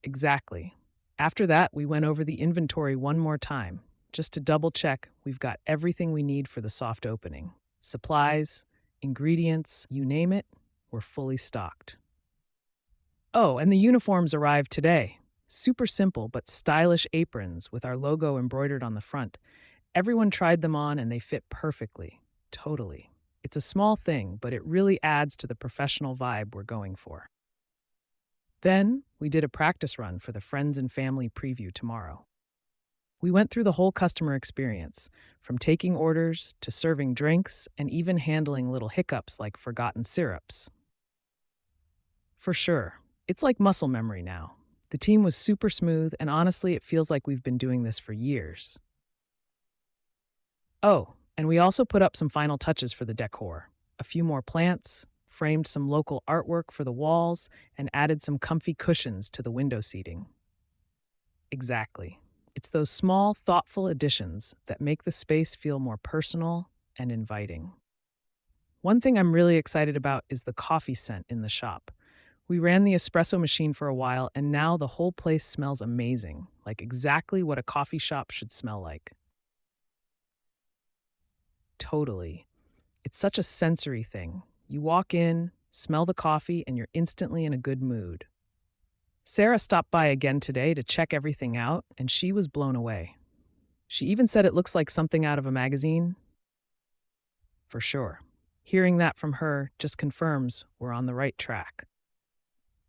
Exactly. After that, we went over the inventory one more time, just to double check we've got everything we need for the soft opening. Supplies, ingredients, you name it, we're fully stocked. Oh, and the uniforms arrived today. Super simple but stylish aprons with our logo embroidered on the front. Everyone tried them on and they fit perfectly. Totally. It's a small thing, but it really adds to the professional vibe we're going for. Then, we did a practice run for the friends and family preview tomorrow. We went through the whole customer experience, from taking orders to serving drinks and even handling little hiccups like forgotten syrups. For sure, it's like muscle memory now. The team was super smooth, and honestly, it feels like we've been doing this for years. Oh, and we also put up some final touches for the decor. A few more plants, framed some local artwork for the walls, and added some comfy cushions to the window seating. Exactly. It's those small, thoughtful additions that make the space feel more personal and inviting. One thing I'm really excited about is the coffee scent in the shop. We ran the espresso machine for a while, and now the whole place smells amazing, like exactly what a coffee shop should smell like. Totally. It's such a sensory thing. You walk in, smell the coffee, and you're instantly in a good mood. Sarah stopped by again today to check everything out, and she was blown away. She even said it looks like something out of a magazine. For sure. Hearing that from her just confirms we're on the right track.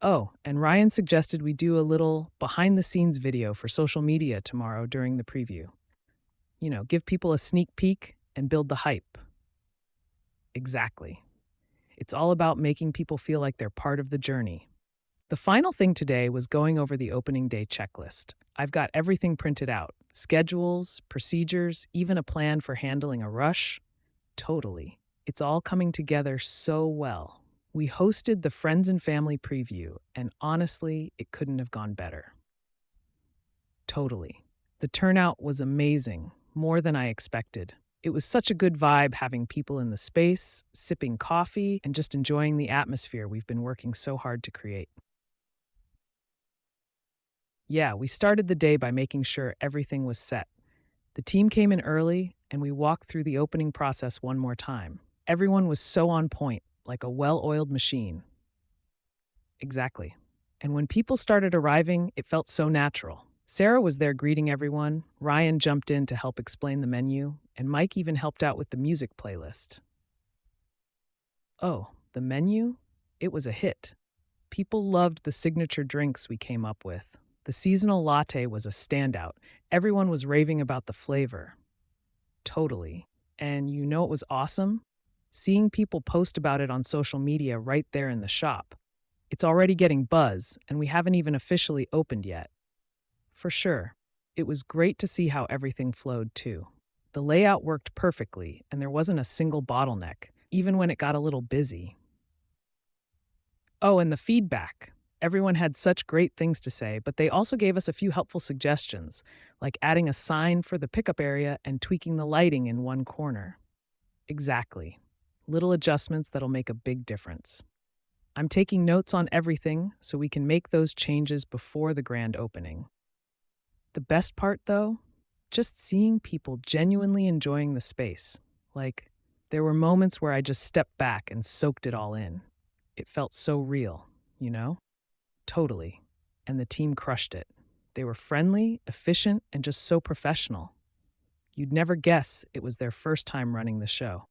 Oh, and Ryan suggested we do a little behind the scenes video for social media tomorrow during the preview. Give people a sneak peek and build the hype. Exactly. It's all about making people feel like they're part of the journey. The final thing today was going over the opening day checklist. I've got everything printed out: schedules, procedures, even a plan for handling a rush. Totally. It's all coming together so well. We hosted the Friends and Family preview, and honestly, it couldn't have gone better. Totally. The turnout was amazing, more than I expected. It was such a good vibe having people in the space, sipping coffee, and just enjoying the atmosphere we've been working so hard to create. Yeah, we started the day by making sure everything was set. The team came in early, and we walked through the opening process one more time. Everyone was so on point, like a well oiled machine. Exactly. And when people started arriving, it felt so natural. Sarah was there greeting everyone, Ryan jumped in to help explain the menu, and Mike even helped out with the music playlist. Oh, the menu? It was a hit. People loved the signature drinks we came up with. The seasonal latte was a standout. Everyone was raving about the flavor. Totally. And it was awesome? Seeing people post about it on social media right there in the shop. It's already getting buzz, and we haven't even officially opened yet. For sure. It was great to see how everything flowed, too. The layout worked perfectly, and there wasn't a single bottleneck, even when it got a little busy. Oh, and the feedback. Everyone had such great things to say, but they also gave us a few helpful suggestions, like adding a sign for the pickup area and tweaking the lighting in one corner. Exactly. Little adjustments that'll make a big difference. I'm taking notes on everything so we can make those changes before the grand opening. The best part, though, just seeing people genuinely enjoying the space. Like, there were moments where I just stepped back and soaked it all in. It felt so real, you know? Totally. And the team crushed it. They were friendly, efficient, and just so professional. You'd never guess it was their first time running the show.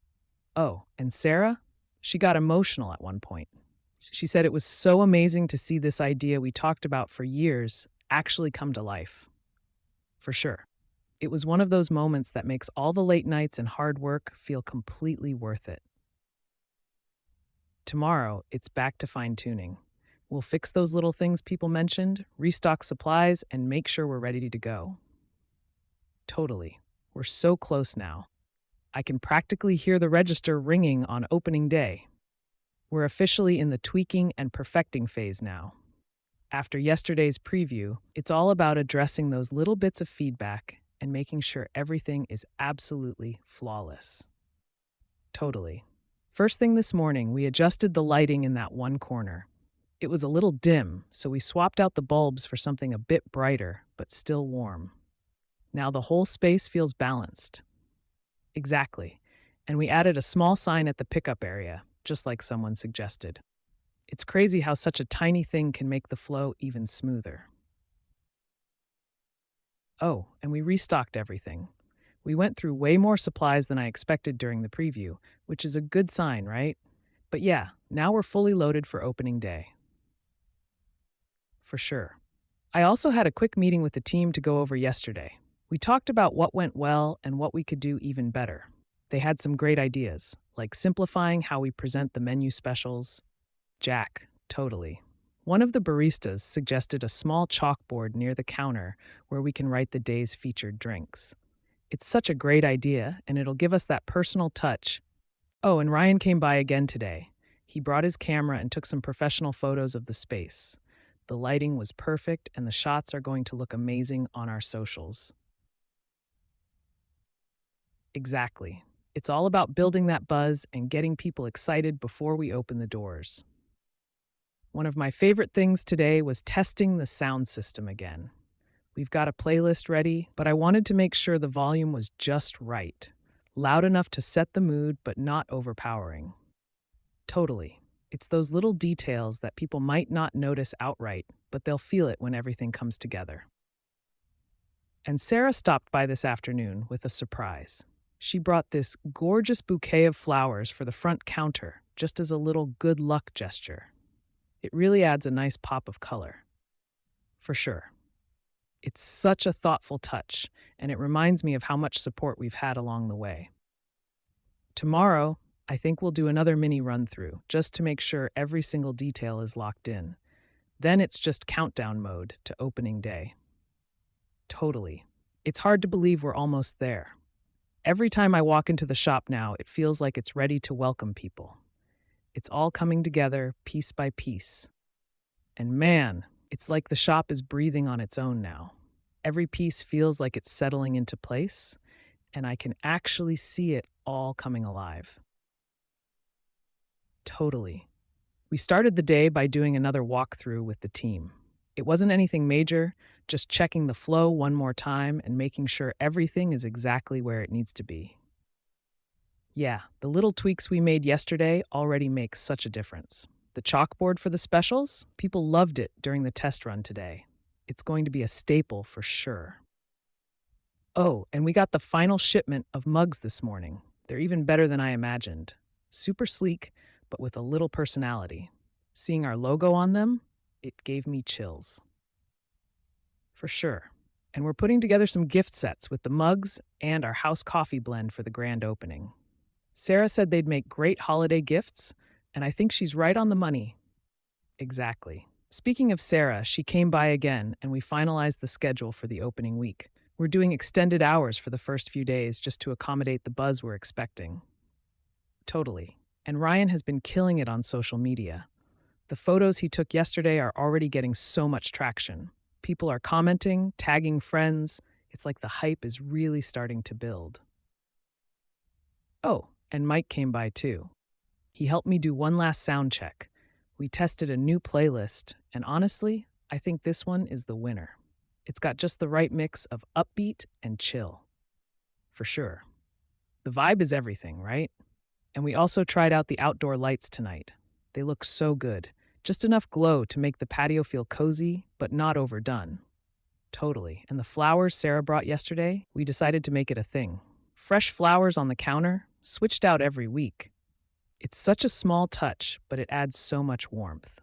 Oh, and Sarah? She got emotional at one point. She said it was so amazing to see this idea we talked about for years actually come to life. For sure. It was one of those moments that makes all the late nights and hard work feel completely worth it. Tomorrow, it's back to fine-tuning. We'll fix those little things people mentioned, restock supplies, and make sure we're ready to go. Totally. We're so close now. I can practically hear the register ringing on opening day. We're officially in the tweaking and perfecting phase now. After yesterday's preview, it's all about addressing those little bits of feedback and making sure everything is absolutely flawless. Totally. First thing this morning, we adjusted the lighting in that one corner. It was a little dim, so we swapped out the bulbs for something a bit brighter, but still warm. Now the whole space feels balanced. Exactly. And we added a small sign at the pickup area, just like someone suggested. It's crazy how such a tiny thing can make the flow even smoother. Oh, and we restocked everything. We went through way more supplies than I expected during the preview, which is a good sign, right? But yeah, now we're fully loaded for opening day. For sure. I also had a quick meeting with the team to go over yesterday. We talked about what went well and what we could do even better. They had some great ideas, like simplifying how we present the menu specials. Jack, totally. One of the baristas suggested a small chalkboard near the counter where we can write the day's featured drinks. It's such a great idea, and it'll give us that personal touch. Oh, and Ryan came by again today. He brought his camera and took some professional photos of the space. The lighting was perfect, and the shots are going to look amazing on our socials. Exactly. It's all about building that buzz and getting people excited before we open the doors. One of my favorite things today was testing the sound system again. We've got a playlist ready, but I wanted to make sure the volume was just right. Loud enough to set the mood, but not overpowering. Totally. It's those little details that people might not notice outright, but they'll feel it when everything comes together. And Sarah stopped by this afternoon with a surprise. She brought this gorgeous bouquet of flowers for the front counter, just as a little good luck gesture. It really adds a nice pop of color. For sure. It's such a thoughtful touch, and it reminds me of how much support we've had along the way. Tomorrow, I think we'll do another mini run through, just to make sure every single detail is locked in. Then it's just countdown mode to opening day. Totally. It's hard to believe we're almost there. Every time I walk into the shop now, it feels like it's ready to welcome people. It's all coming together piece by piece. And man, it's like the shop is breathing on its own now. Every piece feels like it's settling into place, and I can actually see it all coming alive. Totally. We started the day by doing another walkthrough with the team. It wasn't anything major, just checking the flow one more time and making sure everything is exactly where it needs to be. Yeah, the little tweaks we made yesterday already make such a difference. The chalkboard for the specials, people loved it during the test run today. It's going to be a staple for sure. Oh, and we got the final shipment of mugs this morning. They're even better than I imagined. Super sleek, but with a little personality. Seeing our logo on them, it gave me chills. For sure. And we're putting together some gift sets with the mugs and our house coffee blend for the grand opening. Sarah said they'd make great holiday gifts, and I think she's right on the money. Exactly. Speaking of Sarah, she came by again, and we finalized the schedule for the opening week. We're doing extended hours for the first few days just to accommodate the buzz we're expecting. Totally. And Ryan has been killing it on social media. The photos he took yesterday are already getting so much traction. People are commenting, tagging friends. It's like the hype is really starting to build. Oh, and Mike came by too. He helped me do one last sound check. We tested a new playlist, and honestly, I think this one is the winner. It's got just the right mix of upbeat and chill. For sure. The vibe is everything, right? And we also tried out the outdoor lights tonight. They look so good. Just enough glow to make the patio feel cozy, but not overdone. Totally. And the flowers Sarah brought yesterday, we decided to make it a thing. Fresh flowers on the counter, switched out every week. It's such a small touch, but it adds so much warmth.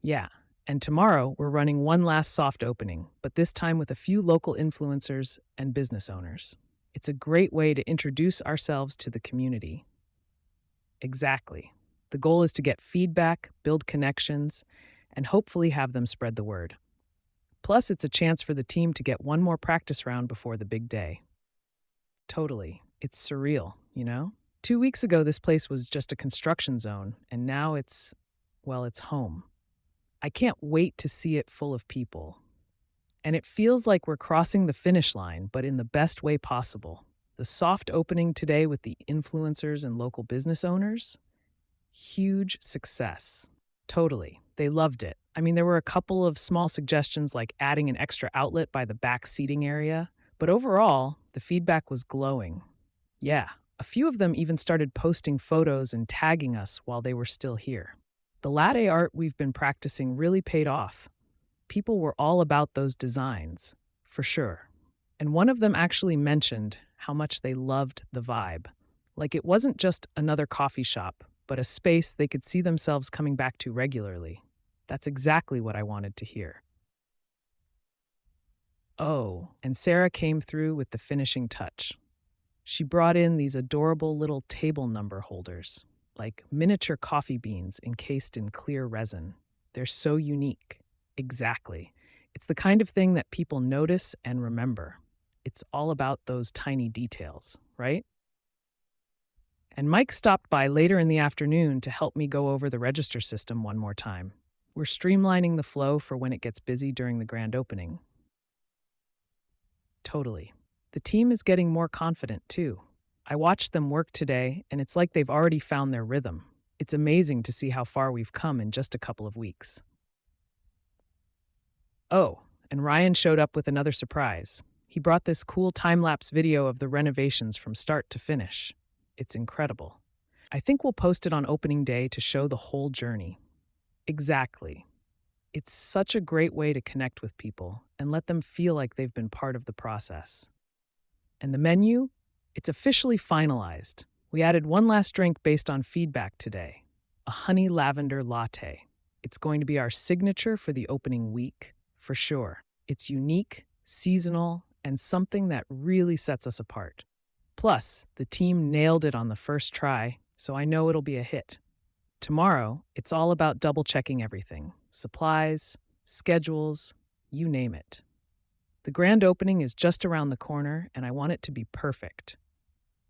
Yeah, and tomorrow we're running one last soft opening, but this time with a few local influencers and business owners. It's a great way to introduce ourselves to the community. Exactly. The goal is to get feedback, build connections, and hopefully have them spread the word. Plus, it's a chance for the team to get one more practice round before the big day. Totally. It's surreal, you know? 2 weeks ago, this place was just a construction zone, and now it's home. I can't wait to see it full of people. And it feels like we're crossing the finish line, but in the best way possible. The soft opening today with the influencers and local business owners, huge success. Totally. They loved it. I mean, there were a couple of small suggestions like adding an extra outlet by the back seating area, but overall, the feedback was glowing. Yeah, a few of them even started posting photos and tagging us while they were still here. The latte art we've been practicing really paid off. People were all about those designs, for sure. And one of them actually mentioned how much they loved the vibe. Like it wasn't just another coffee shop, but a space they could see themselves coming back to regularly. That's exactly what I wanted to hear. Oh, and Sarah came through with the finishing touch. She brought in these adorable little table number holders, like miniature coffee beans encased in clear resin. They're so unique. Exactly. It's the kind of thing that people notice and remember. It's all about those tiny details, right? And Mike stopped by later in the afternoon to help me go over the register system one more time. We're streamlining the flow for when it gets busy during the grand opening. Totally. The team is getting more confident too. I watched them work today, and it's like they've already found their rhythm. It's amazing to see how far we've come in just a couple of weeks. Oh, and Ryan showed up with another surprise. He brought this cool time lapse video of the renovations from start to finish. It's incredible. I think we'll post it on opening day to show the whole journey. Exactly. It's such a great way to connect with people and let them feel like they've been part of the process. And the menu? It's officially finalized. We added one last drink based on feedback today, a honey lavender latte. It's going to be our signature for the opening week, for sure. It's unique, seasonal, and something that really sets us apart. Plus, the team nailed it on the first try, so I know it'll be a hit. Tomorrow, it's all about double-checking everything. Supplies, schedules, you name it. The grand opening is just around the corner, and I want it to be perfect.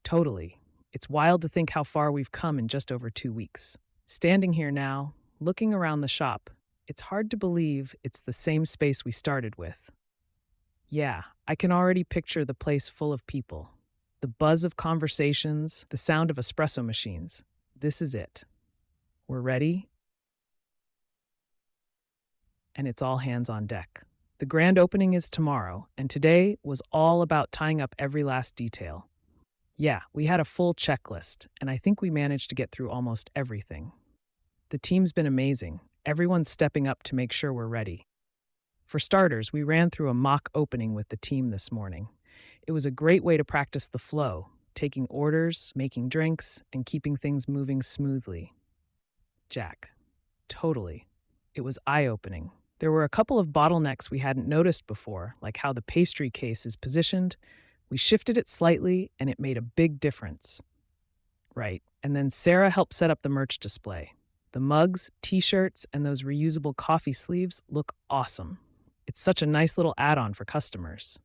Totally. It's wild to think how far we've come in just over 2 weeks. Standing here now, looking around the shop, it's hard to believe it's the same space we started with. Yeah, I can already picture the place full of people. The buzz of conversations, the sound of espresso machines. This is it. We're ready, and it's all hands on deck. The grand opening is tomorrow, and today was all about tying up every last detail. Yeah, we had a full checklist, and I think we managed to get through almost everything. The team's been amazing. Everyone's stepping up to make sure we're ready. For starters, we ran through a mock opening with the team this morning. It was a great way to practice the flow, taking orders, making drinks, and keeping things moving smoothly. Jack. Totally. It was eye-opening. There were a couple of bottlenecks we hadn't noticed before, like how the pastry case is positioned. We shifted it slightly, and it made a big difference. Right. And then Sarah helped set up the merch display. The mugs, t-shirts, and those reusable coffee sleeves look awesome. It's such a nice little add-on for customers.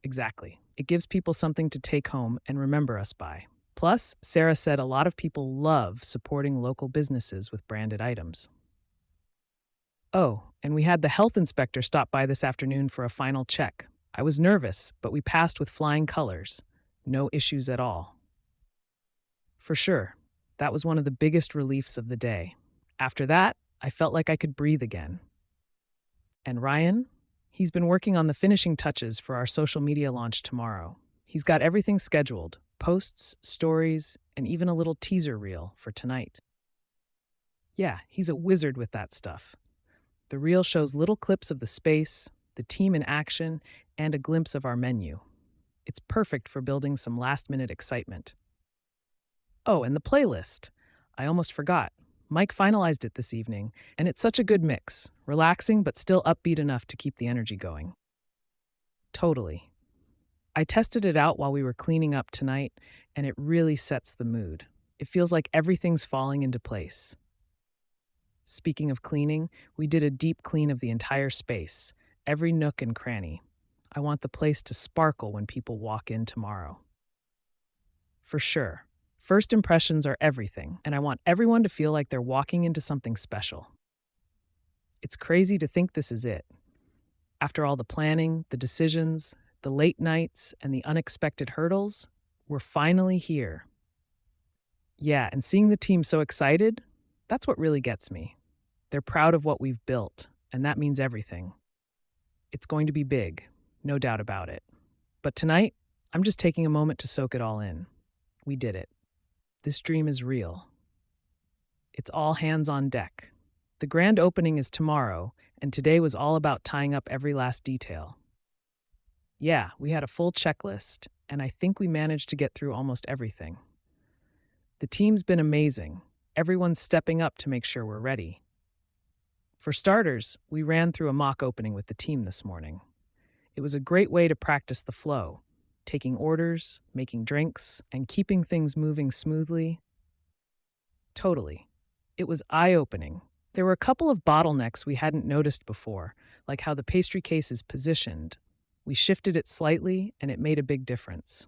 Exactly. It gives people something to take home and remember us by. Plus, Sarah said a lot of people love supporting local businesses with branded items. Oh, and we had the health inspector stop by this afternoon for a final check. I was nervous, but we passed with flying colors. No issues at all. For sure, that was one of the biggest reliefs of the day. After that, I felt like I could breathe again. And Ryan? He's been working on the finishing touches for our social media launch tomorrow. He's got everything scheduled, posts, stories, and even a little teaser reel for tonight. Yeah, he's a wizard with that stuff. The reel shows little clips of the space, the team in action, and a glimpse of our menu. It's perfect for building some last-minute excitement. Oh, and the playlist. I almost forgot. Mike finalized it this evening, and it's such a good mix. Relaxing, but still upbeat enough to keep the energy going. Totally. I tested it out while we were cleaning up tonight, and it really sets the mood. It feels like everything's falling into place. Speaking of cleaning, we did a deep clean of the entire space, every nook and cranny. I want the place to sparkle when people walk in tomorrow. For sure. First impressions are everything, and I want everyone to feel like they're walking into something special. It's crazy to think this is it. After all the planning, the decisions, the late nights, and the unexpected hurdles, we're finally here. Yeah, and seeing the team so excited, that's what really gets me. They're proud of what we've built, and that means everything. It's going to be big, no doubt about it. But tonight, I'm just taking a moment to soak it all in. We did it. This dream is real. It's all hands on deck. The grand opening is tomorrow, and today was all about tying up every last detail. Yeah, we had a full checklist, and I think we managed to get through almost everything. The team's been amazing. Everyone's stepping up to make sure we're ready. For starters, we ran through a mock opening with the team this morning. It was a great way to practice the flow, taking orders, making drinks, and keeping things moving smoothly. Totally. It was eye-opening. There were a couple of bottlenecks we hadn't noticed before, like how the pastry case is positioned. We shifted it slightly, and it made a big difference.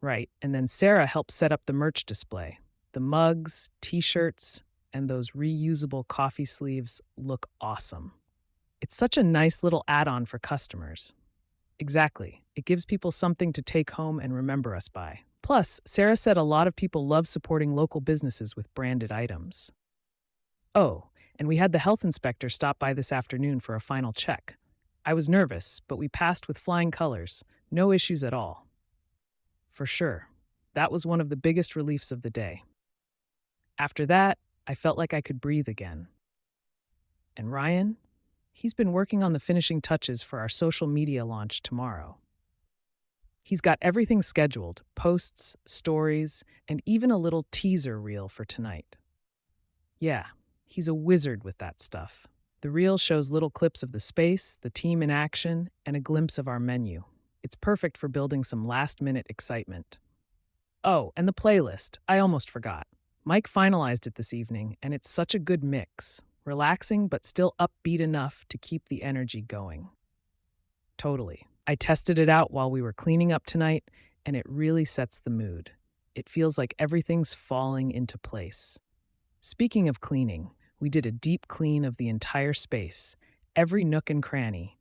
Right, and then Sarah helped set up the merch display. The mugs, t-shirts, and those reusable coffee sleeves look awesome. It's such a nice little add on for customers. Exactly. It gives people something to take home and remember us by. Plus, Sarah said a lot of people love supporting local businesses with branded items. Oh, and we had the health inspector stop by this afternoon for a final check. I was nervous, but we passed with flying colors. No issues at all. For sure. That was one of the biggest reliefs of the day. After that, I felt like I could breathe again. And Ryan? He's been working on the finishing touches for our social media launch tomorrow. He's got everything scheduled: posts, stories, and even a little teaser reel for tonight. Yeah, he's a wizard with that stuff. The reel shows little clips of the space, the team in action, and a glimpse of our menu. It's perfect for building some last minute excitement. Oh, and the playlist. I almost forgot. Mike finalized it this evening, and it's such a good mix. Relaxing, but still upbeat enough to keep the energy going. Totally. I tested it out while we were cleaning up tonight, and it really sets the mood. It feels like everything's falling into place. Speaking of cleaning, we did a deep clean of the entire space, every nook and cranny.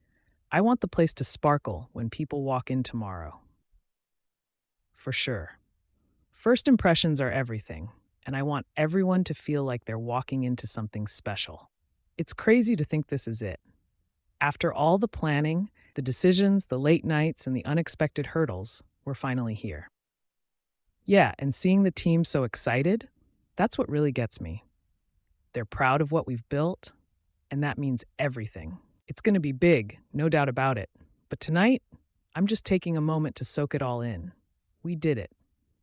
I want the place to sparkle when people walk in tomorrow. For sure. First impressions are everything, and I want everyone to feel like they're walking into something special. It's crazy to think this is it. After all the planning, the decisions, the late nights, and the unexpected hurdles, we're finally here. Yeah, and seeing the team so excited, that's what really gets me. They're proud of what we've built, and that means everything. It's going to be big, no doubt about it. But tonight, I'm just taking a moment to soak it all in. We did it.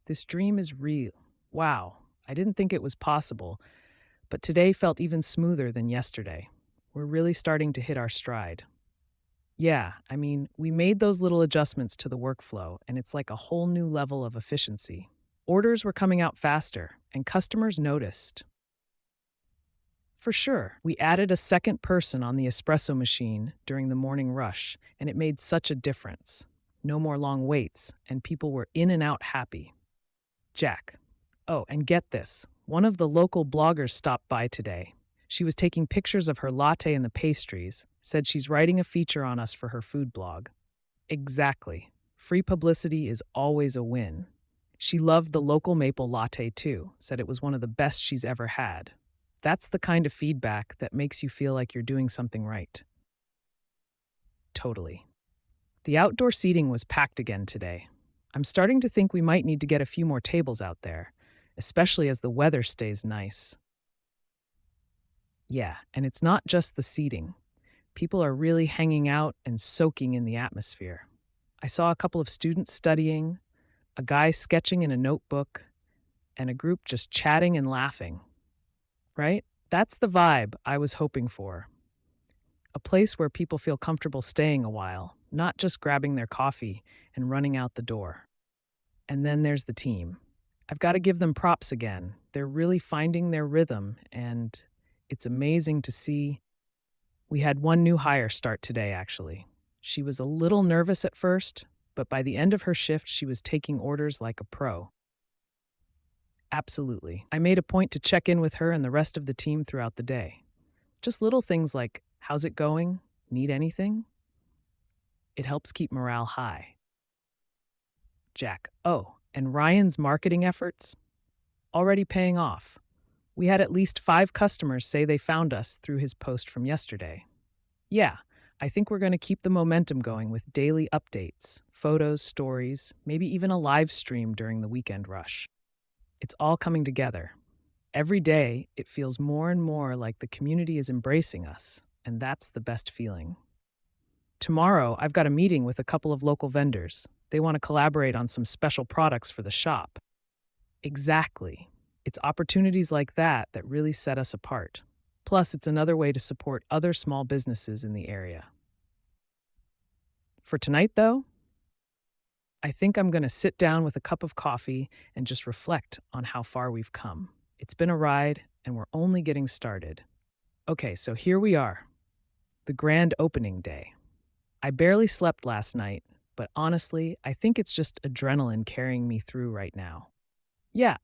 This dream is real. Wow, I didn't think it was possible, but today felt even smoother than yesterday. We're really starting to hit our stride. Yeah, we made those little adjustments to the workflow, and it's like a whole new level of efficiency. Orders were coming out faster, and customers noticed. For sure, we added a second person on the espresso machine during the morning rush, and it made such a difference. No more long waits, and people were in and out happy. Jack. Oh, and get this. One of the local bloggers stopped by today. She was taking pictures of her latte and the pastries, said she's writing a feature on us for her food blog. Exactly. Free publicity is always a win. She loved the local maple latte too, said it was one of the best she's ever had. That's the kind of feedback that makes you feel like you're doing something right. Totally. The outdoor seating was packed again today. I'm starting to think we might need to get a few more tables out there, especially as the weather stays nice. Yeah, and it's not just the seating. People are really hanging out and soaking in the atmosphere. I saw a couple of students studying, a guy sketching in a notebook, and a group just chatting and laughing. Right? That's the vibe I was hoping for. A place where people feel comfortable staying a while, not just grabbing their coffee and running out the door. And then there's the team. I've got to give them props again. They're really finding their rhythm, and it's amazing to see. We had one new hire start today, actually. She was a little nervous at first, but by the end of her shift, she was taking orders like a pro. Absolutely. I made a point to check in with her and the rest of the team throughout the day. Just little things like, how's it going? Need anything? It helps keep morale high. Jack. Oh, and Ryan's marketing efforts? Already paying off. We had at least 5 customers say they found us through his post from yesterday. Yeah, I think we're going to keep the momentum going with daily updates, photos, stories, maybe even a live stream during the weekend rush. It's all coming together. Every day, it feels more and more like the community is embracing us, and that's the best feeling. Tomorrow, I've got a meeting with a couple of local vendors. They want to collaborate on some special products for the shop. Exactly. It's opportunities like that that really set us apart. Plus, it's another way to support other small businesses in the area. For tonight, though, I think I'm going to sit down with a cup of coffee and just reflect on how far we've come. It's been a ride, and we're only getting started. Okay, so here we are, the grand opening day. I barely slept last night, but honestly, I think it's just adrenaline carrying me through right now. Yeah,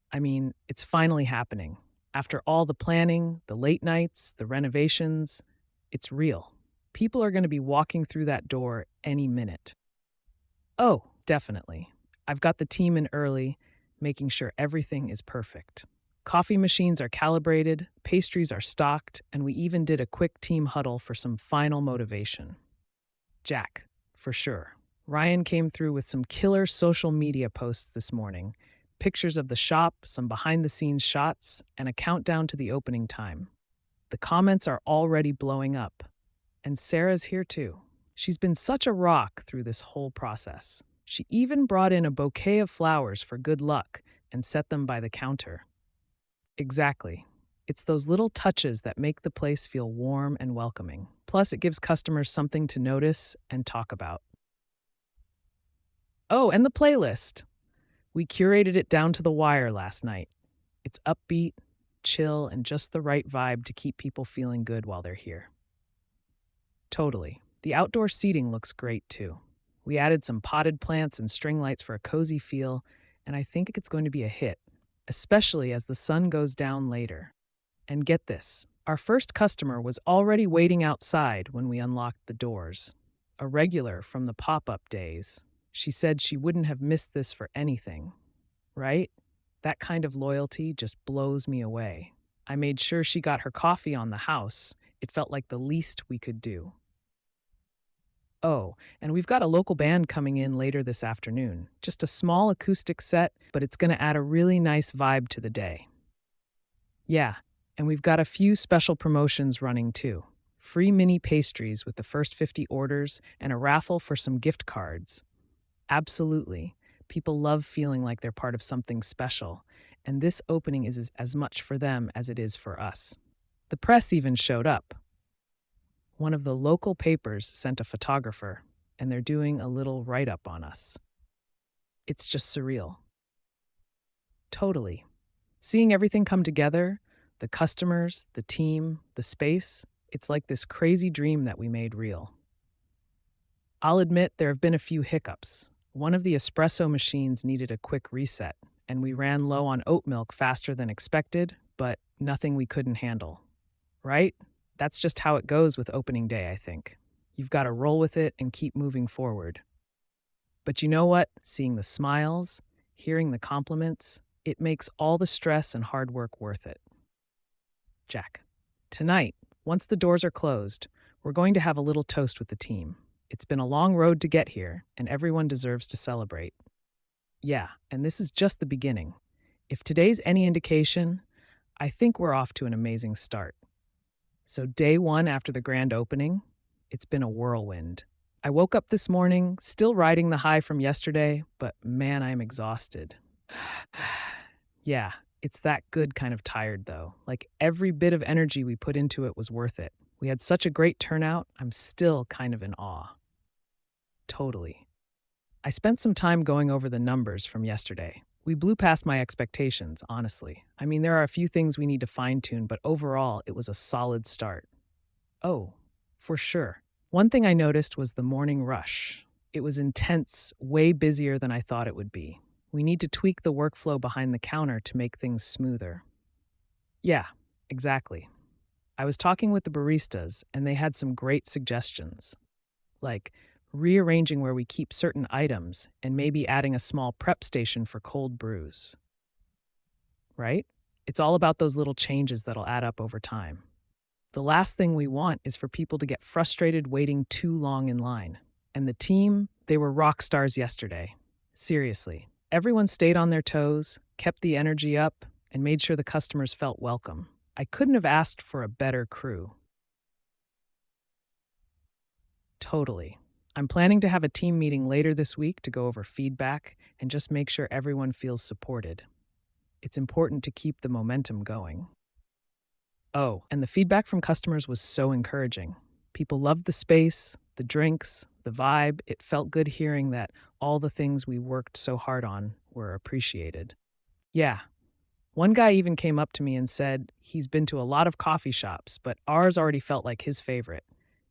it's finally happening. After all the planning, the late nights, the renovations, it's real. People are going to be walking through that door any minute. Oh, definitely. I've got the team in early, making sure everything is perfect. Coffee machines are calibrated, pastries are stocked, and we even did a quick team huddle for some final motivation. Jack, for sure. Ryan came through with some killer social media posts this morning, pictures of the shop, some behind the scenes shots, and a countdown to the opening time. The comments are already blowing up. And Sarah's here too. She's been such a rock through this whole process. She even brought in a bouquet of flowers for good luck and set them by the counter. Exactly. It's those little touches that make the place feel warm and welcoming. Plus, it gives customers something to notice and talk about. Oh, and the playlist. We curated it down to the wire last night. It's upbeat, chill, and just the right vibe to keep people feeling good while they're here. Totally. The outdoor seating looks great too. We added some potted plants and string lights for a cozy feel, and I think it's going to be a hit, especially as the sun goes down later. And get this, our first customer was already waiting outside when we unlocked the doors. A regular from the pop-up days. She said she wouldn't have missed this for anything, right? That kind of loyalty just blows me away. I made sure she got her coffee on the house. It felt like the least we could do. Oh, and we've got a local band coming in later this afternoon. Just a small acoustic set, but it's going to add a really nice vibe to the day. Yeah, and we've got a few special promotions running too. Free mini pastries with the first 50 orders and a raffle for some gift cards. Absolutely. People love feeling like they're part of something special, and this opening is as much for them as it is for us. The press even showed up. One of the local papers sent a photographer, and they're doing a little write-up on us. It's just surreal. Totally. Seeing everything come together, the customers, the team, the space, it's like this crazy dream that we made real. I'll admit there have been a few hiccups. One of the espresso machines needed a quick reset, and we ran low on oat milk faster than expected, but nothing we couldn't handle. Right? That's just how it goes with opening day, I think. You've got to roll with it and keep moving forward. But you know what? Seeing the smiles, hearing the compliments, it makes all the stress and hard work worth it. Jack, tonight, once the doors are closed, we're going to have a little toast with the team. It's been a long road to get here, and everyone deserves to celebrate. Yeah, and this is just the beginning. If today's any indication, I think we're off to an amazing start. So day one after the grand opening, it's been a whirlwind. I woke up this morning, still riding the high from yesterday, but man, I'm exhausted. Yeah, it's that good kind of tired though. Like every bit of energy we put into it was worth it. We had such a great turnout, I'm still kind of in awe. Totally. I spent some time going over the numbers from yesterday. We blew past my expectations, honestly. I mean, there are a few things we need to fine-tune, but overall, it was a solid start. Oh, for sure. One thing I noticed was the morning rush. It was intense, way busier than I thought it would be. We need to tweak the workflow behind the counter to make things smoother. Yeah, exactly. I was talking with the baristas, and they had some great suggestions. Like rearranging where we keep certain items and maybe adding a small prep station for cold brews. Right? It's all about those little changes that'll add up over time. The last thing we want is for people to get frustrated waiting too long in line. And the team, they were rock stars yesterday. Seriously, everyone stayed on their toes, kept the energy up, and made sure the customers felt welcome. I couldn't have asked for a better crew. Totally. I'm planning to have a team meeting later this week to go over feedback and just make sure everyone feels supported. It's important to keep the momentum going. Oh, and the feedback from customers was so encouraging. People loved the space, the drinks, the vibe. It felt good hearing that all the things we worked so hard on were appreciated. Yeah, one guy even came up to me and said he's been to a lot of coffee shops, but ours already felt like his favorite.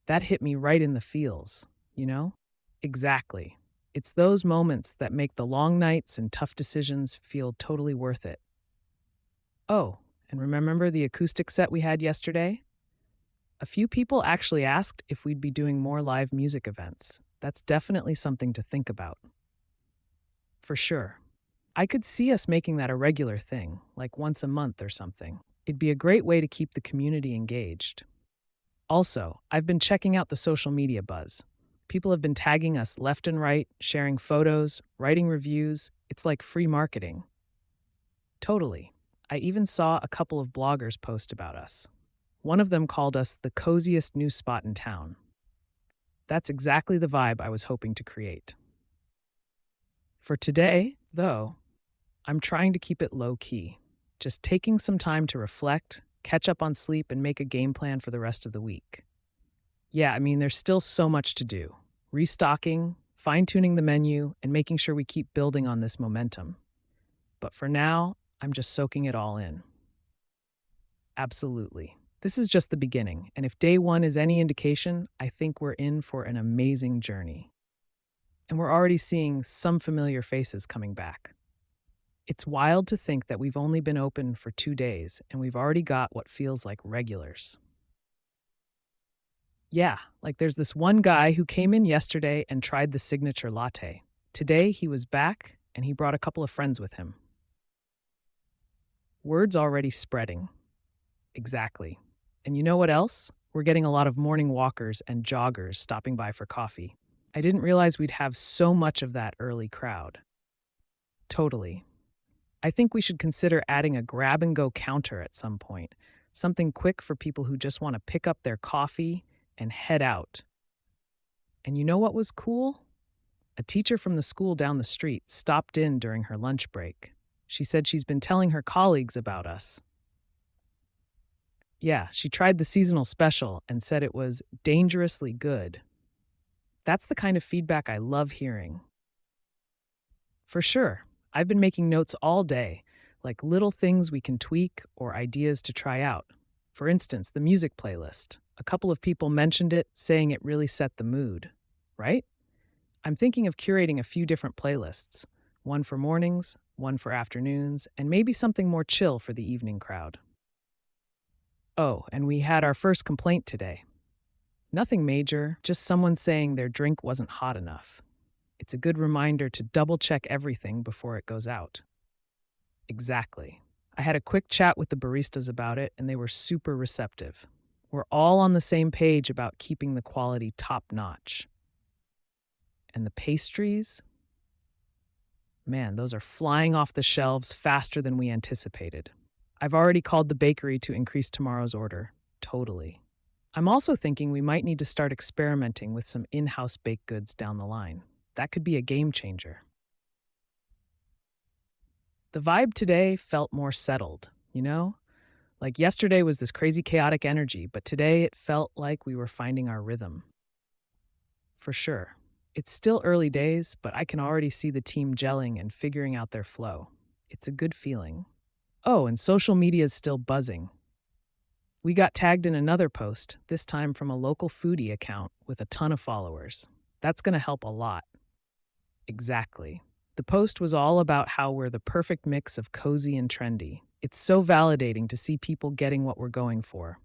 That hit me right in the feels, you know? Exactly. It's those moments that make the long nights and tough decisions feel totally worth it. Oh, And remember the acoustic set we had yesterday? A few people actually asked if we'd be doing more live music events. That's definitely something to think about. For sure. I could see us making that a regular thing, like once a month or something. It'd be a great way to keep the community engaged. Also, I've been checking out the social media buzz. People have been tagging us left and right, sharing photos, writing reviews. It's like free marketing. Totally. I even saw a couple of bloggers post about us. One of them called us the coziest new spot in town. That's exactly the vibe I was hoping to create. For today, though, I'm trying to keep it low key, just taking some time to reflect, catch up on sleep, and make a game plan for the rest of the week. Yeah, I mean, there's still so much to do. Restocking, fine tuning the menu, and making sure we keep building on this momentum. But for now, I'm just soaking it all in. Absolutely. This is just the beginning, and if day one is any indication, I think we're in for an amazing journey. And we're already seeing some familiar faces coming back. It's wild to think that we've only been open for 2 days, and we've already got what feels like regulars. Yeah, like there's this one guy who came in yesterday and tried the signature latte. Today, he was back, and he brought a couple of friends with him. Word's already spreading. Exactly. And you know what else? We're getting a lot of morning walkers and joggers stopping by for coffee. I didn't realize we'd have so much of that early crowd. Totally. I think we should consider adding a grab and go counter at some point. Something quick for people who just want to pick up their coffee and head out. And you know what was cool? A teacher from the school down the street stopped in during her lunch break. She said she's been telling her colleagues about us. Yeah, she tried the seasonal special and said it was dangerously good. That's the kind of feedback I love hearing. For sure. I've been making notes all day, like little things we can tweak or ideas to try out. For instance, the music playlist. A couple of people mentioned it, saying it really set the mood, right? I'm thinking of curating a few different playlists, one for mornings, one for afternoons, and maybe something more chill for the evening crowd. Oh, and we had our first complaint today. Nothing major, just someone saying their drink wasn't hot enough. It's a good reminder to double check everything before it goes out. Exactly. I had a quick chat with the baristas about it, and they were super receptive. We're all on the same page about keeping the quality top notch. And the pastries? Man, those are flying off the shelves faster than we anticipated. I've already called the bakery to increase tomorrow's order. Totally. I'm also thinking we might need to start experimenting with some in-house baked goods down the line. That could be a game changer. The vibe today felt more settled, you know? Like yesterday was this crazy chaotic energy, but today it felt like we were finding our rhythm. For sure. It's still early days, but I can already see the team gelling and figuring out their flow. It's a good feeling. Oh, and social media is still buzzing. We got tagged in another post, this time from a local foodie account with a ton of followers. That's going to help a lot. Exactly. The post was all about how we're the perfect mix of cozy and trendy. It's so validating to see people getting what we're going for.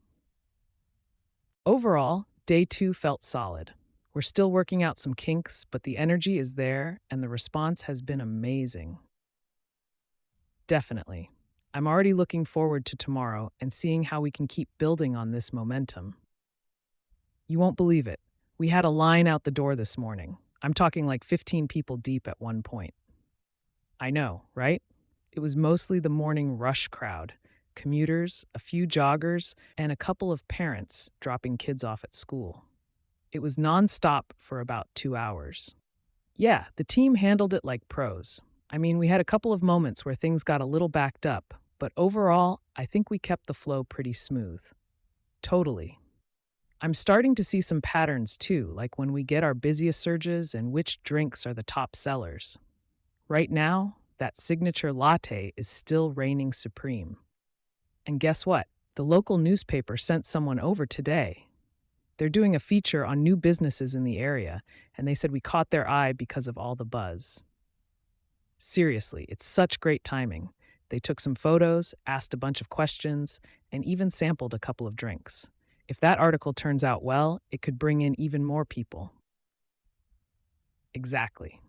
Overall, day 2 felt solid. We're still working out some kinks, but the energy is there and the response has been amazing. Definitely. I'm already looking forward to tomorrow and seeing how we can keep building on this momentum. You won't believe it. We had a line out the door this morning. I'm talking like 15 people deep at one point. I know, right? It was mostly the morning rush crowd, commuters, a few joggers, and a couple of parents dropping kids off at school. It was nonstop for about 2 hours. Yeah, the team handled it like pros. I mean, we had a couple of moments where things got a little backed up, but overall, I think we kept the flow pretty smooth. Totally. I'm starting to see some patterns too, like when we get our busiest surges and which drinks are the top sellers. Right now, that signature latte is still reigning supreme. And guess what? The local newspaper sent someone over today. They're doing a feature on new businesses in the area, and they said we caught their eye because of all the buzz. Seriously, it's such great timing. They took some photos, asked a bunch of questions, and even sampled a couple of drinks. If that article turns out well, it could bring in even more people. Exactly.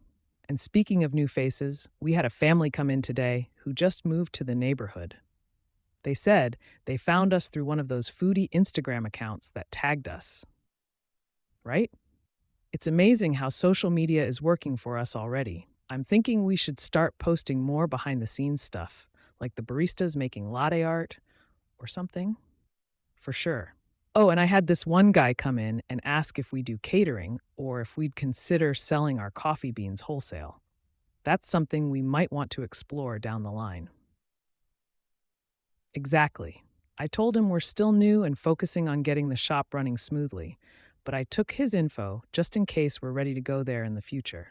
And speaking of new faces, we had a family come in today who just moved to the neighborhood. They said they found us through one of those foodie Instagram accounts that tagged us, right? It's amazing how social media is working for us already. I'm thinking we should start posting more behind the scenes stuff, like the baristas making latte art or something, for sure. Oh, and I had this one guy come in and ask if we do catering or if we'd consider selling our coffee beans wholesale. That's something we might want to explore down the line. Exactly. I told him we're still new and focusing on getting the shop running smoothly, but I took his info just in case we're ready to go there in the future.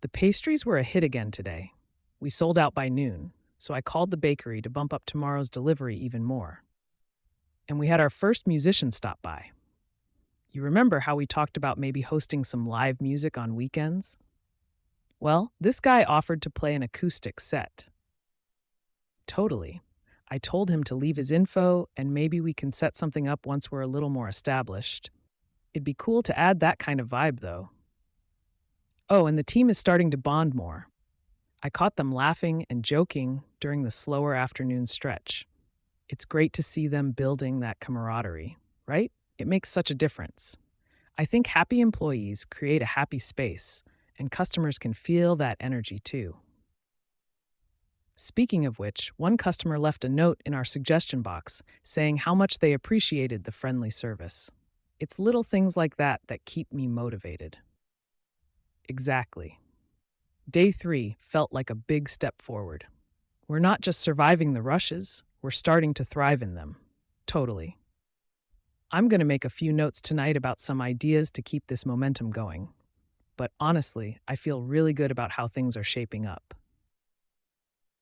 The pastries were a hit again today. We sold out by noon, so I called the bakery to bump up tomorrow's delivery even more. And we had our first musician stop by. You remember how we talked about maybe hosting some live music on weekends? Well, this guy offered to play an acoustic set. Totally. I told him to leave his info and maybe we can set something up once we're a little more established. It'd be cool to add that kind of vibe, though. Oh, and the team is starting to bond more. I caught them laughing and joking during the slower afternoon stretch. It's great to see them building that camaraderie, right? It makes such a difference. I think happy employees create a happy space, and customers can feel that energy too. Speaking of which, one customer left a note in our suggestion box saying how much they appreciated the friendly service. It's little things like that that keep me motivated. Exactly. Day 3 felt like a big step forward. We're not just surviving the rushes, we're starting to thrive in them. Totally. I'm going to make a few notes tonight about some ideas to keep this momentum going. But honestly, I feel really good about how things are shaping up.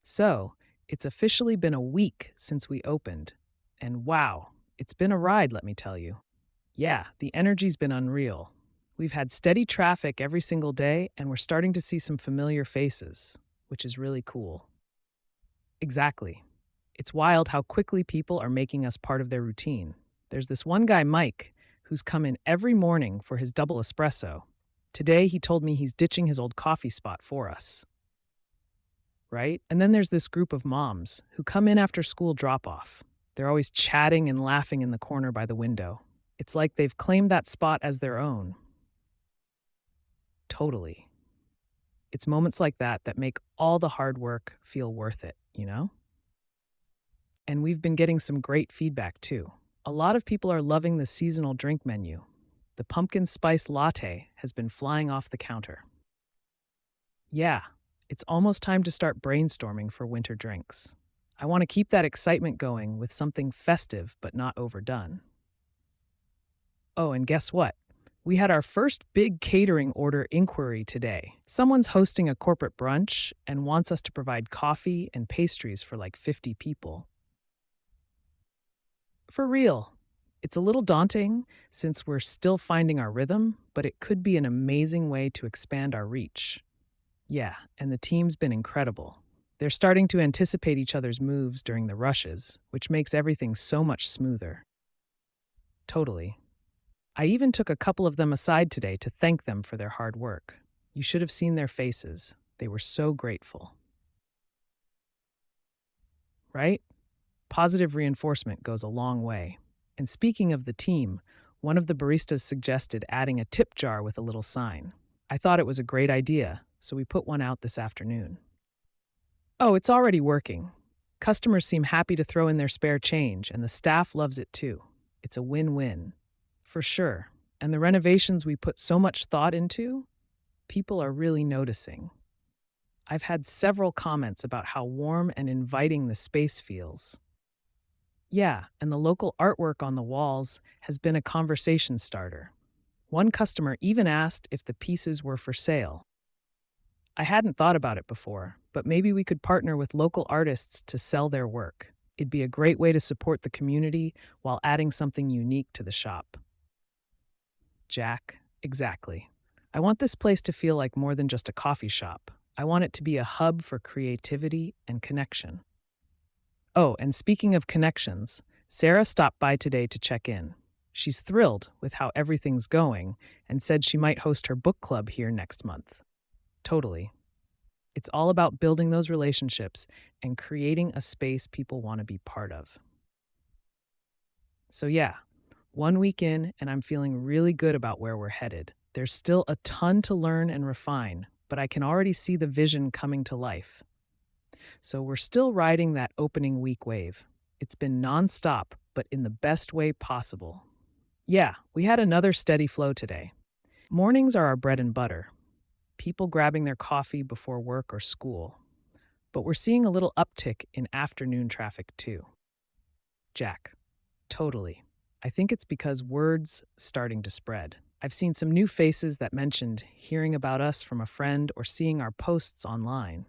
So, it's officially been a week since we opened. And wow, it's been a ride, let me tell you. Yeah, the energy's been unreal. We've had steady traffic every single day, and we're starting to see some familiar faces, which is really cool. Exactly. It's wild how quickly people are making us part of their routine. There's this one guy, Mike, who's come in every morning for his double espresso. Today, he told me he's ditching his old coffee spot for us. Right? And then there's this group of moms who come in after school drop off. They're always chatting and laughing in the corner by the window. It's like they've claimed that spot as their own. Totally. It's moments like that that make all the hard work feel worth it, you know? And we've been getting some great feedback too. A lot of people are loving the seasonal drink menu. The pumpkin spice latte has been flying off the counter. Yeah, it's almost time to start brainstorming for winter drinks. I want to keep that excitement going with something festive but not overdone. Oh, and guess what? We had our first big catering order inquiry today. Someone's hosting a corporate brunch and wants us to provide coffee and pastries for like 50 people. For real. It's a little daunting since we're still finding our rhythm, but it could be an amazing way to expand our reach. Yeah, and the team's been incredible. They're starting to anticipate each other's moves during the rushes, which makes everything so much smoother. Totally. I even took a couple of them aside today to thank them for their hard work. You should have seen their faces. They were so grateful. Right? Positive reinforcement goes a long way. And speaking of the team, one of the baristas suggested adding a tip jar with a little sign. I thought it was a great idea, so we put one out this afternoon. Oh, it's already working. Customers seem happy to throw in their spare change, and the staff loves it too. It's a win-win. For sure. And the renovations we put so much thought into, people are really noticing. I've had several comments about how warm and inviting the space feels. Yeah, and the local artwork on the walls has been a conversation starter. One customer even asked if the pieces were for sale. I hadn't thought about it before, but maybe we could partner with local artists to sell their work. It'd be a great way to support the community while adding something unique to the shop. Jack, exactly. I want this place to feel like more than just a coffee shop. I want it to be a hub for creativity and connection. Oh, and speaking of connections, Sarah stopped by today to check in. She's thrilled with how everything's going and said she might host her book club here next month. Totally. It's all about building those relationships and creating a space people want to be part of. So, yeah, 1 week in, and I'm feeling really good about where we're headed. There's still a ton to learn and refine, but I can already see the vision coming to life. So, we're still riding that opening week wave. It's been nonstop, but in the best way possible. Yeah, we had another steady flow today. Mornings are our bread and butter, people grabbing their coffee before work or school. But we're seeing a little uptick in afternoon traffic too. Jack, totally. I think it's because word's starting to spread. I've seen some new faces that mentioned hearing about us from a friend or seeing our posts online.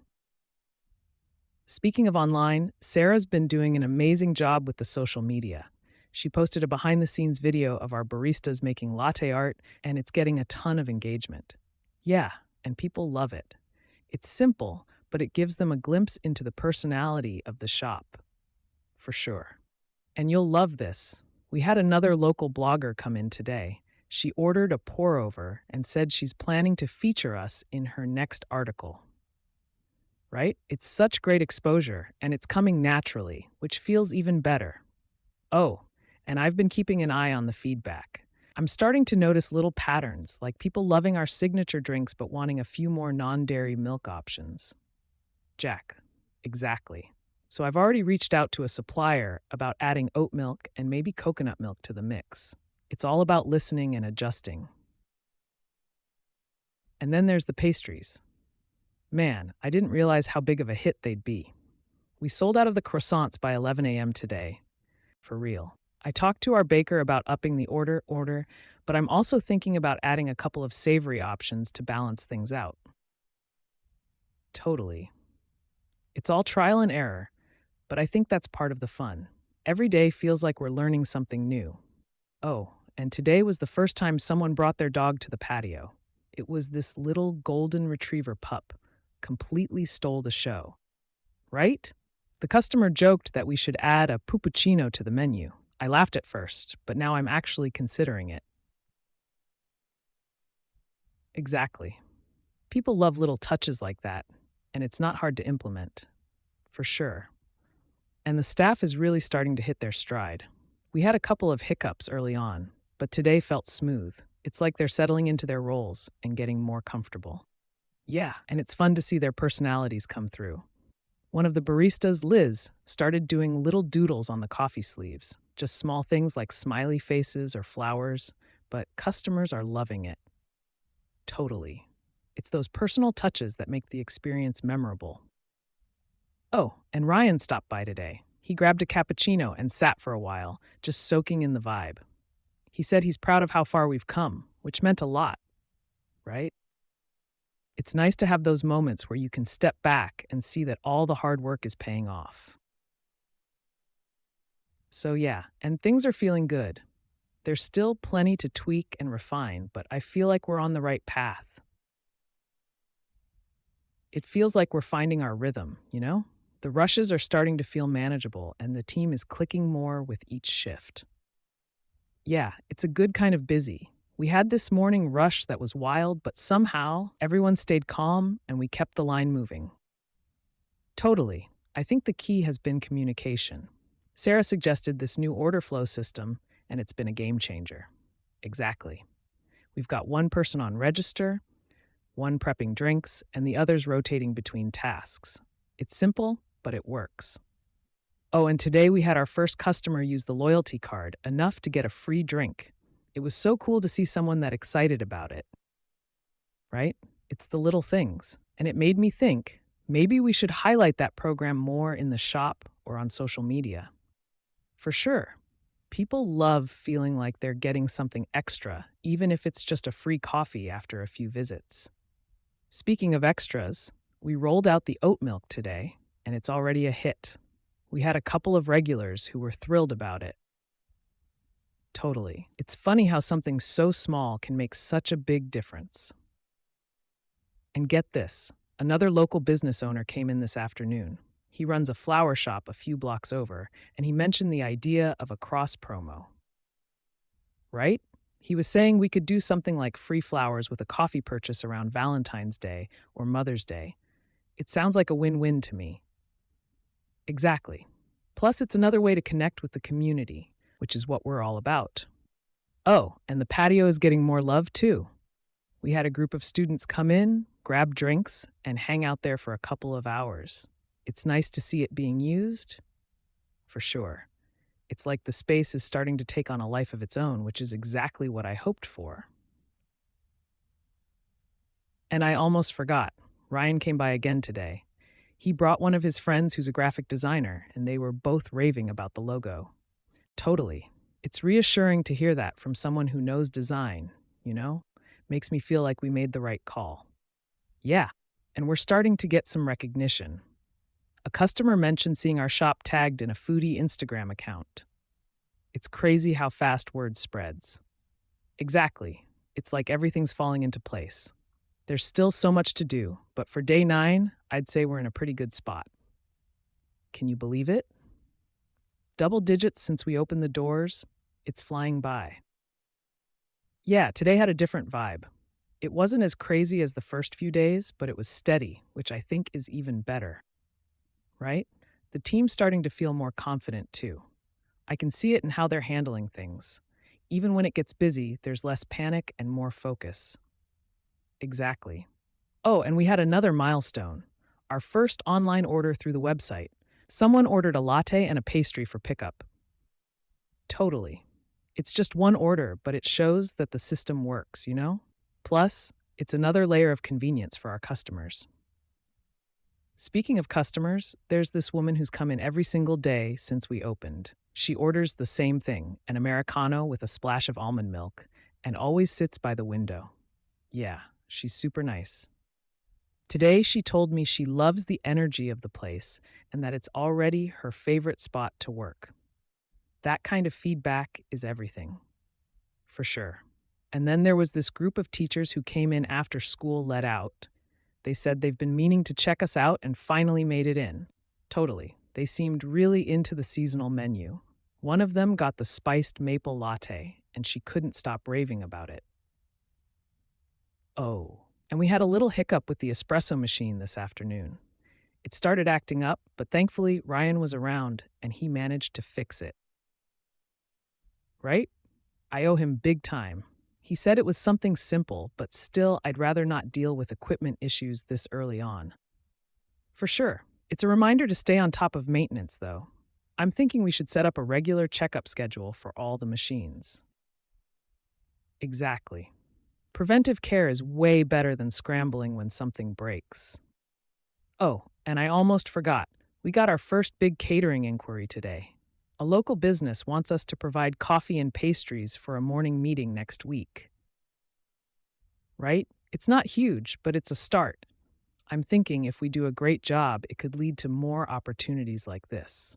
Speaking of online, Sarah's been doing an amazing job with the social media. She posted a behind the scenes video of our baristas making latte art, and it's getting a ton of engagement. Yeah, and people love it. It's simple, but it gives them a glimpse into the personality of the shop, for sure. And you'll love this. We had another local blogger come in today. She ordered a pour over and said she's planning to feature us in her next article. Right? It's such great exposure, and it's coming naturally, which feels even better. Oh, and I've been keeping an eye on the feedback. I'm starting to notice little patterns, like people loving our signature drinks but wanting a few more non dairy milk options. Jack, exactly. So I've already reached out to a supplier about adding oat milk and maybe coconut milk to the mix. It's all about listening and adjusting. And then there's the pastries. Man, I didn't realize how big of a hit they'd be. We sold out of the croissants by 11 a.m. today. For real. I talked to our baker about upping the order, but I'm also thinking about adding a couple of savory options to balance things out. Totally. It's all trial and error, but I think that's part of the fun. Every day feels like we're learning something new. Oh, and today was the first time someone brought their dog to the patio. It was this little golden retriever pup. Completely stole the show. Right? The customer joked that we should add a puppuccino to the menu. I laughed at first, but now I'm actually considering it. Exactly. People love little touches like that, and it's not hard to implement. For sure. And the staff is really starting to hit their stride. We had a couple of hiccups early on, but today felt smooth. It's like they're settling into their roles and getting more comfortable. Yeah, and it's fun to see their personalities come through. One of the baristas, Liz, started doing little doodles on the coffee sleeves, just small things like smiley faces or flowers, but customers are loving it. Totally. It's those personal touches that make the experience memorable. Oh, and Ryan stopped by today. He grabbed a cappuccino and sat for a while, just soaking in the vibe. He said he's proud of how far we've come, which meant a lot, right? It's nice to have those moments where you can step back and see that all the hard work is paying off. So, yeah, and things are feeling good. There's still plenty to tweak and refine, but I feel like we're on the right path. It feels like we're finding our rhythm, you know? The rushes are starting to feel manageable, and the team is clicking more with each shift. Yeah, it's a good kind of busy. We had this morning rush that was wild, but somehow everyone stayed calm and we kept the line moving. Totally. I think the key has been communication. Sarah suggested this new order flow system, and it's been a game changer. Exactly. We've got one person on register, one prepping drinks, and the others rotating between tasks. It's simple, but it works. Oh, and today we had our first customer use the loyalty card, enough to get a free drink. It was so cool to see someone that excited about it, right? It's the little things. And it made me think, maybe we should highlight that program more in the shop or on social media. For sure. People love feeling like they're getting something extra, even if it's just a free coffee after a few visits. Speaking of extras, we rolled out the oat milk today, and it's already a hit. We had a couple of regulars who were thrilled about it. Totally. It's funny how something so small can make such a big difference. And get this, Another local business owner came in this afternoon. He runs a flower shop a few blocks over, and he mentioned the idea of a cross promo, right? He was saying we could do something like free flowers with a coffee purchase around Valentine's Day or Mother's Day. It sounds like a win win to me. Exactly. Plus, it's another way to connect with the community, which is what we're all about. Oh, and the patio is getting more love too. We had a group of students come in, grab drinks, and hang out there for a couple of hours. It's nice to see it being used, for sure. It's like the space is starting to take on a life of its own, which is exactly what I hoped for. And I almost forgot. Ryan came by again today. He brought one of his friends who's a graphic designer, and they were both raving about the logo. Totally. It's reassuring to hear that from someone who knows design, you know? Makes me feel like we made the right call. Yeah, and we're starting to get some recognition. A customer mentioned seeing our shop tagged in a foodie Instagram account. It's crazy how fast word spreads. Exactly. It's like everything's falling into place. There's still so much to do, but for day 9, I'd say we're in a pretty good spot. Can you believe it? Double digits since we opened the doors. It's flying by. Yeah, today had a different vibe. It wasn't as crazy as the first few days, but it was steady, which I think is even better. Right? The team's starting to feel more confident too. I can see it in how they're handling things. Even when it gets busy, there's less panic and more focus. Exactly. Oh, and we had another milestone. Our first online order through the website. Someone ordered a latte and a pastry for pickup. Totally. It's just one order, but it shows that the system works, you know? Plus, it's another layer of convenience for our customers. Speaking of customers, there's this woman who's come in every single day since we opened. She orders the same thing, an Americano with a splash of almond milk, and always sits by the window. Yeah, she's super nice. Today, she told me she loves the energy of the place and that it's already her favorite spot to work. That kind of feedback is everything, for sure. And then there was this group of teachers who came in after school let out. They said they've been meaning to check us out and finally made it in. Totally. They seemed really into the seasonal menu. One of them got the spiced maple latte, and she couldn't stop raving about it. Oh, and we had a little hiccup with the espresso machine this afternoon. It started acting up, but thankfully Ryan was around and he managed to fix it. Right? I owe him big time. He said it was something simple, but still I'd rather not deal with equipment issues this early on. For sure. It's a reminder to stay on top of maintenance, though. I'm thinking we should set up a regular checkup schedule for all the machines. Exactly. Preventive care is way better than scrambling when something breaks. Oh, and I almost forgot. We got our first big catering inquiry today. A local business wants us to provide coffee and pastries for a morning meeting next week. Right? It's not huge, but it's a start. I'm thinking if we do a great job, it could lead to more opportunities like this.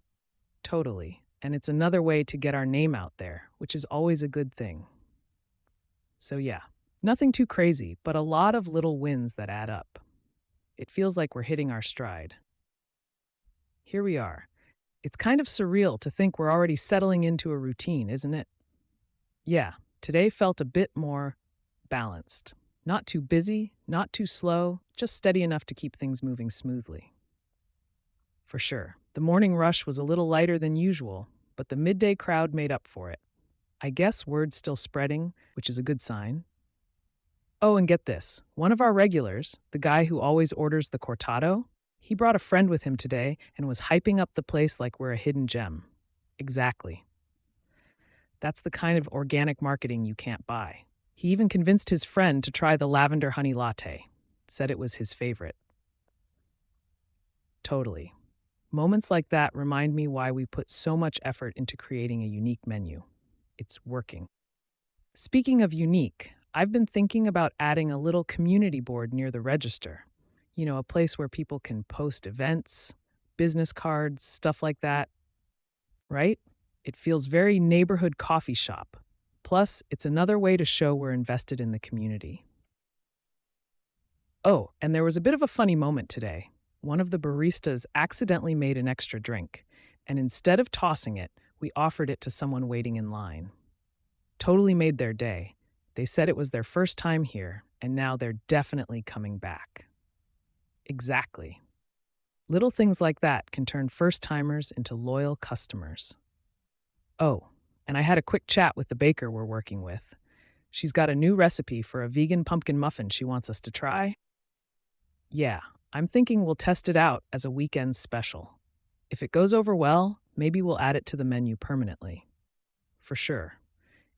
Totally. And it's another way to get our name out there, which is always a good thing. So yeah, nothing too crazy, but a lot of little wins that add up. It feels like we're hitting our stride. Here we are. It's kind of surreal to think we're already settling into a routine, isn't it? Yeah, today felt a bit more balanced. Not too busy, not too slow, just steady enough to keep things moving smoothly. For sure, the morning rush was a little lighter than usual, but the midday crowd made up for it. I guess word's still spreading, which is a good sign. Oh, and get this. One of our regulars, the guy who always orders the cortado, he brought a friend with him today and was hyping up the place like we're a hidden gem. Exactly. That's the kind of organic marketing you can't buy. He even convinced his friend to try the lavender honey latte. Said it was his favorite. Totally. Moments like that remind me why we put so much effort into creating a unique menu. It's working. Speaking of unique, I've been thinking about adding a little community board near the register. You know, a place where people can post events, business cards, stuff like that. Right? It feels very neighborhood coffee shop. Plus, it's another way to show we're invested in the community. Oh, and there was a bit of a funny moment today. One of the baristas accidentally made an extra drink, and instead of tossing it, we offered it to someone waiting in line. Totally made their day. They said it was their first time here, and now they're definitely coming back. Exactly. Little things like that can turn first timers into loyal customers. Oh, and I had a quick chat with the baker we're working with. She's got a new recipe for a vegan pumpkin muffin she wants us to try. Yeah, I'm thinking we'll test it out as a weekend special. If it goes over well, maybe we'll add it to the menu permanently. For sure.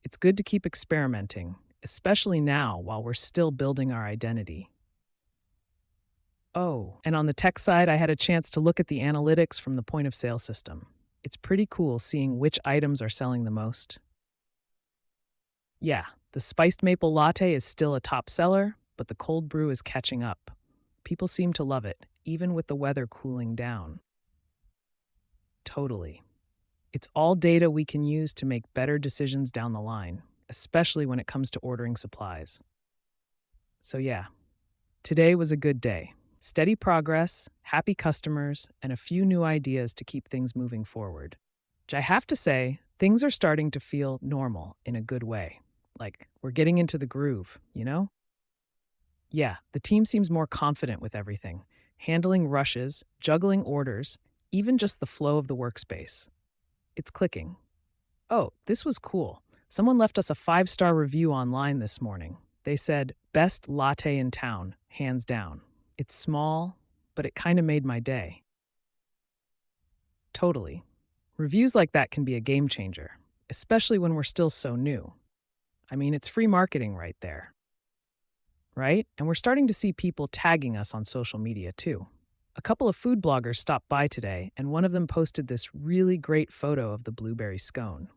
It's good to keep experimenting, especially now while we're still building our identity. Oh, and on the tech side, I had a chance to look at the analytics from the point of sale system. It's pretty cool seeing which items are selling the most. Yeah, the spiced maple latte is still a top seller, but the cold brew is catching up. People seem to love it, even with the weather cooling down. Totally. It's all data we can use to make better decisions down the line, especially when it comes to ordering supplies. So, yeah, today was a good day. Steady progress, happy customers, and a few new ideas to keep things moving forward. Which I have to say, things are starting to feel normal in a good way. Like we're getting into the groove, you know? Yeah, the team seems more confident with everything, handling rushes, juggling orders, even just the flow of the workspace. It's clicking. Oh, this was cool. Someone left us a 5-star review online this morning. They said, best latte in town, hands down. It's small, but it kind of made my day. Totally. Reviews like that can be a game changer, especially when we're still so new. I mean, it's free marketing right there, right? And we're starting to see people tagging us on social media too. A couple of food bloggers stopped by today, and one of them posted this really great photo of the blueberry scone.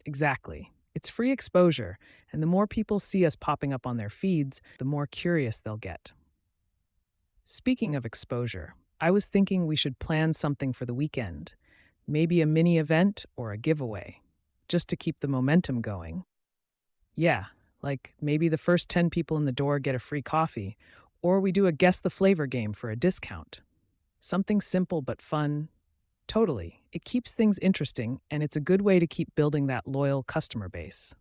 Exactly. It's free exposure, and the more people see us popping up on their feeds, the more curious they'll get. Speaking of exposure, I was thinking we should plan something for the weekend. Maybe a mini event or a giveaway, just to keep the momentum going. Yeah, like maybe the first 10 people in the door get a free coffee, or we do a guess the flavor game for a discount. Something simple but fun. Totally. It keeps things interesting, and it's a good way to keep building that loyal customer base.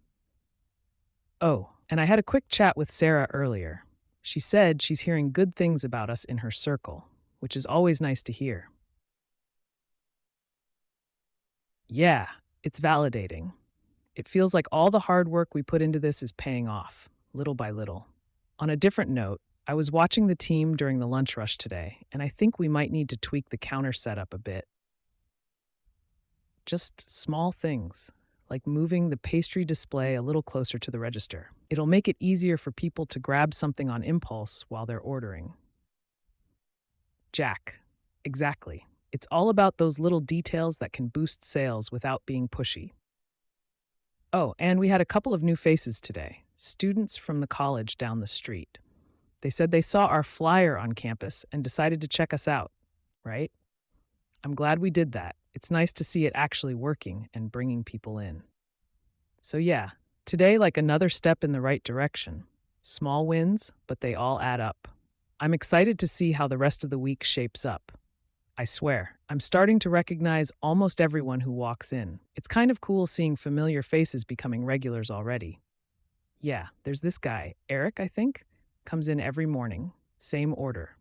Oh, and I had a quick chat with Sarah earlier. She said she's hearing good things about us in her circle, which is always nice to hear. Yeah, it's validating. It feels like all the hard work we put into this is paying off, little by little. On a different note, I was watching the team during the lunch rush today, and I think we might need to tweak the counter setup a bit. Just small things, like moving the pastry display a little closer to the register. It'll make it easier for people to grab something on impulse while they're ordering. Jack. Exactly. It's all about those little details that can boost sales without being pushy. Oh, and we had a couple of new faces today, students from the college down the street. They said they saw our flyer on campus and decided to check us out, right? I'm glad we did that. It's nice to see it actually working and bringing people in. So, yeah, today, like another step in the right direction. Small wins, but they all add up. I'm excited to see how the rest of the week shapes up. I swear, I'm starting to recognize almost everyone who walks in. It's kind of cool seeing familiar faces becoming regulars already. Yeah, there's this guy, Eric, I think, comes in every morning. Same order.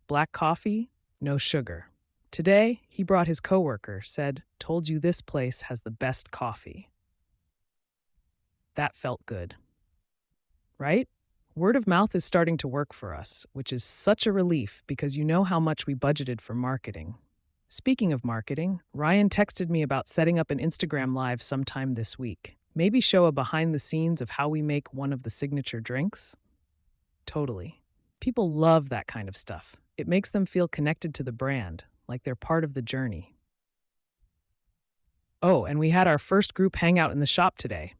Black coffee, no sugar. Today, he brought his coworker, said, "Told you this place has the best coffee." That felt good, right? Word of mouth is starting to work for us, which is such a relief because you know how much we budgeted for marketing. Speaking of marketing, Ryan texted me about setting up an Instagram Live sometime this week. Maybe show a behind the scenes of how we make one of the signature drinks? Totally. People love that kind of stuff. It makes them feel connected to the brand, like they're part of the journey. Oh, and we had our first group hangout in the shop today.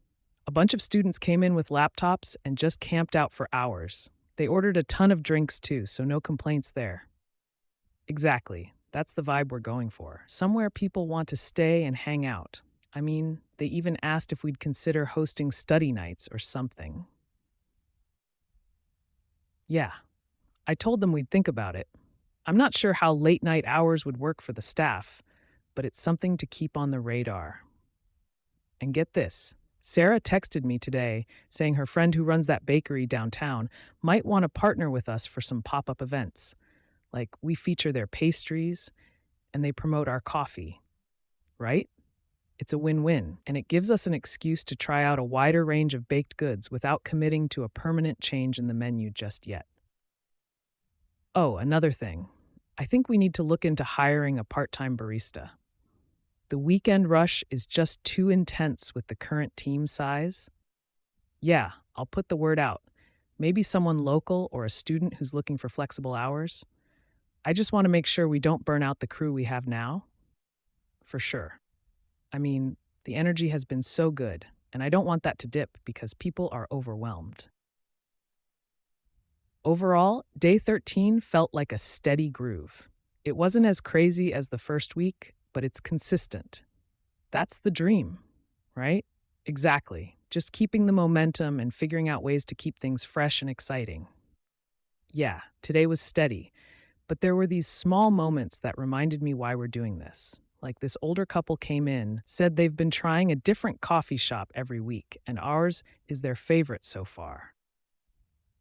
A bunch of students came in with laptops and just camped out for hours. They ordered a ton of drinks too, so no complaints there. Exactly. That's the vibe we're going for. Somewhere people want to stay and hang out. I mean, they even asked if we'd consider hosting study nights or something. Yeah, I told them we'd think about it. I'm not sure how late night hours would work for the staff, but it's something to keep on the radar. And get this, Sarah texted me today saying her friend who runs that bakery downtown might want to partner with us for some pop up events. Like, we feature their pastries and they promote our coffee, right? It's a win win, and it gives us an excuse to try out a wider range of baked goods without committing to a permanent change in the menu just yet. Oh, another thing. I think we need to look into hiring a part time barista. The weekend rush is just too intense with the current team size. Yeah, I'll put the word out. Maybe someone local or a student who's looking for flexible hours. I just want to make sure we don't burn out the crew we have now. For sure. I mean, the energy has been so good, and I don't want that to dip because people are overwhelmed. Overall, day 13 felt like a steady groove. It wasn't as crazy as the first week, but it's consistent. That's the dream, right? Exactly. Just keeping the momentum and figuring out ways to keep things fresh and exciting. Yeah, today was steady, but there were these small moments that reminded me why we're doing this. Like, this older couple came in, said they've been trying a different coffee shop every week, and ours is their favorite so far.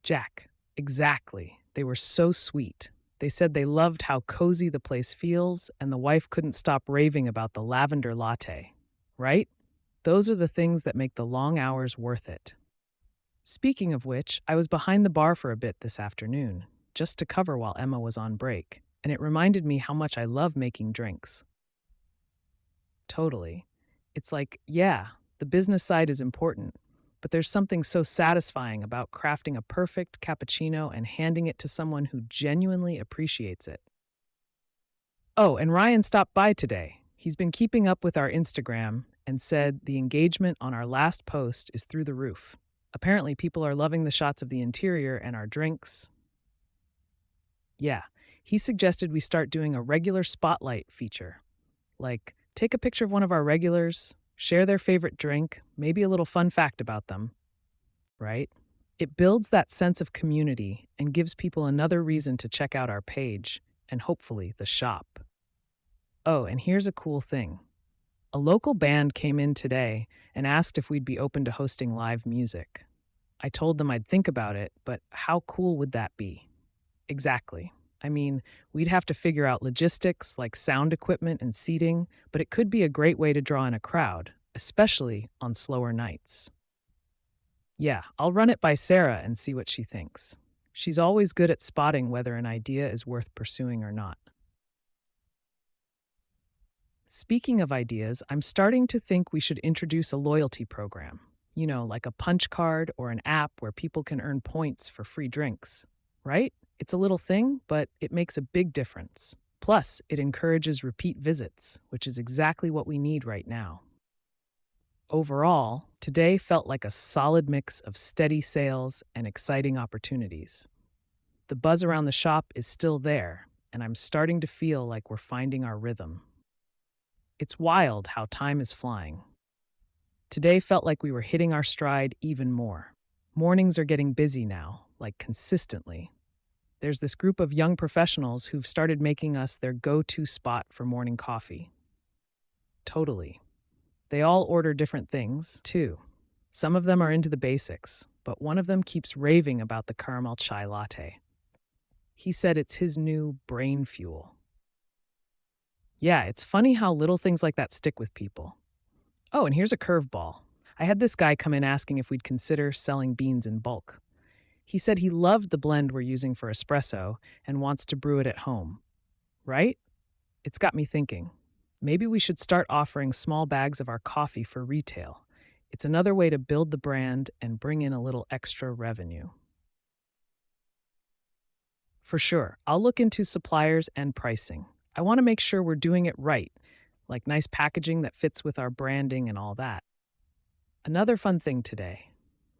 Jack, exactly. They were so sweet. They said they loved how cozy the place feels, and the wife couldn't stop raving about the lavender latte. Right? Those are the things that make the long hours worth it. Speaking of which, I was behind the bar for a bit this afternoon, just to cover while Emma was on break, and it reminded me how much I love making drinks. Totally. It's like, yeah, the business side is important, but there's something so satisfying about crafting a perfect cappuccino and handing it to someone who genuinely appreciates it. Oh, and Ryan stopped by today. He's been keeping up with our Instagram and said the engagement on our last post is through the roof. Apparently, people are loving the shots of the interior and our drinks. Yeah, he suggested we start doing a regular spotlight feature. Like, take a picture of one of our regulars, share their favorite drink, maybe a little fun fact about them, right? It builds that sense of community and gives people another reason to check out our page and hopefully the shop. Oh, and here's a cool thing. A local band came in today and asked if we'd be open to hosting live music. I told them I'd think about it, but how cool would that be? Exactly. I mean, we'd have to figure out logistics like sound equipment and seating, but it could be a great way to draw in a crowd, especially on slower nights. Yeah, I'll run it by Sarah and see what she thinks. She's always good at spotting whether an idea is worth pursuing or not. Speaking of ideas, I'm starting to think we should introduce a loyalty program. Like a punch card or an app where people can earn points for free drinks. Right? It's a little thing, but it makes a big difference. Plus, it encourages repeat visits, which is exactly what we need right now. Overall, today felt like a solid mix of steady sales and exciting opportunities. The buzz around the shop is still there, and I'm starting to feel like we're finding our rhythm. It's wild how time is flying. Today felt like we were hitting our stride even more. Mornings are getting busy now, like consistently. There's this group of young professionals who've started making us their go-to spot for morning coffee. Totally. They all order different things, too. Some of them are into the basics, but one of them keeps raving about the caramel chai latte. He said it's his new brain fuel. Yeah, it's funny how little things like that stick with people. Oh, and here's a curveball. I had this guy come in asking if we'd consider selling beans in bulk. He said he loved the blend we're using for espresso and wants to brew it at home. Right? It's got me thinking. Maybe we should start offering small bags of our coffee for retail. It's another way to build the brand and bring in a little extra revenue. For sure, I'll look into suppliers and pricing. I want to make sure we're doing it right, like nice packaging that fits with our branding and all that. Another fun thing today.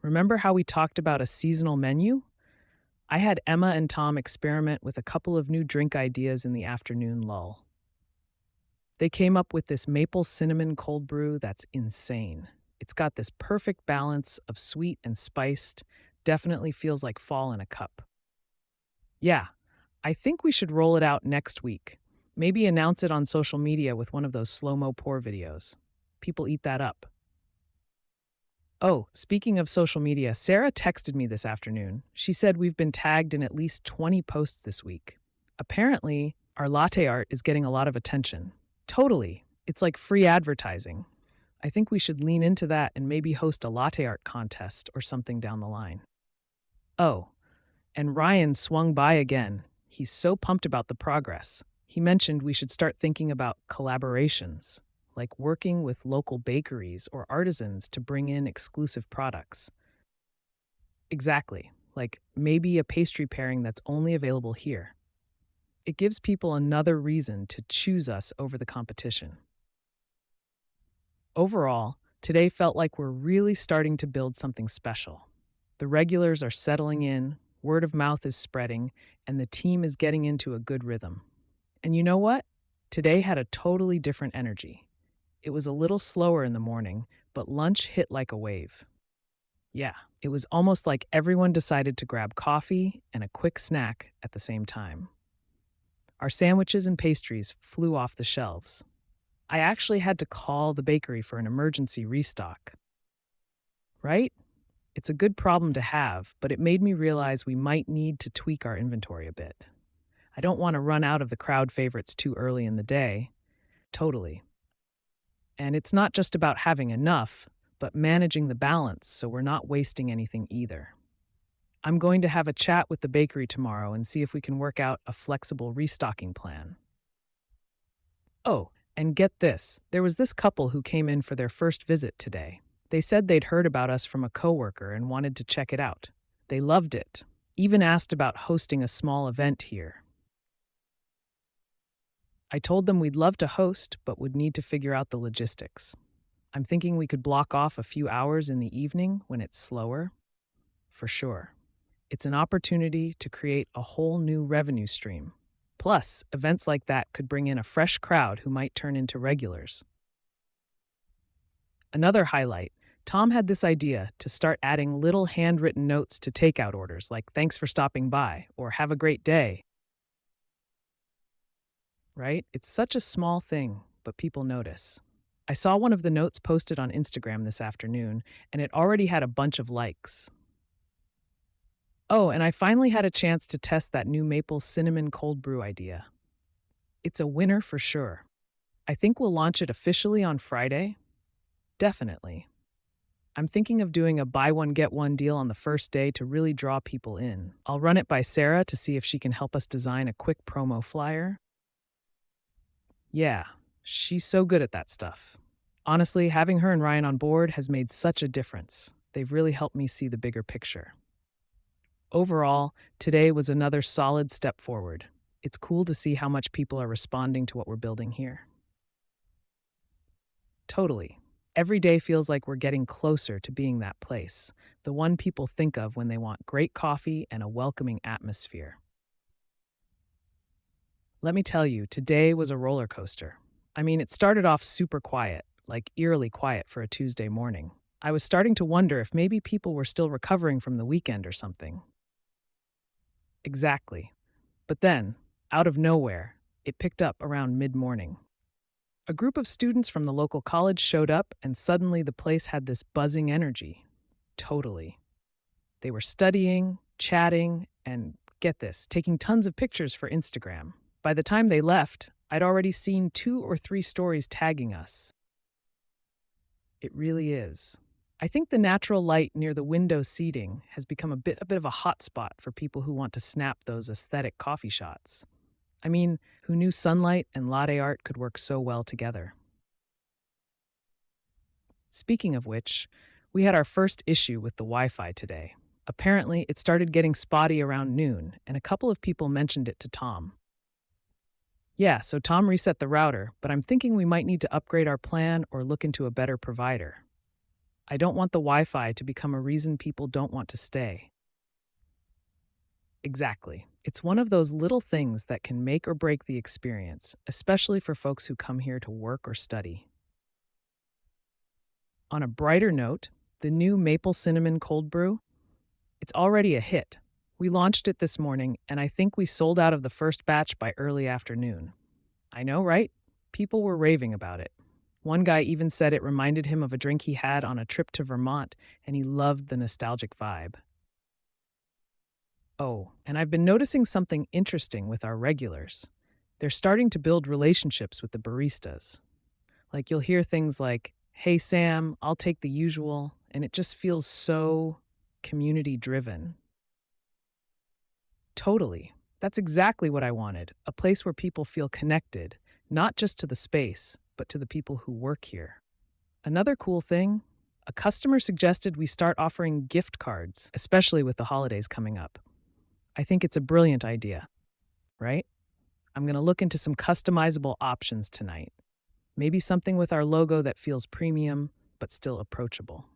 Remember how we talked about a seasonal menu? I had Emma and Tom experiment with a couple of new drink ideas in the afternoon lull. They came up with this maple cinnamon cold brew that's insane. It's got this perfect balance of sweet and spiced, definitely feels like fall in a cup. Yeah, I think we should roll it out next week. Maybe announce it on social media with one of those slow mo pour videos. People eat that up. Oh, speaking of social media, Sarah texted me this afternoon. She said we've been tagged in at least 20 posts this week. Apparently, our latte art is getting a lot of attention. Totally. It's like free advertising. I think we should lean into that and maybe host a latte art contest or something down the line. Oh, and Ryan swung by again. He's so pumped about the progress. He mentioned we should start thinking about collaborations, like working with local bakeries or artisans to bring in exclusive products. Exactly, like maybe a pastry pairing that's only available here. It gives people another reason to choose us over the competition. Overall, today felt like we're really starting to build something special. The regulars are settling in, word of mouth is spreading, and the team is getting into a good rhythm. And you know what? Today had a totally different energy. It was a little slower in the morning, but lunch hit like a wave. Yeah, it was almost like everyone decided to grab coffee and a quick snack at the same time. Our sandwiches and pastries flew off the shelves. I actually had to call the bakery for an emergency restock. Right? It's a good problem to have, but it made me realize we might need to tweak our inventory a bit. I don't want to run out of the crowd favorites too early in the day. Totally. And it's not just about having enough, but managing the balance so we're not wasting anything either. I'm going to have a chat with the bakery tomorrow and see if we can work out a flexible restocking plan. Oh, and get this, there was this couple who came in for their first visit today. They said they'd heard about us from a coworker and wanted to check it out. They loved it, even asked about hosting a small event here. I told them we'd love to host, but would need to figure out the logistics. I'm thinking we could block off a few hours in the evening when it's slower. For sure. It's an opportunity to create a whole new revenue stream. Plus, events like that could bring in a fresh crowd who might turn into regulars. Another highlight, Tom had this idea to start adding little handwritten notes to takeout orders like thanks for stopping by or have a great day, right? It's such a small thing, but people notice. I saw one of the notes posted on Instagram this afternoon, and it already had a bunch of likes. Oh, and I finally had a chance to test that new maple cinnamon cold brew idea. It's a winner for sure. I think we'll launch it officially on Friday. Definitely. I'm thinking of doing a buy one, get one deal on the first day to really draw people in. I'll run it by Sarah to see if she can help us design a quick promo flyer. Yeah, she's so good at that stuff. Honestly, having her and Ryan on board has made such a difference. They've really helped me see the bigger picture. Overall, today was another solid step forward. It's cool to see how much people are responding to what we're building here. Totally. Every day feels like we're getting closer to being that place, the one people think of when they want great coffee and a welcoming atmosphere. Let me tell you, today was a roller coaster. I mean, it started off super quiet, like eerily quiet for a Tuesday morning. I was starting to wonder if maybe people were still recovering from the weekend or something. Exactly. But then, out of nowhere, it picked up around mid morning. A group of students from the local college showed up, and suddenly the place had this buzzing energy. Totally. They were studying, chatting, and get this, taking tons of pictures for Instagram. By the time they left, I'd already seen 2 or 3 stories tagging us. It really is. I think the natural light near the window seating has become a bit of a hot spot for people who want to snap those aesthetic coffee shots. I mean, who knew sunlight and latte art could work so well together? Speaking of which, we had our first issue with the Wi Fi today. Apparently, it started getting spotty around noon, and a couple of people mentioned it to Tom. Yeah, so Tom reset the router, but I'm thinking we might need to upgrade our plan or look into a better provider. I don't want the Wi Fi to become a reason people don't want to stay. Exactly. It's one of those little things that can make or break the experience, especially for folks who come here to work or study. On a brighter note, the new maple cinnamon cold brew, it's already a hit. We launched it this morning, and I think we sold out of the first batch by early afternoon. I know, right? People were raving about it. One guy even said it reminded him of a drink he had on a trip to Vermont, and he loved the nostalgic vibe. Oh, and I've been noticing something interesting with our regulars. They're starting to build relationships with the baristas. Like you'll hear things like, "Hey Sam, I'll take the usual," and it just feels so community driven. Totally. That's exactly what I wanted, a place where people feel connected, not just to the space, but to the people who work here. Another cool thing, a customer suggested we start offering gift cards, especially with the holidays coming up. I think it's a brilliant idea, right? I'm going to look into some customizable options tonight. Maybe something with our logo that feels premium, but still approachable.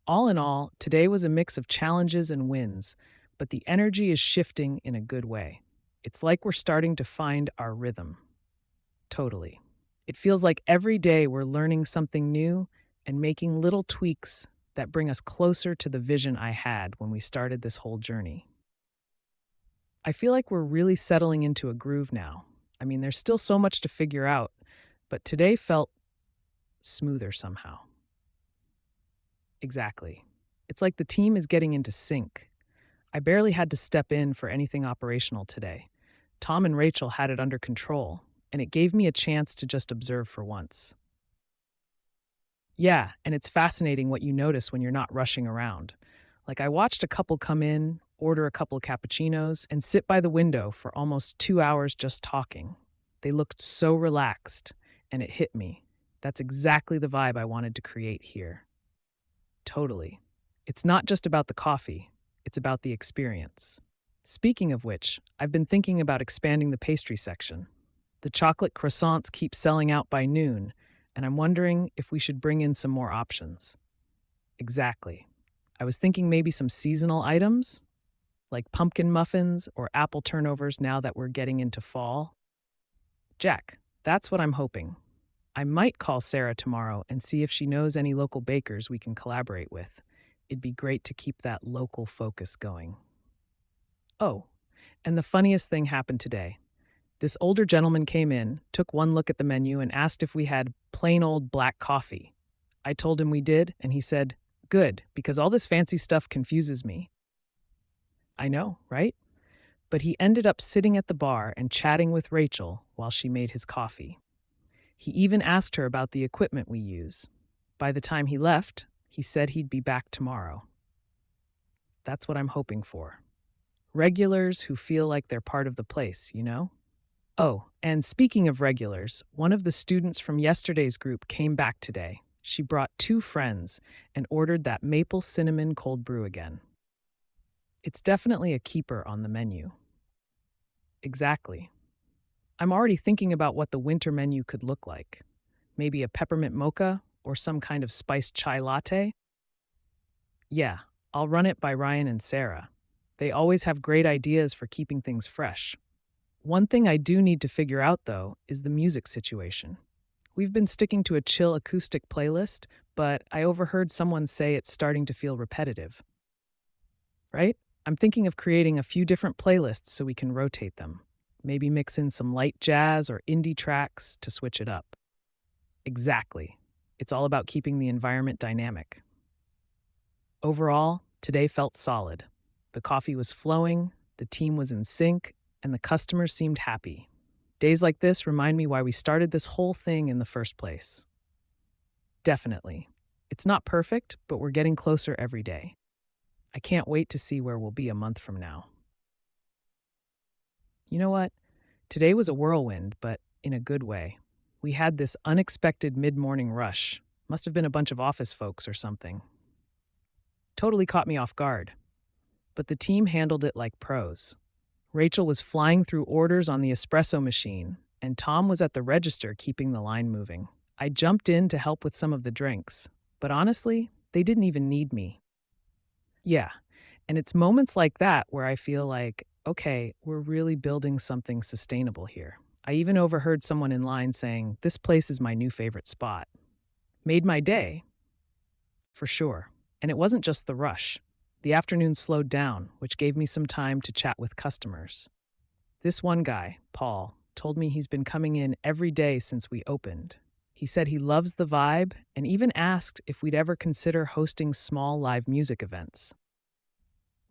All in all, today was a mix of challenges and wins, but the energy is shifting in a good way. It's like we're starting to find our rhythm. Totally. It feels like every day we're learning something new and making little tweaks that bring us closer to the vision I had when we started this whole journey. I feel like we're really settling into a groove now. I mean, there's still so much to figure out, but today felt smoother somehow. Exactly. It's like the team is getting into sync. I barely had to step in for anything operational today. Tom and Rachel had it under control, and it gave me a chance to just observe for once. Yeah, and it's fascinating what you notice when you're not rushing around. Like, I watched a couple come in, order a couple cappuccinos, and sit by the window for almost 2 hours just talking. They looked so relaxed, and it hit me. That's exactly the vibe I wanted to create here. Totally. It's not just about the coffee, it's about the experience. Speaking of which, I've been thinking about expanding the pastry section. The chocolate croissants keep selling out by noon, and I'm wondering if we should bring in some more options. Exactly. I was thinking maybe some seasonal items, like pumpkin muffins or apple turnovers now that we're getting into fall. Jack, that's what I'm hoping. I might call Sarah tomorrow and see if she knows any local bakers we can collaborate with. It'd be great to keep that local focus going. Oh, and the funniest thing happened today. This older gentleman came in, took one look at the menu, and asked if we had plain old black coffee. I told him we did, and he said, "Good, because all this fancy stuff confuses me." I know, right? But he ended up sitting at the bar and chatting with Rachel while she made his coffee. He even asked her about the equipment we use. By the time he left, he said he'd be back tomorrow. That's what I'm hoping for. Regulars who feel like they're part of the place, you know? Oh, and speaking of regulars, one of the students from yesterday's group came back today. She brought 2 friends and ordered that maple cinnamon cold brew again. It's definitely a keeper on the menu. Exactly. I'm already thinking about what the winter menu could look like. Maybe a peppermint mocha or some kind of spiced chai latte? Yeah, I'll run it by Ryan and Sarah. They always have great ideas for keeping things fresh. One thing I do need to figure out, though, is the music situation. We've been sticking to a chill acoustic playlist, but I overheard someone say it's starting to feel repetitive. Right? I'm thinking of creating a few different playlists so we can rotate them. Maybe mix in some light jazz or indie tracks to switch it up. Exactly. It's all about keeping the environment dynamic. Overall, today felt solid. The coffee was flowing, the team was in sync, and the customers seemed happy. Days like this remind me why we started this whole thing in the first place. Definitely. It's not perfect, but we're getting closer every day. I can't wait to see where we'll be a month from now. You know what? Today was a whirlwind, but in a good way. We had this unexpected mid-morning rush. Must have been a bunch of office folks or something. Totally caught me off guard. But the team handled it like pros. Rachel was flying through orders on the espresso machine, and Tom was at the register keeping the line moving. I jumped in to help with some of the drinks, but honestly, they didn't even need me. Yeah, and it's moments like that where I feel like, okay, we're really building something sustainable here. I even overheard someone in line saying, "This place is my new favorite spot." Made my day, for sure. And it wasn't just the rush. The afternoon slowed down, which gave me some time to chat with customers. This one guy, Paul, told me he's been coming in every day since we opened. He said he loves the vibe and even asked if we'd ever consider hosting small live music events.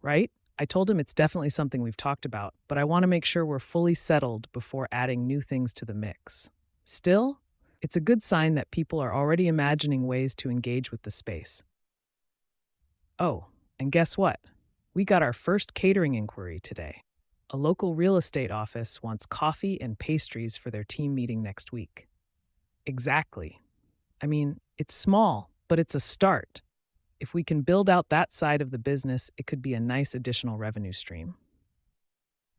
Right? I told him it's definitely something we've talked about, but I want to make sure we're fully settled before adding new things to the mix. Still, it's a good sign that people are already imagining ways to engage with the space. Oh, and guess what? We got our first catering inquiry today. A local real estate office wants coffee and pastries for their team meeting next week. Exactly. I mean, it's small, but it's a start. If we can build out that side of the business, it could be a nice additional revenue stream.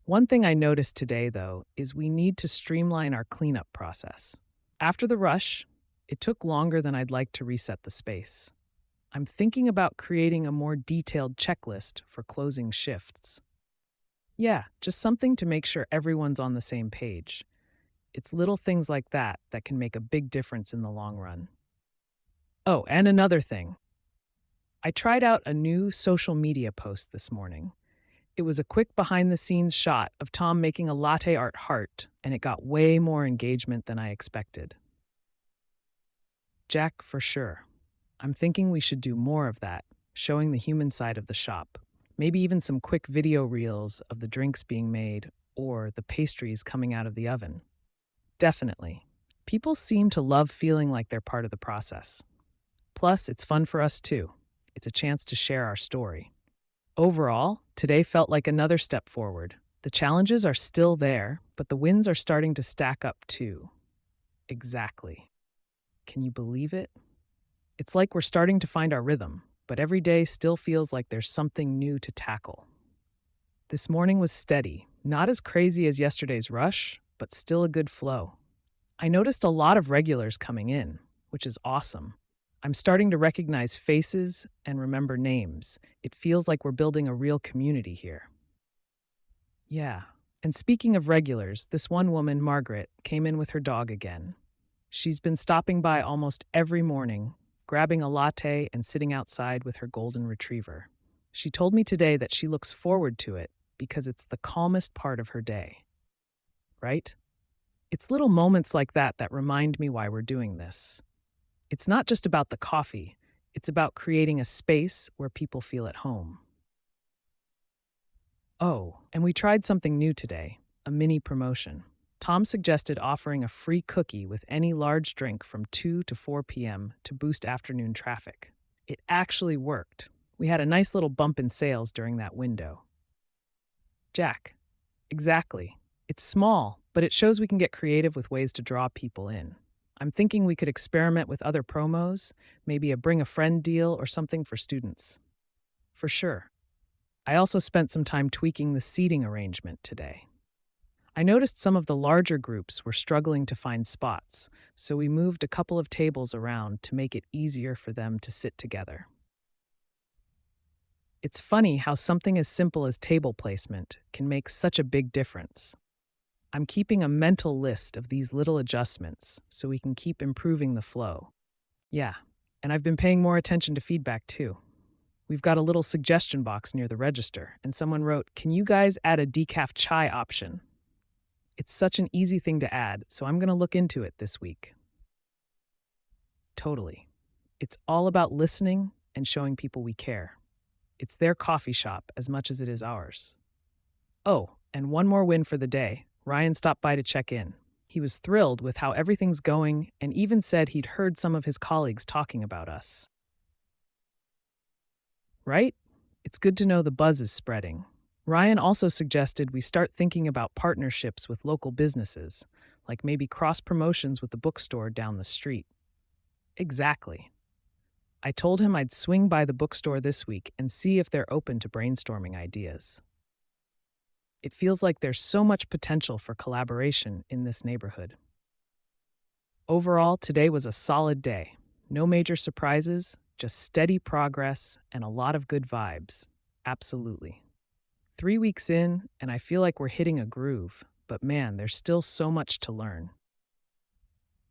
One thing I noticed today, though, is we need to streamline our cleanup process. After the rush, it took longer than I'd like to reset the space. I'm thinking about creating a more detailed checklist for closing shifts. Yeah, just something to make sure everyone's on the same page. It's little things like that that can make a big difference in the long run. Oh, and another thing. I tried out a new social media post this morning. It was a quick behind the scenes shot of Tom making a latte art heart, and it got way more engagement than I expected. Jack, for sure. I'm thinking we should do more of that, showing the human side of the shop. Maybe even some quick video reels of the drinks being made or the pastries coming out of the oven. Definitely. People seem to love feeling like they're part of the process. Plus, it's fun for us too. It's a chance to share our story. Overall, today felt like another step forward. The challenges are still there, but the wins are starting to stack up too. Exactly. Can you believe it? It's like we're starting to find our rhythm, but every day still feels like there's something new to tackle. This morning was steady, not as crazy as yesterday's rush, but still a good flow. I noticed a lot of regulars coming in, which is awesome. I'm starting to recognize faces and remember names. It feels like we're building a real community here. Yeah. And speaking of regulars, this one woman, Margaret, came in with her dog again. She's been stopping by almost every morning, grabbing a latte and sitting outside with her golden retriever. She told me today that she looks forward to it because it's the calmest part of her day. Right? It's little moments like that that remind me why we're doing this. It's not just about the coffee, it's about creating a space where people feel at home. Oh, and we tried something new today, a mini promotion. Tom suggested offering a free cookie with any large drink from 2 to 4 p.m. to boost afternoon traffic. It actually worked. We had a nice little bump in sales during that window. Jack, exactly. It's small, but it shows we can get creative with ways to draw people in. I'm thinking we could experiment with other promos, maybe a bring a friend deal or something for students. For sure. I also spent some time tweaking the seating arrangement today. I noticed some of the larger groups were struggling to find spots, so we moved a couple of tables around to make it easier for them to sit together. It's funny how something as simple as table placement can make such a big difference. I'm keeping a mental list of these little adjustments so we can keep improving the flow. Yeah, and I've been paying more attention to feedback too. We've got a little suggestion box near the register, and someone wrote, "Can you guys add a decaf chai option?" It's such an easy thing to add, so I'm going to look into it this week. Totally. It's all about listening and showing people we care. It's their coffee shop as much as it is ours. Oh, and one more win for the day. Ryan stopped by to check in. He was thrilled with how everything's going and even said he'd heard some of his colleagues talking about us. Right? It's good to know the buzz is spreading. Ryan also suggested we start thinking about partnerships with local businesses, like maybe cross promotions with the bookstore down the street. Exactly. I told him I'd swing by the bookstore this week and see if they're open to brainstorming ideas. It feels like there's so much potential for collaboration in this neighborhood. Overall, today was a solid day. No major surprises, just steady progress and a lot of good vibes. Absolutely. 3 weeks in, and I feel like we're hitting a groove, but man, there's still so much to learn.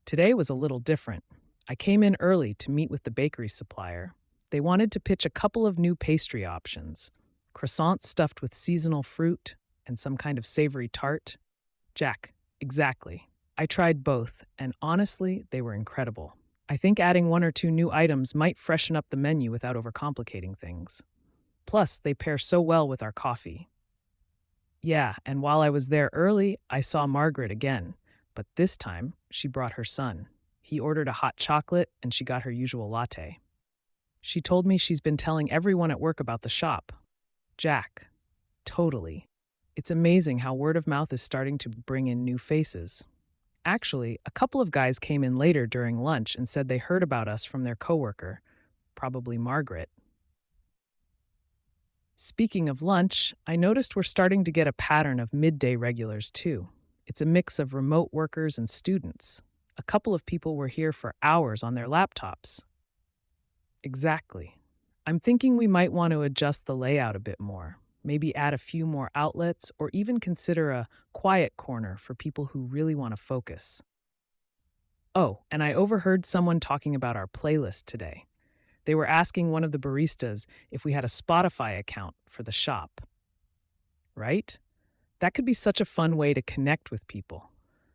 Today was a little different. I came in early to meet with the bakery supplier. They wanted to pitch a couple of new pastry options: croissants stuffed with seasonal fruit and some kind of savory tart. Jack, exactly. I tried both, and honestly, they were incredible. I think adding one or two new items might freshen up the menu without overcomplicating things. Plus, they pair so well with our coffee. Yeah, and while I was there early, I saw Margaret again, but this time she brought her son. He ordered a hot chocolate and she got her usual latte. She told me she's been telling everyone at work about the shop. Jack, totally. It's amazing how word of mouth is starting to bring in new faces. Actually, a couple of guys came in later during lunch and said they heard about us from their coworker, probably Margaret. Speaking of lunch, I noticed we're starting to get a pattern of midday regulars too. It's a mix of remote workers and students. A couple of people were here for hours on their laptops. Exactly. I'm thinking we might want to adjust the layout a bit more. Maybe add a few more outlets or even consider a quiet corner for people who really want to focus. Oh, and I overheard someone talking about our playlist today. They were asking one of the baristas if we had a Spotify account for the shop, right? That could be such a fun way to connect with people.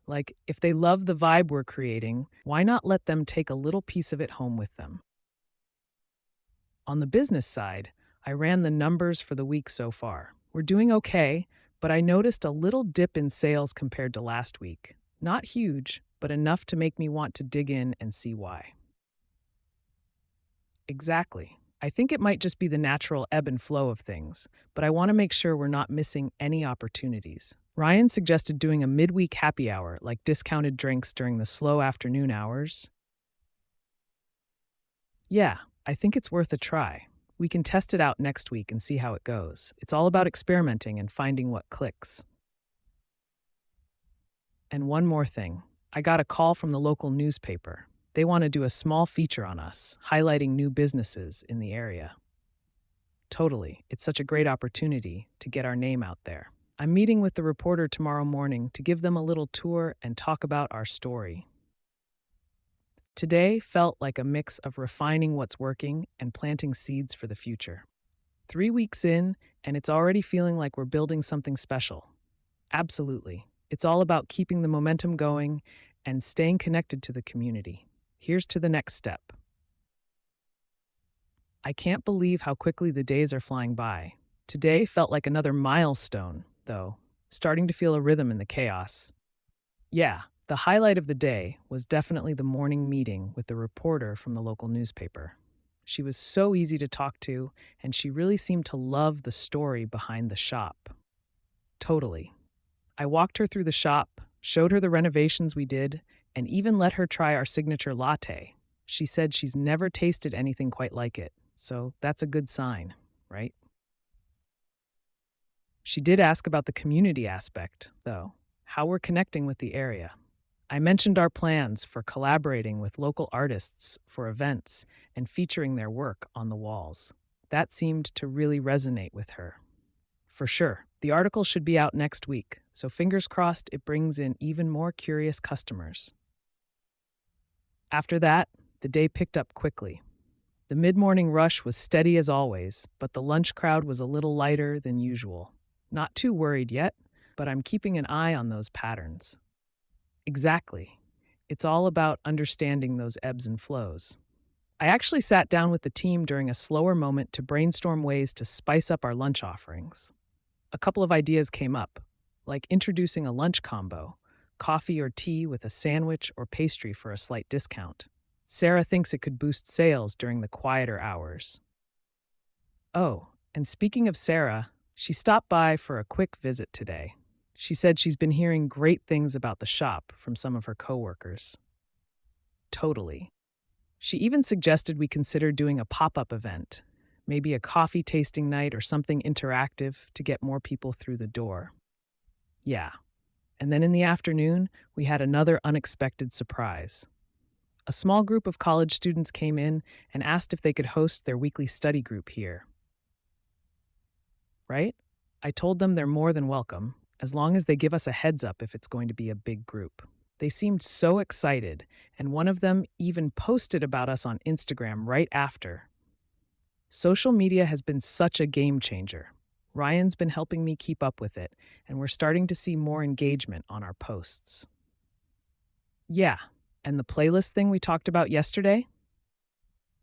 Like, if they love the vibe we're creating, why not let them take a little piece of it home with them? On the business side, I ran the numbers for the week so far. We're doing okay, but I noticed a little dip in sales compared to last week. Not huge, but enough to make me want to dig in and see why. Exactly. I think it might just be the natural ebb and flow of things, but I want to make sure we're not missing any opportunities. Ryan suggested doing a midweek happy hour, like discounted drinks during the slow afternoon hours. Yeah, I think it's worth a try. We can test it out next week and see how it goes. It's all about experimenting and finding what clicks. And one more thing, I got a call from the local newspaper. They want to do a small feature on us, highlighting new businesses in the area. Totally, it's such a great opportunity to get our name out there. I'm meeting with the reporter tomorrow morning to give them a little tour and talk about our story. Today felt like a mix of refining what's working and planting seeds for the future. 3 weeks in, and it's already feeling like we're building something special. Absolutely. It's all about keeping the momentum going and staying connected to the community. Here's to the next step. I can't believe how quickly the days are flying by. Today felt like another milestone, though, starting to feel a rhythm in the chaos. Yeah, the highlight of the day was definitely the morning meeting with the reporter from the local newspaper. She was so easy to talk to, and she really seemed to love the story behind the shop. Totally. I walked her through the shop, showed her the renovations we did, and even let her try our signature latte. She said she's never tasted anything quite like it, so that's a good sign, right? She did ask about the community aspect, though, how we're connecting with the area. I mentioned our plans for collaborating with local artists for events and featuring their work on the walls. That seemed to really resonate with her. For sure, the article should be out next week, so fingers crossed it brings in even more curious customers. After that, the day picked up quickly. The mid-morning rush was steady as always, but the lunch crowd was a little lighter than usual. Not too worried yet, but I'm keeping an eye on those patterns. Exactly. It's all about understanding those ebbs and flows. I actually sat down with the team during a slower moment to brainstorm ways to spice up our lunch offerings. A couple of ideas came up, like introducing a lunch combo, coffee or tea with a sandwich or pastry for a slight discount. Sarah thinks it could boost sales during the quieter hours. Oh, and speaking of Sarah, she stopped by for a quick visit today. She said she's been hearing great things about the shop from some of her coworkers. Totally. She even suggested we consider doing a pop-up event, maybe a coffee tasting night or something interactive to get more people through the door. Yeah. And then in the afternoon, we had another unexpected surprise. A small group of college students came in and asked if they could host their weekly study group here. Right? I told them they're more than welcome, as long as they give us a heads up if it's going to be a big group. They seemed so excited, and one of them even posted about us on Instagram right after. Social media has been such a game changer. Ryan's been helping me keep up with it, and we're starting to see more engagement on our posts. Yeah, and the playlist thing we talked about yesterday?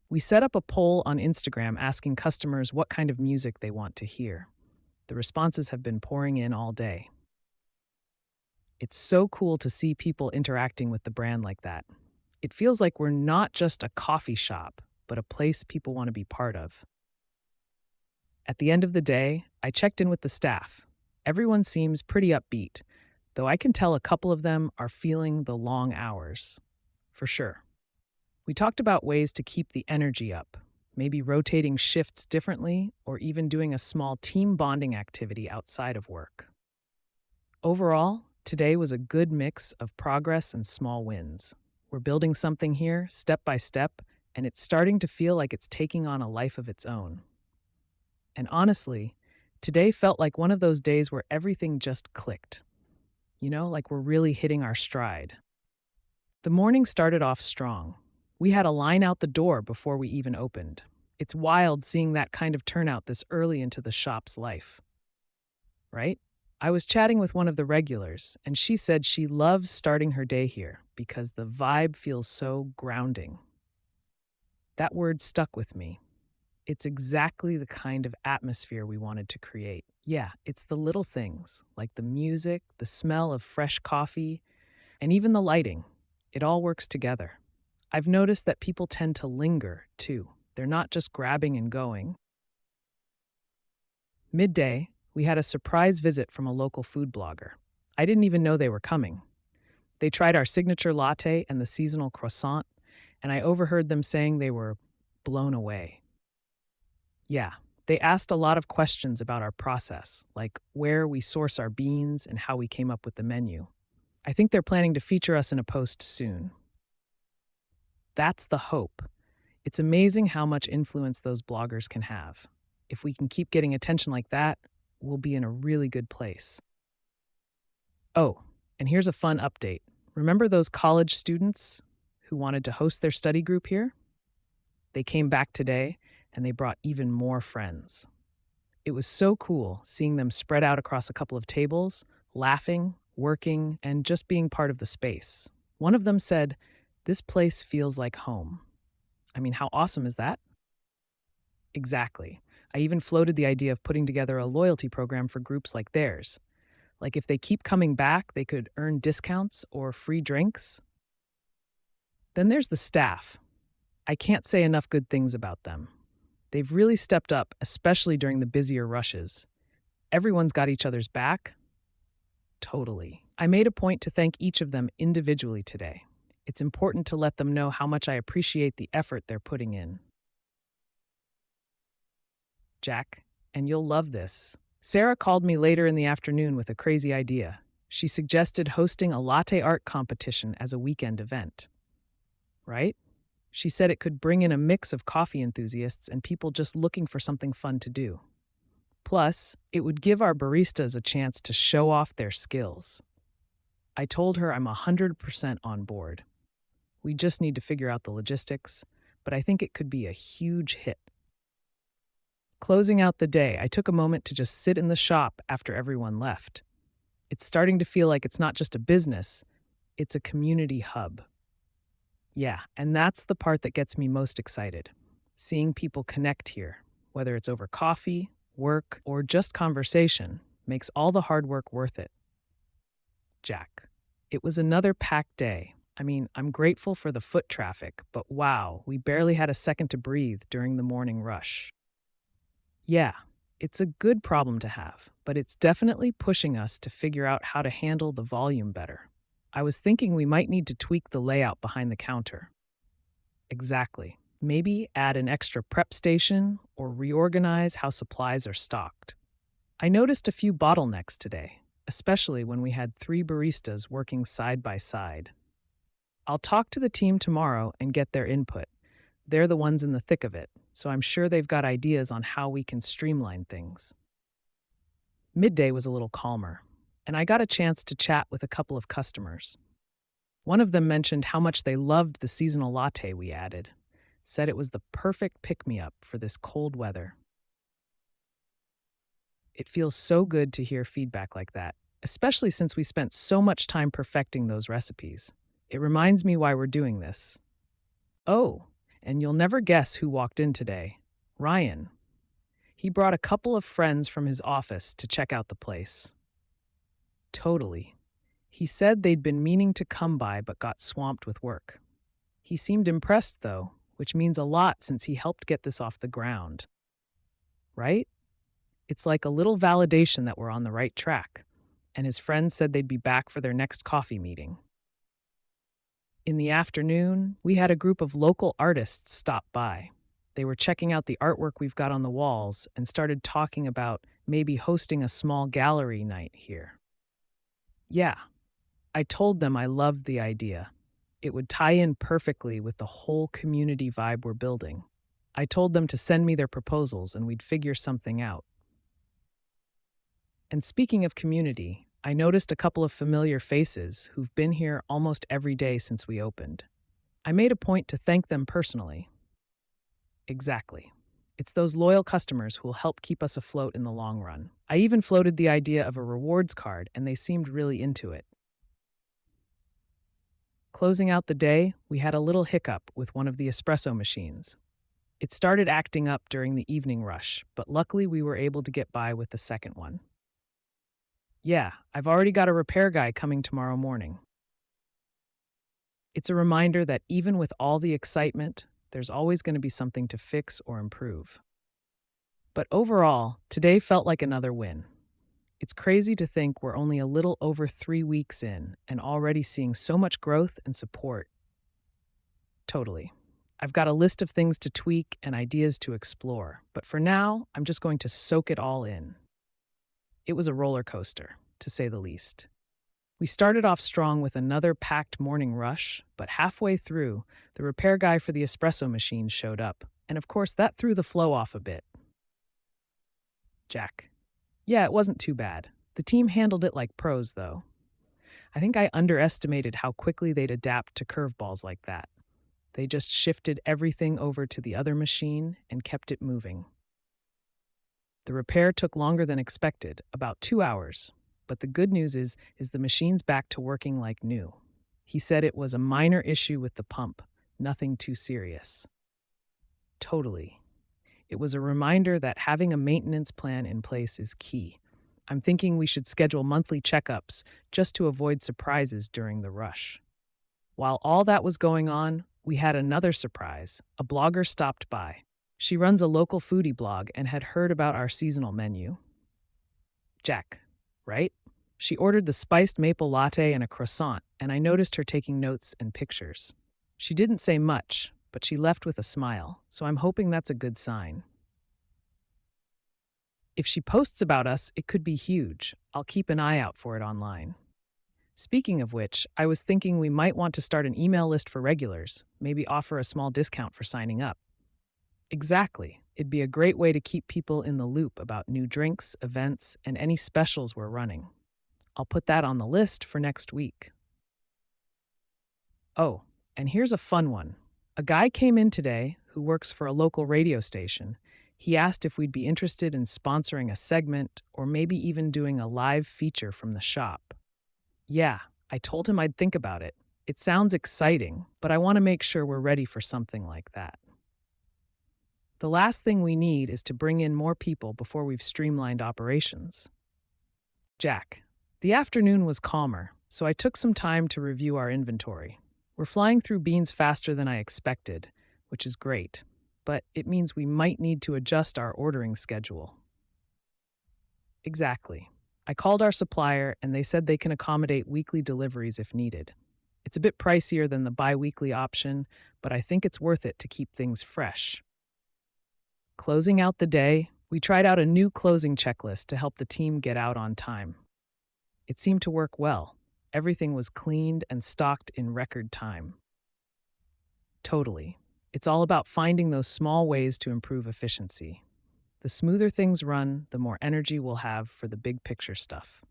We set up a poll on Instagram asking customers what kind of music they want to hear. The responses have been pouring in all day. It's so cool to see people interacting with the brand like that. It feels like we're not just a coffee shop, but a place people want to be part of. At the end of the day, I checked in with the staff. Everyone seems pretty upbeat, though I can tell a couple of them are feeling the long hours. For sure. We talked about ways to keep the energy up, maybe rotating shifts differently, or even doing a small team bonding activity outside of work. Overall, today was a good mix of progress and small wins. We're building something here, step by step, and it's starting to feel like it's taking on a life of its own. And honestly, today felt like one of those days where everything just clicked. Like we're really hitting our stride. The morning started off strong. We had a line out the door before we even opened. It's wild seeing that kind of turnout this early into the shop's life, right? I was chatting with one of the regulars, and she said she loves starting her day here because the vibe feels so grounding. That word stuck with me. It's exactly the kind of atmosphere we wanted to create. Yeah, it's the little things, like the music, the smell of fresh coffee, and even the lighting. It all works together. I've noticed that people tend to linger, too. They're not just grabbing and going. Midday, we had a surprise visit from a local food blogger. I didn't even know they were coming. They tried our signature latte and the seasonal croissant, and I overheard them saying they were blown away. Yeah, they asked a lot of questions about our process, like where we source our beans and how we came up with the menu. I think they're planning to feature us in a post soon. That's the hope. It's amazing how much influence those bloggers can have. If we can keep getting attention like that, we'll be in a really good place. Oh, and here's a fun update. Remember those college students who wanted to host their study group here? They came back today and they brought even more friends. It was so cool seeing them spread out across a couple of tables, laughing, working, and just being part of the space. One of them said, "This place feels like home." I mean, how awesome is that? Exactly. I even floated the idea of putting together a loyalty program for groups like theirs. Like if they keep coming back, they could earn discounts or free drinks. Then there's the staff. I can't say enough good things about them. They've really stepped up, especially during the busier rushes. Everyone's got each other's back. Totally. I made a point to thank each of them individually today. It's important to let them know how much I appreciate the effort they're putting in. Jack, and you'll love this. Sarah called me later in the afternoon with a crazy idea. She suggested hosting a latte art competition as a weekend event. Right? She said it could bring in a mix of coffee enthusiasts and people just looking for something fun to do. Plus, it would give our baristas a chance to show off their skills. I told her I'm 100% on board. We just need to figure out the logistics, but I think it could be a huge hit. Closing out the day, I took a moment to just sit in the shop after everyone left. It's starting to feel like it's not just a business, it's a community hub. Yeah, and that's the part that gets me most excited. Seeing people connect here, whether it's over coffee, work, or just conversation, makes all the hard work worth it. Jack, it was another packed day. I mean, I'm grateful for the foot traffic, but wow, we barely had a second to breathe during the morning rush. Yeah, it's a good problem to have, but it's definitely pushing us to figure out how to handle the volume better. I was thinking we might need to tweak the layout behind the counter. Exactly. Maybe add an extra prep station or reorganize how supplies are stocked. I noticed a few bottlenecks today, especially when we had 3 baristas working side by side. I'll talk to the team tomorrow and get their input. They're the ones in the thick of it, so I'm sure they've got ideas on how we can streamline things. Midday was a little calmer, and I got a chance to chat with a couple of customers. One of them mentioned how much they loved the seasonal latte we added. said it was the perfect pick me up for this cold weather. It feels so good to hear feedback like that, especially since we spent so much time perfecting those recipes. It reminds me why we're doing this. Oh, and you'll never guess who walked in today. Ryan. He brought a couple of friends from his office to check out the place. Totally. He said they'd been meaning to come by but got swamped with work. He seemed impressed, though, which means a lot since he helped get this off the ground. Right? It's like a little validation that we're on the right track. And his friends said they'd be back for their next coffee meeting. In the afternoon, we had a group of local artists stop by. They were checking out the artwork we've got on the walls and started talking about maybe hosting a small gallery night here. Yeah, I told them I loved the idea. It would tie in perfectly with the whole community vibe we're building. I told them to send me their proposals and we'd figure something out. And speaking of community, I noticed a couple of familiar faces who've been here almost every day since we opened. I made a point to thank them personally. Exactly. It's those loyal customers who will help keep us afloat in the long run. I even floated the idea of a rewards card, and they seemed really into it. Closing out the day, we had a little hiccup with one of the espresso machines. It started acting up during the evening rush, but luckily we were able to get by with the second one. Yeah, I've already got a repair guy coming tomorrow morning. It's a reminder that even with all the excitement, there's always going to be something to fix or improve. But overall, today felt like another win. It's crazy to think we're only a little over 3 weeks in and already seeing so much growth and support. Totally. I've got a list of things to tweak and ideas to explore, but for now, I'm just going to soak it all in. It was a roller coaster, to say the least. We started off strong with another packed morning rush, but halfway through, the repair guy for the espresso machine showed up, and of course that threw the flow off a bit. Jack. Yeah, it wasn't too bad. The team handled it like pros, though. I think I underestimated how quickly they'd adapt to curveballs like that. They just shifted everything over to the other machine and kept it moving. The repair took longer than expected, about 2 hours, but the good news is the machine's back to working like new. He said it was a minor issue with the pump, nothing too serious. Totally. It was a reminder that having a maintenance plan in place is key. I'm thinking we should schedule monthly checkups just to avoid surprises during the rush. While all that was going on, we had another surprise. A blogger stopped by. She runs a local foodie blog and had heard about our seasonal menu. Jack, right? She ordered the spiced maple latte and a croissant, and I noticed her taking notes and pictures. She didn't say much, but she left with a smile, so I'm hoping that's a good sign. If she posts about us, it could be huge. I'll keep an eye out for it online. Speaking of which, I was thinking we might want to start an email list for regulars, maybe offer a small discount for signing up. Exactly. It'd be a great way to keep people in the loop about new drinks, events, and any specials we're running. I'll put that on the list for next week. Oh, and here's a fun one. A guy came in today who works for a local radio station. He asked if we'd be interested in sponsoring a segment or maybe even doing a live feature from the shop. Yeah, I told him I'd think about it. It sounds exciting, but I want to make sure we're ready for something like that. The last thing we need is to bring in more people before we've streamlined operations. Jack. The afternoon was calmer, so I took some time to review our inventory. We're flying through beans faster than I expected, which is great, but it means we might need to adjust our ordering schedule. Exactly. I called our supplier and they said they can accommodate weekly deliveries if needed. It's a bit pricier than the bi-weekly option, but I think it's worth it to keep things fresh. Closing out the day, we tried out a new closing checklist to help the team get out on time. It seemed to work well. Everything was cleaned and stocked in record time. Totally. It's all about finding those small ways to improve efficiency. The smoother things run, the more energy we'll have for the big picture stuff.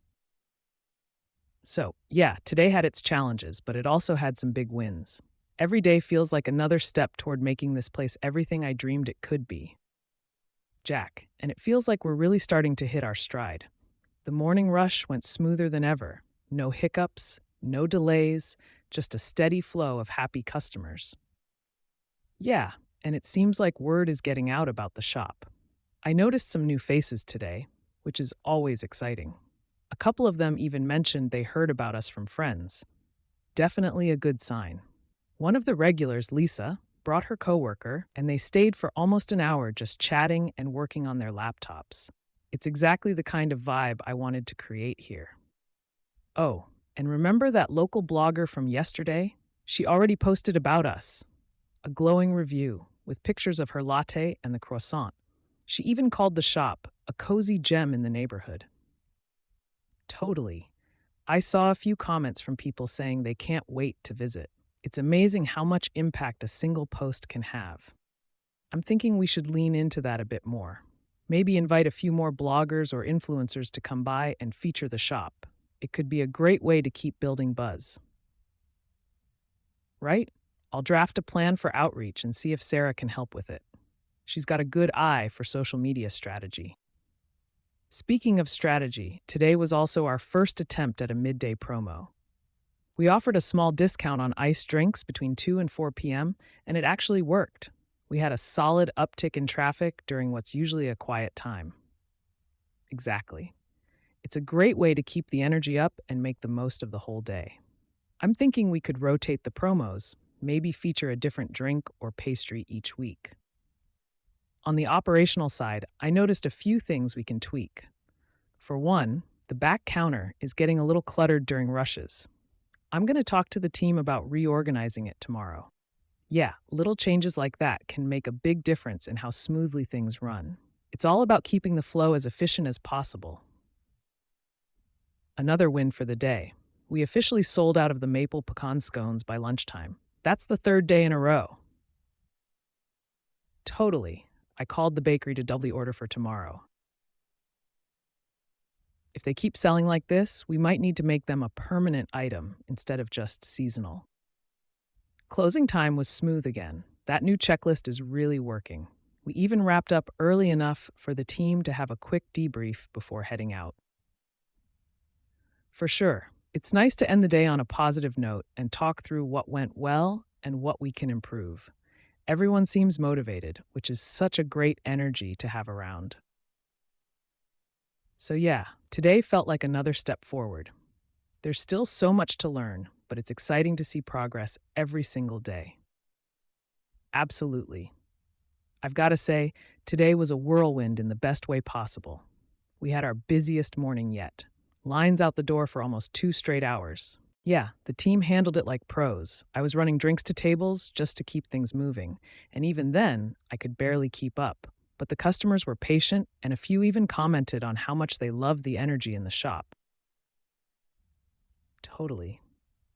So, yeah, today had its challenges, but it also had some big wins. Every day feels like another step toward making this place everything I dreamed it could be. Jack, and it feels like we're really starting to hit our stride. The morning rush went smoother than ever. No hiccups, no delays, just a steady flow of happy customers. Yeah, and it seems like word is getting out about the shop. I noticed some new faces today, which is always exciting. A couple of them even mentioned they heard about us from friends. Definitely a good sign. One of the regulars, Lisa, brought her coworker, and they stayed for almost an hour just chatting and working on their laptops. It's exactly the kind of vibe I wanted to create here. Oh, and remember that local blogger from yesterday? She already posted about us. A glowing review with pictures of her latte and the croissant. She even called the shop a cozy gem in the neighborhood. Totally. I saw a few comments from people saying they can't wait to visit. It's amazing how much impact a single post can have. I'm thinking we should lean into that a bit more. Maybe invite a few more bloggers or influencers to come by and feature the shop. It could be a great way to keep building buzz. Right? I'll draft a plan for outreach and see if Sarah can help with it. She's got a good eye for social media strategy. Speaking of strategy, today was also our first attempt at a midday promo. We offered a small discount on iced drinks between 2 and 4 p.m., and it actually worked. We had a solid uptick in traffic during what's usually a quiet time. Exactly. It's a great way to keep the energy up and make the most of the whole day. I'm thinking we could rotate the promos, maybe feature a different drink or pastry each week. On the operational side, I noticed a few things we can tweak. For one, the back counter is getting a little cluttered during rushes. I'm going to talk to the team about reorganizing it tomorrow. Yeah, little changes like that can make a big difference in how smoothly things run. It's all about keeping the flow as efficient as possible. Another win for the day. We officially sold out of the maple pecan scones by lunchtime. That's the third day in a row. Totally. I called the bakery to double the order for tomorrow. If they keep selling like this, we might need to make them a permanent item instead of just seasonal. Closing time was smooth again. That new checklist is really working. We even wrapped up early enough for the team to have a quick debrief before heading out. For sure, it's nice to end the day on a positive note and talk through what went well and what we can improve. Everyone seems motivated, which is such a great energy to have around. So yeah, today felt like another step forward. There's still so much to learn, but it's exciting to see progress every single day. Absolutely. I've got to say, today was a whirlwind in the best way possible. We had our busiest morning yet. Lines out the door for almost 2 straight hours. Yeah, the team handled it like pros. I was running drinks to tables just to keep things moving, and even then, I could barely keep up. But the customers were patient, and a few even commented on how much they loved the energy in the shop. Totally.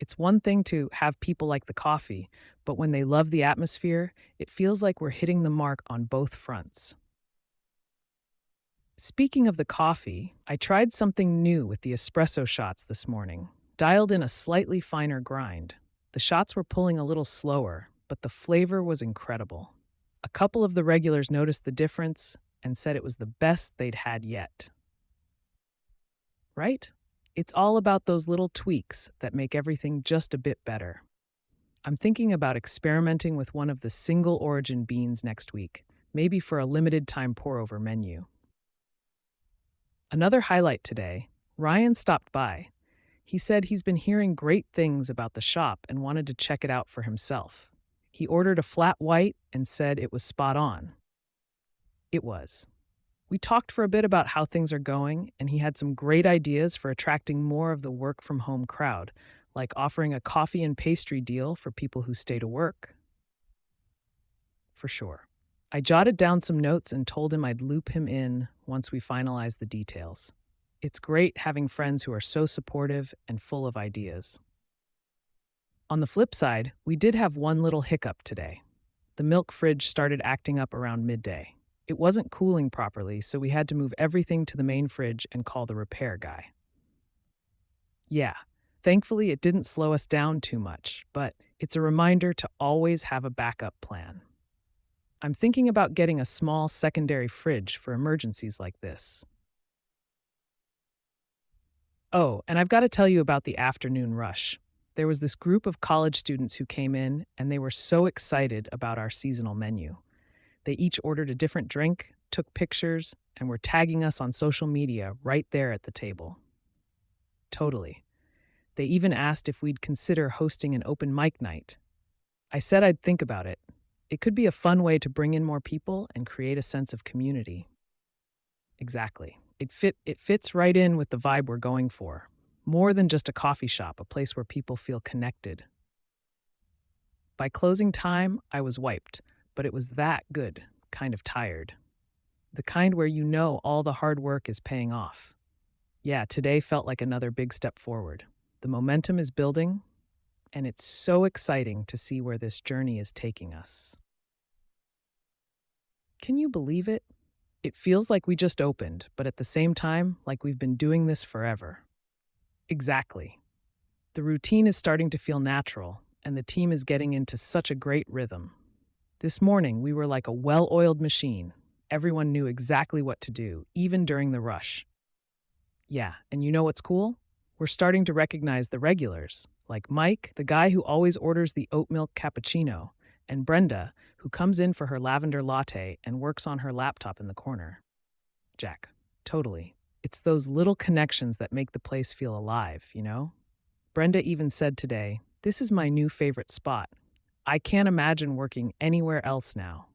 It's one thing to have people like the coffee, but when they love the atmosphere, it feels like we're hitting the mark on both fronts. Speaking of the coffee, I tried something new with the espresso shots this morning, dialed in a slightly finer grind. The shots were pulling a little slower, but the flavor was incredible. A couple of the regulars noticed the difference and said it was the best they'd had yet. Right? It's all about those little tweaks that make everything just a bit better. I'm thinking about experimenting with one of the single origin beans next week, maybe for a limited time pour-over menu. Another highlight today, Ryan stopped by. He said he's been hearing great things about the shop and wanted to check it out for himself. He ordered a flat white and said it was spot on. It was. We talked for a bit about how things are going, and he had some great ideas for attracting more of the work-from-home crowd, like offering a coffee and pastry deal for people who stay to work. For sure. I jotted down some notes and told him I'd loop him in once we finalize the details. It's great having friends who are so supportive and full of ideas. On the flip side, we did have one little hiccup today. The milk fridge started acting up around midday. It wasn't cooling properly, so we had to move everything to the main fridge and call the repair guy. Yeah, thankfully it didn't slow us down too much, but It's a reminder to always have a backup plan. I'm thinking about getting a small secondary fridge for emergencies like this. Oh, and I've got to tell you about the afternoon rush. There was this group of college students who came in, and they were so excited about our seasonal menu. They each ordered a different drink, took pictures, and were tagging us on social media right there at the table. Totally. They even asked if we'd consider hosting an open mic night. I said I'd think about it. It could be a fun way to bring in more people and create a sense of community. Exactly. It fits right in with the vibe we're going for. More than just a coffee shop, a place where people feel connected. By closing time, I was wiped, but it was that good, kind of tired. The kind where you know all the hard work is paying off. Yeah, today felt like another big step forward. The momentum is building, and it's so exciting to see where this journey is taking us. Can you believe it? It feels like we just opened, but at the same time, like we've been doing this forever. Exactly. The routine is starting to feel natural, and the team is getting into such a great rhythm. This morning, we were like a well oiled machine. Everyone knew exactly what to do, even during the rush. Yeah, and you know what's cool? We're starting to recognize the regulars, like Mike, the guy who always orders the oat milk cappuccino, and Brenda, who comes in for her lavender latte and works on her laptop in the corner. Jack, totally. It's those little connections that make the place feel alive, you know? Brenda even said today, "This is my new favorite spot. I can't imagine working anywhere else now."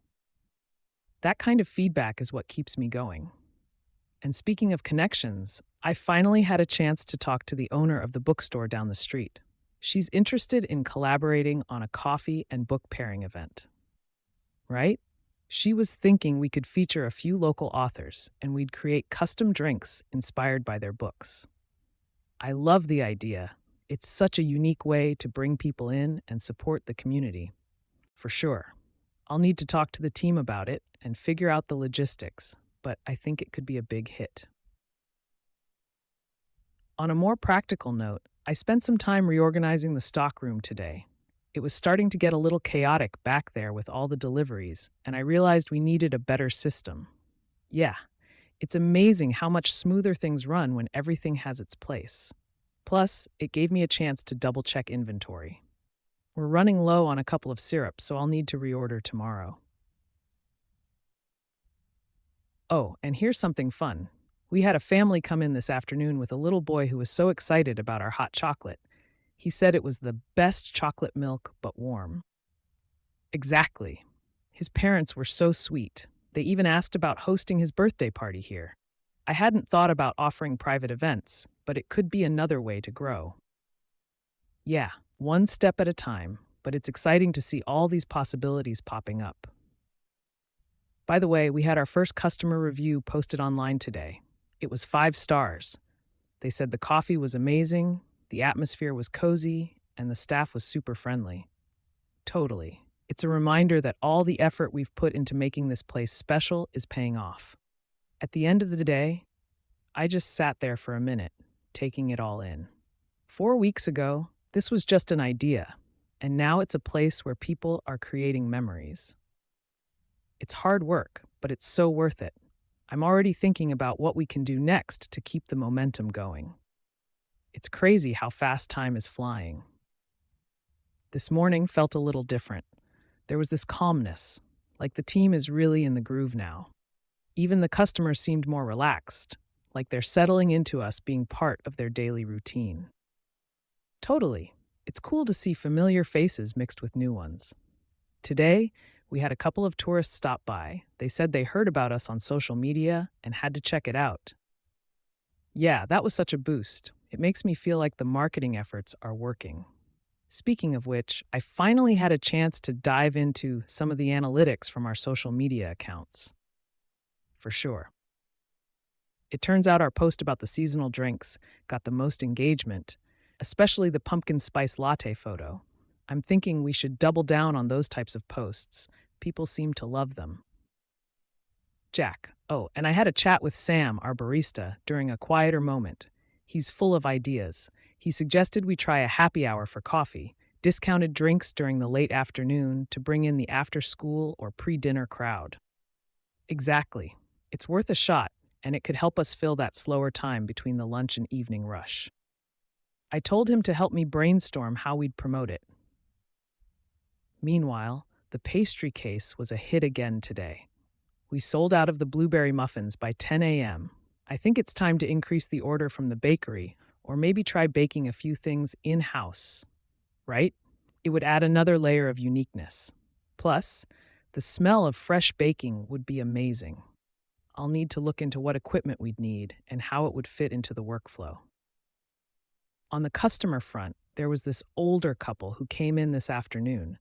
That kind of feedback is what keeps me going. And speaking of connections, I finally had a chance to talk to the owner of the bookstore down the street. She's interested in collaborating on a coffee and book pairing event. Right? She was thinking we could feature a few local authors and we'd create custom drinks inspired by their books. I love the idea. It's such a unique way to bring people in and support the community. For sure. I'll need to talk to the team about it and figure out the logistics, but I think it could be a big hit. On a more practical note, I spent some time reorganizing the stockroom today. It was starting to get a little chaotic back there with all the deliveries, and I realized we needed a better system. Yeah, it's amazing how much smoother things run when everything has its place. Plus, it gave me a chance to double-check inventory. We're running low on a couple of syrups, so I'll need to reorder tomorrow. Oh, and here's something fun. We had a family come in this afternoon with a little boy who was so excited about our hot chocolate. He said it was the best chocolate milk, but warm. Exactly. His parents were so sweet. They even asked about hosting his birthday party here. I hadn't thought about offering private events, but it could be another way to grow. Yeah, one step at a time, but it's exciting to see all these possibilities popping up. By the way, we had our first customer review posted online today. It was 5 stars. They said the coffee was amazing, the atmosphere was cozy, and the staff was super friendly. Totally. It's a reminder that all the effort we've put into making this place special is paying off. At the end of the day, I just sat there for a minute, taking it all in. 4 weeks ago, this was just an idea, and now it's a place where people are creating memories. It's hard work, but it's so worth it. I'm already thinking about what we can do next to keep the momentum going. It's crazy how fast time is flying. This morning felt a little different. There was this calmness, like the team is really in the groove now. Even the customers seemed more relaxed, like they're settling into us being part of their daily routine. Totally. It's cool to see familiar faces mixed with new ones. Today, we had a couple of tourists stop by. They said they heard about us on social media and had to check it out. Yeah, that was such a boost. It makes me feel like the marketing efforts are working. Speaking of which, I finally had a chance to dive into some of the analytics from our social media accounts. For sure. It turns out our post about the seasonal drinks got the most engagement, especially the pumpkin spice latte photo. I'm thinking we should double down on those types of posts. People seem to love them. Jack. Oh, and I had a chat with Sam, our barista, during a quieter moment. He's full of ideas. He suggested we try a happy hour for coffee, discounted drinks during the late afternoon to bring in the after school or pre dinner crowd. Exactly. It's worth a shot, and it could help us fill that slower time between the lunch and evening rush. I told him to help me brainstorm how we'd promote it. Meanwhile, the pastry case was a hit again today. We sold out of the blueberry muffins by 10 a.m. I think it's time to increase the order from the bakery, or maybe try baking a few things in house, right? It would add another layer of uniqueness. Plus, the smell of fresh baking would be amazing. I'll need to look into what equipment we'd need and how it would fit into the workflow. On the customer front, there was this older couple who came in this afternoon.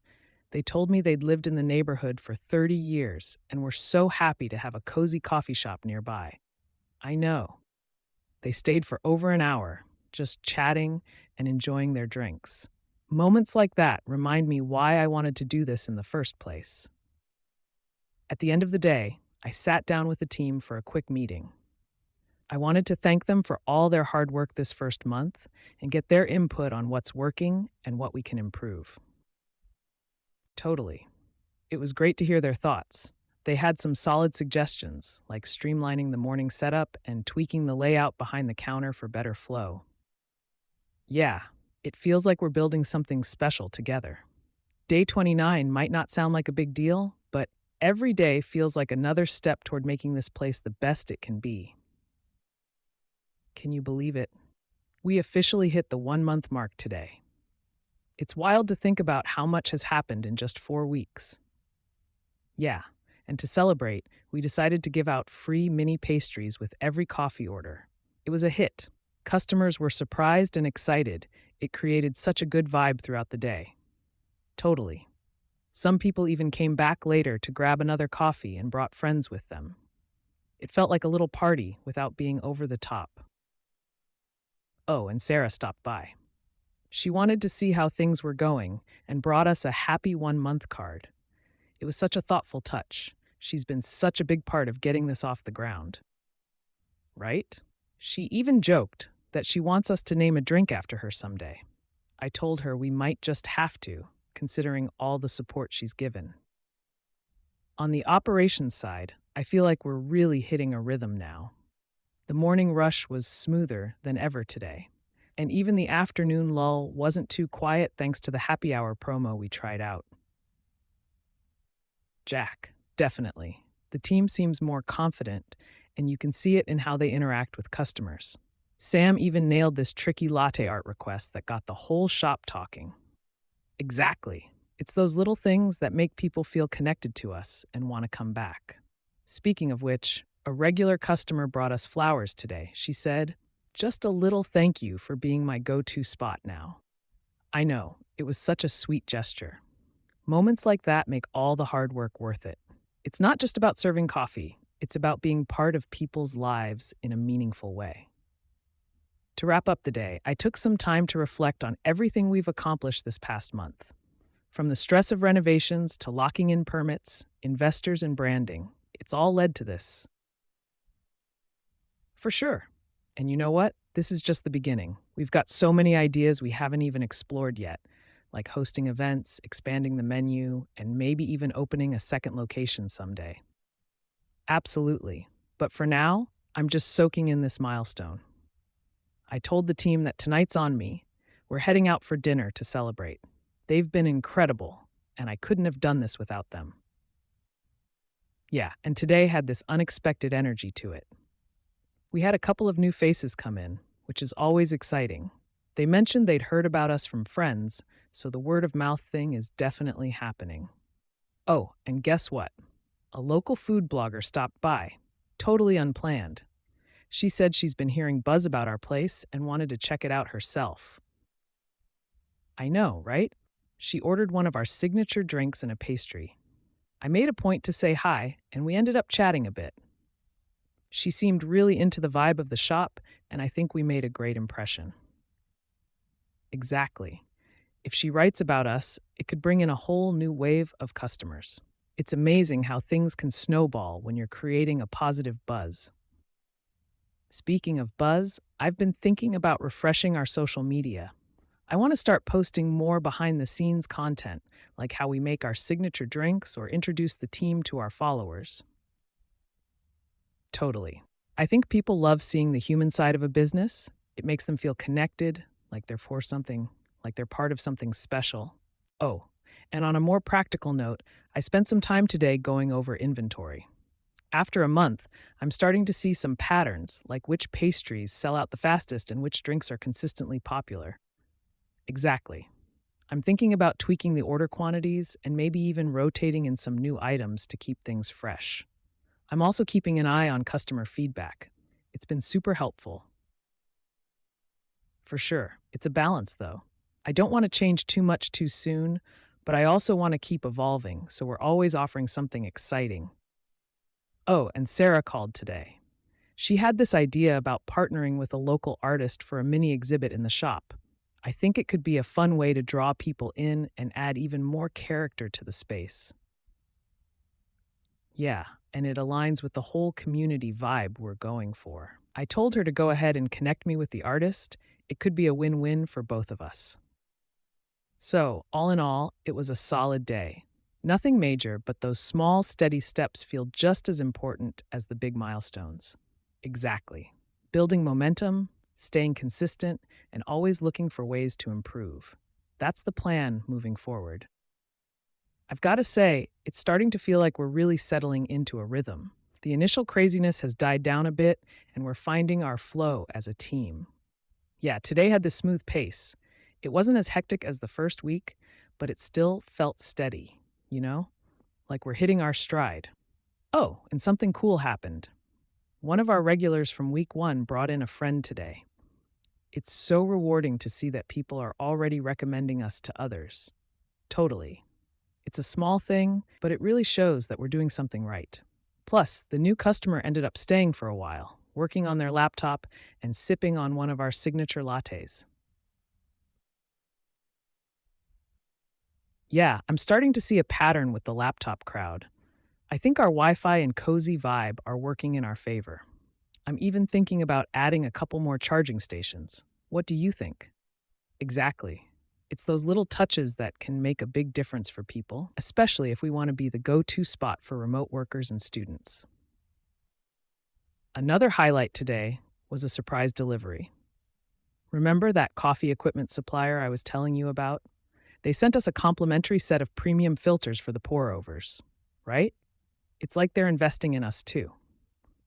They told me they'd lived in the neighborhood for 30 years and were so happy to have a cozy coffee shop nearby. I know. They stayed for over an hour, just chatting and enjoying their drinks. Moments like that remind me why I wanted to do this in the first place. At the end of the day, I sat down with the team for a quick meeting. I wanted to thank them for all their hard work this first month and get their input on what's working and what we can improve. Totally. It was great to hear their thoughts. They had some solid suggestions, like streamlining the morning setup and tweaking the layout behind the counter for better flow. Yeah, it feels like we're building something special together. Day 29 might not sound like a big deal, but every day feels like another step toward making this place the best it can be. Can you believe it? We officially hit the 1 month mark today. It's wild to think about how much has happened in just 4 weeks. Yeah, and to celebrate, we decided to give out free mini pastries with every coffee order. It was a hit. Customers were surprised and excited. It created such a good vibe throughout the day. Totally. Some people even came back later to grab another coffee and brought friends with them. It felt like a little party without being over the top. Oh, and Sarah stopped by. She wanted to see how things were going and brought us a happy 1 month card. It was such a thoughtful touch. She's been such a big part of getting this off the ground. Right? She even joked that she wants us to name a drink after her someday. I told her we might just have to, considering all the support she's given. On the operations side, I feel like we're really hitting a rhythm now. The morning rush was smoother than ever today, and even the afternoon lull wasn't too quiet thanks to the happy hour promo we tried out. Jack, definitely. The team seems more confident, and you can see it in how they interact with customers. Sam even nailed this tricky latte art request that got the whole shop talking. Exactly. It's those little things that make people feel connected to us and want to come back. Speaking of which, a regular customer brought us flowers today. She said, "Just a little thank you for being my go-to spot now." I know, it was such a sweet gesture. Moments like that make all the hard work worth it. It's not just about serving coffee, it's about being part of people's lives in a meaningful way. To wrap up the day, I took some time to reflect on everything we've accomplished this past month. From the stress of renovations to locking in permits, investors, and branding, it's all led to this. For sure. And you know what? This is just the beginning. We've got so many ideas we haven't even explored yet, like hosting events, expanding the menu, and maybe even opening a second location someday. Absolutely. But for now, I'm just soaking in this milestone. I told the team that tonight's on me. We're heading out for dinner to celebrate. They've been incredible, and I couldn't have done this without them. Yeah, and today had this unexpected energy to it. We had a couple of new faces come in, which is always exciting. They mentioned they'd heard about us from friends, so the word of mouth thing is definitely happening. Oh, and guess what? A local food blogger stopped by, totally unplanned. She said she's been hearing buzz about our place and wanted to check it out herself. I know, right? She ordered one of our signature drinks and a pastry. I made a point to say hi, and we ended up chatting a bit. She seemed really into the vibe of the shop, and I think we made a great impression. Exactly. If she writes about us, it could bring in a whole new wave of customers. It's amazing how things can snowball when you're creating a positive buzz. Speaking of buzz, I've been thinking about refreshing our social media. I want to start posting more behind the scenes content, like how we make our signature drinks or introduce the team to our followers. Totally. I think people love seeing the human side of a business. It makes them feel connected, like they're part of something special. Oh, and on a more practical note, I spent some time today going over inventory. After a month, I'm starting to see some patterns, like which pastries sell out the fastest and which drinks are consistently popular. Exactly. I'm thinking about tweaking the order quantities and maybe even rotating in some new items to keep things fresh. I'm also keeping an eye on customer feedback. It's been super helpful. For sure. It's a balance, though. I don't want to change too much too soon, but I also want to keep evolving, so we're always offering something exciting. Oh, and Sarah called today. She had this idea about partnering with a local artist for a mini exhibit in the shop. I think it could be a fun way to draw people in and add even more character to the space. Yeah, and it aligns with the whole community vibe we're going for. I told her to go ahead and connect me with the artist. It could be a win win for both of us. So, all in all, it was a solid day. Nothing major, but those small, steady steps feel just as important as the big milestones. Exactly. Building momentum, staying consistent, and always looking for ways to improve. That's the plan moving forward. I've got to say, it's starting to feel like we're really settling into a rhythm. The initial craziness has died down a bit, and we're finding our flow as a team. Yeah, today had this smooth pace. It wasn't as hectic as the first week, but it still felt steady, you know? Like we're hitting our stride. Oh, and something cool happened. One of our regulars from week one brought in a friend today. It's so rewarding to see that people are already recommending us to others. Totally. It's a small thing, but it really shows that we're doing something right. Plus, the new customer ended up staying for a while, working on their laptop and sipping on one of our signature lattes. Yeah, I'm starting to see a pattern with the laptop crowd. I think our Wi Fi and cozy vibe are working in our favor. I'm even thinking about adding a couple more charging stations. What do you think? Exactly. It's those little touches that can make a big difference for people, especially if we want to be the go to spot for remote workers and students. Another highlight today was a surprise delivery. Remember that coffee equipment supplier I was telling you about? They sent us a complimentary set of premium filters for the pour overs, right? It's like they're investing in us too.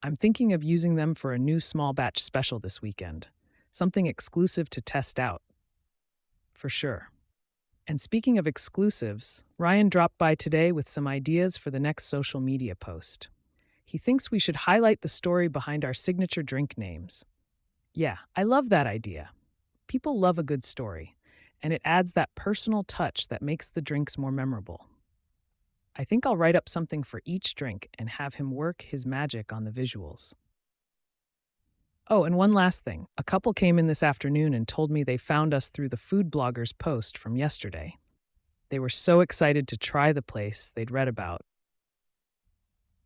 I'm thinking of using them for a new small batch special this weekend, something exclusive to test out, for sure. And speaking of exclusives, Ryan dropped by today with some ideas for the next social media post. He thinks we should highlight the story behind our signature drink names. Yeah, I love that idea. People love a good story, and it adds that personal touch that makes the drinks more memorable. I think I'll write up something for each drink and have him work his magic on the visuals. Oh, and one last thing. A couple came in this afternoon and told me they found us through the food blogger's post from yesterday. They were so excited to try the place they'd read about.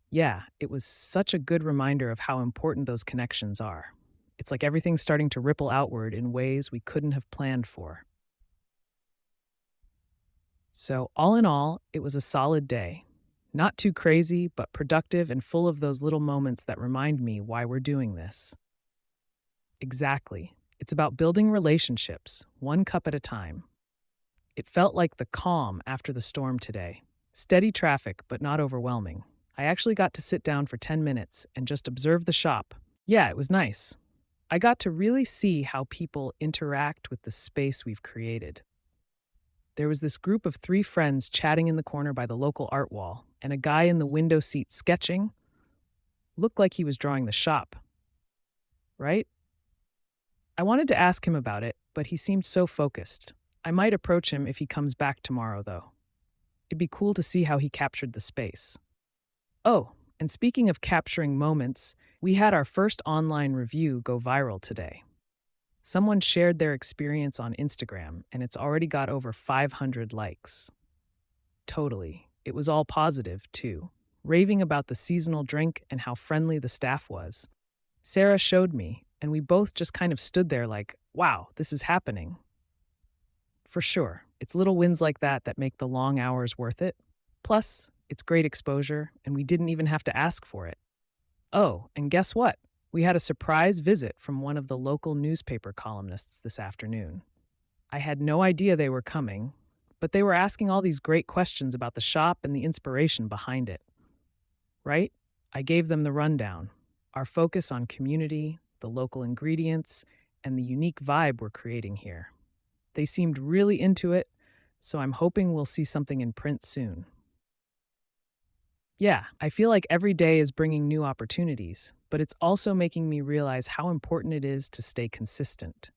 Yeah, it was such a good reminder of how important those connections are. It's like everything's starting to ripple outward in ways we couldn't have planned for. So, all in all, it was a solid day. Not too crazy, but productive and full of those little moments that remind me why we're doing this. Exactly. It's about building relationships, one cup at a time. It felt like the calm after the storm today. Steady traffic, but not overwhelming. I actually got to sit down for 10 minutes and just observe the shop. Yeah, it was nice. I got to really see how people interact with the space we've created. There was this group of three friends chatting in the corner by the local art wall, and a guy in the window seat sketching. Looked like he was drawing the shop, right? I wanted to ask him about it, but he seemed so focused. I might approach him if he comes back tomorrow, though. It'd be cool to see how he captured the space. Oh, and speaking of capturing moments, we had our first online review go viral today. Someone shared their experience on Instagram, and it's already got over 500 likes. Totally. It was all positive, too, raving about the seasonal drink and how friendly the staff was. Sarah showed me, and we both just kind of stood there like, wow, this is happening. For sure, it's little wins like that that make the long hours worth it. Plus, it's great exposure, and we didn't even have to ask for it. Oh, and guess what? We had a surprise visit from one of the local newspaper columnists this afternoon. I had no idea they were coming, but they were asking all these great questions about the shop and the inspiration behind it, right? I gave them the rundown. Our focus on community, the local ingredients, and the unique vibe we're creating here. They seemed really into it, so I'm hoping we'll see something in print soon. Yeah, I feel like every day is bringing new opportunities, but it's also making me realize how important it is to stay consistent.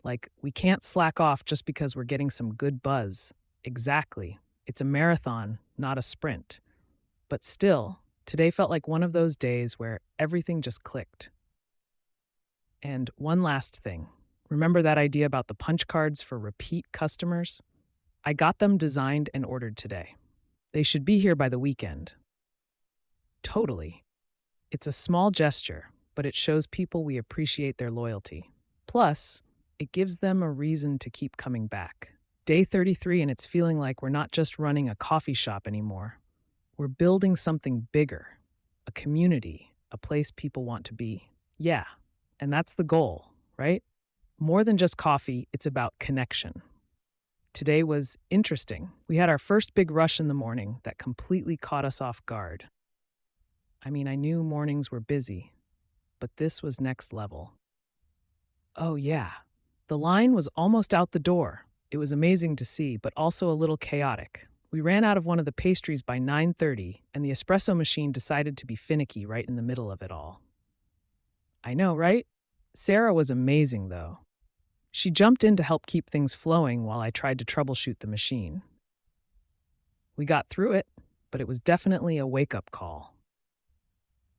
Like, we can't slack off just because we're getting some good buzz. Exactly. It's a marathon, not a sprint. But still, today felt like one of those days where everything just clicked. And one last thing. Remember that idea about the punch cards for repeat customers? I got them designed and ordered today. They should be here by the weekend. Totally. It's a small gesture, but it shows people we appreciate their loyalty. Plus, it gives them a reason to keep coming back. Day 33, and it's feeling like we're not just running a coffee shop anymore. We're building something bigger, a community, a place people want to be. Yeah, and that's the goal, right? More than just coffee, it's about connection. Today was interesting. We had our first big rush in the morning that completely caught us off guard. I mean, I knew mornings were busy, but this was next level. Oh, yeah. The line was almost out the door. It was amazing to see, but also a little chaotic. We ran out of one of the pastries by 9:30, and the espresso machine decided to be finicky right in the middle of it all. I know, right? Sarah was amazing, though. She jumped in to help keep things flowing while I tried to troubleshoot the machine. We got through it, but it was definitely a wake-up call.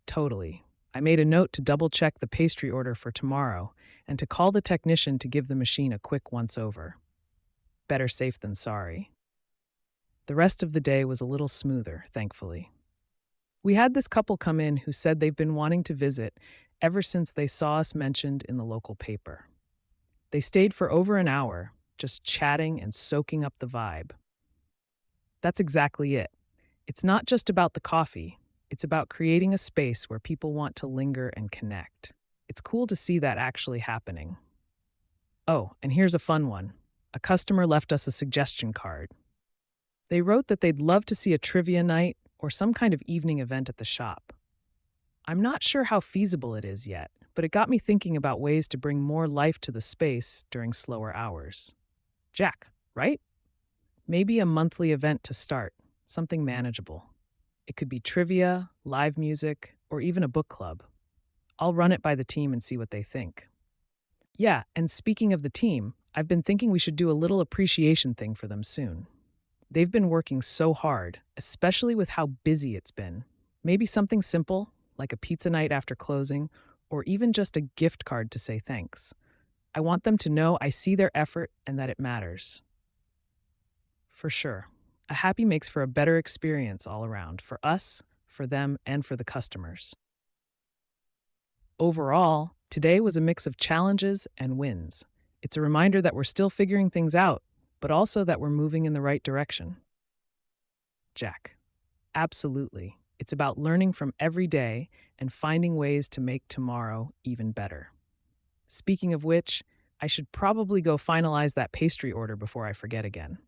Totally. I made a note to double-check the pastry order for tomorrow and to call the technician to give the machine a quick once-over. Better safe than sorry. The rest of the day was a little smoother, thankfully. We had this couple come in who said they've been wanting to visit ever since they saw us mentioned in the local paper. They stayed for over an hour, just chatting and soaking up the vibe. That's exactly it. It's not just about the coffee. It's about creating a space where people want to linger and connect. It's cool to see that actually happening. Oh, and here's a fun one. A customer left us a suggestion card. They wrote that they'd love to see a trivia night or some kind of evening event at the shop. I'm not sure how feasible it is yet, but it got me thinking about ways to bring more life to the space during slower hours. Jack, right? Maybe a monthly event to start, something manageable. It could be trivia, live music, or even a book club. I'll run it by the team and see what they think. Yeah, and speaking of the team, I've been thinking we should do a little appreciation thing for them soon. They've been working so hard, especially with how busy it's been. Maybe something simple, like a pizza night after closing, or even just a gift card to say thanks. I want them to know I see their effort and that it matters. For sure. A happy makes for a better experience all around, for us, for them, and for the customers. Overall, today was a mix of challenges and wins. It's a reminder that we're still figuring things out, but also that we're moving in the right direction. Jack. Absolutely. It's about learning from every day and finding ways to make tomorrow even better. Speaking of which, I should probably go finalize that pastry order before I forget again.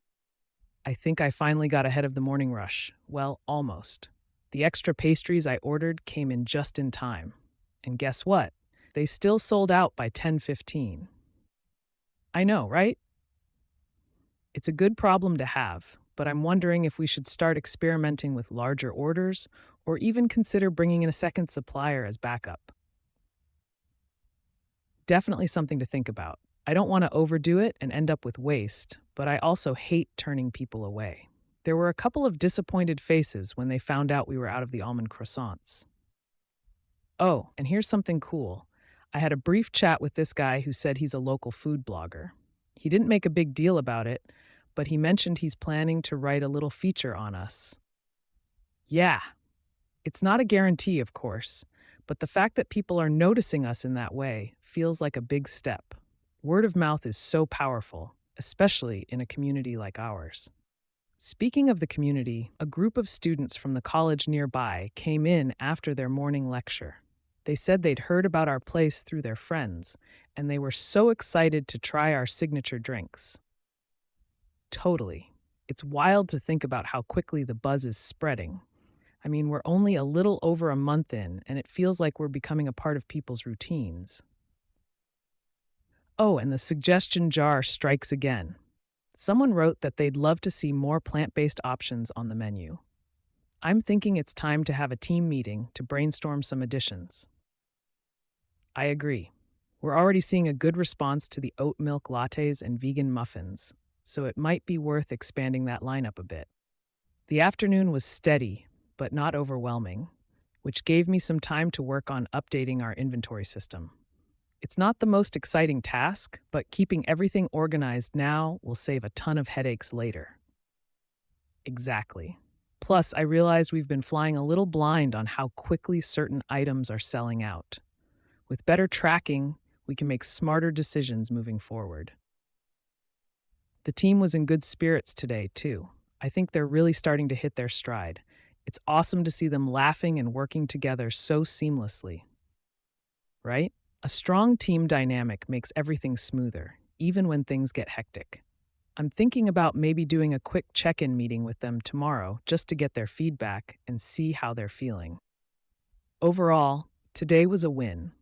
I think I finally got ahead of the morning rush. Well, almost. The extra pastries I ordered came in just in time. And guess what? They still sold out by 10:15. I know, right? It's a good problem to have, but I'm wondering if we should start experimenting with larger orders or even consider bringing in a second supplier as backup. Definitely something to think about. I don't want to overdo it and end up with waste, but I also hate turning people away. There were a couple of disappointed faces when they found out we were out of the almond croissants. Oh, and here's something cool. I had a brief chat with this guy who said he's a local food blogger. He didn't make a big deal about it, but he mentioned he's planning to write a little feature on us. Yeah, it's not a guarantee, of course, but the fact that people are noticing us in that way feels like a big step. Word of mouth is so powerful, especially in a community like ours. Speaking of the community, a group of students from the college nearby came in after their morning lecture. They said they'd heard about our place through their friends, and they were so excited to try our signature drinks. Totally. It's wild to think about how quickly the buzz is spreading. I mean, we're only a little over a month in, and it feels like we're becoming a part of people's routines. Oh, and the suggestion jar strikes again. Someone wrote that they'd love to see more plant based options on the menu. I'm thinking it's time to have a team meeting to brainstorm some additions. I agree. We're already seeing a good response to the oat milk lattes and vegan muffins, so it might be worth expanding that lineup a bit. The afternoon was steady, but not overwhelming, which gave me some time to work on updating our inventory system. It's not the most exciting task, but keeping everything organized now will save a ton of headaches later. Exactly. Plus, I realized we've been flying a little blind on how quickly certain items are selling out. With better tracking, we can make smarter decisions moving forward. The team was in good spirits today, too. I think they're really starting to hit their stride. It's awesome to see them laughing and working together so seamlessly, right? A strong team dynamic makes everything smoother, even when things get hectic. I'm thinking about maybe doing a quick check-in meeting with them tomorrow just to get their feedback and see how they're feeling. Overall, today was a win.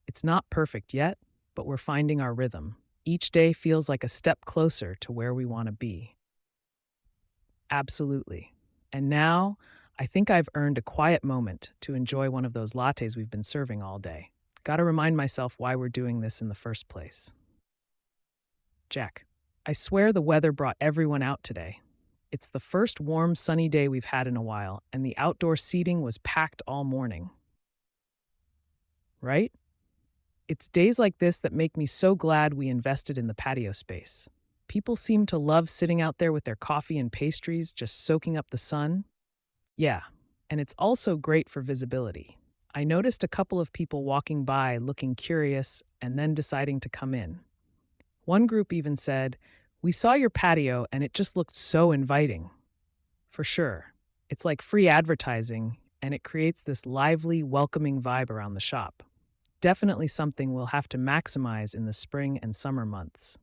It's not perfect yet, but we're finding our rhythm. Each day feels like a step closer to where we want to be. Absolutely. And now, I think I've earned a quiet moment to enjoy one of those lattes we've been serving all day. Gotta remind myself why we're doing this in the first place. Jack, I swear the weather brought everyone out today. It's the first warm, sunny day we've had in a while, and the outdoor seating was packed all morning. Right? It's days like this that make me so glad we invested in the patio space. People seem to love sitting out there with their coffee and pastries, just soaking up the sun. Yeah, and it's also great for visibility. I noticed a couple of people walking by looking curious and then deciding to come in. One group even said, "We saw your patio and it just looked so inviting." For sure. It's like free advertising, and it creates this lively, welcoming vibe around the shop. Definitely something we'll have to maximize in the spring and summer months.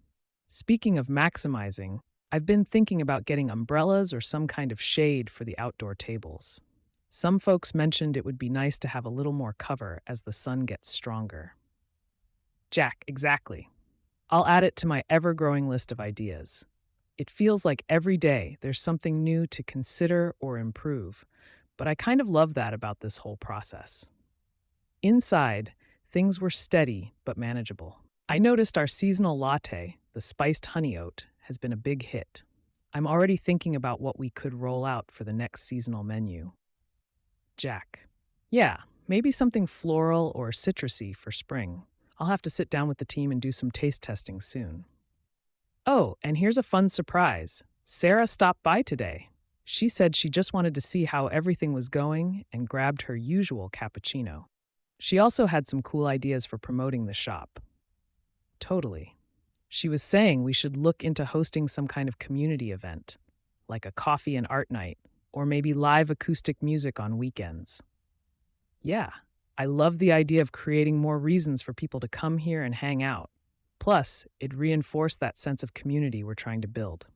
Speaking of maximizing, I've been thinking about getting umbrellas or some kind of shade for the outdoor tables. Some folks mentioned it would be nice to have a little more cover as the sun gets stronger. Jack, exactly. I'll add it to my ever growing list of ideas. It feels like every day there's something new to consider or improve, but I kind of love that about this whole process. Inside, things were steady but manageable. I noticed our seasonal latte, the spiced honey oat, has been a big hit. I'm already thinking about what we could roll out for the next seasonal menu. Jack. Yeah, maybe something floral or citrusy for spring. I'll have to sit down with the team and do some taste testing soon. Oh, and here's a fun surprise. Sarah stopped by today. She said she just wanted to see how everything was going and grabbed her usual cappuccino. She also had some cool ideas for promoting the shop. Totally. She was saying we should look into hosting some kind of community event, like a coffee and art night, or maybe live acoustic music on weekends. Yeah, I love the idea of creating more reasons for people to come here and hang out. Plus, it reinforced that sense of community we're trying to build.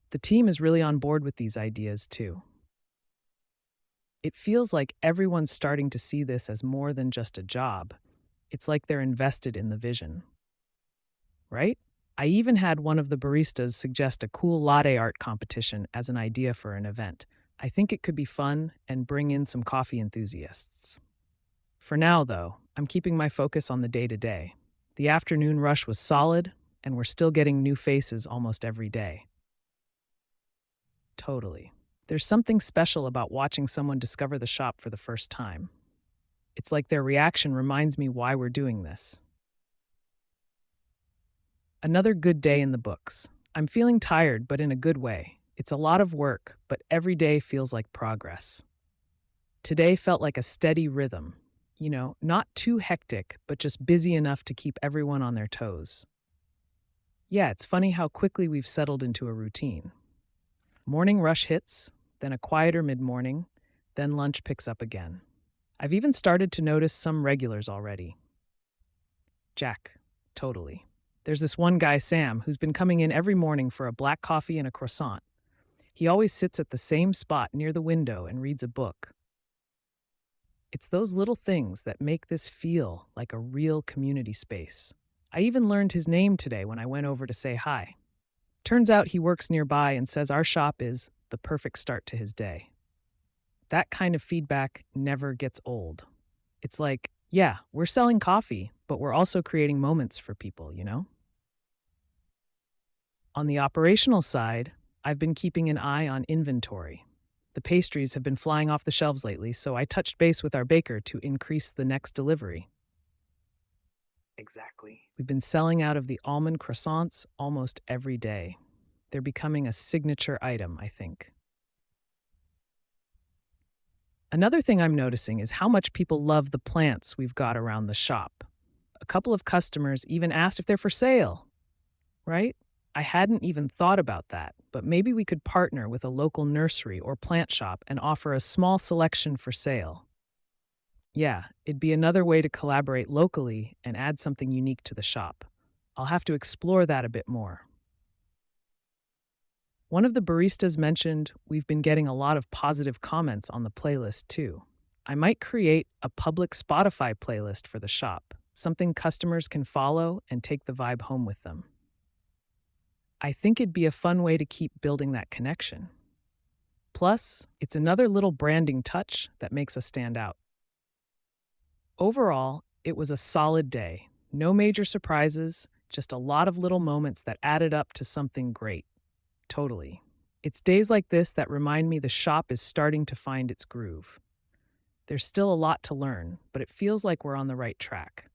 The team is really on board with these ideas, too. It feels like everyone's starting to see this as more than just a job. It's like they're invested in the vision. Right? I even had one of the baristas suggest a cool latte art competition as an idea for an event. I think it could be fun and bring in some coffee enthusiasts. For now, though, I'm keeping my focus on the day-to-day. The afternoon rush was solid, and we're still getting new faces almost every day. Totally. There's something special about watching someone discover the shop for the first time. It's like their reaction reminds me why we're doing this. Another good day in the books. I'm feeling tired, but in a good way. It's a lot of work, but every day feels like progress. Today felt like a steady rhythm. Not too hectic, but just busy enough to keep everyone on their toes. Yeah, it's funny how quickly we've settled into a routine. Morning rush hits, then a quieter mid morning, then lunch picks up again. I've even started to notice some regulars already. Jack, totally. There's this one guy, Sam, who's been coming in every morning for a black coffee and a croissant. He always sits at the same spot near the window and reads a book. It's those little things that make this feel like a real community space. I even learned his name today when I went over to say hi. Turns out he works nearby and says our shop is the perfect start to his day. That kind of feedback never gets old. It's like, yeah, we're selling coffee, but we're also creating moments for people? On the operational side, I've been keeping an eye on inventory. The pastries have been flying off the shelves lately, so I touched base with our baker to increase the next delivery. Exactly. We've been selling out of the almond croissants almost every day. They're becoming a signature item, I think. Another thing I'm noticing is how much people love the plants we've got around the shop. A couple of customers even asked if they're for sale, right? I hadn't even thought about that, but maybe we could partner with a local nursery or plant shop and offer a small selection for sale. Yeah, it'd be another way to collaborate locally and add something unique to the shop. I'll have to explore that a bit more. One of the baristas mentioned we've been getting a lot of positive comments on the playlist too. I might create a public Spotify playlist for the shop, something customers can follow and take the vibe home with them. I think it'd be a fun way to keep building that connection. Plus, it's another little branding touch that makes us stand out. Overall, it was a solid day. No major surprises, just a lot of little moments that added up to something great. Totally. It's days like this that remind me the shop is starting to find its groove. There's still a lot to learn, but it feels like we're on the right track.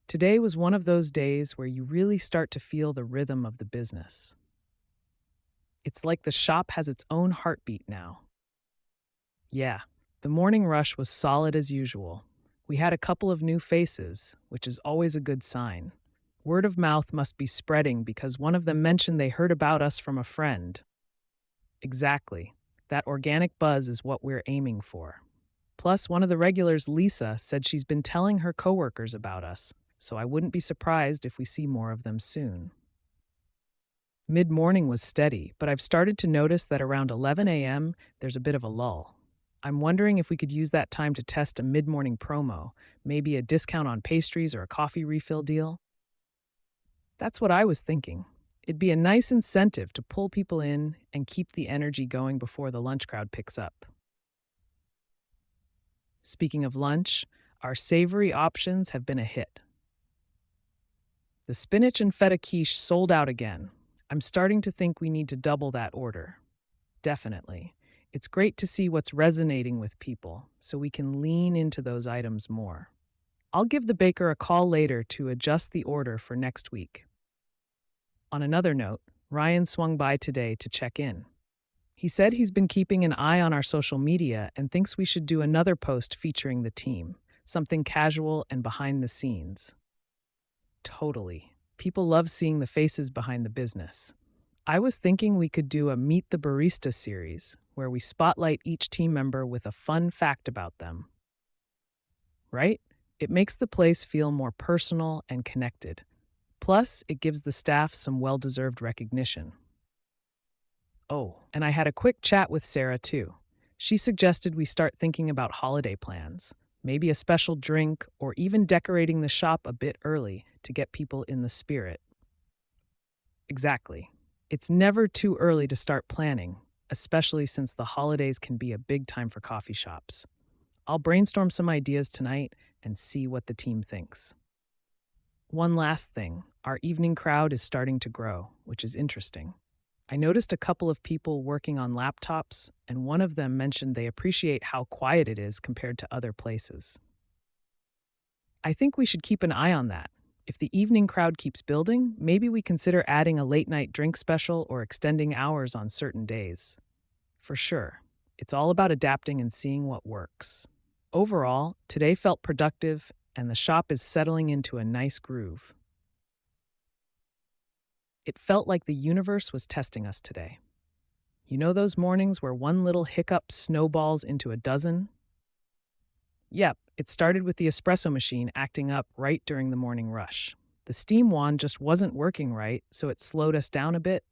Today was one of those days where you really start to feel the rhythm of the business. It's like the shop has its own heartbeat now. Yeah, the morning rush was solid as usual. We had a couple of new faces, which is always a good sign. Word of mouth must be spreading because one of them mentioned they heard about us from a friend. Exactly. That organic buzz is what we're aiming for. Plus, one of the regulars, Lisa, said she's been telling her coworkers about us, so I wouldn't be surprised if we see more of them soon. Mid-morning was steady, but I've started to notice that around 11 a.m., there's a bit of a lull. I'm wondering if we could use that time to test a mid-morning promo, maybe a discount on pastries or a coffee refill deal. That's what I was thinking. It'd be a nice incentive to pull people in and keep the energy going before the lunch crowd picks up. Speaking of lunch, our savory options have been a hit. The spinach and feta quiche sold out again. I'm starting to think we need to double that order. Definitely. It's great to see what's resonating with people, so we can lean into those items more. I'll give the baker a call later to adjust the order for next week. On another note, Ryan swung by today to check in. He said he's been keeping an eye on our social media and thinks we should do another post featuring the team, something casual and behind the scenes. Totally. People love seeing the faces behind the business. I was thinking we could do a Meet the Barista series where we spotlight each team member with a fun fact about them. Right? It makes the place feel more personal and connected. Plus, it gives the staff some well-deserved recognition. Oh, and I had a quick chat with Sarah too. She suggested we start thinking about holiday plans, maybe a special drink or even decorating the shop a bit early to get people in the spirit. Exactly. It's never too early to start planning, especially since the holidays can be a big time for coffee shops. I'll brainstorm some ideas tonight and see what the team thinks. One last thing, our evening crowd is starting to grow, which is interesting. I noticed a couple of people working on laptops, and one of them mentioned they appreciate how quiet it is compared to other places. I think we should keep an eye on that. If the evening crowd keeps building, maybe we consider adding a late-night drink special or extending hours on certain days. For sure, it's all about adapting and seeing what works. Overall, today felt productive, and the shop is settling into a nice groove. It felt like the universe was testing us today. You know those mornings where one little hiccup snowballs into a dozen? Yep, it started with the espresso machine acting up right during the morning rush. The steam wand just wasn't working right, so it slowed us down a bit.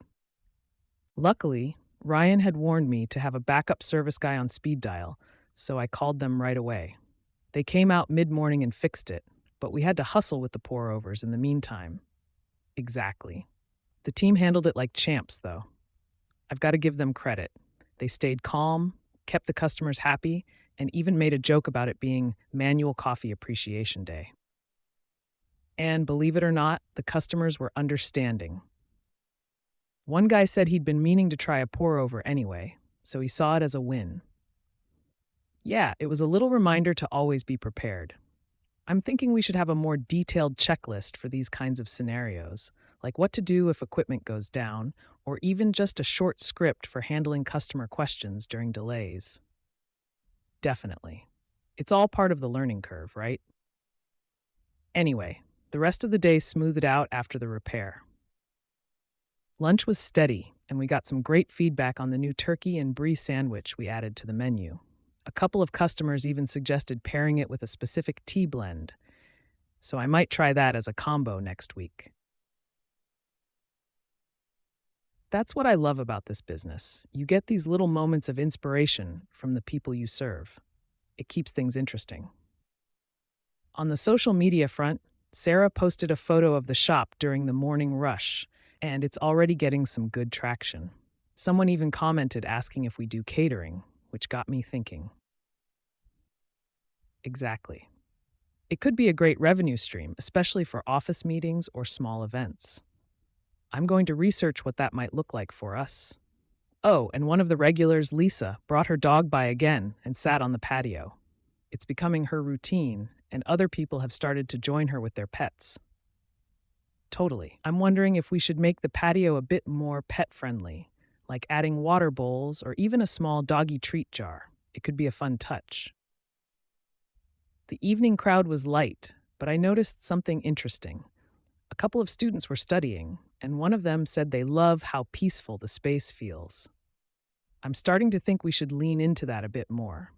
Luckily, Ryan had warned me to have a backup service guy on speed dial, so I called them right away. They came out mid morning and fixed it, but we had to hustle with the pour overs in the meantime. Exactly. The team handled it like champs, though. I've got to give them credit. They stayed calm, kept the customers happy, and even made a joke about it being Manual Coffee Appreciation Day. And believe it or not, the customers were understanding. One guy said he'd been meaning to try a pour over anyway, so he saw it as a win. Yeah, it was a little reminder to always be prepared. I'm thinking we should have a more detailed checklist for these kinds of scenarios, like what to do if equipment goes down, or even just a short script for handling customer questions during delays. Definitely. It's all part of the learning curve, right? Anyway, the rest of the day smoothed out after the repair. Lunch was steady, and we got some great feedback on the new turkey and brie sandwich we added to the menu. A couple of customers even suggested pairing it with a specific tea blend, so I might try that as a combo next week. That's what I love about this business. You get these little moments of inspiration from the people you serve. It keeps things interesting. On the social media front, Sarah posted a photo of the shop during the morning rush, and it's already getting some good traction. Someone even commented asking if we do catering, which got me thinking. Exactly. It could be a great revenue stream, especially for office meetings or small events. I'm going to research what that might look like for us. Oh, and one of the regulars, Lisa, brought her dog by again and sat on the patio. It's becoming her routine, and other people have started to join her with their pets. Totally. I'm wondering if we should make the patio a bit more pet-friendly, like adding water bowls or even a small doggy treat jar. It could be a fun touch. The evening crowd was light, but I noticed something interesting. A couple of students were studying, and one of them said they love how peaceful the space feels. I'm starting to think we should lean into that a bit more.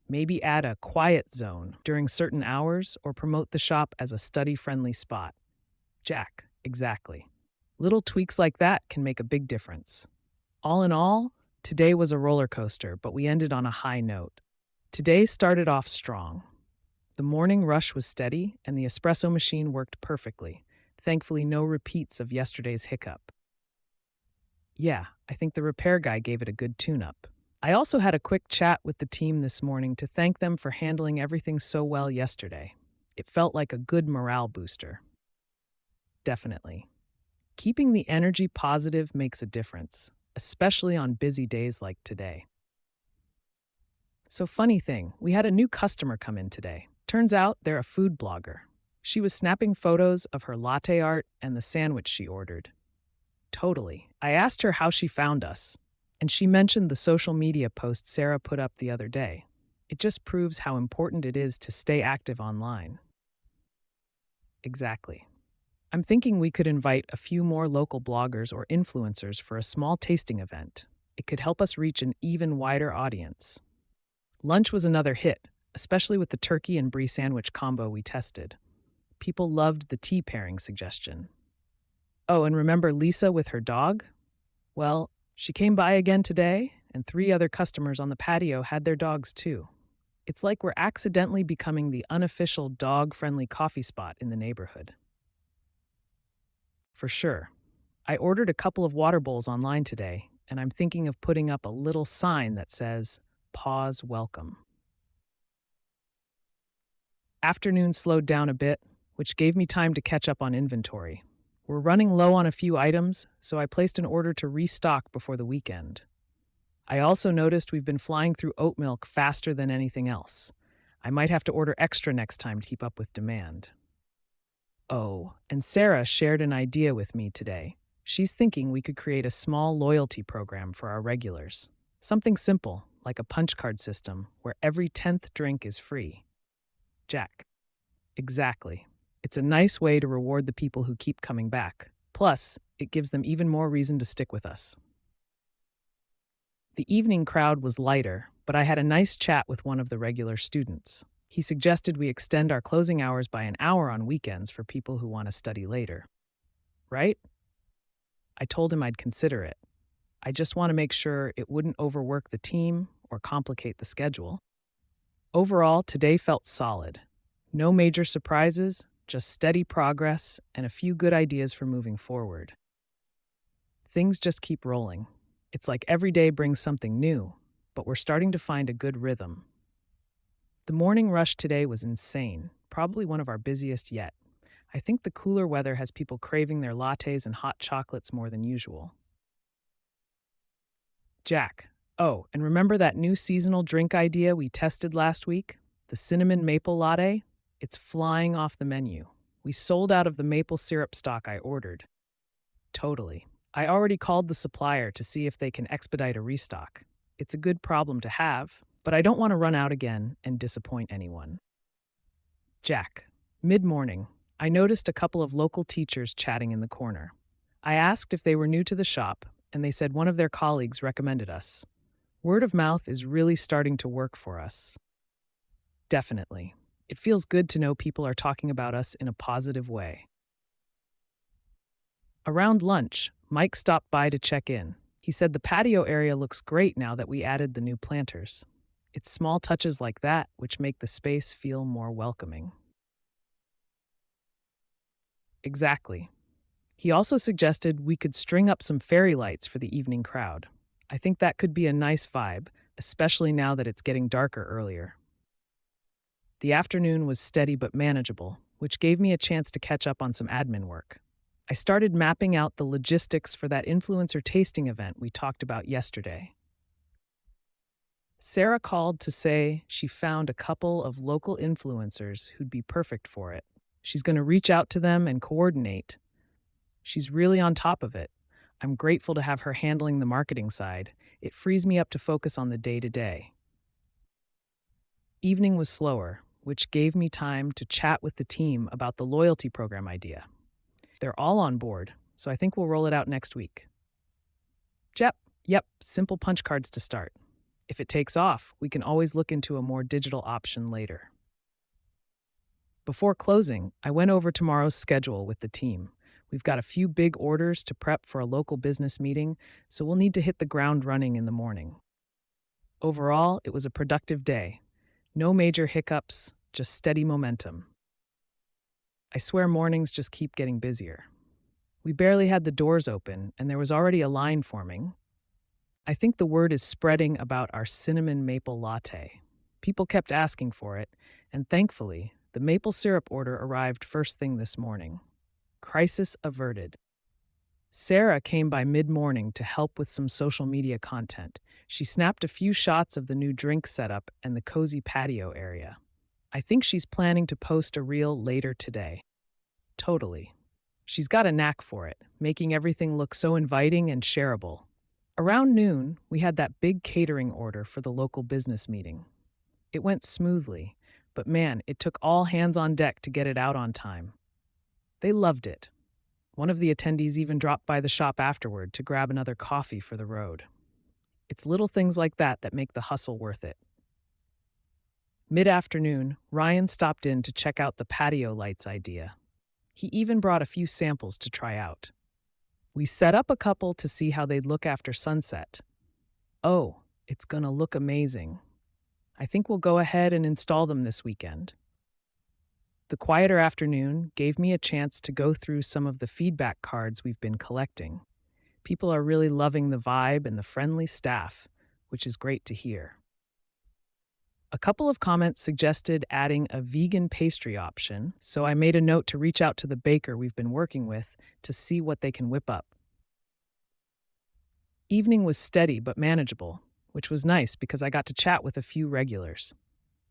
Maybe add a quiet zone during certain hours or promote the shop as a study-friendly spot. Jack, exactly. Little tweaks like that can make a big difference. All in all, today was a roller coaster, but we ended on a high note. Today started off strong. The morning rush was steady, and the espresso machine worked perfectly. Thankfully, no repeats of yesterday's hiccup. Yeah, I think the repair guy gave it a good tune-up. I also had a quick chat with the team this morning to thank them for handling everything so well yesterday. It felt like a good morale booster. Definitely. Keeping the energy positive makes a difference, especially on busy days like today. So funny thing, we had a new customer come in today. Turns out they're a food blogger. She was snapping photos of her latte art and the sandwich she ordered. Totally. I asked her how she found us, and she mentioned the social media post Sarah put up the other day. It just proves how important it is to stay active online. Exactly. I'm thinking we could invite a few more local bloggers or influencers for a small tasting event. It could help us reach an even wider audience. Lunch was another hit, especially with the turkey and brie sandwich combo we tested. People loved the tea pairing suggestion. Oh, and remember Lisa with her dog? Well, she came by again today, and 3 other customers on the patio had their dogs too. It's like we're accidentally becoming the unofficial dog-friendly coffee spot in the neighborhood. For sure. I ordered a couple of water bowls online today, and I'm thinking of putting up a little sign that says, "Pause welcome." Afternoon slowed down a bit, which gave me time to catch up on inventory. We're running low on a few items, so I placed an order to restock before the weekend. I also noticed we've been flying through oat milk faster than anything else. I might have to order extra next time to keep up with demand. Oh, and Sarah shared an idea with me today. She's thinking we could create a small loyalty program for our regulars. Something simple, like a punch card system, where every 10th drink is free. Jack. Exactly. It's a nice way to reward the people who keep coming back. Plus, it gives them even more reason to stick with us. The evening crowd was lighter, but I had a nice chat with one of the regular students. He suggested we extend our closing hours by an hour on weekends for people who want to study later. Right? I told him I'd consider it. I just want to make sure it wouldn't overwork the team or complicate the schedule. Overall, today felt solid. No major surprises, just steady progress and a few good ideas for moving forward. Things just keep rolling. It's like every day brings something new, but we're starting to find a good rhythm. The morning rush today was insane, probably one of our busiest yet. I think the cooler weather has people craving their lattes and hot chocolates more than usual. Jack. Oh, and remember that new seasonal drink idea we tested last week? The cinnamon maple latte? It's flying off the menu. We sold out of the maple syrup stock I ordered. Totally. I already called the supplier to see if they can expedite a restock. It's a good problem to have, but I don't want to run out again and disappoint anyone. Jack. Mid-morning, I noticed a couple of local teachers chatting in the corner. I asked if they were new to the shop, and they said one of their colleagues recommended us. Word of mouth is really starting to work for us. Definitely. It feels good to know people are talking about us in a positive way. Around lunch, Mike stopped by to check in. He said the patio area looks great now that we added the new planters. It's small touches like that which make the space feel more welcoming. Exactly. He also suggested we could string up some fairy lights for the evening crowd. I think that could be a nice vibe, especially now that it's getting darker earlier. The afternoon was steady but manageable, which gave me a chance to catch up on some admin work. I started mapping out the logistics for that influencer tasting event we talked about yesterday. Sarah called to say she found a couple of local influencers who'd be perfect for it. She's going to reach out to them and coordinate. She's really on top of it. I'm grateful to have her handling the marketing side. It frees me up to focus on the day-to-day. Evening was slower, which gave me time to chat with the team about the loyalty program idea. They're all on board, so I think we'll roll it out next week. Yep, simple punch cards to start. If it takes off, we can always look into a more digital option later. Before closing, I went over tomorrow's schedule with the team. We've got a few big orders to prep for a local business meeting, so we'll need to hit the ground running in the morning. Overall, it was a productive day. No major hiccups, just steady momentum. I swear mornings just keep getting busier. We barely had the doors open, and there was already a line forming. I think the word is spreading about our cinnamon maple latte. People kept asking for it, and thankfully, the maple syrup order arrived first thing this morning. Crisis averted. Sarah came by mid-morning to help with some social media content. She snapped a few shots of the new drink setup and the cozy patio area. I think she's planning to post a reel later today. Totally. She's got a knack for it, making everything look so inviting and shareable. Around noon, we had that big catering order for the local business meeting. It went smoothly, but man, it took all hands on deck to get it out on time. They loved it. One of the attendees even dropped by the shop afterward to grab another coffee for the road. It's little things like that that make the hustle worth it. Mid-afternoon, Ryan stopped in to check out the patio lights idea. He even brought a few samples to try out. We set up a couple to see how they'd look after sunset. Oh, it's gonna look amazing. I think we'll go ahead and install them this weekend. The quieter afternoon gave me a chance to go through some of the feedback cards we've been collecting. People are really loving the vibe and the friendly staff, which is great to hear. A couple of comments suggested adding a vegan pastry option, so I made a note to reach out to the baker we've been working with to see what they can whip up. Evening was steady but manageable, which was nice because I got to chat with a few regulars.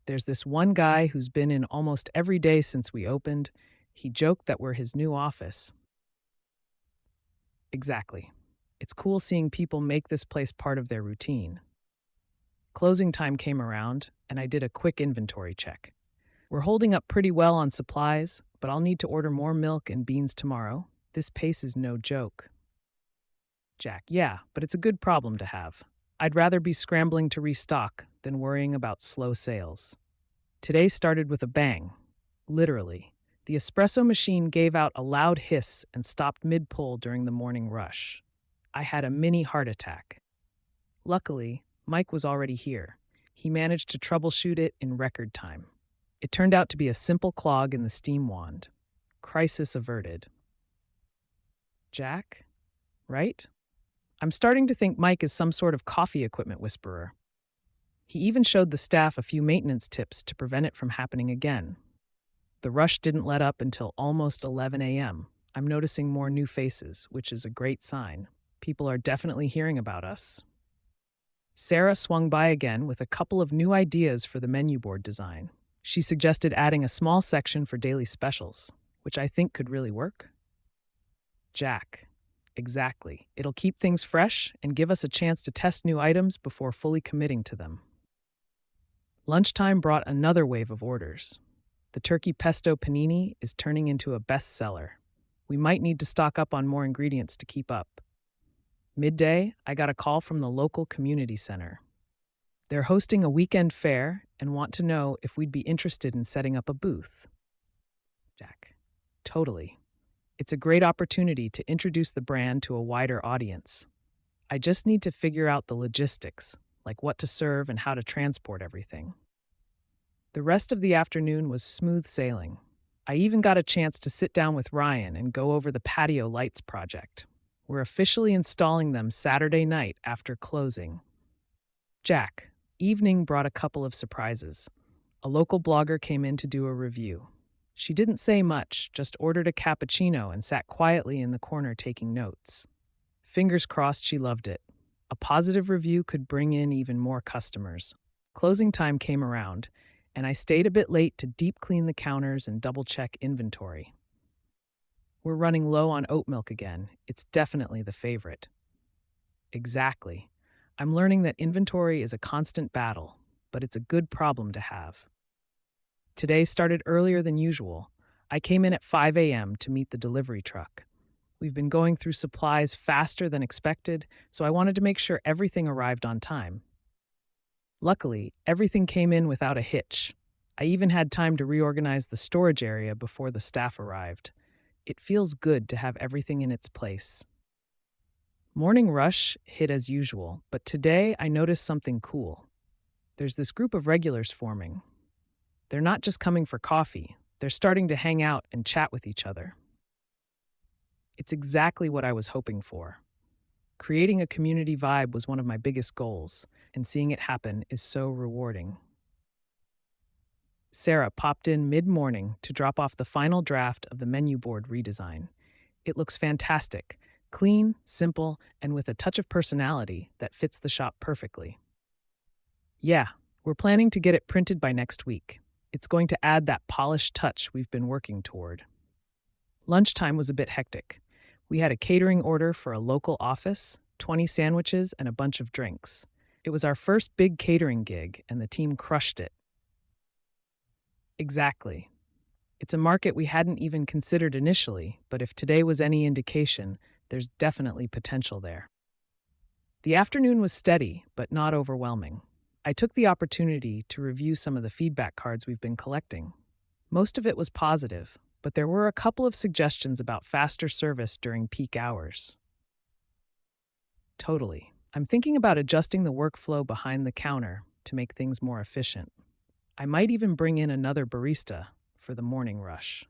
There's this one guy who's been in almost every day since we opened. He joked that we're his new office. Exactly. It's cool seeing people make this place part of their routine. Closing time came around, and I did a quick inventory check. We're holding up pretty well on supplies, but I'll need to order more milk and beans tomorrow. This pace is no joke. Jack, yeah, but it's a good problem to have. I'd rather be scrambling to restock than worrying about slow sales. Today started with a bang. Literally. The espresso machine gave out a loud hiss and stopped mid pull during the morning rush. I had a mini heart attack. Luckily, Mike was already here. He managed to troubleshoot it in record time. It turned out to be a simple clog in the steam wand. Crisis averted. Jack? Right? I'm starting to think Mike is some sort of coffee equipment whisperer. He even showed the staff a few maintenance tips to prevent it from happening again. The rush didn't let up until almost 11 a.m. I'm noticing more new faces, which is a great sign. People are definitely hearing about us. Sarah swung by again with a couple of new ideas for the menu board design. She suggested adding a small section for daily specials, which I think could really work. Jack. Exactly. It'll keep things fresh and give us a chance to test new items before fully committing to them. Lunchtime brought another wave of orders. The turkey pesto panini is turning into a bestseller. We might need to stock up on more ingredients to keep up. Midday, I got a call from the local community center. They're hosting a weekend fair and want to know if we'd be interested in setting up a booth. Jack. Totally. It's a great opportunity to introduce the brand to a wider audience. I just need to figure out the logistics, like what to serve and how to transport everything. The rest of the afternoon was smooth sailing. I even got a chance to sit down with Ryan and go over the patio lights project. We're officially installing them Saturday night after closing. Jack. Evening brought a couple of surprises. A local blogger came in to do a review. She didn't say much, just ordered a cappuccino and sat quietly in the corner taking notes. Fingers crossed she loved it. A positive review could bring in even more customers. Closing time came around, and I stayed a bit late to deep clean the counters and double-check inventory. We're running low on oat milk again. It's definitely the favorite. Exactly. I'm learning that inventory is a constant battle, but it's a good problem to have. Today started earlier than usual. I came in at 5 a.m. to meet the delivery truck. We've been going through supplies faster than expected, so I wanted to make sure everything arrived on time. Luckily, everything came in without a hitch. I even had time to reorganize the storage area before the staff arrived. It feels good to have everything in its place. Morning rush hit as usual, but today I noticed something cool. There's this group of regulars forming. They're not just coming for coffee, they're starting to hang out and chat with each other. It's exactly what I was hoping for. Creating a community vibe was one of my biggest goals, and seeing it happen is so rewarding. Sarah popped in mid-morning to drop off the final draft of the menu board redesign. It looks fantastic, clean, simple, and with a touch of personality that fits the shop perfectly. Yeah, we're planning to get it printed by next week. It's going to add that polished touch we've been working toward. Lunchtime was a bit hectic. We had a catering order for a local office, 20 sandwiches, and a bunch of drinks. It was our first big catering gig, and the team crushed it. Exactly. It's a market we hadn't even considered initially, but if today was any indication, there's definitely potential there. The afternoon was steady, but not overwhelming. I took the opportunity to review some of the feedback cards we've been collecting. Most of it was positive, but there were a couple of suggestions about faster service during peak hours. Totally. I'm thinking about adjusting the workflow behind the counter to make things more efficient. I might even bring in another barista for the morning rush.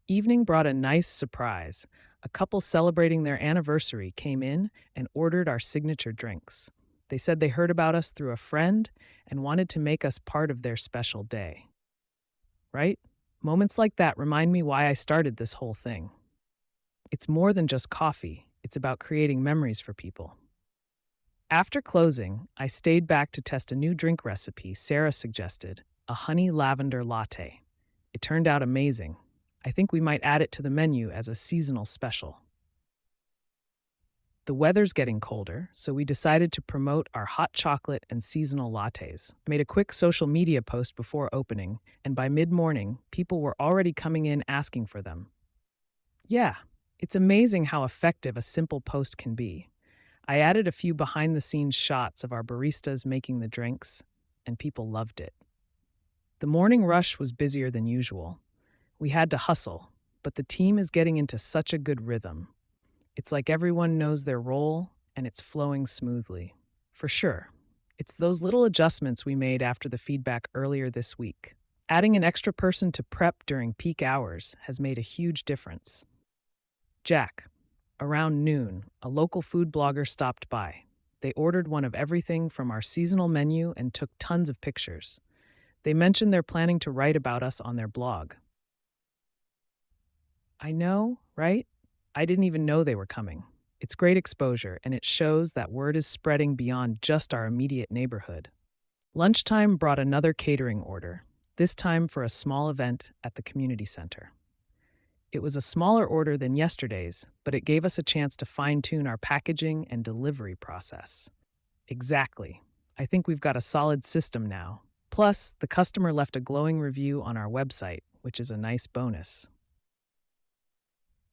Evening brought a nice surprise. A couple celebrating their anniversary came in and ordered our signature drinks. They said they heard about us through a friend and wanted to make us part of their special day. Right? Moments like that remind me why I started this whole thing. It's more than just coffee. It's about creating memories for people. After closing, I stayed back to test a new drink recipe Sarah suggested, a honey lavender latte. It turned out amazing. I think we might add it to the menu as a seasonal special. The weather's getting colder, so we decided to promote our hot chocolate and seasonal lattes. I made a quick social media post before opening, and by mid-morning, people were already coming in asking for them. Yeah, it's amazing how effective a simple post can be. I added a few behind the scenes shots of our baristas making the drinks, and people loved it. The morning rush was busier than usual. We had to hustle, but the team is getting into such a good rhythm. It's like everyone knows their role and it's flowing smoothly. For sure. It's those little adjustments we made after the feedback earlier this week. Adding an extra person to prep during peak hours has made a huge difference. Jack, around noon, a local food blogger stopped by. They ordered one of everything from our seasonal menu and took tons of pictures. They mentioned they're planning to write about us on their blog. I know, right? I didn't even know they were coming. It's great exposure, and it shows that word is spreading beyond just our immediate neighborhood. Lunchtime brought another catering order, this time for a small event at the community center. It was a smaller order than yesterday's, but it gave us a chance to fine tune our packaging and delivery process. Exactly. I think we've got a solid system now. Plus, the customer left a glowing review on our website, which is a nice bonus.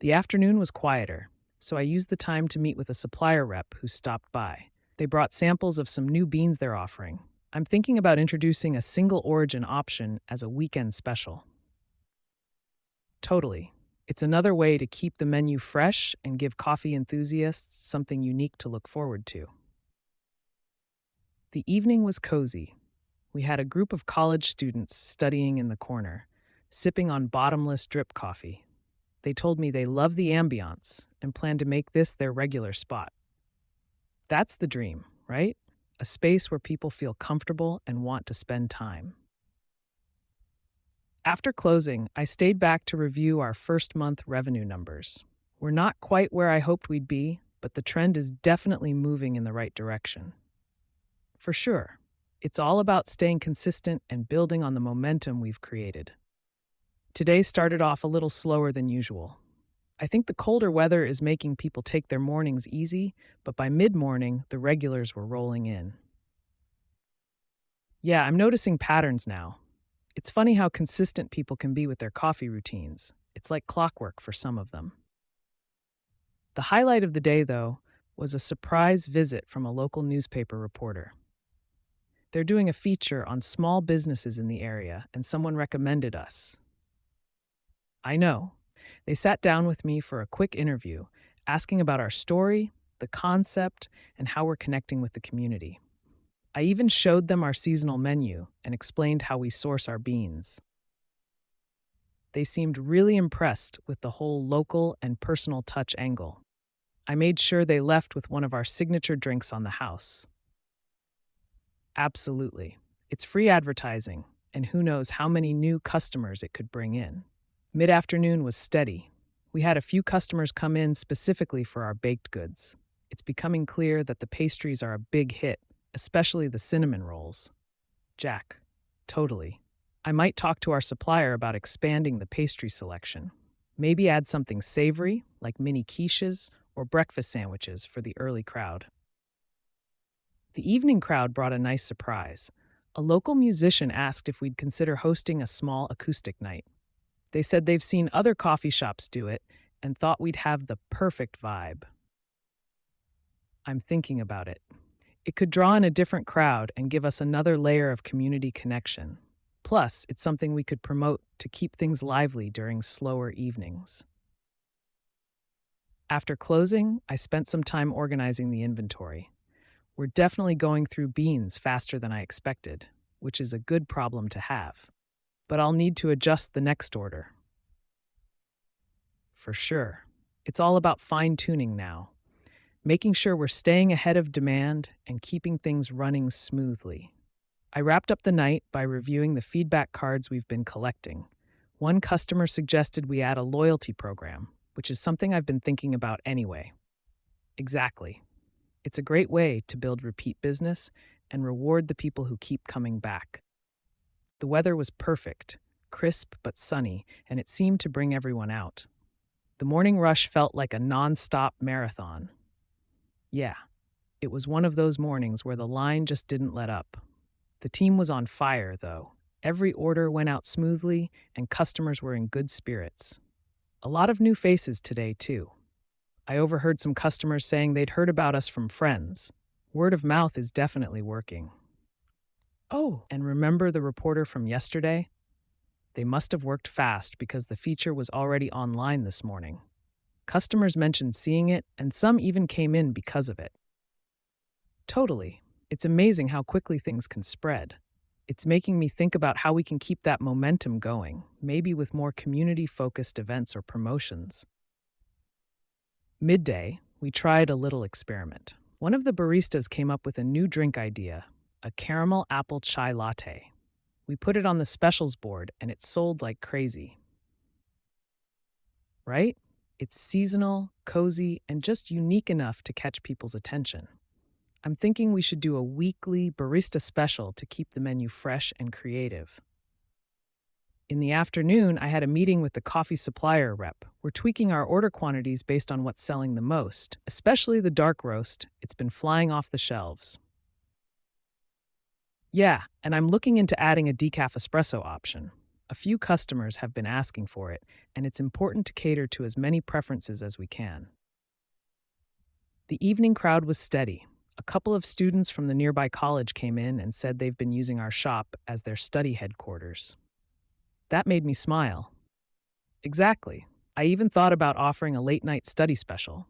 The afternoon was quieter, so I used the time to meet with a supplier rep who stopped by. They brought samples of some new beans they're offering. I'm thinking about introducing a single origin option as a weekend special. Totally. It's another way to keep the menu fresh and give coffee enthusiasts something unique to look forward to. The evening was cozy. We had a group of college students studying in the corner, sipping on bottomless drip coffee. They told me they love the ambiance and plan to make this their regular spot. That's the dream, right? A space where people feel comfortable and want to spend time. After closing, I stayed back to review our first month revenue numbers. We're not quite where I hoped we'd be, but the trend is definitely moving in the right direction. For sure, it's all about staying consistent and building on the momentum we've created. Today started off a little slower than usual. I think the colder weather is making people take their mornings easy, but by mid-morning, the regulars were rolling in. Yeah, I'm noticing patterns now. It's funny how consistent people can be with their coffee routines. It's like clockwork for some of them. The highlight of the day, though, was a surprise visit from a local newspaper reporter. They're doing a feature on small businesses in the area, and someone recommended us. I know. They sat down with me for a quick interview, asking about our story, the concept, and how we're connecting with the community. I even showed them our seasonal menu and explained how we source our beans. They seemed really impressed with the whole local and personal touch angle. I made sure they left with one of our signature drinks on the house. Absolutely. It's free advertising, and who knows how many new customers it could bring in. Mid-afternoon was steady. We had a few customers come in specifically for our baked goods. It's becoming clear that the pastries are a big hit, especially the cinnamon rolls. Jack, totally. I might talk to our supplier about expanding the pastry selection. Maybe add something savory, like mini quiches or breakfast sandwiches for the early crowd. The evening crowd brought a nice surprise. A local musician asked if we'd consider hosting a small acoustic night. They said they've seen other coffee shops do it and thought we'd have the perfect vibe. I'm thinking about it. It could draw in a different crowd and give us another layer of community connection. Plus, it's something we could promote to keep things lively during slower evenings. After closing, I spent some time organizing the inventory. We're definitely going through beans faster than I expected, which is a good problem to have. But I'll need to adjust the next order. For sure. It's all about fine-tuning now, making sure we're staying ahead of demand and keeping things running smoothly. I wrapped up the night by reviewing the feedback cards we've been collecting. One customer suggested we add a loyalty program, which is something I've been thinking about anyway. Exactly. It's a great way to build repeat business and reward the people who keep coming back. The weather was perfect, crisp but sunny, and it seemed to bring everyone out. The morning rush felt like a non-stop marathon. Yeah, it was one of those mornings where the line just didn't let up. The team was on fire, though. Every order went out smoothly, and customers were in good spirits. A lot of new faces today, too. I overheard some customers saying they'd heard about us from friends. Word of mouth is definitely working. Oh, and remember the reporter from yesterday? They must have worked fast because the feature was already online this morning. Customers mentioned seeing it, and some even came in because of it. Totally. It's amazing how quickly things can spread. It's making me think about how we can keep that momentum going, maybe with more community focused events or promotions. Midday, we tried a little experiment. One of the baristas came up with a new drink idea, a caramel apple chai latte. We put it on the specials board and it sold like crazy, right? It's seasonal, cozy, and just unique enough to catch people's attention. I'm thinking we should do a weekly barista special to keep the menu fresh and creative. In the afternoon, I had a meeting with the coffee supplier rep. We're tweaking our order quantities based on what's selling the most, especially the dark roast. It's been flying off the shelves. Yeah, and I'm looking into adding a decaf espresso option. A few customers have been asking for it, and it's important to cater to as many preferences as we can. The evening crowd was steady. A couple of students from the nearby college came in and said they've been using our shop as their study headquarters. That made me smile. Exactly. I even thought about offering a late night study special,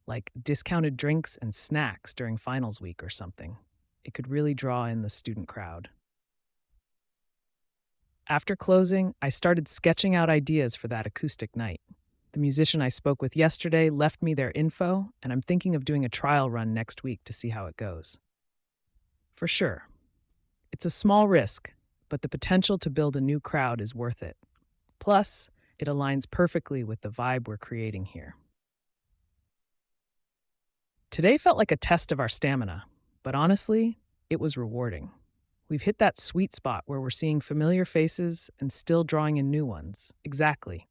like discounted drinks and snacks during finals week or something. It could really draw in the student crowd. After closing, I started sketching out ideas for that acoustic night. The musician I spoke with yesterday left me their info, and I'm thinking of doing a trial run next week to see how it goes. For sure. It's a small risk, but the potential to build a new crowd is worth it. Plus, it aligns perfectly with the vibe we're creating here. Today felt like a test of our stamina, but honestly, it was rewarding. We've hit that sweet spot where we're seeing familiar faces and still drawing in new ones. Exactly.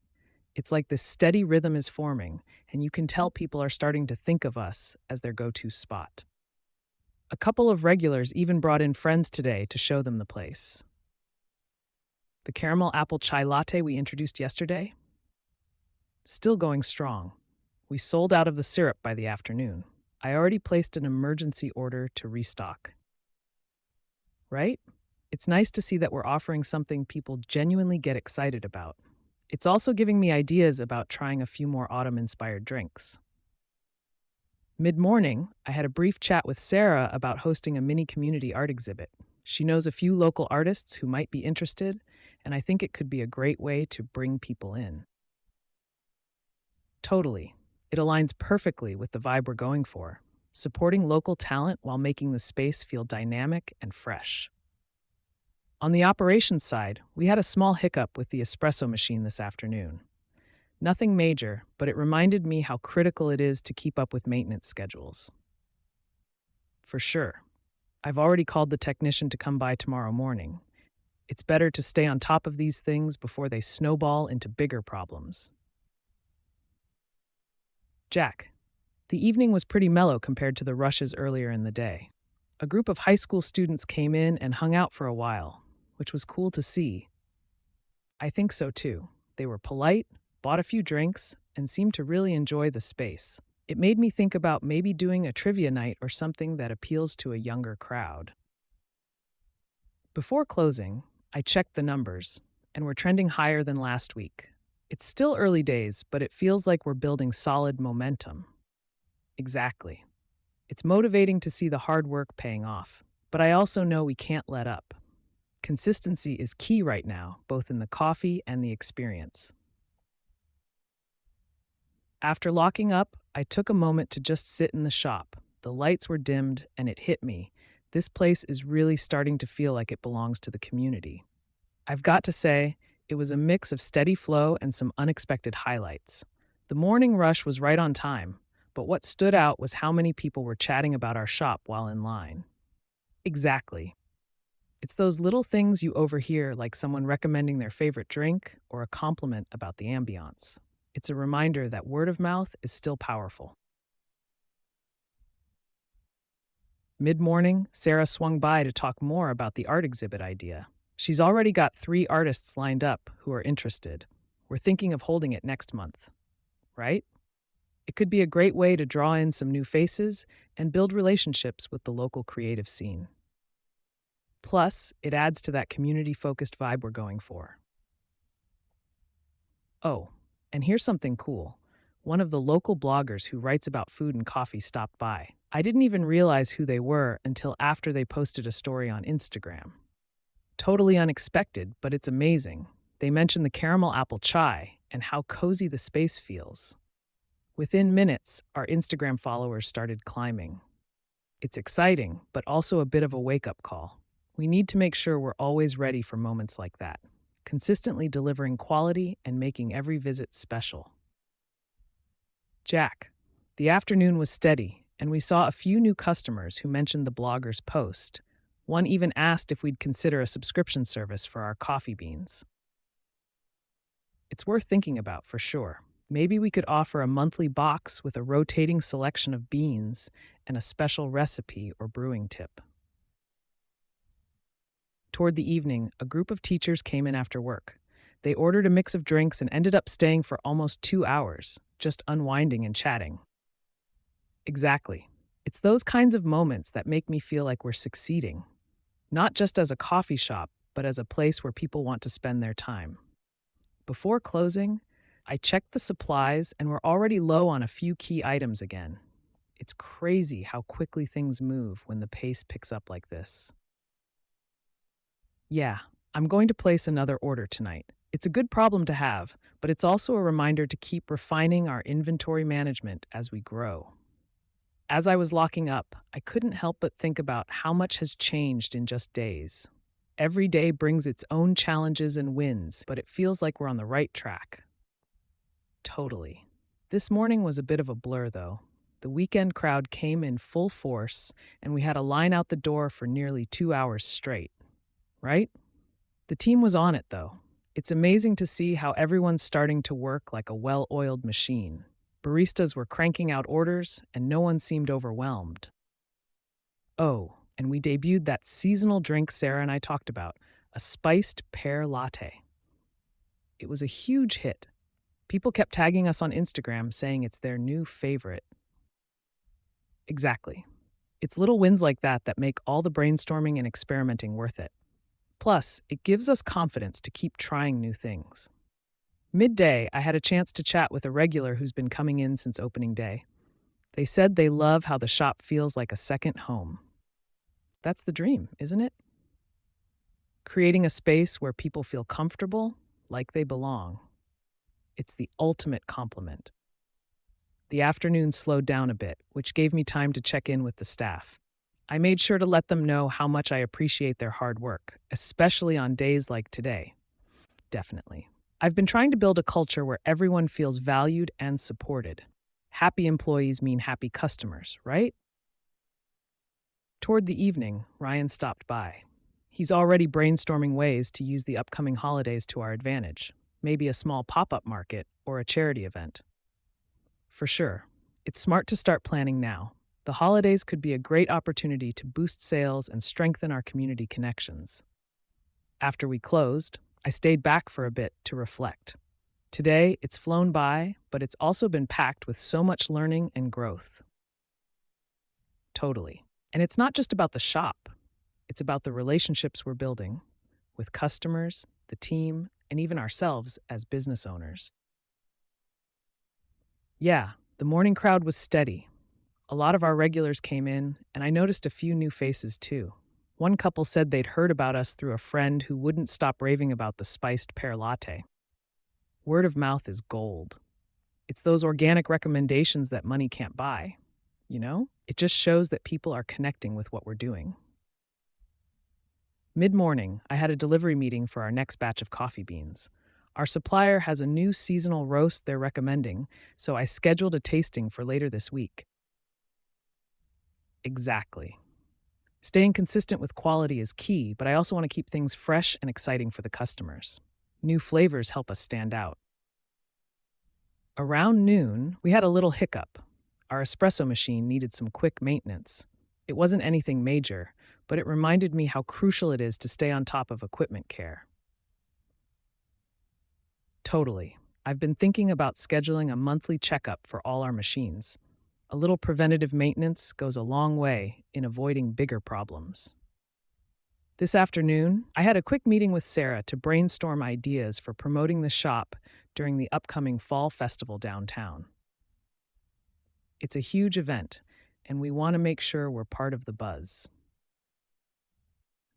It's like this steady rhythm is forming, and you can tell people are starting to think of us as their go to spot. A couple of regulars even brought in friends today to show them the place. The caramel apple chai latte we introduced yesterday? Still going strong. We sold out of the syrup by the afternoon. I already placed an emergency order to restock. Right? It's nice to see that we're offering something people genuinely get excited about. It's also giving me ideas about trying a few more autumn-inspired drinks. Mid-morning, I had a brief chat with Sarah about hosting a mini community art exhibit. She knows a few local artists who might be interested, and I think it could be a great way to bring people in. Totally. It aligns perfectly with the vibe we're going for, supporting local talent while making the space feel dynamic and fresh. On the operations side, we had a small hiccup with the espresso machine this afternoon. Nothing major, but it reminded me how critical it is to keep up with maintenance schedules. For sure. I've already called the technician to come by tomorrow morning. It's better to stay on top of these things before they snowball into bigger problems. Jack, the evening was pretty mellow compared to the rushes earlier in the day. A group of high school students came in and hung out for a while, which was cool to see. I think so too. They were polite, bought a few drinks, and seemed to really enjoy the space. It made me think about maybe doing a trivia night or something that appeals to a younger crowd. Before closing, I checked the numbers, and we're trending higher than last week. It's still early days, but it feels like we're building solid momentum. Exactly. It's motivating to see the hard work paying off, but I also know we can't let up. Consistency is key right now, both in the coffee and the experience. After locking up, I took a moment to just sit in the shop. The lights were dimmed, and it hit me. This place is really starting to feel like it belongs to the community. I've got to say, it was a mix of steady flow and some unexpected highlights. The morning rush was right on time, but what stood out was how many people were chatting about our shop while in line. Exactly. It's those little things you overhear, like someone recommending their favorite drink or a compliment about the ambiance. It's a reminder that word of mouth is still powerful. Mid-morning, Sarah swung by to talk more about the art exhibit idea. She's already got 3 artists lined up who are interested. We're thinking of holding it next month, right? It could be a great way to draw in some new faces and build relationships with the local creative scene. Plus, it adds to that community focused vibe we're going for. Oh, and here's something cool. One of the local bloggers who writes about food and coffee stopped by. I didn't even realize who they were until after they posted a story on Instagram. Totally unexpected, but it's amazing. They mentioned the caramel apple chai and how cozy the space feels. Within minutes, our Instagram followers started climbing. It's exciting, but also a bit of a wake up call. We need to make sure we're always ready for moments like that, consistently delivering quality and making every visit special. Jack, the afternoon was steady, and we saw a few new customers who mentioned the blogger's post. One even asked if we'd consider a subscription service for our coffee beans. It's worth thinking about for sure. Maybe we could offer a monthly box with a rotating selection of beans and a special recipe or brewing tip. Toward the evening, a group of teachers came in after work. They ordered a mix of drinks and ended up staying for almost 2 hours, just unwinding and chatting. Exactly. It's those kinds of moments that make me feel like we're succeeding, not just as a coffee shop, but as a place where people want to spend their time. Before closing, I checked the supplies and we're already low on a few key items again. It's crazy how quickly things move when the pace picks up like this. Yeah, I'm going to place another order tonight. It's a good problem to have, but it's also a reminder to keep refining our inventory management as we grow. As I was locking up, I couldn't help but think about how much has changed in just days. Every day brings its own challenges and wins, but it feels like we're on the right track. Totally. This morning was a bit of a blur, though. The weekend crowd came in full force, and we had a line out the door for nearly 2 hours straight. Right? The team was on it, though. It's amazing to see how everyone's starting to work like a well-oiled machine. Baristas were cranking out orders, and no one seemed overwhelmed. Oh, and we debuted that seasonal drink Sarah and I talked about, a spiced pear latte. It was a huge hit. People kept tagging us on Instagram saying it's their new favorite. Exactly. It's little wins like that that make all the brainstorming and experimenting worth it. Plus, it gives us confidence to keep trying new things. Midday, I had a chance to chat with a regular who's been coming in since opening day. They said they love how the shop feels like a second home. That's the dream, isn't it? Creating a space where people feel comfortable, like they belong. It's the ultimate compliment. The afternoon slowed down a bit, which gave me time to check in with the staff. I made sure to let them know how much I appreciate their hard work, especially on days like today. Definitely. I've been trying to build a culture where everyone feels valued and supported. Happy employees mean happy customers, right? Toward the evening, Ryan stopped by. He's already brainstorming ways to use the upcoming holidays to our advantage, maybe a small pop-up market or a charity event. For sure, it's smart to start planning now. The holidays could be a great opportunity to boost sales and strengthen our community connections. After we closed, I stayed back for a bit to reflect. Today, it's flown by, but it's also been packed with so much learning and growth. Totally. And it's not just about the shop. It's about the relationships we're building with customers, the team, and even ourselves as business owners. Yeah, the morning crowd was steady. A lot of our regulars came in, and I noticed a few new faces too. One couple said they'd heard about us through a friend who wouldn't stop raving about the spiced pear latte. Word of mouth is gold. It's those organic recommendations that money can't buy. You know? It just shows that people are connecting with what we're doing. Mid-morning, I had a delivery meeting for our next batch of coffee beans. Our supplier has a new seasonal roast they're recommending, so I scheduled a tasting for later this week. Exactly. Staying consistent with quality is key, but I also want to keep things fresh and exciting for the customers. New flavors help us stand out. Around noon, we had a little hiccup. Our espresso machine needed some quick maintenance. It wasn't anything major, but it reminded me how crucial it is to stay on top of equipment care. Totally. I've been thinking about scheduling a monthly checkup for all our machines. A little preventative maintenance goes a long way in avoiding bigger problems. This afternoon, I had a quick meeting with Sarah to brainstorm ideas for promoting the shop during the upcoming Fall Festival downtown. It's a huge event, and we want to make sure we're part of the buzz.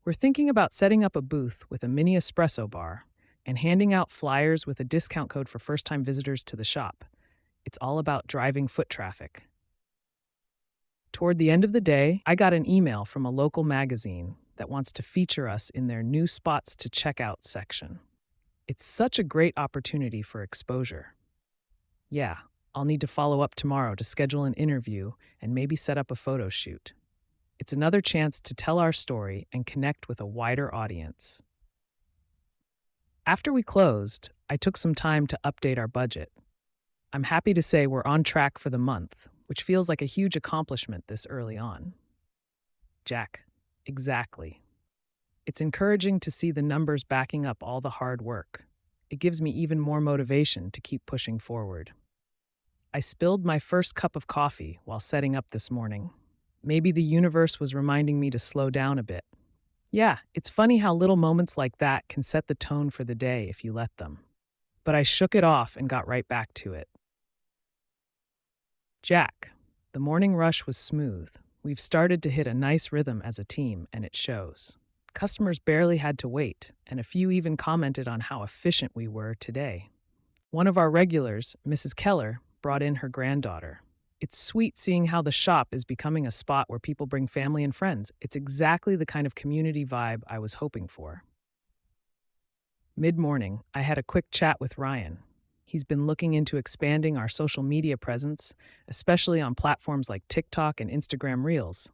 We're thinking about setting up a booth with a mini espresso bar and handing out flyers with a discount code for first time visitors to the shop. It's all about driving foot traffic. Toward the end of the day, I got an email from a local magazine that wants to feature us in their new spots to check out section. It's such a great opportunity for exposure. Yeah, I'll need to follow up tomorrow to schedule an interview and maybe set up a photo shoot. It's another chance to tell our story and connect with a wider audience. After we closed, I took some time to update our budget. I'm happy to say we're on track for the month, which feels like a huge accomplishment this early on. Jack, exactly. It's encouraging to see the numbers backing up all the hard work. It gives me even more motivation to keep pushing forward. I spilled my first cup of coffee while setting up this morning. Maybe the universe was reminding me to slow down a bit. Yeah, it's funny how little moments like that can set the tone for the day if you let them. But I shook it off and got right back to it. Jack, the morning rush was smooth. We've started to hit a nice rhythm as a team, and it shows. Customers barely had to wait, and a few even commented on how efficient we were today. One of our regulars, Mrs. Keller, brought in her granddaughter. It's sweet seeing how the shop is becoming a spot where people bring family and friends. It's exactly the kind of community vibe I was hoping for. Mid-morning, I had a quick chat with Ryan. He's been looking into expanding our social media presence, especially on platforms like TikTok and Instagram Reels.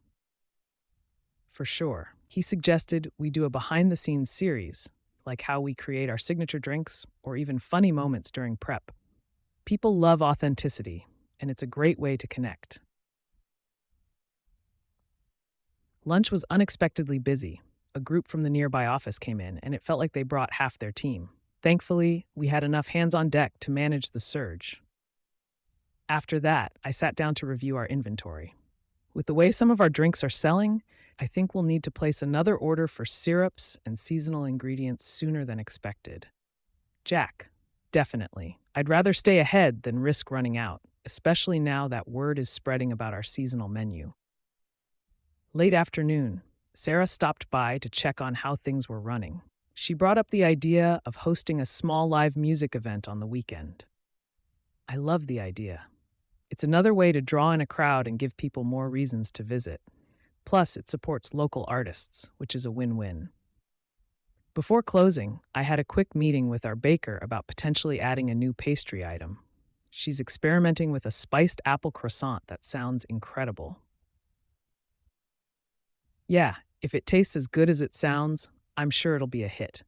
For sure, he suggested we do a behind-the-scenes series, like how we create our signature drinks or even funny moments during prep. People love authenticity, and it's a great way to connect. Lunch was unexpectedly busy. A group from the nearby office came in, and it felt like they brought half their team. Thankfully, we had enough hands on deck to manage the surge. After that, I sat down to review our inventory. With the way some of our drinks are selling, I think we'll need to place another order for syrups and seasonal ingredients sooner than expected. Jack, definitely. I'd rather stay ahead than risk running out, especially now that word is spreading about our seasonal menu. Late afternoon, Sarah stopped by to check on how things were running. She brought up the idea of hosting a small live music event on the weekend. I love the idea. It's another way to draw in a crowd and give people more reasons to visit. Plus, it supports local artists, which is a win-win. Before closing, I had a quick meeting with our baker about potentially adding a new pastry item. She's experimenting with a spiced apple croissant that sounds incredible. Yeah, if it tastes as good as it sounds, I'm sure it'll be a hit.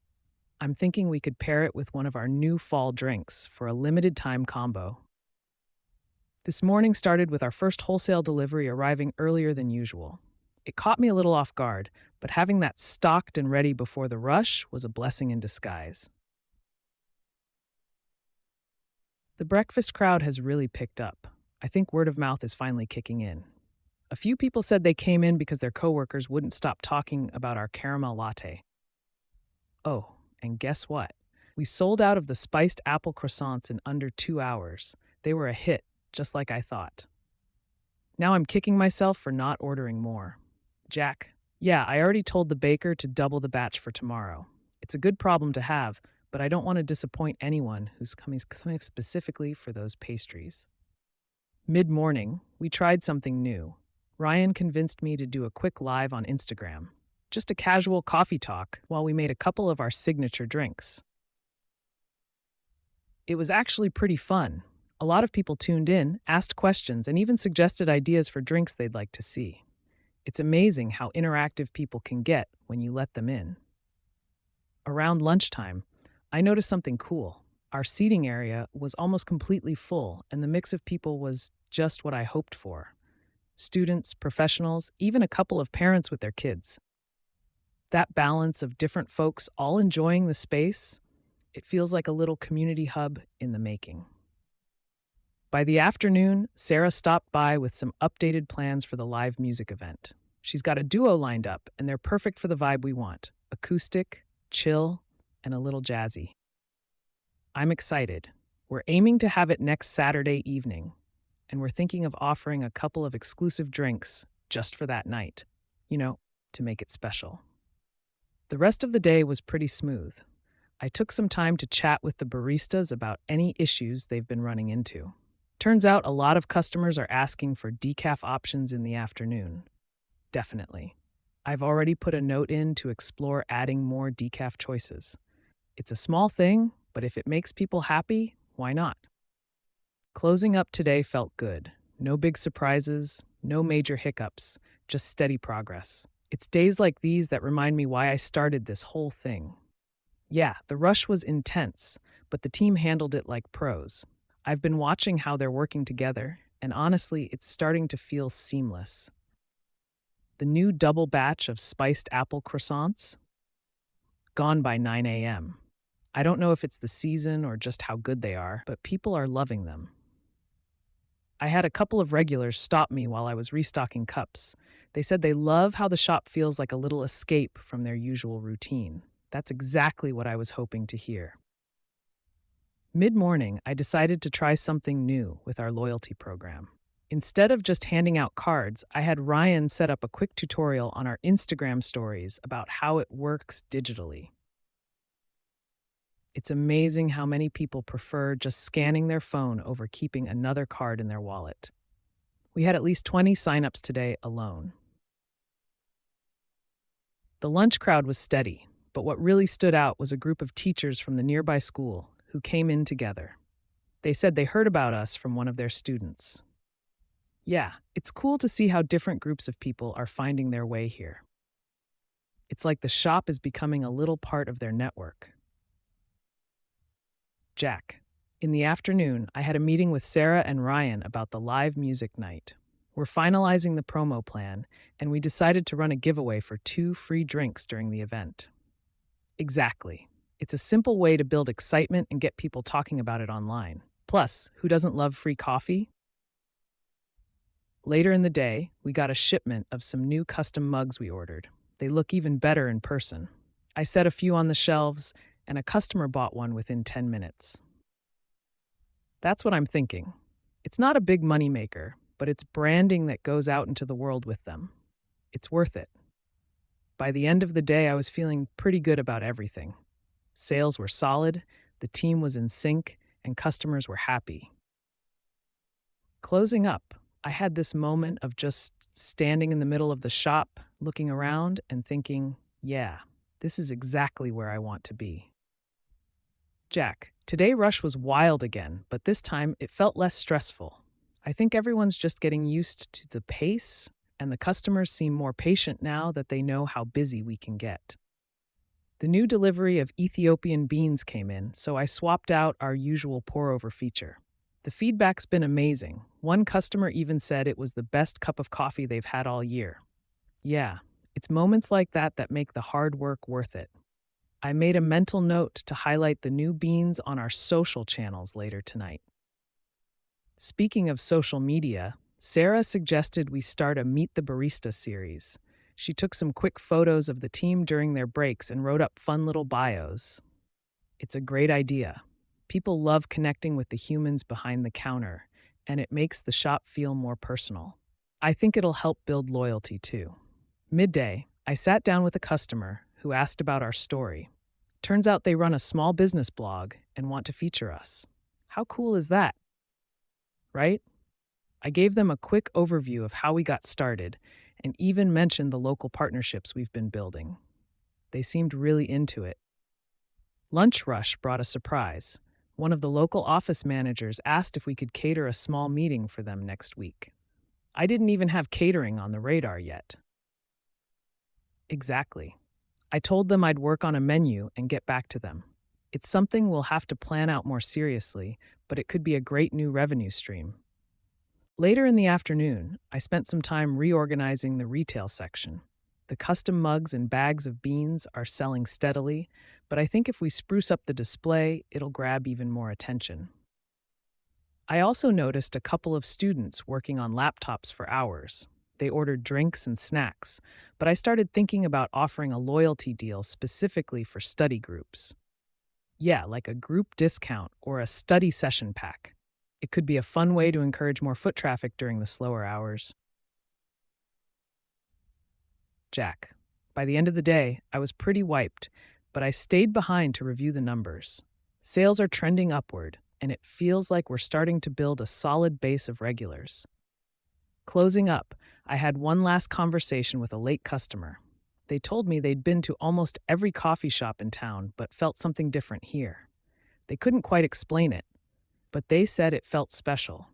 I'm thinking we could pair it with one of our new fall drinks for a limited time combo. This morning started with our first wholesale delivery arriving earlier than usual. It caught me a little off guard, but having that stocked and ready before the rush was a blessing in disguise. The breakfast crowd has really picked up. I think word of mouth is finally kicking in. A few people said they came in because their coworkers wouldn't stop talking about our caramel latte. Oh, and guess what? We sold out of the spiced apple croissants in under 2 hours. They were a hit, just like I thought. Now I'm kicking myself for not ordering more. Jack, yeah, I already told the baker to double the batch for tomorrow. It's a good problem to have, but I don't want to disappoint anyone who's coming specifically for those pastries. Mid-morning, we tried something new. Ryan convinced me to do a quick live on Instagram. Just a casual coffee talk while we made a couple of our signature drinks. It was actually pretty fun. A lot of people tuned in, asked questions, and even suggested ideas for drinks they'd like to see. It's amazing how interactive people can get when you let them in. Around lunchtime, I noticed something cool. Our seating area was almost completely full, and the mix of people was just what I hoped for. Students, professionals, even a couple of parents with their kids. That balance of different folks all enjoying the space, It feels like a little community hub in the making. By the afternoon, Sarah stopped by with some updated plans for the live music event. She's got a duo lined up, and they're perfect for the vibe we want: acoustic, chill, and a little jazzy. I'm excited. We're aiming to have it next Saturday evening, and we're thinking of offering a couple of exclusive drinks just for that night, you know, to make it special. The rest of the day was pretty smooth. I took some time to chat with the baristas about any issues they've been running into. Turns out a lot of customers are asking for decaf options in the afternoon. Definitely. I've already put a note in to explore adding more decaf choices. It's a small thing, but if it makes people happy, why not? Closing up today felt good. No big surprises, no major hiccups, just steady progress. It's days like these that remind me why I started this whole thing. Yeah, the rush was intense, but the team handled it like pros. I've been watching how they're working together, and honestly, it's starting to feel seamless. The new double batch of spiced apple croissants? Gone by 9 a.m. I don't know if it's the season or just how good they are, but people are loving them. I had a couple of regulars stop me while I was restocking cups. They said they love how the shop feels like a little escape from their usual routine. That's exactly what I was hoping to hear. Mid-morning, I decided to try something new with our loyalty program. Instead of just handing out cards, I had Ryan set up a quick tutorial on our Instagram stories about how it works digitally. It's amazing how many people prefer just scanning their phone over keeping another card in their wallet. We had at least 20 signups today alone. The lunch crowd was steady, but what really stood out was a group of teachers from the nearby school who came in together. They said they heard about us from one of their students. Yeah, it's cool to see how different groups of people are finding their way here. It's like the shop is becoming a little part of their network. Jack. In the afternoon, I had a meeting with Sarah and Ryan about the live music night. We're finalizing the promo plan, and we decided to run a giveaway for 2 free drinks during the event. Exactly. It's a simple way to build excitement and get people talking about it online. Plus, who doesn't love free coffee? Later in the day, we got a shipment of some new custom mugs we ordered. They look even better in person. I set a few on the shelves, and a customer bought one within 10 minutes. That's what I'm thinking. It's not a big moneymaker, but it's branding that goes out into the world with them. It's worth it. By the end of the day, I was feeling pretty good about everything. Sales were solid, the team was in sync, and customers were happy. Closing up, I had this moment of just standing in the middle of the shop, looking around and thinking, yeah, this is exactly where I want to be. Jack, today rush was wild again, but this time it felt less stressful. I think everyone's just getting used to the pace, and the customers seem more patient now that they know how busy we can get. The new delivery of Ethiopian beans came in, so I swapped out our usual pour-over feature. The feedback's been amazing. One customer even said it was the best cup of coffee they've had all year. Yeah, it's moments like that that make the hard work worth it. I made a mental note to highlight the new beans on our social channels later tonight. Speaking of social media, Sarah suggested we start a Meet the Barista series. She took some quick photos of the team during their breaks and wrote up fun little bios. It's a great idea. People love connecting with the humans behind the counter, and it makes the shop feel more personal. I think it'll help build loyalty too. Midday, I sat down with a customer who asked about our story. Turns out they run a small business blog and want to feature us. How cool is that? Right? I gave them a quick overview of how we got started and even mentioned the local partnerships we've been building. They seemed really into it. Lunch rush brought a surprise. One of the local office managers asked if we could cater a small meeting for them next week. I didn't even have catering on the radar yet. Exactly. I told them I'd work on a menu and get back to them. It's something we'll have to plan out more seriously, but it could be a great new revenue stream. Later in the afternoon, I spent some time reorganizing the retail section. The custom mugs and bags of beans are selling steadily, but I think if we spruce up the display, it'll grab even more attention. I also noticed a couple of students working on laptops for hours. They ordered drinks and snacks, but I started thinking about offering a loyalty deal specifically for study groups. Yeah, like a group discount or a study session pack. It could be a fun way to encourage more foot traffic during the slower hours. Jack. By the end of the day, I was pretty wiped, but I stayed behind to review the numbers. Sales are trending upward, and it feels like we're starting to build a solid base of regulars. Closing up, I had one last conversation with a late customer. They told me they'd been to almost every coffee shop in town, but felt something different here. They couldn't quite explain it, but they said it felt special.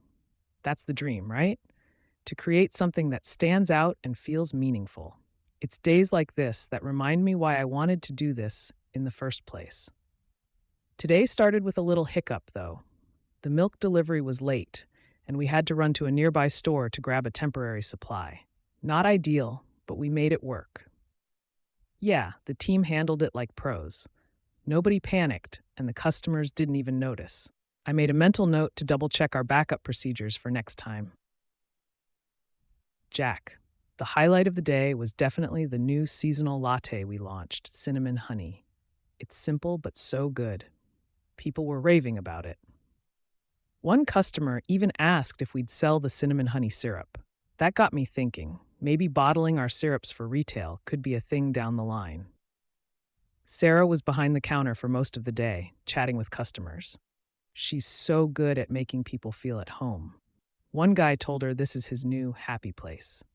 That's the dream, right? To create something that stands out and feels meaningful. It's days like this that remind me why I wanted to do this in the first place. Today started with a little hiccup, though. The milk delivery was late, and we had to run to a nearby store to grab a temporary supply. Not ideal, but we made it work. Yeah, the team handled it like pros. Nobody panicked, and the customers didn't even notice. I made a mental note to double-check our backup procedures for next time. Jack. The highlight of the day was definitely the new seasonal latte we launched, Cinnamon Honey. It's simple but so good. People were raving about it. One customer even asked if we'd sell the cinnamon honey syrup. That got me thinking, maybe bottling our syrups for retail could be a thing down the line. Sarah was behind the counter for most of the day, chatting with customers. She's so good at making people feel at home. One guy told her this is his new happy place.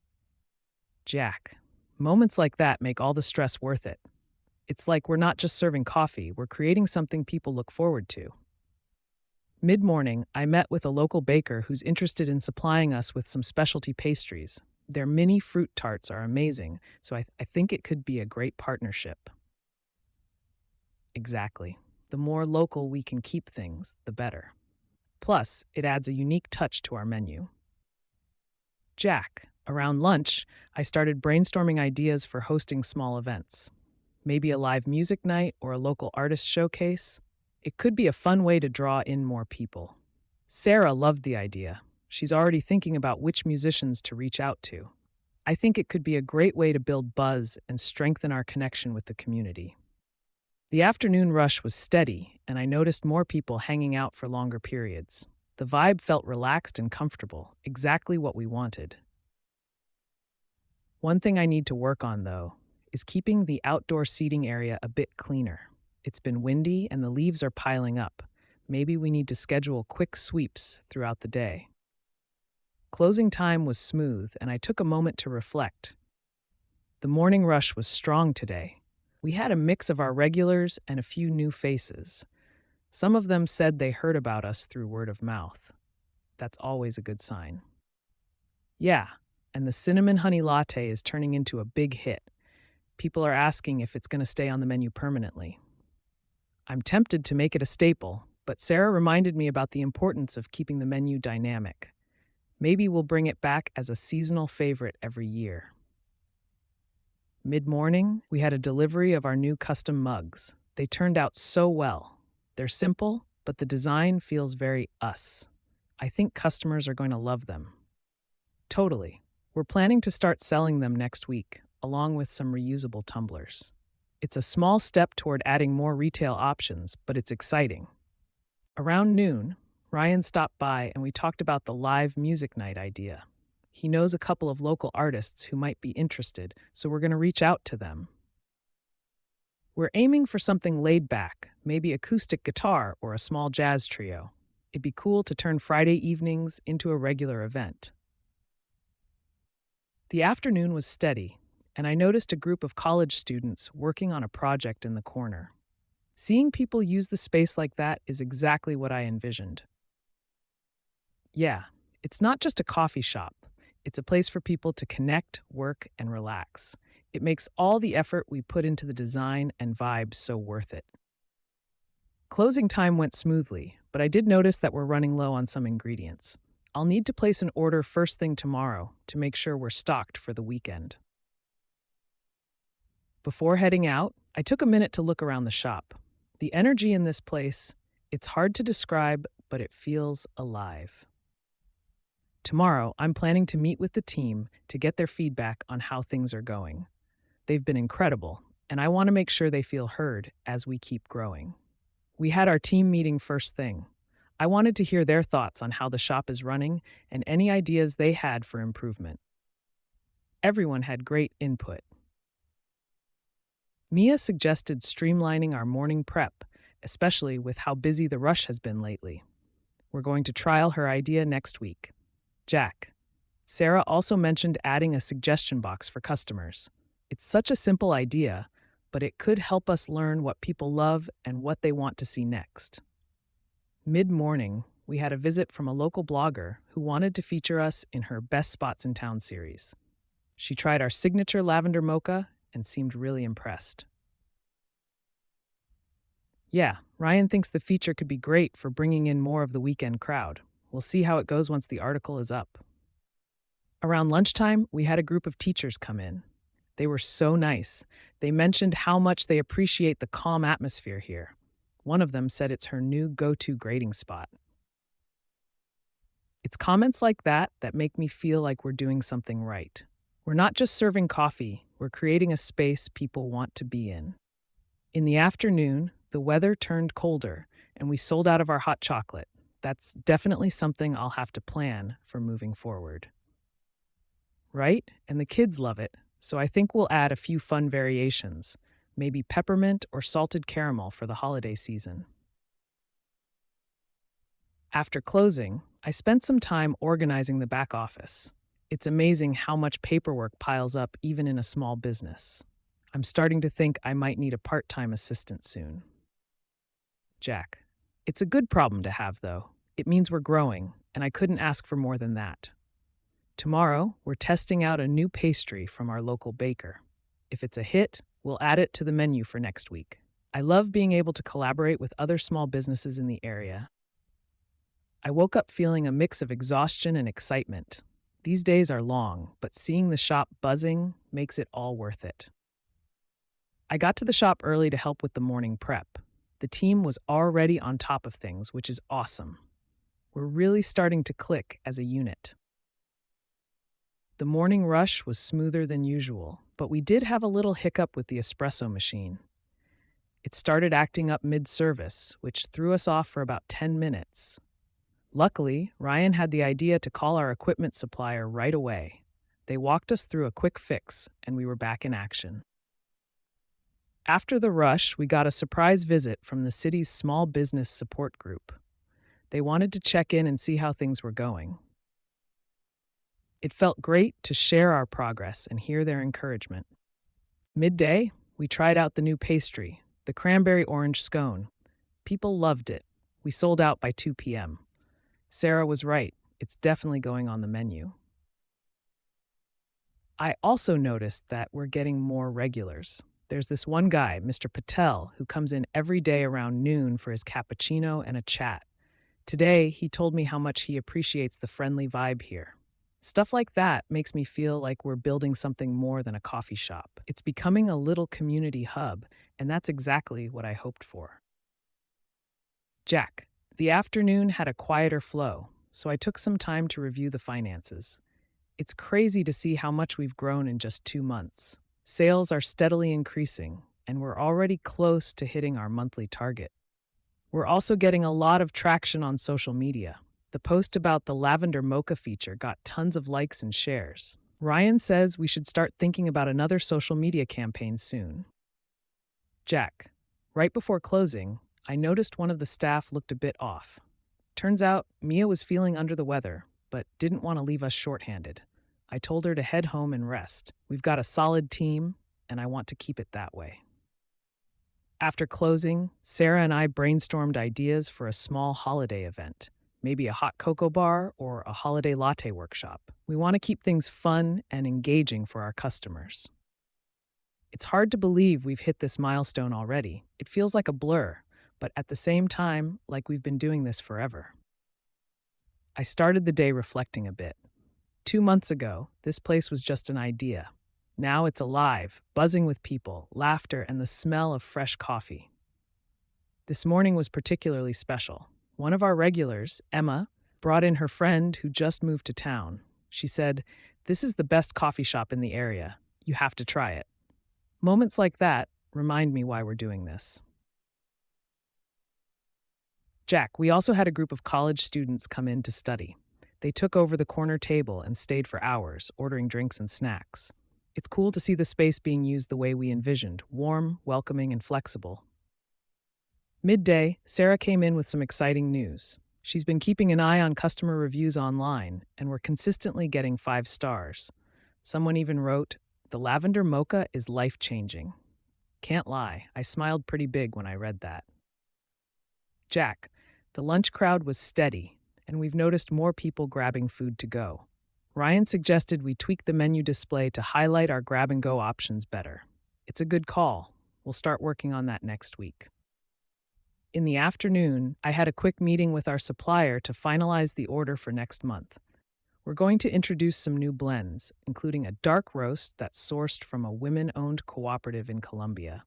Jack. Moments like that make all the stress worth it. It's like we're not just serving coffee, we're creating something people look forward to. Mid-morning, I met with a local baker who's interested in supplying us with some specialty pastries. Their mini fruit tarts are amazing, so I think it could be a great partnership. Exactly. The more local we can keep things, the better. Plus, it adds a unique touch to our menu. Jack. Around lunch, I started brainstorming ideas for hosting small events. Maybe a live music night or a local artist showcase. It could be a fun way to draw in more people. Sarah loved the idea. She's already thinking about which musicians to reach out to. I think it could be a great way to build buzz and strengthen our connection with the community. The afternoon rush was steady, and I noticed more people hanging out for longer periods. The vibe felt relaxed and comfortable, exactly what we wanted. One thing I need to work on, though, is keeping the outdoor seating area a bit cleaner. It's been windy and the leaves are piling up. Maybe we need to schedule quick sweeps throughout the day. Closing time was smooth, and I took a moment to reflect. The morning rush was strong today. We had a mix of our regulars and a few new faces. Some of them said they heard about us through word of mouth. That's always a good sign. Yeah, and the cinnamon honey latte is turning into a big hit. People are asking if it's going to stay on the menu permanently. I'm tempted to make it a staple, but Sarah reminded me about the importance of keeping the menu dynamic. Maybe we'll bring it back as a seasonal favorite every year. Mid-morning, we had a delivery of our new custom mugs. They turned out so well. They're simple, but the design feels very us. I think customers are going to love them. Totally. We're planning to start selling them next week, along with some reusable tumblers. It's a small step toward adding more retail options, but it's exciting. Around noon, Ryan stopped by and we talked about the live music night idea. He knows a couple of local artists who might be interested, so we're going to reach out to them. We're aiming for something laid back, maybe acoustic guitar or a small jazz trio. It'd be cool to turn Friday evenings into a regular event. The afternoon was steady, and I noticed a group of college students working on a project in the corner. Seeing people use the space like that is exactly what I envisioned. Yeah, it's not just a coffee shop. It's a place for people to connect, work, and relax. It makes all the effort we put into the design and vibe so worth it. Closing time went smoothly, but I did notice that we're running low on some ingredients. I'll need to place an order first thing tomorrow to make sure we're stocked for the weekend. Before heading out, I took a minute to look around the shop. The energy in this place, it's hard to describe, but it feels alive. Tomorrow, I'm planning to meet with the team to get their feedback on how things are going. They've been incredible, and I want to make sure they feel heard as we keep growing. We had our team meeting first thing. I wanted to hear their thoughts on how the shop is running and any ideas they had for improvement. Everyone had great input. Mia suggested streamlining our morning prep, especially with how busy the rush has been lately. We're going to trial her idea next week. Jack. Sarah also mentioned adding a suggestion box for customers. It's such a simple idea, but it could help us learn what people love and what they want to see next. Mid-morning, we had a visit from a local blogger who wanted to feature us in her Best Spots in Town series. She tried our signature lavender mocha and seemed really impressed. Yeah, Ryan thinks the feature could be great for bringing in more of the weekend crowd. We'll see how it goes once the article is up. Around lunchtime, we had a group of teachers come in. They were so nice. They mentioned how much they appreciate the calm atmosphere here. One of them said it's her new go-to grading spot. It's comments like that that make me feel like we're doing something right. We're not just serving coffee, we're creating a space people want to be in. In the afternoon, the weather turned colder, and we sold out of our hot chocolate. That's definitely something I'll have to plan for moving forward. Right? And the kids love it, so I think we'll add a few fun variations, maybe peppermint or salted caramel for the holiday season. After closing, I spent some time organizing the back office. It's amazing how much paperwork piles up even in a small business. I'm starting to think I might need a part-time assistant soon. Jack. It's a good problem to have, though. It means we're growing, and I couldn't ask for more than that. Tomorrow, we're testing out a new pastry from our local baker. If it's a hit, we'll add it to the menu for next week. I love being able to collaborate with other small businesses in the area. I woke up feeling a mix of exhaustion and excitement. These days are long, but seeing the shop buzzing makes it all worth it. I got to the shop early to help with the morning prep. The team was already on top of things, which is awesome. We're really starting to click as a unit. The morning rush was smoother than usual, but we did have a little hiccup with the espresso machine. It started acting up mid-service, which threw us off for about 10 minutes. Luckily, Ryan had the idea to call our equipment supplier right away. They walked us through a quick fix, and we were back in action. After the rush, we got a surprise visit from the city's small business support group. They wanted to check in and see how things were going. It felt great to share our progress and hear their encouragement. Midday, we tried out the new pastry, the cranberry orange scone. People loved it. We sold out by 2 p.m. Sarah was right. It's definitely going on the menu. I also noticed that we're getting more regulars. There's this one guy, Mr. Patel, who comes in every day around noon for his cappuccino and a chat. Today, he told me how much he appreciates the friendly vibe here. Stuff like that makes me feel like we're building something more than a coffee shop. It's becoming a little community hub, and that's exactly what I hoped for. Jack. The afternoon had a quieter flow, so I took some time to review the finances. It's crazy to see how much we've grown in just 2 months. Sales are steadily increasing, and we're already close to hitting our monthly target. We're also getting a lot of traction on social media. The post about the lavender mocha feature got tons of likes and shares. Ryan says we should start thinking about another social media campaign soon. Jack. Right before closing, I noticed one of the staff looked a bit off. Turns out Mia was feeling under the weather, but didn't want to leave us shorthanded. I told her to head home and rest. We've got a solid team, and I want to keep it that way. After closing, Sarah and I brainstormed ideas for a small holiday event, maybe a hot cocoa bar or a holiday latte workshop. We want to keep things fun and engaging for our customers. It's hard to believe we've hit this milestone already. It feels like a blur, but at the same time, like we've been doing this forever. I started the day reflecting a bit. 2 months ago, this place was just an idea. Now it's alive, buzzing with people, laughter, and the smell of fresh coffee. This morning was particularly special. One of our regulars, Emma, brought in her friend who just moved to town. She said, "This is the best coffee shop in the area. You have to try it." Moments like that remind me why we're doing this. Jack, we also had a group of college students come in to study. They took over the corner table and stayed for hours, ordering drinks and snacks. It's cool to see the space being used the way we envisioned, warm, welcoming, and flexible. Midday, Sarah came in with some exciting news. She's been keeping an eye on customer reviews online, and we're consistently getting 5 stars. Someone even wrote, "The lavender mocha is life-changing." Can't lie, I smiled pretty big when I read that. Jack, the lunch crowd was steady, and we've noticed more people grabbing food to go. Ryan suggested we tweak the menu display to highlight our grab and go options better. It's a good call. We'll start working on that next week. In the afternoon, I had a quick meeting with our supplier to finalize the order for next month. We're going to introduce some new blends, including a dark roast that's sourced from a women-owned cooperative in Colombia.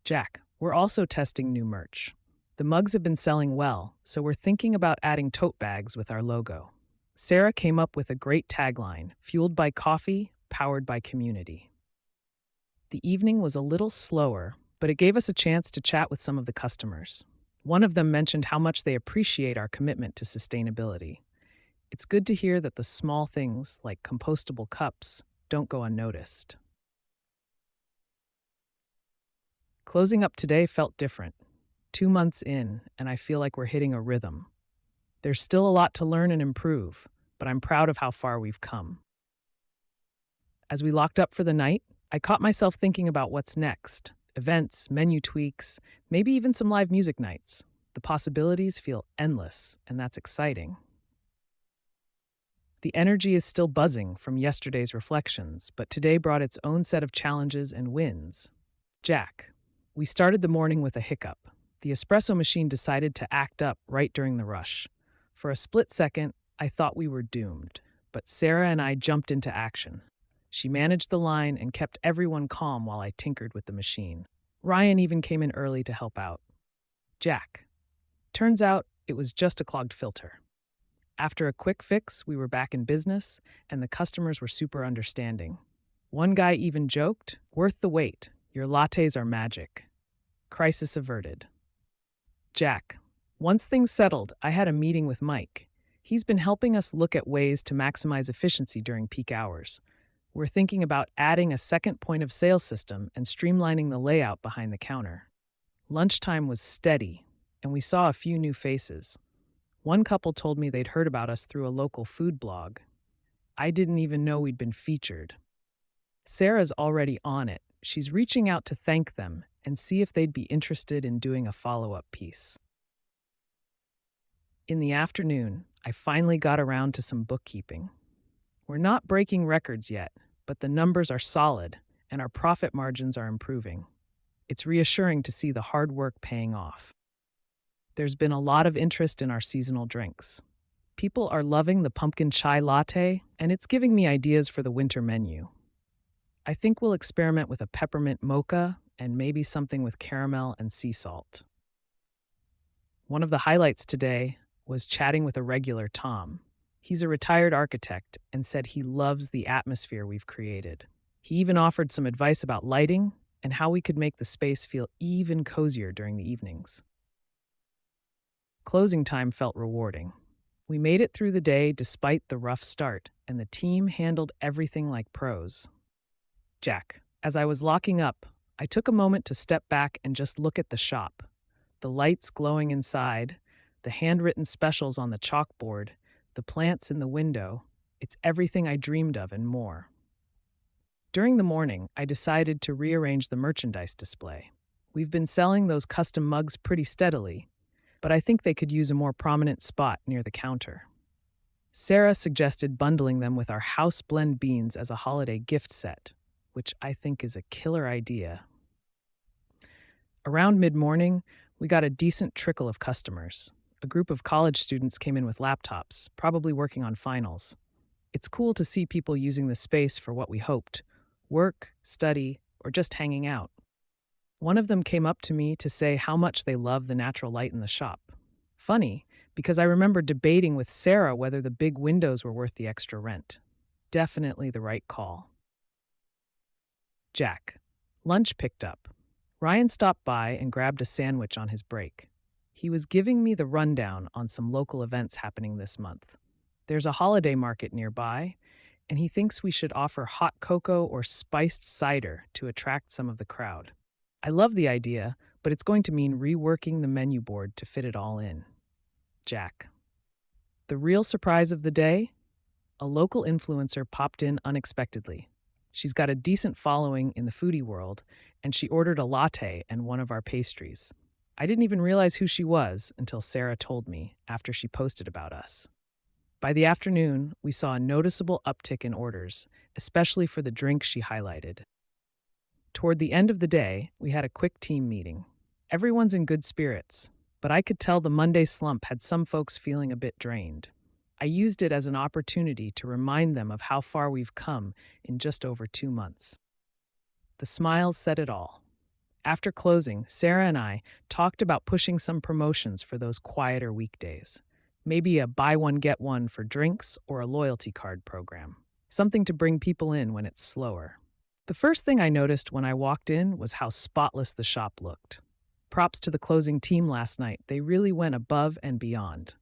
Jack, we're also testing new merch. The mugs have been selling well, so we're thinking about adding tote bags with our logo. Sarah came up with a great tagline, "Fueled by coffee, powered by community." The evening was a little slower, but it gave us a chance to chat with some of the customers. One of them mentioned how much they appreciate our commitment to sustainability. It's good to hear that the small things, like compostable cups, don't go unnoticed. Closing up today felt different. 2 months in, and I feel like we're hitting a rhythm. There's still a lot to learn and improve, but I'm proud of how far we've come. As we locked up for the night, I caught myself thinking about what's next: events, menu tweaks, maybe even some live music nights. The possibilities feel endless, and that's exciting. The energy is still buzzing from yesterday's reflections, but today brought its own set of challenges and wins. Jack, we started the morning with a hiccup. The espresso machine decided to act up right during the rush. For a split second, I thought we were doomed, but Sarah and I jumped into action. She managed the line and kept everyone calm while I tinkered with the machine. Ryan even came in early to help out. Jack, turns out it was just a clogged filter. After a quick fix, we were back in business, and the customers were super understanding. One guy even joked, "Worth the wait. Your lattes are magic." Crisis averted. Jack, once things settled, I had a meeting with Mike. He's been helping us look at ways to maximize efficiency during peak hours. We're thinking about adding a second point of sale system and streamlining the layout behind the counter. Lunchtime was steady, and we saw a few new faces. One couple told me they'd heard about us through a local food blog. I didn't even know we'd been featured. Sarah's already on it. She's reaching out to thank them and see if they'd be interested in doing a follow-up piece. In the afternoon, I finally got around to some bookkeeping. We're not breaking records yet, but the numbers are solid and our profit margins are improving. It's reassuring to see the hard work paying off. There's been a lot of interest in our seasonal drinks. People are loving the pumpkin chai latte, and it's giving me ideas for the winter menu. I think we'll experiment with a peppermint mocha and maybe something with caramel and sea salt. One of the highlights today was chatting with a regular, Tom. He's a retired architect and said he loves the atmosphere we've created. He even offered some advice about lighting and how we could make the space feel even cozier during the evenings. Closing time felt rewarding. We made it through the day despite the rough start, and the team handled everything like pros. Jack, as I was locking up, I took a moment to step back and just look at the shop. The lights glowing inside, the handwritten specials on the chalkboard, the plants in the window. It's everything I dreamed of and more. During the morning, I decided to rearrange the merchandise display. We've been selling those custom mugs pretty steadily, but I think they could use a more prominent spot near the counter. Sarah suggested bundling them with our house blend beans as a holiday gift set, which I think is a killer idea. Around mid-morning, we got a decent trickle of customers. A group of college students came in with laptops, probably working on finals. It's cool to see people using the space for what we hoped: work, study, or just hanging out. One of them came up to me to say how much they love the natural light in the shop. Funny, because I remember debating with Sarah whether the big windows were worth the extra rent. Definitely the right call. Jack. Lunch picked up. Ryan stopped by and grabbed a sandwich on his break. He was giving me the rundown on some local events happening this month. There's a holiday market nearby, and he thinks we should offer hot cocoa or spiced cider to attract some of the crowd. I love the idea, but it's going to mean reworking the menu board to fit it all in. Jack. The real surprise of the day? A local influencer popped in unexpectedly. She's got a decent following in the foodie world, and she ordered a latte and one of our pastries. I didn't even realize who she was until Sarah told me after she posted about us. By the afternoon, we saw a noticeable uptick in orders, especially for the drink she highlighted. Toward the end of the day, we had a quick team meeting. Everyone's in good spirits, but I could tell the Monday slump had some folks feeling a bit drained. I used it as an opportunity to remind them of how far we've come in just over 2 months. The smiles said it all. After closing, Sarah and I talked about pushing some promotions for those quieter weekdays. Maybe a buy one, get one for drinks or a loyalty card program. Something to bring people in when it's slower. The first thing I noticed when I walked in was how spotless the shop looked. Props to the closing team last night. They really went above and beyond.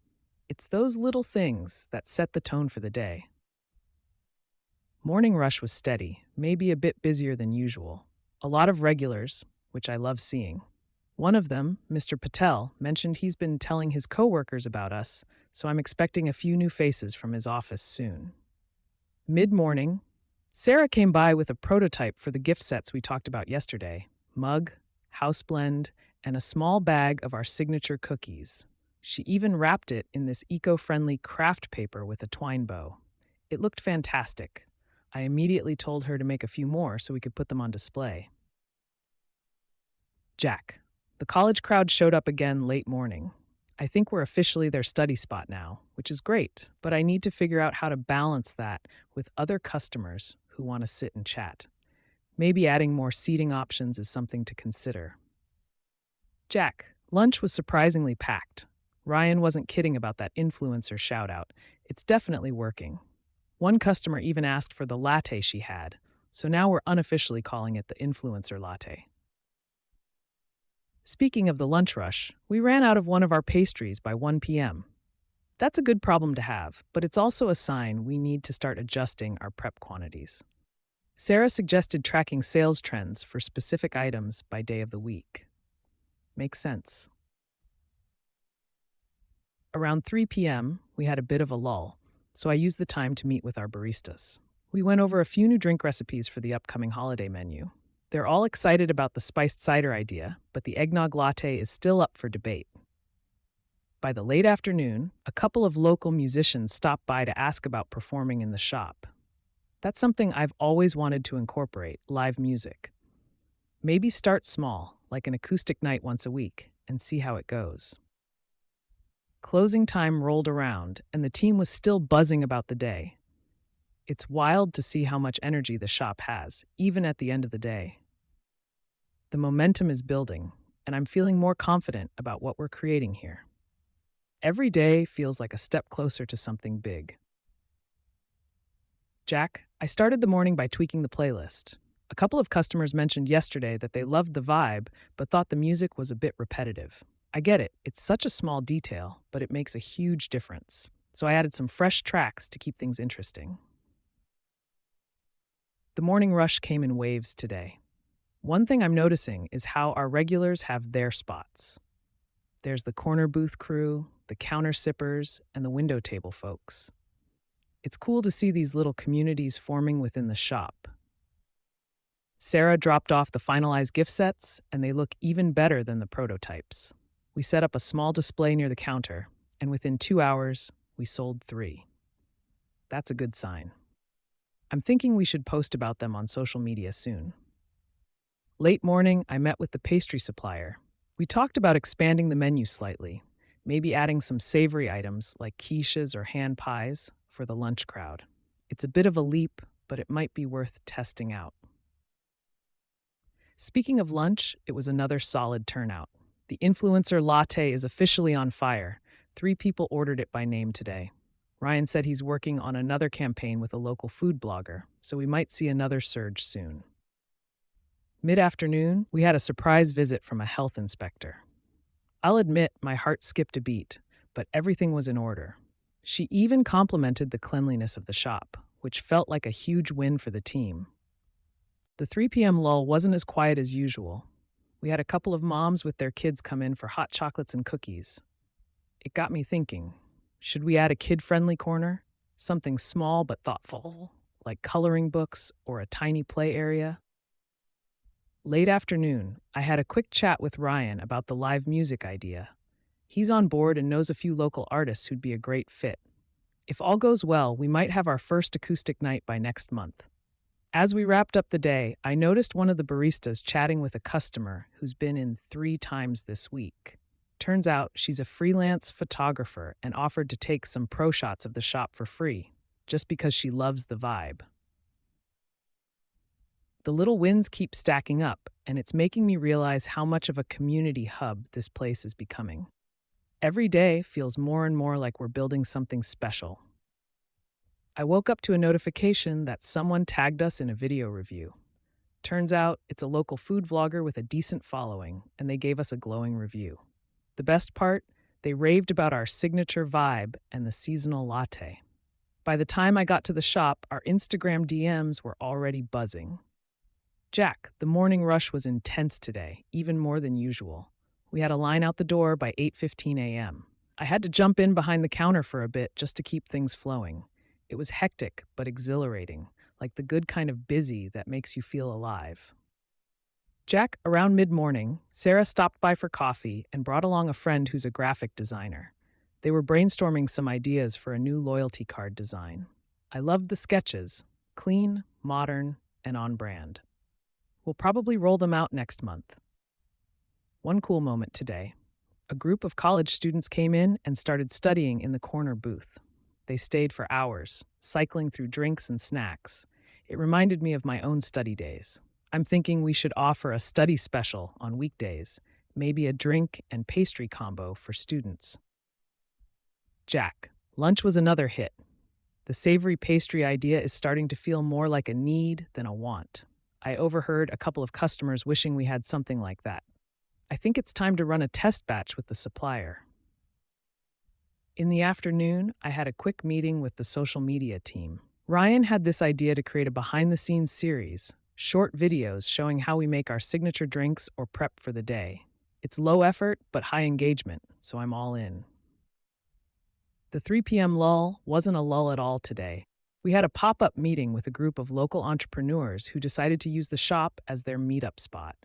It's those little things that set the tone for the day. Morning rush was steady, maybe a bit busier than usual. A lot of regulars, which I love seeing. One of them, Mr. Patel, mentioned he's been telling his coworkers about us, so I'm expecting a few new faces from his office soon. Mid-morning, Sarah came by with a prototype for the gift sets we talked about yesterday: mug, house blend, and a small bag of our signature cookies. She even wrapped it in this eco-friendly craft paper with a twine bow. It looked fantastic. I immediately told her to make a few more so we could put them on display. Jack. The college crowd showed up again late morning. I think we're officially their study spot now, which is great, but I need to figure out how to balance that with other customers who want to sit and chat. Maybe adding more seating options is something to consider. Jack. Lunch was surprisingly packed. Ryan wasn't kidding about that influencer shout-out. It's definitely working. One customer even asked for the latte she had, so now we're unofficially calling it the influencer latte. Speaking of the lunch rush, we ran out of one of our pastries by 1 p.m. That's a good problem to have, but it's also a sign we need to start adjusting our prep quantities. Sarah suggested tracking sales trends for specific items by day of the week. Makes sense. Around 3 p.m., we had a bit of a lull, so I used the time to meet with our baristas. We went over a few new drink recipes for the upcoming holiday menu. They're all excited about the spiced cider idea, but the eggnog latte is still up for debate. By the late afternoon, a couple of local musicians stopped by to ask about performing in the shop. That's something I've always wanted to incorporate: live music. Maybe start small, like an acoustic night once a week, and see how it goes. Closing time rolled around, and the team was still buzzing about the day. It's wild to see how much energy the shop has, even at the end of the day. The momentum is building, and I'm feeling more confident about what we're creating here. Every day feels like a step closer to something big. Jack, I started the morning by tweaking the playlist. A couple of customers mentioned yesterday that they loved the vibe, but thought the music was a bit repetitive. I get it, it's such a small detail, but it makes a huge difference. So I added some fresh tracks to keep things interesting. The morning rush came in waves today. One thing I'm noticing is how our regulars have their spots. There's the corner booth crew, the counter sippers, and the window table folks. It's cool to see these little communities forming within the shop. Sarah dropped off the finalized gift sets, and they look even better than the prototypes. We set up a small display near the counter, and within 2 hours, we sold 3. That's a good sign. I'm thinking we should post about them on social media soon. Late morning, I met with the pastry supplier. We talked about expanding the menu slightly, maybe adding some savory items like quiches or hand pies for the lunch crowd. It's a bit of a leap, but it might be worth testing out. Speaking of lunch, it was another solid turnout. The influencer latte is officially on fire. 3 people ordered it by name today. Ryan said he's working on another campaign with a local food blogger, so we might see another surge soon. Mid afternoon, we had a surprise visit from a health inspector. I'll admit my heart skipped a beat, but everything was in order. She even complimented the cleanliness of the shop, which felt like a huge win for the team. The 3 p.m. lull wasn't as quiet as usual. We had a couple of moms with their kids come in for hot chocolates and cookies. It got me thinking, should we add a kid-friendly corner? Something small but thoughtful, like coloring books or a tiny play area? Late afternoon, I had a quick chat with Ryan about the live music idea. He's on board and knows a few local artists who'd be a great fit. If all goes well, we might have our first acoustic night by next month. As we wrapped up the day, I noticed one of the baristas chatting with a customer who's been in 3 times this week. Turns out she's a freelance photographer and offered to take some pro shots of the shop for free, just because she loves the vibe. The little wins keep stacking up, and it's making me realize how much of a community hub this place is becoming. Every day feels more and more like we're building something special. I woke up to a notification that someone tagged us in a video review. Turns out it's a local food vlogger with a decent following, and they gave us a glowing review. The best part, they raved about our signature vibe and the seasonal latte. By the time I got to the shop, our Instagram DMs were already buzzing. Jack, the morning rush was intense today, even more than usual. We had a line out the door by 8:15 a.m. I had to jump in behind the counter for a bit just to keep things flowing. It was hectic but exhilarating, like the good kind of busy that makes you feel alive. Jack, around mid-morning, Sarah stopped by for coffee and brought along a friend who's a graphic designer. They were brainstorming some ideas for a new loyalty card design. I loved the sketches, clean, modern, and on brand. We'll probably roll them out next month. One cool moment today. A group of college students came in and started studying in the corner booth. They stayed for hours, cycling through drinks and snacks. It reminded me of my own study days. I'm thinking we should offer a study special on weekdays, maybe a drink and pastry combo for students. Jack, lunch was another hit. The savory pastry idea is starting to feel more like a need than a want. I overheard a couple of customers wishing we had something like that. I think it's time to run a test batch with the supplier. In the afternoon, I had a quick meeting with the social media team. Ryan had this idea to create a behind-the-scenes series, short videos showing how we make our signature drinks or prep for the day. It's low effort, but high engagement, so I'm all in. The 3 p.m. lull wasn't a lull at all today. We had a pop-up meeting with a group of local entrepreneurs who decided to use the shop as their meetup spot.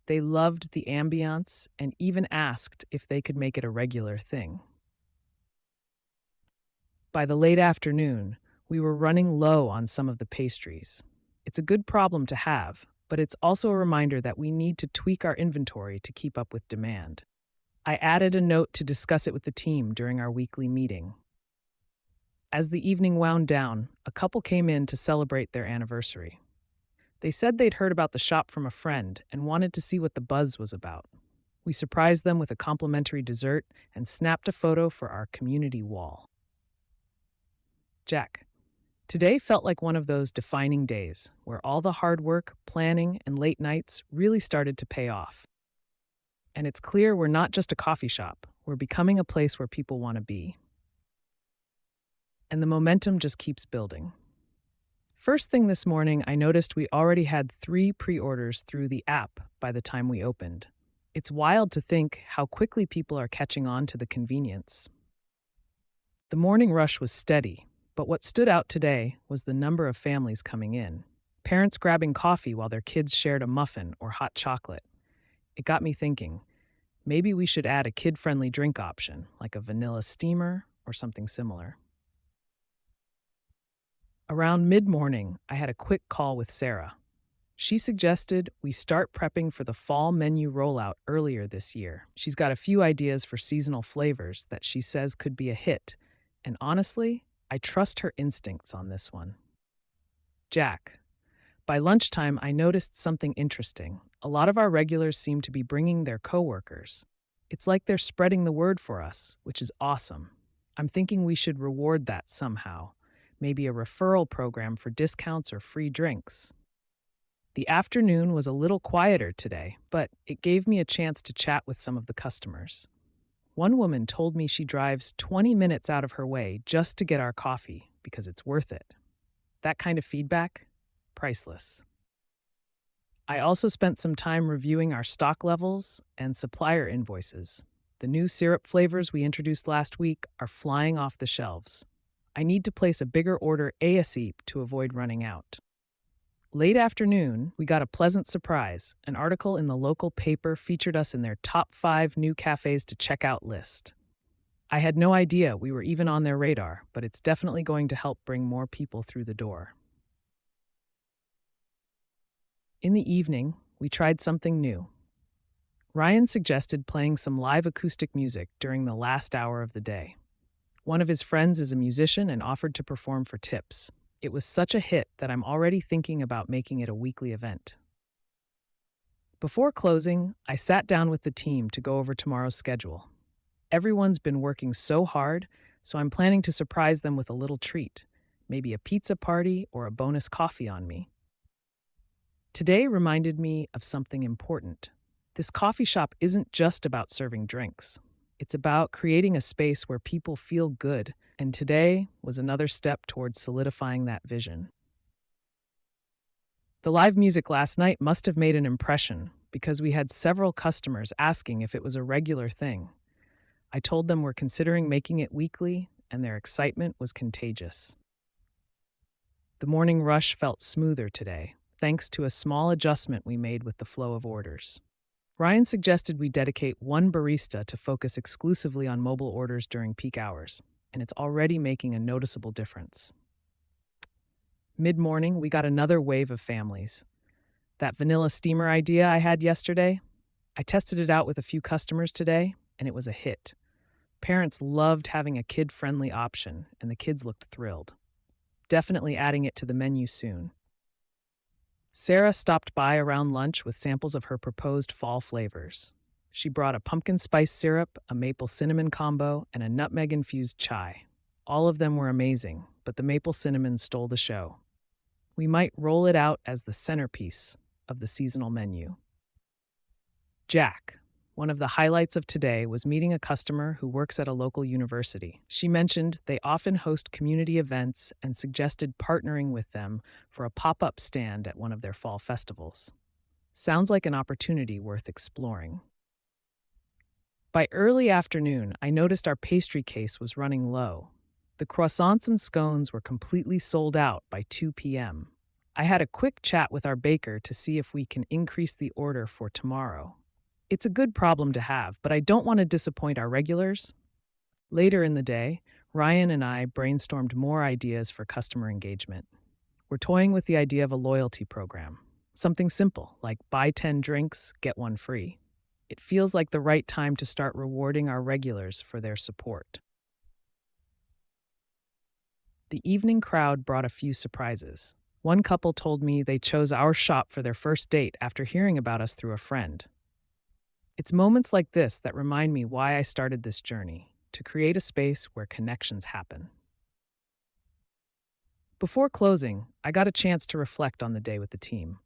They loved the ambiance and even asked if they could make it a regular thing. By the late afternoon, we were running low on some of the pastries. It's a good problem to have, but it's also a reminder that we need to tweak our inventory to keep up with demand. I added a note to discuss it with the team during our weekly meeting. As the evening wound down, a couple came in to celebrate their anniversary. They said they'd heard about the shop from a friend and wanted to see what the buzz was about. We surprised them with a complimentary dessert and snapped a photo for our community wall. Jack, today felt like one of those defining days where all the hard work, planning, and late nights really started to pay off. And it's clear we're not just a coffee shop, we're becoming a place where people want to be. And the momentum just keeps building. First thing this morning, I noticed we already had 3 pre-orders through the app by the time we opened. It's wild to think how quickly people are catching on to the convenience. The morning rush was steady, but what stood out today was the number of families coming in. Parents grabbing coffee while their kids shared a muffin or hot chocolate. It got me thinking, maybe we should add a kid-friendly drink option, like a vanilla steamer or something similar. Around mid-morning, I had a quick call with Sarah. She suggested we start prepping for the fall menu rollout earlier this year. She's got a few ideas for seasonal flavors that she says could be a hit, and honestly, I trust her instincts on this one. Jack, by lunchtime, I noticed something interesting. A lot of our regulars seem to be bringing their coworkers. It's like they're spreading the word for us, which is awesome. I'm thinking we should reward that somehow. Maybe a referral program for discounts or free drinks. The afternoon was a little quieter today, but it gave me a chance to chat with some of the customers. One woman told me she drives 20 minutes out of her way just to get our coffee because it's worth it. That kind of feedback? Priceless. I also spent some time reviewing our stock levels and supplier invoices. The new syrup flavors we introduced last week are flying off the shelves. I need to place a bigger order ASAP to avoid running out. Late afternoon, we got a pleasant surprise. An article in the local paper featured us in their top 5 new cafes to check out list. I had no idea we were even on their radar, but it's definitely going to help bring more people through the door. In the evening, we tried something new. Ryan suggested playing some live acoustic music during the last hour of the day. One of his friends is a musician and offered to perform for tips. It was such a hit that I'm already thinking about making it a weekly event. Before closing, I sat down with the team to go over tomorrow's schedule. Everyone's been working so hard, so I'm planning to surprise them with a little treat, maybe a pizza party or a bonus coffee on me. Today reminded me of something important. This coffee shop isn't just about serving drinks. It's about creating a space where people feel good, and today was another step towards solidifying that vision. The live music last night must have made an impression because we had several customers asking if it was a regular thing. I told them we're considering making it weekly, and their excitement was contagious. The morning rush felt smoother today, thanks to a small adjustment we made with the flow of orders. Ryan suggested we dedicate one barista to focus exclusively on mobile orders during peak hours, and it's already making a noticeable difference. Mid-morning, we got another wave of families. That vanilla steamer idea I had yesterday, I tested it out with a few customers today, and it was a hit. Parents loved having a kid-friendly option, and the kids looked thrilled. Definitely adding it to the menu soon. Sarah stopped by around lunch with samples of her proposed fall flavors. She brought a pumpkin spice syrup, a maple cinnamon combo, and a nutmeg-infused chai. All of them were amazing, but the maple cinnamon stole the show. We might roll it out as the centerpiece of the seasonal menu. Jack. One of the highlights of today was meeting a customer who works at a local university. She mentioned they often host community events and suggested partnering with them for a pop-up stand at one of their fall festivals. Sounds like an opportunity worth exploring. By early afternoon, I noticed our pastry case was running low. The croissants and scones were completely sold out by 2 p.m. I had a quick chat with our baker to see if we can increase the order for tomorrow. It's a good problem to have, but I don't want to disappoint our regulars. Later in the day, Ryan and I brainstormed more ideas for customer engagement. We're toying with the idea of a loyalty program. Something simple, like buy 10 drinks, get one free. It feels like the right time to start rewarding our regulars for their support. The evening crowd brought a few surprises. One couple told me they chose our shop for their first date after hearing about us through a friend. It's moments like this that remind me why I started this journey, to create a space where connections happen. Before closing, I got a chance to reflect on the day with the team.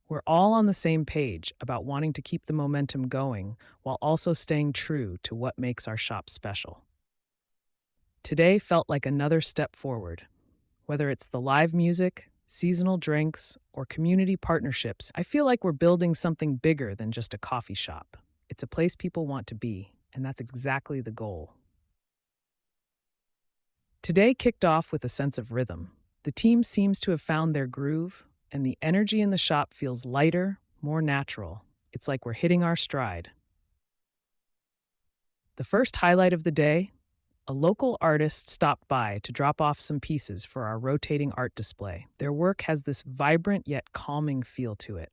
We're all on the same page about wanting to keep the momentum going while also staying true to what makes our shop special. Today felt like another step forward. Whether it's the live music, seasonal drinks, or community partnerships, I feel like we're building something bigger than just a coffee shop. It's a place people want to be, and that's exactly the goal. Today kicked off with a sense of rhythm. The team seems to have found their groove, and the energy in the shop feels lighter, more natural. It's like we're hitting our stride. The first highlight of the day, a local artist stopped by to drop off some pieces for our rotating art display. Their work has this vibrant yet calming feel to it,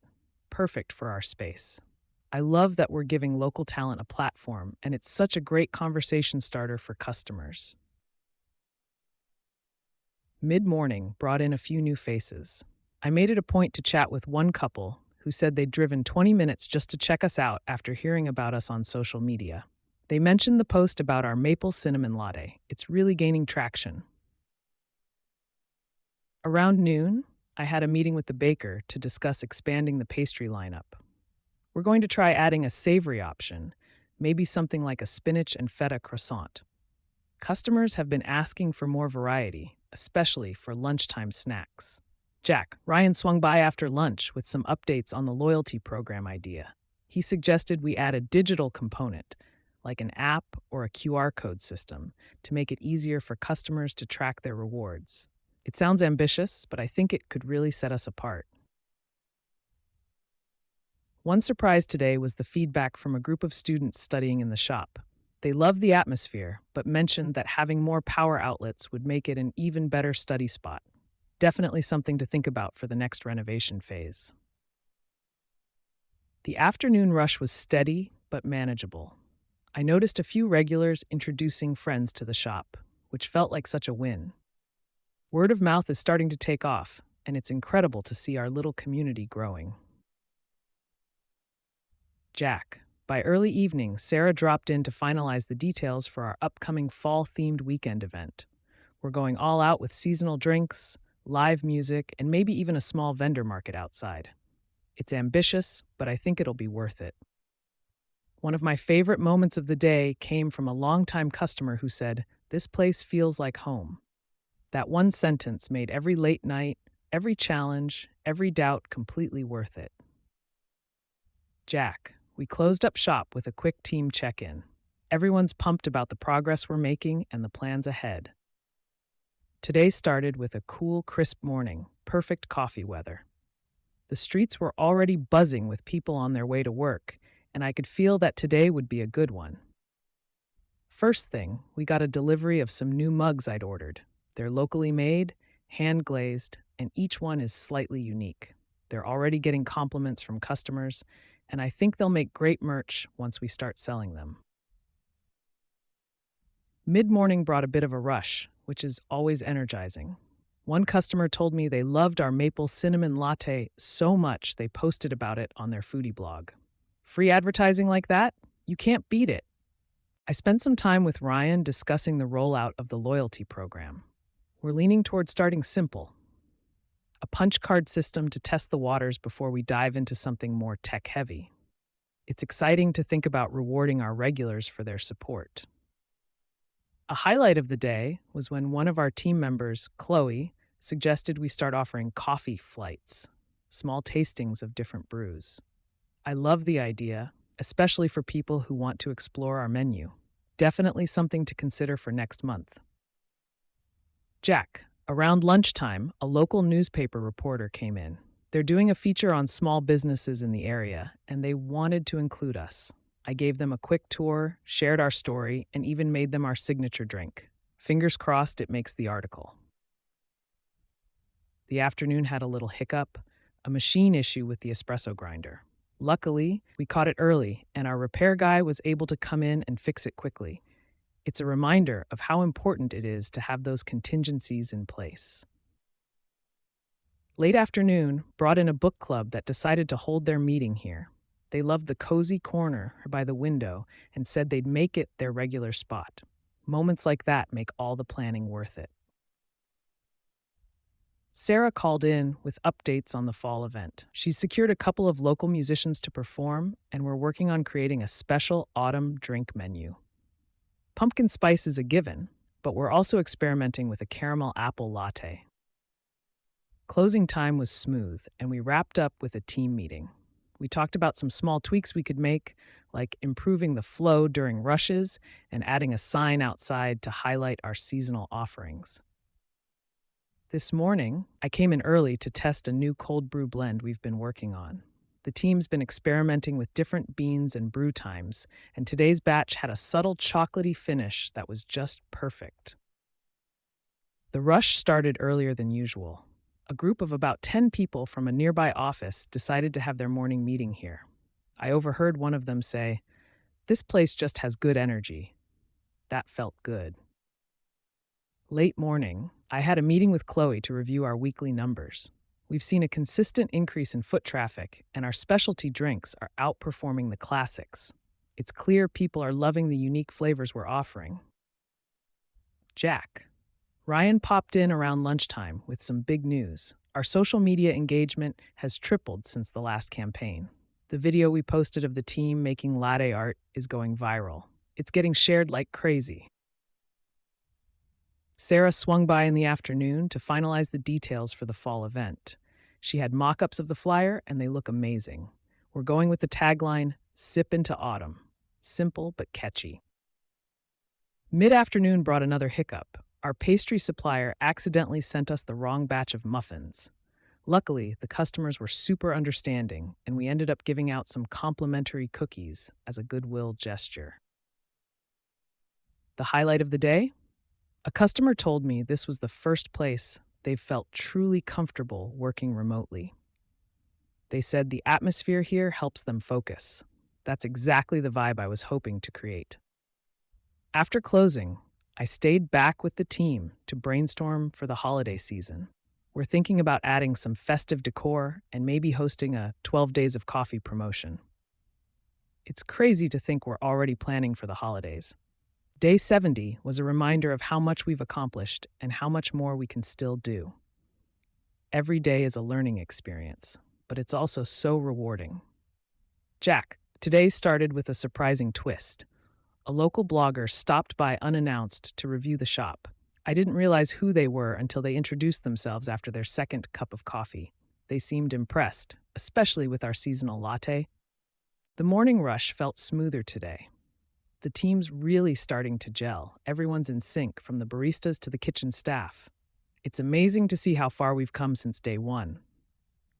perfect for our space. I love that we're giving local talent a platform, and it's such a great conversation starter for customers. Mid morning brought in a few new faces. I made it a point to chat with one couple who said they'd driven 20 minutes just to check us out after hearing about us on social media. They mentioned the post about our maple cinnamon latte. It's really gaining traction. Around noon, I had a meeting with the baker to discuss expanding the pastry lineup. We're going to try adding a savory option, maybe something like a spinach and feta croissant. Customers have been asking for more variety, especially for lunchtime snacks. Jack, Ryan swung by after lunch with some updates on the loyalty program idea. He suggested we add a digital component, like an app or a QR code system, to make it easier for customers to track their rewards. It sounds ambitious, but I think it could really set us apart. One surprise today was the feedback from a group of students studying in the shop. They loved the atmosphere, but mentioned that having more power outlets would make it an even better study spot. Definitely something to think about for the next renovation phase. The afternoon rush was steady but manageable. I noticed a few regulars introducing friends to the shop, which felt like such a win. Word of mouth is starting to take off, and it's incredible to see our little community growing. Jack. By early evening, Sarah dropped in to finalize the details for our upcoming fall-themed weekend event. We're going all out with seasonal drinks, live music, and maybe even a small vendor market outside. It's ambitious, but I think it'll be worth it. One of my favorite moments of the day came from a longtime customer who said, "This place feels like home." That one sentence made every late night, every challenge, every doubt completely worth it. Jack. We closed up shop with a quick team check-in. Everyone's pumped about the progress we're making and the plans ahead. Today started with a cool, crisp morning, perfect coffee weather. The streets were already buzzing with people on their way to work, and I could feel that today would be a good one. First thing, we got a delivery of some new mugs I'd ordered. They're locally made, hand-glazed, and each one is slightly unique. They're already getting compliments from customers, and I think they'll make great merch once we start selling them. Mid-morning brought a bit of a rush, which is always energizing. One customer told me they loved our maple cinnamon latte so much they posted about it on their foodie blog. Free advertising like that? You can't beat it. I spent some time with Ryan discussing the rollout of the loyalty program. We're leaning toward starting simple. A punch card system to test the waters before we dive into something more tech-heavy. It's exciting to think about rewarding our regulars for their support. A highlight of the day was when one of our team members, Chloe, suggested we start offering coffee flights, small tastings of different brews. I love the idea, especially for people who want to explore our menu. Definitely something to consider for next month. Jack. Around lunchtime, a local newspaper reporter came in. They're doing a feature on small businesses in the area, and they wanted to include us. I gave them a quick tour, shared our story, and even made them our signature drink. Fingers crossed it makes the article. The afternoon had a little hiccup, a machine issue with the espresso grinder. Luckily, we caught it early, and our repair guy was able to come in and fix it quickly. It's a reminder of how important it is to have those contingencies in place. Late afternoon brought in a book club that decided to hold their meeting here. They loved the cozy corner by the window and said they'd make it their regular spot. Moments like that make all the planning worth it. Sarah called in with updates on the fall event. She's secured a couple of local musicians to perform, and we're working on creating a special autumn drink menu. Pumpkin spice is a given, but we're also experimenting with a caramel apple latte. Closing time was smooth, and we wrapped up with a team meeting. We talked about some small tweaks we could make, like improving the flow during rushes and adding a sign outside to highlight our seasonal offerings. This morning, I came in early to test a new cold brew blend we've been working on. The team's been experimenting with different beans and brew times, and today's batch had a subtle chocolatey finish that was just perfect. The rush started earlier than usual. A group of about 10 people from a nearby office decided to have their morning meeting here. I overheard one of them say, "This place just has good energy." That felt good. Late morning, I had a meeting with Chloe to review our weekly numbers. We've seen a consistent increase in foot traffic, and our specialty drinks are outperforming the classics. It's clear people are loving the unique flavors we're offering. Jack. Ryan popped in around lunchtime with some big news. Our social media engagement has tripled since the last campaign. The video we posted of the team making latte art is going viral. It's getting shared like crazy. Sarah swung by in the afternoon to finalize the details for the fall event. She had mock ups of the flyer, and they look amazing. We're going with the tagline, Sip into Autumn. Simple but catchy. Mid afternoon brought another hiccup. Our pastry supplier accidentally sent us the wrong batch of muffins. Luckily, the customers were super understanding, and we ended up giving out some complimentary cookies as a goodwill gesture. The highlight of the day? A customer told me this was the first place they've felt truly comfortable working remotely. They said the atmosphere here helps them focus. That's exactly the vibe I was hoping to create. After closing, I stayed back with the team to brainstorm for the holiday season. We're thinking about adding some festive decor and maybe hosting a 12 Days of Coffee promotion. It's crazy to think we're already planning for the holidays. Day 70 was a reminder of how much we've accomplished and how much more we can still do. Every day is a learning experience, but it's also so rewarding. Jack, today started with a surprising twist. A local blogger stopped by unannounced to review the shop. I didn't realize who they were until they introduced themselves after their second cup of coffee. They seemed impressed, especially with our seasonal latte. The morning rush felt smoother today. The team's really starting to gel. Everyone's in sync, from the baristas to the kitchen staff. It's amazing to see how far we've come since day one.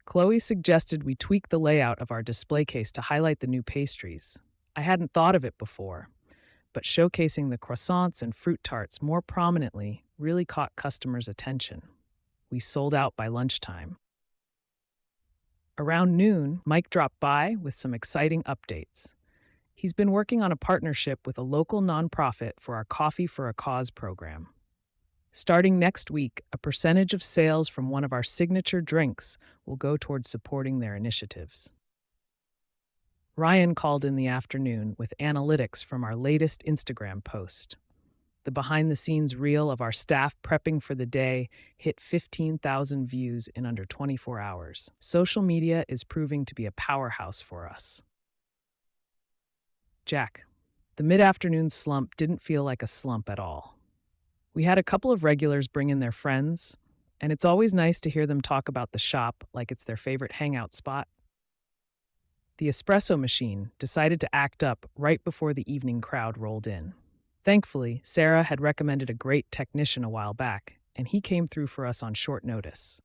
Chloe suggested we tweak the layout of our display case to highlight the new pastries. I hadn't thought of it before, but showcasing the croissants and fruit tarts more prominently really caught customers' attention. We sold out by lunchtime. Around noon, Mike dropped by with some exciting updates. He's been working on a partnership with a local nonprofit for our Coffee for a Cause program. Starting next week, a percentage of sales from one of our signature drinks will go towards supporting their initiatives. Ryan called in the afternoon with analytics from our latest Instagram post. The behind-the-scenes reel of our staff prepping for the day hit 15,000 views in under 24 hours. Social media is proving to be a powerhouse for us. Jack, the mid-afternoon slump didn't feel like a slump at all. We had a couple of regulars bring in their friends, and it's always nice to hear them talk about the shop like it's their favorite hangout spot. The espresso machine decided to act up right before the evening crowd rolled in. Thankfully, Sarah had recommended a great technician a while back, and he came through for us on short notice.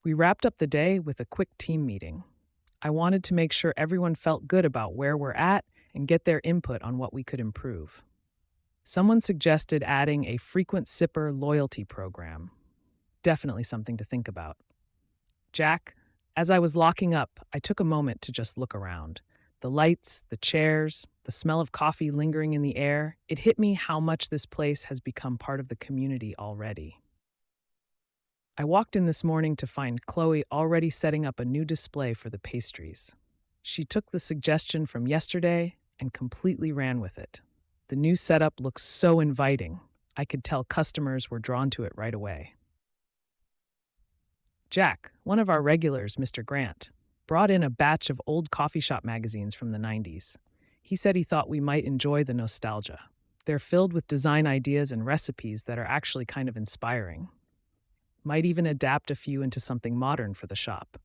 We wrapped up the day with a quick team meeting. I wanted to make sure everyone felt good about where we're at and get their input on what we could improve. Someone suggested adding a frequent sipper loyalty program. Definitely something to think about. Jack, as I was locking up, I took a moment to just look around. The lights, the chairs, the smell of coffee lingering in the air, it hit me how much this place has become part of the community already. I walked in this morning to find Chloe already setting up a new display for the pastries. She took the suggestion from yesterday and completely ran with it. The new setup looks so inviting. I could tell customers were drawn to it right away. Jack, one of our regulars, Mr. Grant, brought in a batch of old coffee shop magazines from the 90s. He said he thought we might enjoy the nostalgia. They're filled with design ideas and recipes that are actually kind of inspiring. Might even adapt a few into something modern for the shop.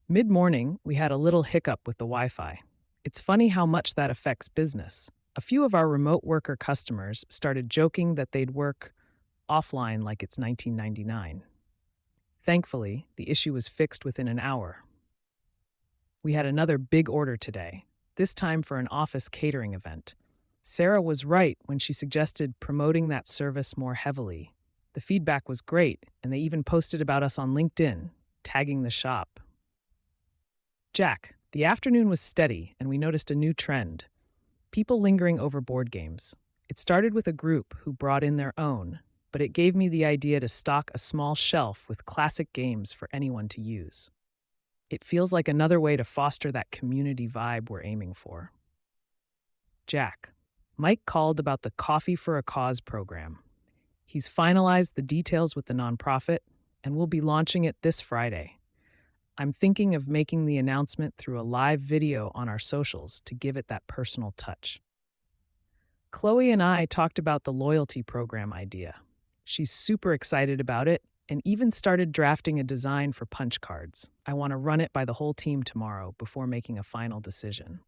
Mid-morning, we had a little hiccup with the Wi-Fi. It's funny how much that affects business. A few of our remote worker customers started joking that they'd work offline like it's 1999. Thankfully, the issue was fixed within an hour. We had another big order today, this time for an office catering event. Sarah was right when she suggested promoting that service more heavily. The feedback was great, and they even posted about us on LinkedIn, tagging the shop. Jack, the afternoon was steady, and we noticed a new trend. People lingering over board games. It started with a group who brought in their own, but it gave me the idea to stock a small shelf with classic games for anyone to use. It feels like another way to foster that community vibe we're aiming for. Jack. Mike called about the Coffee for a Cause program. He's finalized the details with the nonprofit, and we'll be launching it this Friday. I'm thinking of making the announcement through a live video on our socials to give it that personal touch. Chloe and I talked about the loyalty program idea. She's super excited about it and even started drafting a design for punch cards. I want to run it by the whole team tomorrow before making a final decision.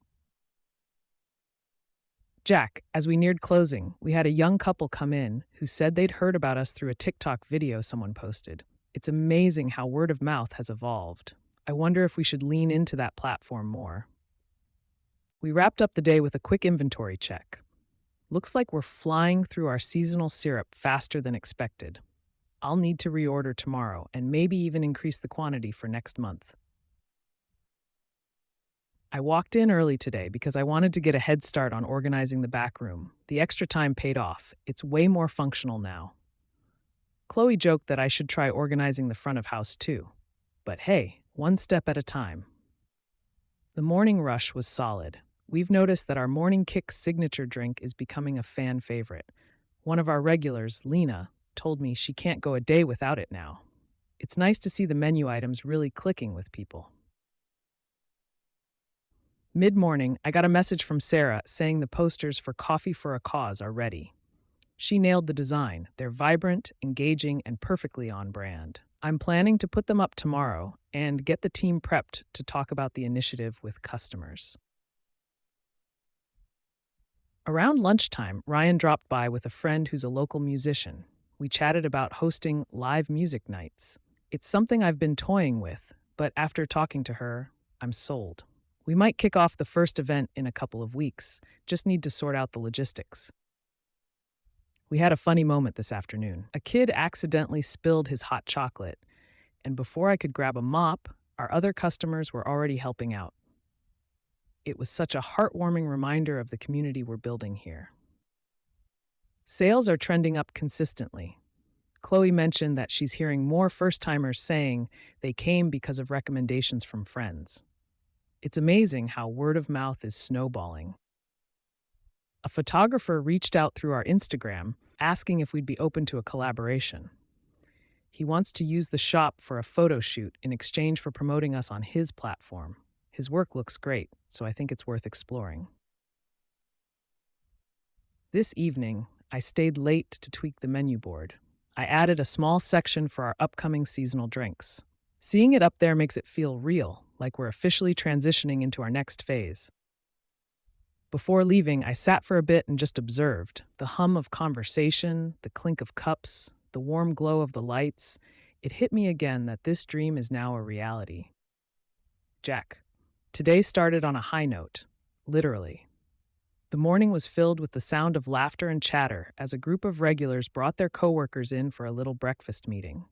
Jack, as we neared closing, we had a young couple come in who said they'd heard about us through a TikTok video someone posted. It's amazing how word of mouth has evolved. I wonder if we should lean into that platform more. We wrapped up the day with a quick inventory check. Looks like we're flying through our seasonal syrup faster than expected. I'll need to reorder tomorrow and maybe even increase the quantity for next month. I walked in early today because I wanted to get a head start on organizing the back room. The extra time paid off. It's way more functional now. Chloe joked that I should try organizing the front of house too. But hey, one step at a time. The morning rush was solid. We've noticed that our morning kick signature drink is becoming a fan favorite. One of our regulars, Lena, told me she can't go a day without it now. It's nice to see the menu items really clicking with people. Mid-morning, I got a message from Sarah saying the posters for Coffee for a Cause are ready. She nailed the design. They're vibrant, engaging, and perfectly on brand. I'm planning to put them up tomorrow and get the team prepped to talk about the initiative with customers. Around lunchtime, Ryan dropped by with a friend who's a local musician. We chatted about hosting live music nights. It's something I've been toying with, but after talking to her, I'm sold. We might kick off the first event in a couple of weeks. Just need to sort out the logistics. We had a funny moment this afternoon. A kid accidentally spilled his hot chocolate, and before I could grab a mop, our other customers were already helping out. It was such a heartwarming reminder of the community we're building here. Sales are trending up consistently. Chloe mentioned that she's hearing more first-timers saying they came because of recommendations from friends. It's amazing how word of mouth is snowballing. A photographer reached out through our Instagram asking if we'd be open to a collaboration. He wants to use the shop for a photo shoot in exchange for promoting us on his platform. His work looks great, so I think it's worth exploring. This evening, I stayed late to tweak the menu board. I added a small section for our upcoming seasonal drinks. Seeing it up there makes it feel real, like we're officially transitioning into our next phase. Before leaving, I sat for a bit and just observed the hum of conversation, the clink of cups, the warm glow of the lights. It hit me again that this dream is now a reality. Jack. Today started on a high note, literally. The morning was filled with the sound of laughter and chatter as a group of regulars brought their coworkers in for a little breakfast meeting.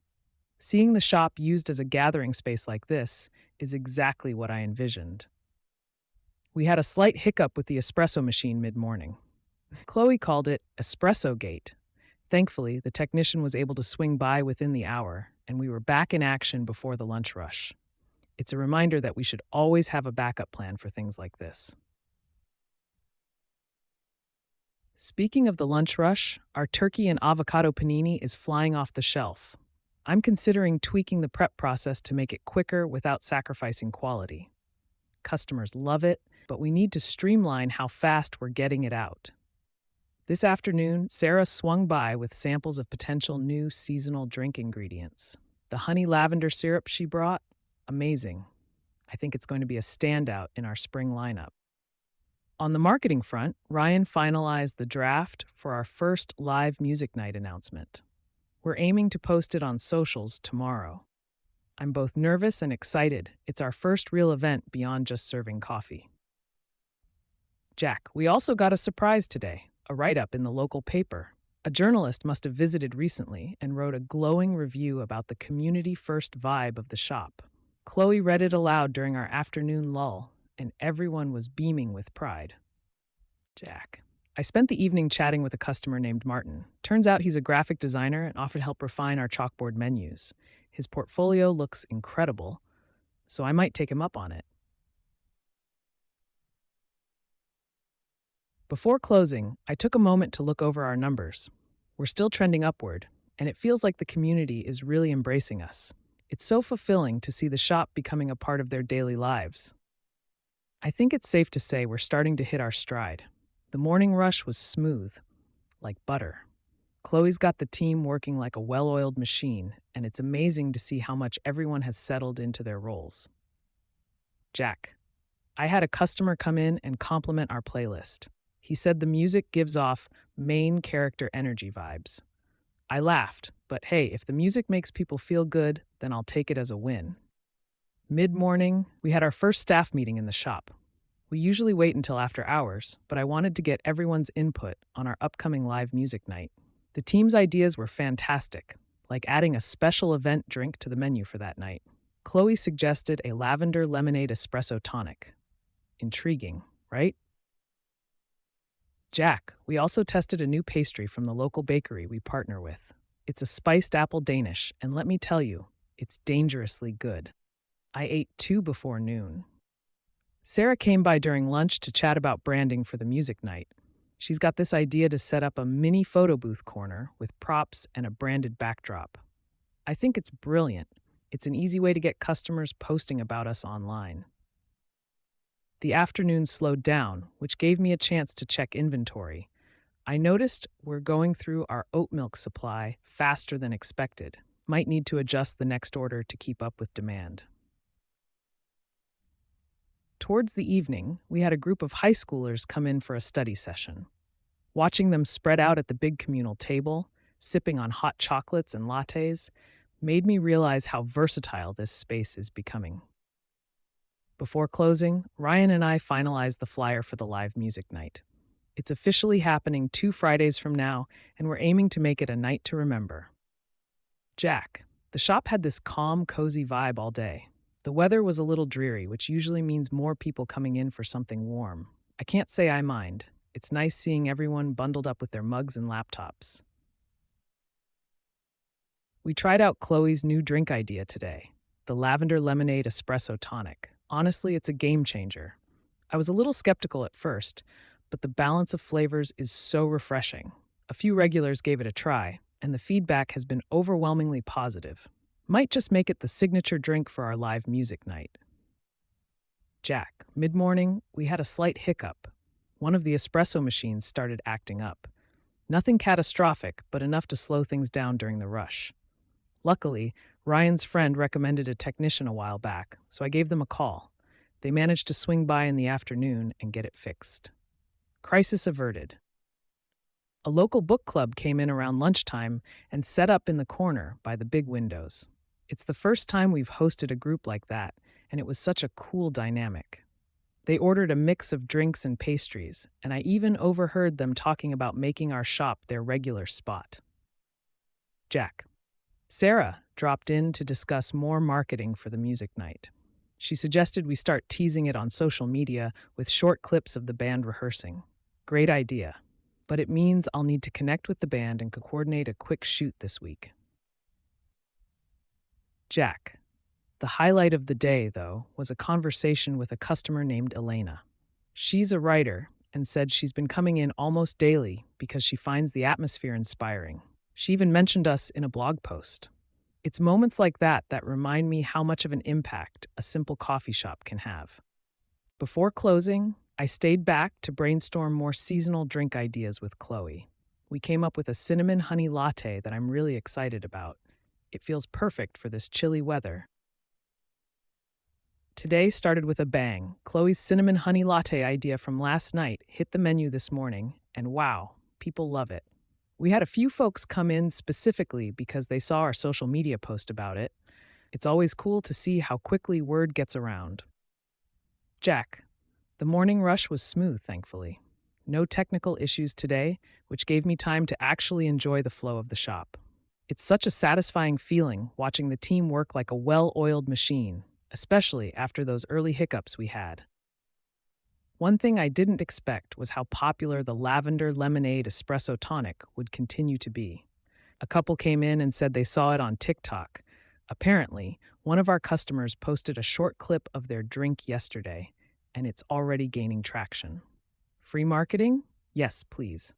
Seeing the shop used as a gathering space like this is exactly what I envisioned. We had a slight hiccup with the espresso machine mid-morning. Chloe called it Espresso Gate. Thankfully, the technician was able to swing by within the hour, and we were back in action before the lunch rush. It's a reminder that we should always have a backup plan for things like this. Speaking of the lunch rush, our turkey and avocado panini is flying off the shelf. I'm considering tweaking the prep process to make it quicker without sacrificing quality. Customers love it, but we need to streamline how fast we're getting it out. This afternoon, Sarah swung by with samples of potential new seasonal drink ingredients. The honey lavender syrup she brought, amazing. I think it's going to be a standout in our spring lineup. On the marketing front, Ryan finalized the draft for our first live music night announcement. We're aiming to post it on socials tomorrow. I'm both nervous and excited. It's our first real event beyond just serving coffee. Jack, we also got a surprise today, a write-up in the local paper. A journalist must have visited recently and wrote a glowing review about the community-first vibe of the shop. Chloe read it aloud during our afternoon lull, and everyone was beaming with pride. Jack. I spent the evening chatting with a customer named Martin. Turns out he's a graphic designer and offered help refine our chalkboard menus. His portfolio looks incredible, so I might take him up on it. Before closing, I took a moment to look over our numbers. We're still trending upward, and it feels like the community is really embracing us. It's so fulfilling to see the shop becoming a part of their daily lives. I think it's safe to say we're starting to hit our stride. The morning rush was smooth, like butter. Chloe's got the team working like a well oiled machine, and it's amazing to see how much everyone has settled into their roles. Jack, I had a customer come in and compliment our playlist. He said the music gives off main character energy vibes. I laughed, but hey, if the music makes people feel good, then I'll take it as a win. Mid morning, we had our first staff meeting in the shop. We usually wait until after hours, but I wanted to get everyone's input on our upcoming live music night. The team's ideas were fantastic, like adding a special event drink to the menu for that night. Chloe suggested a lavender lemonade espresso tonic. Intriguing, right? Jack, we also tested a new pastry from the local bakery we partner with. It's a spiced apple Danish, and let me tell you, it's dangerously good. I ate two before noon. Sarah came by during lunch to chat about branding for the music night. She's got this idea to set up a mini photo booth corner with props and a branded backdrop. I think it's brilliant. It's an easy way to get customers posting about us online. The afternoon slowed down, which gave me a chance to check inventory. I noticed we're going through our oat milk supply faster than expected. Might need to adjust the next order to keep up with demand. Towards the evening, we had a group of high schoolers come in for a study session. Watching them spread out at the big communal table, sipping on hot chocolates and lattes, made me realize how versatile this space is becoming. Before closing, Ryan and I finalized the flyer for the live music night. It's officially happening 2 Fridays from now, and we're aiming to make it a night to remember. Jack, the shop had this calm, cozy vibe all day. The weather was a little dreary, which usually means more people coming in for something warm. I can't say I mind. It's nice seeing everyone bundled up with their mugs and laptops. We tried out Chloe's new drink idea today, the lavender lemonade espresso tonic. Honestly, it's a game changer. I was a little skeptical at first, but the balance of flavors is so refreshing. A few regulars gave it a try, and the feedback has been overwhelmingly positive. Might just make it the signature drink for our live music night. Jack, mid-morning, we had a slight hiccup. One of the espresso machines started acting up. Nothing catastrophic, but enough to slow things down during the rush. Luckily, Ryan's friend recommended a technician a while back, so I gave them a call. They managed to swing by in the afternoon and get it fixed. Crisis averted. A local book club came in around lunchtime and set up in the corner by the big windows. It's the first time we've hosted a group like that, and it was such a cool dynamic. They ordered a mix of drinks and pastries, and I even overheard them talking about making our shop their regular spot. Jack. Sarah dropped in to discuss more marketing for the music night. She suggested we start teasing it on social media with short clips of the band rehearsing. Great idea, but it means I'll need to connect with the band and coordinate a quick shoot this week. Jack. The highlight of the day, though, was a conversation with a customer named Elena. She's a writer and said she's been coming in almost daily because she finds the atmosphere inspiring. She even mentioned us in a blog post. It's moments like that that remind me how much of an impact a simple coffee shop can have. Before closing, I stayed back to brainstorm more seasonal drink ideas with Chloe. We came up with a cinnamon honey latte that I'm really excited about. It feels perfect for this chilly weather. Today started with a bang. Chloe's cinnamon honey latte idea from last night hit the menu this morning, and wow, people love it. We had a few folks come in specifically because they saw our social media post about it. It's always cool to see how quickly word gets around. Jack. The morning rush was smooth, thankfully. No technical issues today, which gave me time to actually enjoy the flow of the shop. It's such a satisfying feeling watching the team work like a well-oiled machine, especially after those early hiccups we had. One thing I didn't expect was how popular the lavender lemonade espresso tonic would continue to be. A couple came in and said they saw it on TikTok. Apparently, one of our customers posted a short clip of their drink yesterday, and it's already gaining traction. Free marketing? Yes, please.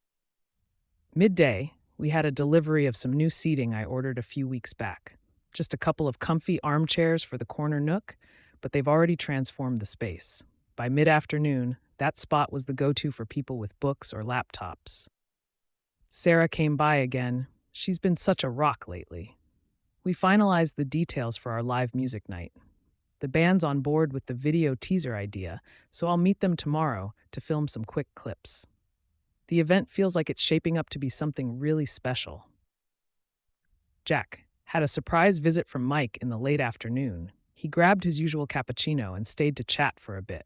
Midday, we had a delivery of some new seating I ordered a few weeks back. Just a couple of comfy armchairs for the corner nook, but they've already transformed the space. By mid afternoon, that spot was the go to for people with books or laptops. Sarah came by again. She's been such a rock lately. We finalized the details for our live music night. The band's on board with the video teaser idea, so I'll meet them tomorrow to film some quick clips. The event feels like it's shaping up to be something really special. Jack had a surprise visit from Mike in the late afternoon. He grabbed his usual cappuccino and stayed to chat for a bit.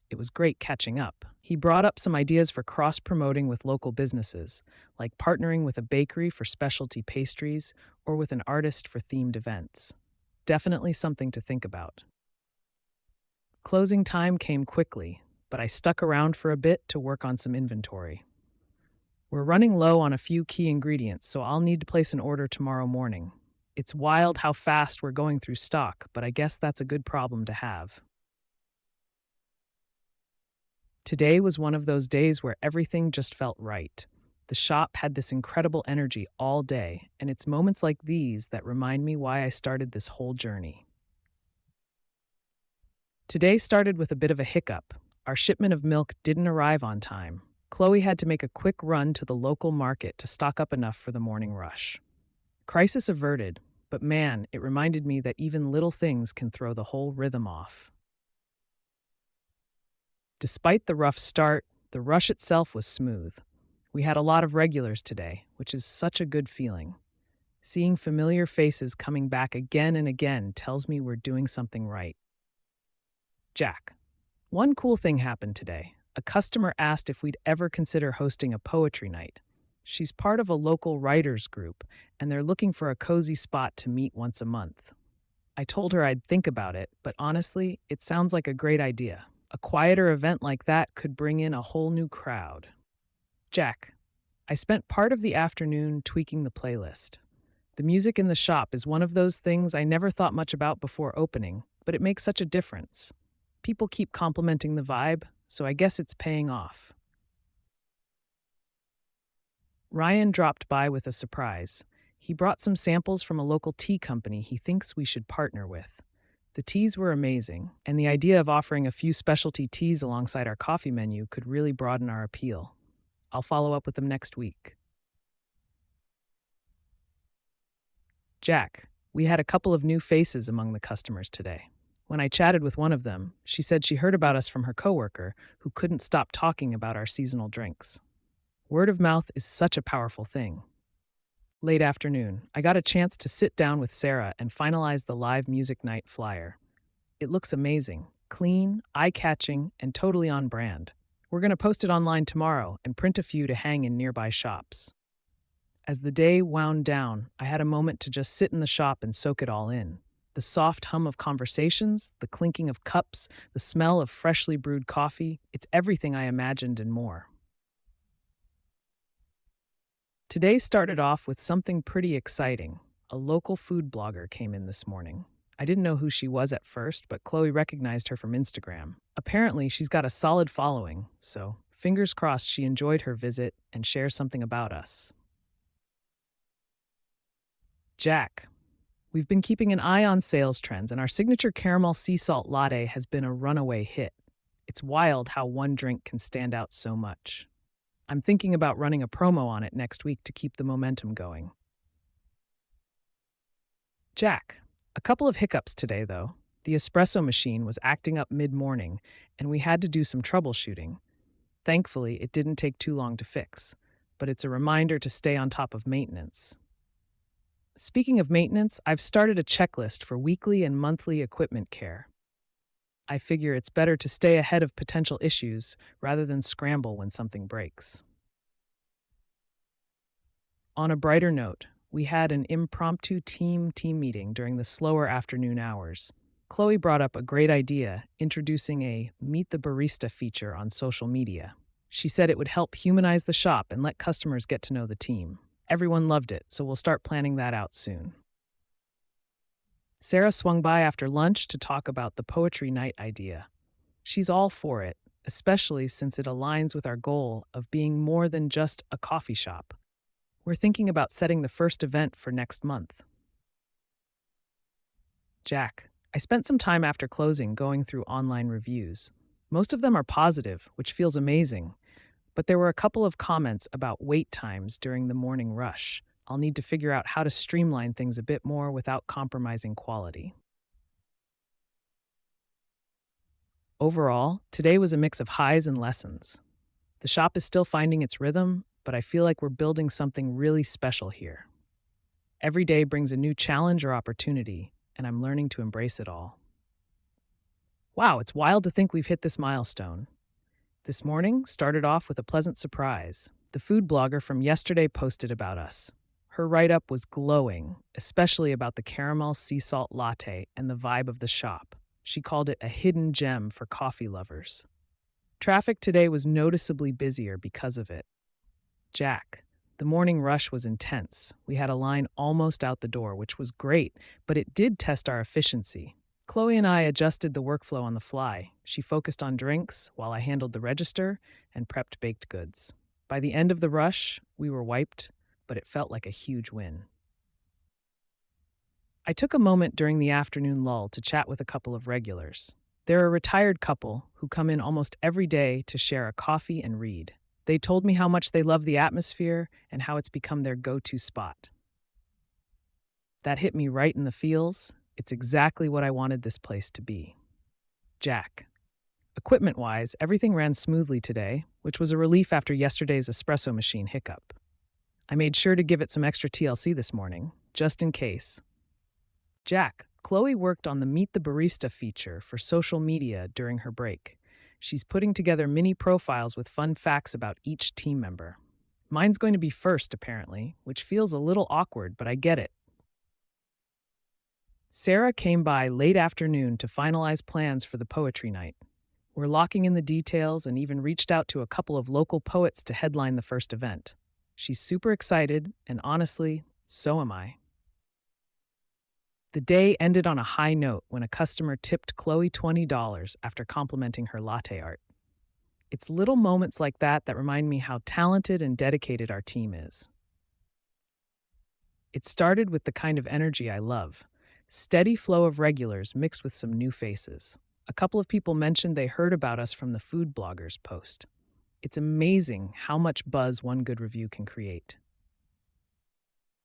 It was great catching up. He brought up some ideas for cross-promoting with local businesses, like partnering with a bakery for specialty pastries or with an artist for themed events. Definitely something to think about. Closing time came quickly, but I stuck around for a bit to work on some inventory. We're running low on a few key ingredients, so I'll need to place an order tomorrow morning. It's wild how fast we're going through stock, but I guess that's a good problem to have. Today was one of those days where everything just felt right. The shop had this incredible energy all day, and it's moments like these that remind me why I started this whole journey. Today started with a bit of a hiccup. Our shipment of milk didn't arrive on time. Chloe had to make a quick run to the local market to stock up enough for the morning rush. Crisis averted, but man, it reminded me that even little things can throw the whole rhythm off. Despite the rough start, the rush itself was smooth. We had a lot of regulars today, which is such a good feeling. Seeing familiar faces coming back again and again tells me we're doing something right. Jack. One cool thing happened today. A customer asked if we'd ever consider hosting a poetry night. She's part of a local writers group, and they're looking for a cozy spot to meet once a month. I told her I'd think about it, but honestly, it sounds like a great idea. A quieter event like that could bring in a whole new crowd. Jack, I spent part of the afternoon tweaking the playlist. The music in the shop is one of those things I never thought much about before opening, but it makes such a difference. People keep complimenting the vibe, so I guess it's paying off. Ryan dropped by with a surprise. He brought some samples from a local tea company he thinks we should partner with. The teas were amazing, and the idea of offering a few specialty teas alongside our coffee menu could really broaden our appeal. I'll follow up with them next week. Jack, we had a couple of new faces among the customers today. When I chatted with one of them, she said she heard about us from her coworker who couldn't stop talking about our seasonal drinks. Word of mouth is such a powerful thing. Late afternoon, I got a chance to sit down with Sarah and finalize the live music night flyer. It looks amazing, clean, eye-catching, and totally on brand. We're going to post it online tomorrow and print a few to hang in nearby shops. As the day wound down, I had a moment to just sit in the shop and soak it all in. The soft hum of conversations, the clinking of cups, the smell of freshly brewed coffee, it's everything I imagined and more. Today started off with something pretty exciting. A local food blogger came in this morning. I didn't know who she was at first, but Chloe recognized her from Instagram. Apparently, she's got a solid following, so fingers crossed she enjoyed her visit and shares something about us. Jack. We've been keeping an eye on sales trends, and our signature caramel sea salt latte has been a runaway hit. It's wild how one drink can stand out so much. I'm thinking about running a promo on it next week to keep the momentum going. Jack, a couple of hiccups today, though. The espresso machine was acting up mid-morning, and we had to do some troubleshooting. Thankfully, it didn't take too long to fix, but it's a reminder to stay on top of maintenance. Speaking of maintenance, I've started a checklist for weekly and monthly equipment care. I figure it's better to stay ahead of potential issues rather than scramble when something breaks. On a brighter note, we had an impromptu team meeting during the slower afternoon hours. Chloe brought up a great idea, introducing a Meet the Barista feature on social media. She said it would help humanize the shop and let customers get to know the team. Everyone loved it, so we'll start planning that out soon. Sarah swung by after lunch to talk about the poetry night idea. She's all for it, especially since it aligns with our goal of being more than just a coffee shop. We're thinking about setting the first event for next month. Jack, I spent some time after closing going through online reviews. Most of them are positive, which feels amazing, but there were a couple of comments about wait times during the morning rush. I'll need to figure out how to streamline things a bit more without compromising quality. Overall, today was a mix of highs and lessons. The shop is still finding its rhythm, but I feel like we're building something really special here. Every day brings a new challenge or opportunity, and I'm learning to embrace it all. Wow, it's wild to think we've hit this milestone. This morning started off with a pleasant surprise. The food blogger from yesterday posted about us. Her write-up was glowing, especially about the caramel sea salt latte and the vibe of the shop. She called it a hidden gem for coffee lovers. Traffic today was noticeably busier because of it. Jack, the morning rush was intense. We had a line almost out the door, which was great, but it did test our efficiency. Chloe and I adjusted the workflow on the fly. She focused on drinks while I handled the register and prepped baked goods. By the end of the rush, we were wiped, but it felt like a huge win. I took a moment during the afternoon lull to chat with a couple of regulars. They're a retired couple who come in almost every day to share a coffee and read. They told me how much they love the atmosphere and how it's become their go-to spot. That hit me right in the feels. It's exactly what I wanted this place to be. Jack. Equipment-wise, everything ran smoothly today, which was a relief after yesterday's espresso machine hiccup. I made sure to give it some extra TLC this morning, just in case. Jack. Chloe worked on the Meet the Barista feature for social media during her break. She's putting together mini profiles with fun facts about each team member. Mine's going to be first, apparently, which feels a little awkward, but I get it. Sarah came by late afternoon to finalize plans for the poetry night. We're locking in the details and even reached out to a couple of local poets to headline the first event. She's super excited, and honestly, so am I. The day ended on a high note when a customer tipped Chloe $20 after complimenting her latte art. It's little moments like that that remind me how talented and dedicated our team is. It started with the kind of energy I love. Steady flow of regulars mixed with some new faces. A couple of people mentioned they heard about us from the food bloggers post. It's amazing how much buzz one good review can create.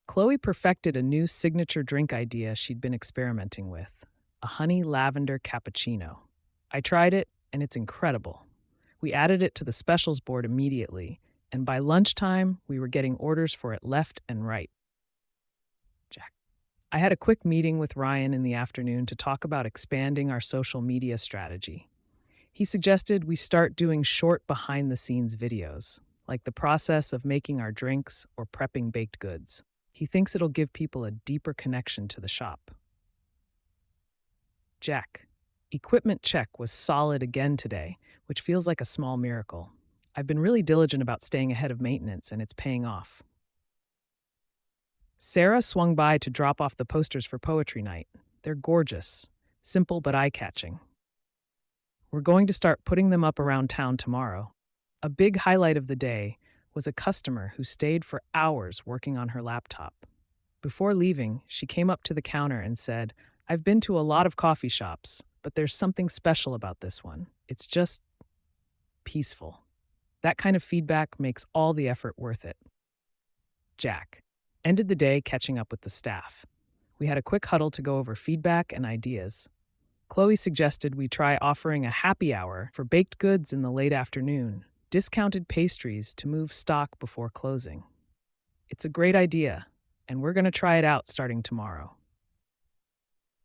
Chloe perfected a new signature drink idea she'd been experimenting with, a honey lavender cappuccino. I tried it, and it's incredible. We added it to the specials board immediately, and by lunchtime, we were getting orders for it left and right. Jack. I had a quick meeting with Ryan in the afternoon to talk about expanding our social media strategy. He suggested we start doing short behind-the-scenes videos, like the process of making our drinks or prepping baked goods. He thinks it'll give people a deeper connection to the shop. Jack. Equipment check was solid again today, which feels like a small miracle. I've been really diligent about staying ahead of maintenance, and it's paying off. Sarah swung by to drop off the posters for poetry night. They're gorgeous, simple but eye-catching. We're going to start putting them up around town tomorrow. A big highlight of the day was a customer who stayed for hours working on her laptop. Before leaving, she came up to the counter and said, "I've been to a lot of coffee shops, but there's something special about this one. It's just peaceful." That kind of feedback makes all the effort worth it. Jack. Ended the day catching up with the staff. We had a quick huddle to go over feedback and ideas. Chloe suggested we try offering a happy hour for baked goods in the late afternoon, discounted pastries to move stock before closing. It's a great idea, and we're going to try it out starting tomorrow.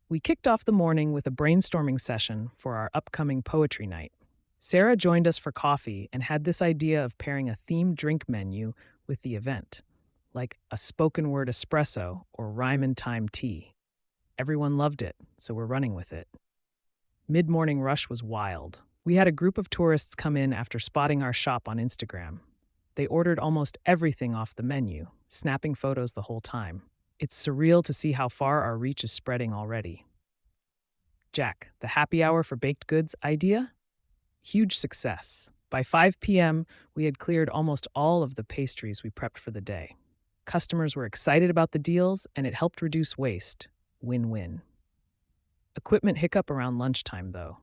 We kicked off the morning with a brainstorming session for our upcoming poetry night. Sarah joined us for coffee and had this idea of pairing a themed drink menu with the event, like a spoken word espresso or rhyme and time tea. Everyone loved it, so we're running with it. Mid-morning rush was wild. We had a group of tourists come in after spotting our shop on Instagram. They ordered almost everything off the menu, snapping photos the whole time. It's surreal to see how far our reach is spreading already. Jack, the happy hour for baked goods idea? Huge success. By 5 p.m., we had cleared almost all of the pastries we prepped for the day. Customers were excited about the deals, and it helped reduce waste. Win-win. Equipment hiccup around lunchtime, though.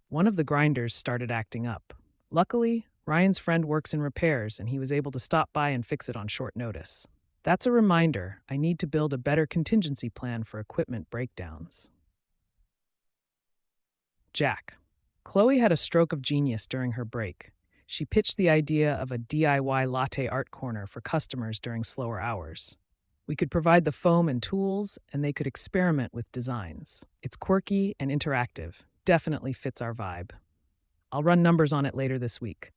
One of the grinders started acting up. Luckily, Ryan's friend works in repairs, and he was able to stop by and fix it on short notice. That's a reminder I need to build a better contingency plan for equipment breakdowns. Jack. Chloe had a stroke of genius during her break. She pitched the idea of a DIY latte art corner for customers during slower hours. We could provide the foam and tools, and they could experiment with designs. It's quirky and interactive. Definitely fits our vibe. I'll run numbers on it later this week.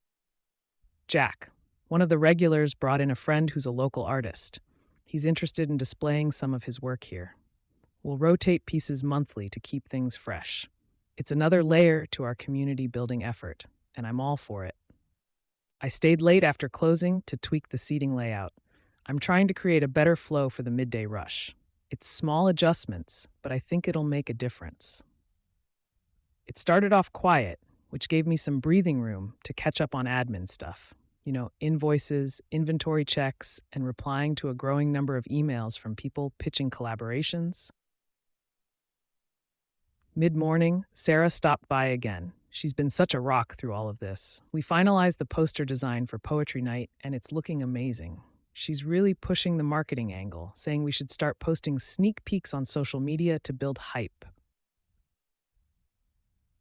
Jack. One of the regulars brought in a friend who's a local artist. He's interested in displaying some of his work here. We'll rotate pieces monthly to keep things fresh. It's another layer to our community building effort, and I'm all for it. I stayed late after closing to tweak the seating layout. I'm trying to create a better flow for the midday rush. It's small adjustments, but I think it'll make a difference. It started off quiet, which gave me some breathing room to catch up on admin stuff. Invoices, inventory checks, and replying to a growing number of emails from people pitching collaborations. Mid-morning, Sarah stopped by again. She's been such a rock through all of this. We finalized the poster design for Poetry Night, and it's looking amazing. She's really pushing the marketing angle, saying we should start posting sneak peeks on social media to build hype.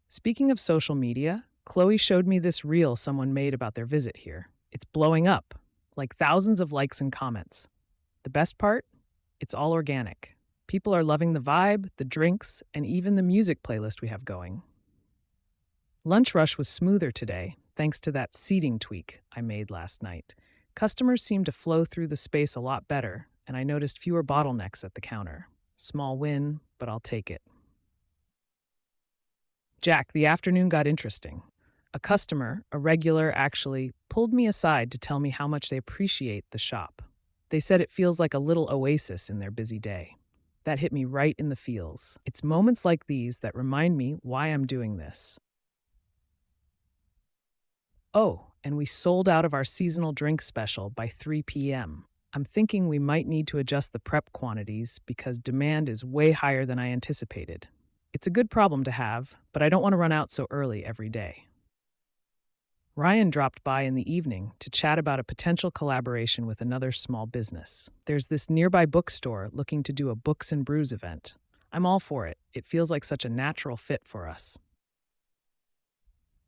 Speaking of social media, Chloe showed me this reel someone made about their visit here. It's blowing up, like thousands of likes and comments. The best part? It's all organic. People are loving the vibe, the drinks, and even the music playlist we have going. Lunch rush was smoother today, thanks to that seating tweak I made last night. Customers seemed to flow through the space a lot better, and I noticed fewer bottlenecks at the counter. Small win, but I'll take it. Jack, the afternoon got interesting. A customer, a regular actually, pulled me aside to tell me how much they appreciate the shop. They said it feels like a little oasis in their busy day. That hit me right in the feels. It's moments like these that remind me why I'm doing this. Oh, and we sold out of our seasonal drink special by 3 p.m. I'm thinking we might need to adjust the prep quantities because demand is way higher than I anticipated. It's a good problem to have, but I don't want to run out so early every day. Ryan dropped by in the evening to chat about a potential collaboration with another small business. There's this nearby bookstore looking to do a Books and Brews event. I'm all for it. It feels like such a natural fit for us.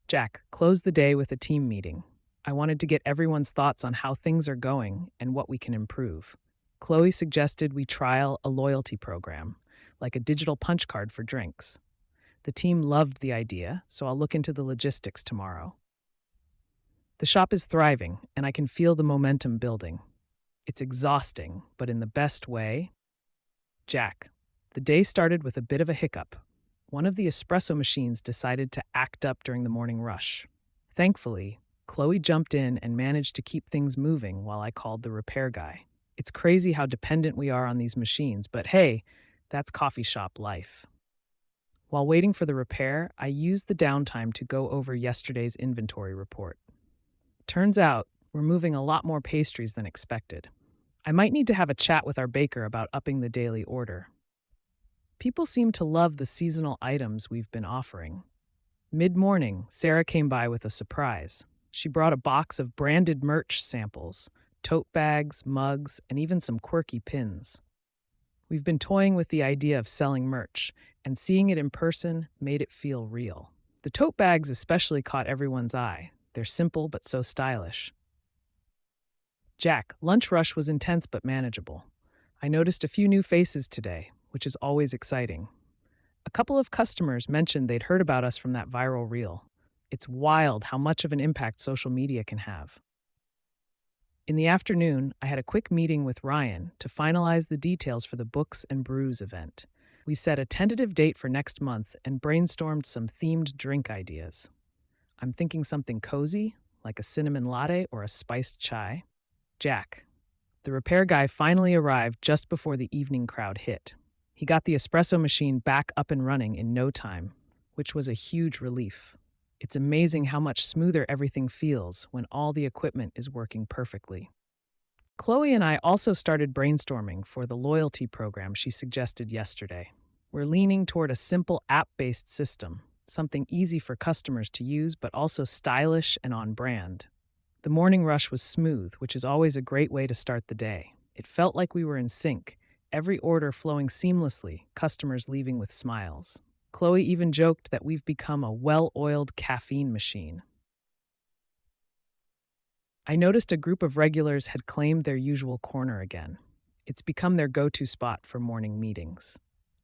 Jack closed the day with a team meeting. I wanted to get everyone's thoughts on how things are going and what we can improve. Chloe suggested we trial a loyalty program, like a digital punch card for drinks. The team loved the idea, so I'll look into the logistics tomorrow. The shop is thriving, and I can feel the momentum building. It's exhausting, but in the best way. Jack, the day started with a bit of a hiccup. One of the espresso machines decided to act up during the morning rush. Thankfully, Chloe jumped in and managed to keep things moving while I called the repair guy. It's crazy how dependent we are on these machines, but hey, that's coffee shop life. While waiting for the repair, I used the downtime to go over yesterday's inventory report. Turns out, we're moving a lot more pastries than expected. I might need to have a chat with our baker about upping the daily order. People seem to love the seasonal items we've been offering. Mid-morning, Sarah came by with a surprise. She brought a box of branded merch samples, tote bags, mugs, and even some quirky pins. We've been toying with the idea of selling merch, and seeing it in person made it feel real. The tote bags especially caught everyone's eye. They're simple but so stylish. Jack, lunch rush was intense but manageable. I noticed a few new faces today, which is always exciting. A couple of customers mentioned they'd heard about us from that viral reel. It's wild how much of an impact social media can have. In the afternoon, I had a quick meeting with Ryan to finalize the details for the Books and Brews event. We set a tentative date for next month and brainstormed some themed drink ideas. I'm thinking something cozy, like a cinnamon latte or a spiced chai. Jack, the repair guy, finally arrived just before the evening crowd hit. He got the espresso machine back up and running in no time, which was a huge relief. It's amazing how much smoother everything feels when all the equipment is working perfectly. Chloe and I also started brainstorming for the loyalty program she suggested yesterday. We're leaning toward a simple app-based system, something easy for customers to use but also stylish and on brand. The morning rush was smooth, which is always a great way to start the day. It felt like we were in sync, every order flowing seamlessly, customers leaving with smiles. Chloe even joked that we've become a well-oiled caffeine machine. I noticed a group of regulars had claimed their usual corner again. It's become their go-to spot for morning meetings.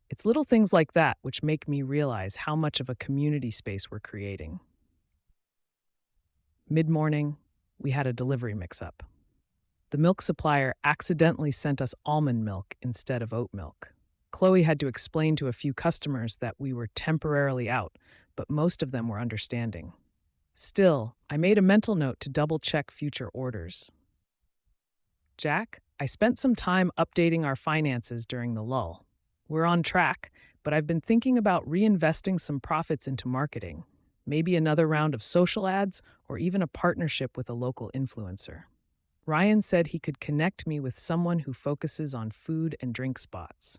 It's little things like that which make me realize how much of a community space we're creating. Mid-morning, we had a delivery mix-up. The milk supplier accidentally sent us almond milk instead of oat milk. Chloe had to explain to a few customers that we were temporarily out, but most of them were understanding. Still, I made a mental note to double-check future orders. Jack, I spent some time updating our finances during the lull. We're on track, but I've been thinking about reinvesting some profits into marketing, maybe another round of social ads or even a partnership with a local influencer. Ryan said he could connect me with someone who focuses on food and drink spots.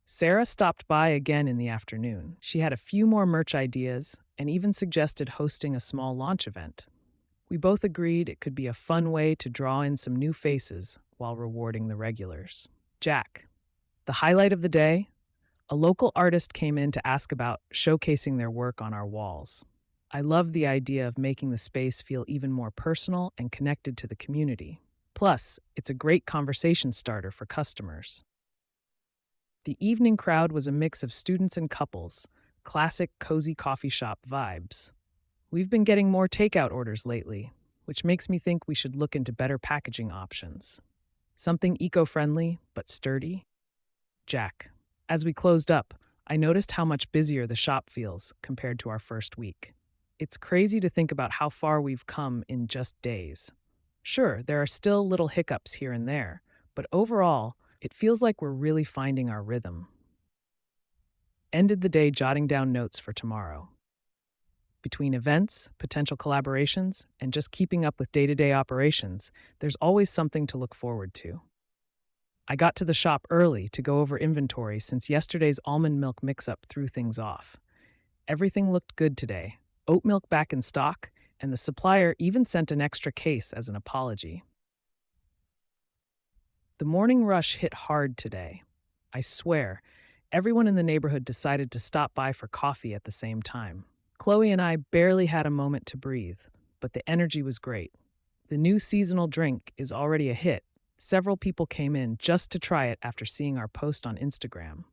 Sarah stopped by again in the afternoon. She had a few more merch ideas and even suggested hosting a small launch event. We both agreed it could be a fun way to draw in some new faces while rewarding the regulars. Jack, the highlight of the day, a local artist came in to ask about showcasing their work on our walls. I love the idea of making the space feel even more personal and connected to the community. Plus, it's a great conversation starter for customers. The evening crowd was a mix of students and couples, classic cozy coffee shop vibes. We've been getting more takeout orders lately, which makes me think we should look into better packaging options. Something eco-friendly but sturdy. Jack, as we closed up, I noticed how much busier the shop feels compared to our first week. It's crazy to think about how far we've come in just days. Sure, there are still little hiccups here and there, but overall, it feels like we're really finding our rhythm. Ended the day jotting down notes for tomorrow. Between events, potential collaborations, and just keeping up with day-to-day operations, there's always something to look forward to. I got to the shop early to go over inventory since yesterday's almond milk mix-up threw things off. Everything looked good today. Oat milk back in stock, and the supplier even sent an extra case as an apology. The morning rush hit hard today. I swear, everyone in the neighborhood decided to stop by for coffee at the same time. Chloe and I barely had a moment to breathe, but the energy was great. The new seasonal drink is already a hit. Several people came in just to try it after seeing our post on Instagram.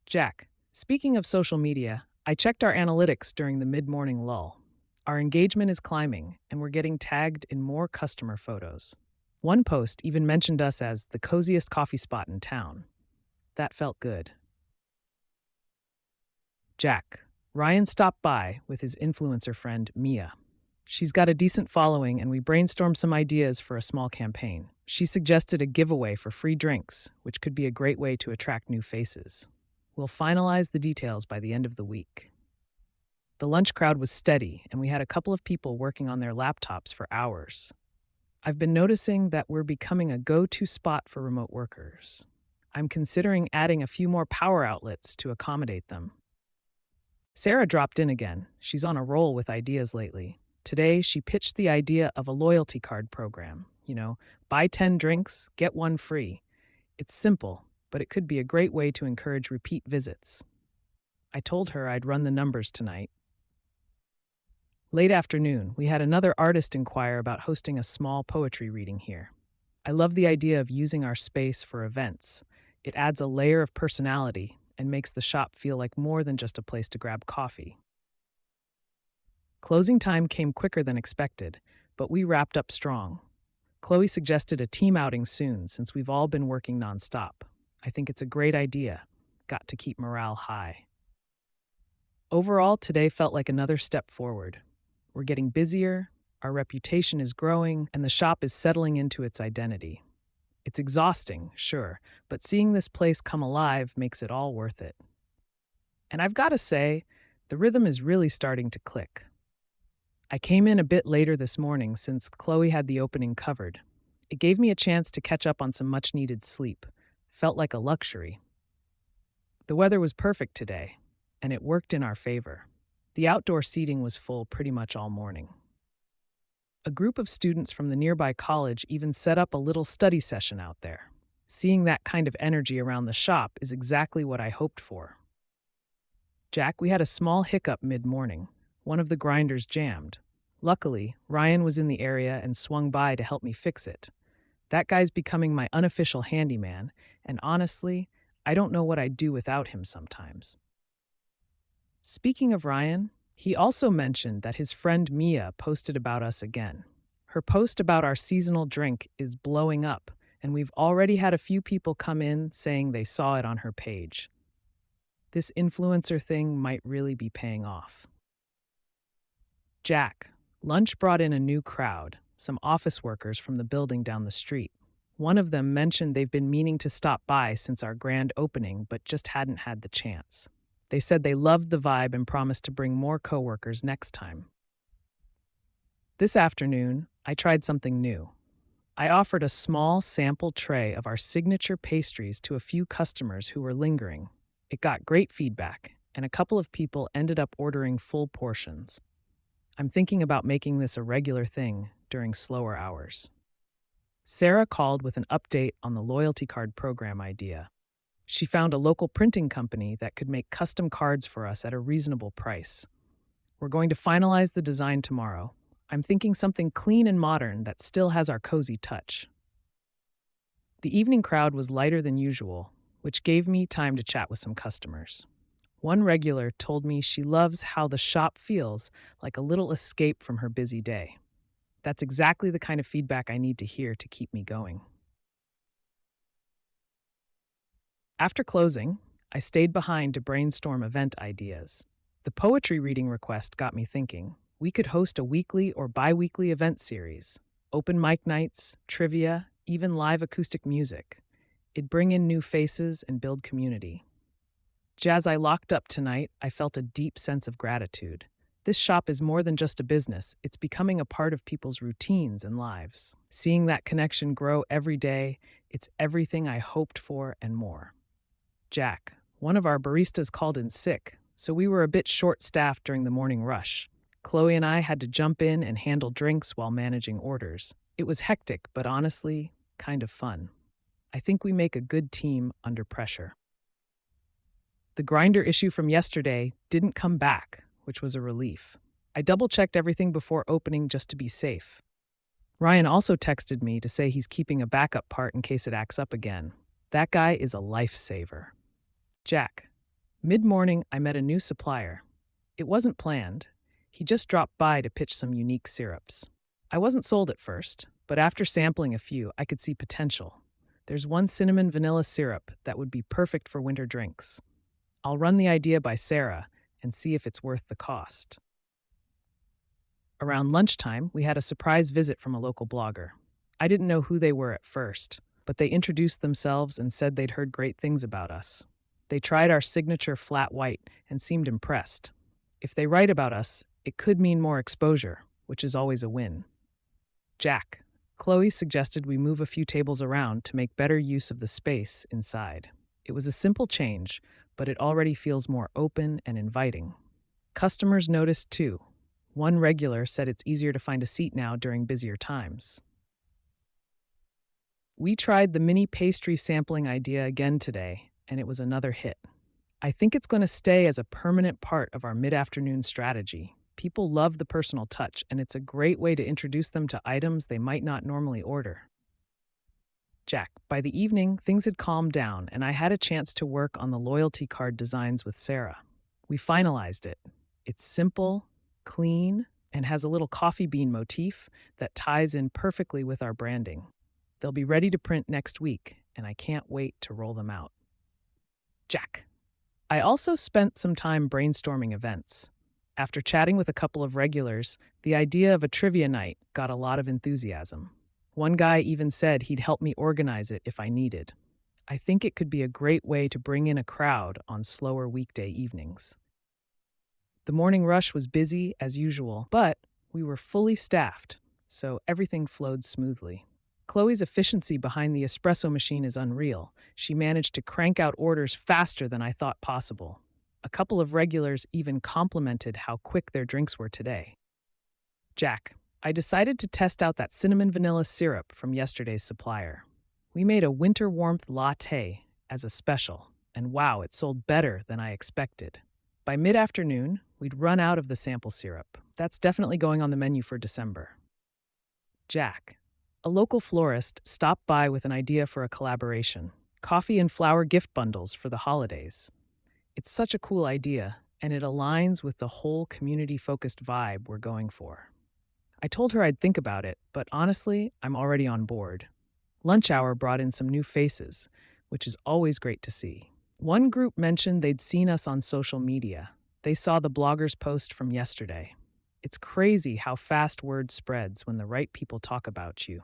Jack, speaking of social media, I checked our analytics during the mid-morning lull. Our engagement is climbing, and we're getting tagged in more customer photos. One post even mentioned us as the coziest coffee spot in town. That felt good. Jack, Ryan stopped by with his influencer friend, Mia. She's got a decent following, and we brainstormed some ideas for a small campaign. She suggested a giveaway for free drinks, which could be a great way to attract new faces. We'll finalize the details by the end of the week. The lunch crowd was steady, and we had a couple of people working on their laptops for hours. I've been noticing that we're becoming a go-to spot for remote workers. I'm considering adding a few more power outlets to accommodate them. Sarah dropped in again. She's on a roll with ideas lately. Today, she pitched the idea of a loyalty card program. Buy 10 drinks, get one free. It's simple, but it could be a great way to encourage repeat visits. I told her I'd run the numbers tonight. Late afternoon, we had another artist inquire about hosting a small poetry reading here. I love the idea of using our space for events. It adds a layer of personality and makes the shop feel like more than just a place to grab coffee. Closing time came quicker than expected, but we wrapped up strong. Chloe suggested a team outing soon since we've all been working nonstop. I think it's a great idea. Got to keep morale high. Overall, today felt like another step forward. We're getting busier, our reputation is growing, and the shop is settling into its identity. It's exhausting, sure, but seeing this place come alive makes it all worth it. And I've got to say, the rhythm is really starting to click. I came in a bit later this morning since Chloe had the opening covered. It gave me a chance to catch up on some much needed sleep. Felt like a luxury. The weather was perfect today, and it worked in our favor. The outdoor seating was full pretty much all morning. A group of students from the nearby college even set up a little study session out there. Seeing that kind of energy around the shop is exactly what I hoped for. Jack, we had a small hiccup mid-morning. One of the grinders jammed. Luckily, Ryan was in the area and swung by to help me fix it. That guy's becoming my unofficial handyman, and honestly, I don't know what I'd do without him sometimes. Speaking of Ryan, he also mentioned that his friend Mia posted about us again. Her post about our seasonal drink is blowing up, and we've already had a few people come in saying they saw it on her page. This influencer thing might really be paying off. Jack, lunch brought in a new crowd, some office workers from the building down the street. One of them mentioned they've been meaning to stop by since our grand opening, but just hadn't had the chance. They said they loved the vibe and promised to bring more coworkers next time. This afternoon, I tried something new. I offered a small sample tray of our signature pastries to a few customers who were lingering. It got great feedback, and a couple of people ended up ordering full portions. I'm thinking about making this a regular thing during slower hours. Sarah called with an update on the loyalty card program idea. She found a local printing company that could make custom cards for us at a reasonable price. We're going to finalize the design tomorrow. I'm thinking something clean and modern that still has our cozy touch. The evening crowd was lighter than usual, which gave me time to chat with some customers. One regular told me she loves how the shop feels like a little escape from her busy day. That's exactly the kind of feedback I need to hear to keep me going. After closing, I stayed behind to brainstorm event ideas. The poetry reading request got me thinking. We could host a weekly or bi-weekly event series. Open mic nights, trivia, even live acoustic music. It'd bring in new faces and build community. As I locked up tonight, I felt a deep sense of gratitude. This shop is more than just a business. It's becoming a part of people's routines and lives. Seeing that connection grow every day, it's everything I hoped for and more. Jack, one of our baristas, called in sick, so we were a bit short-staffed during the morning rush. Chloe and I had to jump in and handle drinks while managing orders. It was hectic, but honestly, kind of fun. I think we make a good team under pressure. The grinder issue from yesterday didn't come back, which was a relief. I double-checked everything before opening just to be safe. Ryan also texted me to say he's keeping a backup part in case it acts up again. That guy is a lifesaver. Jack, mid-morning I met a new supplier. It wasn't planned. He just dropped by to pitch some unique syrups. I wasn't sold at first, but after sampling a few, I could see potential. There's one cinnamon vanilla syrup that would be perfect for winter drinks. I'll run the idea by Sarah and see if it's worth the cost. Around lunchtime, we had a surprise visit from a local blogger. I didn't know who they were at first, but they introduced themselves and said they'd heard great things about us. They tried our signature flat white and seemed impressed. If they write about us, it could mean more exposure, which is always a win. Jack, Chloe suggested we move a few tables around to make better use of the space inside. It was a simple change, but it already feels more open and inviting. Customers noticed too. One regular said it's easier to find a seat now during busier times. We tried the mini pastry sampling idea again today, and it was another hit. I think it's going to stay as a permanent part of our mid-afternoon strategy. People love the personal touch, and it's a great way to introduce them to items they might not normally order. Jack, by the evening, things had calmed down, and I had a chance to work on the loyalty card designs with Sarah. We finalized it. It's simple, clean, and has a little coffee bean motif that ties in perfectly with our branding. They'll be ready to print next week, and I can't wait to roll them out. Jack. I also spent some time brainstorming events. After chatting with a couple of regulars, the idea of a trivia night got a lot of enthusiasm. One guy even said he'd help me organize it if I needed. I think it could be a great way to bring in a crowd on slower weekday evenings. The morning rush was busy as usual, but we were fully staffed, so everything flowed smoothly. Chloe's efficiency behind the espresso machine is unreal. She managed to crank out orders faster than I thought possible. A couple of regulars even complimented how quick their drinks were today. Jack, I decided to test out that cinnamon vanilla syrup from yesterday's supplier. We made a winter warmth latte as a special, and wow, it sold better than I expected. By mid-afternoon, we'd run out of the sample syrup. That's definitely going on the menu for December. Jack, a local florist, stopped by with an idea for a collaboration: coffee and flower gift bundles for the holidays. It's such a cool idea, and it aligns with the whole community-focused vibe we're going for. I told her I'd think about it, but honestly, I'm already on board. Lunch hour brought in some new faces, which is always great to see. One group mentioned they'd seen us on social media. They saw the blogger's post from yesterday. It's crazy how fast word spreads when the right people talk about you.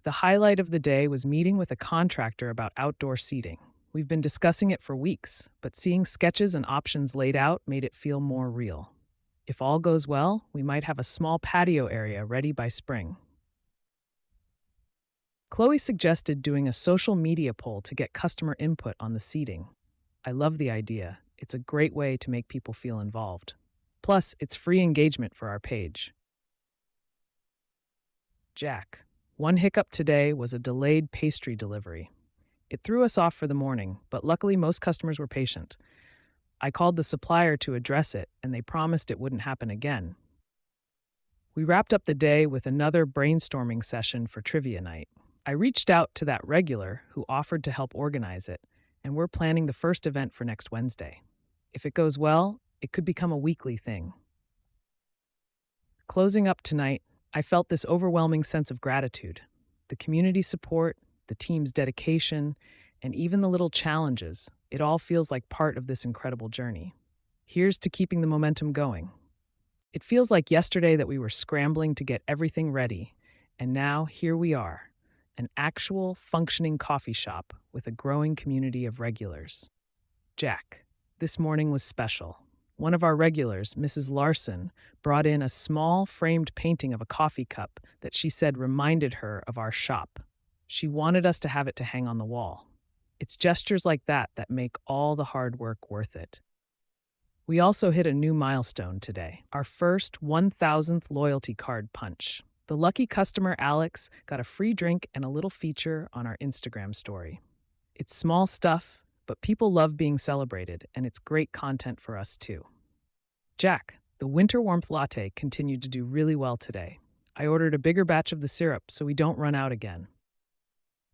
The highlight of the day was meeting with a contractor about outdoor seating. We've been discussing it for weeks, but seeing sketches and options laid out made it feel more real. If all goes well, we might have a small patio area ready by spring. Chloe suggested doing a social media poll to get customer input on the seating. I love the idea. It's a great way to make people feel involved. Plus, it's free engagement for our page. Jack. One hiccup today was a delayed pastry delivery. It threw us off for the morning, but luckily most customers were patient. I called the supplier to address it, and they promised it wouldn't happen again. We wrapped up the day with another brainstorming session for trivia night. I reached out to that regular who offered to help organize it, and we're planning the first event for next Wednesday. If it goes well, it could become a weekly thing. Closing up tonight, I felt this overwhelming sense of gratitude. The community support, the team's dedication, and even the little challenges, it all feels like part of this incredible journey. Here's to keeping the momentum going. It feels like yesterday that we were scrambling to get everything ready, and now here we are, an actual functioning coffee shop with a growing community of regulars. Jack, this morning was special. One of our regulars, Mrs. Larson, brought in a small framed painting of a coffee cup that she said reminded her of our shop. She wanted us to have it to hang on the wall. It's gestures like that that make all the hard work worth it. We also hit a new milestone today, our first 1,000th loyalty card punch. The lucky customer, Alex, got a free drink and a little feature on our Instagram story. It's small stuff, but people love being celebrated, and it's great content for us too. Jack, the winter warmth latte continued to do really well today. I ordered a bigger batch of the syrup so we don't run out again.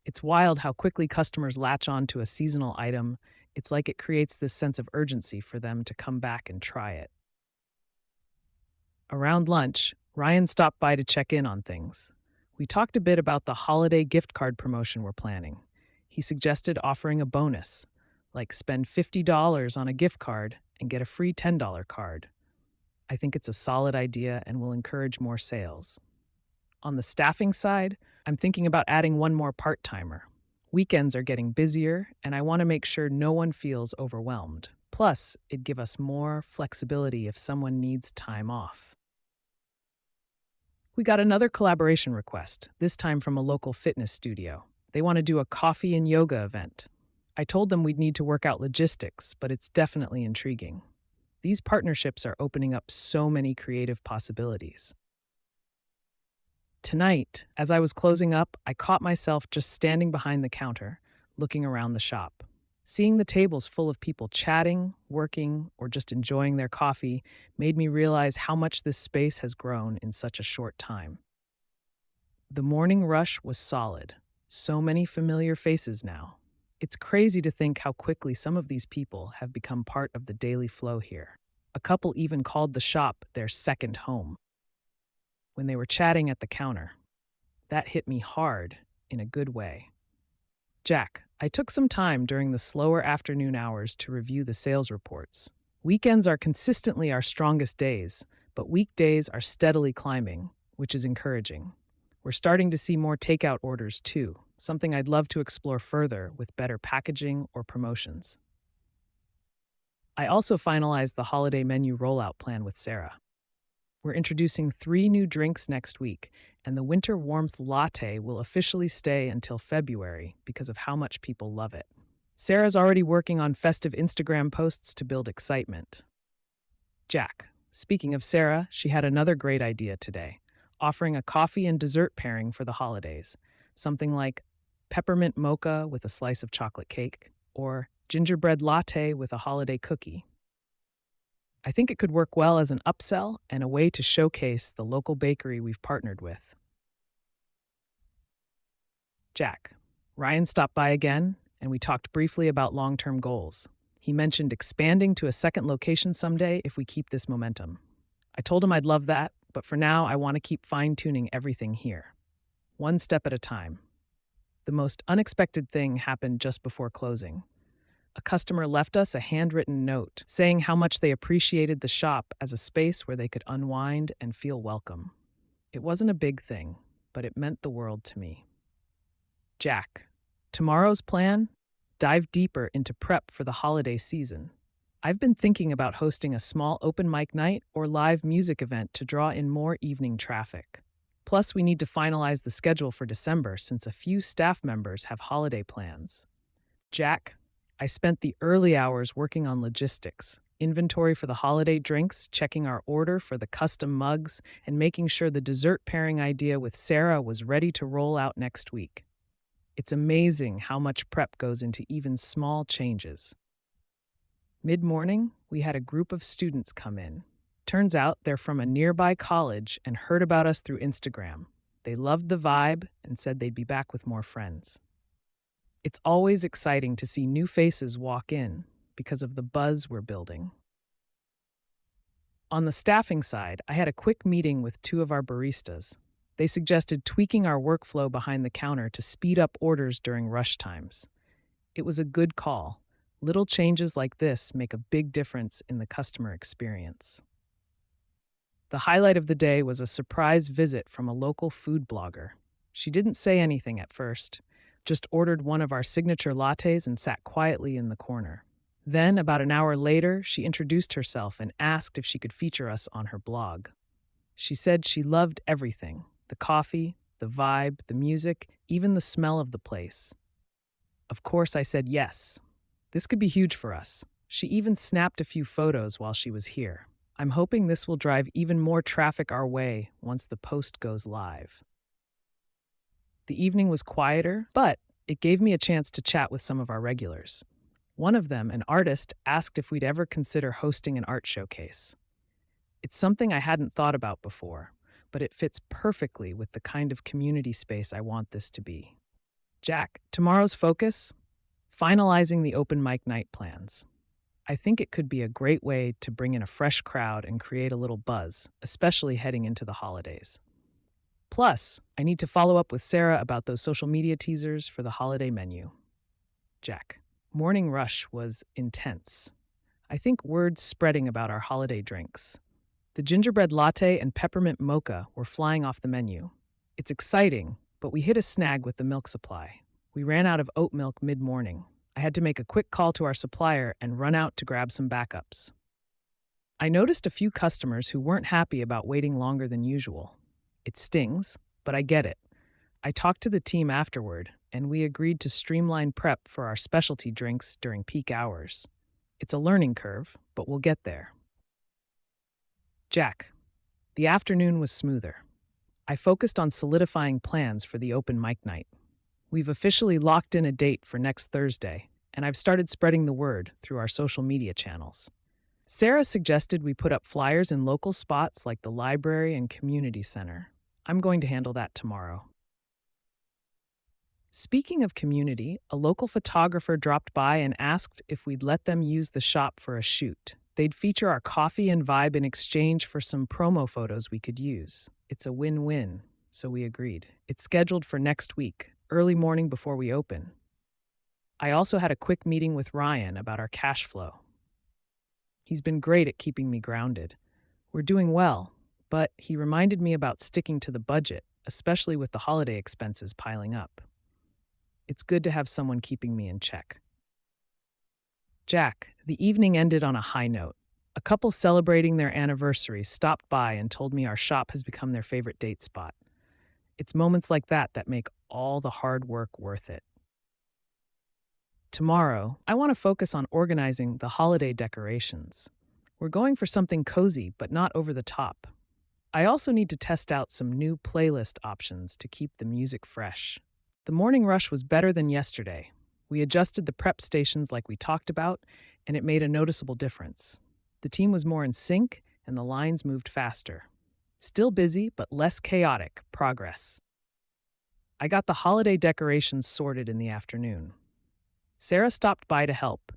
It's wild how quickly customers latch on to a seasonal item. It's like it creates this sense of urgency for them to come back and try it. Around lunch, Ryan stopped by to check in on things. We talked a bit about the holiday gift card promotion we're planning. He suggested offering a bonus, like spend $50 on a gift card and get a free $10 card. I think it's a solid idea and will encourage more sales. On the staffing side, I'm thinking about adding one more part-timer. Weekends are getting busier, and I want to make sure no one feels overwhelmed. Plus, it'd give us more flexibility if someone needs time off. We got another collaboration request, this time from a local fitness studio. They want to do a coffee and yoga event. I told them we'd need to work out logistics, but it's definitely intriguing. These partnerships are opening up so many creative possibilities. Tonight, as I was closing up, I caught myself just standing behind the counter, looking around the shop. Seeing the tables full of people chatting, working, or just enjoying their coffee made me realize how much this space has grown in such a short time. The morning rush was solid. So many familiar faces now. It's crazy to think how quickly some of these people have become part of the daily flow here. A couple even called the shop their second home when they were chatting at the counter. That hit me hard. in a good way. Jack, I took some time during the slower afternoon hours to review the sales reports. Weekends are consistently our strongest days, but weekdays are steadily climbing, which is encouraging. We're starting to see more takeout orders too, something I'd love to explore further with better packaging or promotions. I also finalized the holiday menu rollout plan with Sarah. We're introducing 3 new drinks next week, and the winter warmth latte will officially stay until February because of how much people love it. Sarah's already working on festive Instagram posts to build excitement. Jack, speaking of Sarah, she had another great idea today, offering a coffee and dessert pairing for the holidays. Something like peppermint mocha with a slice of chocolate cake, or gingerbread latte with a holiday cookie. I think it could work well as an upsell and a way to showcase the local bakery we've partnered with. Jack, Ryan stopped by again, and we talked briefly about long-term goals. He mentioned expanding to a second location someday if we keep this momentum. I told him I'd love that, but for now I want to keep fine-tuning everything here. One step at a time. The most unexpected thing happened just before closing. A customer left us a handwritten note saying how much they appreciated the shop as a space where they could unwind and feel welcome. It wasn't a big thing, but it meant the world to me. Jack, tomorrow's plan? Dive deeper into prep for the holiday season. I've been thinking about hosting a small open mic night or live music event to draw in more evening traffic. Plus, we need to finalize the schedule for December since a few staff members have holiday plans. Jack, I spent the early hours working on logistics, inventory for the holiday drinks, checking our order for the custom mugs, and making sure the dessert pairing idea with Sarah was ready to roll out next week. It's amazing how much prep goes into even small changes. Mid-morning, we had a group of students come in. Turns out they're from a nearby college and heard about us through Instagram. They loved the vibe and said they'd be back with more friends. It's always exciting to see new faces walk in because of the buzz we're building. On the staffing side, I had a quick meeting with 2 of our baristas. They suggested tweaking our workflow behind the counter to speed up orders during rush times. It was a good call. Little changes like this make a big difference in the customer experience. The highlight of the day was a surprise visit from a local food blogger. She didn't say anything at first, just ordered one of our signature lattes and sat quietly in the corner. Then, about an hour later, she introduced herself and asked if she could feature us on her blog. She said she loved everything: the coffee, the vibe, the music, even the smell of the place. Of course, I said yes. This could be huge for us. She even snapped a few photos while she was here. I'm hoping this will drive even more traffic our way once the post goes live. The evening was quieter, but it gave me a chance to chat with some of our regulars. One of them, an artist, asked if we'd ever consider hosting an art showcase. It's something I hadn't thought about before, but it fits perfectly with the kind of community space I want this to be. Jack, tomorrow's focus? Finalizing the open mic night plans. I think it could be a great way to bring in a fresh crowd and create a little buzz, especially heading into the holidays. Plus, I need to follow up with Sarah about those social media teasers for the holiday menu. Jack, morning rush was intense. I think word's spreading about our holiday drinks. The gingerbread latte and peppermint mocha were flying off the menu. It's exciting, but we hit a snag with the milk supply. We ran out of oat milk mid-morning. I had to make a quick call to our supplier and run out to grab some backups. I noticed a few customers who weren't happy about waiting longer than usual. It stings, but I get it. I talked to the team afterward, and we agreed to streamline prep for our specialty drinks during peak hours. It's a learning curve, but we'll get there. Jack, the afternoon was smoother. I focused on solidifying plans for the open mic night. We've officially locked in a date for next Thursday, and I've started spreading the word through our social media channels. Sarah suggested we put up flyers in local spots like the library and community center. I'm going to handle that tomorrow. Speaking of community, a local photographer dropped by and asked if we'd let them use the shop for a shoot. They'd feature our coffee and vibe in exchange for some promo photos we could use. It's a win-win, so we agreed. It's scheduled for next week. early morning before we open. I also had a quick meeting with Ryan about our cash flow. He's been great at keeping me grounded. We're doing well, but he reminded me about sticking to the budget, especially with the holiday expenses piling up. It's good to have someone keeping me in check. Jack, the evening ended on a high note. A couple celebrating their anniversary stopped by and told me our shop has become their favorite date spot. It's moments like that that make all the hard work worth it. Tomorrow, I want to focus on organizing the holiday decorations. We're going for something cozy but not over the top. I also need to test out some new playlist options to keep the music fresh. The morning rush was better than yesterday. We adjusted the prep stations like we talked about, and it made a noticeable difference. The team was more in sync, and the lines moved faster. Still busy, but less chaotic progress. I got the holiday decorations sorted in the afternoon. Sarah stopped by to help,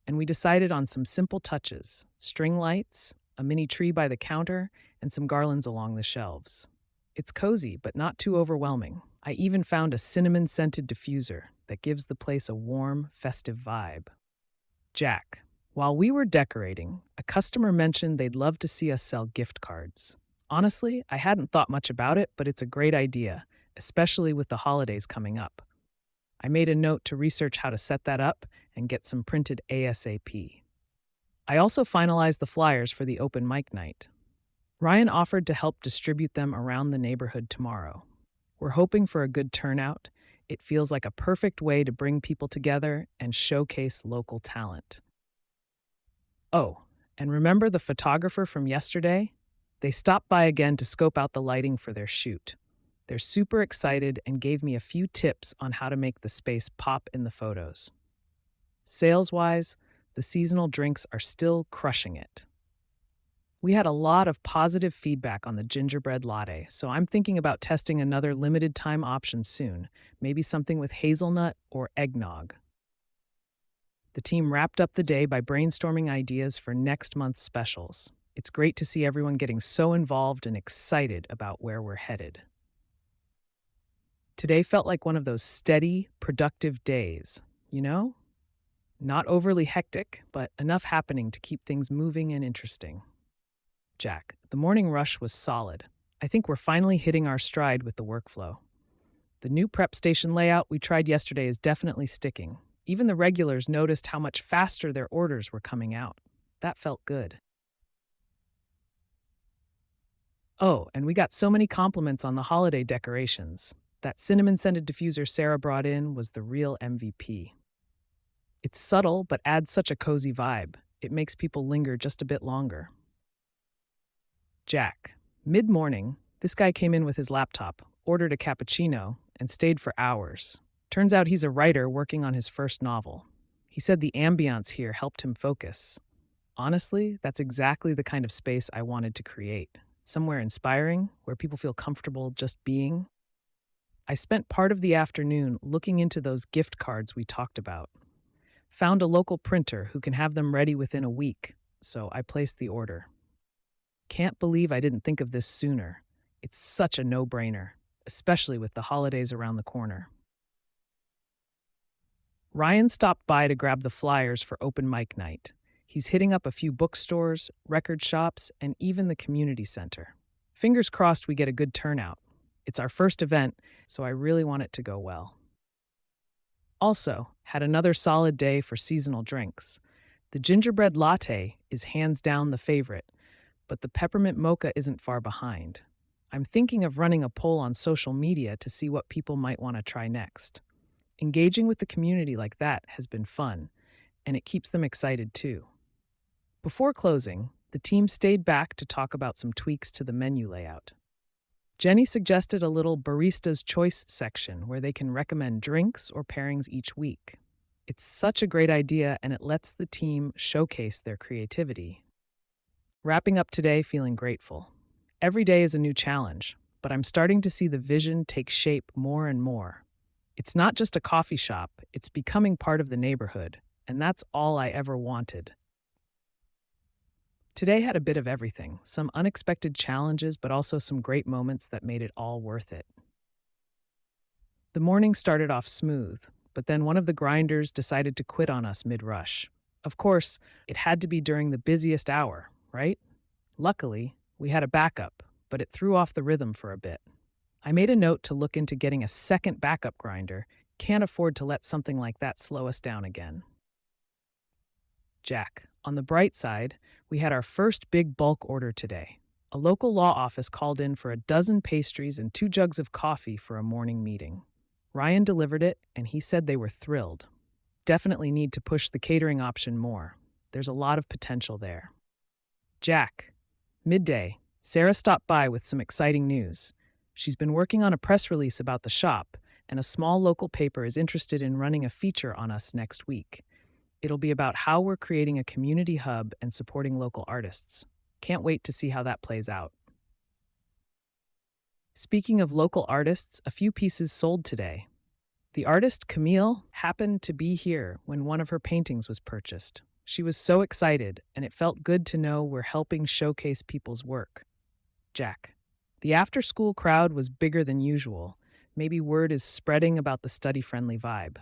and we decided on some simple touches: string lights, a mini tree by the counter, and some garlands along the shelves. It's cozy, but not too overwhelming. I even found a cinnamon-scented diffuser that gives the place a warm, festive vibe. Jack, while we were decorating, a customer mentioned they'd love to see us sell gift cards. Honestly, I hadn't thought much about it, but it's a great idea, especially with the holidays coming up. I made a note to research how to set that up and get some printed ASAP. I also finalized the flyers for the open mic night. Ryan offered to help distribute them around the neighborhood tomorrow. We're hoping for a good turnout. It feels like a perfect way to bring people together and showcase local talent. Oh, and remember the photographer from yesterday? They stopped by again to scope out the lighting for their shoot. They're super excited and gave me a few tips on how to make the space pop in the photos. Sales-wise, the seasonal drinks are still crushing it. We had a lot of positive feedback on the gingerbread latte, so I'm thinking about testing another limited time option soon, maybe something with hazelnut or eggnog. The team wrapped up the day by brainstorming ideas for next month's specials. It's great to see everyone getting so involved and excited about where we're headed. Today felt like one of those steady, productive days, you know? Not overly hectic, but enough happening to keep things moving and interesting. Jack, the morning rush was solid. I think we're finally hitting our stride with the workflow. The new prep station layout we tried yesterday is definitely sticking. Even the regulars noticed how much faster their orders were coming out. That felt good. Oh, and we got so many compliments on the holiday decorations. That cinnamon-scented diffuser Sarah brought in was the real MVP. It's subtle, but adds such a cozy vibe. It makes people linger just a bit longer. Jack, mid-morning, this guy came in with his laptop, ordered a cappuccino, and stayed for hours. Turns out he's a writer working on his first novel. He said the ambiance here helped him focus. Honestly, that's exactly the kind of space I wanted to create. Somewhere inspiring, where people feel comfortable just being. I spent part of the afternoon looking into those gift cards we talked about. Found a local printer who can have them ready within a week, so I placed the order. Can't believe I didn't think of this sooner. It's such a no-brainer, especially with the holidays around the corner. Ryan stopped by to grab the flyers for open mic night. He's hitting up a few bookstores, record shops, and even the community center. Fingers crossed we get a good turnout. It's our first event, so I really want it to go well. Also, had another solid day for seasonal drinks. The gingerbread latte is hands down the favorite, but the peppermint mocha isn't far behind. I'm thinking of running a poll on social media to see what people might want to try next. Engaging with the community like that has been fun, and it keeps them excited too. Before closing, the team stayed back to talk about some tweaks to the menu layout. Jenny suggested a little barista's choice section where they can recommend drinks or pairings each week. It's such a great idea, and it lets the team showcase their creativity. Wrapping up today feeling grateful. Every day is a new challenge, but I'm starting to see the vision take shape more and more. It's not just a coffee shop, it's becoming part of the neighborhood, and that's all I ever wanted. Today had a bit of everything, some unexpected challenges, but also some great moments that made it all worth it. The morning started off smooth, but then one of the grinders decided to quit on us mid-rush. Of course, it had to be during the busiest hour, right? Luckily, we had a backup, but it threw off the rhythm for a bit. I made a note to look into getting a second backup grinder. Can't afford to let something like that slow us down again. Jack, on the bright side, we had our first big bulk order today. A local law office called in for a dozen pastries and 2 jugs of coffee for a morning meeting. Ryan delivered it, and he said they were thrilled. Definitely need to push the catering option more. There's a lot of potential there. Jack, midday, Sarah stopped by with some exciting news. She's been working on a press release about the shop, and a small local paper is interested in running a feature on us next week. It'll be about how we're creating a community hub and supporting local artists. Can't wait to see how that plays out. Speaking of local artists, a few pieces sold today. The artist Camille happened to be here when one of her paintings was purchased. She was so excited, and it felt good to know we're helping showcase people's work. Jack. The after-school crowd was bigger than usual. Maybe word is spreading about the study-friendly vibe.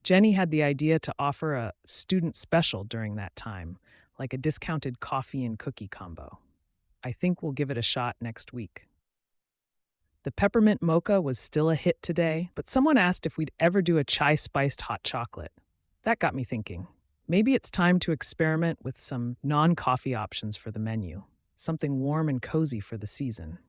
Jenny had the idea to offer a student special during that time, like a discounted coffee and cookie combo. I think we'll give it a shot next week. The peppermint mocha was still a hit today, but someone asked if we'd ever do a chai-spiced hot chocolate. That got me thinking. Maybe it's time to experiment with some non-coffee options for the menu, something warm and cozy for the season.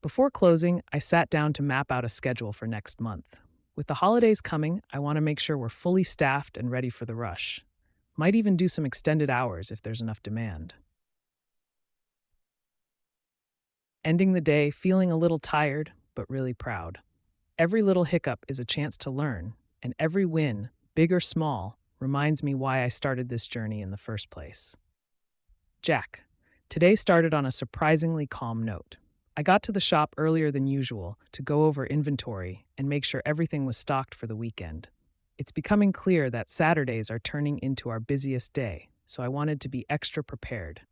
Before closing, I sat down to map out a schedule for next month. With the holidays coming, I want to make sure we're fully staffed and ready for the rush. Might even do some extended hours if there's enough demand. Ending the day feeling a little tired, but really proud. Every little hiccup is a chance to learn, and every win, big or small, reminds me why I started this journey in the first place. Jack. Today started on a surprisingly calm note. I got to the shop earlier than usual to go over inventory and make sure everything was stocked for the weekend. It's becoming clear that Saturdays are turning into our busiest day, so I wanted to be extra prepared.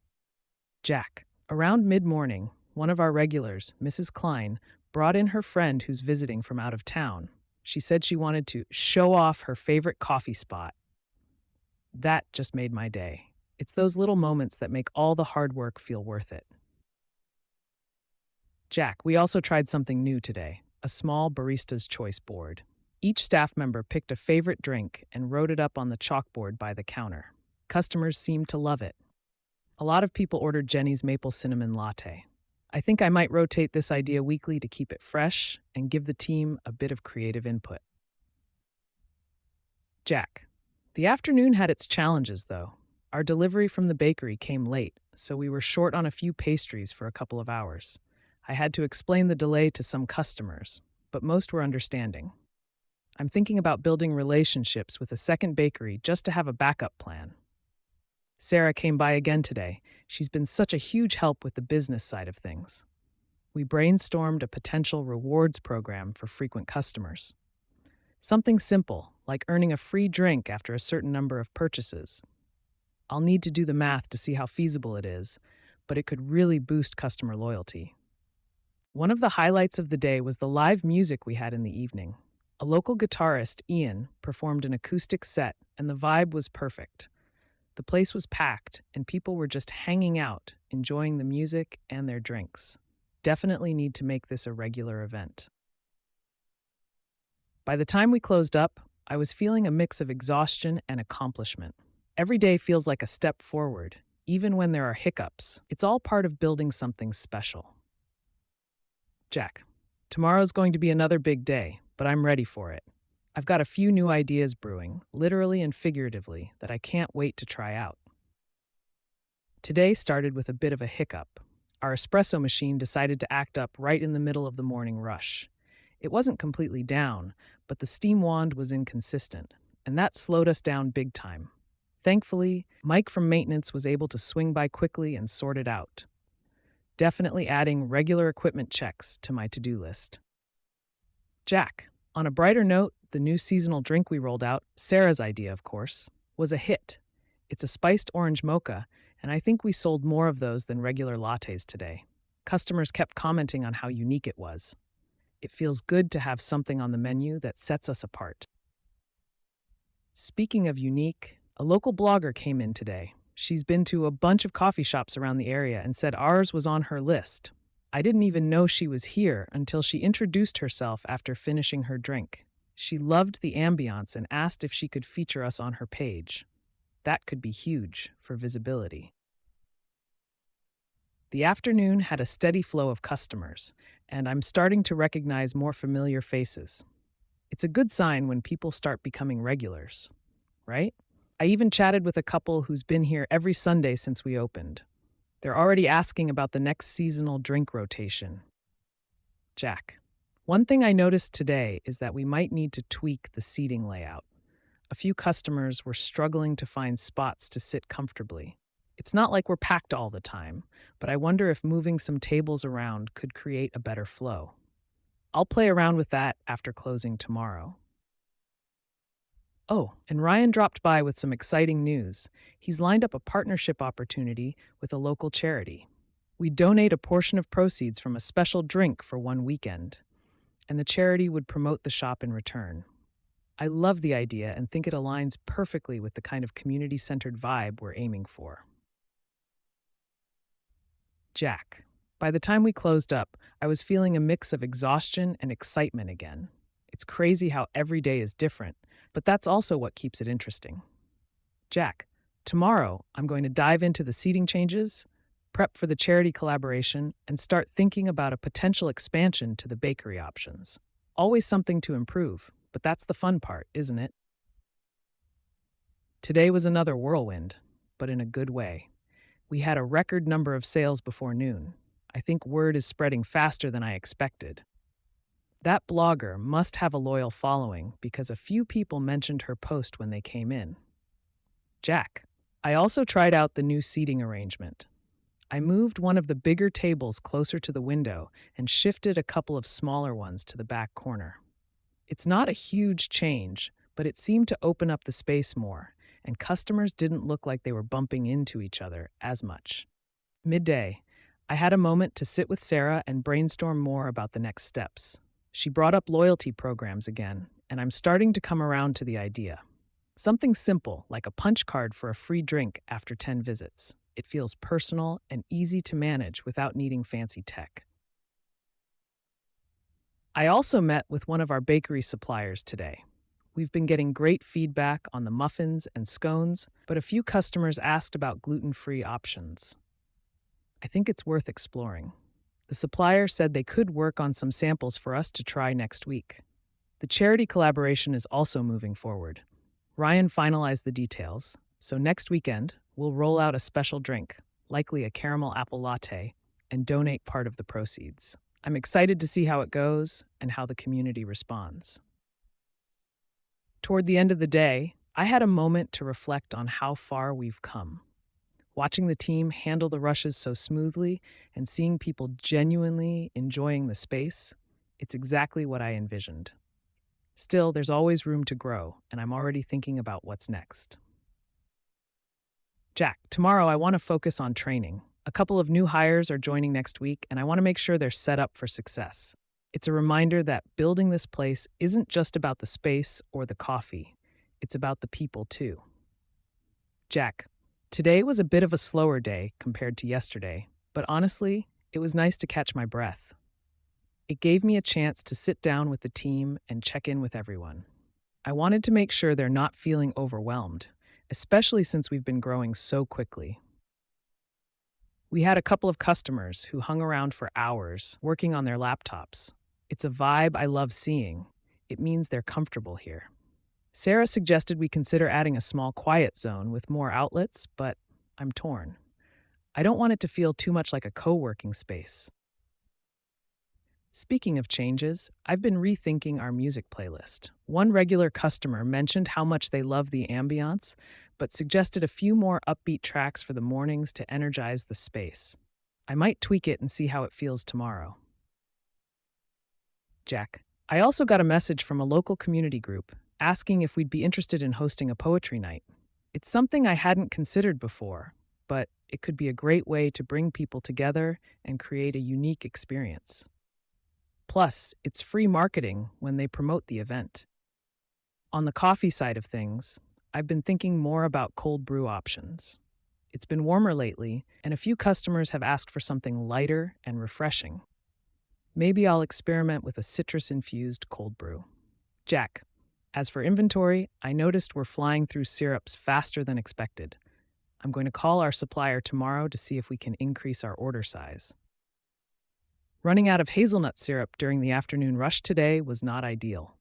Jack. Around mid-morning, one of our regulars, Mrs. Klein, brought in her friend who's visiting from out of town. She said she wanted to show off her favorite coffee spot. That just made my day. It's those little moments that make all the hard work feel worth it. Jack, we also tried something new today, a small barista's choice board. Each staff member picked a favorite drink and wrote it up on the chalkboard by the counter. Customers seemed to love it. A lot of people ordered Jenny's maple cinnamon latte. I think I might rotate this idea weekly to keep it fresh and give the team a bit of creative input. Jack. The afternoon had its challenges, though. Our delivery from the bakery came late, so we were short on a few pastries for a couple of hours. I had to explain the delay to some customers, but most were understanding. I'm thinking about building relationships with a second bakery just to have a backup plan. Sarah came by again today. She's been such a huge help with the business side of things. We brainstormed a potential rewards program for frequent customers. Something simple, like earning a free drink after a certain number of purchases. I'll need to do the math to see how feasible it is, but it could really boost customer loyalty. One of the highlights of the day was the live music we had in the evening. A local guitarist, Ian, performed an acoustic set, and the vibe was perfect. The place was packed, and people were just hanging out, enjoying the music and their drinks. Definitely need to make this a regular event. By the time we closed up, I was feeling a mix of exhaustion and accomplishment. Every day feels like a step forward, even when there are hiccups. It's all part of building something special. Jack. Tomorrow's going to be another big day, but I'm ready for it. I've got a few new ideas brewing, literally and figuratively, that I can't wait to try out. Today started with a bit of a hiccup. Our espresso machine decided to act up right in the middle of the morning rush. It wasn't completely down, but the steam wand was inconsistent, and that slowed us down big time. Thankfully, Mike from maintenance was able to swing by quickly and sort it out. Definitely adding regular equipment checks to my to-do list. Jack. On a brighter note, the new seasonal drink we rolled out, Sarah's idea, of course, was a hit. It's a spiced orange mocha, and I think we sold more of those than regular lattes today. Customers kept commenting on how unique it was. It feels good to have something on the menu that sets us apart. Speaking of unique, a local blogger came in today. She's been to a bunch of coffee shops around the area and said ours was on her list. I didn't even know she was here until she introduced herself after finishing her drink. She loved the ambiance and asked if she could feature us on her page. That could be huge for visibility. The afternoon had a steady flow of customers, and I'm starting to recognize more familiar faces. It's a good sign when people start becoming regulars, right? I even chatted with a couple who's been here every Sunday since we opened. They're already asking about the next seasonal drink rotation. Jack, one thing I noticed today is that we might need to tweak the seating layout. A few customers were struggling to find spots to sit comfortably. It's not like we're packed all the time, but I wonder if moving some tables around could create a better flow. I'll play around with that after closing tomorrow. Oh, and Ryan dropped by with some exciting news. He's lined up a partnership opportunity with a local charity. We donate a portion of proceeds from a special drink for one weekend, and the charity would promote the shop in return. I love the idea and think it aligns perfectly with the kind of community centered vibe we're aiming for. Jack. By the time we closed up, I was feeling a mix of exhaustion and excitement again. It's crazy how every day is different, but that's also what keeps it interesting. Jack, tomorrow I'm going to dive into the seating changes, prep for the charity collaboration, and start thinking about a potential expansion to the bakery options. Always something to improve, but that's the fun part, isn't it? Today was another whirlwind, but in a good way. We had a record number of sales before noon. I think word is spreading faster than I expected. That blogger must have a loyal following because a few people mentioned her post when they came in. Jack, I also tried out the new seating arrangement. I moved one of the bigger tables closer to the window and shifted a couple of smaller ones to the back corner. It's not a huge change, but it seemed to open up the space more, and customers didn't look like they were bumping into each other as much. Midday, I had a moment to sit with Sarah and brainstorm more about the next steps. She brought up loyalty programs again, and I'm starting to come around to the idea. Something simple, like a punch card for a free drink after 10 visits. It feels personal and easy to manage without needing fancy tech. I also met with one of our bakery suppliers today. We've been getting great feedback on the muffins and scones, but a few customers asked about gluten-free options. I think it's worth exploring. The supplier said they could work on some samples for us to try next week. The charity collaboration is also moving forward. Ryan finalized the details, so next weekend, we'll roll out a special drink, likely a caramel apple latte, and donate part of the proceeds. I'm excited to see how it goes and how the community responds. Toward the end of the day, I had a moment to reflect on how far we've come. Watching the team handle the rushes so smoothly and seeing people genuinely enjoying the space, it's exactly what I envisioned. Still, there's always room to grow, and I'm already thinking about what's next. Jack, tomorrow I want to focus on training. A couple of new hires are joining next week, and I want to make sure they're set up for success. It's a reminder that building this place isn't just about the space or the coffee. It's about the people, too. Jack, today was a bit of a slower day compared to yesterday, but honestly, it was nice to catch my breath. It gave me a chance to sit down with the team and check in with everyone. I wanted to make sure they're not feeling overwhelmed, especially since we've been growing so quickly. We had a couple of customers who hung around for hours working on their laptops. It's a vibe I love seeing. It means they're comfortable here. Sarah suggested we consider adding a small quiet zone with more outlets, but I'm torn. I don't want it to feel too much like a co-working space. Speaking of changes, I've been rethinking our music playlist. One regular customer mentioned how much they love the ambiance, but suggested a few more upbeat tracks for the mornings to energize the space. I might tweak it and see how it feels tomorrow. Jack, I also got a message from a local community group asking if we'd be interested in hosting a poetry night. It's something I hadn't considered before, but it could be a great way to bring people together and create a unique experience. Plus, it's free marketing when they promote the event. On the coffee side of things, I've been thinking more about cold brew options. It's been warmer lately, and a few customers have asked for something lighter and refreshing. Maybe I'll experiment with a citrus infused cold brew. Jack, as for inventory, I noticed we're flying through syrups faster than expected. I'm going to call our supplier tomorrow to see if we can increase our order size. Running out of hazelnut syrup during the afternoon rush today was not ideal.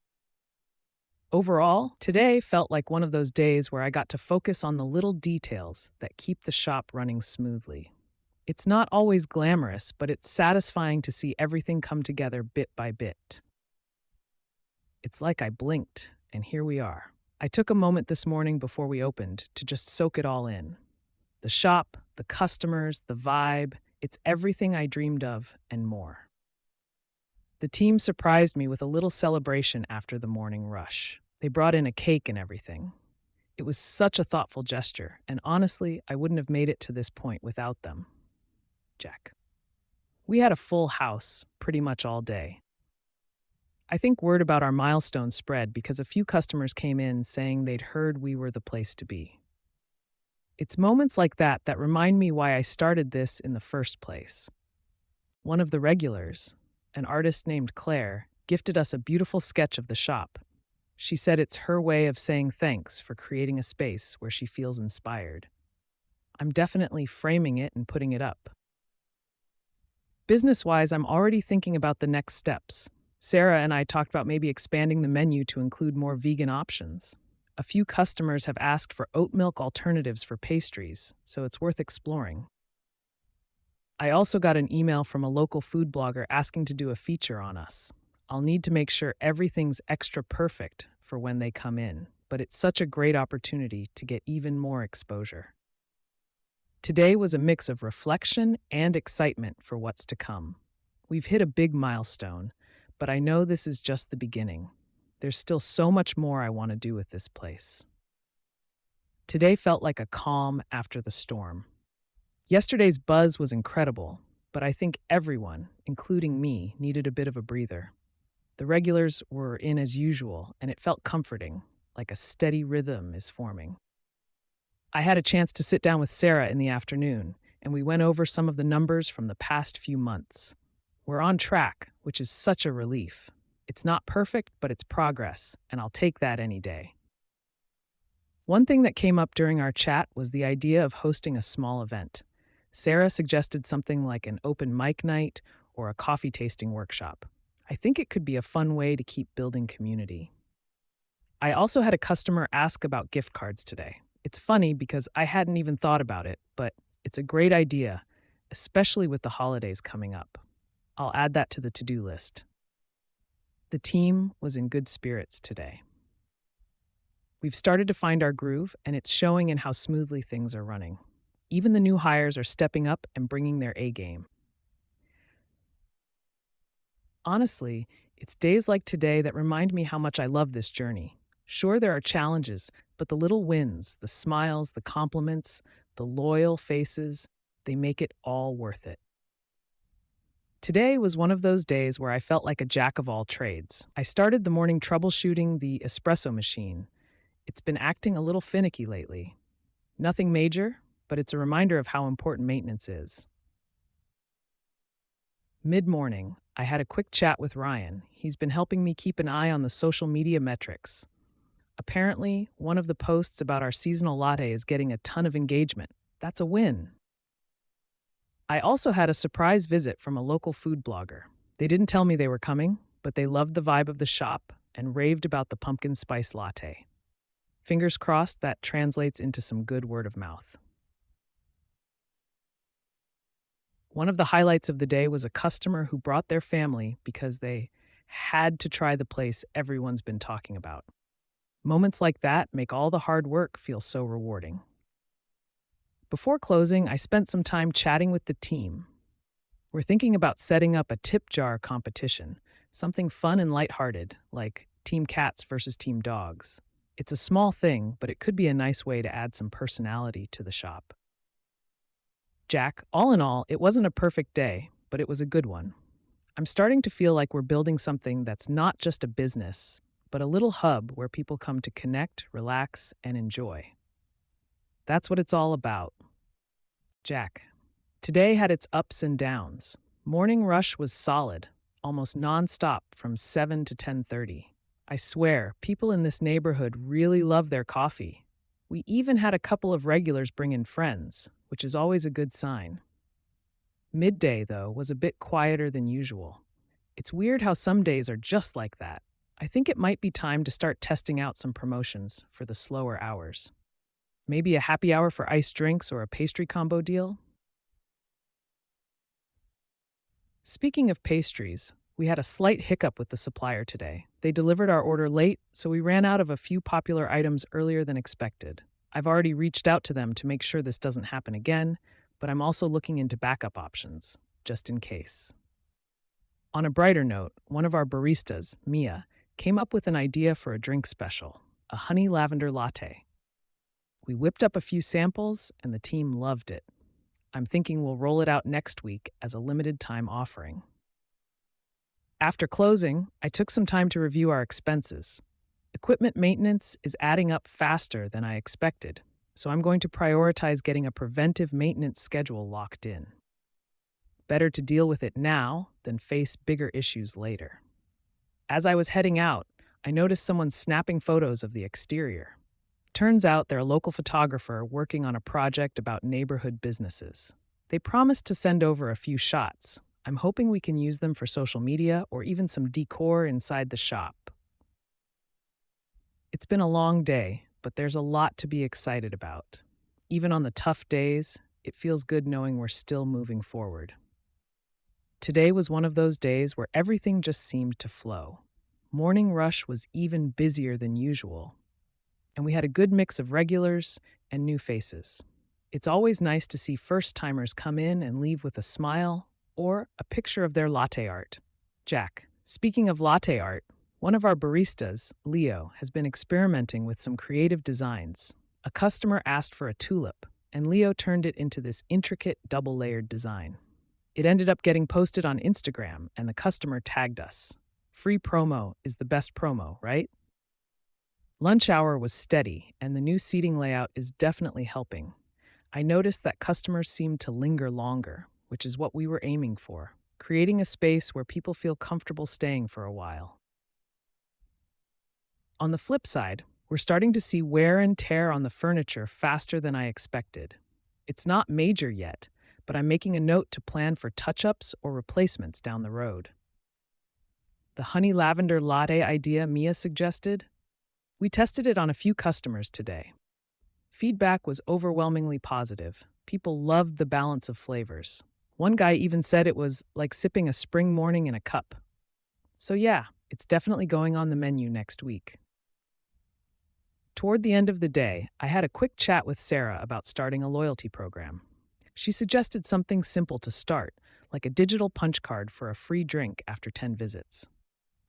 Overall, today felt like one of those days where I got to focus on the little details that keep the shop running smoothly. It's not always glamorous, but it's satisfying to see everything come together bit by bit. It's like I blinked, and here we are. I took a moment this morning before we opened to just soak it all in. The shop, the customers, the vibe, it's everything I dreamed of and more. The team surprised me with a little celebration after the morning rush. They brought in a cake and everything. It was such a thoughtful gesture, and honestly, I wouldn't have made it to this point without them. Jack. We had a full house pretty much all day. I think word about our milestone spread because a few customers came in saying they'd heard we were the place to be. It's moments like that that remind me why I started this in the first place. One of the regulars, an artist named Claire, gifted us a beautiful sketch of the shop. She said it's her way of saying thanks for creating a space where she feels inspired. I'm definitely framing it and putting it up. Business-wise, I'm already thinking about the next steps. Sarah and I talked about maybe expanding the menu to include more vegan options. A few customers have asked for oat milk alternatives for pastries, so it's worth exploring. I also got an email from a local food blogger asking to do a feature on us. I'll need to make sure everything's extra perfect for when they come in, but it's such a great opportunity to get even more exposure. Today was a mix of reflection and excitement for what's to come. We've hit a big milestone, but I know this is just the beginning. There's still so much more I want to do with this place. Today felt like a calm after the storm. Yesterday's buzz was incredible, but I think everyone, including me, needed a bit of a breather. The regulars were in as usual, and it felt comforting, like a steady rhythm is forming. I had a chance to sit down with Sarah in the afternoon, and we went over some of the numbers from the past few months. We're on track, which is such a relief. It's not perfect, but it's progress, and I'll take that any day. One thing that came up during our chat was the idea of hosting a small event. Sarah suggested something like an open mic night or a coffee tasting workshop. I think it could be a fun way to keep building community. I also had a customer ask about gift cards today. It's funny because I hadn't even thought about it, but it's a great idea, especially with the holidays coming up. I'll add that to the to-do list. The team was in good spirits today. We've started to find our groove, and it's showing in how smoothly things are running. Even the new hires are stepping up and bringing their A game. Honestly, it's days like today that remind me how much I love this journey. Sure, there are challenges, but the little wins, the smiles, the compliments, the loyal faces, they make it all worth it. Today was one of those days where I felt like a jack of all trades. I started the morning troubleshooting the espresso machine. It's been acting a little finicky lately. Nothing major, but it's a reminder of how important maintenance is. Mid-morning, I had a quick chat with Ryan. He's been helping me keep an eye on the social media metrics. Apparently, one of the posts about our seasonal latte is getting a ton of engagement. That's a win. I also had a surprise visit from a local food blogger. They didn't tell me they were coming, but they loved the vibe of the shop and raved about the pumpkin spice latte. Fingers crossed that translates into some good word of mouth. One of the highlights of the day was a customer who brought their family because they had to try the place everyone's been talking about. Moments like that make all the hard work feel so rewarding. Before closing, I spent some time chatting with the team. We're thinking about setting up a tip jar competition, something fun and lighthearted, like Team Cats versus Team Dogs. It's a small thing, but it could be a nice way to add some personality to the shop. Jack, all in all, it wasn't a perfect day, but it was a good one. I'm starting to feel like we're building something that's not just a business, but a little hub where people come to connect, relax, and enjoy. That's what it's all about. Jack. Today had its ups and downs. Morning rush was solid, almost nonstop from 7 to 10:30. I swear, people in this neighborhood really love their coffee. We even had a couple of regulars bring in friends, which is always a good sign. Midday, though, was a bit quieter than usual. It's weird how some days are just like that. I think it might be time to start testing out some promotions for the slower hours. Maybe a happy hour for iced drinks or a pastry combo deal? Speaking of pastries, we had a slight hiccup with the supplier today. They delivered our order late, so we ran out of a few popular items earlier than expected. I've already reached out to them to make sure this doesn't happen again, but I'm also looking into backup options, just in case. On a brighter note, one of our baristas, Mia, came up with an idea for a drink special, a honey lavender latte. We whipped up a few samples, and the team loved it. I'm thinking we'll roll it out next week as a limited time offering. After closing, I took some time to review our expenses. Equipment maintenance is adding up faster than I expected, so I'm going to prioritize getting a preventive maintenance schedule locked in. Better to deal with it now than face bigger issues later. As I was heading out, I noticed someone snapping photos of the exterior. Turns out they're a local photographer working on a project about neighborhood businesses. They promised to send over a few shots. I'm hoping we can use them for social media or even some decor inside the shop. It's been a long day, but there's a lot to be excited about. Even on the tough days, it feels good knowing we're still moving forward. Today was one of those days where everything just seemed to flow. Morning rush was even busier than usual, and we had a good mix of regulars and new faces. It's always nice to see first-timers come in and leave with a smile or a picture of their latte art. Jack, speaking of latte art, one of our baristas, Leo, has been experimenting with some creative designs. A customer asked for a tulip, and Leo turned it into this intricate double-layered design. It ended up getting posted on Instagram, and the customer tagged us. Free promo is the best promo, right? Lunch hour was steady, and the new seating layout is definitely helping. I noticed that customers seemed to linger longer, which is what we were aiming for, creating a space where people feel comfortable staying for a while. On the flip side, we're starting to see wear and tear on the furniture faster than I expected. It's not major yet, but I'm making a note to plan for touch-ups or replacements down the road. The honey lavender latte idea Mia suggested? We tested it on a few customers today. Feedback was overwhelmingly positive. People loved the balance of flavors. One guy even said it was like sipping a spring morning in a cup. So yeah, it's definitely going on the menu next week. Toward the end of the day, I had a quick chat with Sarah about starting a loyalty program. She suggested something simple to start, like a digital punch card for a free drink after 10 visits.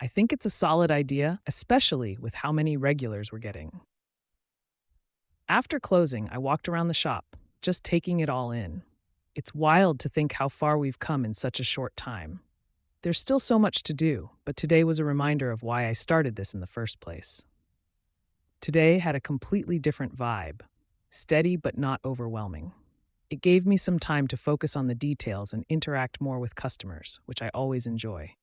I think it's a solid idea, especially with how many regulars we're getting. After closing, I walked around the shop, just taking it all in. It's wild to think how far we've come in such a short time. There's still so much to do, but today was a reminder of why I started this in the first place. Today had a completely different vibe, steady but not overwhelming. It gave me some time to focus on the details and interact more with customers, which I always enjoy.